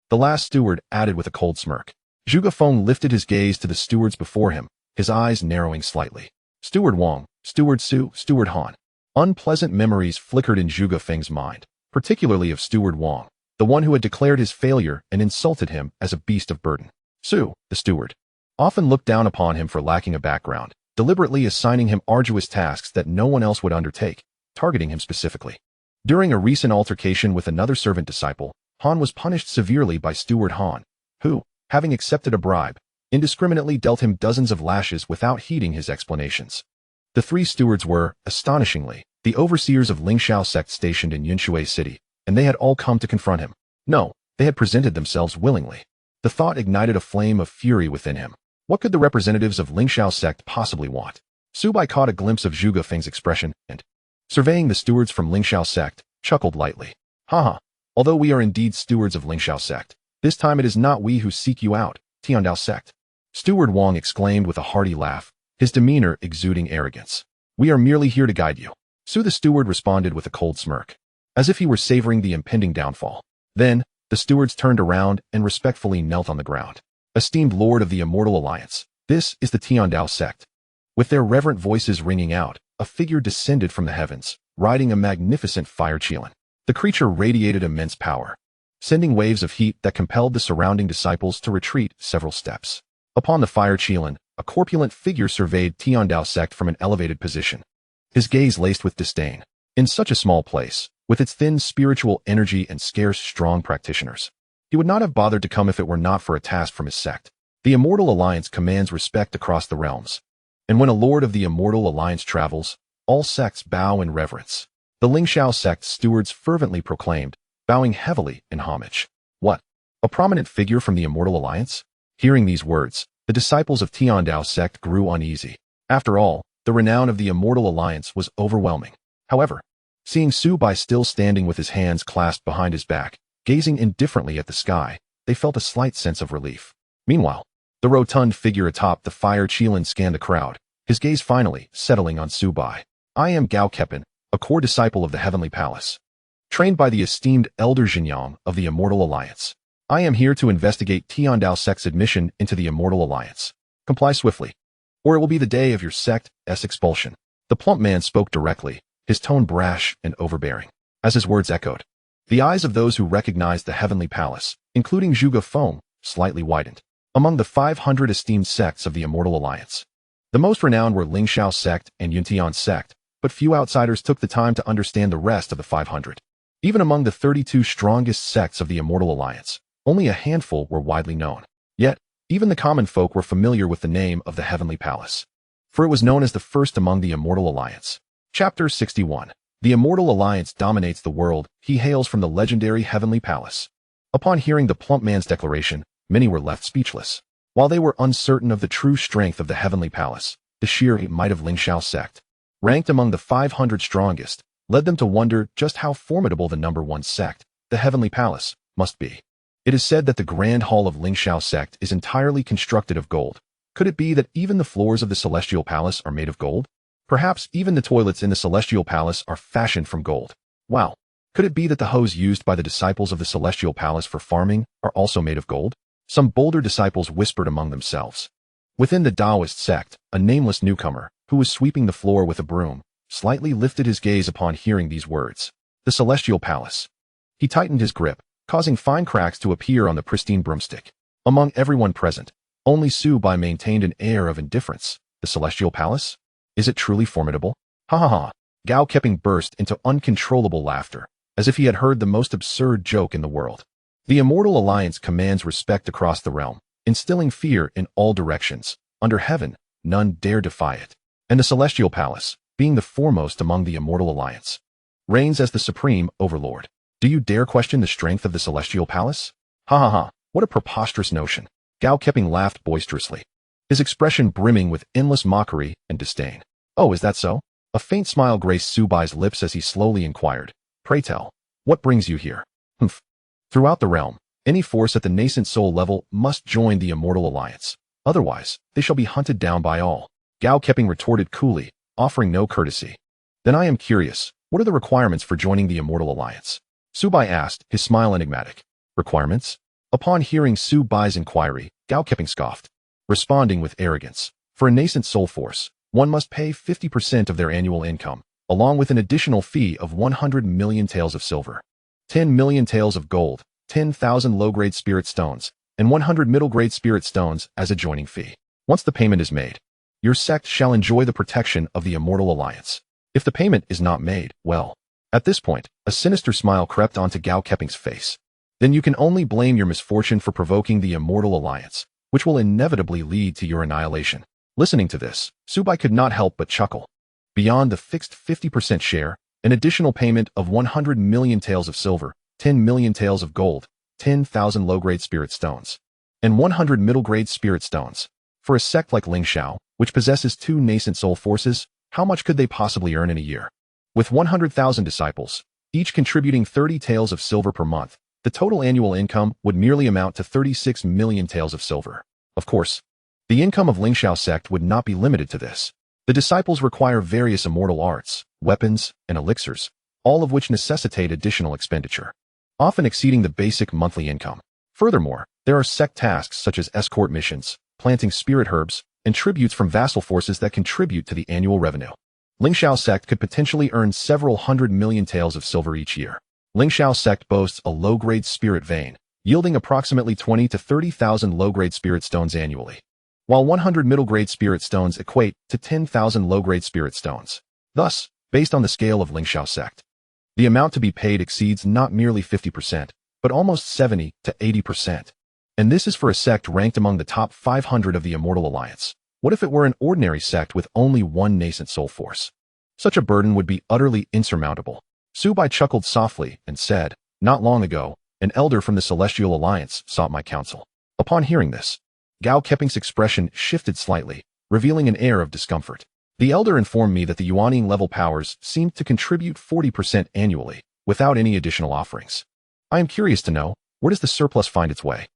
S1: The last steward added with a cold smirk. Zhuge Feng lifted his gaze to the stewards before him, his eyes narrowing slightly. Steward Wang, Steward Su, Steward Han. Unpleasant memories flickered in Zhuge Feng's mind, particularly of Steward Wang, the one who had declared his failure and insulted him as a beast of burden. Su, the steward, often looked down upon him for lacking a background, deliberately assigning him arduous tasks that no one else would undertake, targeting him specifically. During a recent altercation with another servant disciple, Han was punished severely by Steward Han, who, having accepted a bribe, indiscriminately dealt him dozens of lashes without heeding his explanations. The three stewards were, astonishingly, the overseers of Ling Shao sect stationed in Yunshui City, and they had all come to confront him. No, they had presented themselves willingly. The thought ignited a flame of fury within him. What could the representatives of Ling Shao sect possibly want? Su Bai caught a glimpse of Zhuge Feng's expression and, surveying the stewards from Ling Shao sect, chuckled lightly. Haha, although we are indeed stewards of Ling Shao sect, this time it is not we who seek you out, Tiandao sect. Steward Wang exclaimed with a hearty laugh, his demeanor exuding arrogance. We are merely here to guide you. Su the steward responded with a cold smirk, as if he were savoring the impending downfall. Then, the stewards turned around and respectfully knelt on the ground. Esteemed Lord of the Immortal Alliance, this is the Tiandao sect. With their reverent voices ringing out, a figure descended from the heavens, riding a magnificent fire qilin. The creature radiated immense power, sending waves of heat that compelled the surrounding disciples to retreat several steps. Upon the fire qilin, a corpulent figure surveyed Tiandao sect from an elevated position, his gaze laced with disdain. In such a small place, with its thin spiritual energy and scarce strong practitioners, he would not have bothered to come if it were not for a task from his sect. The Immortal Alliance commands respect across the realms, and when a lord of the Immortal Alliance travels, all sects bow in reverence. The Ling Shao sect stewards fervently proclaimed, bowing heavily in homage. What? A prominent figure from the Immortal Alliance? Hearing these words, the disciples of Tiandao sect grew uneasy. After all, the renown of the Immortal Alliance was overwhelming. However, seeing Su Bai still standing with his hands clasped behind his back, gazing indifferently at the sky, they felt a slight sense of relief. Meanwhile, the rotund figure atop the fire qilin scanned the crowd, his gaze finally settling on Su Bai. I am Gao Kepin, a core disciple of the Heavenly Palace. trained by the esteemed Elder Jinyang of the Immortal Alliance. I am here to investigate Tiandao Sect's admission into the Immortal Alliance. Comply swiftly, or it will be the day of your sect's expulsion. The plump man spoke directly, his tone brash and overbearing. As his words echoed, the eyes of those who recognized the Heavenly Palace, including Zhuge Feng, slightly widened. Among the 500 esteemed sects of the Immortal Alliance, the most renowned were Ling Shao Sect and Yuntian Sect, but few outsiders took the time to understand the rest of the 500. Even among the 32 strongest sects of the Immortal Alliance, only a handful were widely known. Yet, even the common folk were familiar with the name of the Heavenly Palace, for it was known as the first among the Immortal Alliance. Chapter 61. The Immortal Alliance dominates the world. He hails from the legendary Heavenly Palace. Upon hearing the plump man's declaration, many were left speechless. While they were uncertain of the true strength of the Heavenly Palace, the sheer might of Ling Shao Sect, ranked among the 500 strongest, led them to wonder just how formidable the number one sect, the Heavenly Palace, must be. It is said that the Grand Hall of Ling Shao Sect is entirely constructed of gold. Could it be that even the floors of the Celestial Palace are made of gold? Perhaps even the toilets in the Celestial Palace are fashioned from gold. Wow! Could it be that the hose used by the disciples of the Celestial Palace for farming are also made of gold? Some bolder disciples whispered among themselves. Within the Taoist sect, a nameless newcomer, who was sweeping the floor with a broom, slightly lifted his gaze upon hearing these words. The Celestial Palace. He tightened his grip, causing fine cracks to appear on the pristine broomstick. Among everyone present, only Su Bai maintained an air of indifference. The Celestial Palace? Is it truly formidable? Ha ha ha! Gao Keping burst into uncontrollable laughter, as if he had heard the most absurd joke in the world. The Immortal Alliance commands respect across the realm, instilling fear in all directions. Under heaven, none dare defy it. And the Celestial Palace, being the foremost among the Immortal Alliance, reigns as the supreme overlord. Do you dare question the strength of the Celestial Palace? Ha ha ha! What a preposterous notion! Gao Keping laughed boisterously, his expression brimming with endless mockery and disdain. Oh, is that so? A faint smile graced Su Bai's lips as he slowly inquired. Pray tell, what brings you here? Humph. Throughout the realm, any force at the nascent soul level must join the Immortal Alliance. Otherwise, they shall be hunted down by all. Gao Keping retorted coolly, offering no courtesy. Then I am curious, what are the requirements for joining the Immortal Alliance? Su Bai asked, his smile enigmatic. Requirements? Upon hearing Su Bai's inquiry, Gao Keping scoffed, responding with arrogance. For a nascent soul force, one must pay 50% of their annual income, along with an additional fee of 100 million taels of silver, 10 million taels of gold, 10,000 low-grade spirit stones, and 100 middle-grade spirit stones as a joining fee. Once the payment is made, your sect shall enjoy the protection of the Immortal Alliance. If the payment is not made, well, at this point, a sinister smile crept onto Gao Keping's face. Then you can only blame your misfortune for provoking the Immortal Alliance, which will inevitably lead to your annihilation. Listening to this, Su Bai could not help but chuckle. Beyond the fixed 50% share, an additional payment of 100 million taels of silver, 10 million taels of gold, 10,000 low-grade spirit stones, and 100 middle-grade spirit stones. For a sect like Ling Shao, which possesses 2 nascent soul forces, how much could they possibly earn in a year? With 100,000 disciples, each contributing 30 taels of silver per month, the total annual income would merely amount to 36 million taels of silver. Of course, the income of Ling Shao sect would not be limited to this. The disciples require various immortal arts, weapons, and elixirs, all of which necessitate additional expenditure, often exceeding the basic monthly income. Furthermore, there are sect tasks such as escort missions, planting spirit herbs, and tributes from vassal forces that contribute to the annual revenue. Ling Shao sect could potentially earn several 100 million taels of silver each year. Ling Shao sect boasts a low-grade spirit vein, yielding approximately 20 to 30,000 low-grade spirit stones annually, while 100 middle-grade spirit stones equate to 10,000 low-grade spirit stones. Thus, based on the scale of Ling Shao sect, the amount to be paid exceeds not merely 50%, but almost 70 to 80%. And this is for a sect ranked among the top 500 of the Immortal Alliance. What if it were an ordinary sect with only one nascent soul force? Such a burden would be utterly insurmountable. Su Bai chuckled softly and said, Not long ago, an elder from the Celestial Alliance sought my counsel. Upon hearing this, Gao Keping's expression shifted slightly, revealing an air of discomfort. The elder informed me that the Yuaning level powers seemed to contribute 40% annually, without any additional offerings. I am curious to know, where does the surplus find its way?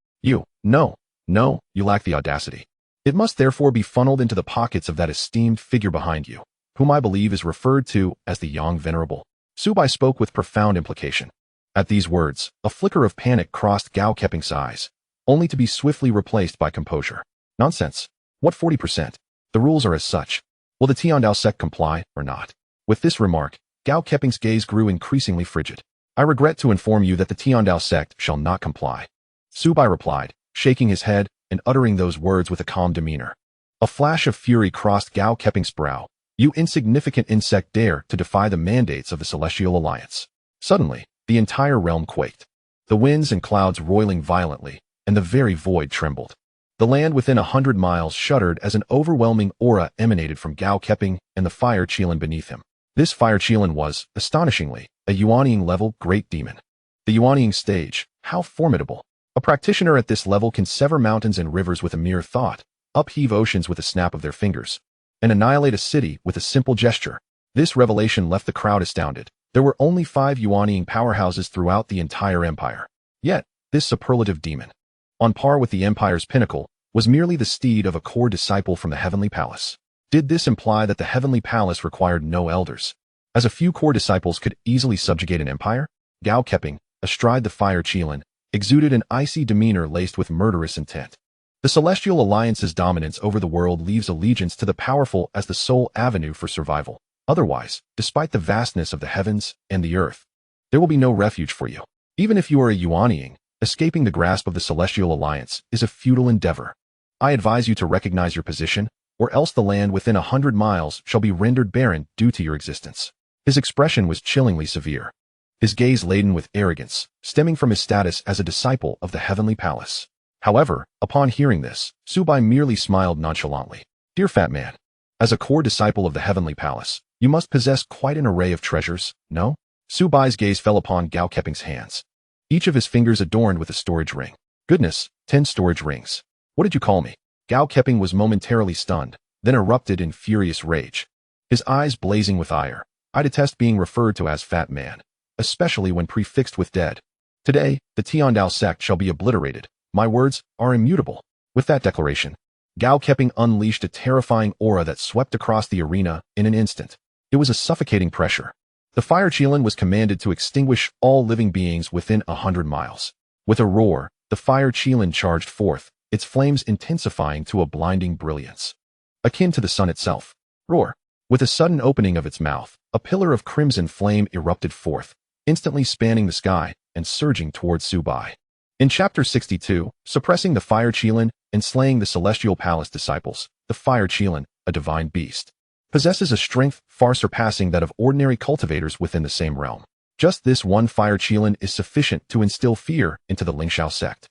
S1: No, you lack the audacity. It must therefore be funneled into the pockets of that esteemed figure behind you, whom I believe is referred to as the Yang Venerable. Su Bai spoke with profound implication. At these words, a flicker of panic crossed Gao Keping's eyes, only to be swiftly replaced by composure. Nonsense. What 40%? The rules are as such. Will the Dao Sect comply or not? With this remark, Gao Keping's gaze grew increasingly frigid. I regret to inform you that the Dao Sect shall not comply. Su Bai replied, shaking his head and uttering those words with a calm demeanor. A flash of fury crossed Gao Keping's brow. You insignificant insect dare to defy the mandates of the Celestial Alliance. Suddenly, the entire realm quaked. The winds and clouds roiling violently, and the very void trembled. The land within 100 miles shuddered as an overwhelming aura emanated from Gao Keping and the fire Qilin beneath him. This fire Qilin was, astonishingly, a Yuanying-level great demon. The Yuanying stage, how formidable. A practitioner at this level can sever mountains and rivers with a mere thought, upheave oceans with a snap of their fingers, and annihilate a city with a simple gesture. This revelation left the crowd astounded. There were only 5 Yuanying powerhouses throughout the entire empire. Yet, this superlative demon, on par with the empire's pinnacle, was merely the steed of a core disciple from the Heavenly Palace. Did this imply that the Heavenly Palace required no elders, as a few core disciples could easily subjugate an empire? Gao Keping, astride the fire Qilin, exuded an icy demeanor laced with murderous intent. The Celestial Alliance's dominance over the world leaves allegiance to the powerful as the sole avenue for survival. Otherwise, despite the vastness of the heavens and the earth, there will be no refuge for you. Even if you are a Yuanying, escaping the grasp of the Celestial Alliance is a futile endeavor. I advise you to recognize your position, or else the land within 100 miles shall be rendered barren due to your existence. His expression was chillingly severe, his gaze laden with arrogance, stemming from his status as a disciple of the Heavenly Palace. However, upon hearing this, Su Bai merely smiled nonchalantly. Dear fat man, as a core disciple of the Heavenly Palace, you must possess quite an array of treasures, no? Su Bai's gaze fell upon Gao Keping's hands, each of his fingers adorned with a storage ring. Goodness, 10 storage rings. What did you call me? Gao Keping was momentarily stunned, then erupted in furious rage, his eyes blazing with ire. I detest being referred to as fat man, especially when prefixed with dead. Today, the Dao Sect shall be obliterated. My words are immutable. With that declaration, Gao Keping unleashed a terrifying aura that swept across the arena in an instant. It was a suffocating pressure. The fire Qilin was commanded to extinguish all living beings within 100 miles. With a roar, the fire Qilin charged forth, its flames intensifying to a blinding brilliance, akin to the sun itself. Roar. With a sudden opening of its mouth, a pillar of crimson flame erupted forth, instantly spanning the sky and surging towards Su Bai. In Chapter 62, suppressing the fire Qilin and slaying the Celestial Palace disciples, the fire Qilin, a divine beast, possesses a strength far surpassing that of ordinary cultivators within the same realm. Just this one fire Qilin is sufficient to instill fear into the Ling Shao sect.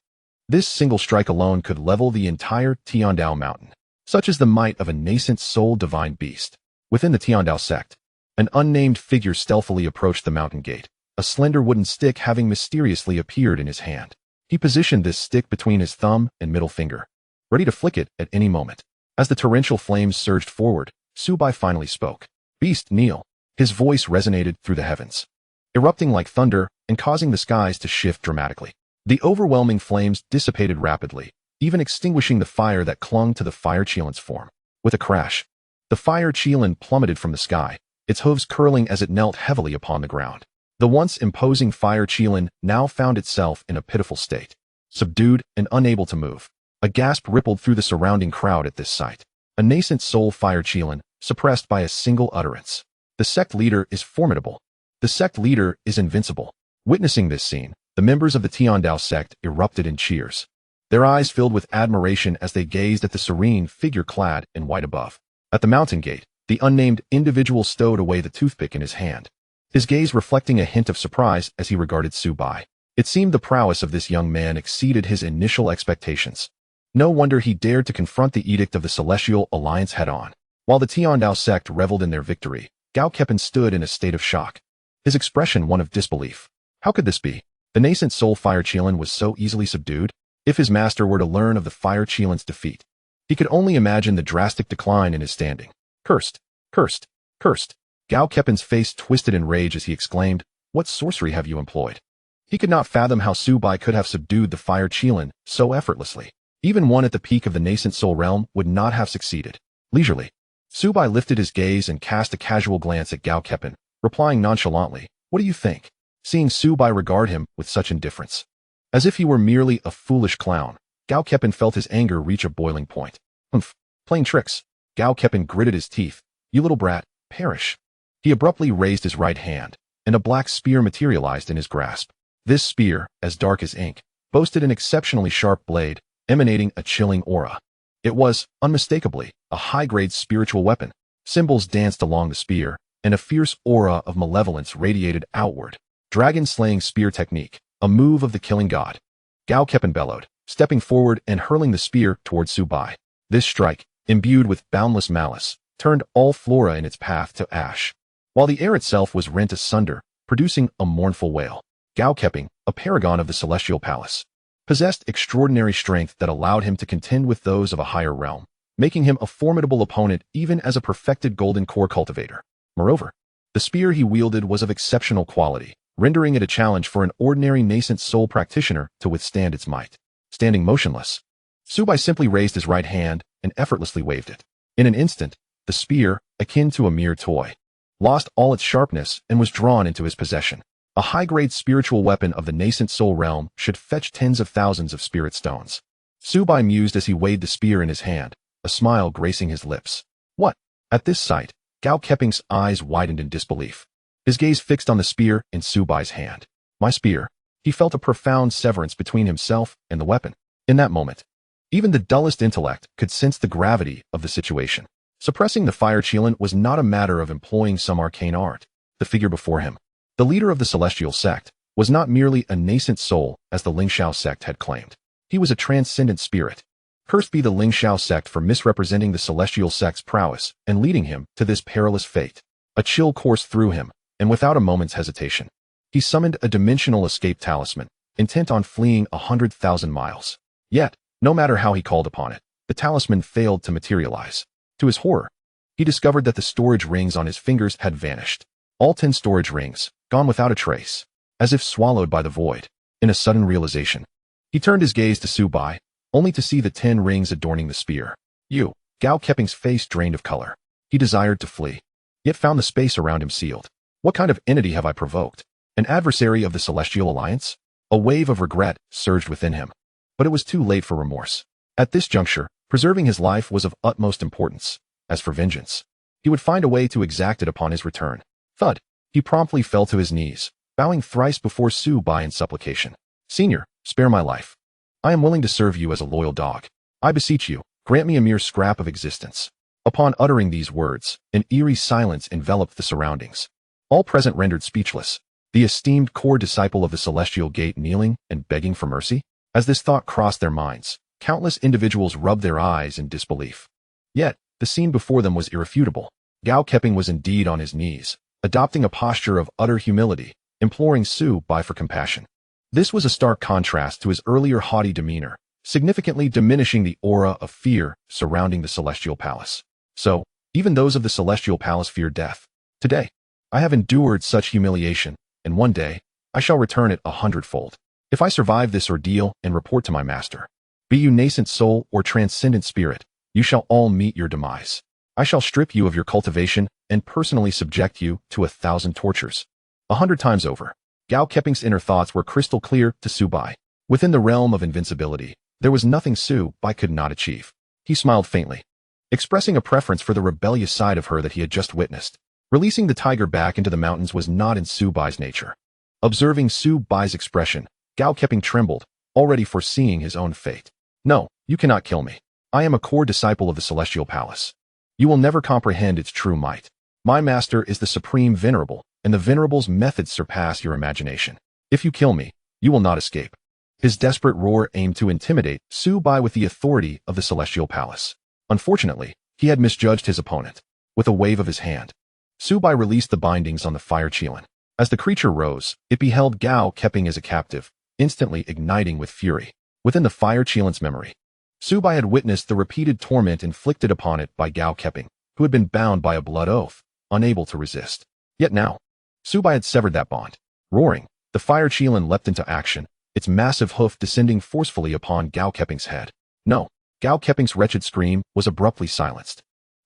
S1: This single strike alone could level the entire Tiandao mountain. Such is the might of a nascent soul divine beast. Within the Tiandao sect, an unnamed figure stealthily approached the mountain gate, a slender wooden stick having mysteriously appeared in his hand. He positioned this stick between his thumb and middle finger, ready to flick it at any moment. As the torrential flames surged forward, Su Bai finally spoke. Beast, kneel. His voice resonated through the heavens, erupting like thunder and causing the skies to shift dramatically. The overwhelming flames dissipated rapidly, even extinguishing the fire that clung to the fire Qilin's form. With a crash, the fire Qilin plummeted from the sky, its hooves curling as it knelt heavily upon the ground. The once imposing fire Qilin now found itself in a pitiful state, subdued and unable to move. A gasp rippled through the surrounding crowd at this sight. A nascent soul fire Qilin, suppressed by a single utterance. The sect leader is formidable. The sect leader is invincible. Witnessing this scene, the members of the Dao Sect erupted in cheers, their eyes filled with admiration as they gazed at the serene figure clad in white above. At the mountain gate, the unnamed individual stowed away the toothpick in his hand, his gaze reflecting a hint of surprise as he regarded Su Bai. It seemed the prowess of this young man exceeded his initial expectations. No wonder he dared to confront the edict of the Celestial Alliance head-on. While the Dao Sect reveled in their victory, Gao Keping stood in a state of shock, his expression one of disbelief. How could this be? The nascent soul fire Qilin was so easily subdued? If his master were to learn of the fire Qilin's defeat, he could only imagine the drastic decline in his standing. Cursed! Cursed! Cursed! Gao Keping's face twisted in rage as he exclaimed, "What sorcery have you employed?" He could not fathom how Su Bai could have subdued the fire Qilin so effortlessly. Even one at the peak of the nascent soul realm would not have succeeded. Leisurely, Su Bai lifted his gaze and cast a casual glance at Gao Keping, replying nonchalantly, What do you think? Seeing Su Bai regard him with such indifference. As if he were merely a foolish clown, Gao Kepin felt his anger reach a boiling point. Humph, playing tricks. Gao Kepin gritted his teeth. You little brat, perish. He abruptly raised his right hand, and a black spear materialized in his grasp. This spear, as dark as ink, boasted an exceptionally sharp blade, emanating a chilling aura. It was, unmistakably, a high-grade spiritual weapon. Symbols danced along the spear, and a fierce aura of malevolence radiated outward. Dragon-slaying spear technique, a move of the killing god. Gao Kepin bellowed, stepping forward and hurling the spear toward Su Bai. This strike, imbued with boundless malice, turned all flora in its path to ash, while the air itself was rent asunder, producing a mournful wail. Gao Keping, a paragon of the celestial palace, possessed extraordinary strength that allowed him to contend with those of a higher realm, making him a formidable opponent even as a perfected golden core cultivator. Moreover, the spear he wielded was of exceptional quality, rendering it a challenge for an ordinary nascent soul practitioner to withstand its might. Standing motionless, Su Bai simply raised his right hand and effortlessly waved it. In an instant, the spear, akin to a mere toy, lost all its sharpness and was drawn into his possession. A high-grade spiritual weapon of the nascent soul realm should fetch tens of thousands of spirit stones. Su Bai mused as he weighed the spear in his hand, a smile gracing his lips. What? At this sight, Gao Keping's eyes widened in disbelief. His gaze fixed on the spear in Su Bai's hand. My spear. He felt a profound severance between himself and the weapon. In that moment, even the dullest intellect could sense the gravity of the situation. Suppressing the fire Qilan was not a matter of employing some arcane art. The figure before him, the leader of the celestial sect, was not merely a nascent soul as the Ling Shao sect had claimed. He was a transcendent spirit. Cursed be the Ling Shao sect for misrepresenting the celestial sect's prowess and leading him to this perilous fate. A chill coursed through him, and without a moment's hesitation, he summoned a dimensional escape talisman, intent on fleeing 100,000 miles. Yet, no matter how he called upon it, the talisman failed to materialize. To his horror, he discovered that the storage rings on his fingers had vanished. All 10 storage rings, gone without a trace, as if swallowed by the void. In a sudden realization, he turned his gaze to Su Bai, only to see the 10 rings adorning the spear. Gao Keping's face drained of color. He desired to flee, yet found the space around him sealed. What kind of entity have I provoked? An adversary of the Celestial Alliance? A wave of regret surged within him. But it was too late for remorse. At this juncture, preserving his life was of utmost importance. As for vengeance, he would find a way to exact it upon his return. Thud! He promptly fell to his knees, bowing thrice before Su Bai in supplication. Senior, spare my life. I am willing to serve you as a loyal dog. I beseech you, grant me a mere scrap of existence. Upon uttering these words, an eerie silence enveloped the surroundings. All present rendered speechless, the esteemed core disciple of the Celestial Gate kneeling and begging for mercy. As this thought crossed their minds, countless individuals rubbed their eyes in disbelief. Yet, the scene before them was irrefutable. Gao Keping was indeed on his knees, adopting a posture of utter humility, imploring Su Bai for compassion. This was a stark contrast to his earlier haughty demeanor, significantly diminishing the aura of fear surrounding the Celestial Palace. So, even those of the Celestial Palace fear death. Today, I have endured such humiliation, and one day, I shall return it 100-fold. If I survive this ordeal and report to my master, be you nascent soul or transcendent spirit, you shall all meet your demise. I shall strip you of your cultivation and personally subject you to 1,000 tortures. 100 times over. Gao Keping's inner thoughts were crystal clear to Su Bai. Within the realm of invincibility, there was nothing Su Bai could not achieve. He smiled faintly, expressing a preference for the rebellious side of her that he had just witnessed. Releasing the tiger back into the mountains was not in Su Bai's nature. Observing Su Bai's expression, Gao Keping trembled, already foreseeing his own fate. No, you cannot kill me. I am a core disciple of the Celestial Palace. You will never comprehend its true might. My master is the Supreme Venerable, and the Venerable's methods surpass your imagination. If you kill me, you will not escape. His desperate roar aimed to intimidate Su Bai with the authority of the Celestial Palace. Unfortunately, he had misjudged his opponent. With a wave of his hand, Su Bai released the bindings on the fire Qilan. As the creature rose, it beheld Gao Keping as a captive, instantly igniting with fury. Within the fire Qilan's memory, Su Bai had witnessed the repeated torment inflicted upon it by Gao Keping, who had been bound by a blood oath, unable to resist. Yet now, Su Bai had severed that bond. Roaring, the fire Qilan leapt into action, its massive hoof descending forcefully upon Gao Keping's head. No, Gao Keping's wretched scream was abruptly silenced.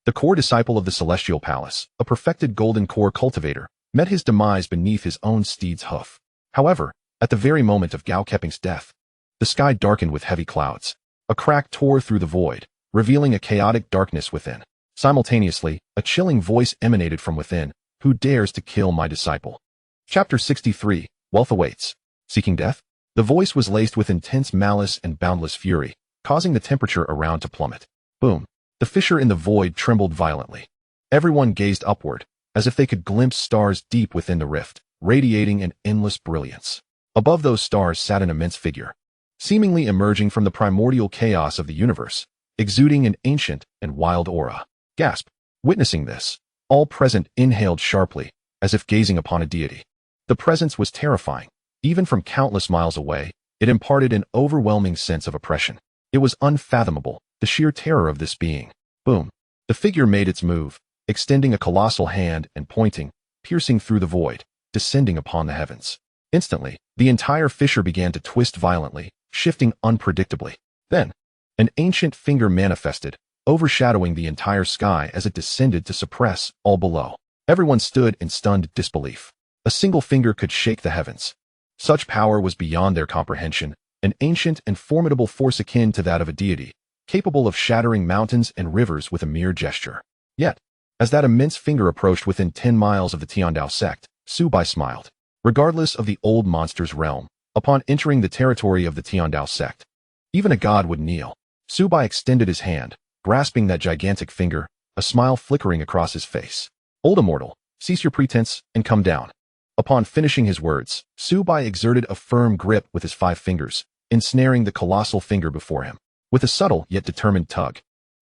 S1: The core disciple of the Celestial Palace, a perfected golden core cultivator, met his demise beneath his own steed's hoof. However, at the very moment of Gao Keping's death, the sky darkened with heavy clouds. A crack tore through the void, revealing a chaotic darkness within. Simultaneously, a chilling voice emanated from within. Who dares to kill my disciple? Chapter 63, Wealth Awaits. Seeking death? The voice was laced with intense malice and boundless fury, causing the temperature around to plummet. Boom. The fissure in the void trembled violently. Everyone gazed upward, as if they could glimpse stars deep within the rift, radiating an endless brilliance. Above those stars sat an immense figure, seemingly emerging from the primordial chaos of the universe, exuding an ancient and wild aura. Gasp. Witnessing this, all present inhaled sharply, as if gazing upon a deity. The presence was terrifying. Even from countless miles away, it imparted an overwhelming sense of oppression. It was unfathomable, the sheer terror of this being. Boom. The figure made its move, extending a colossal hand and pointing, piercing through the void, descending upon the heavens. Instantly, the entire fissure began to twist violently, shifting unpredictably. Then, an ancient finger manifested, overshadowing the entire sky as it descended to suppress all below. Everyone stood in stunned disbelief. A single finger could shake the heavens. Such power was beyond their comprehension, an ancient and formidable force akin to that of a deity, capable of shattering mountains and rivers with a mere gesture. Yet, as that immense finger approached within 10 miles of the Dao Sect, Su Bai smiled. Regardless of the old monster's realm, upon entering the territory of the Dao Sect, even a god would kneel. Su Bai extended his hand, grasping that gigantic finger, a smile flickering across his face. Old immortal, cease your pretense and come down. Upon finishing his words, Su Bai exerted a firm grip with his 5 fingers, ensnaring the colossal finger before him. With a subtle yet determined tug,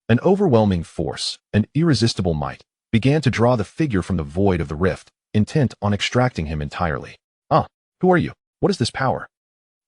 S1: an overwhelming force, an irresistible might, began to draw the figure from the void of the rift, intent on extracting him entirely. Who are you? What is this power?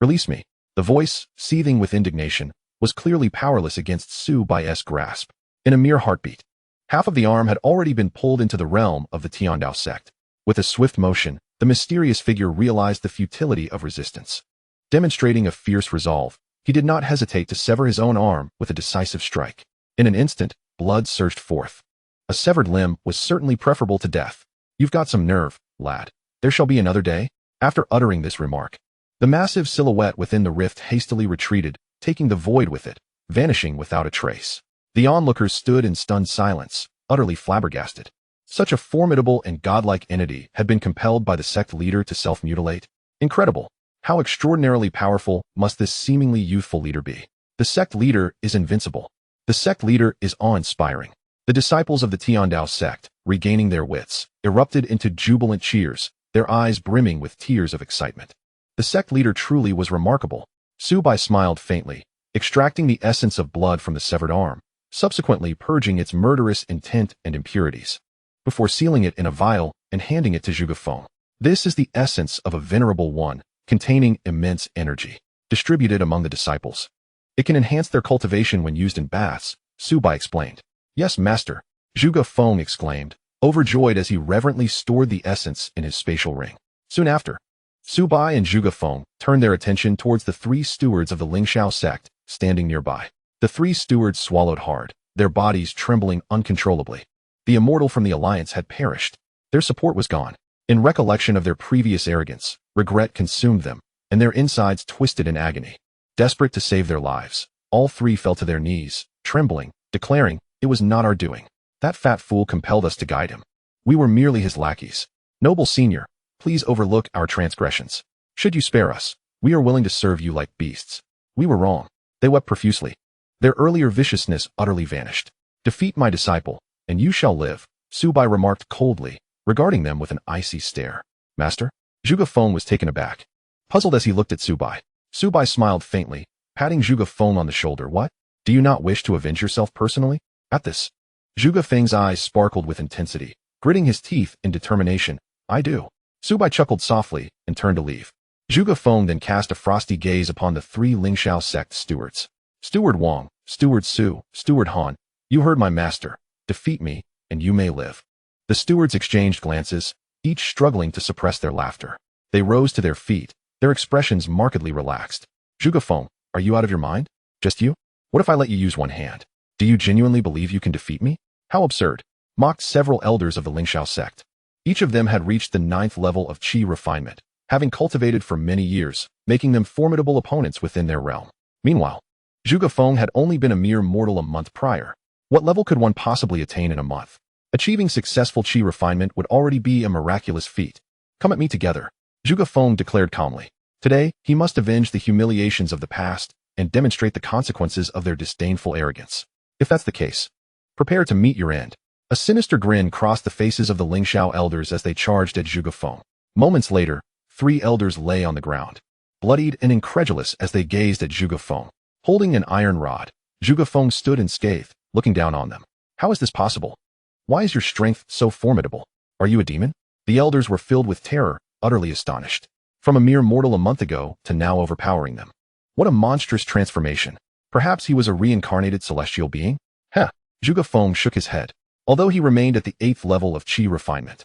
S1: Release me. The voice, seething with indignation, was clearly powerless against Su Bai's grasp. In a mere heartbeat, half of the arm had already been pulled into the realm of the Dao Sect. With a swift motion, the mysterious figure realized the futility of resistance. Demonstrating a fierce resolve, he did not hesitate to sever his own arm with a decisive strike. In an instant, blood surged forth. A severed limb was certainly preferable to death. You've got some nerve, lad. There shall be another day. After uttering this remark, the massive silhouette within the rift hastily retreated, taking the void with it, vanishing without a trace. The onlookers stood in stunned silence, utterly flabbergasted. Such a formidable and godlike entity had been compelled by the sect leader to self-mutilate. Incredible. How extraordinarily powerful must this seemingly youthful leader be? The sect leader is invincible. The sect leader is awe-inspiring. The disciples of the Dao Sect, regaining their wits, erupted into jubilant cheers, their eyes brimming with tears of excitement. The sect leader truly was remarkable. Su Bai smiled faintly, extracting the essence of blood from the severed arm, subsequently purging its murderous intent and impurities, before sealing it in a vial and handing it to Zhuge Feng. This is the essence of a venerable one, containing immense energy, distributed among the disciples. It can enhance their cultivation when used in baths, Su Bai explained. Yes, master, Zhuge Feng exclaimed, overjoyed as he reverently stored the essence in his spatial ring. Soon after, Su Bai and Zhuge Feng turned their attention towards the 3 stewards of the Ling Shao sect, standing nearby. The 3 stewards swallowed hard, their bodies trembling uncontrollably. The immortal from the alliance had perished. Their support was gone. In recollection of their previous arrogance, regret consumed them, and their insides twisted in agony. Desperate to save their lives, all 3 fell to their knees, trembling, declaring, "It was not our doing. That fat fool compelled us to guide him. We were merely his lackeys. Noble senior, please overlook our transgressions. Should you spare us, we are willing to serve you like beasts. We were wrong." They wept profusely. Their earlier viciousness utterly vanished. "Defeat my disciple, and you shall live," Su Bai remarked coldly, regarding them with an icy stare. "Master?" Zhuge Feng was taken aback, puzzled as he looked at Su Bai. Su Bai smiled faintly, patting Zhuge Feng on the shoulder. "What? Do you not wish to avenge yourself personally?" At this, Zhuge Feng's eyes sparkled with intensity, gritting his teeth in determination. "I do." Su Bai chuckled softly and turned to leave. Zhuge Feng then cast a frosty gaze upon the 3 Ling Shao sect stewards. "Steward Wang, Steward Su, Steward Han, you heard my master. Defeat me, and you may live." The stewards exchanged glances, each struggling to suppress their laughter. They rose to their feet, their expressions markedly relaxed. "Zhuge Feng, are you out of your mind? Just you? What if I let you use one hand? Do you genuinely believe you can defeat me?" "How absurd," mocked several elders of the Ling Shao sect. Each of them had reached the 9th level of qi refinement, having cultivated for many years, making them formidable opponents within their realm. Meanwhile, Zhuge Feng had only been a mere mortal a month prior. What level could one possibly attain in a month? Achieving successful qi refinement would already be a miraculous feat. Come at me together, Zhuge Feng declared calmly. Today, he must avenge the humiliations of the past and demonstrate the consequences of their disdainful arrogance. If that's the case, prepare to meet your end. A sinister grin crossed the faces of the Ling Shao elders as they charged at Zhuge Feng. Moments later, 3 elders lay on the ground, bloodied and incredulous as they gazed at Zhuge Feng. Holding an iron rod, Zhuge Feng stood unscathed, looking down on them. How is this possible? Why is your strength so formidable? Are you a demon? The elders were filled with terror, utterly astonished. From a mere mortal a month ago to now overpowering them. What a monstrous transformation. Perhaps he was a reincarnated celestial being? Heh. Zhuge Feng shook his head. Although he remained at the 8th level of qi refinement,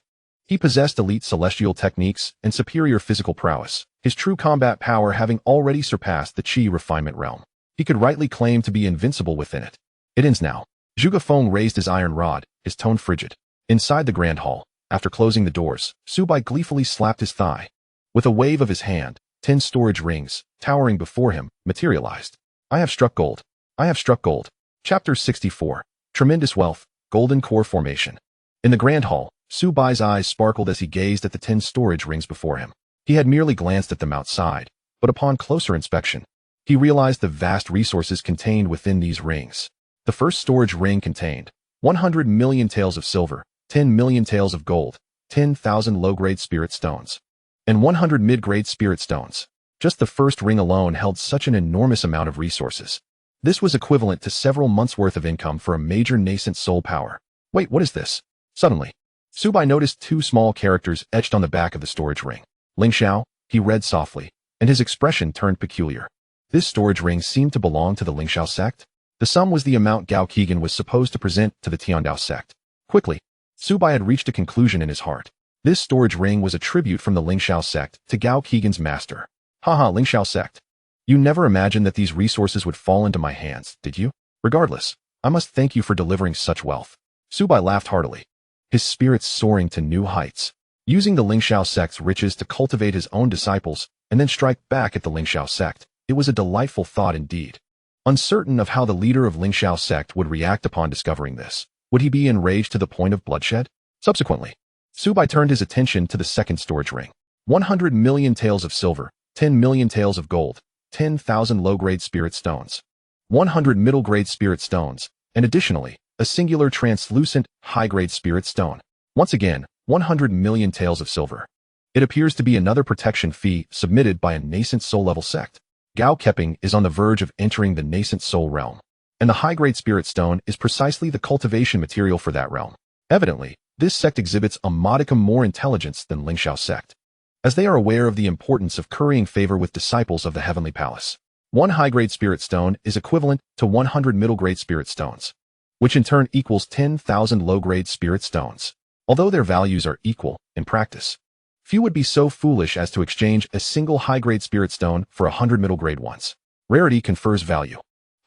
S1: he possessed elite celestial techniques and superior physical prowess, his true combat power having already surpassed the qi refinement realm. He could rightly claim to be invincible within it. It ends now. Zhuge Feng raised his iron rod, his tone frigid. Inside the grand hall, after closing the doors, Su Bai gleefully slapped his thigh. With a wave of his hand, 10 storage rings, towering before him, materialized. I have struck gold. I have struck gold. Chapter 64. Tremendous wealth, golden core formation. In the grand hall, Su Bai's eyes sparkled as he gazed at the 10 storage rings before him. He had merely glanced at them outside, but upon closer inspection, he realized the vast resources contained within these rings. The first storage ring contained 100 million taels of silver, 10 million taels of gold, 10,000 low-grade spirit stones, and 100 mid-grade spirit stones. Just the first ring alone held such an enormous amount of resources. This was equivalent to several months' worth of income for a major nascent soul power. Wait, what is this? Suddenly, Su Bai noticed 2 small characters etched on the back of the storage ring. Ling Shao, he read softly, and his expression turned peculiar. This storage ring seemed to belong to the Ling Shao sect. The sum was the amount Gao Keegan was supposed to present to the Tian Dao sect. Quickly, Su Bai had reached a conclusion in his heart. This storage ring was a tribute from the Ling Shao sect to Gao Keegan's master. Haha, Ling Shao sect. You never imagined that these resources would fall into my hands, did you? Regardless, I must thank you for delivering such wealth. Su Bai laughed heartily, his spirits soaring to new heights. Using the Ling Shao sect's riches to cultivate his own disciples and then strike back at the Ling Shao sect, it was a delightful thought indeed. Uncertain of how the leader of Ling Shao sect would react upon discovering this, would he be enraged to the point of bloodshed? Subsequently, Su Bai turned his attention to the second storage ring. 100 million taels of silver, 10 million taels of gold, 10,000 low-grade spirit stones, 100 middle-grade spirit stones, and additionally, a singular translucent, high-grade spirit stone. Once again, 100 million taels of silver. It appears to be another protection fee submitted by a nascent soul-level sect. Gao Keping is on the verge of entering the nascent soul realm, and the high-grade spirit stone is precisely the cultivation material for that realm. Evidently, this sect exhibits a modicum more intelligence than Ling Shao sect, as they are aware of the importance of currying favor with disciples of the Heavenly Palace. 1 high-grade spirit stone is equivalent to 100 middle-grade spirit stones, which in turn equals 10,000 low-grade spirit stones. Although their values are equal, in practice, few would be so foolish as to exchange a single high-grade spirit stone for 100 middle-grade ones. Rarity confers value.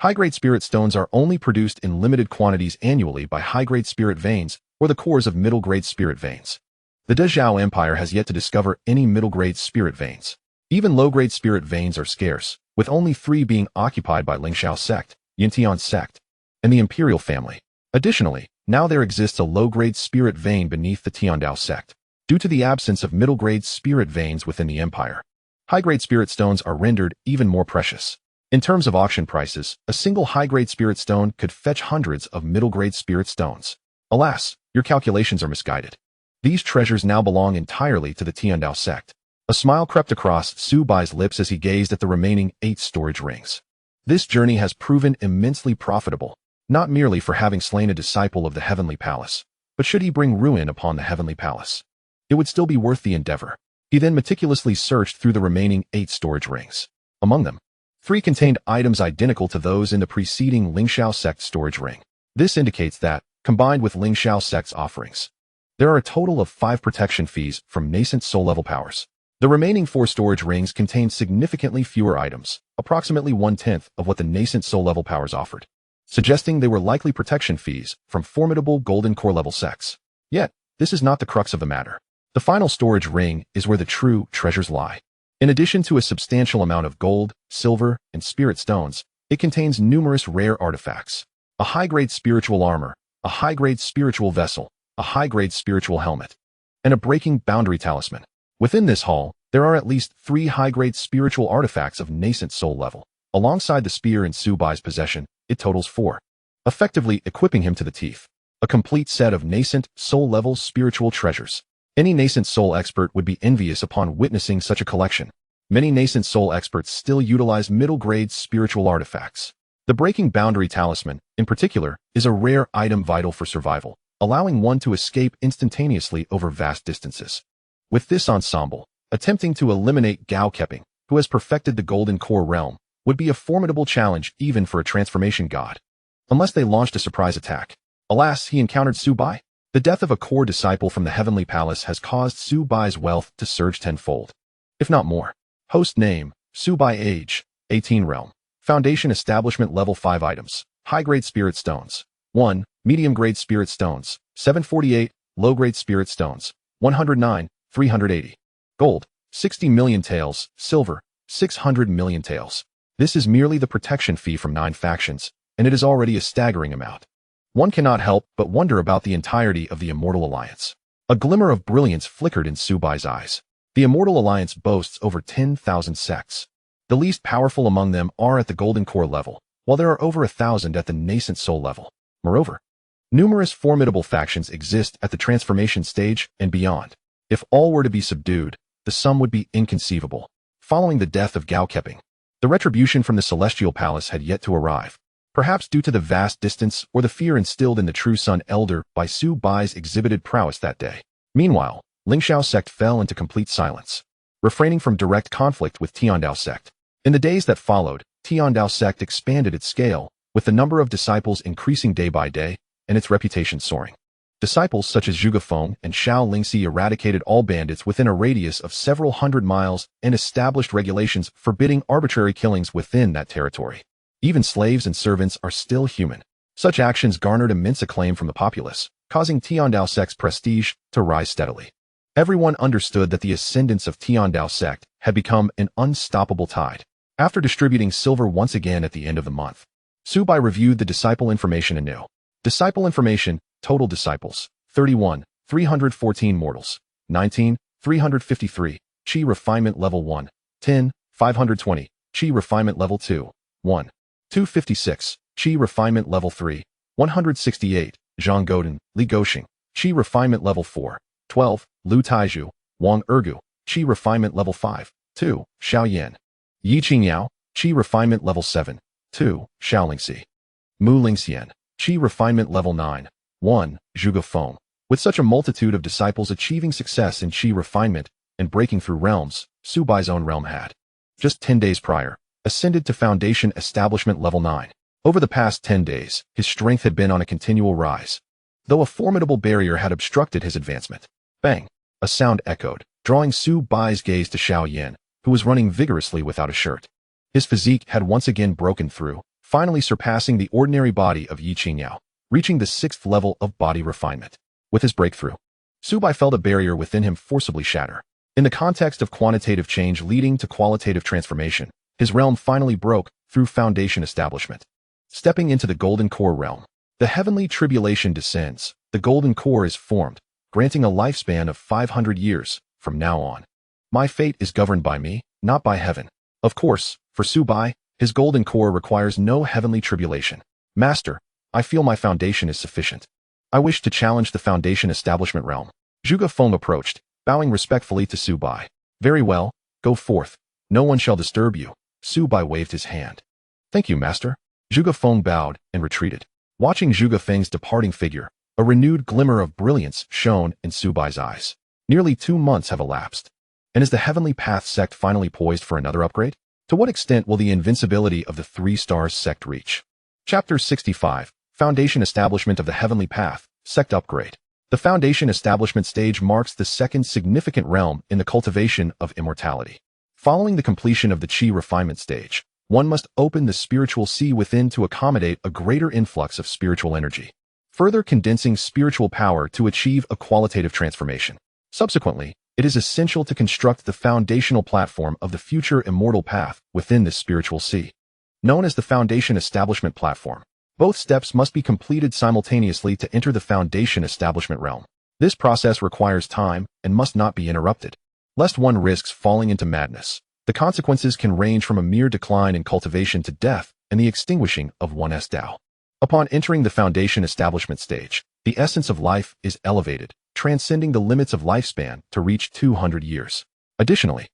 S1: High-grade spirit stones are only produced in limited quantities annually by high-grade spirit veins or the cores of middle-grade spirit veins. The Dezhao Empire has yet to discover any middle-grade spirit veins. Even low-grade spirit veins are scarce, with only 3 being occupied by Ling Shao sect, Yintian sect, and the Imperial family. Additionally, now there exists a low-grade spirit vein beneath the Tian Dao sect. Due to the absence of middle-grade spirit veins within the empire, high-grade spirit stones are rendered even more precious. In terms of auction prices, a single high-grade spirit stone could fetch hundreds of middle-grade spirit stones. Alas, your calculations are misguided. These treasures now belong entirely to the Tian Dao sect. A smile crept across Su Bai's lips as he gazed at the remaining 8 storage rings. This journey has proven immensely profitable, not merely for having slain a disciple of the Heavenly Palace, but should he bring ruin upon the Heavenly Palace, it would still be worth the endeavor. He then meticulously searched through the remaining 8 storage rings. Among them, 3 contained items identical to those in the preceding Ling Shao sect storage ring. This indicates that, combined with Ling Shao sect's offerings, there are a total of 5 protection fees from nascent soul-level powers. The remaining 4 storage rings contain significantly fewer items, approximately 1/10 of what the nascent soul-level powers offered, suggesting they were likely protection fees from formidable golden core-level sects. Yet, this is not the crux of the matter. The final storage ring is where the true treasures lie. In addition to a substantial amount of gold, silver, and spirit stones, it contains numerous rare artifacts. A high-grade spiritual armor, a high-grade spiritual vessel, a high-grade spiritual helmet, and a breaking boundary talisman. Within this hall, there are at least 3 high-grade spiritual artifacts of nascent soul level. Alongside the spear in Su Bai's possession, it totals 4, effectively equipping him to the teeth. A complete set of nascent soul-level spiritual treasures. Any nascent soul expert would be envious upon witnessing such a collection. Many nascent soul experts still utilize middle-grade spiritual artifacts. The breaking boundary talisman, in particular, is a rare item vital for survival, allowing one to escape instantaneously over vast distances. With this ensemble, attempting to eliminate Gao Keping, who has perfected the Golden Core realm, would be a formidable challenge even for a transformation god. Unless they launched a surprise attack. Alas, he encountered Su Bai. The death of a core disciple from the Heavenly Palace has caused Su Bai's wealth to surge tenfold, if not more. Host name, Su Bai. Age, 18 realm. Foundation establishment level 5 items. High-grade spirit stones. 1. Medium-grade spirit stones. 748. Low-grade spirit stones. 109. 380. Gold. 60 million taels. Silver. 600 million taels. This is merely the protection fee from 9 factions, and it is already a staggering amount. One cannot help but wonder about the entirety of the Immortal Alliance. A glimmer of brilliance flickered in Su Bai's eyes. The Immortal Alliance boasts over 10,000 sects. The least powerful among them are at the Golden Core level, while there are over 1,000 at the nascent soul level. Moreover, numerous formidable factions exist at the transformation stage and beyond. If all were to be subdued, the sum would be inconceivable. Following the death of Gao Keping, the retribution from the Celestial Palace had yet to arrive, perhaps due to the vast distance or the fear instilled in the true Sun Elder by Su Bai's exhibited prowess that day. Meanwhile, Ling Shao sect fell into complete silence, refraining from direct conflict with Dao Sect. In the days that followed, Dao Sect expanded its scale, with the number of disciples increasing day by day, and its reputation soaring. Disciples such as Zhuge Feng and Xiao Lingxi eradicated all bandits within a radius of several hundred miles and established regulations forbidding arbitrary killings within that territory. Even slaves and servants are still human. Such actions garnered immense acclaim from the populace, causing Dao Sect's prestige to rise steadily. Everyone understood that the ascendance of Dao Sect had become an unstoppable tide. After distributing silver once again at the end of the month, Su Bai reviewed the disciple information anew. Disciple information, total disciples, 31, 314 mortals, 19, 353, Qi refinement level 1, 10, 520, Qi refinement level 2, 1, 256, Qi refinement level 3, 168, Zhang Godin, Li Goxing, Qi refinement level 4, 12, Lu Taiju, Wang Ergu, Qi refinement level 5, 2, Xiao Yan, Yi Qingyao, Qi refinement level 7, 2, Xiao Lingxi, Mu Lingxian, Qi refinement level 9, 1, Zhuge Feng. With such a multitude of disciples achieving success in Qi refinement and breaking through realms, Su Bai's own realm had, just 10 days prior, ascended to Foundation Establishment level 9. Over the past 10 days, his strength had been on a continual rise, though a formidable barrier had obstructed his advancement. Bang! A sound echoed, drawing Su Bai's gaze to Xiao Yan, who was running vigorously without a shirt. His physique had once again broken through, finally surpassing the ordinary body of Yi Qingyao, reaching the 6th level of body refinement. With his breakthrough, Su Bai felt a barrier within him forcibly shatter. In the context of quantitative change leading to qualitative transformation, his realm finally broke through Foundation Establishment. Stepping into the Golden Core realm, the heavenly tribulation descends. The Golden Core is formed, granting a lifespan of 500 years from now on. My fate is governed by me, not by heaven. Of course, for Su Bai, his Golden Core requires no heavenly tribulation. Master, I feel my foundation is sufficient. I wish to challenge the Foundation Establishment realm. Zhuge Feng approached, bowing respectfully to Su Bai. Very well, go forth. No one shall disturb you. Su Bai waved his hand. Thank you, Master. Zhuge Feng bowed and retreated. Watching Zhuge Feng's departing figure, a renewed glimmer of brilliance shone in Su Bai's eyes. Nearly 2 months have elapsed. And is the Heavenly Path sect finally poised for another upgrade? To what extent will the invincibility of the 3 stars sect reach? Chapter 65, Foundation Establishment of the Heavenly Path, Sect Upgrade. The Foundation Establishment stage marks the second significant realm in the cultivation of immortality. Following the completion of the Qi refinement stage, one must open the spiritual sea within to accommodate a greater influx of spiritual energy, further condensing spiritual power to achieve a qualitative transformation. Subsequently, it is essential to construct the foundational platform of the future immortal path within this spiritual sea, known as the Foundation Establishment Platform. Both steps must be completed simultaneously to enter the Foundation Establishment realm. This process requires time and must not be interrupted, lest one risks falling into madness. The consequences can range from a mere decline in cultivation to death and the extinguishing of one's Dao. Upon entering the Foundation Establishment stage, the essence of life is elevated, transcending the limits of lifespan to reach 200 years. Additionally,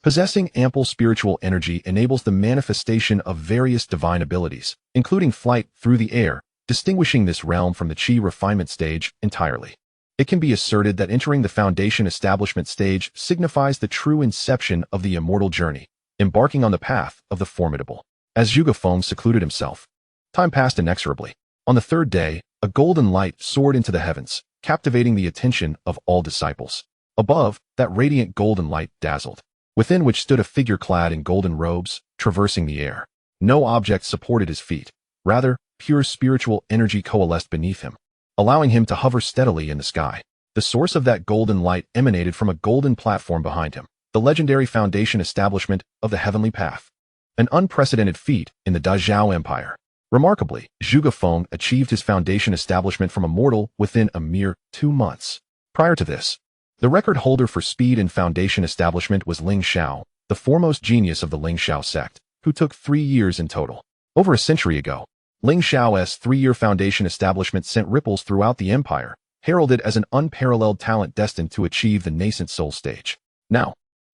S1: possessing ample spiritual energy enables the manifestation of various divine abilities, including flight through the air, distinguishing this realm from the Qi refinement stage entirely. It can be asserted that entering the Foundation Establishment stage signifies the true inception of the immortal journey, embarking on the path of the formidable. As Zhuge Feng secluded himself, time passed inexorably. On the third day, a golden light soared into the heavens, captivating the attention of all disciples. Above, that radiant golden light dazzled, within which stood a figure clad in golden robes, traversing the air. No object supported his feet. Rather, pure spiritual energy coalesced beneath him, allowing him to hover steadily in the sky. The source of that golden light emanated from a golden platform behind him, the legendary Foundation Establishment of the Heavenly Path. An unprecedented feat in the Dazhao Empire. Remarkably, Zhuge Feng achieved his Foundation Establishment from a mortal within a mere 2 months. Prior to this, the record holder for speed in Foundation Establishment was Ling Shao, the foremost genius of the Ling Shao sect, who took 3 years in total. Over a century ago, Ling Shao's 3-year Foundation Establishment sent ripples throughout the empire, heralded as an unparalleled talent destined to achieve the nascent soul stage. Now,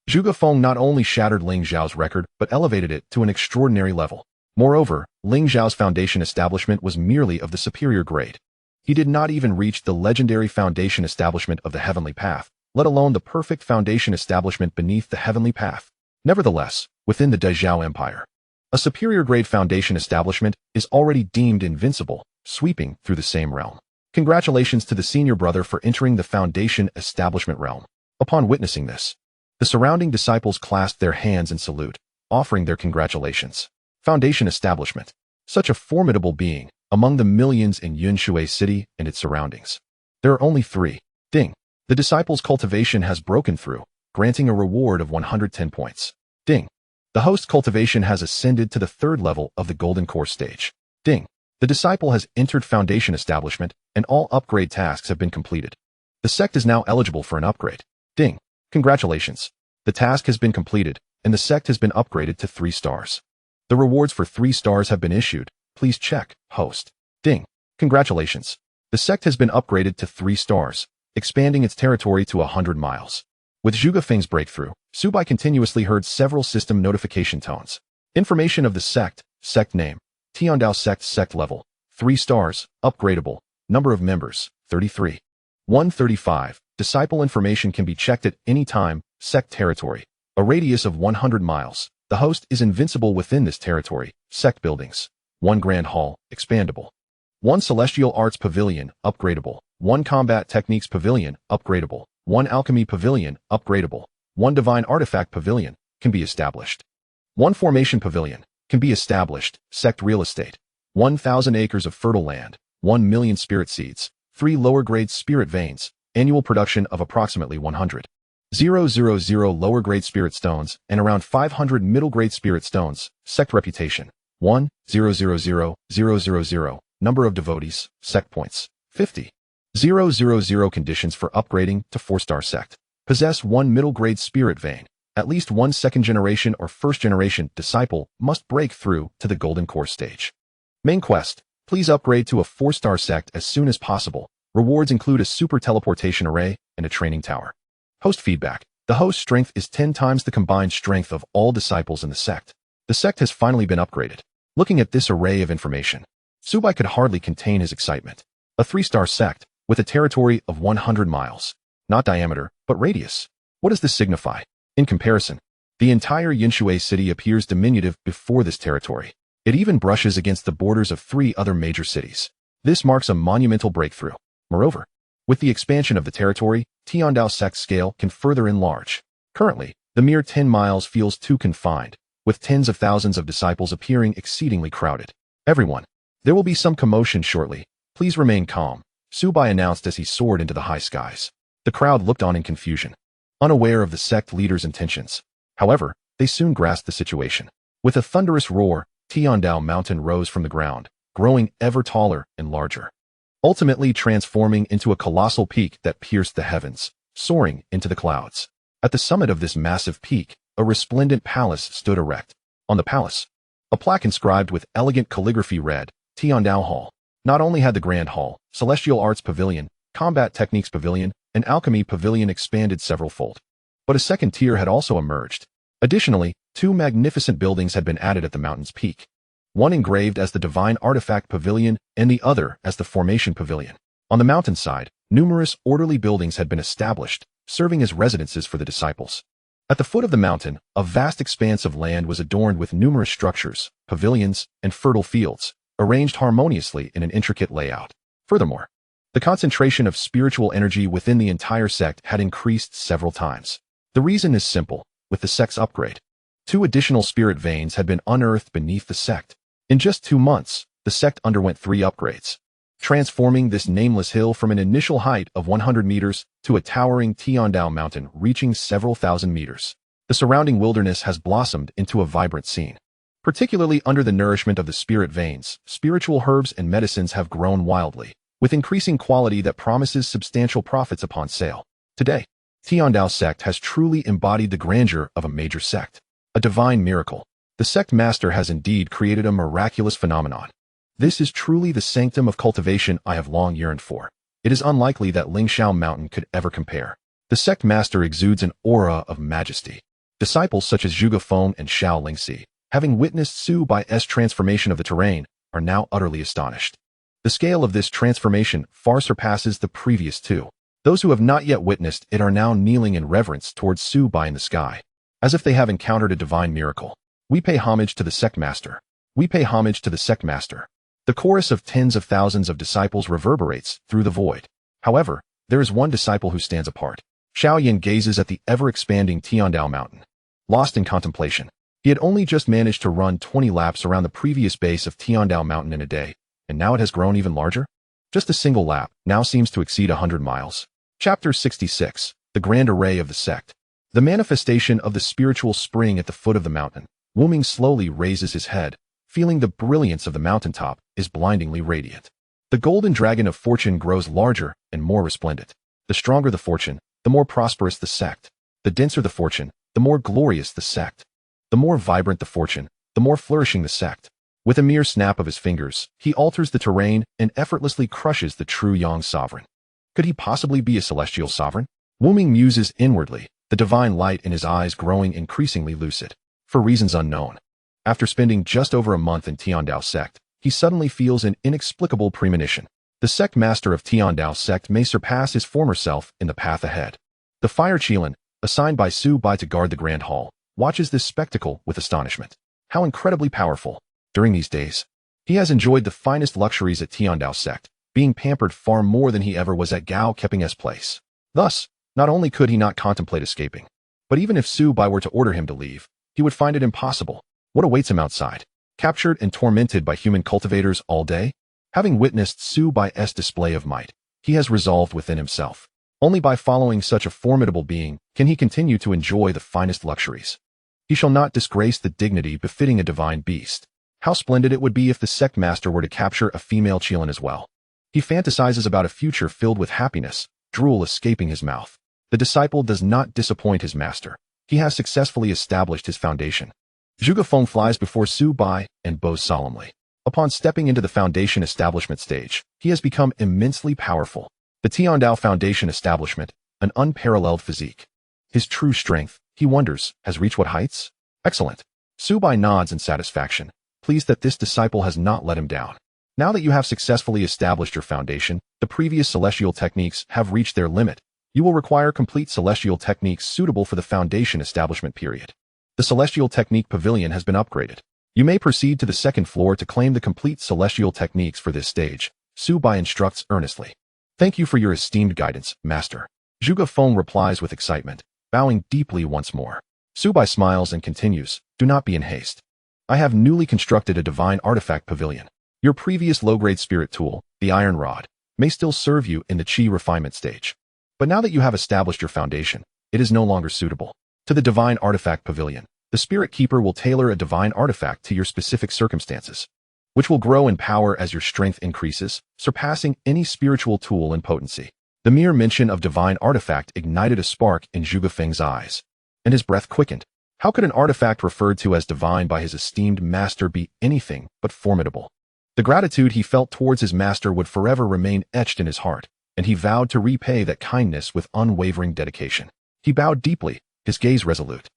S1: Zhuge Feng not only shattered Ling Zhao's record but elevated it to an extraordinary level. Moreover, Ling Zhao's Foundation Establishment was merely of the superior grade. He did not even reach the legendary Foundation Establishment of the Heavenly Path, let alone the perfect Foundation Establishment beneath the Heavenly Path. Nevertheless, within the Dazhao Empire, a superior grade Foundation Establishment is already deemed invincible, sweeping through the same realm. Congratulations to the senior brother for entering the Foundation Establishment realm. Upon witnessing this, the surrounding disciples clasped their hands in salute, offering their congratulations. Foundation Establishment. Such a formidable being among the millions in Yunshui City and its surroundings. There are only 3. Ding. The disciples' cultivation has broken through, granting a reward of 110 points. Ding. The host cultivation has ascended to the 3rd level of the Golden Core stage. Ding. The disciple has entered Foundation Establishment, and all upgrade tasks have been completed. The sect is now eligible for an upgrade. Ding. Congratulations. The task has been completed, and the sect has been upgraded to 3 stars. The rewards for 3 stars have been issued. Please check, host. Ding. Congratulations. The sect has been upgraded to 3 stars, expanding its territory to 100 miles. With Zhuge Feng's breakthrough, Su Bai continuously heard several system notification tones. Information of the sect, sect name, Tiandao Sect, sect level, 3 stars, upgradable, number of members, 33. 135. Disciple information can be checked at any time, sect territory, a radius of 100 miles. The host is invincible within this territory, sect buildings, 1 grand hall, expandable. 1 celestial arts pavilion, upgradable. 1 combat techniques pavilion, upgradable. 1 alchemy pavilion, upgradable. 1 divine artifact pavilion, can be established. 1 formation pavilion, can be established, sect real estate. 1,000 acres of fertile land, 1 million spirit seeds, 3 lower grade spirit veins, annual production of approximately 100. 000 lower grade spirit stones, and around 500 middle grade spirit stones, sect reputation. 1,000,000, number of devotees, sect points, 50. 000 conditions for upgrading to 4-star sect. Possess 1 middle grade spirit vein. At least 1 second generation or first generation disciple must break through to the Golden Core stage. Main quest. Please upgrade to a 4-star sect as soon as possible. Rewards include a super teleportation array and a training tower. Host feedback. The host strength is 10 times the combined strength of all disciples in the sect. The sect has finally been upgraded. Looking at this array of information, Su Bai could hardly contain his excitement. A 3-star sect, with a territory of 100 miles. Not diameter, but radius. What does this signify? In comparison, the entire Yunshui city appears diminutive before this territory. It even brushes against the borders of 3 other major cities. This marks a monumental breakthrough. Moreover, with the expansion of the territory, Tiandao Sect's scale can further enlarge. Currently, the mere 10 miles feels too confined, with tens of thousands of disciples appearing exceedingly crowded. Everyone, there will be some commotion shortly. Please remain calm, Su Bai announced as he soared into the high skies. The crowd looked on in confusion, unaware of the sect leader's intentions. However, they soon grasped the situation. With a thunderous roar, Tiandao Mountain rose from the ground, growing ever taller and larger, ultimately transforming into a colossal peak that pierced the heavens, soaring into the clouds. At the summit of this massive peak, a resplendent palace stood erect. On the palace, a plaque inscribed with elegant calligraphy read, Tiandao Hall. Not only had the Grand Hall, Celestial Arts Pavilion, Combat Techniques Pavilion, and Alchemy Pavilion expanded several-fold, but a second tier had also emerged. Additionally, two magnificent buildings had been added at the mountain's peak, one engraved as the Divine Artifact Pavilion and the other as the Formation Pavilion. On the mountainside, numerous orderly buildings had been established, serving as residences for the disciples. At the foot of the mountain, a vast expanse of land was adorned with numerous structures, pavilions, and fertile fields, arranged harmoniously in an intricate layout. Furthermore, the concentration of spiritual energy within the entire sect had increased several times. The reason is simple. With the sect's upgrade, 2 additional spirit veins had been unearthed beneath the sect. In just 2 months, the sect underwent 3 upgrades, transforming this nameless hill from an initial height of 100 meters to a towering Tiandao mountain reaching several thousand meters. The surrounding wilderness has blossomed into a vibrant scene. Particularly under the nourishment of the spirit veins, spiritual herbs and medicines have grown wildly, with increasing quality that promises substantial profits upon sale. Today, Tiandao Sect has truly embodied the grandeur of a major sect, a divine miracle. The sect master has indeed created a miraculous phenomenon. This is truly the sanctum of cultivation I have long yearned for. It is unlikely that Ling Shao Mountain could ever compare. The sect master exudes an aura of majesty. Disciples such as Zhuge Feng and Xiao Lingxi, having witnessed Su Bai's transformation of the terrain, are now utterly astonished. The scale of this transformation far surpasses the previous 2. Those who have not yet witnessed it are now kneeling in reverence towards Su Bai in the sky, as if they have encountered a divine miracle. We pay homage to the sect master. We pay homage to the sect master. The chorus of tens of thousands of disciples reverberates through the void. However, there is one disciple who stands apart. Xiao Yan gazes at the ever-expanding Tiandao Mountain, lost in contemplation. He had only just managed to run 20 laps around the previous base of Tiandao Mountain in a day, and now it has grown even larger? Just a single lap now seems to exceed 100 miles. Chapter 66. The Grand Array of the Sect. The manifestation of the spiritual spring at the foot of the mountain. Wu Ming slowly raises his head, feeling the brilliance of the mountaintop is blindingly radiant. The golden dragon of fortune grows larger and more resplendent. The stronger the fortune, the more prosperous the sect. The denser the fortune, the more glorious the sect. The more vibrant the fortune, the more flourishing the sect. With a mere snap of his fingers, he alters the terrain and effortlessly crushes the true Yang sovereign. Could he possibly be a celestial sovereign? Wu Ming muses inwardly, the divine light in his eyes growing increasingly lucid. For reasons unknown, after spending just over a month in Tiandao Sect, he suddenly feels an inexplicable premonition. The sect master of Tiandao Sect may surpass his former self in the path ahead. The fire Qilin, assigned by Su Bai to guard the Grand Hall, watches this spectacle with astonishment. How incredibly powerful. During these days, he has enjoyed the finest luxuries at Tiandao Sect, being pampered far more than he ever was at Gao Keping's place. Thus, not only could he not contemplate escaping, but even if Su Bai were to order him to leave, he would find it impossible. What awaits him outside? Captured and tormented by human cultivators all day? Having witnessed Su Bai's display of might, he has resolved within himself. Only by following such a formidable being can he continue to enjoy the finest luxuries. He shall not disgrace the dignity befitting a divine beast. How splendid it would be if the sect master were to capture a female Qilin as well. He fantasizes about a future filled with happiness, drool escaping his mouth. The disciple does not disappoint his master. He has successfully established his foundation. Zhuge Feng flies before Su Bai and bows solemnly. Upon stepping into the foundation establishment stage, he has become immensely powerful. The Tiandao Foundation establishment, an unparalleled physique. His true strength, he wonders, has reached what heights? Excellent. Su Bai nods in satisfaction, pleased that this disciple has not let him down. Now that you have successfully established your foundation, the previous celestial techniques have reached their limit. You will require complete celestial techniques suitable for the foundation establishment period. The celestial technique pavilion has been upgraded. You may proceed to the second floor to claim the complete celestial techniques for this stage. Su Bai instructs earnestly. Thank you for your esteemed guidance, master. Zhuge Feng replies with excitement, bowing deeply once more. Su Bai smiles and continues, do not be in haste. I have newly constructed a divine artifact pavilion. Your previous low-grade spirit tool, the iron rod, may still serve you in the chi refinement stage. But now that you have established your foundation, it is no longer suitable. To the Divine Artifact Pavilion, the Spirit Keeper will tailor a divine artifact to your specific circumstances, which will grow in power as your strength increases, surpassing any spiritual tool in potency. The mere mention of divine artifact ignited a spark in Zhuge Feng's eyes, and his breath quickened. How could an artifact referred to as divine by his esteemed master be anything but formidable? The gratitude he felt towards his master would forever remain etched in his heart, and he vowed to repay that kindness with unwavering dedication. He bowed deeply, his gaze resolute.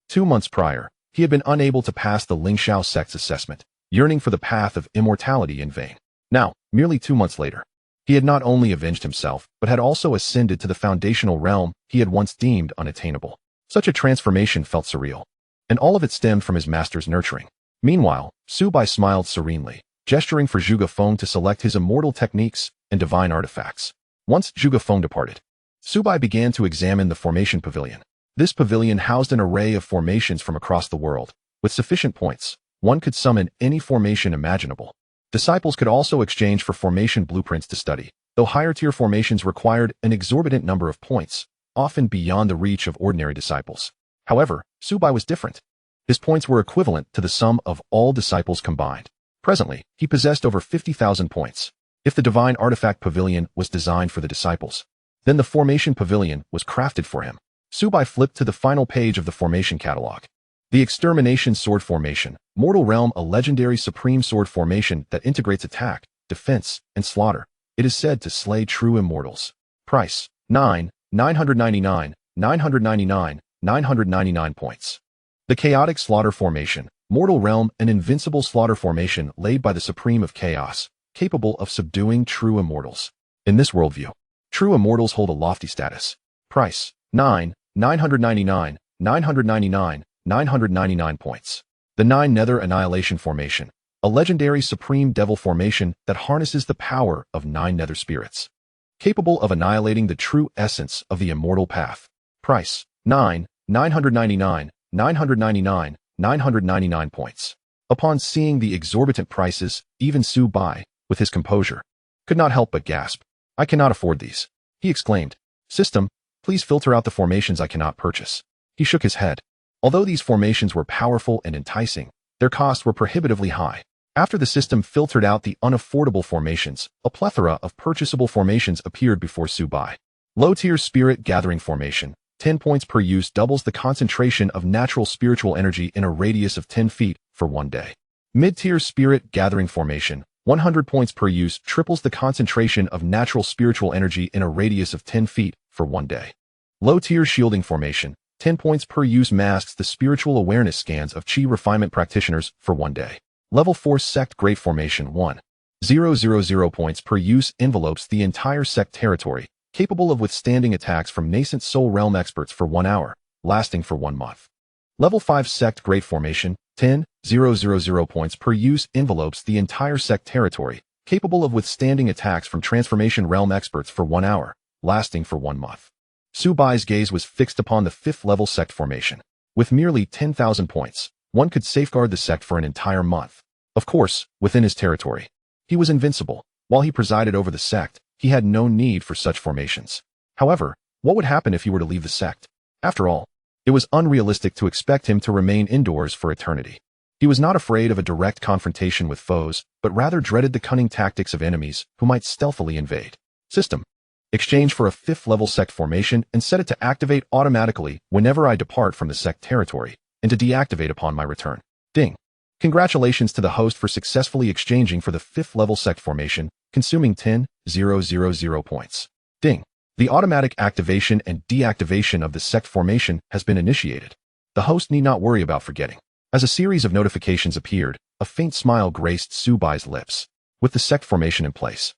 S1: 2 months prior, he had been unable to pass the Ling Shao sect's assessment, yearning for the path of immortality in vain. Now, merely 2 months later, he had not only avenged himself, but had also ascended to the foundational realm he had once deemed unattainable. Such a transformation felt surreal, and all of it stemmed from his master's nurturing. Meanwhile, Su Bai smiled serenely, gesturing for Zhuge Feng to select his immortal techniques and divine artifacts. Once Zhuge Feng departed, Su Bai began to examine the formation pavilion. This pavilion housed an array of formations from across the world. With sufficient points, one could summon any formation imaginable. Disciples could also exchange for formation blueprints to study, though higher-tier formations required an exorbitant number of points, often beyond the reach of ordinary disciples. However, Su Bai was different. His points were equivalent to the sum of all disciples combined. Presently, he possessed over 50,000 points. If the Divine Artifact Pavilion was designed for the disciples, then the Formation Pavilion was crafted for him. Su Bai flipped to the final page of the formation catalog. The Extermination Sword Formation, Mortal Realm, a legendary supreme sword formation that integrates attack, defense, and slaughter. It is said to slay true immortals. Price, 999, 999 points. The Chaotic Slaughter Formation, Mortal Realm, an invincible slaughter formation laid by the Supreme of Chaos, capable of subduing true immortals. In this worldview, true immortals hold a lofty status. Price, 999 points. The Nine Nether Annihilation Formation, a legendary supreme devil formation that harnesses the power of 9 nether spirits, capable of annihilating the true essence of the immortal path. Price, 999 points. Upon seeing the exorbitant prices, even Su Bai, with his composure, could not help but gasp. I cannot afford these, he exclaimed. System, please filter out the formations I cannot purchase. He shook his head. Although these formations were powerful and enticing, their costs were prohibitively high. After the system filtered out the unaffordable formations, a plethora of purchasable formations appeared before Su Bai. Low-tier Spirit Gathering Formation, 10 points per use doubles the concentration of natural spiritual energy in a radius of 10 feet for 1 day. Mid-tier Spirit Gathering Formation, 100 points per use triples the concentration of natural spiritual energy in a radius of 10 feet for 1 day. Low-tier Shielding Formation, 10 points per use masks the spiritual awareness scans of Qi refinement practitioners for 1 day. Level 4 Sect Great Formation 1,000 points per use envelopes the entire sect territory, capable of withstanding attacks from nascent soul realm experts for 1 hour, lasting for 1 month. Level 5 Sect Great Formation, 10,000 points per use envelopes the entire sect territory, capable of withstanding attacks from transformation realm experts for 1 hour, lasting for 1 month. Su Bai's gaze was fixed upon the 5th level sect formation. With merely 10,000 points, one could safeguard the sect for an entire month. Of course, within his territory, he was invincible. While he presided over the sect, he had no need for such formations. However, what would happen if he were to leave the sect? After all, it was unrealistic to expect him to remain indoors for eternity. He was not afraid of a direct confrontation with foes, but rather dreaded the cunning tactics of enemies who might stealthily invade. System. Exchange for a 5th level sect formation and set it to activate automatically whenever I depart from the sect territory, and to deactivate upon my return. Ding. Congratulations to the host for successfully exchanging for the 5th level sect formation, consuming 10,000 points. Ding. The automatic activation and deactivation of the sect formation has been initiated. The host need not worry about forgetting. As a series of notifications appeared, a faint smile graced Su Bai's lips. With the sect formation in place,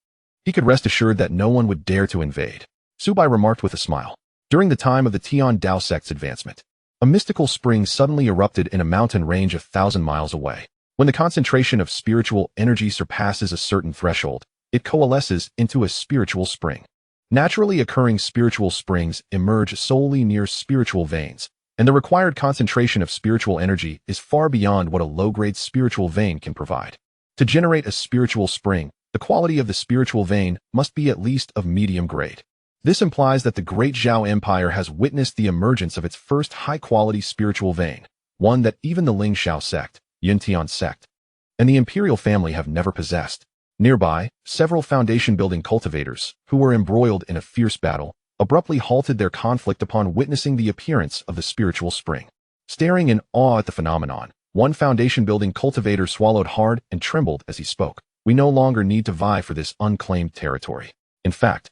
S1: he could rest assured that no one would dare to invade. Su Bai remarked with a smile. During the time of the Tian Dao Sect's advancement, a mystical spring suddenly erupted in a mountain range 1,000 miles away. When the concentration of spiritual energy surpasses a certain threshold, it coalesces into a spiritual spring. Naturally occurring spiritual springs emerge solely near spiritual veins, and the required concentration of spiritual energy is far beyond what a low-grade spiritual vein can provide. To generate a spiritual spring, the quality of the spiritual vein must be at least of medium grade. This implies that the Great Zhao Empire has witnessed the emergence of its first high-quality spiritual vein, one that even the Ling Shao sect, Yuntian sect, and the imperial family have never possessed. Nearby, several foundation-building cultivators, who were embroiled in a fierce battle, abruptly halted their conflict upon witnessing the appearance of the spiritual spring. Staring in awe at the phenomenon, one foundation-building cultivator swallowed hard and trembled as he spoke. We no longer need to vie for this unclaimed territory. In fact,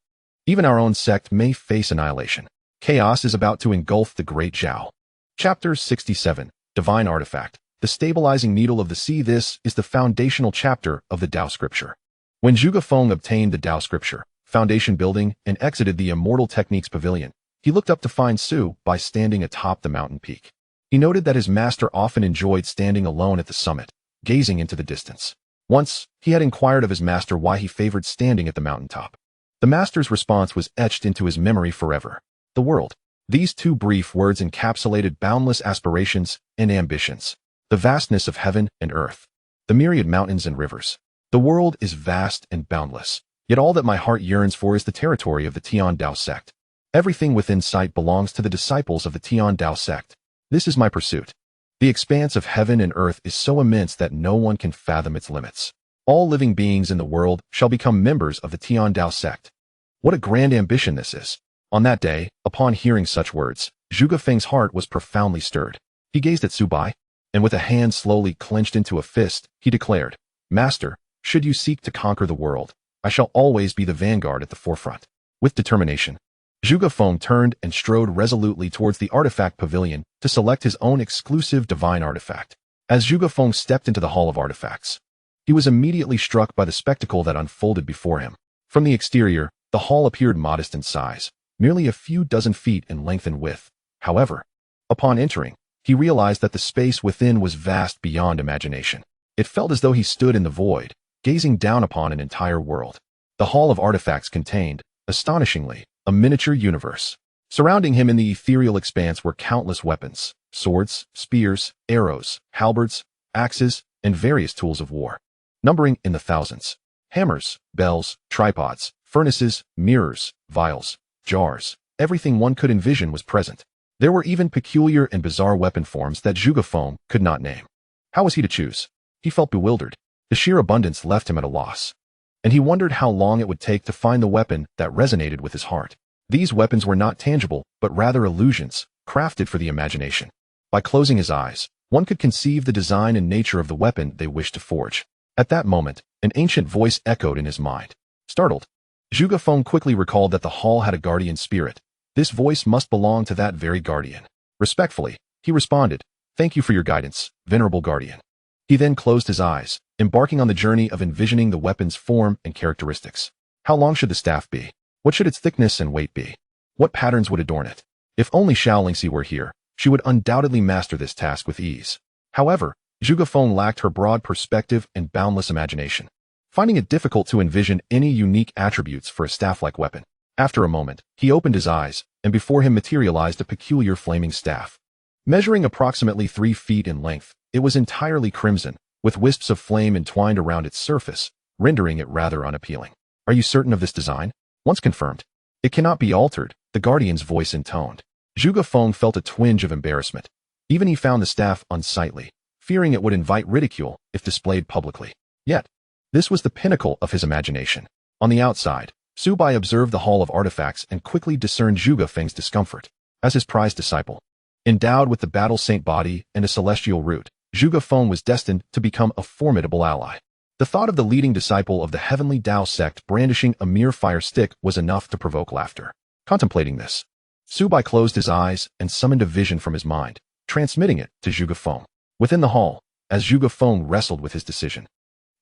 S1: even our own sect may face annihilation. Chaos is about to engulf the Great Zhao. Chapter 67, Divine Artifact, the Stabilizing Needle of the Sea. This is the foundational chapter of the Dao Scripture. When Zhuge Feng obtained the Dao Scripture, foundation building, and exited the Immortal Techniques Pavilion, he looked up to find Su Bai standing atop the mountain peak. He noted that his master often enjoyed standing alone at the summit, gazing into the distance. Once, he had inquired of his master why he favored standing at the mountaintop. The master's response was etched into his memory forever. The world. These two brief words encapsulated boundless aspirations and ambitions. The vastness of heaven and earth. The myriad mountains and rivers. The world is vast and boundless, yet all that my heart yearns for is the territory of the Tian Dao Sect. Everything within sight belongs to the disciples of the Tian Dao Sect. This is my pursuit. The expanse of heaven and earth is so immense that no one can fathom its limits. All living beings in the world shall become members of the Tian Dao Sect. What a grand ambition this is. On that day, upon hearing such words, Zhuge Feng's heart was profoundly stirred. He gazed at Su Bai, and with a hand slowly clenched into a fist, he declared, "Master, should you seek to conquer the world, I shall always be the vanguard at the forefront." With determination, Zhuge Feng turned and strode resolutely towards the artifact pavilion to select his own exclusive divine artifact. As Zhuge Feng stepped into the Hall of Artifacts, he was immediately struck by the spectacle that unfolded before him. From the exterior, the hall appeared modest in size, merely a few dozen feet in length and width. However, upon entering, he realized that the space within was vast beyond imagination. It felt as though he stood in the void, gazing down upon an entire world. The Hall of Artifacts contained, astonishingly, a miniature universe. Surrounding him in the ethereal expanse were countless weapons, swords, spears, arrows, halberds, axes, and various tools of war, numbering in the thousands. Hammers, bells, tripods, furnaces, mirrors, vials, jars, everything one could envision was present. There were even peculiar and bizarre weapon forms that Zhuge Feng could not name. How was he to choose? He felt bewildered. The sheer abundance left him at a loss, and he wondered how long it would take to find the weapon that resonated with his heart. These weapons were not tangible, but rather illusions, crafted for the imagination. By closing his eyes, one could conceive the design and nature of the weapon they wished to forge. At that moment, an ancient voice echoed in his mind. Startled, Zhuge Feng quickly recalled that the hall had a guardian spirit. This voice must belong to that very guardian. Respectfully, he responded, "Thank you for your guidance, venerable guardian." He then closed his eyes, embarking on the journey of envisioning the weapon's form and characteristics. How long should the staff be? What should its thickness and weight be? What patterns would adorn it? If only Xiao Lingxi were here, she would undoubtedly master this task with ease. However, Zhuge Feng lacked her broad perspective and boundless imagination, finding it difficult to envision any unique attributes for a staff-like weapon. After a moment, he opened his eyes, and before him materialized a peculiar flaming staff. Measuring approximately 3 feet in length, it was entirely crimson, with wisps of flame entwined around its surface, rendering it rather unappealing. "Are you certain of this design?" "Once confirmed, it cannot be altered," the guardian's voice intoned. Zhuge Feng felt a twinge of embarrassment. Even he found the staff unsightly, fearing it would invite ridicule if displayed publicly. Yet, this was the pinnacle of his imagination. On the outside, Su Bai observed the Hall of Artifacts and quickly discerned Zhuge Feng's discomfort. As his prized disciple, endowed with the battle saint body and a celestial root, Zhuge Feng was destined to become a formidable ally. The thought of the leading disciple of the Heavenly Dao Sect brandishing a mere fire stick was enough to provoke laughter. Contemplating this, Su Bai closed his eyes and summoned a vision from his mind, transmitting it to Zhuge Feng. Within the hall, as Zhuge Feng wrestled with his decision,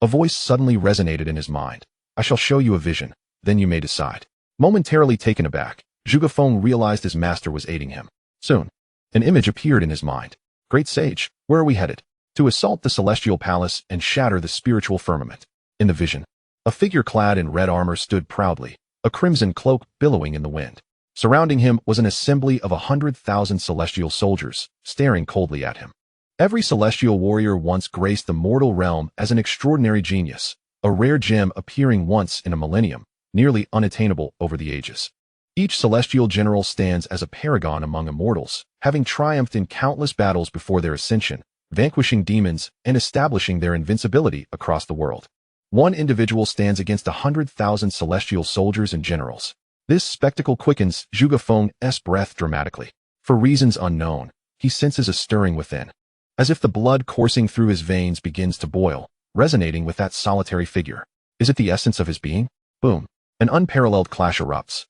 S1: a voice suddenly resonated in his mind. "I shall show you a vision, then you may decide." Momentarily taken aback, Zhuge Feng realized his master was aiding him. Soon, an image appeared in his mind. "Great sage, where are we headed?" "To assault the celestial palace and shatter the spiritual firmament." In the vision, a figure clad in red armor stood proudly, a crimson cloak billowing in the wind. Surrounding him was an assembly of 100,000 celestial soldiers, staring coldly at him. Every celestial warrior once graced the mortal realm as an extraordinary genius, a rare gem appearing once in a millennium, nearly unattainable over the ages. Each celestial general stands as a paragon among immortals, having triumphed in countless battles before their ascension, vanquishing demons and establishing their invincibility across the world. One individual stands against 100,000 celestial soldiers and generals. This spectacle quickens Zhuge Feng's breath dramatically. For reasons unknown, he senses a stirring within, as if the blood coursing through his veins begins to boil, resonating with that solitary figure. Is it the essence of his being? Boom. An unparalleled clash erupts,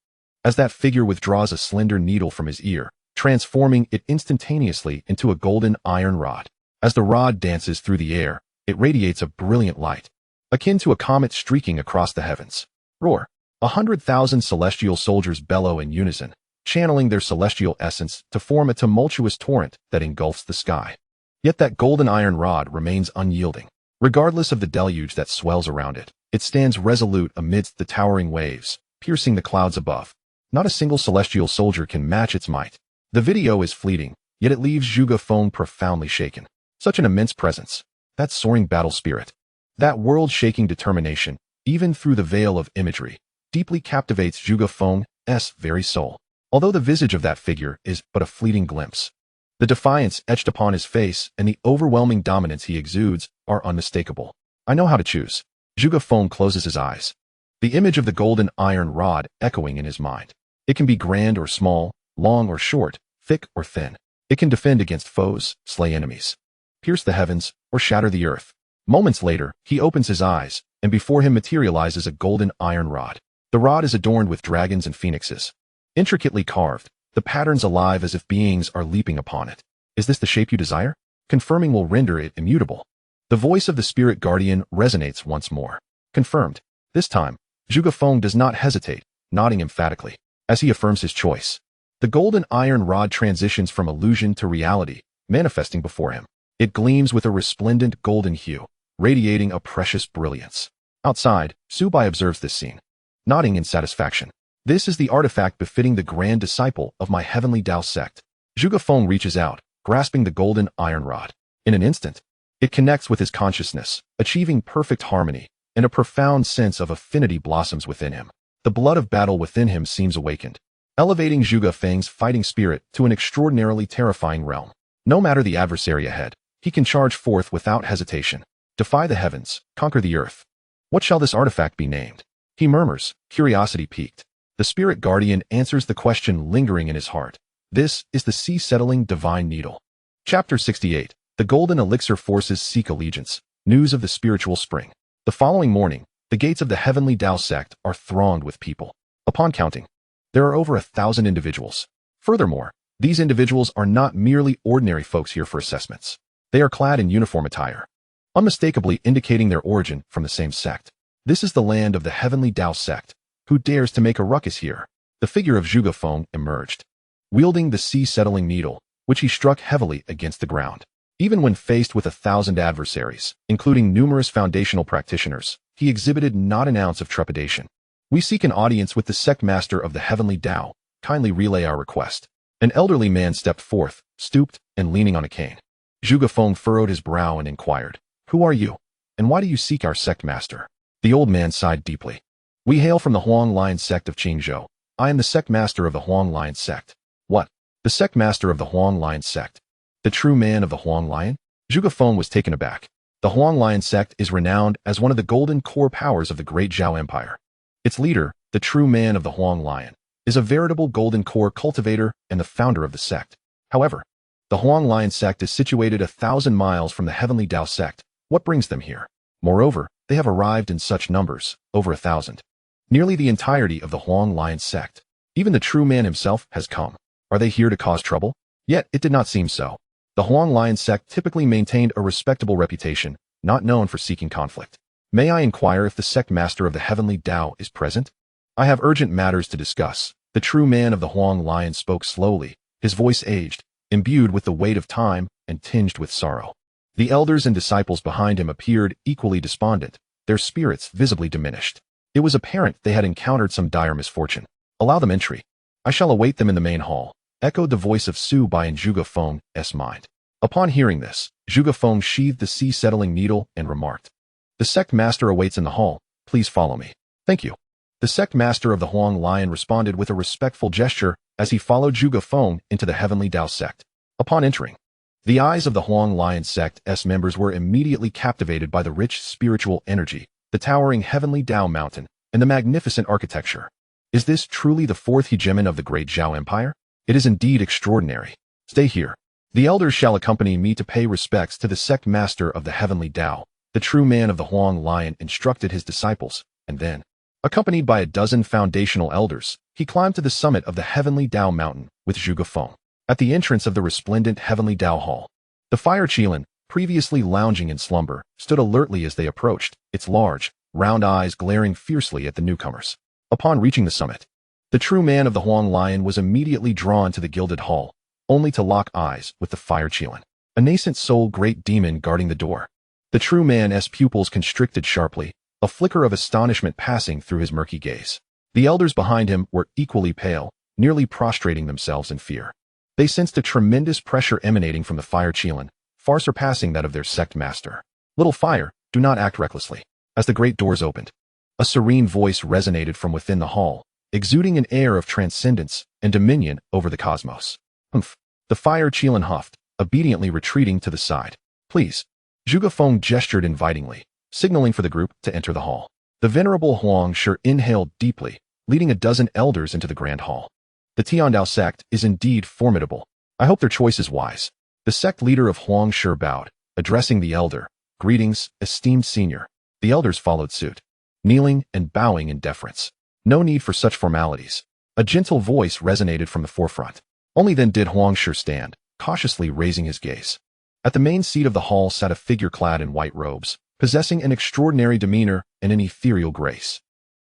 S1: as that figure withdraws a slender needle from his ear, transforming it instantaneously into a golden iron rod. As the rod dances through the air, it radiates a brilliant light, akin to a comet streaking across the heavens. Roar! 100,000 celestial soldiers bellow in unison, channeling their celestial essence to form a tumultuous torrent that engulfs the sky. Yet that golden iron rod remains unyielding. Regardless of the deluge that swells around it, it stands resolute amidst the towering waves, piercing the clouds above. Not a single celestial soldier can match its might. The video is fleeting, yet it leaves Zhuge Feng profoundly shaken. Such an immense presence. That soaring battle spirit. That world-shaking determination, even through the veil of imagery, deeply captivates Zhuge Feng's very soul. Although the visage of that figure is but a fleeting glimpse, the defiance etched upon his face and the overwhelming dominance he exudes are unmistakable. I know how to choose. Zhuge Feng closes his eyes, the image of the golden iron rod echoing in his mind. It can be grand or small, long or short, thick or thin. It can defend against foes, slay enemies, pierce the heavens, or shatter the earth. Moments later, he opens his eyes, and before him materializes a golden iron rod. The rod is adorned with dragons and phoenixes, intricately carved, the patterns alive as if beings are leaping upon it. Is this the shape you desire? Confirming will render it immutable. The voice of the spirit guardian resonates once more. Confirmed. This time, Zhuge Feng does not hesitate, nodding emphatically, as he affirms his choice. The golden iron rod transitions from illusion to reality, manifesting before him. It gleams with a resplendent golden hue, radiating a precious brilliance. Outside, Su Bai observes this scene, nodding in satisfaction. This is the artifact befitting the grand disciple of my Heavenly Dao Sect. Zhuge Feng reaches out, grasping the golden iron rod. In an instant, it connects with his consciousness, achieving perfect harmony, and a profound sense of affinity blossoms within him. The blood of battle within him seems awakened, elevating Zhuge Feng's fighting spirit to an extraordinarily terrifying realm. No matter the adversary ahead, he can charge forth without hesitation, defy the heavens, conquer the earth. What shall this artifact be named? He murmurs, curiosity piqued. The spirit guardian answers the question lingering in his heart. This is the sea-settling divine needle. Chapter 68. The golden elixir forces seek allegiance. News of the spiritual spring. The following morning, the gates of the Heavenly Dao Sect are thronged with people. Upon counting, there are over 1,000 individuals. Furthermore, these individuals are not merely ordinary folks here for assessments. They are clad in uniform attire, unmistakably indicating their origin from the same sect. This is the land of the Heavenly Dao Sect. Who dares to make a ruckus here? The figure of Zhuge Feng emerged, wielding the sea-settling needle, which he struck heavily against the ground. Even when faced with 1,000 adversaries, including numerous foundational practitioners, he exhibited not an ounce of trepidation. We seek an audience with the sect master of the Heavenly Dao. Kindly relay our request. An elderly man stepped forth, stooped, and leaning on a cane. Zhuge Feng furrowed his brow and inquired, "Who are you? And why do you seek our sect master?" The old man sighed deeply. "We hail from the Huang Lion sect of Qingzhou. I am the sect master of the Huang Lion sect." "What? The sect master of the Huang Lion sect? The true man of the Huang Lion?" Zhuge Feng was taken aback. The Huang Lion sect is renowned as one of the golden core powers of the great Zhao Empire. Its leader, the true man of the Huang Lion, is a veritable golden core cultivator and the founder of the sect. However, the Huang Lion sect is situated 1,000 miles from the Heavenly Dao Sect. What brings them here? Moreover, they have arrived in such numbers, over 1,000. Nearly the entirety of the Huang Lion sect. Even the true man himself has come. Are they here to cause trouble? Yet it did not seem so. The Huang Lion sect typically maintained a respectable reputation, not known for seeking conflict. May I inquire if the sect master of the Heavenly Dao is present? I have urgent matters to discuss. The true man of the Huang Lion spoke slowly, his voice aged, imbued with the weight of time and tinged with sorrow. The elders and disciples behind him appeared equally despondent, their spirits visibly diminished. It was apparent they had encountered some dire misfortune. "Allow them entry. I shall await them in the main hall," echoed the voice of Su Bai in Zhuge Feng's mind. Upon hearing this, Zhuge Feng sheathed the sea-settling needle and remarked, "The sect master awaits in the hall. Please follow me." "Thank you." The sect master of the Huang Lion responded with a respectful gesture as he followed Zhuge Feng into the Heavenly Dao Sect. Upon entering, the eyes of the Huang Lion Sect's members were immediately captivated by the rich spiritual energy, the towering Heavenly Dao Mountain, and the magnificent architecture. Is this truly the fourth hegemon of the great Zhao Empire? It is indeed extraordinary. Stay here. The elders shall accompany me to pay respects to the sect master of the Heavenly Dao. The true man of the Huang Lion instructed his disciples, and then, accompanied by a dozen foundational elders, he climbed to the summit of the Heavenly Dao Mountain with Zhuge Feng. At the entrance of the resplendent Heavenly Dao Hall, the fire Qilin, previously lounging in slumber, stood alertly as they approached, its large, round eyes glaring fiercely at the newcomers. Upon reaching the summit, the true man of the Huang Lion was immediately drawn to the gilded hall, only to lock eyes with the fire Qilin, a nascent soul great demon guarding the door. The true man's pupils constricted sharply, a flicker of astonishment passing through his murky gaze. The elders behind him were equally pale, nearly prostrating themselves in fear. They sensed a tremendous pressure emanating from the fire Qilin, far surpassing that of their sect master. Little fire, do not act recklessly. As the great doors opened, a serene voice resonated from within the hall, exuding an air of transcendence and dominion over the cosmos. Humph. The fire Qilin huffed, obediently retreating to the side. Please. Zhuge Feng gestured invitingly, signaling for the group to enter the hall. The venerable Huang Shi inhaled deeply, leading a dozen elders into the grand hall. The Tiandao sect is indeed formidable. I hope their choice is wise. The sect leader of Huang Shi bowed, addressing the elder. Greetings, esteemed senior. The elders followed suit, kneeling and bowing in deference. No need for such formalities. A gentle voice resonated from the forefront. Only then did Huang Shi stand, cautiously raising his gaze. At the main seat of the hall sat a figure clad in white robes, possessing an extraordinary demeanor and an ethereal grace.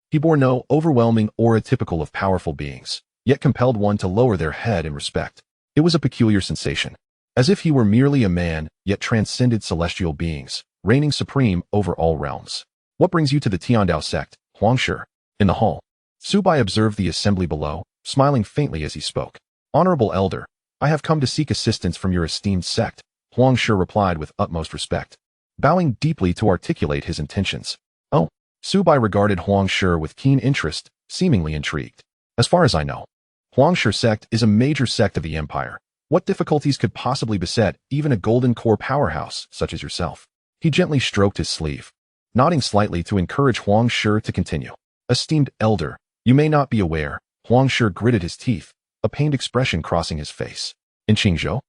S1: He bore no overwhelming aura typical of powerful beings, yet compelled one to lower their head in respect. It was a peculiar sensation, as if he were merely a man, yet transcended celestial beings, reigning supreme over all realms. What brings you to the Tiandao sect, Huang Shi? In the hall, Su Bai observed the assembly below, smiling faintly as he spoke. Honorable elder, I have come to seek assistance from your esteemed sect, Huang Shi replied with utmost respect, bowing deeply to articulate his intentions. Oh, Su Bai regarded Huang Shi with keen interest, seemingly intrigued. As far as I know, Huang Shi sect is a major sect of the empire. What difficulties could possibly beset even a golden core powerhouse such as yourself? He gently stroked his sleeve, nodding slightly to encourage Huang Shi to continue. Esteemed elder, you may not be aware, Huang Shi gritted his teeth, a pained expression crossing his face. In Qingzhou,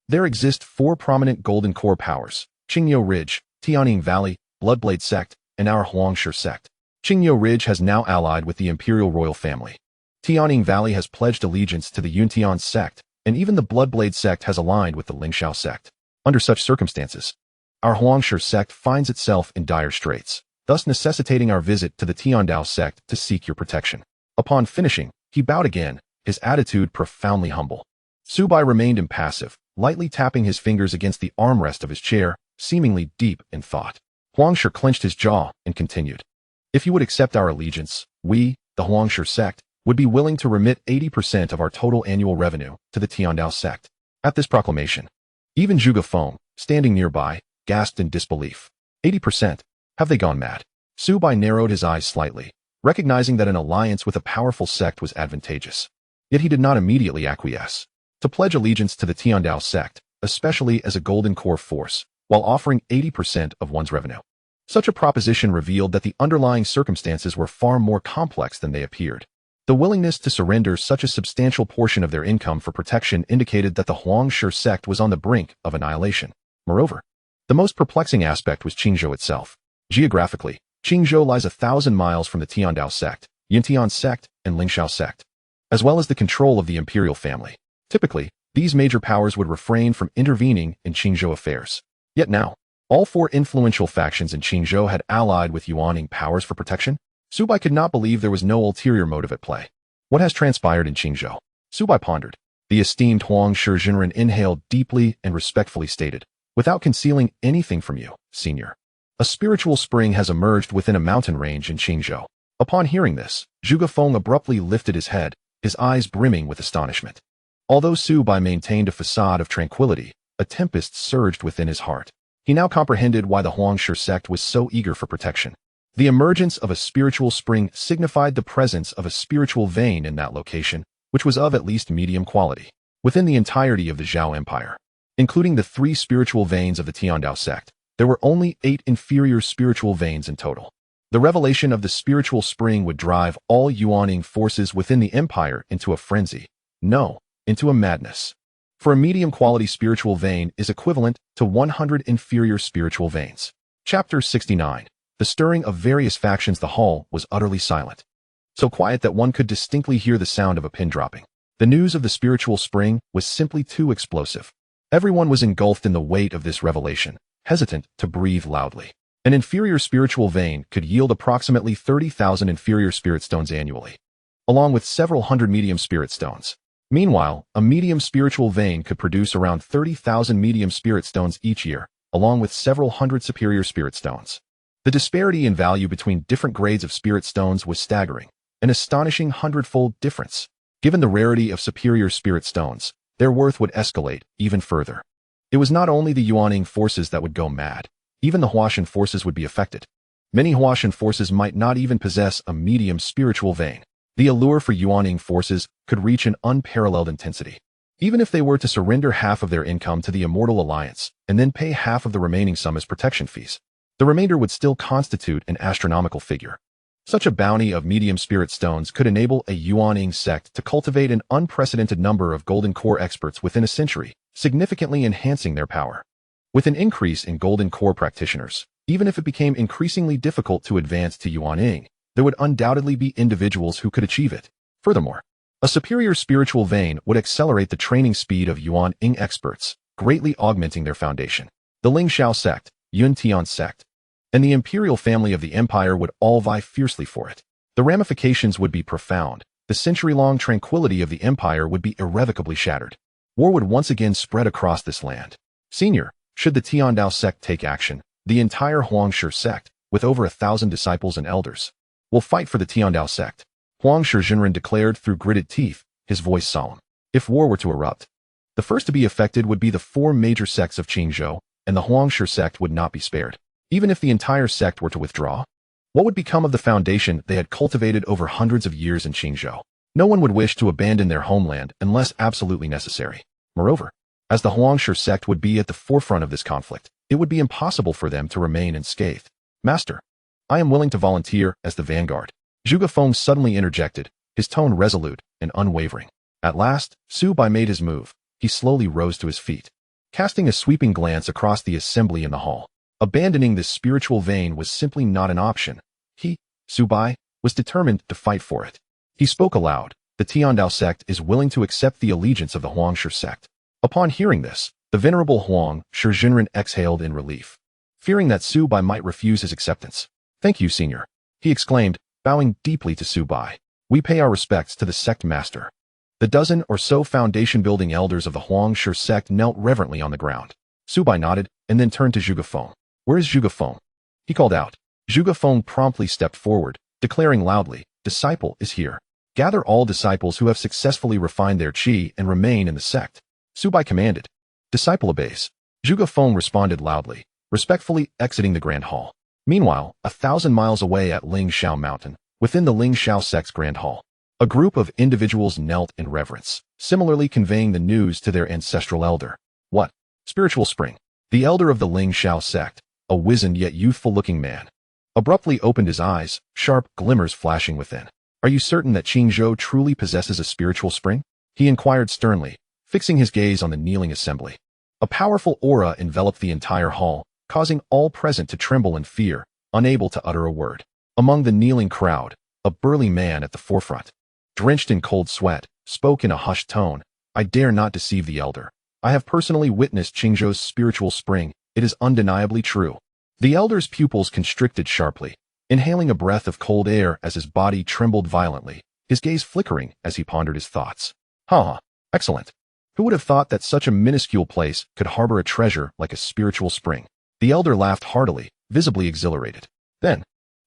S1: there exist 4 prominent golden core powers: Qingyou Ridge, Tianying Valley, Bloodblade sect, and our Huang Shi sect. Qingyou Ridge has now allied with the imperial royal family. Tianying Valley has pledged allegiance to the Yuntian sect, and even the Bloodblade sect has aligned with the Ling Shao sect. Under such circumstances, our Huang Shi sect finds itself in dire straits, thus necessitating our visit to the Tiandao sect to seek your protection. Upon finishing, he bowed again, his attitude profoundly humble. Su Bai remained impassive, lightly tapping his fingers against the armrest of his chair, seemingly deep in thought. Huang Shi clenched his jaw and continued. If you would accept our allegiance, we, the Huang Shi sect, would be willing to remit 80% of our total annual revenue to the Tiandao sect. At this proclamation, even Zhuge Feng, standing nearby, gasped in disbelief. 80%? Have they gone mad? Su Bai narrowed his eyes slightly, recognizing that an alliance with a powerful sect was advantageous. Yet he did not immediately acquiesce. To pledge allegiance to the Tiandao sect, especially as a golden core force, while offering 80% of one's revenue. Such a proposition revealed that the underlying circumstances were far more complex than they appeared. The willingness to surrender such a substantial portion of their income for protection indicated that the Huang Shi sect was on the brink of annihilation. Moreover, the most perplexing aspect was Qingzhou itself. Geographically, Qingzhou lies 1,000 miles from the Tiandao sect, Yuntian sect, and Ling Shao sect, as well as the control of the imperial family. Typically, these major powers would refrain from intervening in Qingzhou affairs. Yet now, all 4 influential factions in Qingzhou had allied with Yuaning powers for protection. Su Bai could not believe there was no ulterior motive at play. What has transpired in Qingzhou? Su Bai pondered. The esteemed Huang Shi Jinren inhaled deeply and respectfully stated, without concealing anything from you, senior. A spiritual spring has emerged within a mountain range in Qingzhou. Upon hearing this, Zhuge Feng abruptly lifted his head, his eyes brimming with astonishment. Although Su Bai maintained a facade of tranquility, a tempest surged within his heart. He now comprehended why the Huang Shi sect was so eager for protection. The emergence of a spiritual spring signified the presence of a spiritual vein in that location, which was of at least medium quality. Within the entirety of the Zhao Empire, including the 3 spiritual veins of the Tiandao sect, there were only 8 inferior spiritual veins in total. The revelation of the spiritual spring would drive all Yuaning forces within the empire into a frenzy. No, into a madness. For a medium-quality spiritual vein is equivalent to 100 inferior spiritual veins. Chapter 69. The stirring of various factions. The hall was utterly silent. So quiet that one could distinctly hear the sound of a pin dropping. The news of the spiritual spring was simply too explosive. Everyone was engulfed in the weight of this revelation, hesitant to breathe loudly. An inferior spiritual vein could yield approximately 30,000 inferior spirit stones annually, along with several hundred medium spirit stones. Meanwhile, a medium spiritual vein could produce around 30,000 medium spirit stones each year, along with several hundred superior spirit stones. The disparity in value between different grades of spirit stones was staggering, an astonishing 100-fold difference. Given the rarity of superior spirit stones, their worth would escalate even further. It was not only the Yuaning forces that would go mad. Even the Huashan forces would be affected. Many Huashan forces might not even possess a medium spiritual vein. The allure for Yuaning forces could reach an unparalleled intensity. Even if they were to surrender half of their income to the Immortal Alliance and then pay half of the remaining sum as protection fees, the remainder would still constitute an astronomical figure. Such a bounty of medium spirit stones could enable a Yuaning sect to cultivate an unprecedented number of golden core experts within a century, significantly enhancing their power. With an increase in golden core practitioners, even if it became increasingly difficult to advance to Yuaning, there would undoubtedly be individuals who could achieve it. Furthermore, a superior spiritual vein would accelerate the training speed of Yuaning experts, greatly augmenting their foundation. The Ling Shao sect, Yuntian sect, and the imperial family of the empire would all vie fiercely for it. The ramifications would be profound. The century-long tranquility of the empire would be irrevocably shattered. War would once again spread across this land. Senior, should the Tiandao sect take action, the entire Huangshi sect, with over 1,000 disciples and elders, will fight for the Tiandao sect. Huangshi Jinren declared through gritted teeth, his voice solemn. If war were to erupt, the first to be affected would be the 4 major sects of Qingzhou, and the Huangshi sect would not be spared. Even if the entire sect were to withdraw, what would become of the foundation they had cultivated over hundreds of years in Qingzhou? No one would wish to abandon their homeland unless absolutely necessary. Moreover, as the Huangshi sect would be at the forefront of this conflict, it would be impossible for them to remain unscathed. Master, I am willing to volunteer as the vanguard. Zhuge Feng suddenly interjected, his tone resolute and unwavering. At last, Su Bai made his move. He slowly rose to his feet, casting a sweeping glance across the assembly in the hall. Abandoning this spiritual vein was simply not an option. He, Su Bai, was determined to fight for it. He spoke aloud. The Tiandao sect is willing to accept the allegiance of the Huangshi sect. Upon hearing this, the venerable Huangshi Jinren exhaled in relief, fearing that Su Bai might refuse his acceptance. Thank you, senior, he exclaimed, bowing deeply to Su Bai. We pay our respects to the sect master. The dozen or so foundation-building elders of the Huangshi sect knelt reverently on the ground. Su Bai nodded and then turned to Zhuge Feng. Where is Zhuge Feng? He called out. Zhuge Feng promptly stepped forward, declaring loudly, Disciple is here. Gather all disciples who have successfully refined their qi and remain in the sect. Su Bai commanded. Disciple obeys. Zhuge Feng responded loudly, respectfully exiting the grand hall. Meanwhile, 1,000 miles away at Ling Shao Mountain, within the Ling Shao sect's grand hall, a group of individuals knelt in reverence, similarly conveying the news to their ancestral elder. What? Spiritual spring. The elder of the Ling Shao sect, a wizened yet youthful-looking man, abruptly opened his eyes, sharp glimmers flashing within. Are you certain that Qingzhou truly possesses a spiritual spring? He inquired sternly, fixing his gaze on the kneeling assembly. A powerful aura enveloped the entire hall, causing all present to tremble in fear, unable to utter a word. Among the kneeling crowd, a burly man at the forefront, drenched in cold sweat, spoke in a hushed tone. I dare not deceive the elder. I have personally witnessed Qingzhou's spiritual spring. It is undeniably true. The elder's pupils constricted sharply, inhaling a breath of cold air as his body trembled violently, his gaze flickering as he pondered his thoughts. Excellent. Who would have thought that such a minuscule place could harbor a treasure like a spiritual spring? The elder laughed heartily, visibly exhilarated. Then,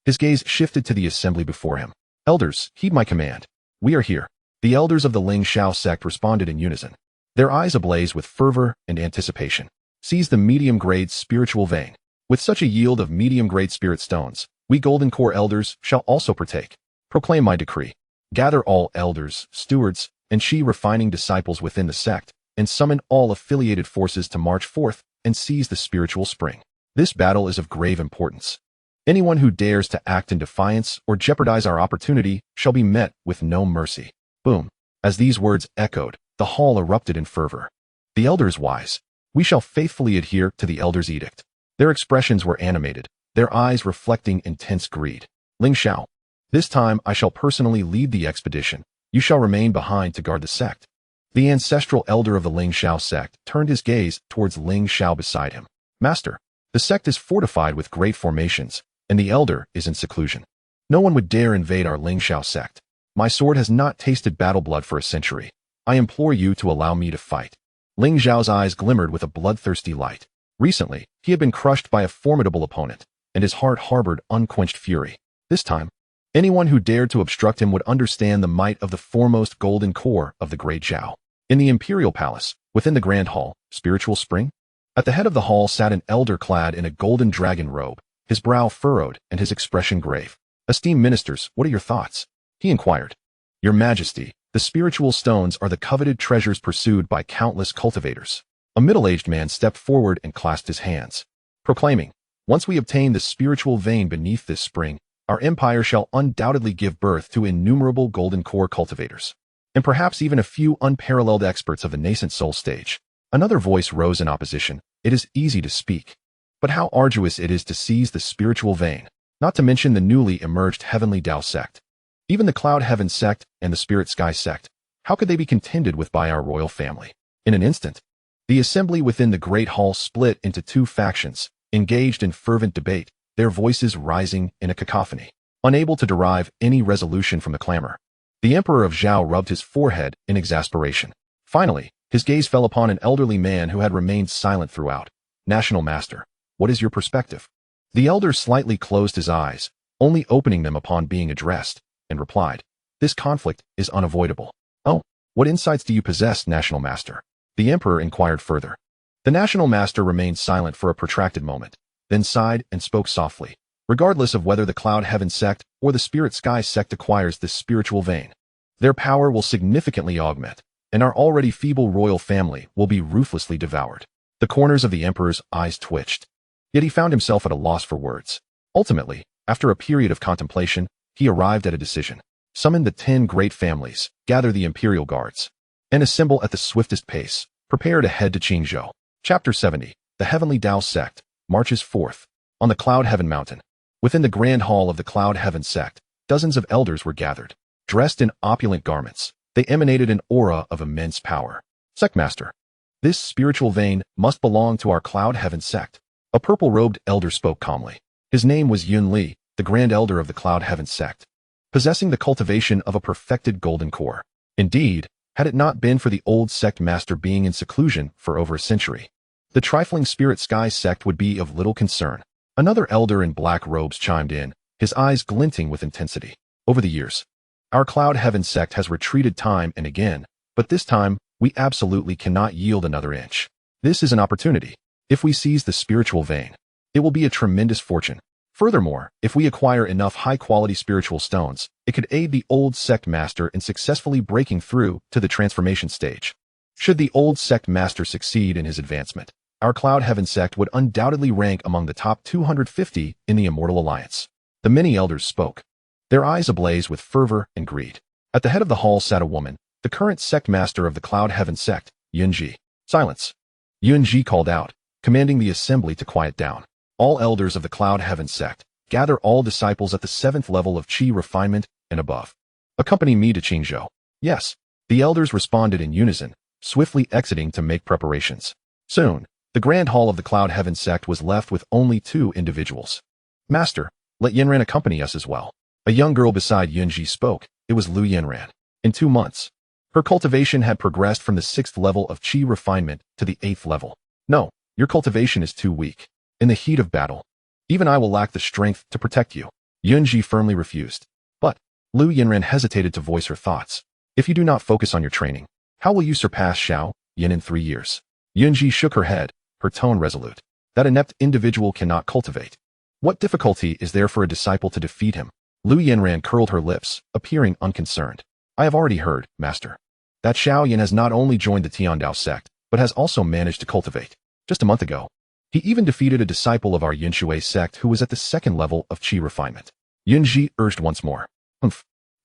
S1: his gaze shifted to the assembly before him. Elders, heed my command. We are here. The elders of the Ling Shao sect responded in unison, their eyes ablaze with fervor and anticipation. Seize the medium-grade spiritual vein. With such a yield of medium-grade spirit stones, We golden core elders shall also partake. Proclaim my decree. Gather all elders, stewards, and chi refining disciples within the sect, and summon all affiliated forces to march forth and seize the spiritual spring. This battle is of grave importance. Anyone who dares to act in defiance or jeopardize our opportunity shall be met with no mercy. Boom. As these words echoed, the hall erupted in fervor. The elders wise. We shall faithfully adhere to the elders' edict. Their expressions were animated, their eyes reflecting intense greed. Ling Shao. This time I shall personally lead the expedition. You shall remain behind to guard the sect. The ancestral elder of the Ling Shao sect turned his gaze towards Ling Shao beside him. Master, the sect is fortified with great formations, and the elder is in seclusion. No one would dare invade our Ling Shao sect. My sword has not tasted battle blood for a century. I implore you to allow me to fight. Ling Zhao's eyes glimmered with a bloodthirsty light. Recently, he had been crushed by a formidable opponent, and his heart harbored unquenched fury. This time, anyone who dared to obstruct him would understand the might of the foremost golden core of the great Zhao. In the imperial palace, within the grand hall, spiritual spring, at the head of the hall sat an elder clad in a golden dragon robe, his brow furrowed and his expression grave. Esteemed ministers, what are your thoughts? He inquired. Your Majesty, the spiritual stones are the coveted treasures pursued by countless cultivators. A middle-aged man stepped forward and clasped his hands, proclaiming, once we obtain the spiritual vein beneath this spring, our empire shall undoubtedly give birth to innumerable golden core cultivators, and perhaps even a few unparalleled experts of the nascent soul stage. Another voice rose in opposition. It is easy to speak, but how arduous it is to seize the spiritual vein, not to mention the newly emerged Heavenly Dao Sect. Even the Cloud Heaven Sect and the Spirit Sky Sect, how could they be contended with by our royal family? In an instant, the assembly within the great hall split into two factions, engaged in fervent debate, their voices rising in a cacophony, unable to derive any resolution from the clamor. The Emperor of Zhao rubbed his forehead in exasperation. Finally, his gaze fell upon an elderly man who had remained silent throughout. National Master, what is your perspective? The elder slightly closed his eyes, only opening them upon being addressed, and replied, this conflict is unavoidable. Oh, what insights do you possess, National Master? The Emperor inquired further. The National Master remained silent for a protracted moment, then sighed and spoke softly. Regardless of whether the Cloud Heaven Sect or the Spirit Sky Sect acquires this spiritual vein, their power will significantly augment, and our already feeble royal family will be ruthlessly devoured. The corners of the Emperor's eyes twitched, yet he found himself at a loss for words. Ultimately, after a period of contemplation, he arrived at a decision. Summon the 10 great families, gather the imperial guards, and assemble at the swiftest pace. Prepare to head to Qingzhou. Chapter 70. The Heavenly Dao Sect marches forth. On the Cloud Heaven Mountain, within the grand hall of the Cloud Heaven Sect, dozens of elders were gathered. Dressed in opulent garments, they emanated an aura of immense power. Sectmaster, this spiritual vein must belong to our Cloud Heaven Sect. A purple-robed elder spoke calmly. His name was Yun Li, the Grand Elder of the Cloud Heaven Sect, possessing the cultivation of a perfected golden core. Indeed, had it not been for the old sect master being in seclusion for over a century, the trifling Spirit Sky Sect would be of little concern. Another elder in black robes chimed in, his eyes glinting with intensity. Over the years, our Cloud Heaven Sect has retreated time and again, but this time, we absolutely cannot yield another inch. This is an opportunity. If we seize the spiritual vein, it will be a tremendous fortune. Furthermore, if we acquire enough high-quality spiritual stones, it could aid the old sect master in successfully breaking through to the transformation stage. Should the old sect master succeed in his advancement, our Cloud Heaven Sect would undoubtedly rank among the top 250 in the Immortal Alliance. The many elders spoke, their eyes ablaze with fervor and greed. At the head of the hall sat a woman, the current sect master of the Cloud Heaven Sect, Yunji. Silence. Yunji called out, commanding the assembly to quiet down. All elders of the Cloud Heaven Sect, gather all disciples at the 7th level of Qi refinement and above. Accompany me to Qingzhou. Yes. The elders responded in unison, swiftly exiting to make preparations. Soon, the grand hall of the Cloud Heaven Sect was left with only 2 individuals. Master, let Yanran accompany us as well. A young girl beside Yunji spoke. It was Lu Yanran. In 2 months, her cultivation had progressed from the 6th level of Qi refinement to the 8th level. No, your cultivation is too weak. In the heat of battle, even I will lack the strength to protect you. Yunji firmly refused. But Lu Yanran hesitated to voice her thoughts. If you do not focus on your training, how will you surpass Xiao Yan in 3 years? Yunji shook her head, her tone resolute. That inept individual cannot cultivate. What difficulty is there for a disciple to defeat him? Lu Yanran curled her lips, appearing unconcerned. I have already heard, Master, that Xiao Yan has not only joined the Dao Sect, but has also managed to cultivate. Just a month ago, he even defeated a disciple of our Yinshui sect who was at the second level of qi refinement. Yunji urged once more.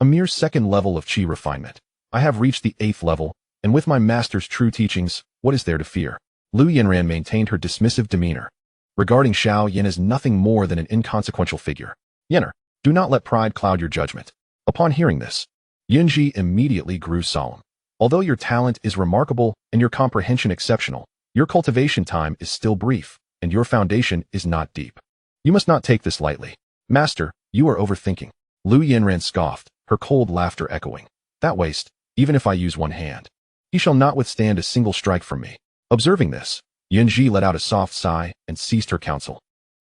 S1: A mere second level of qi refinement. I have reached the 8th level, and with my master's true teachings, what is there to fear? Lu Yanran maintained her dismissive demeanor, regarding Xiao Yan as nothing more than an inconsequential figure. Yenner, do not let pride cloud your judgment. Upon hearing this, Yunji immediately grew solemn. Although your talent is remarkable and your comprehension exceptional, your cultivation time is still brief, and your foundation is not deep. You must not take this lightly. Master, you are overthinking. Lu Yanran scoffed, her cold laughter echoing. That waste, even if I use one hand, he shall not withstand a single strike from me. Observing this, Yunji let out a soft sigh and ceased her counsel,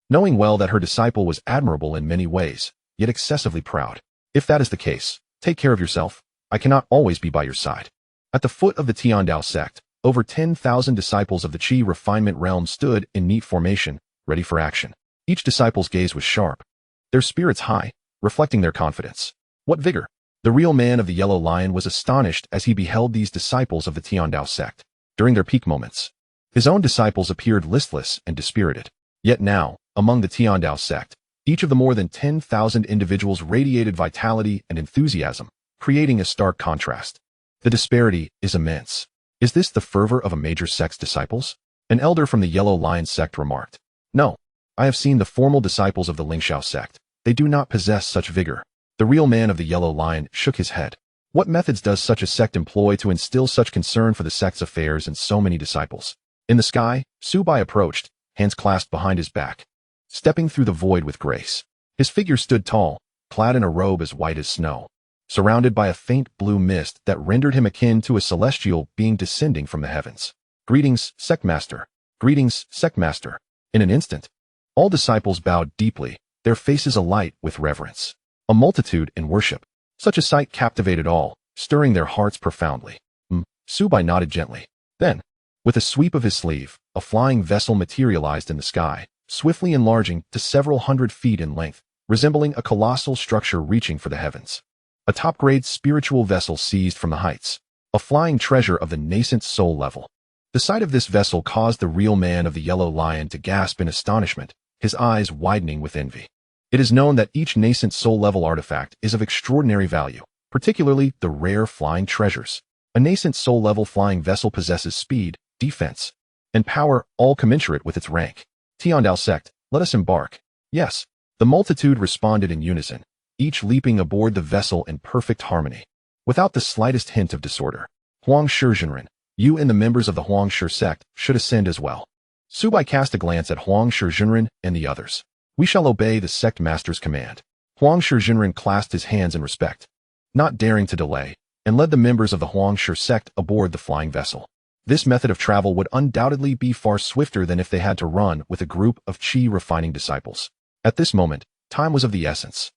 S1: knowing well that her disciple was admirable in many ways, yet excessively proud. If that is the case, take care of yourself. I cannot always be by your side. At the foot of the Dao Sect, over 10,000 disciples of the Qi refinement realm stood in neat formation, ready for action. Each disciple's gaze was sharp, their spirits high, reflecting their confidence. What vigor! The real man of the Yellow Lion was astonished as he beheld these disciples of the Dao Sect. During their peak moments, his own disciples appeared listless and dispirited. Yet now, among the Dao Sect, each of the more than 10,000 individuals radiated vitality and enthusiasm, creating a stark contrast. The disparity is immense. Is this the fervor of a major sect's disciples? An elder from the Yellow Lion sect remarked. No, I have seen the formal disciples of the Ling Shao sect. They do not possess such vigor. The real man of the Yellow Lion shook his head. What methods does such a sect employ to instill such concern for the sect's affairs in so many disciples? In the sky, Su Bai approached, hands clasped behind his back, stepping through the void with grace. His figure stood tall, clad in a robe as white as snow, surrounded by a faint blue mist that rendered him akin to a celestial being descending from the heavens. Greetings, Sect Master. Greetings, Sect Master. In an instant, all disciples bowed deeply, their faces alight with reverence. A multitude in worship. Such a sight captivated all, stirring their hearts profoundly. Su Bai nodded gently. Then, with a sweep of his sleeve, a flying vessel materialized in the sky, swiftly enlarging to several hundred feet in length, resembling a colossal structure reaching for the heavens. A top-grade spiritual vessel seized from the heights, a flying treasure of the nascent soul level. The sight of this vessel caused the real man of the Yellow Lion to gasp in astonishment, his eyes widening with envy. It is known that each nascent soul-level artifact is of extraordinary value, particularly the rare flying treasures. A nascent soul-level flying vessel possesses speed, defense, and power, all commensurate with its rank. Dao Sect, let us embark. Yes. The multitude responded in unison, each leaping aboard the vessel in perfect harmony, without the slightest hint of disorder. Huang Shizhenren, you and the members of the Huang Shi sect should ascend as well. Su Bai cast a glance at Huang Shizhenren and the others. We shall obey the sect master's command. Huang Shizhenren clasped his hands in respect, not daring to delay, and led the members of the Huang Shi sect aboard the flying vessel. This method of travel would undoubtedly be far swifter than if they had to run with a group of qi refining disciples. At this moment, time was of the essence.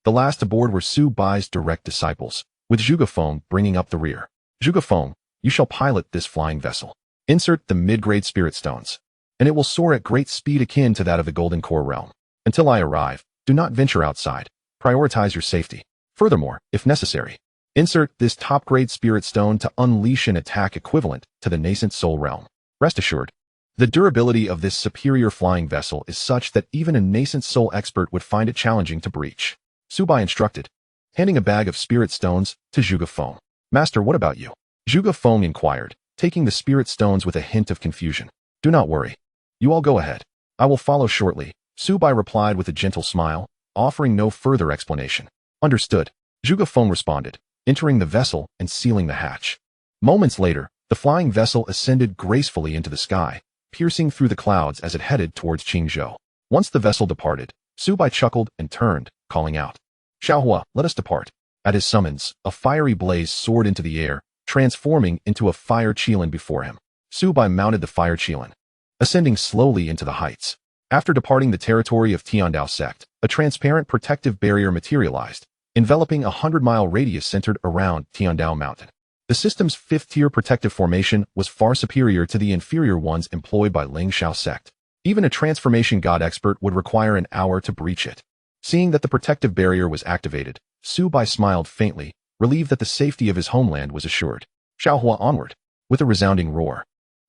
S1: The last aboard were Su Bai's direct disciples, with Zhuge Feng bringing up the rear. Zhuge Feng, you shall pilot this flying vessel. Insert the mid-grade spirit stones, and it will soar at great speed akin to that of the Golden Core realm. Until I arrive, do not venture outside. Prioritize your safety. Furthermore, if necessary, insert this top-grade spirit stone to unleash an attack equivalent to the nascent soul realm. Rest assured, the durability of this superior flying vessel is such that even a nascent soul expert would find it challenging to breach. Su Bai instructed, handing a bag of spirit stones to Zhuge Feng. Master, what about you? Zhuge Feng inquired, taking the spirit stones with a hint of confusion. Do not worry. You all go ahead. I will follow shortly. Su Bai replied with a gentle smile, offering no further explanation. Understood. Zhuge Feng responded, entering the vessel and sealing the hatch. Moments later, the flying vessel ascended gracefully into the sky, piercing through the clouds as it headed towards Qingzhou. Once the vessel departed, Su Bai chuckled and turned, calling out, Xiaohua, let us depart. At his summons, a fiery blaze soared into the air, transforming into a fire qilin before him. Su Bai mounted the fire qilin, ascending slowly into the heights. After departing the territory of Dao Sect, a transparent protective barrier materialized, enveloping a 100-mile radius centered around Tiandao Mountain. The system's 5th-tier protective formation was far superior to the inferior ones employed by Ling Shao sect. Even a transformation god expert would require an hour to breach it. Seeing that the protective barrier was activated, Su Bai smiled faintly, relieved that the safety of his homeland was assured. Xiaohua onward. With a resounding roar,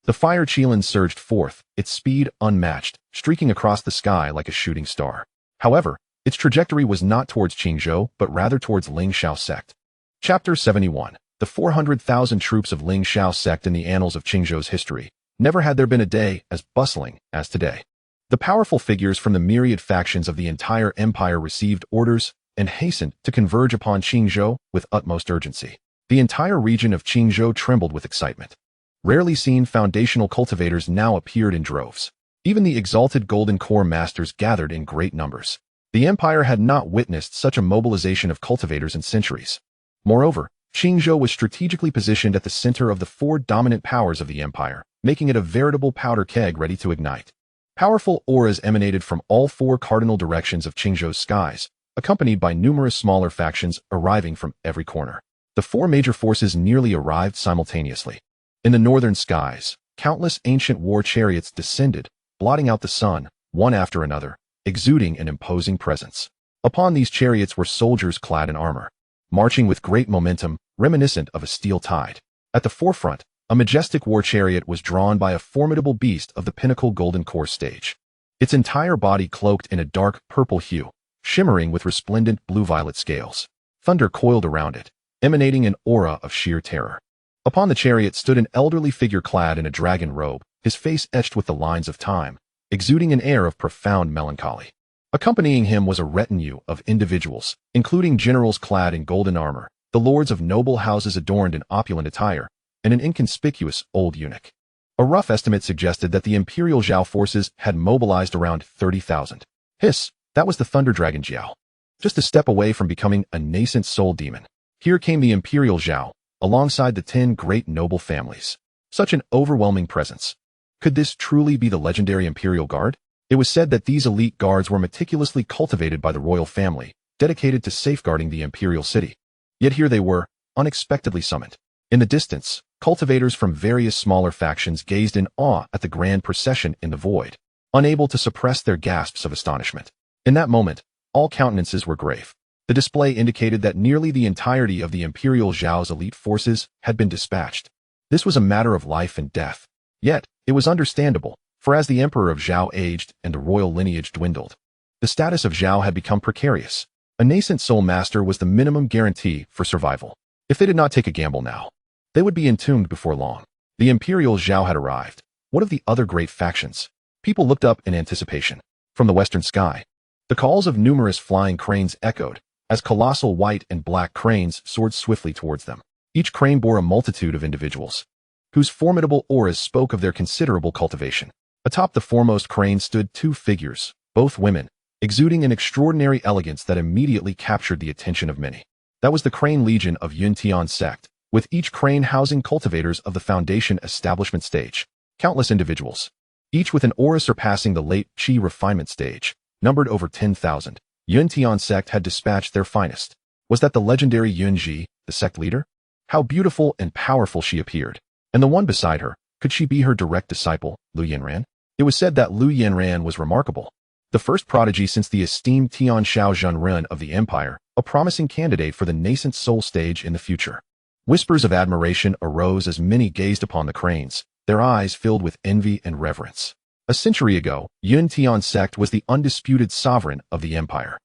S1: the fire Qilin surged forth, its speed unmatched, streaking across the sky like a shooting star. However, its trajectory was not towards Qingzhou, but rather towards Ling Shao Sect. Chapter 71. The 400,000 troops of Ling Shao Sect in the annals of Qingzhou's history. Never had there been a day as bustling as today. The powerful figures from the myriad factions of the entire empire received orders and hastened to converge upon Qingzhou with utmost urgency. The entire region of Qingzhou trembled with excitement. Rarely seen foundational cultivators now appeared in droves. Even the exalted Golden Core masters gathered in great numbers. The empire had not witnessed such a mobilization of cultivators in centuries. Moreover, Qingzhou was strategically positioned at the center of the four dominant powers of the empire, making it a veritable powder keg ready to ignite. Powerful auras emanated from all four cardinal directions of Qingzhou's skies, accompanied by numerous smaller factions arriving from every corner. The four major forces nearly arrived simultaneously. In the northern skies, countless ancient war chariots descended, blotting out the sun, one after another, exuding an imposing presence. Upon these chariots were soldiers clad in armor, marching with great momentum, reminiscent of a steel tide. At the forefront, a majestic war chariot was drawn by a formidable beast of the pinnacle Golden Core stage. Its entire body cloaked in a dark purple hue, shimmering with resplendent blue-violet scales. Thunder coiled around it, emanating an aura of sheer terror. Upon the chariot stood an elderly figure clad in a dragon robe, his face etched with the lines of time, exuding an air of profound melancholy. Accompanying him was a retinue of individuals, including generals clad in golden armor, the lords of noble houses adorned in opulent attire, and an inconspicuous old eunuch. A rough estimate suggested that the Imperial Zhao forces had mobilized around 30,000. Hiss, that was the Thunder Dragon Jiao. Just a step away from becoming a nascent soul demon. Here came the Imperial Zhao, alongside the 10 great noble families. Such an overwhelming presence. Could this truly be the legendary Imperial Guard? It was said that these elite guards were meticulously cultivated by the royal family, dedicated to safeguarding the imperial city. Yet here they were, unexpectedly summoned. In the distance, cultivators from various smaller factions gazed in awe at the grand procession in the void, unable to suppress their gasps of astonishment. In that moment, all countenances were grave. The display indicated that nearly the entirety of the Imperial Zhao's elite forces had been dispatched. This was a matter of life and death. Yet, it was understandable, for as the Emperor of Zhao aged and the royal lineage dwindled, the status of Zhao had become precarious. A nascent soul master was the minimum guarantee for survival. If they did not take a gamble now, they would be entombed before long. The Imperial Zhao had arrived. What of the other great factions? People looked up in anticipation. From the western sky, the calls of numerous flying cranes echoed, as colossal white and black cranes soared swiftly towards them. Each crane bore a multitude of individuals, whose formidable auras spoke of their considerable cultivation. Atop the foremost crane stood two figures, both women, exuding an extraordinary elegance that immediately captured the attention of many. That was the Crane Legion of Yuntian Sect, with each crane housing cultivators of the Foundation establishment stage. Countless individuals, each with an aura surpassing the late Qi refinement stage, numbered over 10,000. Yuntian Sect had dispatched their finest. Was that the legendary Yunji, the sect leader? How beautiful and powerful she appeared. And the one beside her, could she be her direct disciple, Lu Yanran? It was said that Lu Yanran was remarkable. The first prodigy since the esteemed Tian Shao Zhenren of the empire, a promising candidate for the nascent soul stage in the future. Whispers of admiration arose as many gazed upon the cranes, their eyes filled with envy and reverence. A century ago, Yuntian Sect was the undisputed sovereign of the empire.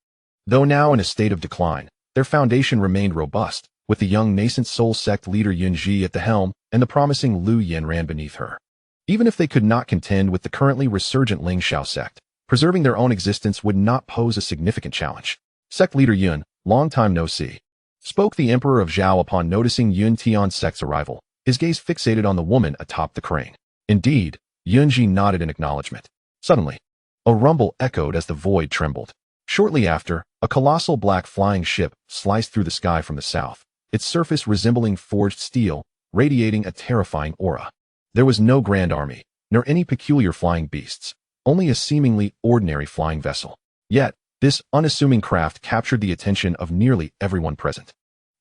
S1: Though now in a state of decline, their foundation remained robust, with the young nascent soul sect leader Yunji at the helm and the promising Lu Yanran beneath her. Even if they could not contend with the currently resurgent Ling Shao sect, preserving their own existence would not pose a significant challenge. Sect leader Yun, long time no see, spoke the Emperor of Zhao upon noticing Yuntian Sect's arrival, his gaze fixated on the woman atop the crane. Indeed, Yunji nodded in acknowledgement. Suddenly, a rumble echoed as the void trembled. Shortly after, a colossal black flying ship sliced through the sky from the south, its surface resembling forged steel, radiating a terrifying aura. There was no grand army, nor any peculiar flying beasts, only a seemingly ordinary flying vessel. Yet, this unassuming craft captured the attention of nearly everyone present.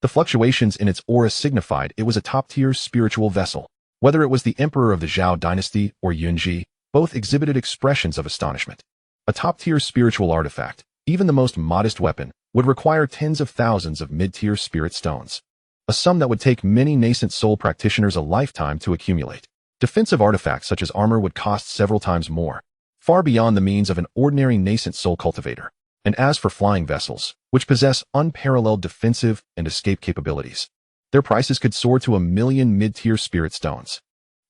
S1: The fluctuations in its aura signified it was a top-tier spiritual vessel. Whether it was the emperor of the Zhao dynasty or Yunji, Both exhibited expressions of astonishment. A top-tier spiritual artifact, even the most modest weapon, would require tens of thousands of mid-tier spirit stones, a sum that would take many nascent soul practitioners a lifetime to accumulate. Defensive artifacts such as armor would cost several times more, far beyond the means of an ordinary nascent soul cultivator. And as for flying vessels, which possess unparalleled defensive and escape capabilities, their prices could soar to 1,000,000 mid-tier spirit stones.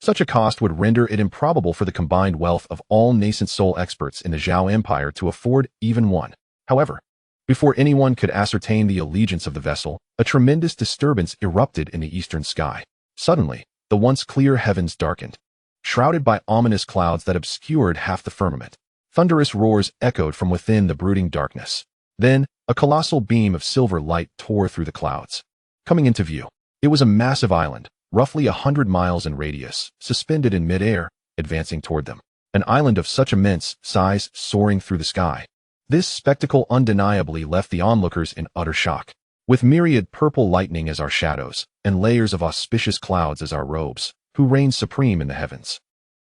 S1: Such a cost would render it improbable for the combined wealth of all nascent soul experts in the Zhao Empire to afford even one. However, before anyone could ascertain the allegiance of the vessel, a tremendous disturbance erupted in the eastern sky. Suddenly, the once clear heavens darkened, shrouded by ominous clouds that obscured half the firmament. Thunderous roars echoed from within the brooding darkness. Then, a colossal beam of silver light tore through the clouds. Coming into view, it was a massive island, roughly 100 miles in radius, suspended in midair, advancing toward them. An island of such immense size soaring through the sky. This spectacle undeniably left the onlookers in utter shock. With myriad purple lightning as our shadows, and layers of auspicious clouds as our robes, who reigns supreme in the heavens?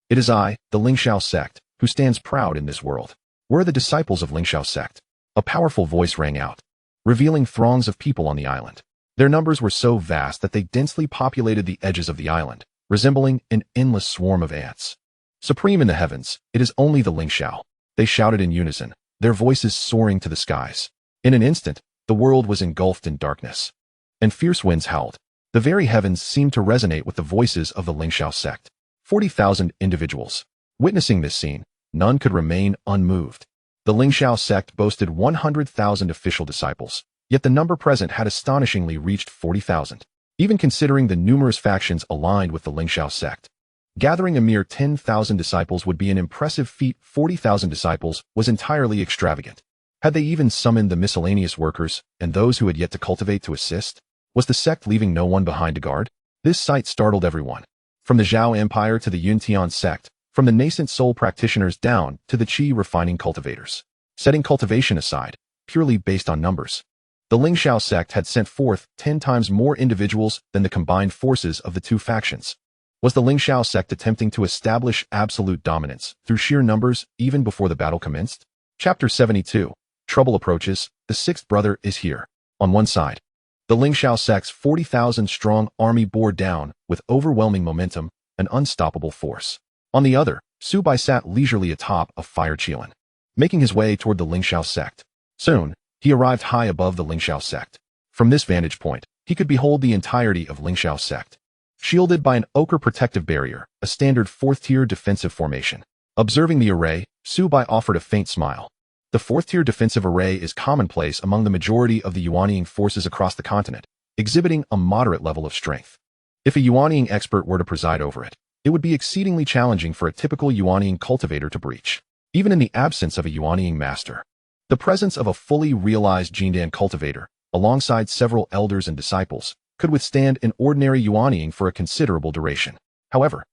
S1: It is I, the Ling Shao Sect, who stands proud in this world. We're the disciples of Ling Shao Sect. A powerful voice rang out, revealing throngs of people on the island. Their numbers were so vast that they densely populated the edges of the island, resembling an endless swarm of ants. Supreme in the heavens, it is only the Ling Shao. They shouted in unison, their voices soaring to the skies. In an instant, the world was engulfed in darkness, and fierce winds howled. The very heavens seemed to resonate with the voices of the Ling Shao Sect. 40,000 individuals. Witnessing this scene, none could remain unmoved. The Ling Shao Sect boasted 100,000 official disciples, yet the number present had astonishingly reached 40,000. Even considering the numerous factions aligned with the Ling Shao Sect, gathering a mere 10,000 disciples would be an impressive feat. 40,000 disciples was entirely extravagant. Had they even summoned the miscellaneous workers and those who had yet to cultivate to assist? Was the sect leaving no one behind to guard? This sight startled everyone. From the Zhao Empire to the Yuntian sect, from the nascent soul practitioners down to the qi refining cultivators. Setting cultivation aside, purely based on numbers, the Ling Shao sect had sent forth 10 times more individuals than the combined forces of the two factions. Was the Ling Shao sect attempting to establish absolute dominance through sheer numbers even before the battle commenced? Chapter 72. Trouble approaches. The sixth brother is here. On one side, the Ling Shao sect's 40,000-strong army bore down, with overwhelming momentum, an unstoppable force. On the other, Su Bai sat leisurely atop a fire Qilan, making his way toward the Ling Shao sect. Soon, he arrived high above the Ling Shao sect. From this vantage point, he could behold the entirety of Ling Shao sect, shielded by an ochre protective barrier, a standard fourth-tier defensive formation. Observing the array, Su Bai offered a faint smile. The fourth-tier defensive array is commonplace among the majority of the Yuanying forces across the continent, exhibiting a moderate level of strength. If a Yuanying expert were to preside over it, it would be exceedingly challenging for a typical Yuanying cultivator to breach. Even in the absence of a Yuanying master, the presence of a fully realized Jindan cultivator, alongside several elders and disciples, could withstand an ordinary Yuanying for a considerable duration. However,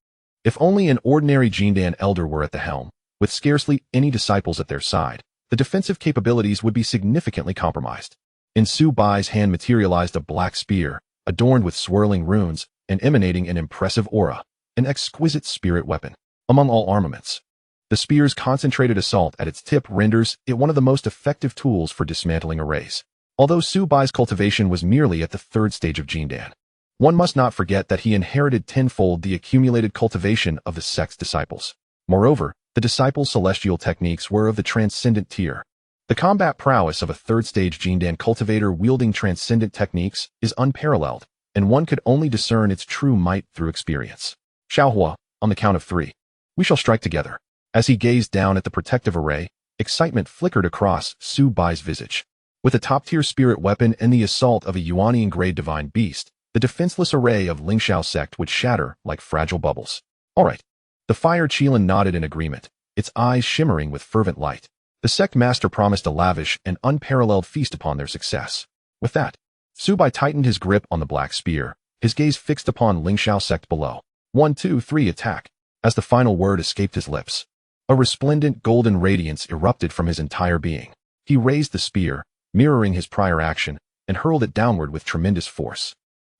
S1: if only an ordinary Jindan elder were at the helm, with scarcely any disciples at their side, the defensive capabilities would be significantly compromised. In Su Bai's hand materialized a black spear, adorned with swirling runes and emanating an impressive aura, an exquisite spirit weapon. Among all armaments, the spear's concentrated assault at its tip renders it one of the most effective tools for dismantling arrays. Although Su Bai's cultivation was merely at the third stage of Jindan, one must not forget that he inherited tenfold the accumulated cultivation of the sect's disciples. Moreover, the disciples' celestial techniques were of the transcendent tier. The combat prowess of a third-stage Jindan cultivator wielding transcendent techniques is unparalleled, and one could only discern its true might through experience. Xiaohua, on the count of 3. We shall strike together. As he gazed down at the protective array, excitement flickered across Su Bai's visage. With a top-tier spirit weapon and the assault of a Yuanying-grade divine beast, the defenseless array of Ling Shao sect would shatter like fragile bubbles. All right. The fire Qilan nodded in agreement, its eyes shimmering with fervent light. The sect master promised a lavish and unparalleled feast upon their success. With that, Su Bai tightened his grip on the black spear, his gaze fixed upon Ling Shao sect below. 1, 2, 3, attack. As the final word escaped his lips, a resplendent golden radiance erupted from his entire being. He raised the spear, mirroring his prior action, and hurled it downward with tremendous force.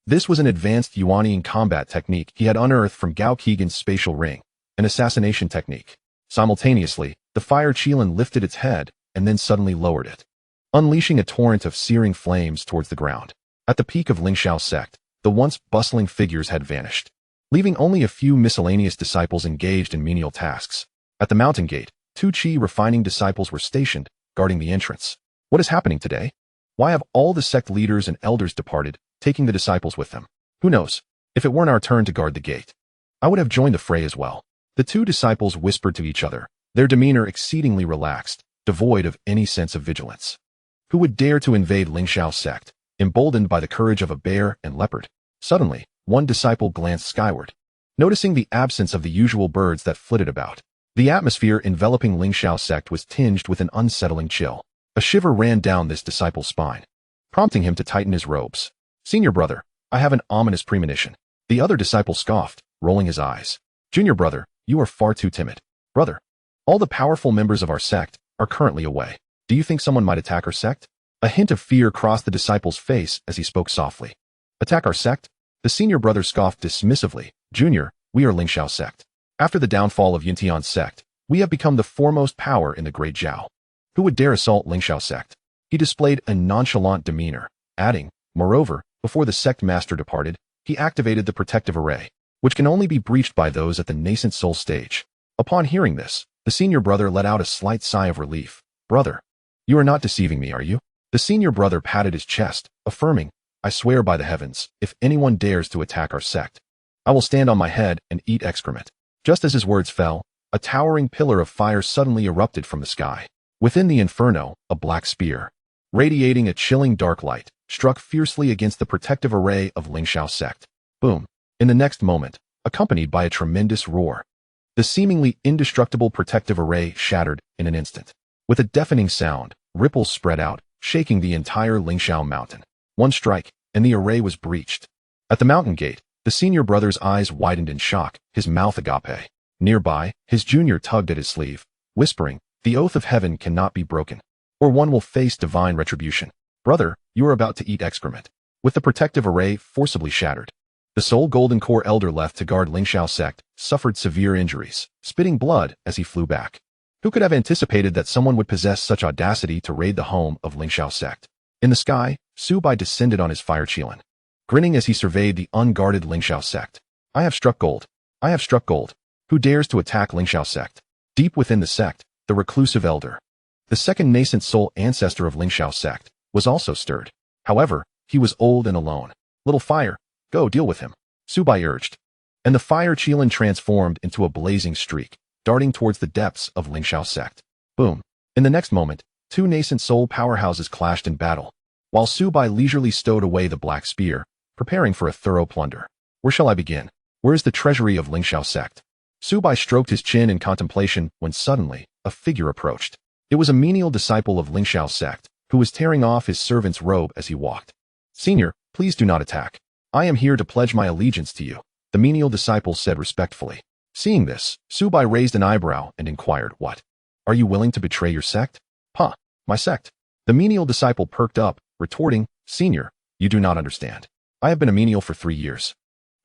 S1: This was an advanced Yuanying combat technique he had unearthed from Gao Keegan's spatial ring, an assassination technique. Simultaneously, the fire Qilin lifted its head and then suddenly lowered it, unleashing a torrent of searing flames towards the ground. At the peak of Ling Shao sect, the once bustling figures had vanished, leaving only a few miscellaneous disciples engaged in menial tasks. At the mountain gate, 2 qi refining disciples were stationed, guarding the entrance. What is happening today? Why have all the sect leaders and elders departed, taking the disciples with them? Who knows? If it weren't our turn to guard the gate, I would have joined the fray as well. The 2 disciples whispered to each other, their demeanor exceedingly relaxed, devoid of any sense of vigilance. Who would dare to invade Ling Shao sect, emboldened by the courage of a bear and leopard? Suddenly, one disciple glanced skyward, noticing the absence of the usual birds that flitted about. The atmosphere enveloping Ling Shao sect was tinged with an unsettling chill. A shiver ran down this disciple's spine, prompting him to tighten his robes. Senior brother, I have an ominous premonition. The other disciple scoffed, rolling his eyes. Junior brother, you are far too timid. Brother, all the powerful members of our sect are currently away. Do you think someone might attack our sect? A hint of fear crossed the disciple's face as he spoke softly. Attack our sect? The senior brother scoffed dismissively. Junior, we are Ling Shao sect. After the downfall of Yuntian's sect, we have become the foremost power in the Great Zhao. Who would dare assault Ling Shao sect? He displayed a nonchalant demeanor, adding, moreover, before the sect master departed, he activated the protective array, which can only be breached by those at the nascent soul stage. Upon hearing this, the senior brother let out a slight sigh of relief. Brother, you are not deceiving me, are you? The senior brother patted his chest, affirming, I swear by the heavens, if anyone dares to attack our sect, I will stand on my head and eat excrement. Just as his words fell, a towering pillar of fire suddenly erupted from the sky. Within the inferno, a black spear, radiating a chilling dark light, struck fiercely against the protective array of Ling Shao sect. Boom. In the next moment, accompanied by a tremendous roar, the seemingly indestructible protective array shattered in an instant. With a deafening sound, ripples spread out, shaking the entire Ling Shao mountain. One strike, and the array was breached. At the mountain gate, the senior brother's eyes widened in shock, his mouth agape. Nearby, his junior tugged at his sleeve, whispering, the oath of heaven cannot be broken, or one will face divine retribution. Brother, you are about to eat excrement. With the protective array forcibly shattered, the sole Golden Core elder left to guard Ling Shao sect suffered severe injuries, spitting blood as he flew back. Who could have anticipated that someone would possess such audacity to raid the home of Ling Shao sect? In the sky, Su Bai descended on his fire Qilin, grinning as he surveyed the unguarded Ling Shao sect. I have struck gold. I have struck gold. Who dares to attack Ling Shao sect? Deep within the sect, the reclusive elder, the second nascent soul ancestor of Ling Shao sect, was also stirred. However, he was old and alone. Little fire, go deal with him, Su Bai urged. And the fire Qilin transformed into a blazing streak, darting towards the depths of Ling Shao sect. Boom. In the next moment, 2 nascent soul powerhouses clashed in battle, while Su Bai leisurely stowed away the black spear, preparing for a thorough plunder. Where shall I begin? Where is the treasury of Ling Shao sect? Su Bai stroked his chin in contemplation when suddenly, a figure approached. It was a menial disciple of Ling Shao sect, who was tearing off his servant's robe as he walked. Senior, please do not attack. I am here to pledge my allegiance to you, the menial disciple said respectfully. Seeing this, Su Bai raised an eyebrow and inquired, what? Are you willing to betray your sect? Huh, my sect. The menial disciple perked up, retorting, Senior, you do not understand. I have been a menial for 3 years,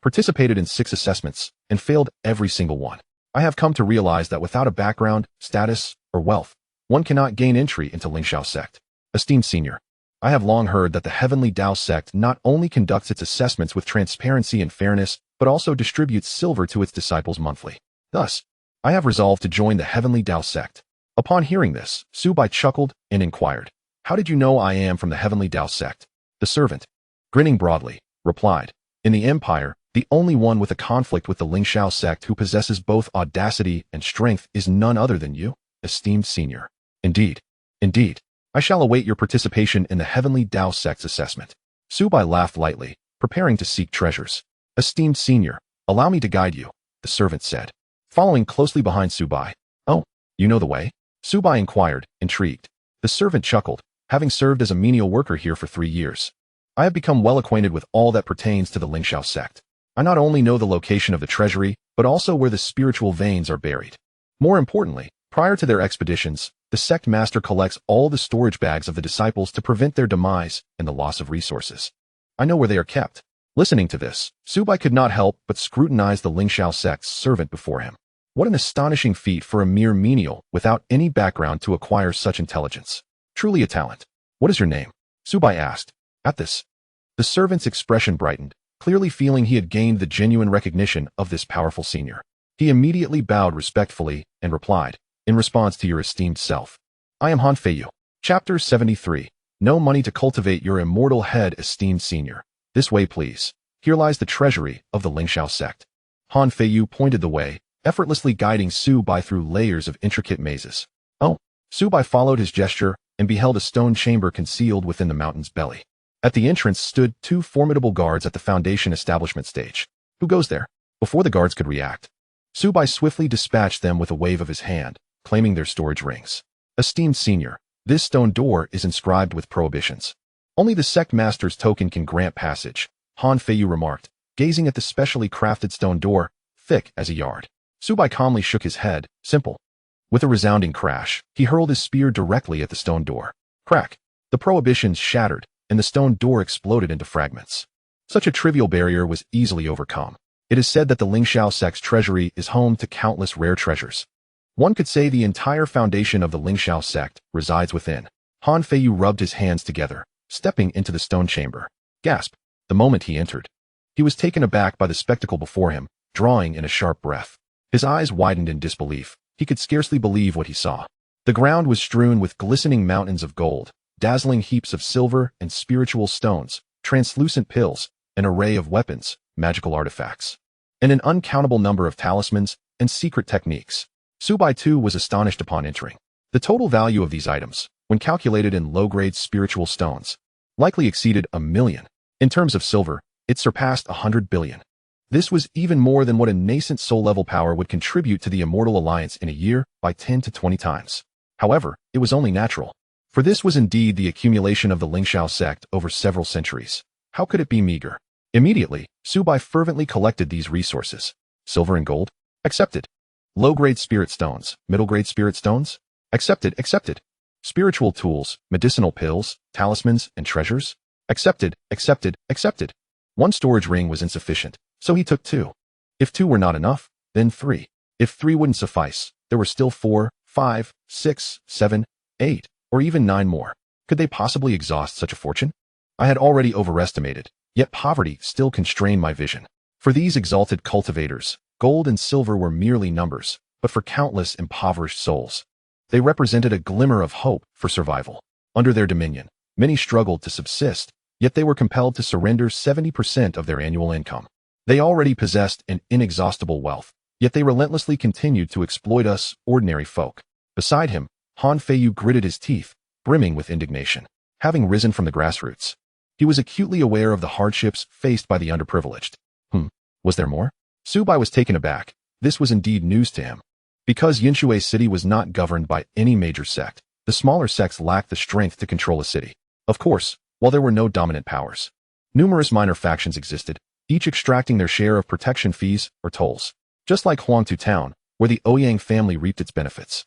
S1: participated in 6 assessments, and failed every single one. I have come to realize that without a background, status, or wealth, one cannot gain entry into Ling Shao sect. Esteemed senior, I have long heard that the Heavenly Dao Sect not only conducts its assessments with transparency and fairness, but also distributes silver to its disciples monthly. Thus, I have resolved to join the Heavenly Dao Sect. Upon hearing this, Su Bai chuckled and inquired, how did you know I am from the Heavenly Dao Sect? The servant, grinning broadly, replied, in the Empire, the only one with a conflict with the Ling Shao sect who possesses both audacity and strength is none other than you, esteemed senior. Indeed. Indeed. I shall await your participation in the Heavenly Dao Sect's assessment. Su Bai laughed lightly, preparing to seek treasures. Esteemed senior, allow me to guide you, the servant said, following closely behind Su Bai. Oh, you know the way? Su Bai inquired, intrigued. The servant chuckled, having served as a menial worker here for 3 years. I have become well acquainted with all that pertains to the Ling Shao sect. I not only know the location of the treasury, but also where the spiritual veins are buried. More importantly, prior to their expeditions, the sect master collects all the storage bags of the disciples to prevent their demise and the loss of resources. I know where they are kept. Listening to this, Su Bai could not help but scrutinize the Ling Shao sect's servant before him. What an astonishing feat for a mere menial without any background to acquire such intelligence. Truly a talent. What is your name? Su Bai asked. At this, the servant's expression brightened, clearly feeling he had gained the genuine recognition of this powerful senior. He immediately bowed respectfully and replied, in response to your esteemed self. I am Han Feiyu. Chapter 73. No money to cultivate your immortal head, esteemed senior. This way, please. Here lies the treasury of the Ling Shao sect. Han Feiyu pointed the way, effortlessly guiding Su Bai through layers of intricate mazes. Oh, Su Bai followed his gesture and beheld a stone chamber concealed within the mountain's belly. At the entrance stood two formidable guards at the foundation establishment stage. Who goes there? Before the guards could react, Su Bai swiftly dispatched them with a wave of his hand, claiming their storage rings. Esteemed senior, this stone door is inscribed with prohibitions. Only the sect master's token can grant passage, Han Feiyu remarked, gazing at the specially crafted stone door, thick as a yard. Su Bai calmly shook his head, simple. With a resounding crash, he hurled his spear directly at the stone door. Crack! The prohibitions shattered, and the stone door exploded into fragments. Such a trivial barrier was easily overcome. It is said that the Ling Shao sect's treasury is home to countless rare treasures. One could say the entire foundation of the Ling Shao sect resides within. Han Feiyu rubbed his hands together, stepping into the stone chamber. Gasp! The moment he entered, he was taken aback by the spectacle before him, drawing in a sharp breath. His eyes widened in disbelief. He could scarcely believe what he saw. The ground was strewn with glistening mountains of gold, dazzling heaps of silver and spiritual stones, translucent pills, an array of weapons, magical artifacts, and an uncountable number of talismans and secret techniques. Su Bai too was astonished upon entering. The total value of these items, when calculated in low-grade spiritual stones, likely exceeded 1 million. In terms of silver, it surpassed 100 billion. This was even more than what a nascent soul-level power would contribute to the Immortal Alliance in a year by 10 to 20 times. However, it was only natural. For this was indeed the accumulation of the Ling Shao sect over several centuries. How could it be meager? Immediately, Su Bai fervently collected these resources. Silver and gold? Accepted. Low-grade spirit stones, middle-grade spirit stones? Accepted, accepted. Spiritual tools, medicinal pills, talismans, and treasures? Accepted, accepted, accepted. One storage ring was insufficient, so he took 2. If 2 were not enough, then 3. If 3 wouldn't suffice, there were still 4, 5, 6, 7, 8, or even 9 more. Could they possibly exhaust such a fortune? I had already overestimated, yet poverty still constrained my vision. For these exalted cultivators, gold and silver were merely numbers, but for countless impoverished souls, they represented a glimmer of hope for survival. Under their dominion, many struggled to subsist, yet they were compelled to surrender 70% of their annual income. They already possessed an inexhaustible wealth, yet they relentlessly continued to exploit us, ordinary folk. Beside him, Han Feiyu gritted his teeth, brimming with indignation. Having risen from the grassroots, he was acutely aware of the hardships faced by the underprivileged. Was there more? Su Bai was taken aback. This was indeed news to him. Because Yinshui City was not governed by any major sect, the smaller sects lacked the strength to control a city. Of course, while there were no dominant powers, numerous minor factions existed, each extracting their share of protection fees or tolls, just like Huangtu Town, where the Ouyang family reaped its benefits.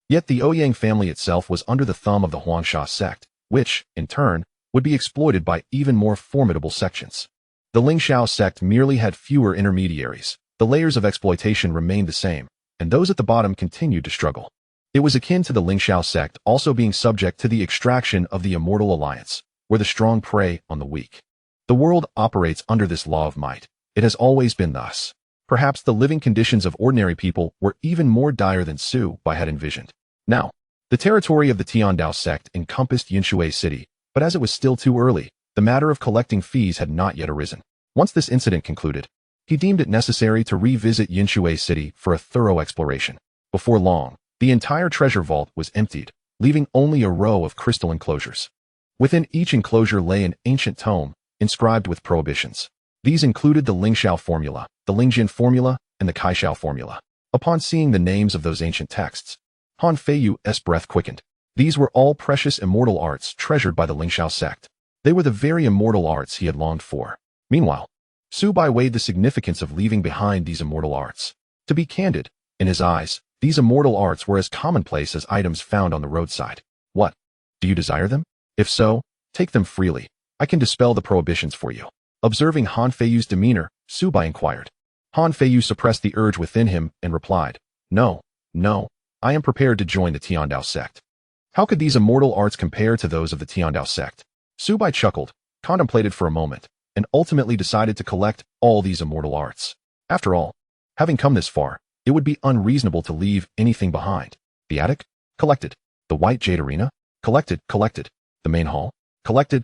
S1: Yet the Ouyang family itself was under the thumb of the Huangsha sect, which, in turn, would be exploited by even more formidable sections. The Ling Shao sect merely had fewer intermediaries. The layers of exploitation remained the same, and those at the bottom continued to struggle. It was akin to the Ling Shao sect also being subject to the extraction of the Immortal Alliance, where the strong prey on the weak. The world operates under this law of might. It has always been thus. Perhaps the living conditions of ordinary people were even more dire than Su Bai had envisioned. Now, the territory of the Tian Dao sect encompassed Yinshui City, but as it was still too early, the matter of collecting fees had not yet arisen. Once this incident concluded, he deemed it necessary to revisit Yinshui City for a thorough exploration. Before long, the entire treasure vault was emptied, leaving only a row of crystal enclosures. Within each enclosure lay an ancient tome, inscribed with prohibitions. These included the Ling Shao formula, the Lingjin formula, and the Kai Shao formula. Upon seeing the names of those ancient texts, Han Feiyu's breath quickened. These were all precious immortal arts treasured by the Ling Shao sect. They were the very immortal arts he had longed for. Meanwhile, Su Bai weighed the significance of leaving behind these immortal arts. To be candid, in his eyes, these immortal arts were as commonplace as items found on the roadside. What? Do you desire them? If so, take them freely. I can dispel the prohibitions for you. Observing Han Feiyu's demeanor, Su Bai inquired. Han Feiyu suppressed the urge within him and replied, No, no, I am prepared to join the Dao Sect. How could these immortal arts compare to those of the Dao Sect? Su Bai chuckled, contemplated for a moment, and ultimately decided to collect all these immortal arts. After all, having come this far, it would be unreasonable to leave anything behind. The attic? Collected. The white jade arena? Collected. The main hall? Collected.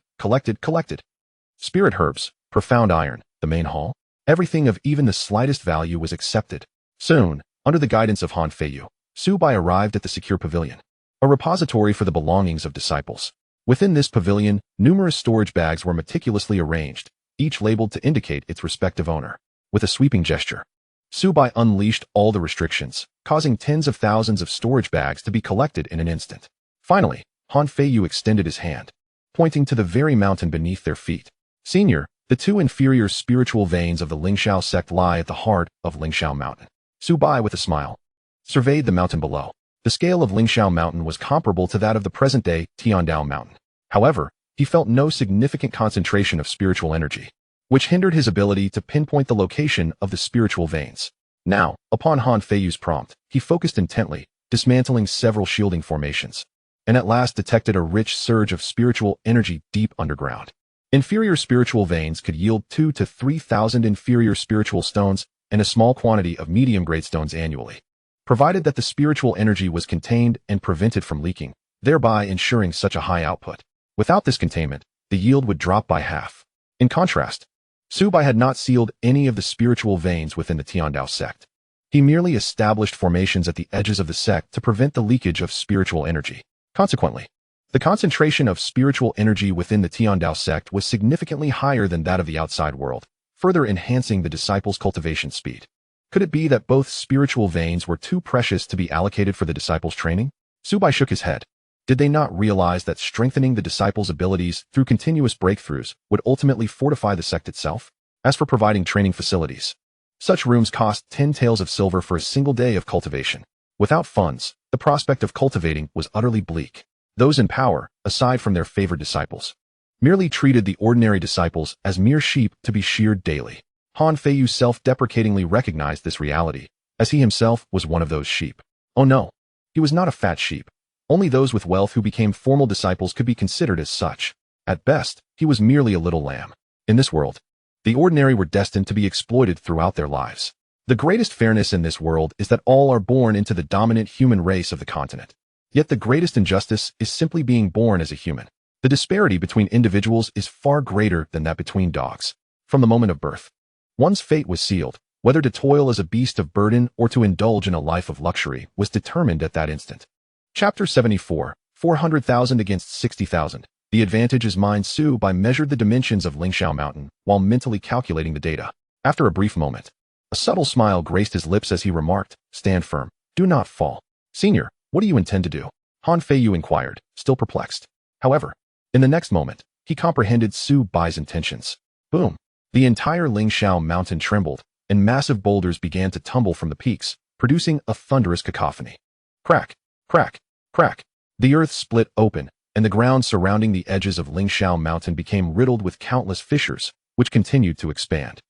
S1: Spirit herbs, profound iron, the main hall? Everything of even the slightest value was accepted. Soon, under the guidance of Han Feiyu, Su Bai arrived at the secure pavilion, a repository for the belongings of disciples. Within this pavilion, numerous storage bags were meticulously arranged, each labeled to indicate its respective owner. With a sweeping gesture, Su Bai unleashed all the restrictions, causing tens of thousands of storage bags to be collected in an instant. Finally, Han Feiyu extended his hand, pointing to the very mountain beneath their feet. Senior, the two inferior spiritual veins of the Ling Shao sect lie at the heart of Ling Shao Mountain. Su Bai, with a smile, surveyed the mountain below. The scale of Ling Shao Mountain was comparable to that of the present-day Tiandao Mountain. However, he felt no significant concentration of spiritual energy, which hindered his ability to pinpoint the location of the spiritual veins. Now, upon Han Feiyu's prompt, he focused intently, dismantling several shielding formations, and at last detected a rich surge of spiritual energy deep underground. Inferior spiritual veins could yield 2,000 to 3,000 inferior spiritual stones and a small quantity of medium-grade stones annually, provided that the spiritual energy was contained and prevented from leaking, thereby ensuring such a high output. Without this containment, the yield would drop by half. In contrast, Su Bai had not sealed any of the spiritual veins within the Dao Sect. He merely established formations at the edges of the sect to prevent the leakage of spiritual energy. Consequently, the concentration of spiritual energy within the Dao Sect was significantly higher than that of the outside world, further enhancing the disciples' cultivation speed. Could it be that both spiritual veins were too precious to be allocated for the disciples' training? Su Bai shook his head. Did they not realize that strengthening the disciples' abilities through continuous breakthroughs would ultimately fortify the sect itself? As for providing training facilities, such rooms cost 10 taels of silver for a single day of cultivation. Without funds, the prospect of cultivating was utterly bleak. Those in power, aside from their favored disciples, merely treated the ordinary disciples as mere sheep to be sheared daily. Han Feiyu self-deprecatingly recognized this reality, as he himself was one of those sheep. Oh no, he was not a fat sheep. Only those with wealth who became formal disciples could be considered as such. At best, he was merely a little lamb. In this world, the ordinary were destined to be exploited throughout their lives. The greatest fairness in this world is that all are born into the dominant human race of the continent. Yet the greatest injustice is simply being born as a human. The disparity between individuals is far greater than that between dogs. From the moment of birth, one's fate was sealed. Whether to toil as a beast of burden or to indulge in a life of luxury was determined at that instant. Chapter 74, 400,000 against 60,000. The advantage is mine. Su Bai measured the dimensions of Ling Shao Mountain while mentally calculating the data. After a brief moment, a subtle smile graced his lips as he remarked, "Stand firm. Do not fall." "Senior, what do you intend to do?" Han Feiyu inquired, still perplexed. However, in the next moment, he comprehended Su Bai's intentions. Boom! The entire Ling Shao Mountain trembled, and massive boulders began to tumble from the peaks, producing a thunderous cacophony. Crack! Crack! Crack! The earth split open, and the ground surrounding the edges of Ling Shao Mountain became riddled with countless fissures, which continued to expand,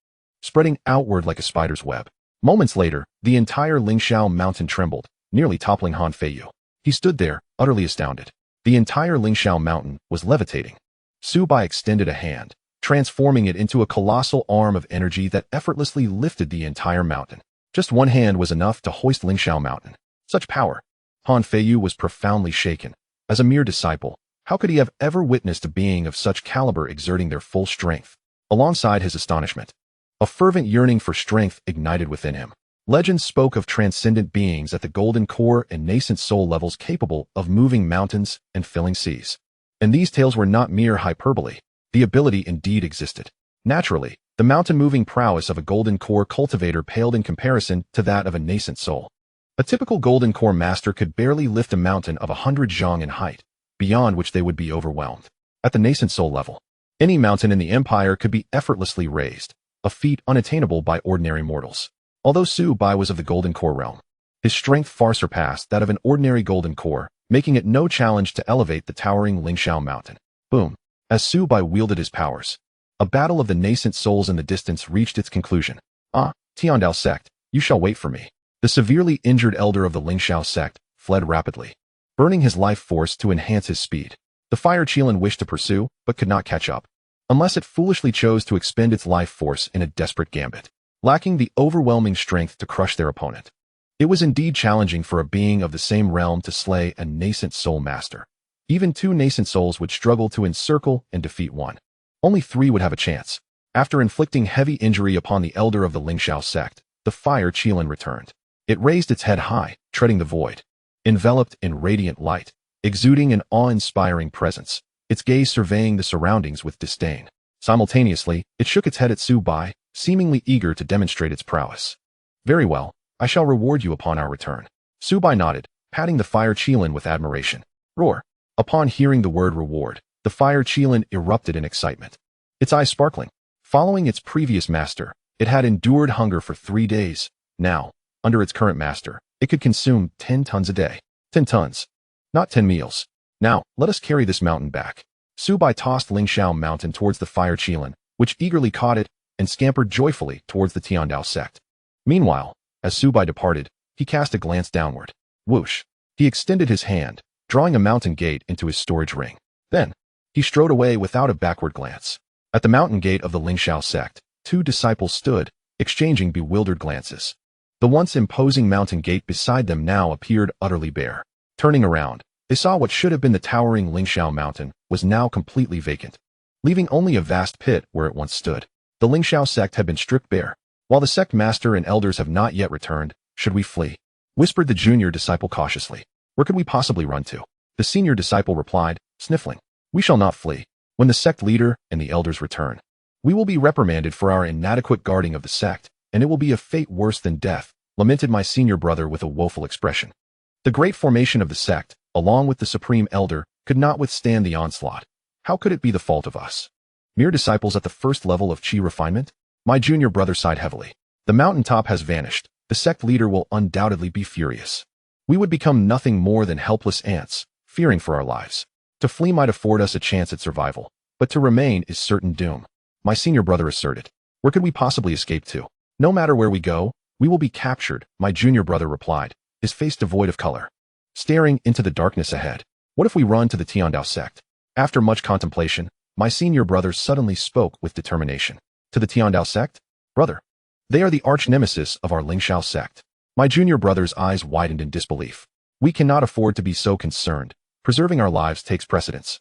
S1: spreading outward like a spider's web. Moments later, the entire Ling Shao Mountain trembled, nearly toppling Han Feiyu. He stood there, utterly astounded. The entire Ling Shao Mountain was levitating. Su Bai extended a hand, transforming it into a colossal arm of energy that effortlessly lifted the entire mountain. Just one hand was enough to hoist Ling Shao Mountain. Such power! Han Feiyu was profoundly shaken. As a mere disciple, how could he have ever witnessed a being of such caliber exerting their full strength? Alongside his astonishment, a fervent yearning for strength ignited within him. Legends spoke of transcendent beings at the golden core and nascent soul levels capable of moving mountains and filling seas. And these tales were not mere hyperbole. The ability indeed existed. Naturally, the mountain-moving prowess of a golden core cultivator paled in comparison to that of a nascent soul. A typical golden core master could barely lift a mountain of 100 zhang in height, beyond which they would be overwhelmed. At the nascent soul level, any mountain in the empire could be effortlessly raised, a feat unattainable by ordinary mortals. Although Su Bai was of the golden core realm, his strength far surpassed that of an ordinary golden core, making it no challenge to elevate the towering Ling Shao Mountain. Boom! As Su Bai wielded his powers, a battle of the nascent souls in the distance reached its conclusion. "Ah, Dao Sect, you shall wait for me." The severely injured elder of the Ling Shao sect fled rapidly, burning his life force to enhance his speed. The fire Qilin wished to pursue, but could not catch up, unless it foolishly chose to expend its life force in a desperate gambit, lacking the overwhelming strength to crush their opponent. It was indeed challenging for a being of the same realm to slay a nascent soul master. Even two nascent souls would struggle to encircle and defeat one. Only three would have a chance. After inflicting heavy injury upon the elder of the Ling Shao sect, the fire Qilin returned. It raised its head high, treading the void. Enveloped in radiant light, exuding an awe-inspiring presence, its gaze surveying the surroundings with disdain. Simultaneously, it shook its head at Su Bai, seemingly eager to demonstrate its prowess. Very well, I shall reward you upon our return. Su Bai nodded, patting the fire Qilin with admiration. Roar! Upon hearing the word reward, the fire Qilin erupted in excitement. Its eyes sparkling. Following its previous master, it had endured hunger for 3 days. Now, under its current master, it could consume 10 tons a day. 10 tons. Not 10 meals. Now, let us carry this mountain back. Su Bai tossed Ling Shao mountain towards the fire Qilin, which eagerly caught it and scampered joyfully towards the Dao sect. Meanwhile, as Su Bai departed, he cast a glance downward. Whoosh! He extended his hand, drawing a mountain gate into his storage ring. Then, he strode away without a backward glance. At the mountain gate of the Ling Shao sect, 2 disciples stood, exchanging bewildered glances. The once imposing mountain gate beside them now appeared utterly bare. Turning around, they saw what should have been the towering Ling Shao mountain was now completely vacant, leaving only a vast pit where it once stood. The Ling Shao sect had been stripped bare. While the sect master and elders have not yet returned, should we flee? Whispered the junior disciple cautiously. Where could we possibly run to? The senior disciple replied, sniffling. We shall not flee. When the sect leader and the elders return, we will be reprimanded for our inadequate guarding of the sect, and it will be a fate worse than death, lamented my senior brother with a woeful expression. The great formation of the sect, along with the supreme elder, could not withstand the onslaught. How could it be the fault of us? Mere disciples at the first level of Qi refinement? My junior brother sighed heavily. The mountaintop has vanished. The sect leader will undoubtedly be furious. We would become nothing more than helpless ants, fearing for our lives. To flee might afford us a chance at survival, but to remain is certain doom. My senior brother asserted. Where could we possibly escape to? No matter where we go, we will be captured, my junior brother replied, his face devoid of color. Staring into the darkness ahead. What if we run to the Dao sect? After much contemplation, my senior brother suddenly spoke with determination. To the Dao sect? Brother. They are the arch-nemesis of our Ling Shao sect. My junior brother's eyes widened in disbelief. We cannot afford to be so concerned. Preserving our lives takes precedence.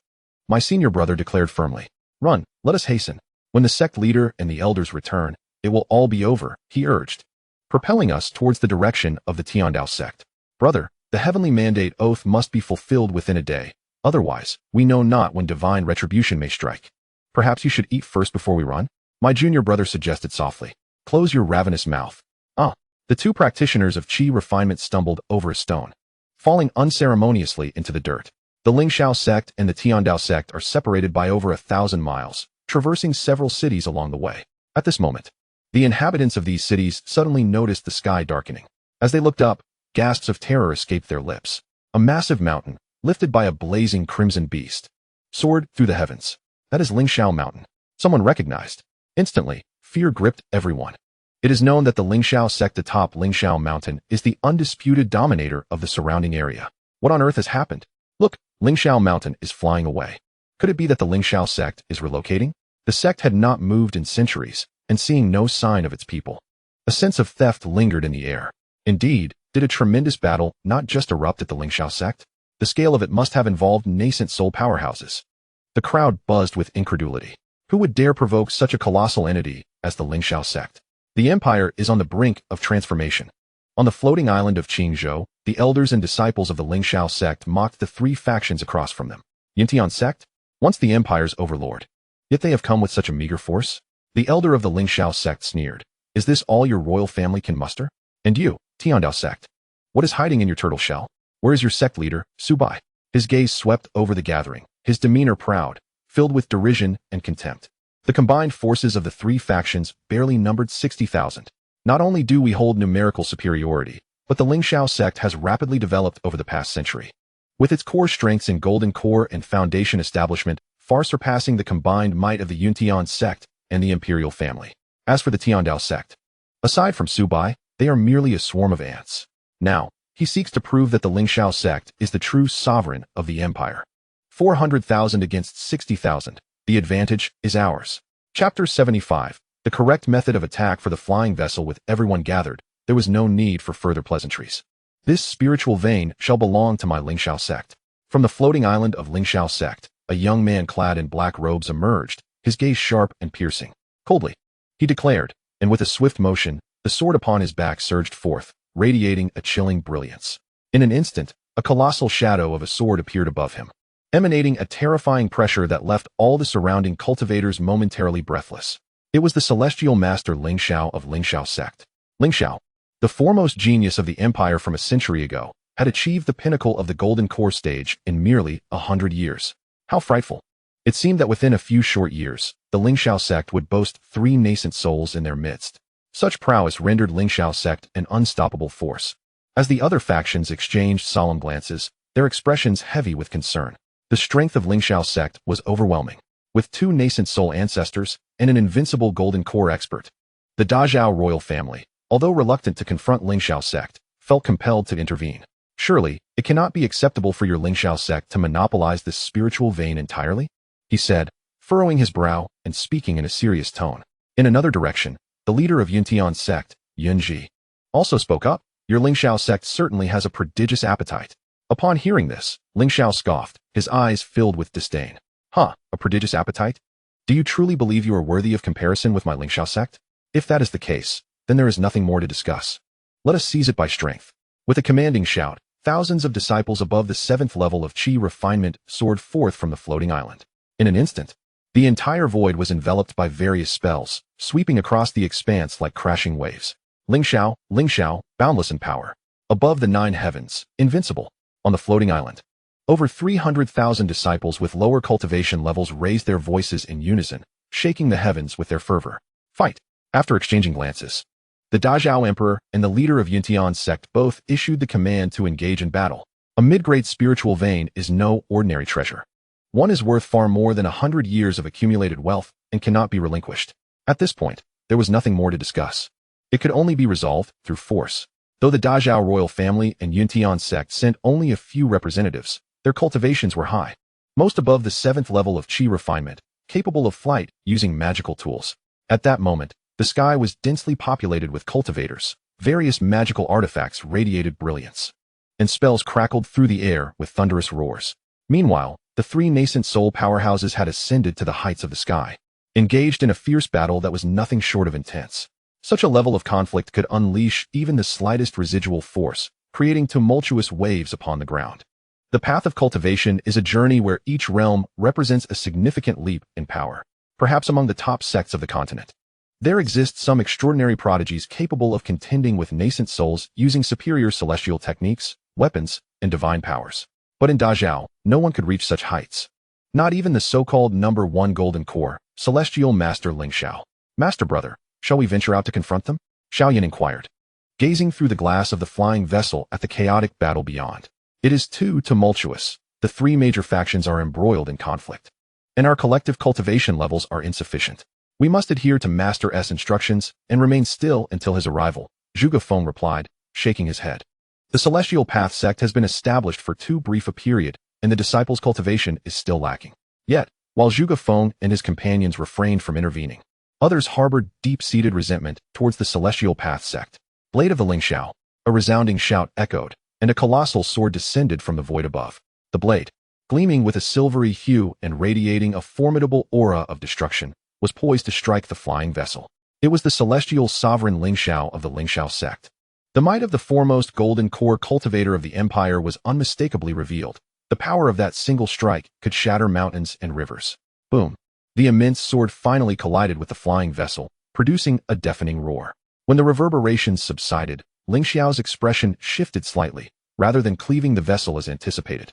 S1: My senior brother declared firmly. Run, let us hasten. When the sect leader and the elders return, it will all be over, he urged, propelling us towards the direction of the Dao sect. Brother, the heavenly mandate oath must be fulfilled within a day. Otherwise, we know not when divine retribution may strike. Perhaps you should eat first before we run? My junior brother suggested softly. Close your ravenous mouth. The 2 practitioners of Qi refinement stumbled over a stone, falling unceremoniously into the dirt. The Ling Shao sect and the Dao sect are separated by over 1,000 miles, traversing several cities along the way. At this moment, the inhabitants of these cities suddenly noticed the sky darkening. As they looked up, gasps of terror escaped their lips. A massive mountain, lifted by a blazing crimson beast, soared through the heavens. That is Ling Shao Mountain. Someone recognized. Instantly, fear gripped everyone. It is known that the Ling Shao sect atop Ling Shao Mountain is the undisputed dominator of the surrounding area. What on earth has happened? Look, Ling Shao Mountain is flying away. Could it be that the Ling Shao sect is relocating? The sect had not moved in centuries, and seeing no sign of its people. A sense of theft lingered in the air. Indeed, did a tremendous battle not just erupt at the Ling Shao sect? The scale of it must have involved nascent soul powerhouses. The crowd buzzed with incredulity. Who would dare provoke such a colossal entity as the Ling Shao sect? The empire is on the brink of transformation. On the floating island of Qingzhou, the elders and disciples of the Ling Shao sect mocked the 3 factions across from them. Yintian sect? Once the empire's overlord. Yet they have come with such a meager force? The elder of the Ling Shao sect sneered. Is this all your royal family can muster? And you, Dao sect? What is hiding in your turtle shell? Where is your sect leader, Su Bai? His gaze swept over the gathering, his demeanor proud, filled with derision and contempt. The combined forces of the 3 factions barely numbered 60,000. Not only do we hold numerical superiority, but the Ling Shao sect has rapidly developed over the past century, with its core strengths in golden core and foundation establishment far surpassing the combined might of the Yuntian sect and the imperial family. As for the Dao sect, aside from Su Bai, They are merely a swarm of ants. Now, he seeks to prove that the Ling Shao sect is the true sovereign of the empire. 400,000 against 60,000. The advantage is ours. Chapter 75. The correct method of attack for the flying vessel. With everyone gathered, there was no need for further pleasantries. This spiritual vein shall belong to my Ling Shao sect. From the floating island of Ling Shao sect, a young man clad in black robes emerged, his gaze sharp and piercing. Coldly, he declared, and with a swift motion, the sword upon his back surged forth, radiating a chilling brilliance. In an instant, a colossal shadow of a sword appeared above him, emanating a terrifying pressure that left all the surrounding cultivators momentarily breathless. It was the celestial master Ling Shao of Ling Shao sect. Ling Shao, the foremost genius of the empire from a century ago, had achieved the pinnacle of the golden core stage in merely 100 years. How frightful. It seemed that within a few short years, the Ling Shao sect would boast 3 nascent souls in their midst. Such prowess rendered Ling Shao sect an unstoppable force. As the other factions exchanged solemn glances, their expressions heavy with concern, the strength of Ling Shao sect was overwhelming. With 2 nascent soul ancestors and an invincible golden core expert, the Dazhao royal family, although reluctant to confront Ling Shao sect, felt compelled to intervene. Surely, it cannot be acceptable for your Ling Shao sect to monopolize this spiritual vein entirely, he said, furrowing his brow and speaking in a serious tone. In another direction, the leader of Yuntian sect, Yunji, also spoke up. Your Ling Shao sect certainly has a prodigious appetite. Upon hearing this, Ling Shao scoffed, his eyes filled with disdain. Huh, a prodigious appetite? Do you truly believe you are worthy of comparison with my Ling Shao sect? If that is the case, then there is nothing more to discuss. Let us seize it by strength. With a commanding shout, thousands of disciples above the 7th level of Qi refinement soared forth from the floating island. In an instant, the entire void was enveloped by various spells, sweeping across the expanse like crashing waves. Ling Shao, boundless in power. Above the 9 heavens, invincible. On the floating island, over 300,000 disciples with lower cultivation levels raised their voices in unison, shaking the heavens with their fervor. Fight! After exchanging glances, the Dazhao Emperor and the leader of Yuntian sect both issued the command to engage in battle. A mid-grade spiritual vein is no ordinary treasure. One is worth far more than 100 years of accumulated wealth and cannot be relinquished. At this point, there was nothing more to discuss. It could only be resolved through force. Though the Dazhao royal family and Yuntian sect sent only a few representatives, their cultivations were high, most above the 7th level of Qi refinement, capable of flight using magical tools. At that moment, the sky was densely populated with cultivators. Various magical artifacts radiated brilliance, and spells crackled through the air with thunderous roars. Meanwhile, the 3 nascent soul powerhouses had ascended to the heights of the sky, engaged in a fierce battle that was nothing short of intense. Such a level of conflict could unleash even the slightest residual force, creating tumultuous waves upon the ground. The path of cultivation is a journey where each realm represents a significant leap in power, perhaps among the top sects of the continent. There exist some extraordinary prodigies capable of contending with nascent souls using superior celestial techniques, weapons, and divine powers. But in Dazhao, no one could reach such heights. Not even the so-called number 1 golden core, celestial master Ling Shao. Master brother, shall we venture out to confront them? Xiao Yan inquired, gazing through the glass of the flying vessel at the chaotic battle beyond. It is too tumultuous. The 3 major factions are embroiled in conflict, and our collective cultivation levels are insufficient. We must adhere to Master S instructions and remain still until his arrival, Zhuge Feng replied, shaking his head. The Celestial Path sect has been established for too brief a period, and the disciples' cultivation is still lacking. Yet, while Zhuge Feng and his companions refrained from intervening, others harbored deep-seated resentment towards the Celestial Path sect. Blade of the Ling Shao. A resounding shout echoed, and a colossal sword descended from the void above. The blade, gleaming with a silvery hue and radiating a formidable aura of destruction, was poised to strike the flying vessel. It was the celestial sovereign Ling Shao of the Ling Shao sect. The might of the foremost golden core cultivator of the empire was unmistakably revealed. The power of that single strike could shatter mountains and rivers. Boom! The immense sword finally collided with the flying vessel, producing a deafening roar. When the reverberations subsided, Ling Xiao's expression shifted slightly, rather than cleaving the vessel as anticipated.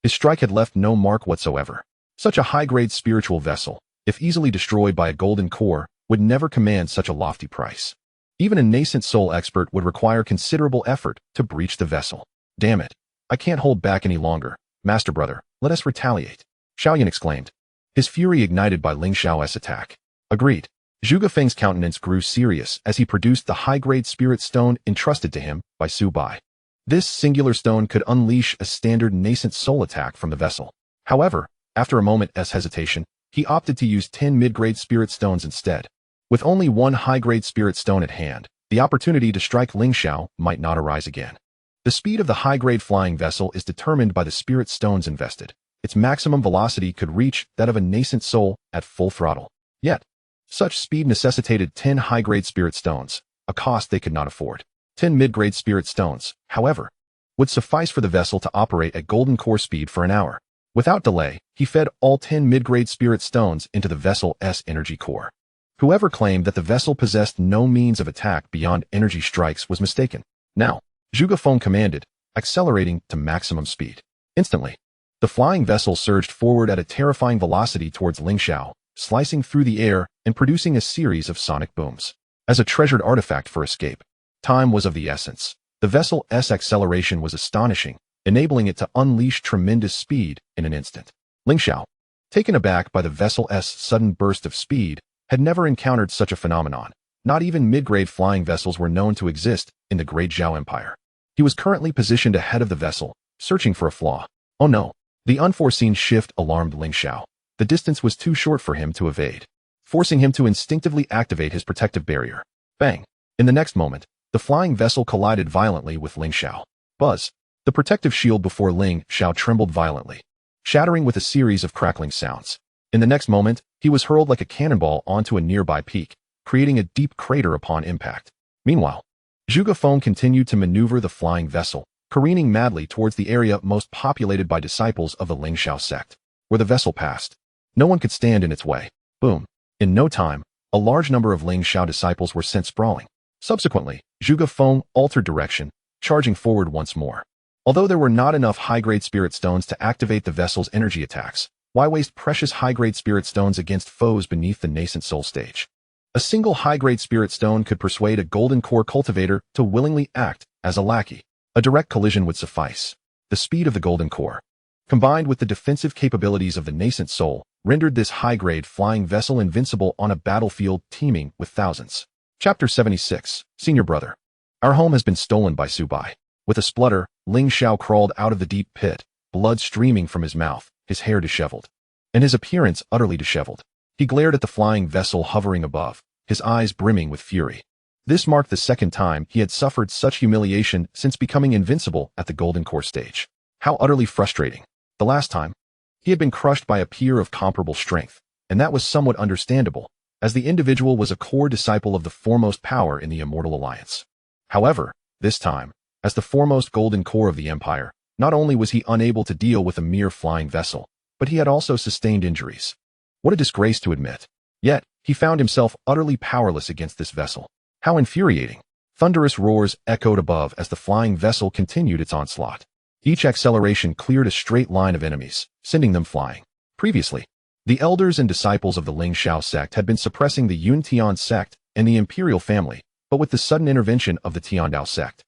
S1: His strike had left no mark whatsoever. Such a high-grade spiritual vessel, if easily destroyed by a golden core, would never command such a lofty price. Even a nascent soul expert would require considerable effort to breach the vessel. Damn it! I can't hold back any longer. Master brother, let us retaliate. Xiao Yan exclaimed, his fury ignited by Ling Xiao's attack. Agreed. Zhuge Feng's countenance grew serious as he produced the high-grade spirit stone entrusted to him by Su Bai. This singular stone could unleash a standard nascent soul attack from the vessel. However, after a moment's hesitation, he opted to use 10 mid-grade spirit stones instead. With only one high-grade spirit stone at hand, the opportunity to strike Ling Shao might not arise again. The speed of the high-grade flying vessel is determined by the spirit stones invested. Its maximum velocity could reach that of a nascent soul at full throttle. Yet, such speed necessitated 10 high-grade spirit stones, a cost they could not afford. 10 mid-grade spirit stones, however, would suffice for the vessel to operate at golden core speed for an hour. Without delay, he fed all 10 mid-grade spirit stones into the vessel's energy core. Whoever claimed that the vessel possessed no means of attack beyond energy strikes was mistaken. Now, Zhuge Feng commanded, accelerating to maximum speed. Instantly, the flying vessel surged forward at a terrifying velocity towards Ling Shao, slicing through the air and producing a series of sonic booms. As a treasured artifact for escape, time was of the essence. The vessel's acceleration was astonishing, enabling it to unleash tremendous speed in an instant. Ling Shao, taken aback by the vessel's sudden burst of speed, had never encountered such a phenomenon. Not even mid-grade flying vessels were known to exist in the Great Zhao Empire. He was currently positioned ahead of the vessel, searching for a flaw. Oh no! The unforeseen shift alarmed Ling Shao. The distance was too short for him to evade, forcing him to instinctively activate his protective barrier. Bang! In the next moment, the flying vessel collided violently with Ling Shao. Buzz! The protective shield before Ling Shao trembled violently, shattering with a series of crackling sounds. In the next moment, he was hurled like a cannonball onto a nearby peak, creating a deep crater upon impact. Meanwhile, Zhuge Feng continued to maneuver the flying vessel, careening madly towards the area most populated by disciples of the Ling Shao sect. Where the vessel passed, no one could stand in its way. Boom! In no time, a large number of Ling Shao disciples were sent sprawling. Subsequently, Zhuge Feng altered direction, charging forward once more. Although there were not enough high-grade spirit stones to activate the vessel's energy attacks, why waste precious high-grade spirit stones against foes beneath the nascent soul stage? A single high-grade spirit stone could persuade a golden core cultivator to willingly act as a lackey. A direct collision would suffice. The speed of the golden core, combined with the defensive capabilities of the nascent soul, rendered this high-grade flying vessel invincible on a battlefield teeming with thousands. Chapter 76, Senior Brother. Our home has been stolen by Su Bai. With a splutter, Ling Shao crawled out of the deep pit, blood streaming from his mouth, his hair disheveled, and his appearance utterly disheveled. He glared at the flying vessel hovering above, his eyes brimming with fury. This marked the second time he had suffered such humiliation since becoming invincible at the Golden Core stage. How utterly frustrating. The last time, he had been crushed by a peer of comparable strength, and that was somewhat understandable, as the individual was a core disciple of the foremost power in the Immortal Alliance. However, this time, as the foremost golden core of the Empire, not only was he unable to deal with a mere flying vessel, but he had also sustained injuries. What a disgrace to admit. Yet, he found himself utterly powerless against this vessel. How infuriating. Thunderous roars echoed above as the flying vessel continued its onslaught. Each acceleration cleared a straight line of enemies, sending them flying. Previously, the elders and disciples of the Ling Shao sect had been suppressing the Yun Tian sect and the imperial family, but with the sudden intervention of the Tian Dao sect,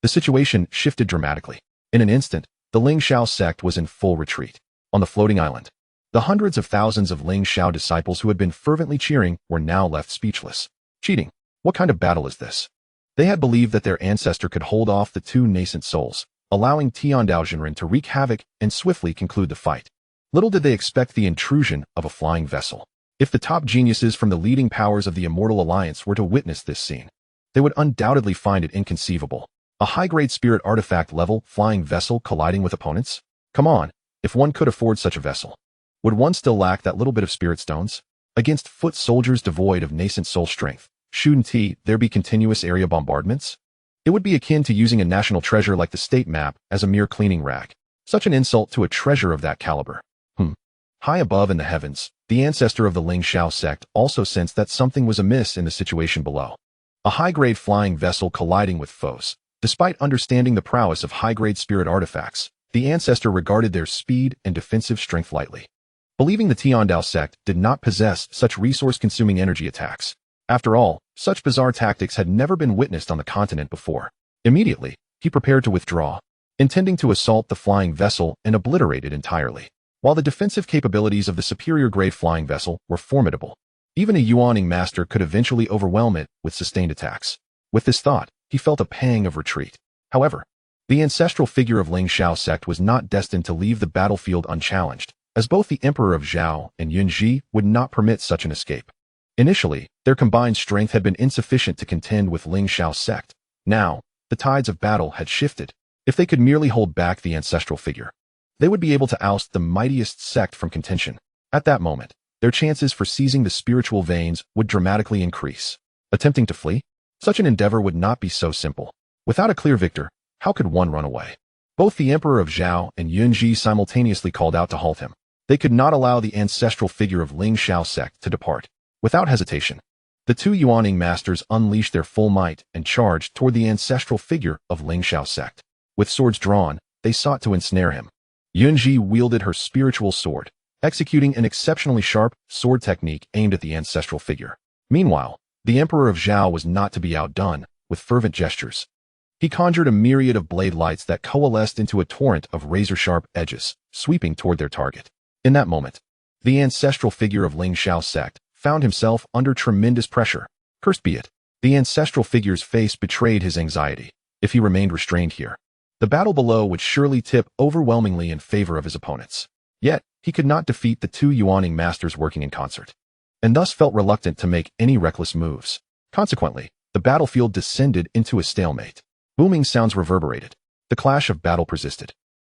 S1: the situation shifted dramatically. In an instant, the Ling Shao sect was in full retreat. On the floating island, the hundreds of thousands of Ling Shao disciples who had been fervently cheering were now left speechless. Cheating. What kind of battle is this? They had believed that their ancestor could hold off the two nascent souls, allowing Tian Dao Jinren to wreak havoc and swiftly conclude the fight. Little did they expect the intrusion of a flying vessel. If the top geniuses from the leading powers of the Immortal Alliance were to witness this scene, they would undoubtedly find it inconceivable. A high-grade spirit artifact level flying vessel colliding with opponents? Come on, if one could afford such a vessel, would one still lack that little bit of spirit stones? Against foot soldiers devoid of nascent soul strength, shouldn't there be continuous area bombardments? It would be akin to using a national treasure like the state map as a mere cleaning rag. Such an insult to a treasure of that caliber. High above in the heavens, the ancestor of the Ling Shao sect also sensed that something was amiss in the situation below. A high-grade flying vessel colliding with foes. Despite understanding the prowess of high-grade spirit artifacts, the ancestor regarded their speed and defensive strength lightly. Believing the Tian Dao sect did not possess such resource-consuming energy attacks. After all, such bizarre tactics had never been witnessed on the continent before. Immediately, he prepared to withdraw, intending to assault the flying vessel and obliterate it entirely. While the defensive capabilities of the superior-grade flying vessel were formidable, Even a Yuaning master could eventually overwhelm it with sustained attacks. With this thought, he felt a pang of retreat. However, the ancestral figure of Ling Shao sect was not destined to leave the battlefield unchallenged, as both the Emperor of Zhao and Yunji would not permit such an escape. Initially, their combined strength had been insufficient to contend with Ling Shao sect. Now, the tides of battle had shifted. If they could merely hold back the ancestral figure, they would be able to oust the mightiest sect from contention. At that moment, their chances for seizing the spiritual veins would dramatically increase. Attempting to flee? Such an endeavor would not be so simple. Without a clear victor, how could one run away? Both the Emperor of Zhao and Yunji simultaneously called out to halt him. They could not allow the ancestral figure of Ling Shao sect to depart. Without hesitation, the two Yuaning masters unleashed their full might and charged toward the ancestral figure of Ling Shao sect. With swords drawn, they sought to ensnare him. Yunji wielded her spiritual sword, executing an exceptionally sharp sword technique aimed at the ancestral figure. Meanwhile, the Emperor of Zhao was not to be outdone. With fervent gestures, he conjured a myriad of blade lights that coalesced into a torrent of razor-sharp edges, sweeping toward their target. In that moment, the ancestral figure of Ling Shao sect found himself under tremendous pressure. Cursed be it, the ancestral figure's face betrayed his anxiety. If he remained restrained here, the battle below would surely tip overwhelmingly in favor of his opponents. Yet, he could not defeat the two Yuaning masters working in concert, and thus felt reluctant to make any reckless moves. Consequently, the battlefield descended into a stalemate. Booming sounds reverberated. The clash of battle persisted,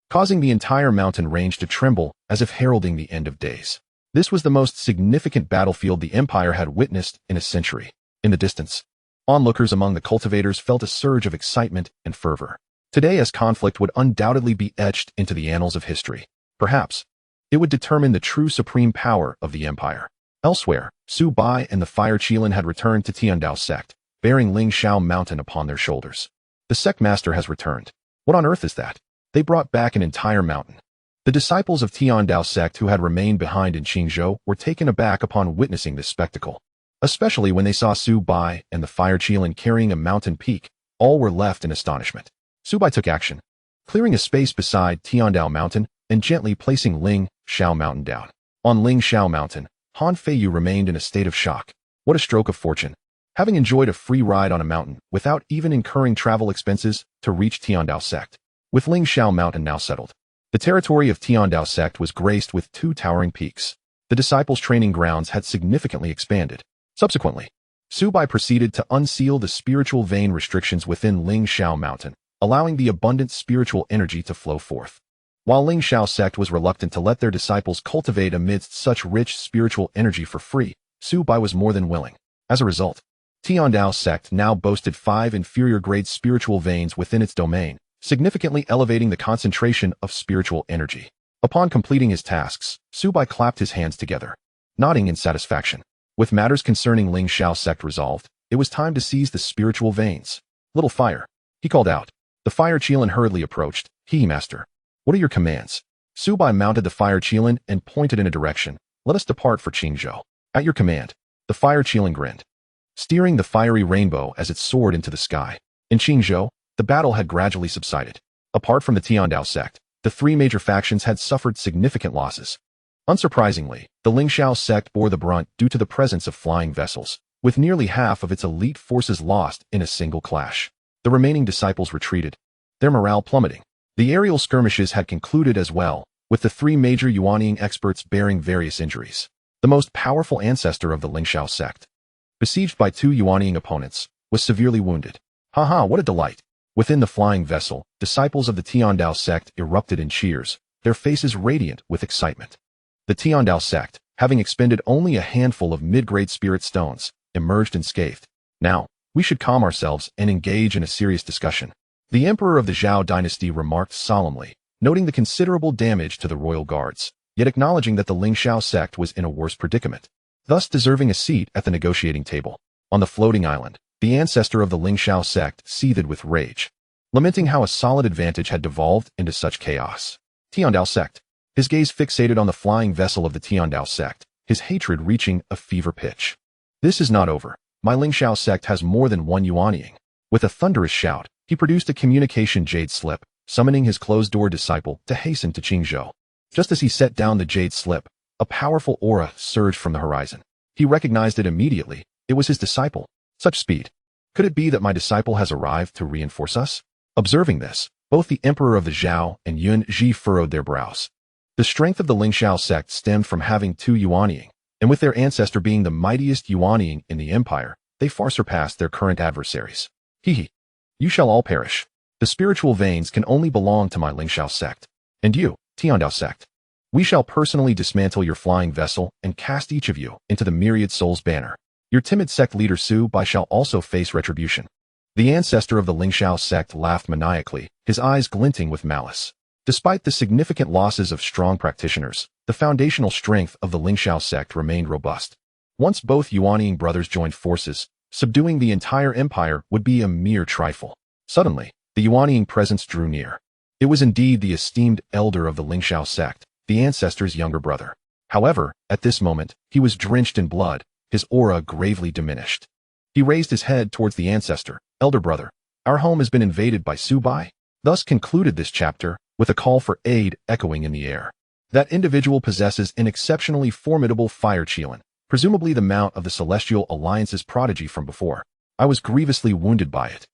S1: causing the entire mountain range to tremble as if heralding the end of days. This was the most significant battlefield the Empire had witnessed in a century. In the distance, onlookers among the cultivators felt a surge of excitement and fervor. Today's conflict would undoubtedly be etched into the annals of history. Perhaps, it would determine the true supreme power of the Empire. Elsewhere, Su Bai and the Fire Qilin had returned to Dao Sect, bearing Ling Shao Mountain upon their shoulders. The sect master has returned. What on earth is that? They brought back an entire mountain. The disciples of Dao Sect who had remained behind in Qingzhou were taken aback upon witnessing this spectacle. Especially when they saw Su Bai and the Fire Qilin carrying a mountain peak, all were left in astonishment. Su Bai took action, clearing a space beside Dao Mountain and gently placing Ling Shao Mountain down. On Ling Shao Mountain, Han Feiyu remained in a state of shock. What a stroke of fortune. Having enjoyed a free ride on a mountain without even incurring travel expenses to reach Dao Sect. With Ling Shao Mountain now settled, the territory of Dao Sect was graced with two towering peaks. The disciples' training grounds had significantly expanded. Subsequently, Su Bai proceeded to unseal the spiritual vein restrictions within Ling Shao Mountain, allowing the abundant spiritual energy to flow forth. While Ling Shao Sect was reluctant to let their disciples cultivate amidst such rich spiritual energy for free, Su Bai was more than willing. As a result, Dao Sect now boasted 5 inferior-grade spiritual veins within its domain, significantly elevating the concentration of spiritual energy. Upon completing his tasks, Su Bai clapped his hands together, nodding in satisfaction. With matters concerning Ling Shao Sect resolved, it was time to seize the spiritual veins. Little fire, he called out. The Fire Qilin hurriedly approached. Master, what are your commands? Su Bai mounted the Fire Qilin and pointed in a direction. Let us depart for Qingzhou. At your command. The Fire Qilin grinned, steering the fiery rainbow as it soared into the sky. In Qingzhou, the battle had gradually subsided. Apart from the Dao Sect, the 3 major factions had suffered significant losses. Unsurprisingly, the Ling Shao Sect bore the brunt due to the presence of flying vessels, with nearly half of its elite forces lost in a single clash. The remaining disciples retreated, their morale plummeting. The aerial skirmishes had concluded as well, with the 3 major Yuaning experts bearing various injuries. The most powerful ancestor of the Ling Shao Sect, besieged by 2 Yuaning opponents, was severely wounded. Haha, what a delight! Within the flying vessel, disciples of the Dao Sect erupted in cheers, their faces radiant with excitement. The Dao Sect, having expended only a handful of mid-grade spirit stones, emerged unscathed. Now, we should calm ourselves and engage in a serious discussion. The Emperor of the Zhao dynasty remarked solemnly, noting the considerable damage to the royal guards, yet acknowledging that the Ling Shao Sect was in a worse predicament, thus deserving a seat at the negotiating table. On the floating island, the ancestor of the Ling Shao Sect seethed with rage, lamenting how a solid advantage had devolved into such chaos. Dao Sect. His gaze fixated on the flying vessel of the Dao Sect, his hatred reaching a fever pitch. This is not over. My Ling Shao Sect has more than one Yuanying. With a thunderous shout, he produced a communication jade slip, summoning his closed-door disciple to hasten to Qingzhou. Just as he set down the jade slip, a powerful aura surged from the horizon. He recognized it immediately. It was his disciple. Such speed. Could it be that my disciple has arrived to reinforce us? Observing this, both the emperor of the Xiao and Yun Ji furrowed their brows. The strength of the Ling Shao sect stemmed from having two Yuanying, and with their ancestor being the mightiest Yuanying in the empire, they far surpassed their current adversaries. Hehe. You shall all perish. The spiritual veins can only belong to my Ling Shao sect. And you, Tiandao sect. We shall personally dismantle your flying vessel and cast each of you into the myriad souls banner. Your timid sect leader Su Bai shall also face retribution. The ancestor of the Ling Shao sect laughed maniacally, his eyes glinting with malice. Despite the significant losses of strong practitioners, the foundational strength of the Ling Shao sect remained robust. Once both Yuanying brothers joined forces, subduing the entire empire would be a mere trifle. Suddenly, the Yuanying presence drew near. It was indeed the esteemed elder of the Ling Shao sect, the ancestor's younger brother. However, at this moment, he was drenched in blood, his aura gravely diminished. He raised his head towards the ancestor. Elder brother, our home has been invaded by Su Bai. Thus concluded this chapter, with a call for aid echoing in the air. That individual possesses an exceptionally formidable fire Qilin, presumably the mount of the Celestial Alliance's prodigy from before. I was grievously wounded by it.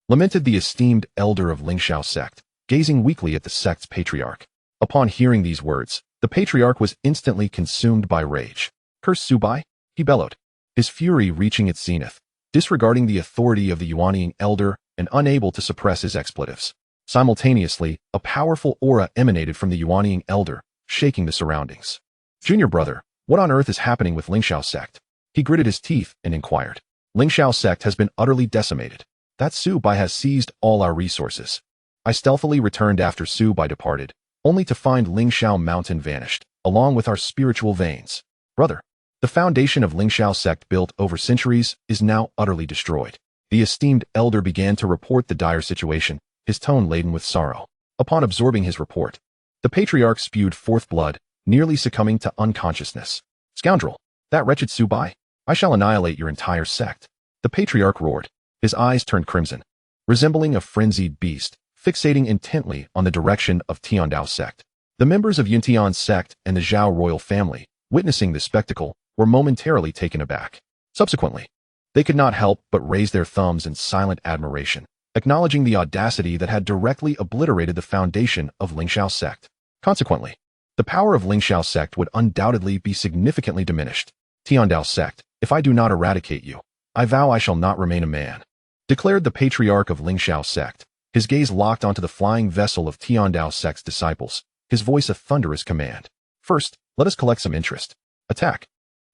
S1: Lamented the esteemed elder of Ling Shao sect, gazing weakly at the sect's patriarch. Upon hearing these words, the patriarch was instantly consumed by rage. Curse Su Bai, he bellowed, his fury reaching its zenith, disregarding the authority of the Yuanying elder and unable to suppress his expletives. Simultaneously, a powerful aura emanated from the Yuanying elder, shaking the surroundings. Junior brother, what on earth is happening with Ling Shao sect? He gritted his teeth and inquired. Ling Shao sect has been utterly decimated. That Su Bai has seized all our resources. I stealthily returned after Su Bai departed, only to find Ling Shao mountain vanished, along with our spiritual veins. Brother, the foundation of Ling Shao sect built over centuries is now utterly destroyed. The esteemed elder began to report the dire situation, his tone laden with sorrow. Upon absorbing his report, the patriarch spewed forth blood, nearly succumbing to unconsciousness. Scoundrel, that wretched Su Bai, I shall annihilate your entire sect. The patriarch roared, his eyes turned crimson, resembling a frenzied beast, fixating intently on the direction of Tiandao sect. The members of Yuntian's sect and the Zhao royal family, witnessing this spectacle, were momentarily taken aback. Subsequently, they could not help but raise their thumbs in silent admiration, acknowledging the audacity that had directly obliterated the foundation of Ling Shao sect. Consequently, the power of Ling Shao sect would undoubtedly be significantly diminished. Tiandao sect, if I do not eradicate you, I vow I shall not remain a man, declared the patriarch of Ling Shao sect, his gaze locked onto the flying vessel of Tiandao sect's disciples, his voice a thunderous command. First, let us collect some interest. Attack.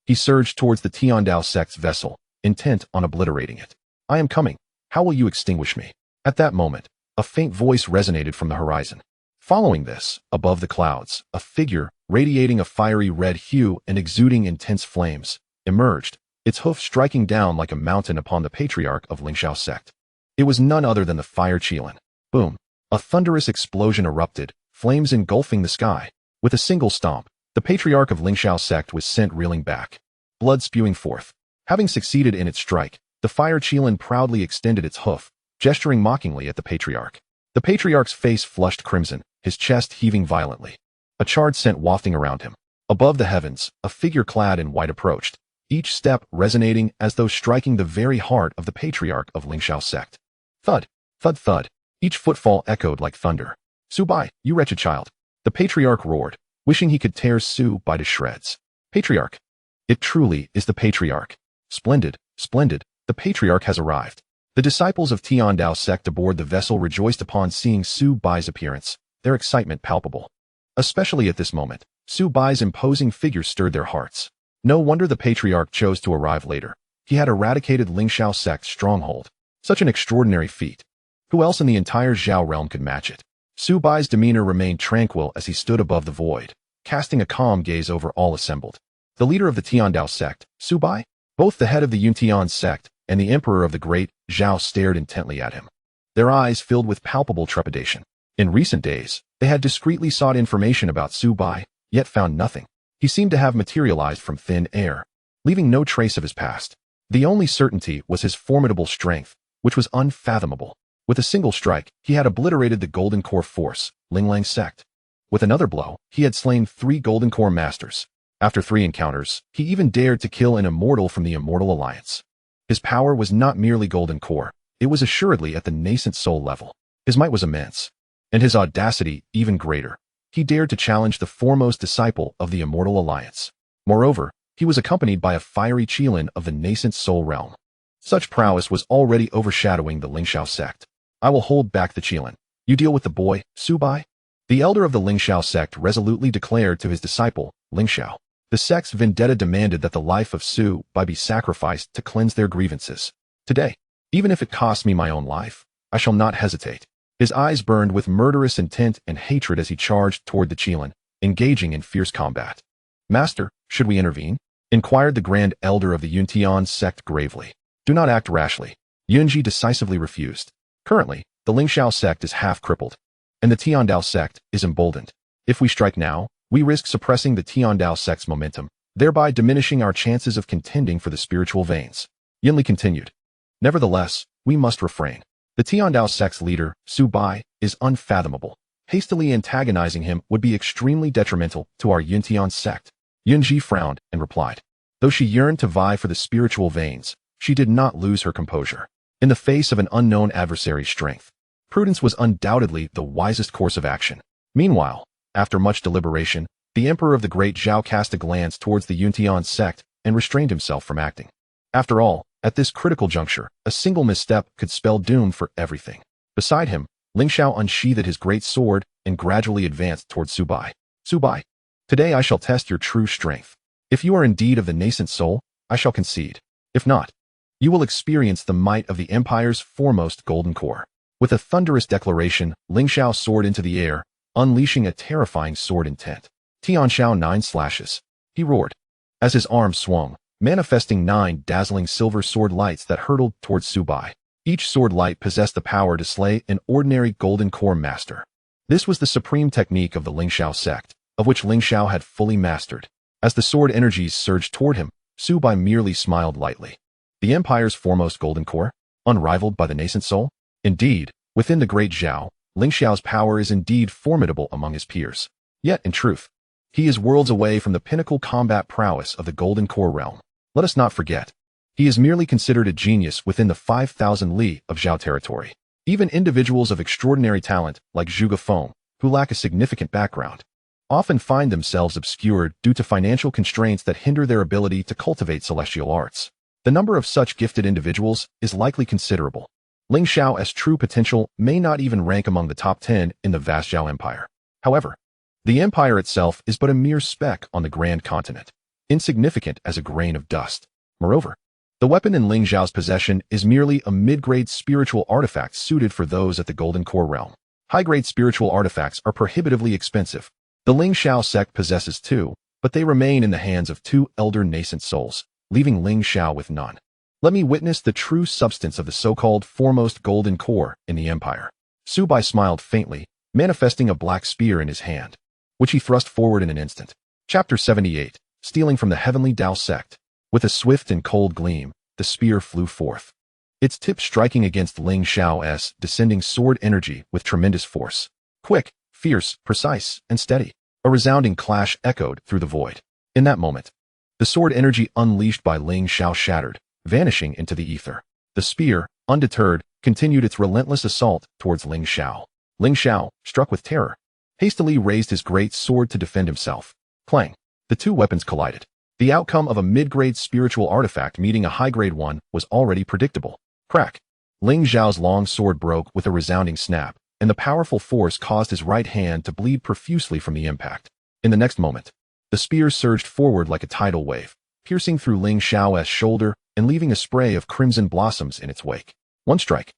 S1: He surged towards the Tiandao sect's vessel, intent on obliterating it. I am coming. How will you extinguish me? At that moment, a faint voice resonated from the horizon. Following this, above the clouds, a figure, radiating a fiery red hue and exuding intense flames, emerged, its hoof striking down like a mountain upon the patriarch of Ling Shao sect. It was none other than the fire Qilin. Boom. A thunderous explosion erupted, flames engulfing the sky. With a single stomp, the patriarch of Ling Shao sect was sent reeling back, blood spewing forth. Having succeeded in its strike, the fire Qilin proudly extended its hoof, gesturing mockingly at the patriarch. The patriarch's face flushed crimson, his chest heaving violently. A charred scent wafting around him. Above the heavens, a figure clad in white approached, each step resonating as though striking the very heart of the patriarch of Ling Shao sect. Thud, thud, thud. Each footfall echoed like thunder. Su Bai, you wretched child. The patriarch roared, wishing he could tear Su Bai to shreds. Patriarch. It truly is the patriarch. Splendid, splendid. The patriarch has arrived. The disciples of Tiandao sect aboard the vessel rejoiced upon seeing Su Bai's appearance, their excitement palpable. Especially at this moment, Su Bai's imposing figure stirred their hearts. No wonder the patriarch chose to arrive later. He had eradicated Ling Shao sect's stronghold. Such an extraordinary feat. Who else in the entire Zhao realm could match it? Su Bai's demeanor remained tranquil as he stood above the void, casting a calm gaze over all assembled. The leader of the Tiandao sect, Su Bai? Both the head of the Yuntian sect and the emperor of the great Zhao stared intently at him, their eyes filled with palpable trepidation. In recent days, they had discreetly sought information about Su Bai, yet found nothing. He seemed to have materialized from thin air, leaving no trace of his past. The only certainty was his formidable strength, which was unfathomable. With a single strike, he had obliterated the Golden Core force, Ling Lang sect. With another blow, he had slain 3 Golden Core masters. After 3 encounters, he even dared to kill an immortal from the Immortal Alliance. His power was not merely golden core, it was assuredly at the nascent soul level. His might was immense, and his audacity even greater. He dared to challenge the foremost disciple of the Immortal Alliance. Moreover, he was accompanied by a fiery Qilin of the nascent soul realm. Such prowess was already overshadowing the Ling Shao sect. I will hold back the Qilin. You deal with the boy, Su Bai? The elder of the Ling Shao sect resolutely declared to his disciple, Ling Shao. The sect's vendetta demanded that the life of Su Bai be sacrificed to cleanse their grievances. Today, even if it costs me my own life, I shall not hesitate. His eyes burned with murderous intent and hatred as he charged toward the Qilin, engaging in fierce combat. Master, should we intervene? Inquired the Grand Elder of the Yuntian sect gravely. Do not act rashly. Yunji decisively refused. Currently, the Ling Shao sect is half crippled, and the Tiandao sect is emboldened. If we strike now, we risk suppressing the Tiandao sect's momentum, thereby diminishing our chances of contending for the spiritual veins. Yinli continued. Nevertheless, we must refrain. The Tiandao sect's leader, Su Bai, is unfathomable. Hastily antagonizing him would be extremely detrimental to our Yuntian sect. Yunji frowned and replied. Though she yearned to vie for the spiritual veins, she did not lose her composure. In the face of an unknown adversary's strength, prudence was undoubtedly the wisest course of action. Meanwhile, after much deliberation, the Emperor of the Great Zhao cast a glance towards the Yuntian sect and restrained himself from acting. After all, at this critical juncture, a single misstep could spell doom for everything. Beside him, Ling Shao unsheathed his great sword and gradually advanced towards Su Bai. Su Bai, today I shall test your true strength. If you are indeed of the nascent soul, I shall concede. If not, you will experience the might of the Empire's foremost golden core. With a thunderous declaration, Ling Shao soared into the air, unleashing a terrifying sword intent. Tian Shao 9 slashes. He roared. As his arms swung, manifesting 9 dazzling silver sword lights that hurtled towards Su Bai. Each sword light possessed the power to slay an ordinary golden core master. This was the supreme technique of the Ling Shao sect, of which Ling Shao had fully mastered. As the sword energies surged toward him, Su Bai merely smiled lightly. The Empire's foremost golden core, unrivaled by the nascent soul? Indeed, within the great Zhao, Ling Shao's power is indeed formidable among his peers. Yet, in truth, he is worlds away from the pinnacle combat prowess of the golden core realm. Let us not forget, he is merely considered a genius within the 5,000 li of Zhao territory. Even individuals of extraordinary talent, like Zhuge Feng, who lack a significant background, often find themselves obscured due to financial constraints that hinder their ability to cultivate celestial arts. The number of such gifted individuals is likely considerable. Ling Shao as true potential may not even rank among the top 10 in the vast Zhao Empire. However, the empire itself is but a mere speck on the grand continent, insignificant as a grain of dust. Moreover, the weapon in Ling Zhao's possession is merely a mid-grade spiritual artifact suited for those at the Golden Core realm. High-grade spiritual artifacts are prohibitively expensive. The Ling Shao sect possesses 2, but they remain in the hands of 2 elder nascent souls, leaving Ling Shao with none. Let me witness the true substance of the so-called foremost golden core in the empire. Su Bai smiled faintly, manifesting a black spear in his hand, which he thrust forward in an instant. Chapter 78, Stealing from the Heavenly Dao Sect. With a swift and cold gleam, the spear flew forth, its tip striking against Ling Shao's descending sword energy with tremendous force. Quick, fierce, precise, and steady. A resounding clash echoed through the void. In that moment, the sword energy unleashed by Ling Shao shattered, vanishing into the ether. The spear, undeterred, continued its relentless assault towards Ling Shao. Ling Shao, struck with terror, hastily raised his great sword to defend himself. Clang! The 2 weapons collided. The outcome of a mid-grade spiritual artifact meeting a high-grade one was already predictable. Crack! Ling Zhao's long sword broke with a resounding snap, and the powerful force caused his right hand to bleed profusely from the impact. In the next moment, the spear surged forward like a tidal wave, piercing through Ling Shao's shoulder and leaving a spray of crimson blossoms in its wake. One strike,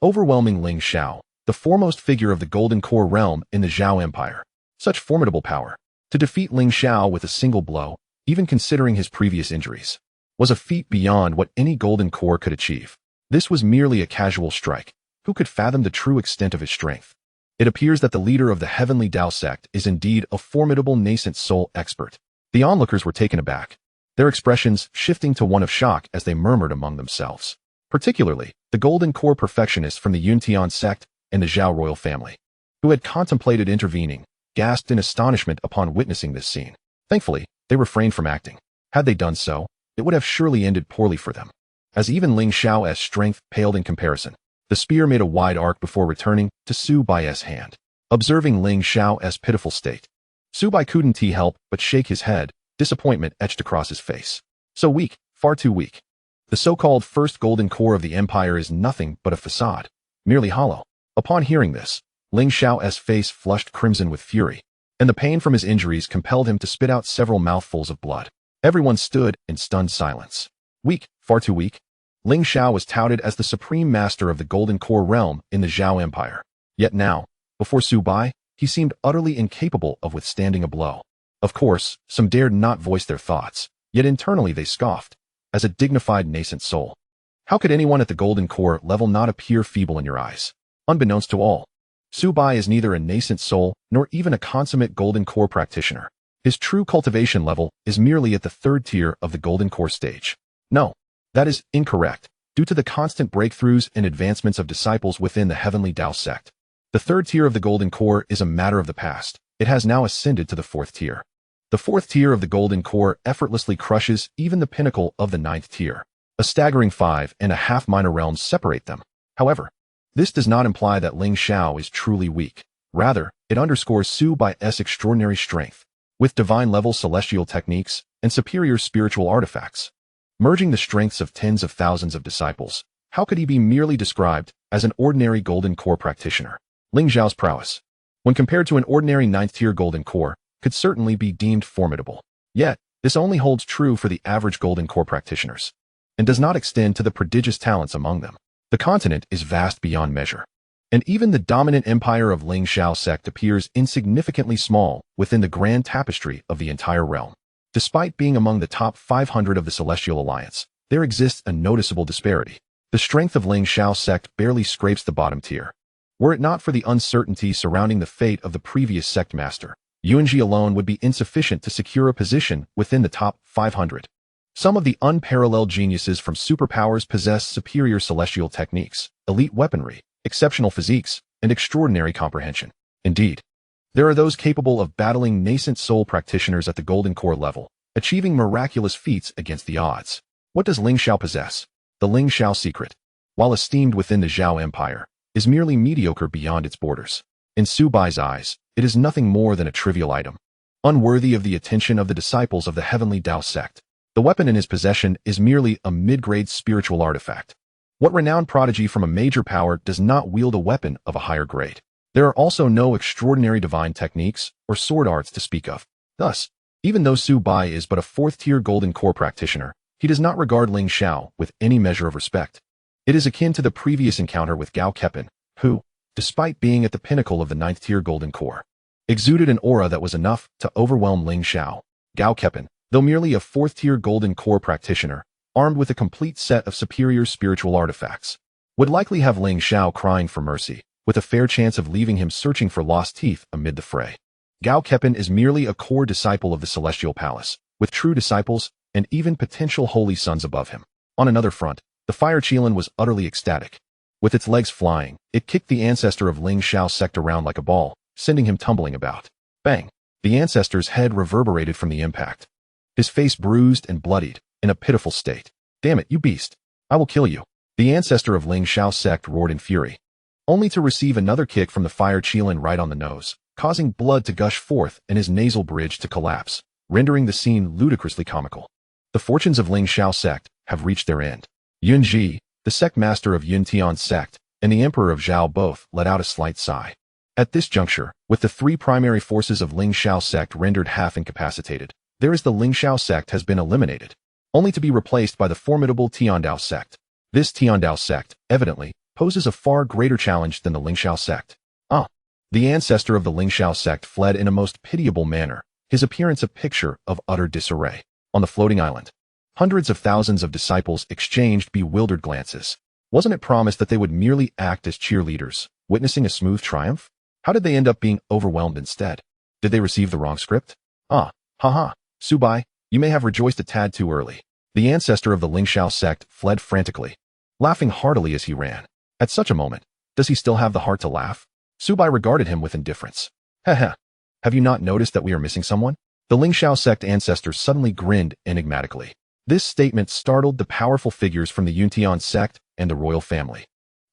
S1: overwhelming Ling Shao, the foremost figure of the Golden Core realm in the Zhao Empire. Such formidable power. To defeat Ling Shao with a single blow, even considering his previous injuries, was a feat beyond what any Golden Core could achieve. This was merely a casual strike. Who could fathom the true extent of his strength? It appears that the leader of the Heavenly Dao Sect is indeed a formidable nascent soul expert. The onlookers were taken aback, their expressions shifting to one of shock as they murmured among themselves. Particularly, the Golden Core perfectionists from the Yuntian sect and the Zhao royal family, who had contemplated intervening, gasped in astonishment upon witnessing this scene. Thankfully, They refrained from acting. Had they done so, it would have surely ended poorly for them. As even Ling Shao's strength paled in comparison, the spear made a wide arc before returning to Su Bai's hand. Observing Ling Shao's pitiful state, Su Bai couldn't help but shake his head, disappointment etched across his face. So weak, far too weak. The so-called first golden core of the empire is nothing but a facade, merely hollow. Upon hearing this, Ling Shao's face flushed crimson with fury, and the pain from his injuries compelled him to spit out several mouthfuls of blood. Everyone stood in stunned silence. Weak, far too weak. Ling Shao was touted as the supreme master of the golden core realm in the Zhao Empire. Yet now, before Su Bai, he seemed utterly incapable of withstanding a blow. Of course, some dared not voice their thoughts, yet internally they scoffed, as a dignified nascent soul. How could anyone at the golden core level not appear feeble in your eyes? Unbeknownst to all, Su Bai is neither a nascent soul nor even a consummate golden core practitioner. His true cultivation level is merely at the third tier of the golden core stage. No, that is incorrect, due to the constant breakthroughs and advancements of disciples within the Heavenly Dao Sect. The third tier of the golden core is a matter of the past. It has now ascended to the fourth tier. The fourth tier of the golden core effortlessly crushes even the pinnacle of the ninth tier. A staggering 5.5 minor realms separate them. However, this does not imply that Ling Shao is truly weak. Rather, it underscores Su Bai's extraordinary strength, with divine-level celestial techniques and superior spiritual artifacts. Merging the strengths of tens of thousands of disciples, how could he be merely described as an ordinary golden core practitioner? Ling Zhao's prowess, when compared to an ordinary ninth-tier golden core, could certainly be deemed formidable. Yet, this only holds true for the average golden core practitioners, and does not extend to the prodigious talents among them. The continent is vast beyond measure, and even the dominant empire of Ling Shao sect appears insignificantly small within the grand tapestry of the entire realm. Despite being among the top 500 of the Celestial Alliance, there exists a noticeable disparity. The strength of Ling Shao sect barely scrapes the bottom tier. Were it not for the uncertainty surrounding the fate of the previous sect master, Yuanji alone would be insufficient to secure a position within the top 500. Some of the unparalleled geniuses from superpowers possess superior celestial techniques, elite weaponry, exceptional physiques, and extraordinary comprehension. Indeed, there are those capable of battling nascent soul practitioners at the golden core level, achieving miraculous feats against the odds. What does Ling Shao possess? The Ling Shao secret, while esteemed within the Zhao Empire, is merely mediocre beyond its borders. In Su Bai's eyes, it is nothing more than a trivial item, unworthy of the attention of the disciples of the Heavenly Dao Sect. The weapon in his possession is merely a mid-grade spiritual artifact. What renowned prodigy from a major power does not wield a weapon of a higher grade? There are also no extraordinary divine techniques or sword arts to speak of. Thus, even though Su Bai is but a fourth-tier golden core practitioner, he does not regard Ling Shao with any measure of respect. It is akin to the previous encounter with Gao Kepin, who, despite being at the pinnacle of the ninth-tier golden core, exuded an aura that was enough to overwhelm Ling Shao. Gao Kepin, though merely a fourth-tier golden core practitioner, armed with a complete set of superior spiritual artifacts, would likely have Ling Shao crying for mercy, with a fair chance of leaving him searching for lost teeth amid the fray. Gao Kepin is merely a core disciple of the Celestial Palace, with true disciples and even potential holy sons above him. On another front, the Fire Qilin was utterly ecstatic. With its legs flying, it kicked the ancestor of Ling Shao sect around like a ball, sending him tumbling about. Bang! The ancestor's head reverberated from the impact. His face bruised and bloodied, in a pitiful state. Damn it, you beast! I will kill you! The ancestor of Ling Shao sect roared in fury, only to receive another kick from the Fire Qilin right on the nose, causing blood to gush forth and his nasal bridge to collapse, rendering the scene ludicrously comical. The fortunes of Ling Shao sect have reached their end. Yunji, the sect master of Yuntian sect, and the emperor of Zhao both let out a slight sigh. At this juncture, with the three primary forces of Ling Shao sect rendered half incapacitated, there is the Ling Shao sect has been eliminated, only to be replaced by the formidable Tiandao sect. This Tiandao sect, evidently, poses a far greater challenge than the Ling Shao sect. The ancestor of the Ling Shao sect fled in a most pitiable manner, his appearance a picture of utter disarray. On the floating island, hundreds of thousands of disciples exchanged bewildered glances. Wasn't it promised that they would merely act as cheerleaders, witnessing a smooth triumph? How did they end up being overwhelmed instead? Did they receive the wrong script? Haha, Su Bai, you may have rejoiced a tad too early. The ancestor of the Ling Shao sect fled frantically, laughing heartily as he ran. At such a moment, does he still have the heart to laugh? Su Bai regarded him with indifference. Heh. Have you not noticed that we are missing someone? The Ling Shao sect ancestors suddenly grinned enigmatically. This statement startled the powerful figures from the Yuntian sect and the royal family,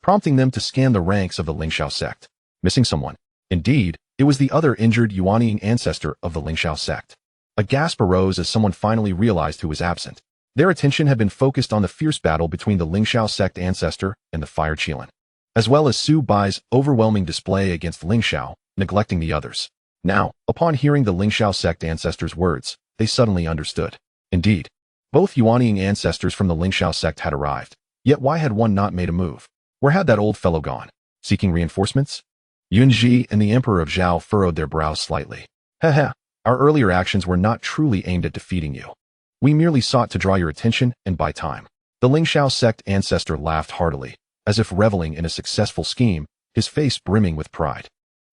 S1: prompting them to scan the ranks of the Ling Shao sect. Missing someone. Indeed, it was the other injured Yuanying ancestor of the Ling Shao sect. A gasp arose as someone finally realized who was absent. Their attention had been focused on the fierce battle between the Ling Shao sect ancestor and the Fire Qilin, as well as Su Bai's overwhelming display against Ling Shao, neglecting the others. Now, upon hearing the Ling Shao sect ancestors' words, they suddenly understood. Indeed, both Yuanying ancestors from the Ling Shao sect had arrived. Yet why had one not made a move? Where had that old fellow gone? Seeking reinforcements? Yunji and the Emperor of Zhao furrowed their brows slightly. Heh, our earlier actions were not truly aimed at defeating you. We merely sought to draw your attention and buy time. The Ling Shao sect ancestor laughed heartily, as if reveling in a successful scheme, his face brimming with pride.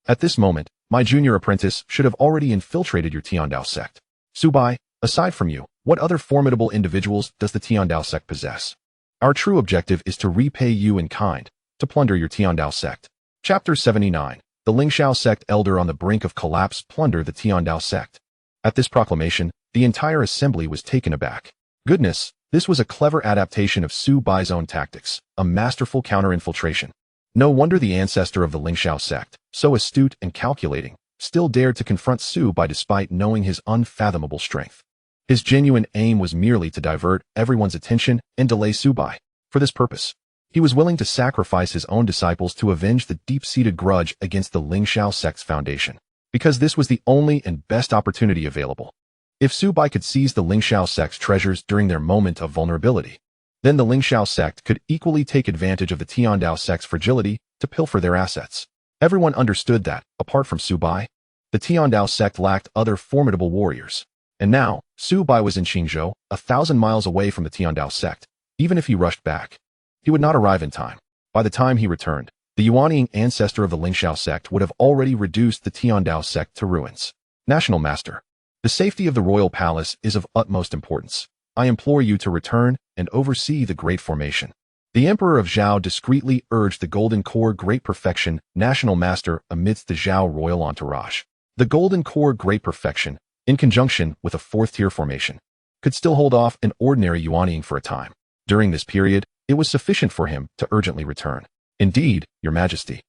S1: At this moment, my junior apprentice should have already infiltrated your Tiandao sect. Su Bai, aside from you, what other formidable individuals does the Tiandao sect possess? Our true objective is to repay you in kind, to plunder your Tiandao sect. Chapter 79. The Ling Shao sect elder on the brink of collapse plunder the Tiandao sect. At this proclamation, the entire assembly was taken aback. Goodness, this was a clever adaptation of Su Bai's own tactics, a masterful counter-infiltration. No wonder the ancestor of the Ling Shao sect, so astute and calculating, still dared to confront Su Bai despite knowing his unfathomable strength. His genuine aim was merely to divert everyone's attention and delay Su Bai. For this purpose, he was willing to sacrifice his own disciples to avenge the deep-seated grudge against the Ling Shao sect's foundation, because this was the only and best opportunity available. If Su Bai could seize the Ling Shao sect's treasures during their moment of vulnerability, then the Ling Shao sect could equally take advantage of the Tiandao sect's fragility to pilfer their assets. Everyone understood that, apart from Su Bai, the Tiandao sect lacked other formidable warriors. And now, Su Bai was in Qingzhou, 1,000 miles away from the Tiandao sect. Even if he rushed back, he would not arrive in time. By the time he returned, the Yuanying ancestor of the Ling Shao sect would have already reduced the Tiandao sect to ruins. National Master, the safety of the royal palace is of utmost importance. I implore you to return and oversee the Great Formation. The Emperor of Zhao discreetly urged the Golden Core Great Perfection National Master amidst the Zhao royal entourage. The Golden Core Great Perfection, in conjunction with a fourth-tier formation, could still hold off an ordinary Yuanying for a time. During this period, it was sufficient for him to urgently return. Indeed, Your Majesty.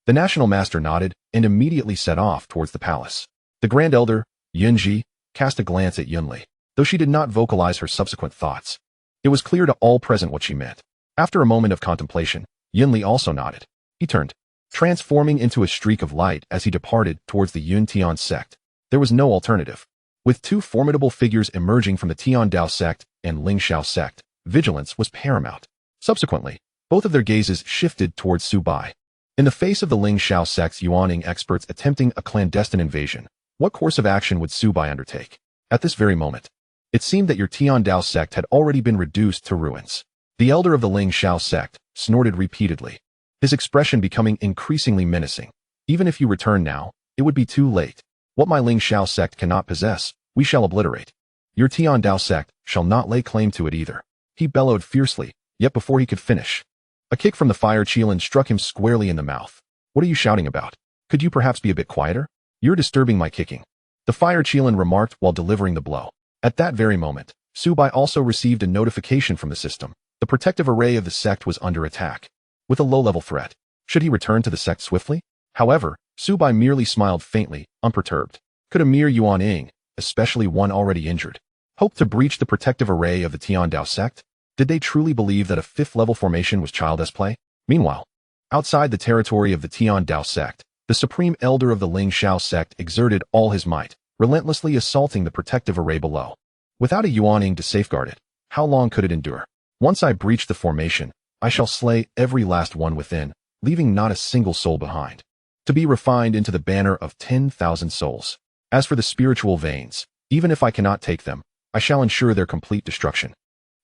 S1: The National Master nodded and immediately set off towards the palace. The Grand Elder, Yunji, cast a glance at Yunli, though she did not vocalize her subsequent thoughts. It was clear to all present what she meant. After a moment of contemplation, Yunli also nodded. He turned, transforming into a streak of light as he departed towards the Yuntian sect. There was no alternative. With two formidable figures emerging from the Tiandao sect and Ling Shao sect, vigilance was paramount. Subsequently, both of their gazes shifted towards Su Bai. In the face of the Ling Shao sect's Yuanying experts attempting a clandestine invasion, what course of action would Su Bai undertake? At this very moment, it seemed that your Tiandao sect had already been reduced to ruins. The elder of the Ling Shao sect snorted repeatedly, his expression becoming increasingly menacing. Even if you return now, it would be too late. What my Ling Shao sect cannot possess, we shall obliterate. Your Tiandao sect shall not lay claim to it either. He bellowed fiercely, yet before he could finish, a kick from the Fire Qilin struck him squarely in the mouth. What are you shouting about? Could you perhaps be a bit quieter? You're disturbing my kicking. The Fire Qilin remarked while delivering the blow. At that very moment, Su Bai also received a notification from the system. The protective array of the sect was under attack, with a low-level threat. Should he return to the sect swiftly? However, Su Bai merely smiled faintly, unperturbed. Could a mere Yuanying, especially one already injured, hope to breach the protective array of the Tiandao sect? Did they truly believe that a fifth-level formation was child's play? Meanwhile, outside the territory of the Tiandao sect, the supreme elder of the Ling Shao sect exerted all his might, relentlessly assaulting the protective array below. Without a Yuanying to safeguard it, how long could it endure? Once I breach the formation, I shall slay every last one within, leaving not a single soul behind, to be refined into the banner of 10,000 souls. As for the spiritual veins, even if I cannot take them, I shall ensure their complete destruction,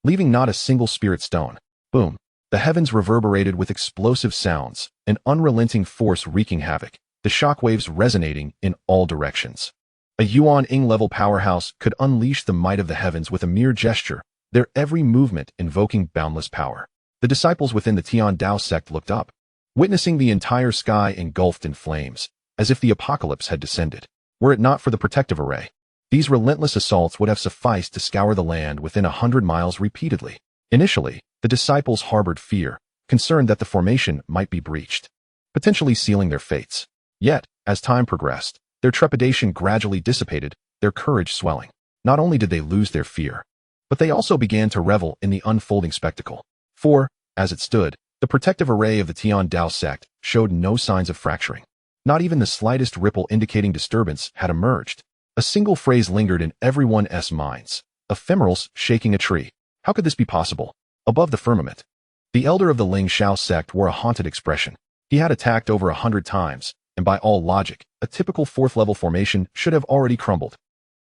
S1: leaving not a single spirit stone. Boom. The heavens reverberated with explosive sounds, an unrelenting force wreaking havoc, the shockwaves resonating in all directions. A Yuan-ing-level powerhouse could unleash the might of the heavens with a mere gesture, their every movement invoking boundless power. The disciples within the Tiandao sect looked up, witnessing the entire sky engulfed in flames, as if the apocalypse had descended. Were it not for the protective array, These relentless assaults would have sufficed to scour the land within 100 miles repeatedly. Initially, the disciples harbored fear, concerned that the formation might be breached, potentially sealing their fates. Yet, as time progressed, their trepidation gradually dissipated, their courage swelling. Not only did they lose their fear, but they also began to revel in the unfolding spectacle. For, as it stood, the protective array of the Tian Dao sect showed no signs of fracturing. Not even the slightest ripple indicating disturbance had emerged. A single phrase lingered in everyone's minds. Ephemerals shaking a tree. How could this be possible? Above the firmament, the elder of the Ling Shao sect wore a haunted expression. He had attacked over 100 times, and by all logic, a typical fourth-level formation should have already crumbled.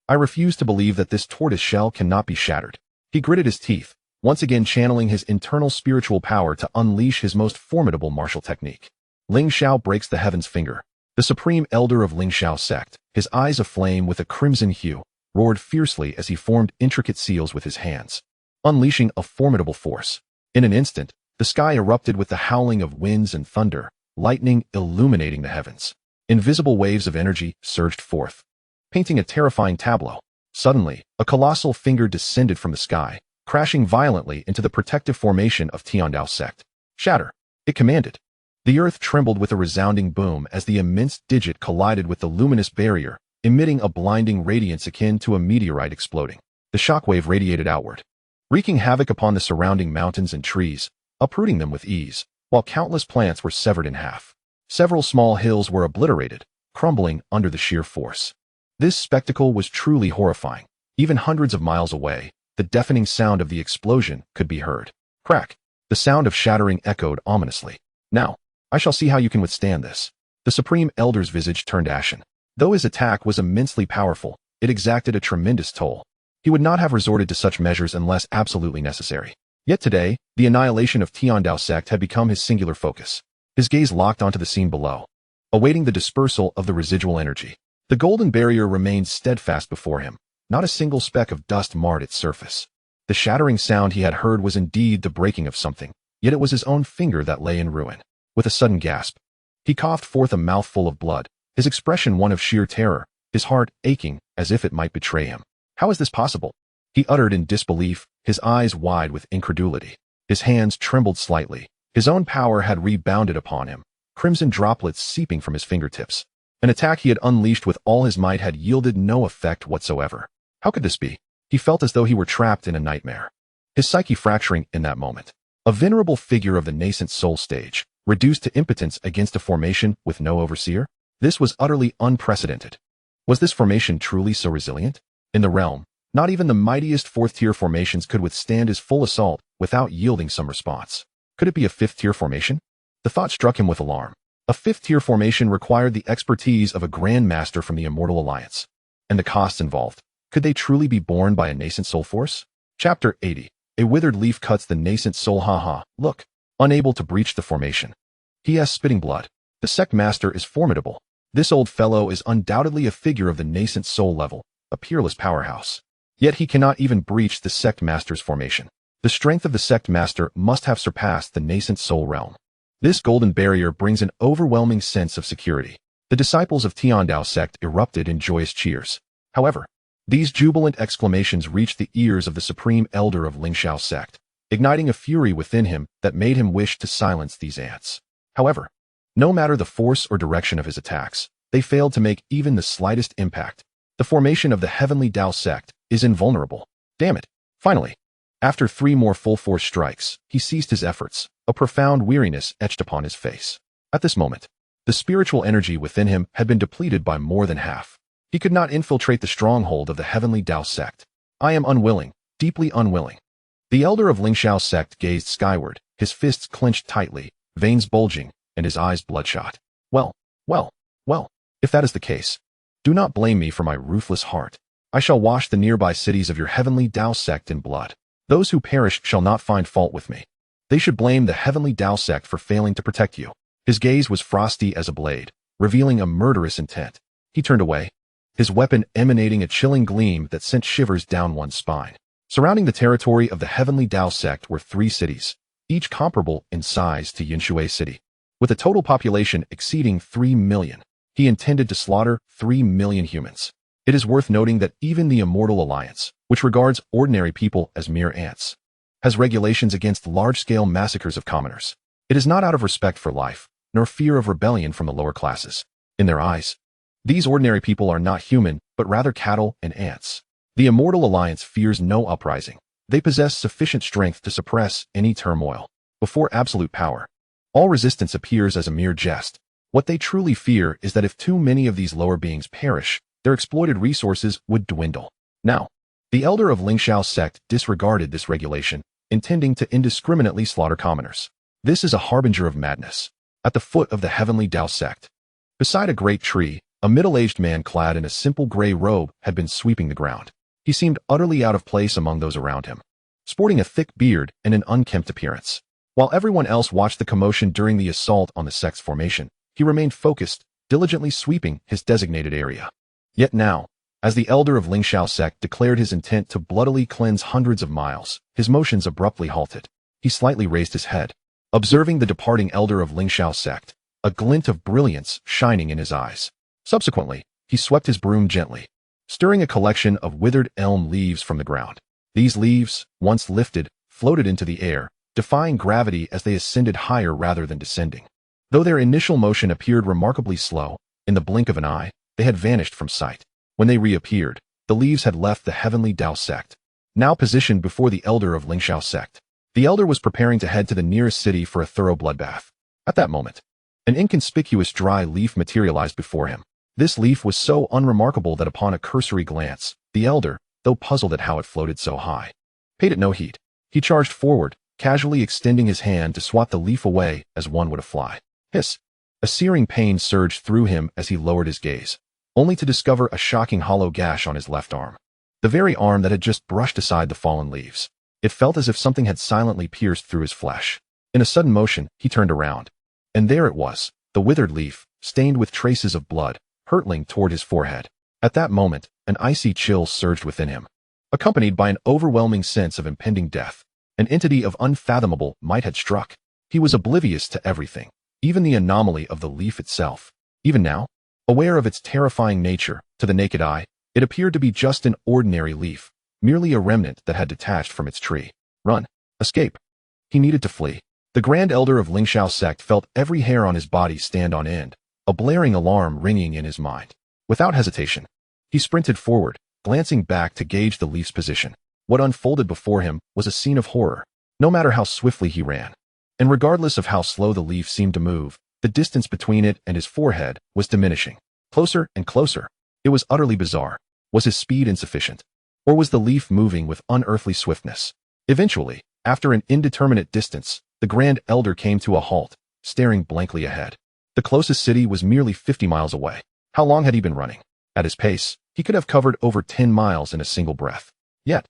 S1: I refuse to believe that this tortoise shell cannot be shattered. He gritted his teeth, once again channeling his internal spiritual power to unleash his most formidable martial technique. Ling Shao breaks the heavens finger. The supreme elder of Ling Shao sect, his eyes aflame with a crimson hue, roared fiercely as he formed intricate seals with his hands, unleashing a formidable force. In an instant, the sky erupted with the howling of winds and thunder, lightning illuminating the heavens. Invisible waves of energy surged forth, painting a terrifying tableau. Suddenly, a colossal finger descended from the sky, crashing violently into the protective formation of Tian Dao sect. Shatter! It commanded. The earth trembled with a resounding boom as the immense digit collided with the luminous barrier, emitting a blinding radiance akin to a meteorite exploding. The shockwave radiated outward, wreaking havoc upon the surrounding mountains and trees, uprooting them with ease, while countless plants were severed in half. Several small hills were obliterated, crumbling under the sheer force. This spectacle was truly horrifying. Even hundreds of miles away, the deafening sound of the explosion could be heard. Crack! The sound of shattering echoed ominously. Now, I shall see how you can withstand this. The Supreme Elder's visage turned ashen. Though his attack was immensely powerful, it exacted a tremendous toll. He would not have resorted to such measures unless absolutely necessary. Yet today, the annihilation of Tian Dao sect had become his singular focus. His gaze locked onto the scene below, awaiting the dispersal of the residual energy. The golden barrier remained steadfast before him. Not a single speck of dust marred its surface. The shattering sound he had heard was indeed the breaking of something, yet it was his own finger that lay in ruin. With a sudden gasp, he coughed forth a mouthful of blood, his expression one of sheer terror, his heart aching as if it might betray him. How is this possible? He uttered in disbelief, his eyes wide with incredulity. His hands trembled slightly. His own power had rebounded upon him, crimson droplets seeping from his fingertips. An attack he had unleashed with all his might had yielded no effect whatsoever. How could this be? He felt as though he were trapped in a nightmare, his psyche fracturing in that moment. A venerable figure of the nascent soul stage, reduced to impotence against a formation with no overseer? This was utterly unprecedented. Was this formation truly so resilient? In the realm, not even the mightiest fourth-tier formations could withstand his full assault without yielding some response. Could it be a fifth-tier formation? The thought struck him with alarm. A fifth-tier formation required the expertise of a Grand Master from the Immortal Alliance. And the costs involved. Could they truly be borne by a nascent soul force? Chapter 80. A withered leaf cuts the nascent soul. Look. Unable to breach the formation. He has spitting blood. The sect master is formidable. This old fellow is undoubtedly a figure of the nascent soul level, a peerless powerhouse. Yet he cannot even breach the sect master's formation. The strength of the sect master must have surpassed the nascent soul realm. This golden barrier brings an overwhelming sense of security. The disciples of Tian Dao sect erupted in joyous cheers. However, these jubilant exclamations reached the ears of the supreme elder of Ling Shao sect, igniting a fury within him that made him wish to silence these ants. However, no matter the force or direction of his attacks, they failed to make even the slightest impact. The formation of the Heavenly Dao Sect is invulnerable. Damn it. Finally, after 3 more full-force strikes, he ceased his efforts, a profound weariness etched upon his face. At this moment, the spiritual energy within him had been depleted by more than half. He could not infiltrate the stronghold of the Heavenly Dao Sect. I am unwilling, deeply unwilling. The elder of Ling Shao sect gazed skyward, his fists clenched tightly, veins bulging, and his eyes bloodshot. Well, if that is the case, do not blame me for my ruthless heart. I shall wash the nearby cities of your Heavenly Dao Sect in blood. Those who perish shall not find fault with me. They should blame the Heavenly Dao Sect for failing to protect you. His gaze was frosty as a blade, revealing a murderous intent. He turned away, his weapon emanating a chilling gleam that sent shivers down one's spine. Surrounding the territory of the Heavenly Dao Sect were 3 cities, each comparable in size to Yinshui City. With a total population exceeding 3 million, he intended to slaughter 3 million humans. It is worth noting that even the Immortal Alliance, which regards ordinary people as mere ants, has regulations against large-scale massacres of commoners. It is not out of respect for life, nor fear of rebellion from the lower classes. In their eyes, these ordinary people are not human, but rather cattle and ants. The Immortal Alliance fears no uprising. They possess sufficient strength to suppress any turmoil. Before absolute power, all resistance appears as a mere jest. What they truly fear is that if too many of these lower beings perish, their exploited resources would dwindle. Now, the elder of Ling Shao's sect disregarded this regulation, intending to indiscriminately slaughter commoners. This is a harbinger of madness. At the foot of the Heavenly Dao Sect, beside a great tree, a middle-aged man clad in a simple gray robe had been sweeping the ground. He seemed utterly out of place among those around him, sporting a thick beard and an unkempt appearance. While everyone else watched the commotion during the assault on the sect's formation, he remained focused, diligently sweeping his designated area. Yet now, as the elder of Ling Shao sect declared his intent to bloodily cleanse hundreds of miles, his motions abruptly halted. He slightly raised his head, observing the departing elder of Ling Shao sect, a glint of brilliance shining in his eyes. Subsequently, he swept his broom gently, stirring a collection of withered elm leaves from the ground. These leaves, once lifted, floated into the air, defying gravity as they ascended higher rather than descending. Though their initial motion appeared remarkably slow, in the blink of an eye, they had vanished from sight. When they reappeared, the leaves had left the Heavenly Dao Sect, now positioned before the elder of Ling Shao sect. The elder was preparing to head to the nearest city for a thorough bloodbath. At that moment, an inconspicuous dry leaf materialized before him. This leaf was so unremarkable that upon a cursory glance, the elder, though puzzled at how it floated so high, paid it no heed. He charged forward, casually extending his hand to swat the leaf away as one would a fly. Hiss! A searing pain surged through him as he lowered his gaze, only to discover a shocking hollow gash on his left arm. The very arm that had just brushed aside the fallen leaves. It felt as if something had silently pierced through his flesh. In a sudden motion, he turned around. And there it was, the withered leaf, stained with traces of blood, hurtling toward his forehead. At that moment, an icy chill surged within him, accompanied by an overwhelming sense of impending death. An entity of unfathomable might had struck. He was oblivious to everything, even the anomaly of the leaf itself. Even now, aware of its terrifying nature, to the naked eye, it appeared to be just an ordinary leaf, merely a remnant that had detached from its tree. Run. Escape. He needed to flee. The Grand Elder of Ling Shao sect felt every hair on his body stand on end, a blaring alarm ringing in his mind. Without hesitation, he sprinted forward, glancing back to gauge the leaf's position. What unfolded before him was a scene of horror, no matter how swiftly he ran. And regardless of how slow the leaf seemed to move, the distance between it and his forehead was diminishing. Closer and closer. It was utterly bizarre. Was his speed insufficient? Or was the leaf moving with unearthly swiftness? Eventually, after an indeterminate distance, the Grand Elder came to a halt, staring blankly ahead. The closest city was merely 50 miles away. How long had he been running? At his pace, he could have covered over 10 miles in a single breath. Yet,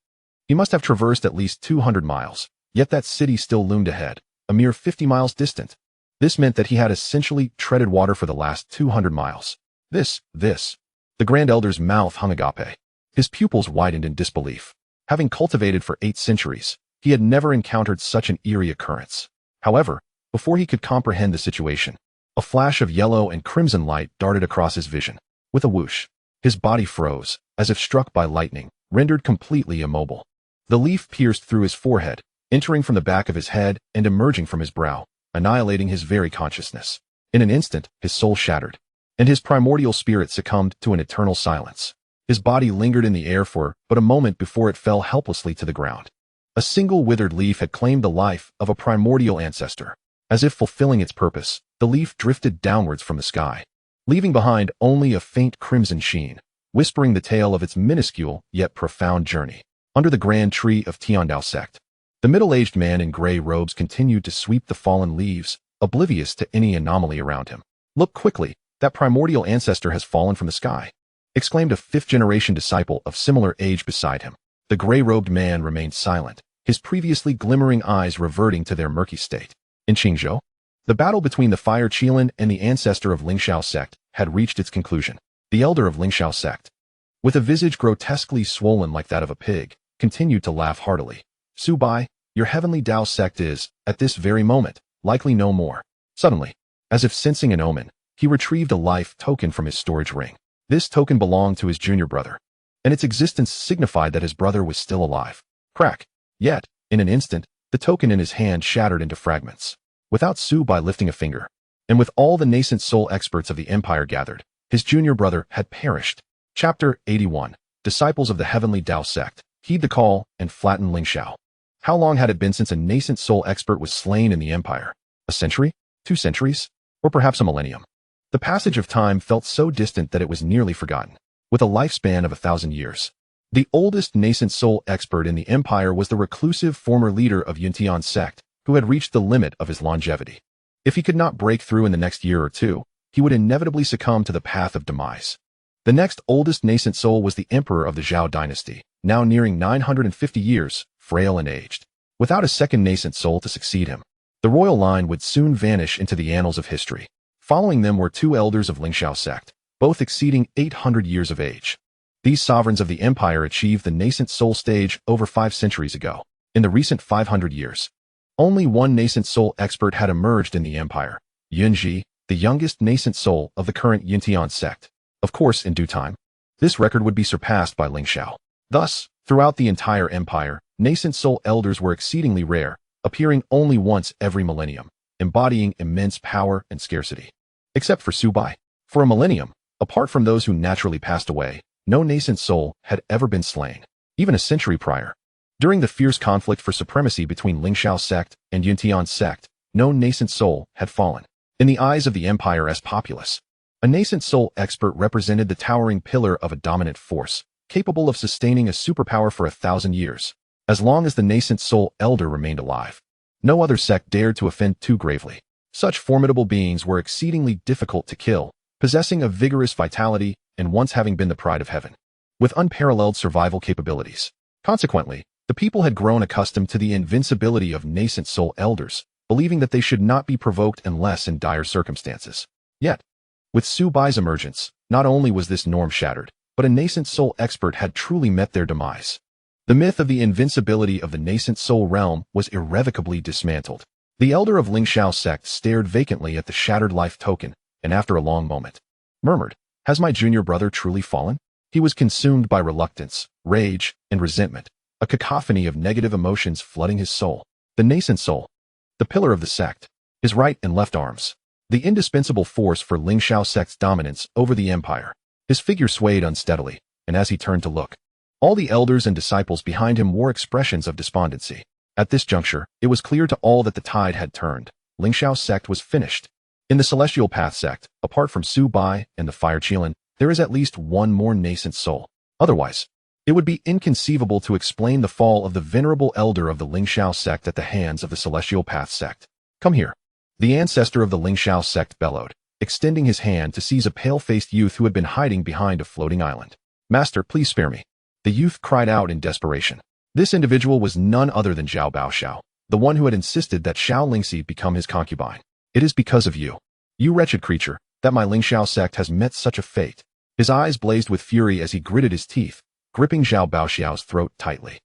S1: he must have traversed at least 200 miles. Yet that city still loomed ahead, a mere 50 miles distant. This meant that he had essentially treaded water for the last 200 miles. This. The Grand Elder's mouth hung agape. His pupils widened in disbelief. Having cultivated for 8 centuries, he had never encountered such an eerie occurrence. However, before he could comprehend the situation, a flash of yellow and crimson light darted across his vision. With a whoosh, his body froze, as if struck by lightning, rendered completely immobile. The leaf pierced through his forehead, entering from the back of his head and emerging from his brow, annihilating his very consciousness. In an instant, his soul shattered, and his primordial spirit succumbed to an eternal silence. His body lingered in the air for but a moment before it fell helplessly to the ground. A single withered leaf had claimed the life of a primordial ancestor. As if fulfilling its purpose, the leaf drifted downwards from the sky, leaving behind only a faint crimson sheen, whispering the tale of its minuscule yet profound journey. Under the grand tree of Tiandao sect, the middle-aged man in gray robes continued to sweep the fallen leaves, oblivious to any anomaly around him. Look quickly, that primordial ancestor has fallen from the sky, exclaimed a fifth-generation disciple of similar age beside him. The gray-robed man remained silent, his previously glimmering eyes reverting to their murky state. In Qingzhou, the battle between the Fire Qilin and the ancestor of Ling Shao sect had reached its conclusion. The elder of Ling Shao sect, with a visage grotesquely swollen like that of a pig, continued to laugh heartily. Su Bai, your Heavenly Dao Sect is, at this very moment, likely no more. Suddenly, as if sensing an omen, he retrieved a life token from his storage ring. This token belonged to his junior brother, and its existence signified that his brother was still alive. Crack. Yet, in an instant, the token in his hand shattered into fragments. Without Su Bai lifting a finger, and with all the nascent soul experts of the empire gathered, his junior brother had perished. Chapter 81. Disciples of the Heavenly Dao Sect. Heed the call and flatten Ling Shao. How long had it been since a nascent soul expert was slain in the empire? A century? 2 centuries? Or perhaps a millennium? The passage of time felt so distant that it was nearly forgotten. With a lifespan of 1,000 years. The oldest nascent soul expert in the empire was the reclusive former leader of Yuntian sect, who had reached the limit of his longevity. If he could not break through in the next year or two, he would inevitably succumb to the path of demise. The next oldest nascent soul was the emperor of the Zhao dynasty, now nearing 950 years, frail and aged. Without a second nascent soul to succeed him, the royal line would soon vanish into the annals of history. Following them were 2 elders of Ling Shao sect, both exceeding 800 years of age. These sovereigns of the empire achieved the nascent soul stage over 5 centuries ago. In the recent 500 years, only one nascent soul expert had emerged in the empire, Yunji, the youngest nascent soul of the current Yuntian sect. Of course, in due time, this record would be surpassed by Ling Shao. Thus, throughout the entire empire, nascent soul elders were exceedingly rare, appearing only once every millennium, embodying immense power and scarcity. Except for Su Bai. For a millennium, apart from those who naturally passed away, no nascent soul had ever been slain, even a century prior. During the fierce conflict for supremacy between Ling Shao sect and Yuntian sect, no nascent soul had fallen. In the eyes of the empire's populace, a nascent soul expert represented the towering pillar of a dominant force, capable of sustaining a superpower for 1,000 years. As long as the nascent soul elder remained alive, no other sect dared to offend too gravely. Such formidable beings were exceedingly difficult to kill, possessing a vigorous vitality and once having been the pride of heaven, with unparalleled survival capabilities. Consequently, the people had grown accustomed to the invincibility of nascent soul elders, believing that they should not be provoked unless in dire circumstances. Yet, with Su Bai's emergence, not only was this norm shattered, but a nascent soul expert had truly met their demise. The myth of the invincibility of the nascent soul realm was irrevocably dismantled. The elder of Ling Shao sect stared vacantly at the shattered life token, and after a long moment, murmured, "Has my junior brother truly fallen?" He was consumed by reluctance, rage, and resentment, a cacophony of negative emotions flooding his soul. The nascent soul, the pillar of the sect, his right and left arms, the indispensable force for Ling Shao sect's dominance over the empire. His figure swayed unsteadily, and as he turned to look, all the elders and disciples behind him wore expressions of despondency. At this juncture, it was clear to all that the tide had turned. Ling Shao sect was finished. In the Celestial Path sect, apart from Su Bai and the Fire Qilin, there is at least one more nascent soul. Otherwise, it would be inconceivable to explain the fall of the venerable elder of the Ling Shao sect at the hands of the Celestial Path sect. "Come here." The ancestor of the Ling Shao sect bellowed, extending his hand to seize a pale-faced youth who had been hiding behind a floating island. "Master, please spare me." The youth cried out in desperation. This individual was none other than Zhao Baoxiao, the one who had insisted that Xiao Lingxi become his concubine. "It is because of you, you wretched creature, that my Ling Shao sect has met such a fate." His eyes blazed with fury as he gritted his teeth, gripping Zhao Baoxiao's throat tightly.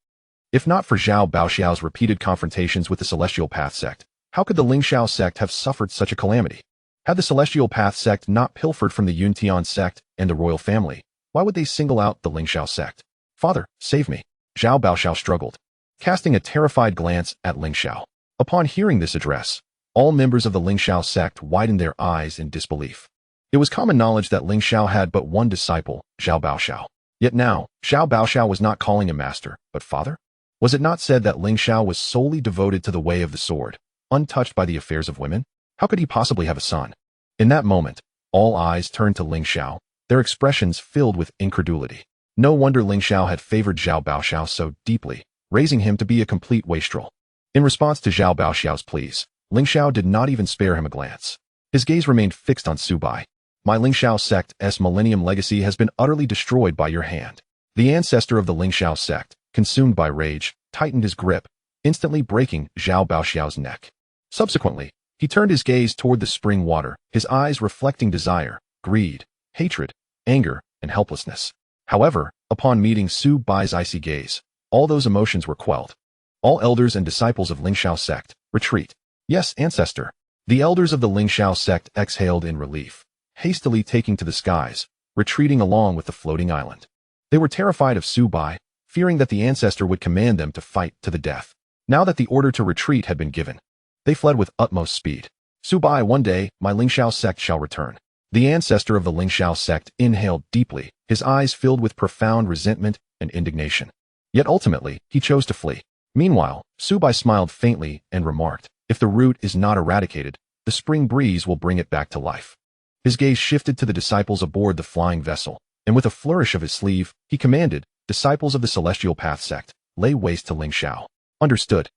S1: If not for Zhao Baoxiao's repeated confrontations with the Celestial Path sect, how could the Ling Shao sect have suffered such a calamity? Had the Celestial Path sect not pilfered from the Yuntian sect and the royal family, why would they single out the Ling Shao sect? "Father, save me." Zhao Baoxiao struggled, casting a terrified glance at Ling Shao. Upon hearing this address, all members of the Ling Shao sect widened their eyes in disbelief. It was common knowledge that Ling Shao had but one disciple, Zhao Baoxiao. Yet now, Zhao Baoxiao was not calling him master, but father? Was it not said that Ling Shao was solely devoted to the way of the sword, untouched by the affairs of women? How could he possibly have a son? In that moment, all eyes turned to Ling Shao, their expressions filled with incredulity. No wonder Ling Shao had favored Zhao Baoxiao so deeply, raising him to be a complete wastrel. In response to Zhao Baoxiao's pleas, Ling Shao did not even spare him a glance. His gaze remained fixed on Su Bai. "My Ling Shao sect's millennium legacy has been utterly destroyed by your hand." The ancestor of the Ling Shao sect, consumed by rage, tightened his grip, instantly breaking Zhao Baoxiao's neck. Subsequently, he turned his gaze toward the spring water, his eyes reflecting desire, greed, hatred, anger, and helplessness. However, upon meeting Su Bai's icy gaze, all those emotions were quelled. "All elders and disciples of Ling Shao sect, retreat." "Yes, ancestor." The elders of the Ling Shao sect exhaled in relief, hastily taking to the skies, retreating along with the floating island. They were terrified of Su Bai, fearing that the ancestor would command them to fight to the death. Now that the order to retreat had been given, they fled with utmost speed. Su Bai, one day, my Ling Shao sect shall return. The ancestor of the Ling Shao sect inhaled deeply, his eyes filled with profound resentment and indignation. Yet ultimately, he chose to flee. Meanwhile, Su Bai smiled faintly and remarked, if the root is not eradicated, the spring breeze will bring it back to life. His gaze shifted to the disciples aboard the flying vessel, and with a flourish of his sleeve, he commanded, disciples of the Celestial Path sect, lay waste to Ling Shao. Understood.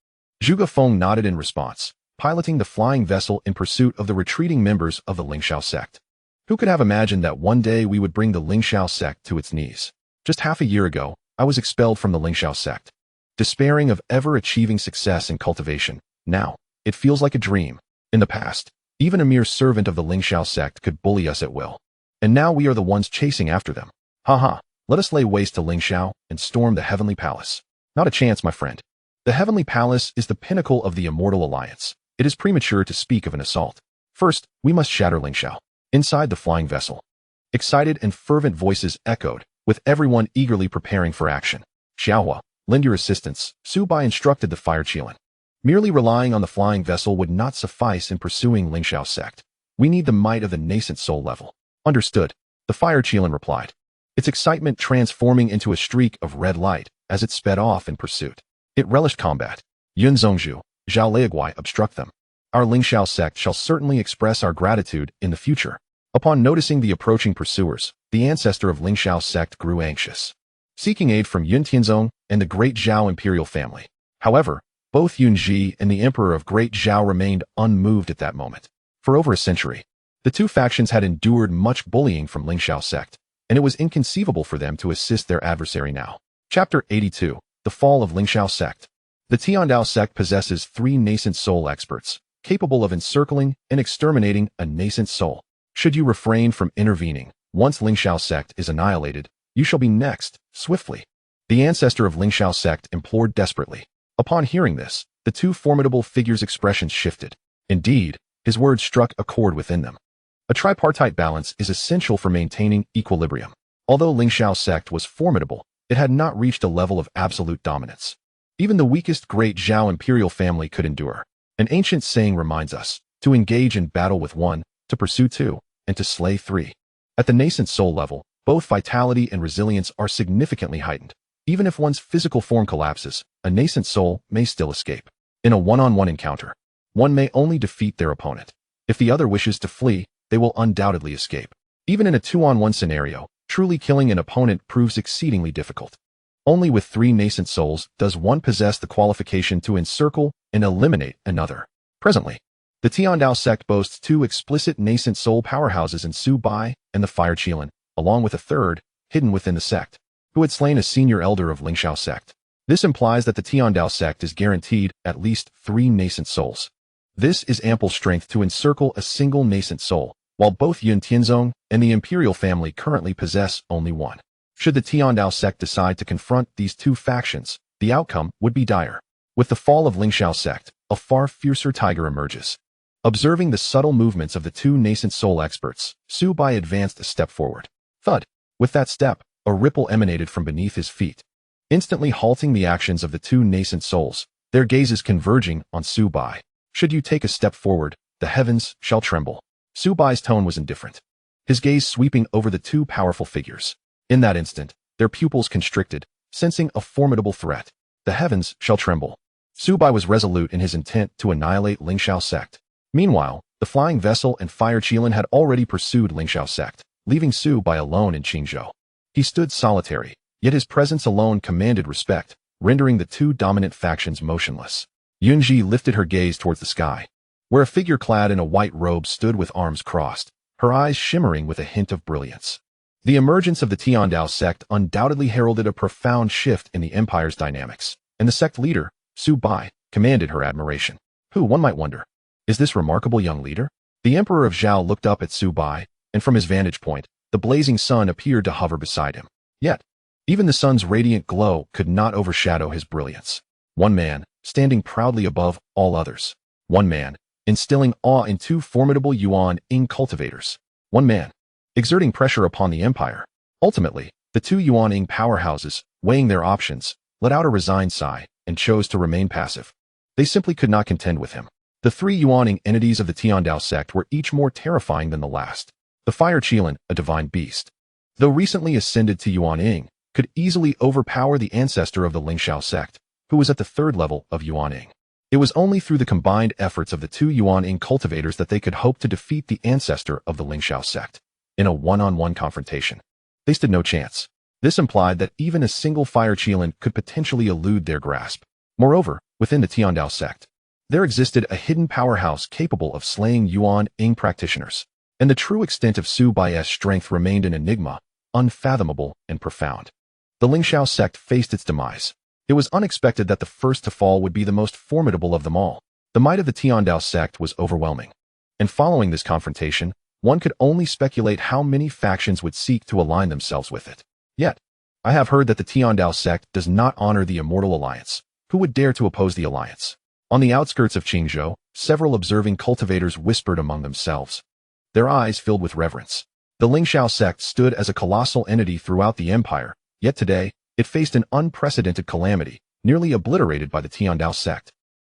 S1: Zhuge Feng nodded in response, piloting the flying vessel in pursuit of the retreating members of the Ling Shao sect. Who could have imagined that one day we would bring the Ling Shao sect to its knees? Just half a year ago, I was expelled from the Ling Shao sect. Despairing of ever achieving success in cultivation, now, it feels like a dream. In the past, even a mere servant of the Ling Shao sect could bully us at will. And now we are the ones chasing after them. Haha, let us lay waste to Ling Shao and storm the Heavenly Palace. Not a chance, my friend. The Heavenly Palace is the pinnacle of the immortal alliance. It is premature to speak of an assault. First, we must shatter Ling Shao. Inside the flying vessel, excited and fervent voices echoed, with everyone eagerly preparing for action. Xiaohua, lend your assistance, Su Bai instructed the fire Qilin. Merely relying on the flying vessel would not suffice in pursuing Ling Shao sect. We need the might of the nascent soul level. Understood, the fire Qilin replied, its excitement transforming into a streak of red light as it sped off in pursuit. It relished combat. Yun Zhongzhu, Zhao Leiguai obstruct them. Our Ling Shao sect shall certainly express our gratitude in the future. Upon noticing the approaching pursuers, the ancestor of Ling Shao sect grew anxious, seeking aid from Yun Tianzong and the Great Zhao imperial family. However, both Yun Ji and the emperor of Great Zhao remained unmoved at that moment. For over a century, the two factions had endured much bullying from Ling Shao sect, and it was inconceivable for them to assist their adversary now. Chapter 82, The Fall of Ling Shao sect. The Tiandao sect possesses 3 nascent soul experts, capable of encircling and exterminating a nascent soul. Should you refrain from intervening, once Ling Shao sect is annihilated, you shall be next, swiftly. The ancestor of Ling Shao sect implored desperately. Upon hearing this, the two formidable figures' expressions shifted. Indeed, his words struck a chord within them. A tripartite balance is essential for maintaining equilibrium. Although Ling Shao sect was formidable, it had not reached a level of absolute dominance. Even the weakest Great Zhao imperial family could endure. An ancient saying reminds us, to engage in battle with 1, to pursue 2, and to slay 3. At the nascent soul level, both vitality and resilience are significantly heightened. Even if one's physical form collapses, a nascent soul may still escape. In a one-on-one encounter, one may only defeat their opponent. If the other wishes to flee, they will undoubtedly escape. Even in a 2-on-1 scenario, truly killing an opponent proves exceedingly difficult. Only with 3 nascent souls does one possess the qualification to encircle and eliminate another. Presently, the Tiandao sect boasts 2 explicit nascent soul powerhouses in Su Bai and the Fire Qilin, along with a third, hidden within the sect, who had slain a senior elder of Ling Shao sect. This implies that the Tiandao sect is guaranteed at least 3 nascent souls. This is ample strength to encircle a single nascent soul, while both Yun Tianzong and the imperial family currently possess only 1. Should the Tiandao sect decide to confront these 2 factions, the outcome would be dire. With the fall of Ling Shao sect, a far fiercer tiger emerges. Observing the subtle movements of the 2 nascent soul experts, Su Bai advanced a step forward. Thud! With that step, a ripple emanated from beneath his feet, instantly halting the actions of the 2 nascent souls, their gazes converging on Su Bai. Should you take a step forward, the heavens shall tremble. Su Bai's tone was indifferent, his gaze sweeping over the 2 powerful figures. In that instant, their pupils constricted, sensing a formidable threat. The heavens shall tremble. Su Bai was resolute in his intent to annihilate Ling Shao sect. Meanwhile, the flying vessel and fire Qilin had already pursued Ling Shao sect, leaving Su Bai alone in Qingzhou. He stood solitary, yet his presence alone commanded respect, rendering the 2 dominant factions motionless. Yunji lifted her gaze towards the sky, where a figure clad in a white robe stood with arms crossed, her eyes shimmering with a hint of brilliance. The emergence of the Tiandao sect undoubtedly heralded a profound shift in the empire's dynamics, and the sect leader, Su Bai, commanded her admiration. Who, one might wonder, is this remarkable young leader? The emperor of Zhao looked up at Su Bai, and from his vantage point, the blazing sun appeared to hover beside him. Yet, even the sun's radiant glow could not overshadow his brilliance. One man, standing proudly above all others. One man, instilling awe in 2 formidable Yuan-ing cultivators. One man, exerting pressure upon the empire. Ultimately, the two Yuan-ing powerhouses, weighing their options, let out a resigned sigh and chose to remain passive. They simply could not contend with him. The three Yuan-ing entities of the Tiandao sect were each more terrifying than the last. The Fire Qilin, a divine beast, though recently ascended to Yuan-ing, could easily overpower the ancestor of the Ling Shao sect, who was at the third level of Yuan-ing. It was only through the combined efforts of the two Yuan-ing cultivators that they could hope to defeat the ancestor of the Ling Shao sect. In a one-on-one confrontation, they stood no chance. This implied that even a single Fire Qilin could potentially elude their grasp. Moreover, within the Tiandao sect, there existed a hidden powerhouse capable of slaying Yuan-ing practitioners, and the true extent of Su Bai's strength remained an enigma, unfathomable and profound. The Ling Shao sect faced its demise. It was unexpected that the first to fall would be the most formidable of them all. The might of the Tiandao sect was overwhelming. And following this confrontation, one could only speculate how many factions would seek to align themselves with it. Yet, I have heard that the Tiandao sect does not honor the Immortal Alliance. Who would dare to oppose the alliance? On the outskirts of Qingzhou, several observing cultivators whispered among themselves, their eyes filled with reverence. The Ling Shao sect stood as a colossal entity throughout the empire, yet today, it faced an unprecedented calamity, nearly obliterated by the Tiandao sect.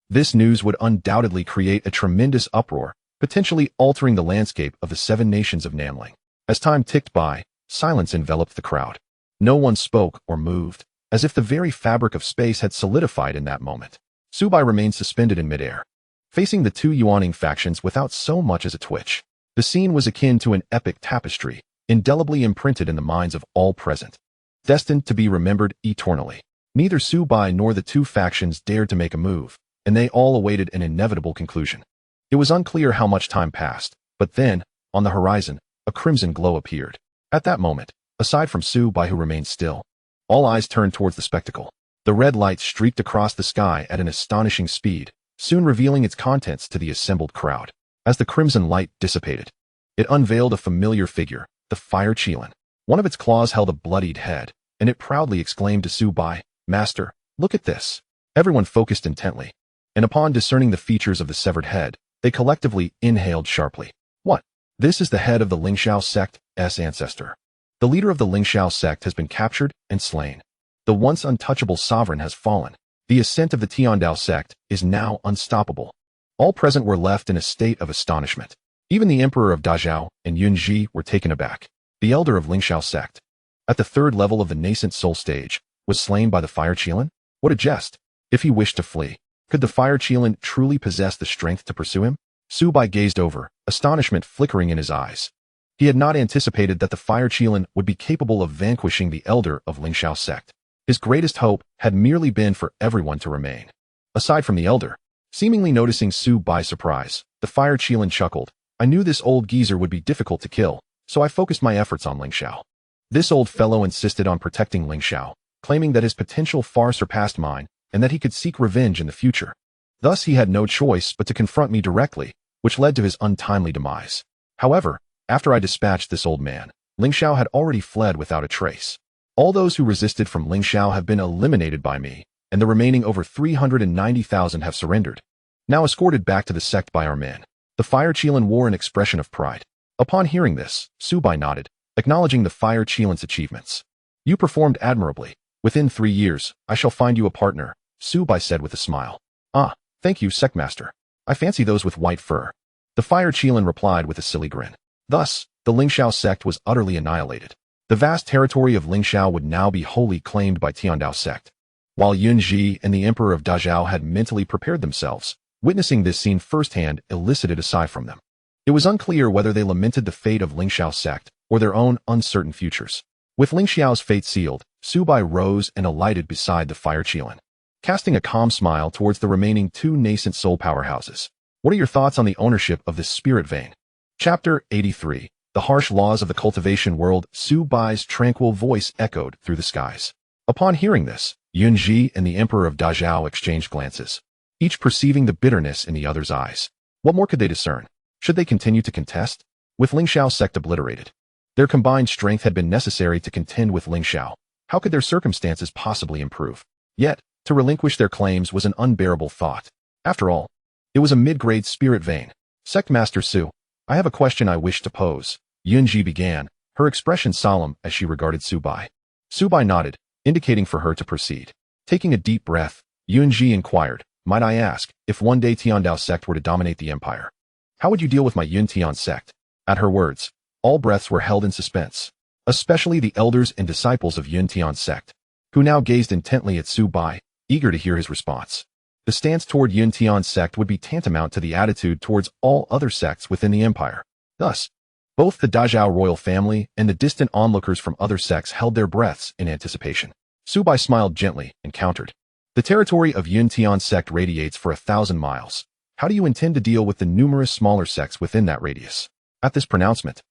S1: This news would undoubtedly create a tremendous uproar, potentially altering the landscape of the 7 nations of Nanling. As time ticked by, silence enveloped the crowd. No one spoke or moved, as if the very fabric of space had solidified in that moment. Su Bai remained suspended in midair, facing the two Yuan-ing factions without so much as a twitch. The scene was akin to an epic tapestry, indelibly imprinted in the minds of all present, destined to be remembered eternally. Neither Su Bai nor the two factions dared to make a move, and they all awaited an inevitable conclusion. It was unclear how much time passed, but then, on the horizon, a crimson glow appeared. At that moment, aside from Su Bai who remained still, all eyes turned towards the spectacle. The red light streaked across the sky at an astonishing speed, soon revealing its contents to the assembled crowd. As the crimson light dissipated, it unveiled a familiar figure, the Fire Qilin. One of its claws held a bloodied head, and it proudly exclaimed to Su Bai, "Master, look at this." Everyone focused intently, and upon discerning the features of the severed head, they collectively inhaled sharply. What? This is the head of the Ling Shao sect's ancestor. The leader of the Ling Shao sect has been captured and slain. The once untouchable sovereign has fallen. The ascent of the Tiandao sect is now unstoppable. All present were left in a state of astonishment. Even the emperor of Dazhao and Yunji were taken aback. The elder of Ling Shao sect, at the third level of the nascent soul stage, was slain by the Fire Qilin? What a jest! If he wished to flee, could the Fire Qilin truly possess the strength to pursue him? Su Bai gazed over, astonishment flickering in his eyes. He had not anticipated that the Fire Qilin would be capable of vanquishing the elder of Ling Shao sect. His greatest hope had merely been for everyone to remain. Aside from the elder, seemingly noticing Su Bai's surprise, the Fire Qilin chuckled. I knew this old geezer would be difficult to kill, so I focused my efforts on Ling Shao. This old fellow insisted on protecting Ling Shao, claiming that his potential far surpassed mine and that he could seek revenge in the future. Thus he had no choice but to confront me directly, which led to his untimely demise. However, after I dispatched this old man, Ling Shao had already fled without a trace. All those who resisted from Ling Shao have been eliminated by me, and the remaining over 390,000 have surrendered. Now escorted back to the sect by our men. The Fire Qilin wore an expression of pride. Upon hearing this, Su Bai nodded, acknowledging the Fire Qilin's achievements. You performed admirably. Within 3 years, I shall find you a partner, Su Bai said with a smile. Ah, thank you, Sectmaster. I fancy those with white fur. The Fire Qilin replied with a silly grin. Thus, the Ling Shao sect was utterly annihilated. The vast territory of Ling Shao would now be wholly claimed by Tiandao sect. While Yunji and the Emperor of Dazhao had mentally prepared themselves, witnessing this scene firsthand elicited a sigh from them. It was unclear whether they lamented the fate of Ling Shao sect or their own uncertain futures. With Ling Xiao's fate sealed, Su Bai rose and alighted beside the Fire Qilin, casting a calm smile towards the remaining 2 nascent soul powerhouses. What are your thoughts on the ownership of this spirit vein? Chapter 83. The harsh laws of the cultivation world. Su Bai's tranquil voice echoed through the skies. Upon hearing this, Yunji and the Emperor of Dazhao exchanged glances, each perceiving the bitterness in the other's eyes. What more could they discern? Should they continue to contest? With Ling Shao sect obliterated, their combined strength had been necessary to contend with Ling Shao. How could their circumstances possibly improve? Yet, to relinquish their claims was an unbearable thought. After all, it was a mid-grade spirit vein. Sectmaster Su, I have a question I wish to pose. Yunji began, her expression solemn as she regarded Su Bai. Su Bai nodded, indicating for her to proceed. Taking a deep breath, Yunji inquired, "Might I ask, if one day Tiandao sect were to dominate the empire, how would you deal with my Yun Tian sect?" At her words, all breaths were held in suspense, especially the elders and disciples of Yun Tian sect, who now gazed intently at Su Bai, eager to hear his response. The stance toward Yun Tian sect would be tantamount to the attitude towards all other sects within the empire. Thus, both the Dazhao royal family and the distant onlookers from other sects held their breaths in anticipation. Su Bai smiled gently and countered. "The territory of Yun Tian sect radiates for 1,000 miles. How do you intend to deal with the numerous smaller sects within that radius?" At this pronouncement,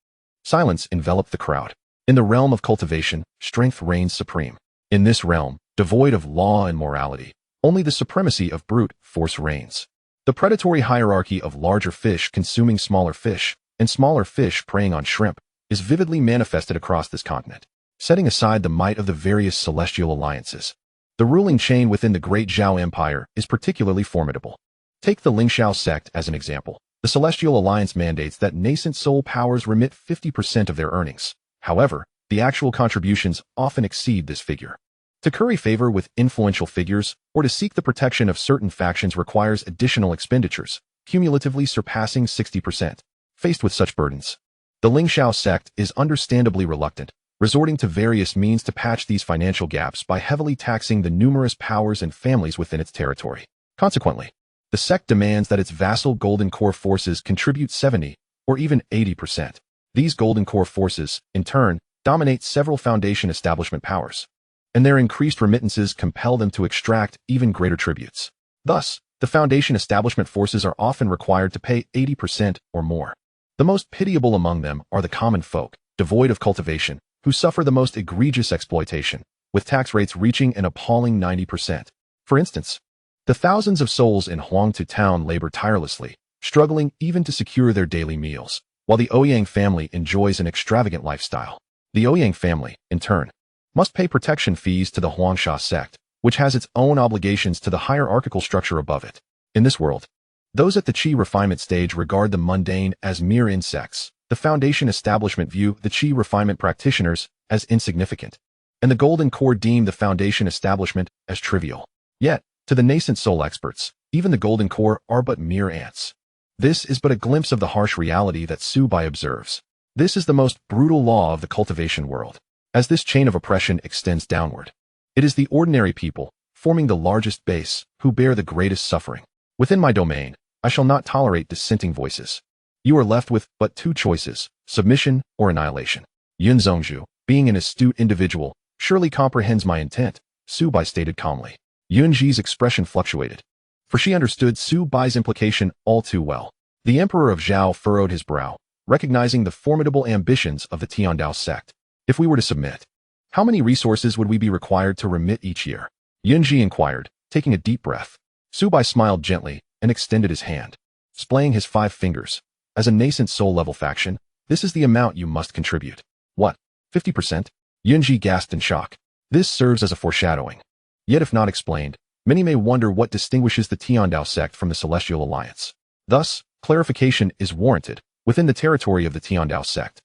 S1: silence enveloped the crowd. In the realm of cultivation, strength reigns supreme. In this realm, devoid of law and morality, only the supremacy of brute force reigns. The predatory hierarchy of larger fish consuming smaller fish, and smaller fish preying on shrimp, is vividly manifested across this continent. Setting aside the might of the various celestial alliances, the ruling chain within the great Zhao Empire is particularly formidable. Take the Ling Shao sect as an example. The Celestial Alliance mandates that nascent soul powers remit 50% of their earnings. However, the actual contributions often exceed this figure. To curry favor with influential figures or to seek the protection of certain factions requires additional expenditures, cumulatively surpassing 60%. Faced with such burdens, the Ling Shao sect is understandably reluctant, resorting to various means to patch these financial gaps by heavily taxing the numerous powers and families within its territory. Consequently, the sect demands that its vassal Golden Core forces contribute 70 or even 80%. These Golden Core forces, in turn, dominate several foundation establishment powers, and their increased remittances compel them to extract even greater tributes. Thus, the foundation establishment forces are often required to pay 80% or more. The most pitiable among them are the common folk, devoid of cultivation, who suffer the most egregious exploitation, with tax rates reaching an appalling 90%. For instance, the thousands of souls in Huangtu town labor tirelessly, struggling even to secure their daily meals, while the Ouyang family enjoys an extravagant lifestyle. The Ouyang family, in turn, must pay protection fees to the Huangsha sect, which has its own obligations to the hierarchical structure above it. In this world, those at the Qi refinement stage regard the mundane as mere insects. The foundation establishment view the Qi refinement practitioners as insignificant, and the Golden Core deem the foundation establishment as trivial. Yet, to the nascent soul experts, even the Golden Core are but mere ants. This is but a glimpse of the harsh reality that Su Bai observes. This is the most brutal law of the cultivation world. As this chain of oppression extends downward, it is the ordinary people, forming the largest base, who bear the greatest suffering. Within my domain, I shall not tolerate dissenting voices. You are left with but two choices, submission or annihilation. Yun Zhongzhu, being an astute individual, surely comprehends my intent, Su Bai stated calmly. Yunji's expression fluctuated, for she understood Su Bai's implication all too well. The Emperor of Zhao furrowed his brow, recognizing the formidable ambitions of the Tiandao sect. If we were to submit, how many resources would we be required to remit each year? Yunji inquired, taking a deep breath. Su Bai smiled gently and extended his hand, displaying his 5 fingers. As a nascent soul-level faction, this is the amount you must contribute. What? 50%? Yunji gasped in shock. This serves as a foreshadowing. Yet if not explained, many may wonder what distinguishes the Tiandao sect from the Celestial Alliance. Thus, clarification is warranted within the territory of the Tiandao sect.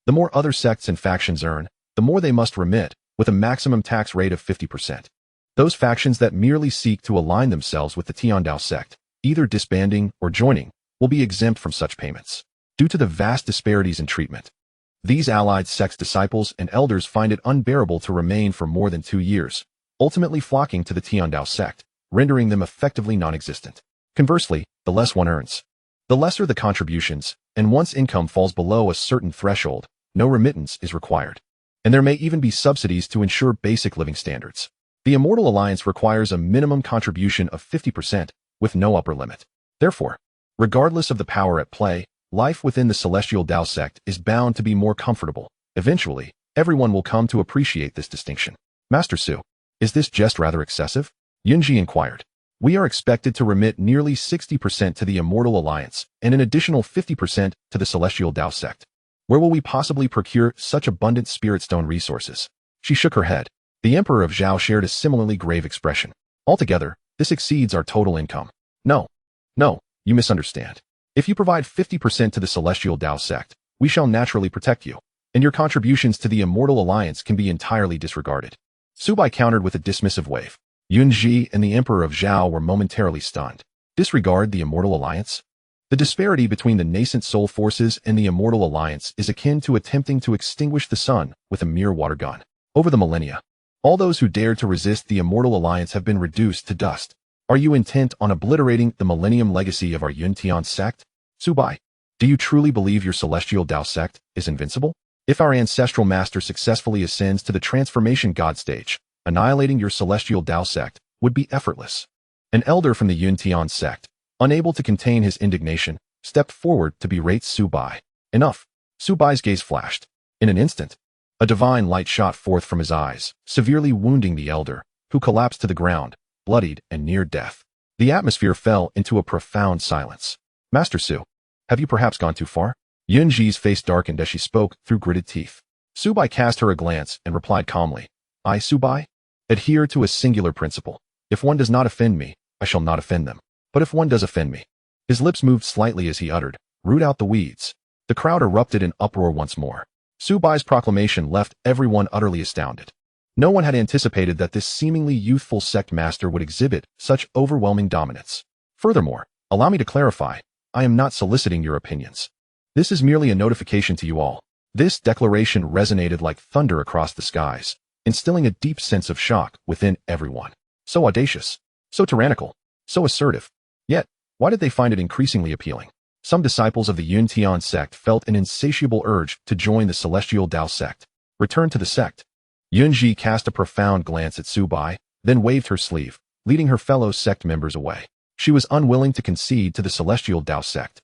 S1: The more other sects and factions earn, the more they must remit, with a maximum tax rate of 50%. Those factions that merely seek to align themselves with the Tiandao sect, either disbanding or joining, will be exempt from such payments. Due to the vast disparities in treatment, these allied sects' disciples and elders find it unbearable to remain for more than 2 years, ultimately flocking to the Tiandao sect, rendering them effectively non-existent. Conversely, the less one earns, the lesser the contributions, and once income falls below a certain threshold, no remittance is required. And there may even be subsidies to ensure basic living standards. The Immortal Alliance requires a minimum contribution of 50%, with no upper limit. Therefore, regardless of the power at play, life within the Celestial Dao sect is bound to be more comfortable. Eventually, everyone will come to appreciate this distinction. Master Su, is this just rather excessive? Yunji inquired. We are expected to remit nearly 60% to the Immortal Alliance and an additional 50% to the Celestial Dao sect. Where will we possibly procure such abundant spirit stone resources? She shook her head. The Emperor of Zhao shared a similarly grave expression. Altogether, this exceeds our total income. No, you misunderstand. If you provide 50% to the Celestial Dao sect, we shall naturally protect you. and your contributions to the Immortal Alliance can be entirely disregarded. Su Bai countered with a dismissive wave. Yunji and the Emperor of Zhao were momentarily stunned. Disregard the Immortal Alliance? The disparity between the nascent soul forces and the Immortal Alliance is akin to attempting to extinguish the sun with a mere water gun. Over the millennia, all those who dared to resist the Immortal Alliance have been reduced to dust. Are you intent on obliterating the Millennium legacy of our Yuntian sect? Su Bai, do you truly believe your Celestial Dao Sect is invincible? If our ancestral master successfully ascends to the Transformation God stage, annihilating your Celestial Dao Sect would be effortless. An elder from the Yuntian sect, unable to contain his indignation, stepped forward to berate Su Bai. Enough. Su Bai's gaze flashed. In an instant, a divine light shot forth from his eyes, severely wounding the elder, who collapsed to the ground, bloodied and near death. The atmosphere fell into a profound silence. Master Su, have you perhaps gone too far? Yunji's face darkened as she spoke through gritted teeth. Su Bai cast her a glance and replied calmly. I, Su Bai, adhere to a singular principle. If one does not offend me, I shall not offend them. But if one does offend me. His lips moved slightly as he uttered, root out the weeds. The crowd erupted in uproar once more. Su Bai's proclamation left everyone utterly astounded. No one had anticipated that this seemingly youthful sect master would exhibit such overwhelming dominance. Furthermore, allow me to clarify, I am not soliciting your opinions. This is merely a notification to you all. This declaration resonated like thunder across the skies, instilling a deep sense of shock within everyone. So audacious, so tyrannical, so assertive. Yet, why did they find it increasingly appealing? Some disciples of the Yuntian sect felt an insatiable urge to join the Celestial Dao Sect. Return to the sect. Yunji cast a profound glance at Su Bai, then waved her sleeve, leading her fellow sect members away. She was unwilling to concede to the Celestial Dao Sect,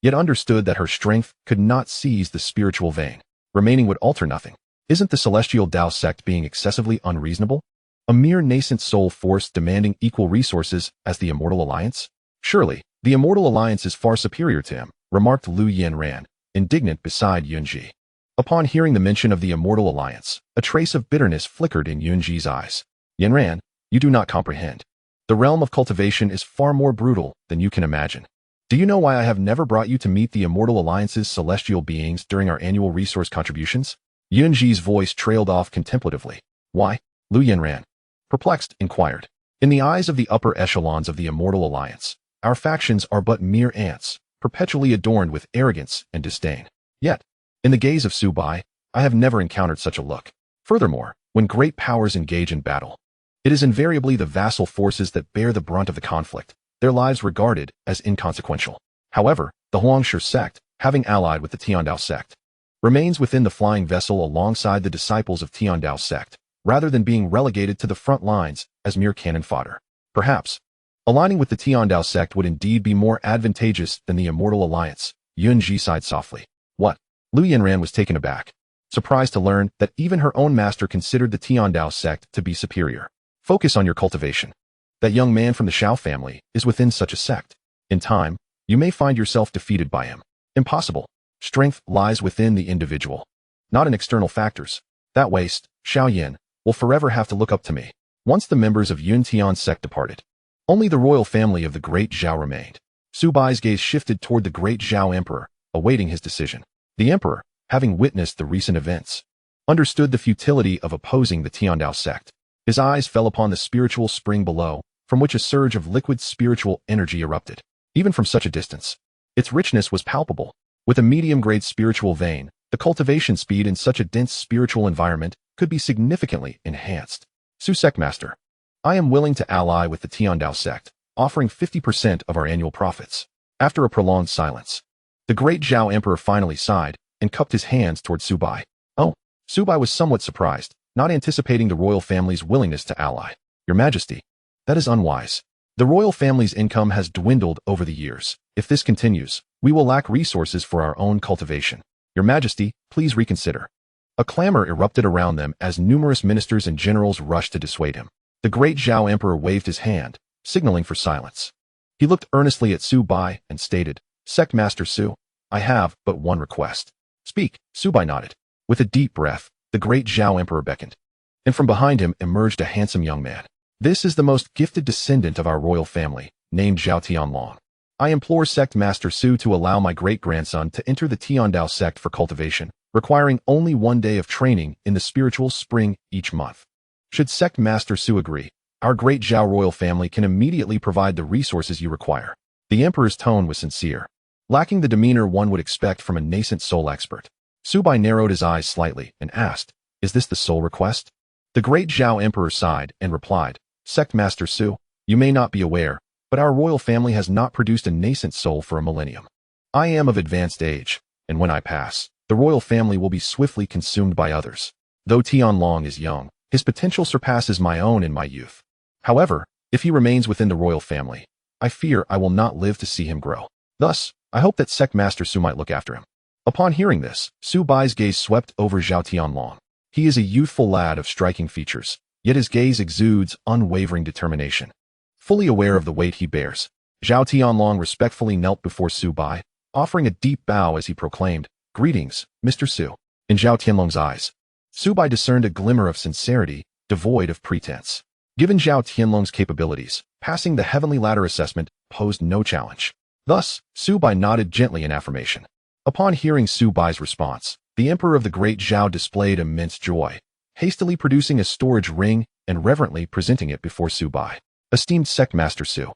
S1: yet understood that her strength could not seize the spiritual vein. Remaining would alter nothing. Isn't the Celestial Dao Sect being excessively unreasonable? A mere nascent soul force demanding equal resources as the Immortal Alliance? Surely, the Immortal Alliance is far superior to him, remarked Lu Yanran, indignant beside Yunji. Upon hearing the mention of the Immortal Alliance, a trace of bitterness flickered in Yunji's eyes. Yanran, you do not comprehend. The realm of cultivation is far more brutal than you can imagine. Do you know why I have never brought you to meet the Immortal Alliance's celestial beings during our annual resource contributions? Yunji's voice trailed off contemplatively. Why? Lu Yanran, perplexed, inquired. In the eyes of the upper echelons of the Immortal Alliance, our factions are but mere ants, perpetually adorned with arrogance and disdain. Yet, in the gaze of Su Bai, I have never encountered such a look. Furthermore, when great powers engage in battle, it is invariably the vassal forces that bear the brunt of the conflict, their lives regarded as inconsequential. However, the Huangshe sect, having allied with the Tiandao sect, remains within the flying vessel alongside the disciples of Tiandao sect, rather than being relegated to the front lines as mere cannon fodder. Perhaps, aligning with the Tiandao sect would indeed be more advantageous than the Immortal Alliance. Yunji sighed softly. What? Lu Yanran was taken aback, surprised to learn that even her own master considered the Tiandao sect to be superior. Focus on your cultivation. That young man from the Xiao family is within such a sect. In time, you may find yourself defeated by him. Impossible. Strength lies within the individual, not in external factors. That waste, Xiao Yan, will forever have to look up to me. Once the members of Yuntian sect departed, only the royal family of the great Zhao remained. Su Bai's gaze shifted toward the great Zhao emperor, awaiting his decision. The emperor, having witnessed the recent events, understood the futility of opposing the Tiandao sect. His eyes fell upon the spiritual spring below, from which a surge of liquid spiritual energy erupted. Even from such a distance, its richness was palpable. With a medium-grade spiritual vein, the cultivation speed in such a dense spiritual environment could be significantly enhanced. Su Sect Master, I am willing to ally with the Tiandao sect, offering 50% of our annual profits. After a prolonged silence, the great Zhao emperor finally sighed and cupped his hands toward Su Bai. Oh, Su Bai was somewhat surprised, not anticipating the royal family's willingness to ally. Your Majesty, that is unwise. The royal family's income has dwindled over the years. If this continues, we will lack resources for our own cultivation. Your Majesty, please reconsider. A clamor erupted around them as numerous ministers and generals rushed to dissuade him. The great Zhao emperor waved his hand, signaling for silence. He looked earnestly at Su Bai and stated, Sect Master Su, I have but one request. Speak. Su Bai nodded. With a deep breath, the great Zhao emperor beckoned, and from behind him emerged a handsome young man. This is the most gifted descendant of our royal family, named Zhao Tianlong. I implore Sect Master Su to allow my great-grandson to enter the Tiandao sect for cultivation. requiring only 1 day of training in the spiritual spring each month. Should Sect Master Su agree, our great Zhao royal family can immediately provide the resources you require. The emperor's tone was sincere, lacking the demeanor one would expect from a nascent soul expert. Su Bai narrowed his eyes slightly and asked, "Is this the sole request?" The great Zhao emperor sighed and replied, "Sect Master Su, you may not be aware, but our royal family has not produced a nascent soul for a millennium. I am of advanced age, and when I pass, the royal family will be swiftly consumed by others. Though Tianlong is young, his potential surpasses my own in my youth. However, if he remains within the royal family, I fear I will not live to see him grow. Thus, I hope that Sect Master Su might look after him." Upon hearing this, Su Bai's gaze swept over Zhao Tianlong. He is a youthful lad of striking features, yet his gaze exudes unwavering determination. Fully aware of the weight he bears, Zhao Tianlong respectfully knelt before Su Bai, offering a deep bow as he proclaimed, "Greetings, Mr. Su." In Zhao Tianlong's eyes, Su Bai discerned a glimmer of sincerity, devoid of pretense. Given Zhao Tianlong's capabilities, passing the heavenly ladder assessment posed no challenge. Thus, Su Bai nodded gently in affirmation. Upon hearing Su Bai's response, the emperor of the great Zhao displayed immense joy, hastily producing a storage ring and reverently presenting it before Su Bai. "Esteemed Sect Master Su,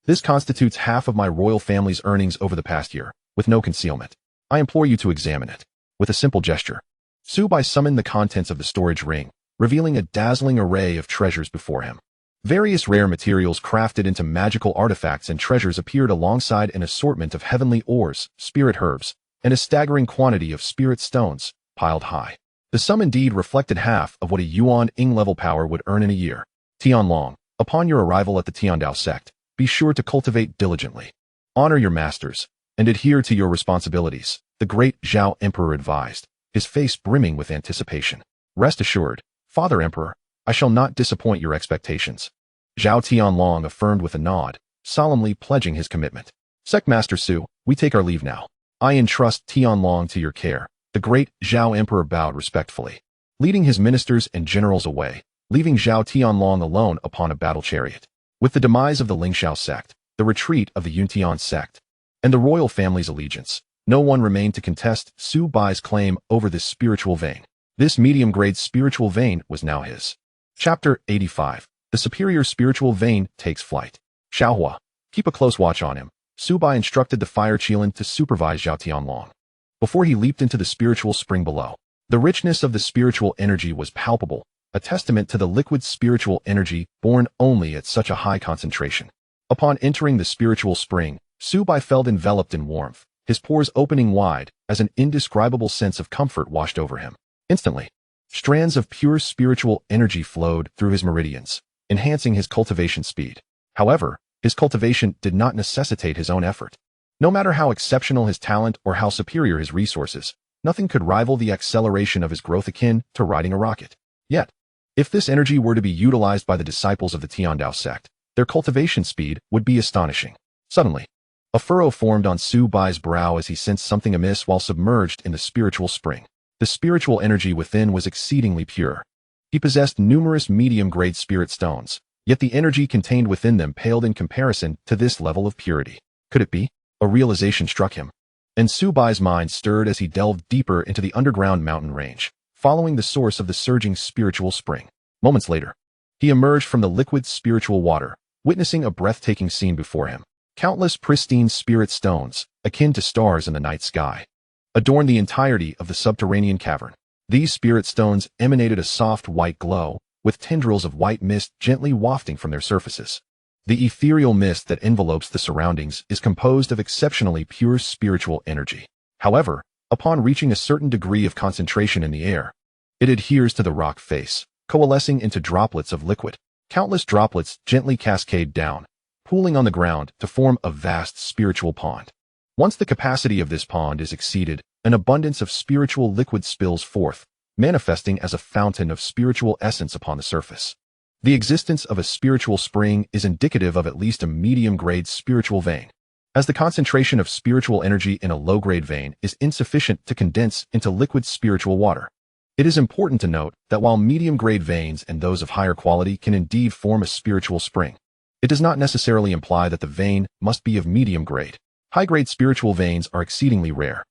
S1: this constitutes half of my royal family's earnings over the past year, with no concealment. I implore you to examine it." With a simple gesture, Su Bai summoned the contents of the storage ring, revealing a dazzling array of treasures before him. Various rare materials crafted into magical artifacts and treasures appeared alongside an assortment of heavenly ores, spirit herbs, and a staggering quantity of spirit stones, piled high. The sum indeed reflected half of what a Yuan Ing level power would earn in a year. "Tianlong, upon your arrival at the Tian Dao Sect, be sure to cultivate diligently. Honor your masters, and adhere to your responsibilities," the great Zhao Emperor advised, his face brimming with anticipation. "Rest assured, Father Emperor, I shall not disappoint your expectations." Zhao Tianlong affirmed with a nod, solemnly pledging his commitment. "Sect Master Su, we take our leave now. I entrust Tianlong to your care." The great Zhao Emperor bowed respectfully, leading his ministers and generals away, leaving Zhao Tianlong alone upon a battle chariot. With the demise of the Ling Shao sect, the retreat of the Yuntian sect, and the royal family's allegiance, no one remained to contest Su Bai's claim over this spiritual vein. This medium-grade spiritual vein was now his. Chapter 85. The superior spiritual vein takes flight. "Xiaohua, keep a close watch on him," Su Bai instructed the fire Qilin to supervise Zhao Tianlong. Before he leaped into the spiritual spring below, the richness of the spiritual energy was palpable, a testament to the liquid spiritual energy born only at such a high concentration. Upon entering the spiritual spring, Su Bai felt enveloped in warmth, his pores opening wide as an indescribable sense of comfort washed over him. Instantly, strands of pure spiritual energy flowed through his meridians, enhancing his cultivation speed. However, his cultivation did not necessitate his own effort. No matter how exceptional his talent or how superior his resources, nothing could rival the acceleration of his growth akin to riding a rocket. Yet, if this energy were to be utilized by the disciples of the Tian Dao sect, their cultivation speed would be astonishing. Suddenly, a furrow formed on Su Bai's brow as he sensed something amiss while submerged in the spiritual spring. The spiritual energy within was exceedingly pure. He possessed numerous medium-grade spirit stones, yet the energy contained within them paled in comparison to this level of purity. Could it be? A realization struck him, and Su Bai's mind stirred as he delved deeper into the underground mountain range, following the source of the surging spiritual spring. Moments later, he emerged from the liquid spiritual water, witnessing a breathtaking scene before him. Countless pristine spirit stones, akin to stars in the night sky, adorned the entirety of the subterranean cavern. These spirit stones emanated a soft white glow, with tendrils of white mist gently wafting from their surfaces. The ethereal mist that envelopes the surroundings is composed of exceptionally pure spiritual energy. However, upon reaching a certain degree of concentration in the air, it adheres to the rock face, coalescing into droplets of liquid. Countless droplets gently cascade down, pooling on the ground to form a vast spiritual pond. Once the capacity of this pond is exceeded, an abundance of spiritual liquid spills forth, manifesting as a fountain of spiritual essence upon the surface. The existence of a spiritual spring is indicative of at least a medium-grade spiritual vein, as the concentration of spiritual energy in a low-grade vein is insufficient to condense into liquid spiritual water. It is important to note that while medium-grade veins and those of higher quality can indeed form a spiritual spring, it does not necessarily imply that the vein must be of medium grade. High-grade spiritual veins are exceedingly rare.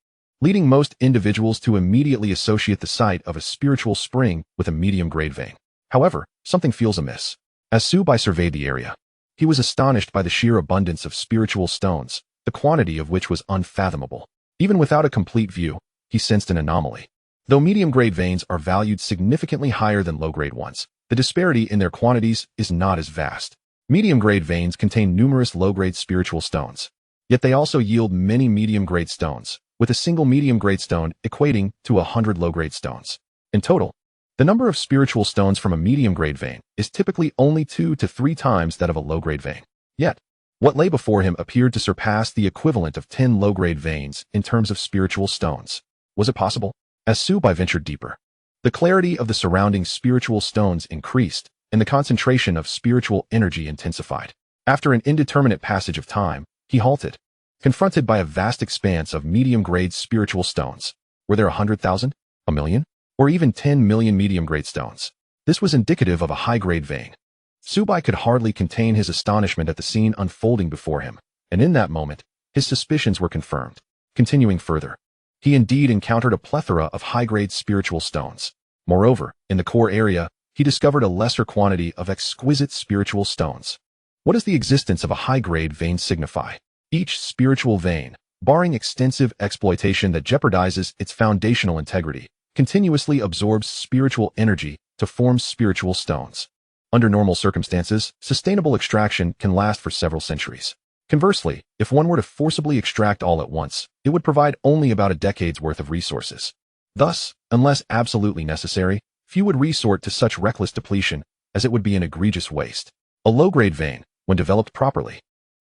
S1: leading most individuals to immediately associate the site of a spiritual spring with a medium-grade vein. However, something feels amiss. As Su Bai surveyed the area, he was astonished by the sheer abundance of spiritual stones, the quantity of which was unfathomable. Even without a complete view, he sensed an anomaly. Though medium-grade veins are valued significantly higher than low-grade ones, the disparity in their quantities is not as vast. Medium-grade veins contain numerous low-grade spiritual stones, yet they also yield many medium-grade stones, with a single medium-grade stone equating to 100 low-grade stones. In total, the number of spiritual stones from a medium-grade vein is typically only 2 to 3 times that of a low-grade vein. Yet, what lay before him appeared to surpass the equivalent of 10 low-grade veins in terms of spiritual stones. Was it possible? As Su Bai ventured deeper, the clarity of the surrounding spiritual stones increased, and the concentration of spiritual energy intensified. After an indeterminate passage of time, he halted, confronted by a vast expanse of medium-grade spiritual stones. Were there 100,000, a million, or even 10 million medium-grade stones? This was indicative of a high-grade vein. Su Bai could hardly contain his astonishment at the scene unfolding before him, and in that moment, his suspicions were confirmed. Continuing further, he indeed encountered a plethora of high-grade spiritual stones. Moreover, in the core area, he discovered a lesser quantity of exquisite spiritual stones. What does the existence of a high-grade vein signify? Each spiritual vein, barring extensive exploitation that jeopardizes its foundational integrity, continuously absorbs spiritual energy to form spiritual stones. Under normal circumstances, sustainable extraction can last for several centuries. Conversely, if one were to forcibly extract all at once, it would provide only about a decade's worth of resources. Thus, unless absolutely necessary, few would resort to such reckless depletion, as it would be an egregious waste. A low-grade vein, when developed properly,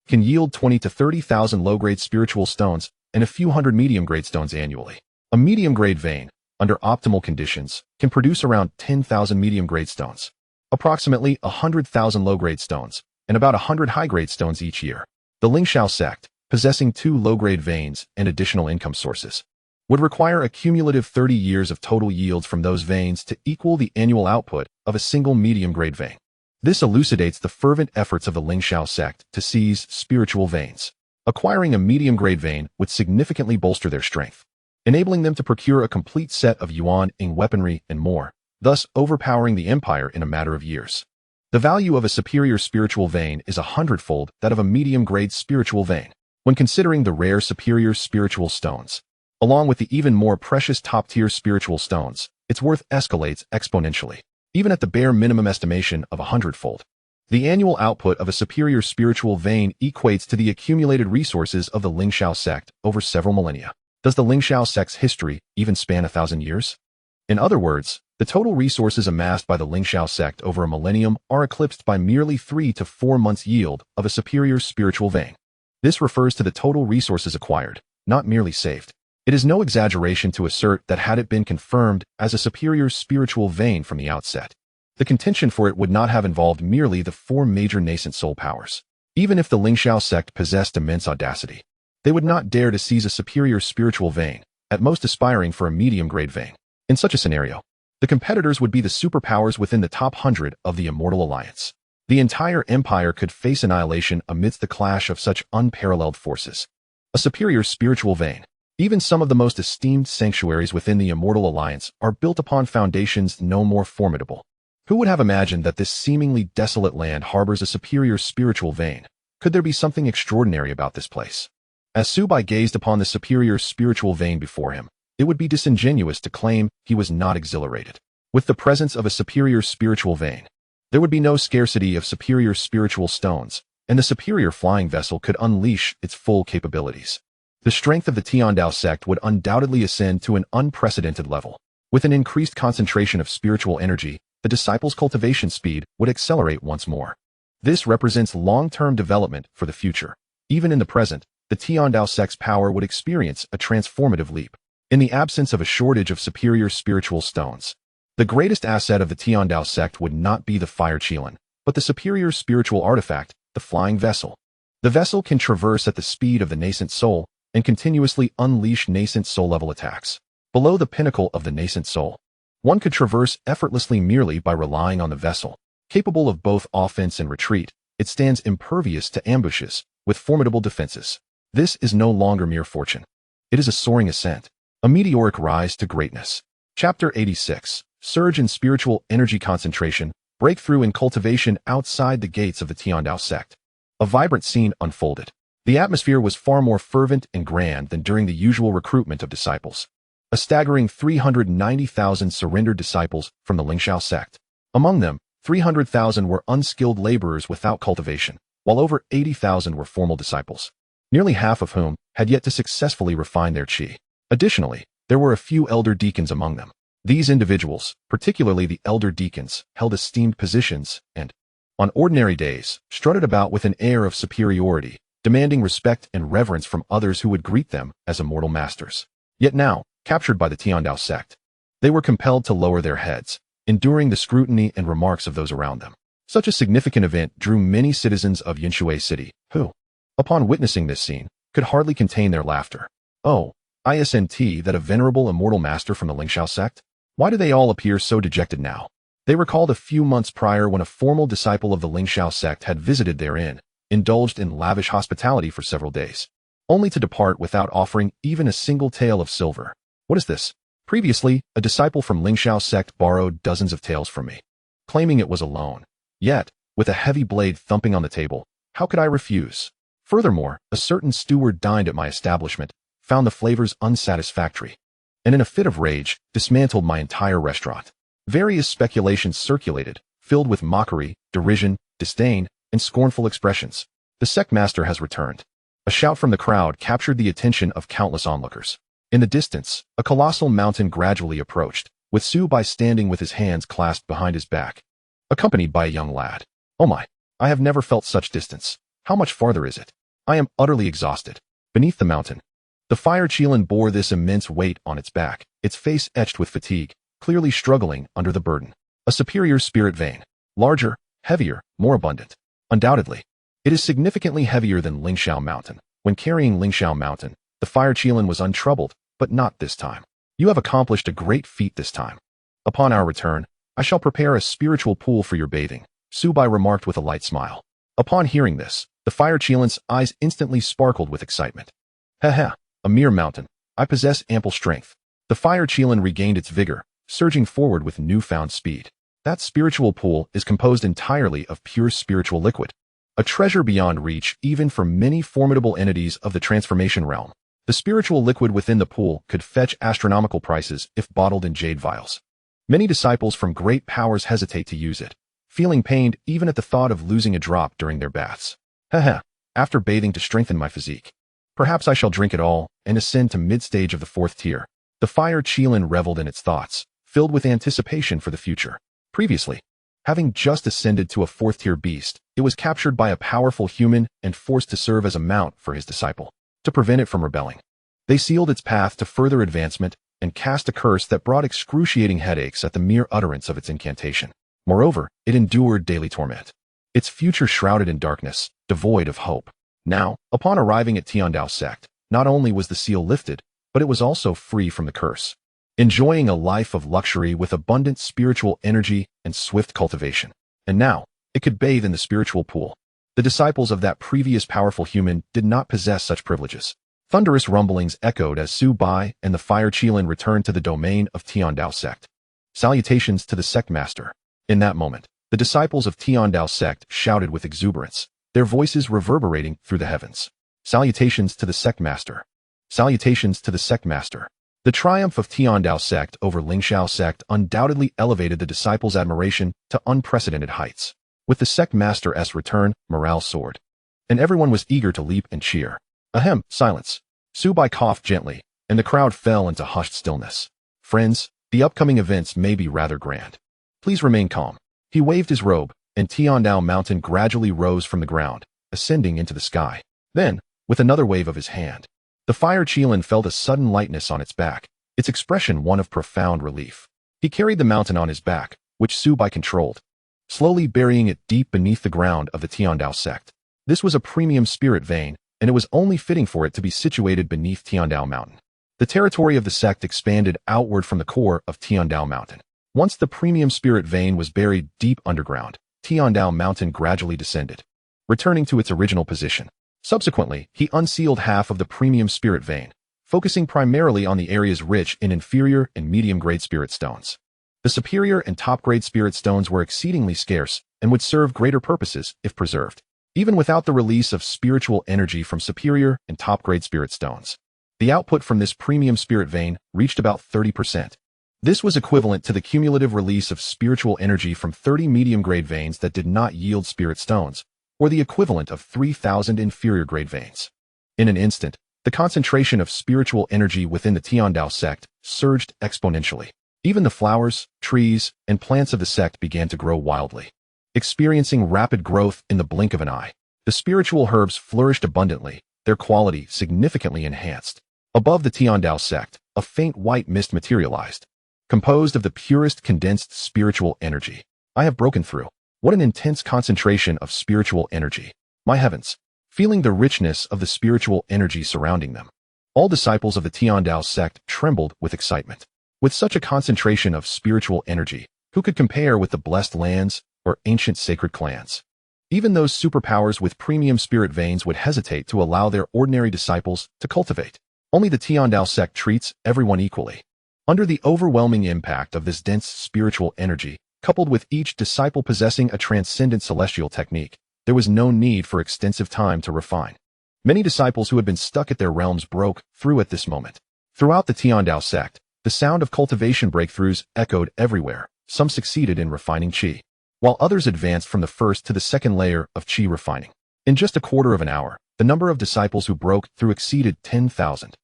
S1: can yield 20 to 30,000 low-grade spiritual stones and a few hundred medium-grade stones annually. A medium-grade vein, under optimal conditions, can produce around 10,000 medium-grade stones, approximately 100,000 low-grade stones, and about 100 high-grade stones each year. The Ling Shao sect, possessing 2 low-grade veins and additional income sources, would require a cumulative 30 years of total yields from those veins to equal the annual output of a single medium-grade vein. This elucidates the fervent efforts of the Ling Shao sect to seize spiritual veins. Acquiring a medium-grade vein would significantly bolster their strength, enabling them to procure a complete set of yuan-ing weaponry and more, thus overpowering the empire in a matter of years. The value of a superior spiritual vein is 100-fold that of a medium-grade spiritual vein. When considering the rare superior spiritual stones, along with the even more precious top-tier spiritual stones, its worth escalates exponentially, even at the bare minimum estimation of 100-fold. The annual output of a superior spiritual vein equates to the accumulated resources of the Ling Shao sect over several millennia. Does the Ling Shao sect's history even span 1,000 years? In other words, the total resources amassed by the Ling Shao sect over a millennium are eclipsed by merely 3 to 4 months' yield of a superior spiritual vein. This refers to the total resources acquired, not merely saved. It is no exaggeration to assert that had it been confirmed as a superior spiritual vein from the outset, the contention for it would not have involved merely the 4 major nascent soul powers. Even if the Ling Shao sect possessed immense audacity, they would not dare to seize a superior spiritual vein, at most aspiring for a medium-grade vein. In such a scenario, the competitors would be the superpowers within the top 100 of the Immortal Alliance. The entire empire could face annihilation amidst the clash of such unparalleled forces. A superior spiritual vein. Even some of the most esteemed sanctuaries within the Immortal Alliance are built upon foundations no more formidable. Who would have imagined that this seemingly desolate land harbors a superior spiritual vein? Could there be something extraordinary about this place? As Su Bai gazed upon the superior spiritual vein before him, it would be disingenuous to claim he was not exhilarated. With the presence of a superior spiritual vein, there would be no scarcity of superior spiritual stones, and the superior flying vessel could unleash its full capabilities. The strength of the Tiandao sect would undoubtedly ascend to an unprecedented level. With an increased concentration of spiritual energy, the disciples' cultivation speed would accelerate once more. This represents long-term development for the future. Even in the present, the Tiandao sect's power would experience a transformative leap. In the absence of a shortage of superior spiritual stones, the greatest asset of the Tiandao sect would not be the fire Qilin, but the superior spiritual artifact, the flying vessel. The vessel can traverse at the speed of the nascent soul and continuously unleash nascent soul-level attacks. Below the pinnacle of the nascent soul, one could traverse effortlessly merely by relying on the vessel. Capable of both offense and retreat, it stands impervious to ambushes, with formidable defenses. This is no longer mere fortune. It is a soaring ascent. A meteoric rise to greatness. Chapter 86. Surge in spiritual energy concentration, breakthrough in cultivation outside the gates of the Dao Sect. A vibrant scene unfolded. The atmosphere was far more fervent and grand than during the usual recruitment of disciples. A staggering 390,000 surrendered disciples from the Ling Shao sect. Among them, 300,000 were unskilled laborers without cultivation, while over 80,000 were formal disciples, nearly half of whom had yet to successfully refine their qi. Additionally, there were a few elder deacons among them. These individuals, particularly the elder deacons, held esteemed positions and, on ordinary days, strutted about with an air of superiority, demanding respect and reverence from others who would greet them as immortal masters. Yet now, captured by the Dao Sect, they were compelled to lower their heads, enduring the scrutiny and remarks of those around them. Such a significant event drew many citizens of Yinshui City, who, upon witnessing this scene, could hardly contain their laughter. Oh, isn't that a venerable immortal master from the Ling Shao sect? Why do they all appear so dejected now? They recalled a few months prior when a formal disciple of the Ling Shao sect had visited their inn, indulged in lavish hospitality for several days, only to depart without offering even a single tael of silver. What is this? Previously, a disciple from Ling Shao sect borrowed dozens of taels from me, claiming it was a loan. Yet, with a heavy blade thumping on the table, how could I refuse? Furthermore, a certain steward dined at my establishment, found the flavors unsatisfactory, and in a fit of rage, dismantled my entire restaurant. Various speculations circulated, filled with mockery, derision, disdain, and scornful expressions. The sect master has returned. A shout from the crowd captured the attention of countless onlookers. In the distance, a colossal mountain gradually approached, with Su Bai standing with his hands clasped behind his back, accompanied by a young lad. Oh my, I have never felt such distance. How much farther is it? I am utterly exhausted. Beneath the mountain, the fire Qilin bore this immense weight on its back, its face etched with fatigue, clearly struggling under the burden. A superior spirit vein. Larger, heavier, more abundant. Undoubtedly, it is significantly heavier than Ling Shao Mountain. When carrying Ling Shao Mountain, the fire Qilin was untroubled, but not this time. You have accomplished a great feat this time. Upon our return, I shall prepare a spiritual pool for your bathing, Su Bai remarked with a light smile. Upon hearing this, the fire Qilin's eyes instantly sparkled with excitement. Haha, a mere mountain. I possess ample strength. The fire Qilin regained its vigor, surging forward with newfound speed. That spiritual pool is composed entirely of pure spiritual liquid, a treasure beyond reach even for many formidable entities of the transformation realm. The spiritual liquid within the pool could fetch astronomical prices if bottled in jade vials. Many disciples from great powers hesitate to use it, feeling pained even at the thought of losing a drop during their baths. Haha, after bathing to strengthen my physique, perhaps I shall drink it all and ascend to mid-stage of the 4th tier. The fire Qilin reveled in its thoughts, filled with anticipation for the future. Previously, having just ascended to a 4th tier beast, it was captured by a powerful human and forced to serve as a mount for his disciple, to prevent it from rebelling. They sealed its path to further advancement and cast a curse that brought excruciating headaches at the mere utterance of its incantation. Moreover, it endured daily torment. Its future shrouded in darkness, devoid of hope. Now, upon arriving at Dao Sect, not only was the seal lifted, but it was also free from the curse, enjoying a life of luxury with abundant spiritual energy and swift cultivation. And now, it could bathe in the spiritual pool. The disciples of that previous powerful human did not possess such privileges. Thunderous rumblings echoed as Su Bai and the fire Qilin returned to the domain of Dao Sect. Salutations to the sect master. In that moment, the disciples of Dao Sect shouted with exuberance, their voices reverberating through the heavens. Salutations to the sect master. Salutations to the sect master. The triumph of Dao Sect over Ling Shao Sect undoubtedly elevated the disciples' admiration to unprecedented heights. With the sect master's return, morale soared, and everyone was eager to leap and cheer. Ahem, silence. Su Bai coughed gently, and the crowd fell into hushed stillness. Friends, the upcoming events may be rather grand. Please remain calm. He waved his robe, and Dao Mountain gradually rose from the ground, ascending into the sky. Then, with another wave of his hand, the fire Qilin felt a sudden lightness on its back, its expression one of profound relief. He carried the mountain on his back, which Su Bai controlled, slowly burying it deep beneath the ground of the Dao Sect. This was a premium spirit vein, and it was only fitting for it to be situated beneath Dao Mountain. The territory of the sect expanded outward from the core of Dao Mountain. Once the premium spirit vein was buried deep underground, Dao Mountain gradually descended, returning to its original position. Subsequently, he unsealed half of the premium spirit vein, focusing primarily on the areas rich in inferior and medium-grade spirit stones. The superior and top-grade spirit stones were exceedingly scarce and would serve greater purposes if preserved, even without the release of spiritual energy from superior and top-grade spirit stones. The output from this premium spirit vein reached about 30%. This was equivalent to the cumulative release of spiritual energy from 30 medium-grade veins that did not yield spirit stones, or the equivalent of 3,000 inferior-grade veins. In an instant, the concentration of spiritual energy within the Tiandao sect surged exponentially. Even the flowers, trees, and plants of the sect began to grow wildly. Experiencing rapid growth in the blink of an eye, the spiritual herbs flourished abundantly, their quality significantly enhanced. Above the Tiandao sect, a faint white mist materialized, composed of the purest condensed spiritual energy. I have broken through. What an intense concentration of spiritual energy. My heavens! Feeling the richness of the spiritual energy surrounding them, all disciples of the Tiandao sect trembled with excitement. With such a concentration of spiritual energy, who could compare with the blessed lands or ancient sacred clans? Even those superpowers with premium spirit veins would hesitate to allow their ordinary disciples to cultivate. Only the Tiandao sect treats everyone equally. Under the overwhelming impact of this dense spiritual energy, coupled with each disciple possessing a transcendent celestial technique, there was no need for extensive time to refine. Many disciples who had been stuck at their realms broke through at this moment. Throughout the Tiandao sect, the sound of cultivation breakthroughs echoed everywhere. Some succeeded in refining qi, while others advanced from the first to the second layer of qi refining. In just a quarter of an hour, the number of disciples who broke through exceeded 10,000.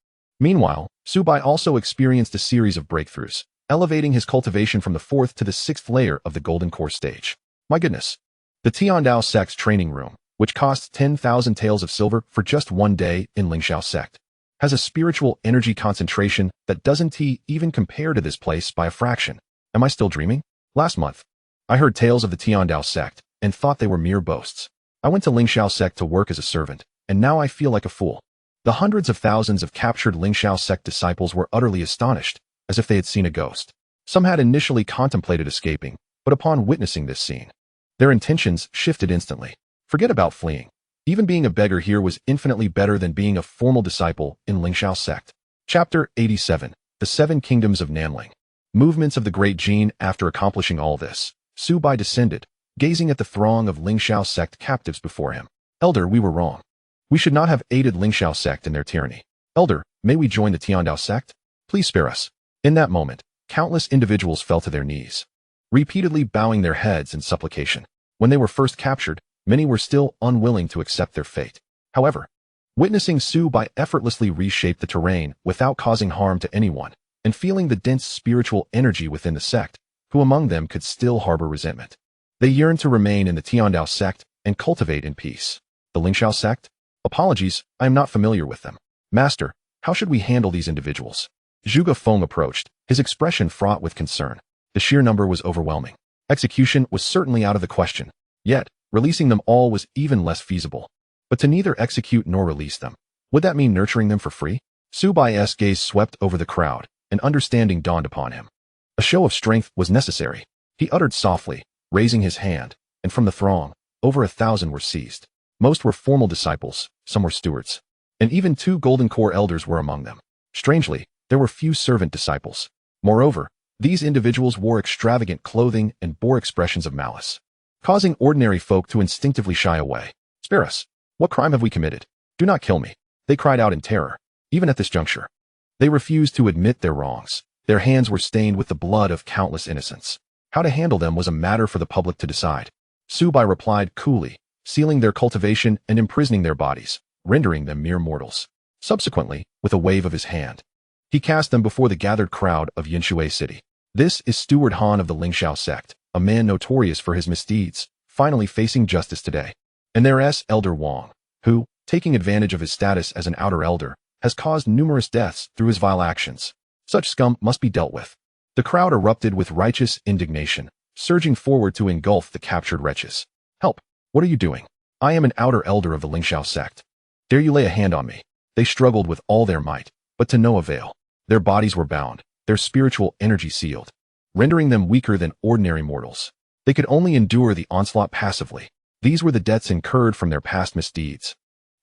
S1: Meanwhile, Su Bai also experienced a series of breakthroughs, elevating his cultivation from the fourth to the sixth layer of the golden core stage. My goodness! The Tiandao sect's training room, which costs 10,000 taels of silver for just one day in Ling Shao sect, has a spiritual energy concentration that doesn't even compare to this place by a fraction. Am I still dreaming? Last month, I heard tales of the Tiandao sect and thought they were mere boasts. I went to Ling Shao sect to work as a servant, and now I feel like a fool. The hundreds of thousands of captured Ling Shao sect disciples were utterly astonished, as if they had seen a ghost. Some had initially contemplated escaping, but upon witnessing this scene, their intentions shifted instantly. Forget about fleeing. Even being a beggar here was infinitely better than being a formal disciple in Ling Shao sect. Chapter 87. The Seven Kingdoms of Nanling. Movements of the Great Jin. After accomplishing all this, Su Bai descended, gazing at the throng of Ling Shao sect captives before him. Elder, we were wrong. We should not have aided Ling Shao sect in their tyranny. Elder, may we join the Tiandao sect? Please spare us. In that moment, countless individuals fell to their knees, repeatedly bowing their heads in supplication. When they were first captured, many were still unwilling to accept their fate. However, witnessing Su Bai effortlessly reshape the terrain without causing harm to anyone, and feeling the dense spiritual energy within the sect, who among them could still harbor resentment? They yearned to remain in the Tiandao sect and cultivate in peace. The Ling Shao sect? Apologies, I am not familiar with them. Master, how should we handle these individuals? Zhuge Feng approached, his expression fraught with concern. The sheer number was overwhelming. Execution was certainly out of the question. Yet, releasing them all was even less feasible. But to neither execute nor release them, would that mean nurturing them for free? Su Bai's gaze swept over the crowd, and understanding dawned upon him. A show of strength was necessary. He uttered softly, raising his hand, and from the throng, over 1,000 were seized. Most were formal disciples, some were stewards, and even 2 golden core elders were among them. Strangely, there were few servant disciples. Moreover, these individuals wore extravagant clothing and bore expressions of malice, causing ordinary folk to instinctively shy away. Spare us. What crime have we committed? Do not kill me, they cried out in terror. Even at this juncture, they refused to admit their wrongs. Their hands were stained with the blood of countless innocents. How to handle them was a matter for the public to decide. Su Bai replied coolly, sealing their cultivation and imprisoning their bodies, rendering them mere mortals. Subsequently, with a wave of his hand, he cast them before the gathered crowd of Yinshui City. This is Steward Han of the Ling Shao sect, a man notorious for his misdeeds, finally facing justice today. And there's Elder Wang, who, taking advantage of his status as an outer elder, has caused numerous deaths through his vile actions. Such scum must be dealt with. The crowd erupted with righteous indignation, surging forward to engulf the captured wretches. Help! What are you doing? I am an outer elder of the Ling Shao sect. Dare you lay a hand on me? They struggled with all their might, but to no avail. Their bodies were bound, their spiritual energy sealed, rendering them weaker than ordinary mortals. They could only endure the onslaught passively. These were the debts incurred from their past misdeeds,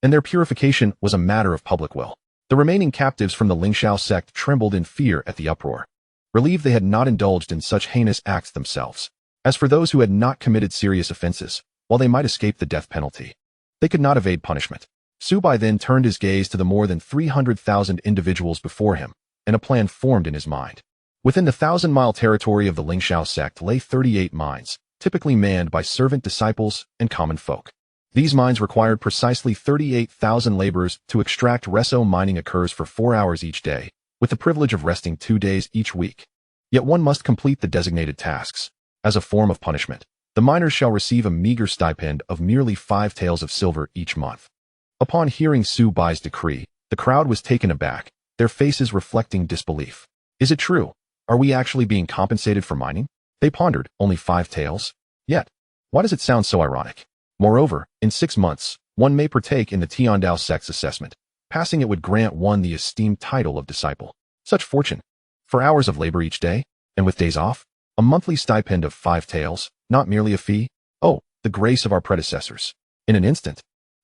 S1: and their purification was a matter of public will. The remaining captives from the Ling Shao sect trembled in fear at the uproar, relieved they had not indulged in such heinous acts themselves. As for those who had not committed serious offenses, while they might escape the death penalty, they could not evade punishment. Su Bai then turned his gaze to the more than 300,000 individuals before him, and a plan formed in his mind. Within the 1,000-mile territory of the Ling Shao sect lay 38 mines, typically manned by servant disciples and common folk. These mines required precisely 38,000 laborers to extract. Reso mining occurs for 4 hours each day, with the privilege of resting 2 days each week. Yet one must complete the designated tasks. As a form of punishment, the miners shall receive a meager stipend of merely 5 taels of silver each month. Upon hearing Su Bai's decree, the crowd was taken aback, their faces reflecting disbelief. Is it true? Are we actually being compensated for mining? They pondered, only 5 taels? Yet, why does it sound so ironic? Moreover, in 6 months, one may partake in the Dao Sect's assessment. Passing it would grant one the esteemed title of disciple. Such fortune! For hours of labor each day, and with days off, a monthly stipend of 5 taels, not merely a fee. Oh, the grace of our predecessors. In an instant,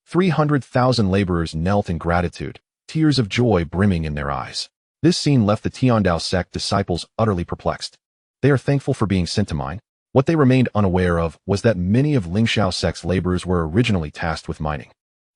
S1: 300,000 laborers knelt in gratitude, tears of joy brimming in their eyes. This scene left the Dao Sect disciples utterly perplexed. They are thankful for being sent to mine. What they remained unaware of was that many of Ling Shao sect's laborers were originally tasked with mining,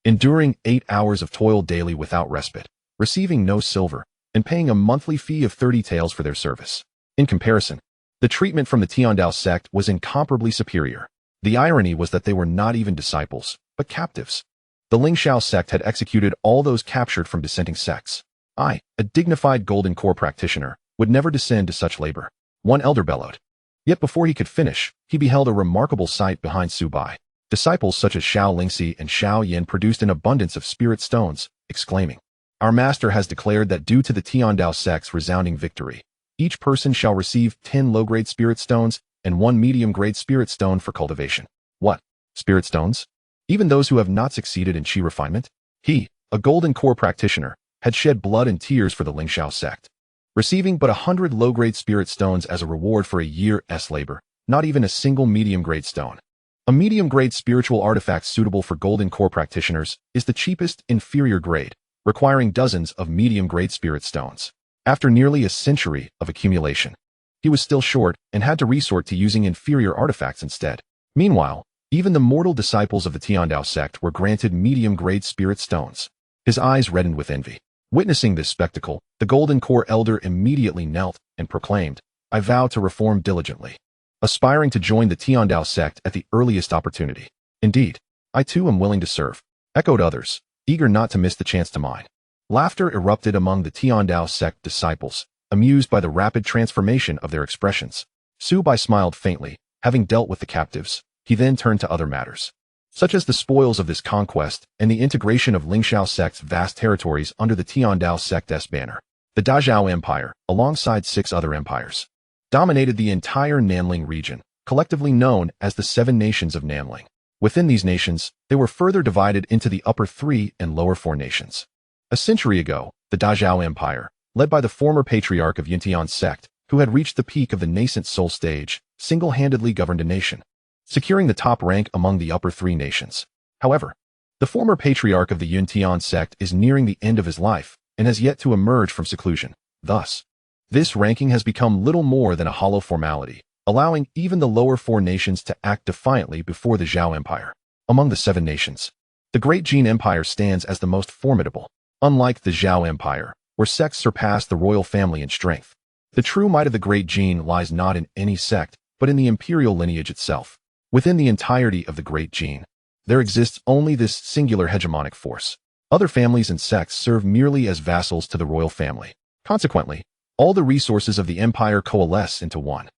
S1: enduring 8 hours of toil daily without respite, receiving no silver, and paying a monthly fee of 30 taels for their service. In comparison, the treatment from the Dao Sect was incomparably superior. The irony was that they were not even disciples, but captives. The Ling Shao sect had executed all those captured from dissenting sects. I, a dignified golden core practitioner, would never descend to such labor, one elder bellowed. Yet before he could finish, he beheld a remarkable sight behind Su Bai. Disciples such as Xiao Lingxi and Xiao Yan produced an abundance of spirit stones, exclaiming, "Our master has declared that due to the Dao sect's resounding victory, each person shall receive 10 low-grade spirit stones and 1 medium-grade spirit stone for cultivation." What? Spirit stones? Even those who have not succeeded in chi refinement? He, a golden core practitioner, had shed blood and tears for the Ling Shao sect, receiving but 100 low-grade spirit stones as a reward for a year's labor, not even a single medium-grade stone. A medium-grade spiritual artifact suitable for golden core practitioners is the cheapest inferior grade, requiring dozens of medium-grade spirit stones. After nearly a century of accumulation, he was still short and had to resort to using inferior artifacts instead. Meanwhile, even the mortal disciples of the Dao sect were granted medium-grade spirit stones. His eyes reddened with envy. Witnessing this spectacle, the golden core elder immediately knelt and proclaimed, "I vow to reform diligently, aspiring to join the Dao sect at the earliest opportunity. Indeed, I too am willing to serve," echoed others, eager not to miss the chance to mine. Laughter erupted among the Dao sect disciples, amused by the rapid transformation of their expressions. Su Bai smiled faintly. Having dealt with the captives, he then turned to other matters, such as the spoils of this conquest and the integration of Ling Shao sect's vast territories under the Dao sect's banner. The Dazhao Empire, alongside 6 other empires, dominated the entire Nanling region, collectively known as the 7 nations of Nanling. Within these nations, they were further divided into the upper 3 and lower 4 nations. A century ago, the Dazhao Empire, led by the former patriarch of Yuntian sect, who had reached the peak of the nascent soul stage, single-handedly governed a nation, securing the top rank among the upper 3 nations. However, the former patriarch of the Yuntian sect is nearing the end of his life and has yet to emerge from seclusion. Thus, this ranking has become little more than a hollow formality, allowing even the lower 4 nations to act defiantly before the Zhao Empire. Among the 7 nations, the Great Jin Empire stands as the most formidable. Unlike the Zhao Empire, where sects surpass the royal family in strength, the true might of the Great Jin lies not in any sect, but in the imperial lineage itself. Within the entirety of the Great Jin, there exists only this singular hegemonic force. Other families and sects serve merely as vassals to the royal family. Consequently, all the resources of the empire coalesce into one,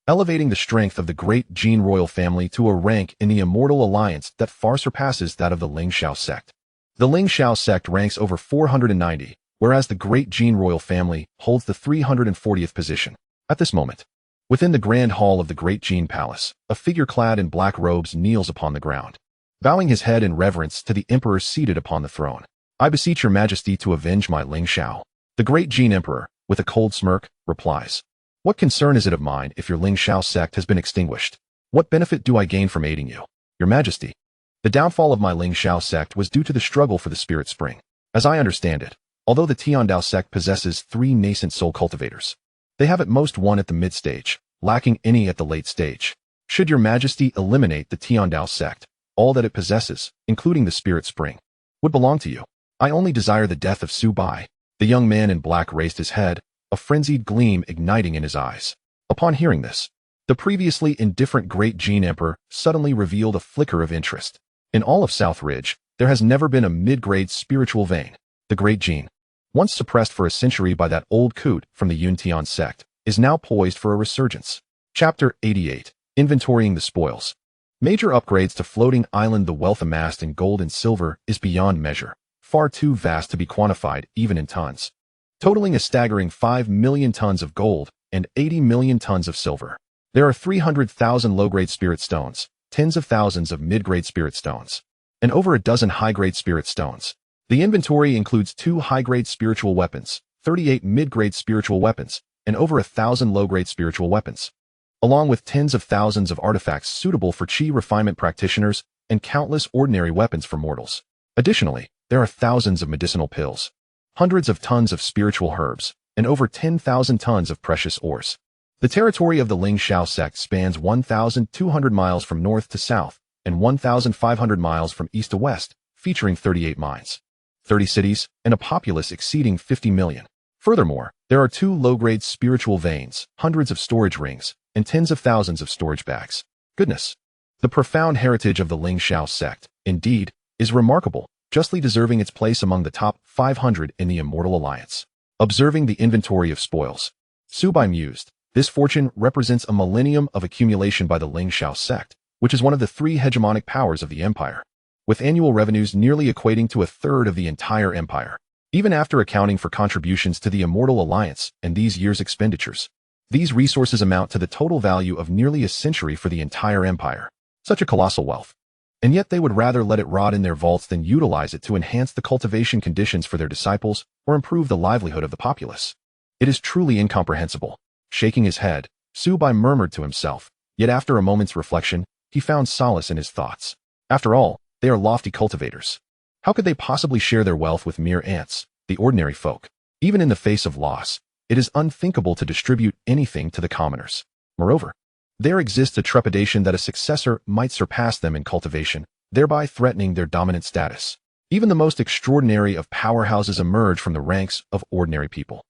S1: elevating the strength of the Great Jin royal family to a rank in the immortal alliance that far surpasses that of the Ling Shao sect. The Ling Shao sect ranks over 490, whereas the Great Jin royal family holds the 340th position. At this moment, within the grand hall of the Great Jin Palace, a figure clad in black robes kneels upon the ground, bowing his head in reverence to the emperor seated upon the throne. "I beseech your majesty to avenge my Ling Shao." The Great Jin emperor, with a cold smirk, replies, "What concern is it of mine if your Ling Shao sect has been extinguished? What benefit do I gain from aiding you? Your majesty, the downfall of my Ling Shao sect was due to the struggle for the spirit spring. As I understand it, Although the Dao Sect possesses 3 nascent soul cultivators, they have at most 1 at the mid-stage, lacking any at the late stage. Should your majesty eliminate the Dao Sect, all that it possesses, including the spirit spring, would belong to you. I only desire the death of Su Bai. The young man in black raised his head, a frenzied gleam igniting in his eyes. Upon hearing this, the previously indifferent Great Gene Emperor suddenly revealed a flicker of interest. In all of South Ridge, there has never been a mid-grade spiritual vein. The Great Gene, once suppressed for a century by that old coot from the Yun sect, is now poised for a resurgence. Chapter 88. Inventorying the Spoils. Major upgrades to Floating Island. The wealth amassed in gold and silver is beyond measure, far too vast to be quantified even in tons, totaling a staggering 5 million tons of gold and 80 million tons of silver. There are 300,000 low-grade spirit stones, tens of thousands of mid-grade spirit stones, and over a dozen high-grade spirit stones. The inventory includes 2 high-grade spiritual weapons, 38 mid-grade spiritual weapons, and over 1,000 low-grade spiritual weapons, along with tens of thousands of artifacts suitable for chi refinement practitioners and countless ordinary weapons for mortals. Additionally, there are thousands of medicinal pills, hundreds of tons of spiritual herbs, and over 10,000 tons of precious ores. The territory of the Ling Shao sect spans 1,200 miles from north to south and 1,500 miles from east to west, featuring 38 mines, 30 cities, and a populace exceeding 50 million. Furthermore, there are 2 low-grade spiritual veins, hundreds of storage rings, and tens of thousands of storage bags. Goodness! The profound heritage of the Ling Shao sect, indeed, is remarkable, justly deserving its place among the top 500 in the Immortal Alliance. Observing the inventory of spoils, Su Bai mused, this fortune represents a millennium of accumulation by the Ling Shao sect, which is one of the 3 hegemonic powers of the empire, with annual revenues nearly equating to 1/3 of the entire empire. Even after accounting for contributions to the Immortal Alliance and these years' expenditures, these resources amount to the total value of nearly a century for the entire empire. Such a colossal wealth. And yet they would rather let it rot in their vaults than utilize it to enhance the cultivation conditions for their disciples or improve the livelihood of the populace. It is truly incomprehensible. Shaking his head, Su Bai murmured to himself, yet after a moment's reflection, he found solace in his thoughts. After all, they are lofty cultivators. How could they possibly share their wealth with mere ants, the ordinary folk? Even in the face of loss, it is unthinkable to distribute anything to the commoners. Moreover, there exists a trepidation that a successor might surpass them in cultivation, thereby threatening their dominant status. Even the most extraordinary of powerhouses emerge from the ranks of ordinary people.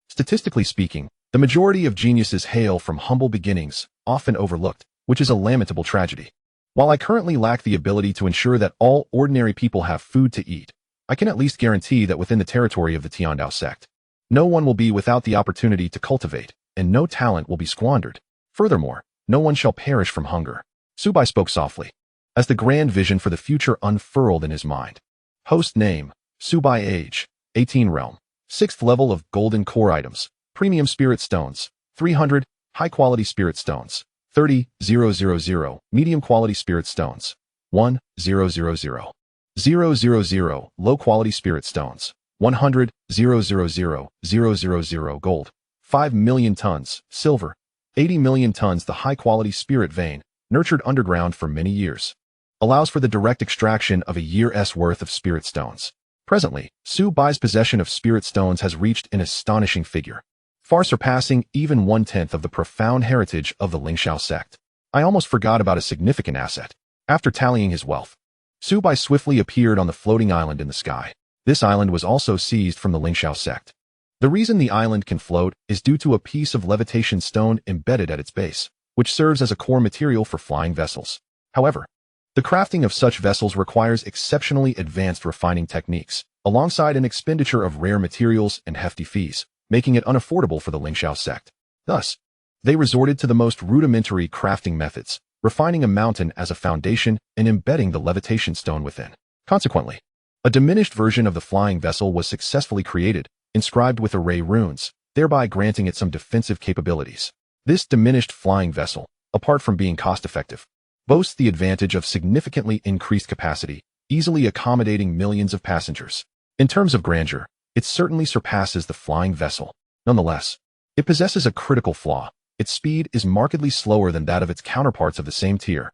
S1: Statistically speaking, the majority of geniuses hail from humble beginnings, often overlooked, which is a lamentable tragedy. While I currently lack the ability to ensure that all ordinary people have food to eat, I can at least guarantee that within the territory of the Dao Sect, no one will be without the opportunity to cultivate, and no talent will be squandered. Furthermore, no one shall perish from hunger. Su Bai spoke softly, as the grand vision for the future unfurled in his mind. Host name, Su Bai. Age, 18. Realm, 6th level of golden core items, premium spirit stones, 300, high-quality spirit stones, 30,000, medium-quality spirit stones, 1,000, 000, low-quality spirit stones, 100,000 gold, 5 million tons, silver, 80 million tons. The high-quality spirit vein, nurtured underground for many years, allows for the direct extraction of a year's worth of spirit stones. Presently, Su Bai's possession of spirit stones has reached an astonishing figure, far surpassing even 1/10 of the profound heritage of the Ling Shao sect. I almost forgot about a significant asset. After tallying his wealth, Su Bai swiftly appeared on the floating island in the sky. This island was also seized from the Ling Shao sect. The reason the island can float is due to a piece of levitation stone embedded at its base, which serves as a core material for flying vessels. However, the crafting of such vessels requires exceptionally advanced refining techniques, alongside an expenditure of rare materials and hefty fees, making it unaffordable for the Ling Shao sect. Thus, they resorted to the most rudimentary crafting methods, refining a mountain as a foundation and embedding the levitation stone within. Consequently, a diminished version of the flying vessel was successfully created, inscribed with array runes, thereby granting it some defensive capabilities. This diminished flying vessel, apart from being cost-effective, boasts the advantage of significantly increased capacity, easily accommodating millions of passengers. In terms of grandeur, it certainly surpasses the flying vessel. Nonetheless, it possesses a critical flaw. Its speed is markedly slower than that of its counterparts of the same tier.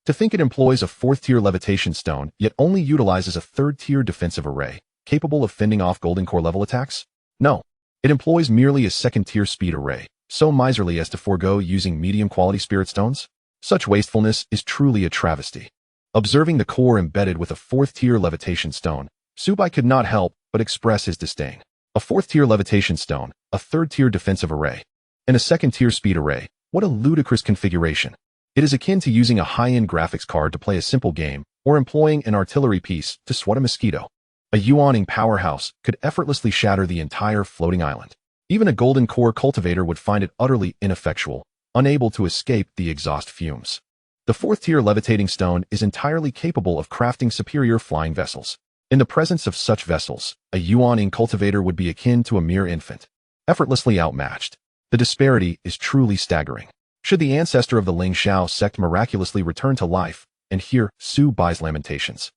S1: To think it employs a 4th-tier levitation stone, yet only utilizes a 3rd-tier defensive array, capable of fending off golden core level attacks? No. It employs merely a second-tier speed array, so miserly as to forego using medium-quality spirit stones? Such wastefulness is truly a travesty. Observing the core embedded with a fourth-tier levitation stone, Su Bai could not help but express his disdain. A fourth-tier levitation stone, a third-tier defensive array, and a second-tier speed array. What a ludicrous configuration. It is akin to using a high-end graphics card to play a simple game, or employing an artillery piece to swat a mosquito. A yuaning powerhouse could effortlessly shatter the entire floating island. Even a golden core cultivator would find it utterly ineffectual, unable to escape the exhaust fumes. The fourth-tier levitating stone is entirely capable of crafting superior flying vessels. In the presence of such vessels, a yuaning cultivator would be akin to a mere infant, effortlessly outmatched. The disparity is truly staggering. Should the ancestor of the Ling Shao sect miraculously return to life and hear Su Bai's lamentations,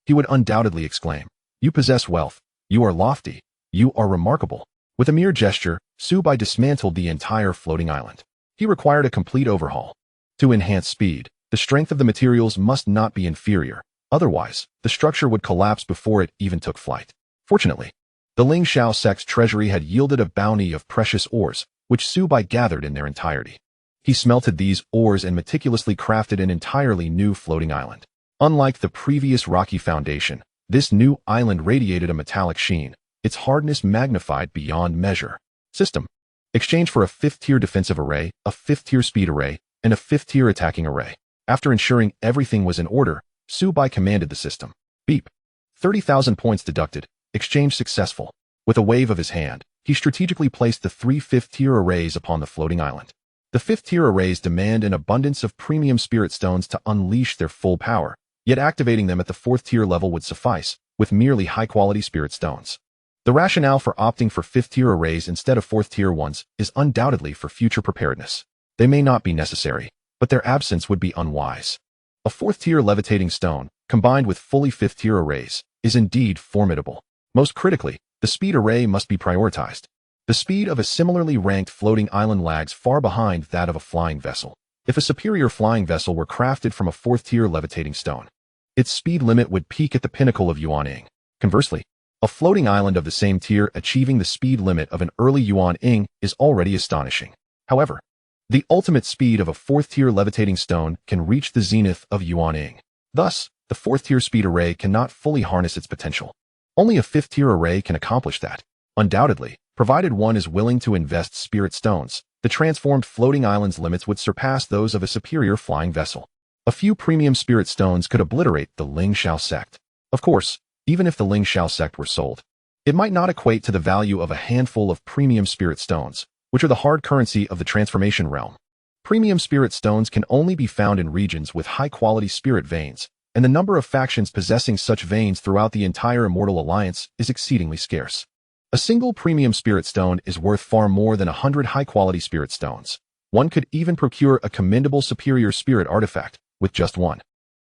S1: he would undoubtedly exclaim, "You possess wealth, you are lofty, you are remarkable." With a mere gesture, Su Bai dismantled the entire floating island. He required a complete overhaul. To enhance speed, the strength of the materials must not be inferior. Otherwise, the structure would collapse before it even took flight. Fortunately, the Ling Shao sect's treasury had yielded a bounty of precious ores, which Su Bai gathered in their entirety. He smelted these ores and meticulously crafted an entirely new floating island. Unlike the previous rocky foundation, this new island radiated a metallic sheen, its hardness magnified beyond measure. System. Exchange for a fifth-tier defensive array, a fifth-tier speed array, and a fifth-tier attacking array. After ensuring everything was in order, Su Bai commanded the system. Beep. 30,000 points deducted. Exchange successful. With a wave of his hand, he strategically placed the three fifth-tier arrays upon the floating island. The fifth-tier arrays demand an abundance of premium spirit stones to unleash their full power, yet activating them at the fourth-tier level would suffice, with merely high-quality spirit stones. The rationale for opting for fifth-tier arrays instead of fourth-tier ones is undoubtedly for future preparedness. They may not be necessary, but their absence would be unwise. A fourth-tier levitating stone, combined with fully fifth-tier arrays, is indeed formidable. Most critically, the speed array must be prioritized. The speed of a similarly ranked floating island lags far behind that of a flying vessel. If a superior flying vessel were crafted from a fourth-tier levitating stone, its speed limit would peak at the pinnacle of yuaning. Conversely, a floating island of the same tier achieving the speed limit of an early yuaning is already astonishing. However, the ultimate speed of a fourth-tier levitating stone can reach the zenith of yuaning. Thus, the fourth-tier speed array cannot fully harness its potential. Only a fifth-tier array can accomplish that. Undoubtedly, provided one is willing to invest spirit stones, the transformed floating island's limits would surpass those of a superior flying vessel. A few premium spirit stones could obliterate the Ling Shao sect. Of course, even if the Ling Shao sect were sold, it might not equate to the value of a handful of premium spirit stones, which are the hard currency of the transformation realm. Premium spirit stones can only be found in regions with high-quality spirit veins, and the number of factions possessing such veins throughout the entire Immortal Alliance is exceedingly scarce. A single premium spirit stone is worth far more than 100 high-quality spirit stones. One could even procure a commendable superior spirit artifact with just one.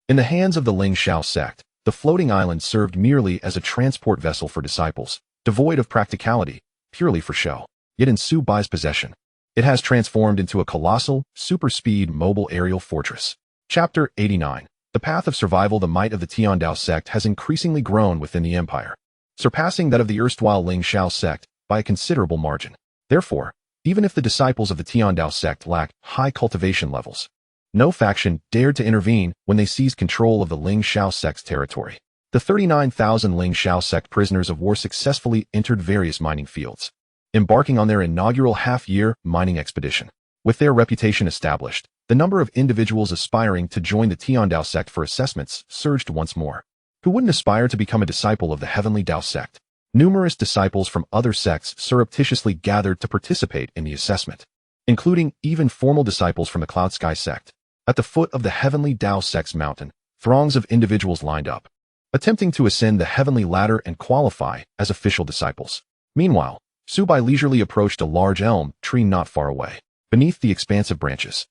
S1: In the hands of the Ling Shao sect, the floating island served merely as a transport vessel for disciples, devoid of practicality, purely for show. Yet in Su Bai's possession, it has transformed into a colossal, super-speed mobile aerial fortress. Chapter 89. The path of survival. The might of the Heavenly Dao Sect has increasingly grown within the empire, surpassing that of the erstwhile Ling Shao sect by a considerable margin. Therefore, even if the disciples of the Heavenly Dao Sect lacked high cultivation levels, no faction dared to intervene when they seized control of the Ling Shao sect's territory. The 39,000 Ling Shao sect prisoners of war successfully entered various mining fields, embarking on their inaugural half-year mining expedition. With their reputation established, the number of individuals aspiring to join the Heavenly Dao Sect for assessments surged once more. Who wouldn't aspire to become a disciple of the Heavenly Dao Sect? Numerous disciples from other sects surreptitiously gathered to participate in the assessment, including even formal disciples from the Cloud Sky Sect. At the foot of the Heavenly Dao Sect's mountain, throngs of individuals lined up, attempting to ascend the heavenly ladder and qualify as official disciples. Meanwhile, Su Bai leisurely approached a large elm tree not far away. Beneath the expansive branches,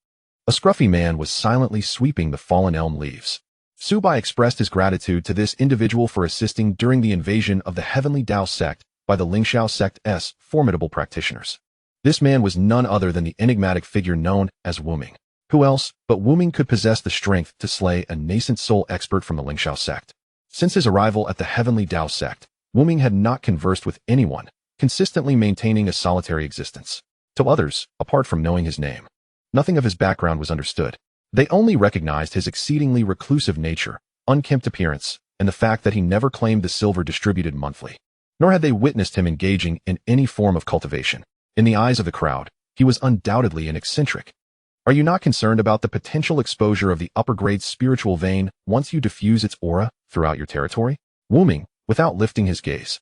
S1: a scruffy man was silently sweeping the fallen elm leaves. Su Bai expressed his gratitude to this individual for assisting during the invasion of the Heavenly Dao Sect by the Ling Shao sect's formidable practitioners. This man was none other than the enigmatic figure known as Wuming. Who else but Wuming could possess the strength to slay a nascent soul expert from the Ling Shao sect? Since his arrival at the Heavenly Dao Sect, Wu-ming had not conversed with anyone, consistently maintaining a solitary existence. To others, apart from knowing his name, nothing of his background was understood. They only recognized his exceedingly reclusive nature, unkempt appearance, and the fact that he never claimed the silver distributed monthly. Nor had they witnessed him engaging in any form of cultivation. In the eyes of the crowd, he was undoubtedly an eccentric. Are you not concerned about the potential exposure of the upper-grade spiritual vein once you diffuse its aura throughout your territory? Wu-ming, without lifting his gaze,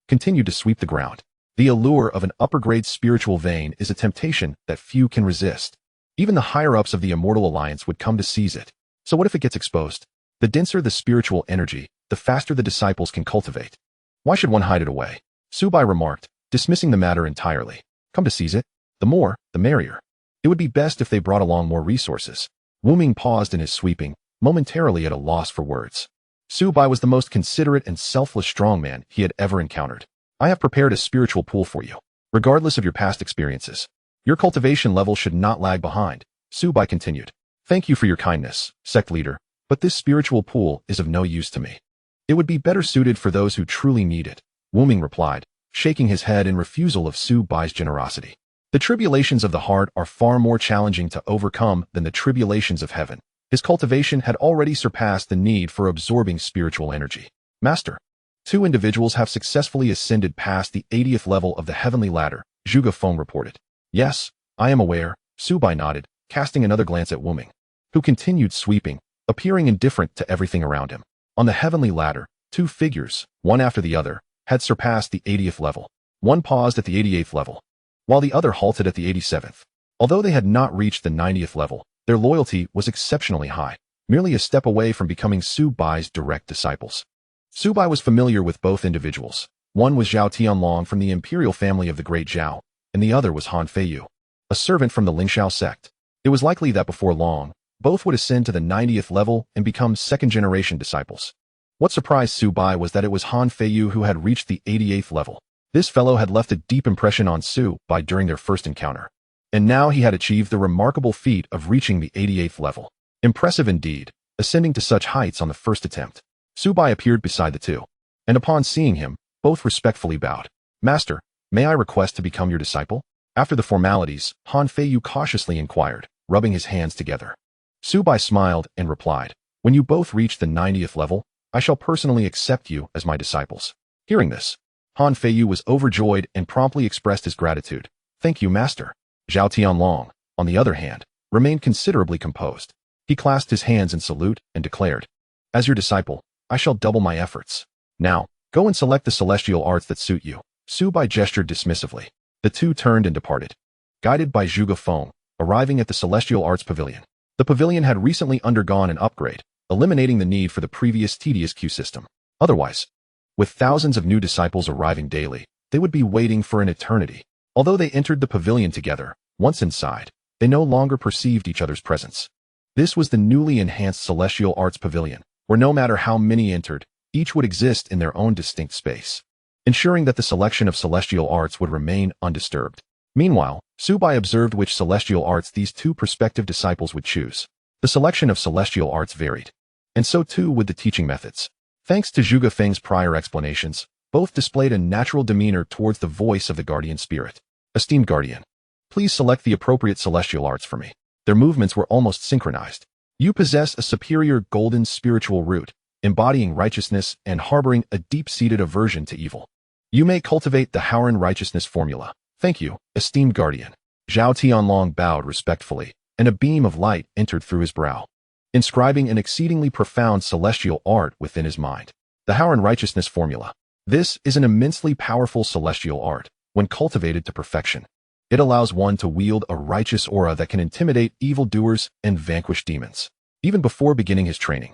S1: continued to sweep the ground. The allure of an upper-grade spiritual vein is a temptation that few can resist. Even the higher-ups of the Immortal Alliance would come to seize it. So what if it gets exposed? The denser the spiritual energy, the faster the disciples can cultivate. Why should one hide it away? Su Bai remarked, dismissing the matter entirely. Come to seize it. The more, the merrier. It would be best if they brought along more resources. Wu-ming paused in his sweeping, momentarily at a loss for words. Su Bai was the most considerate and selfless strongman he had ever encountered. I have prepared a spiritual pool for you. Regardless of your past experiences, your cultivation level should not lag behind, Su Bai continued. Thank you for your kindness, sect leader, but this spiritual pool is of no use to me. It would be better suited for those who truly need it, Wu-ming replied, shaking his head in refusal of Su Bai's generosity. The tribulations of the heart are far more challenging to overcome than the tribulations of heaven. His cultivation had already surpassed the need for absorbing spiritual energy. Master, 2 individuals have successfully ascended past the 80th level of the heavenly ladder, Zhuge Feng reported. Yes, I am aware, Su Bai nodded, casting another glance at Wu-ming, who continued sweeping, appearing indifferent to everything around him. On the heavenly ladder, 2 figures, one after the other, had surpassed the 80th level. One paused at the 88th level, while the other halted at the 87th. Although they had not reached the 90th level, their loyalty was exceptionally high, merely a step away from becoming Su Bai's direct disciples. Su Bai was familiar with both individuals. One was Zhao Tianlong from the imperial family of the Great Zhao, and the other was Han Feiyu, a servant from the Ling Shao sect. It was likely that before long, both would ascend to the 90th level and become second-generation disciples. What surprised Su Bai was that it was Han Feiyu who had reached the 88th level. This fellow had left a deep impression on Su Bai during their first encounter, and now he had achieved the remarkable feat of reaching the 88th level. Impressive indeed, ascending to such heights on the first attempt. Su Bai appeared beside the two, and upon seeing him, both respectfully bowed. Master, may I request to become your disciple? After the formalities, Han Feiyu cautiously inquired, rubbing his hands together. Su Bai smiled and replied, when you both reach the 90th level, I shall personally accept you as my disciples. Hearing this, Han Feiyu was overjoyed and promptly expressed his gratitude. Thank you, Master. Zhao Tianlong, on the other hand, remained considerably composed. He clasped his hands in salute and declared, as your disciple, I shall double my efforts. Now, go and select the celestial arts that suit you. Su Bai gestured dismissively. The two turned and departed, guided by Zhuge Feng, arriving at the celestial arts pavilion. The pavilion had recently undergone an upgrade, eliminating the need for the previous tedious queue system. Otherwise, with thousands of new disciples arriving daily, they would be waiting for an eternity. Although they entered the pavilion together, once inside, they no longer perceived each other's presence. This was the newly enhanced Celestial Arts Pavilion, where no matter how many entered, each would exist in their own distinct space, ensuring that the selection of celestial arts would remain undisturbed. Meanwhile, Su Bai observed which celestial arts these two prospective disciples would choose. The selection of celestial arts varied, and so too would the teaching methods. Thanks to Zhuge Feng's prior explanations, both displayed a natural demeanor towards the voice of the guardian spirit. Esteemed guardian, please select the appropriate celestial arts for me. Their movements were almost synchronized. You possess a superior golden spiritual root, embodying righteousness and harboring a deep-seated aversion to evil. You may cultivate the Howren righteousness formula. Thank you, esteemed guardian. Zhao Tianlong bowed respectfully, and a beam of light entered through his brow, inscribing an exceedingly profound celestial art within his mind. The Howren righteousness formula. This is an immensely powerful celestial art, when cultivated to perfection. It allows one to wield a righteous aura that can intimidate evildoers and vanquish demons. Even before beginning his training,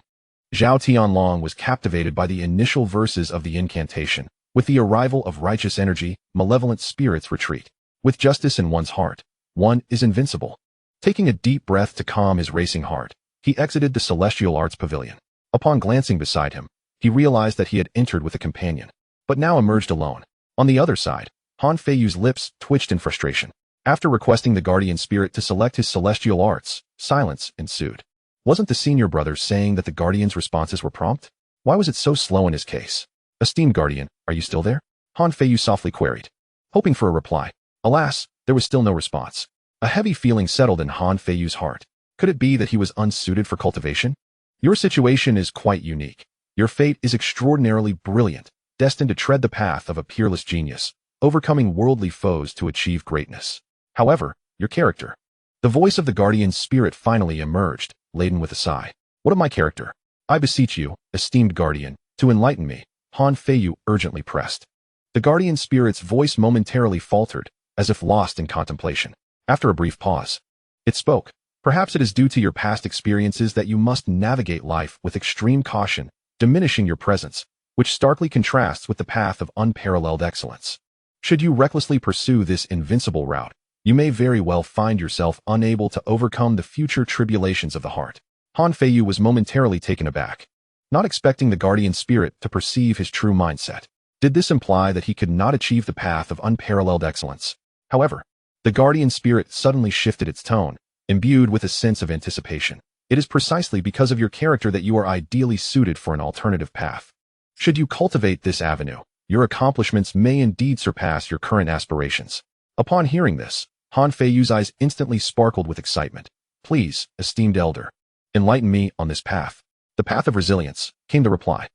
S1: Zhao Tianlong was captivated by the initial verses of the incantation. With the arrival of righteous energy, malevolent spirits retreat. With justice in one's heart, one is invincible. Taking a deep breath to calm his racing heart, he exited the Celestial Arts Pavilion. Upon glancing beside him, he realized that he had entered with a companion, but now emerged alone. On the other side, Han Feiyu's lips twitched in frustration. After requesting the guardian spirit to select his celestial arts, silence ensued. Wasn't the senior brother saying that the guardian's responses were prompt? Why was it so slow in his case? Esteemed guardian, are you still there? Han Feiyu softly queried, hoping for a reply. Alas, there was still no response. A heavy feeling settled in Han Feiyu's heart. Could it be that he was unsuited for cultivation? Your situation is quite unique. Your fate is extraordinarily brilliant, destined to tread the path of a peerless genius, overcoming worldly foes to achieve greatness. However, your character. The voice of the guardian's spirit finally emerged, laden with a sigh. What of my character? I beseech you, esteemed guardian, to enlighten me, Han Feiyu urgently pressed. The guardian spirit's voice momentarily faltered, as if lost in contemplation. After a brief pause, it spoke. Perhaps it is due to your past experiences that you must navigate life with extreme caution, diminishing your presence, which starkly contrasts with the path of unparalleled excellence. Should you recklessly pursue this invincible route, you may very well find yourself unable to overcome the future tribulations of the heart. Han Feiyu was momentarily taken aback, not expecting the guardian spirit to perceive his true mindset. Did this imply that he could not achieve the path of unparalleled excellence? However, the guardian spirit suddenly shifted its tone, imbued with a sense of anticipation. It is precisely because of your character that you are ideally suited for an alternative path. Should you cultivate this avenue, your accomplishments may indeed surpass your current aspirations. Upon hearing this, Han Feiyu's eyes instantly sparkled with excitement. Please, esteemed elder, enlighten me on this path. The path of resilience, came the reply.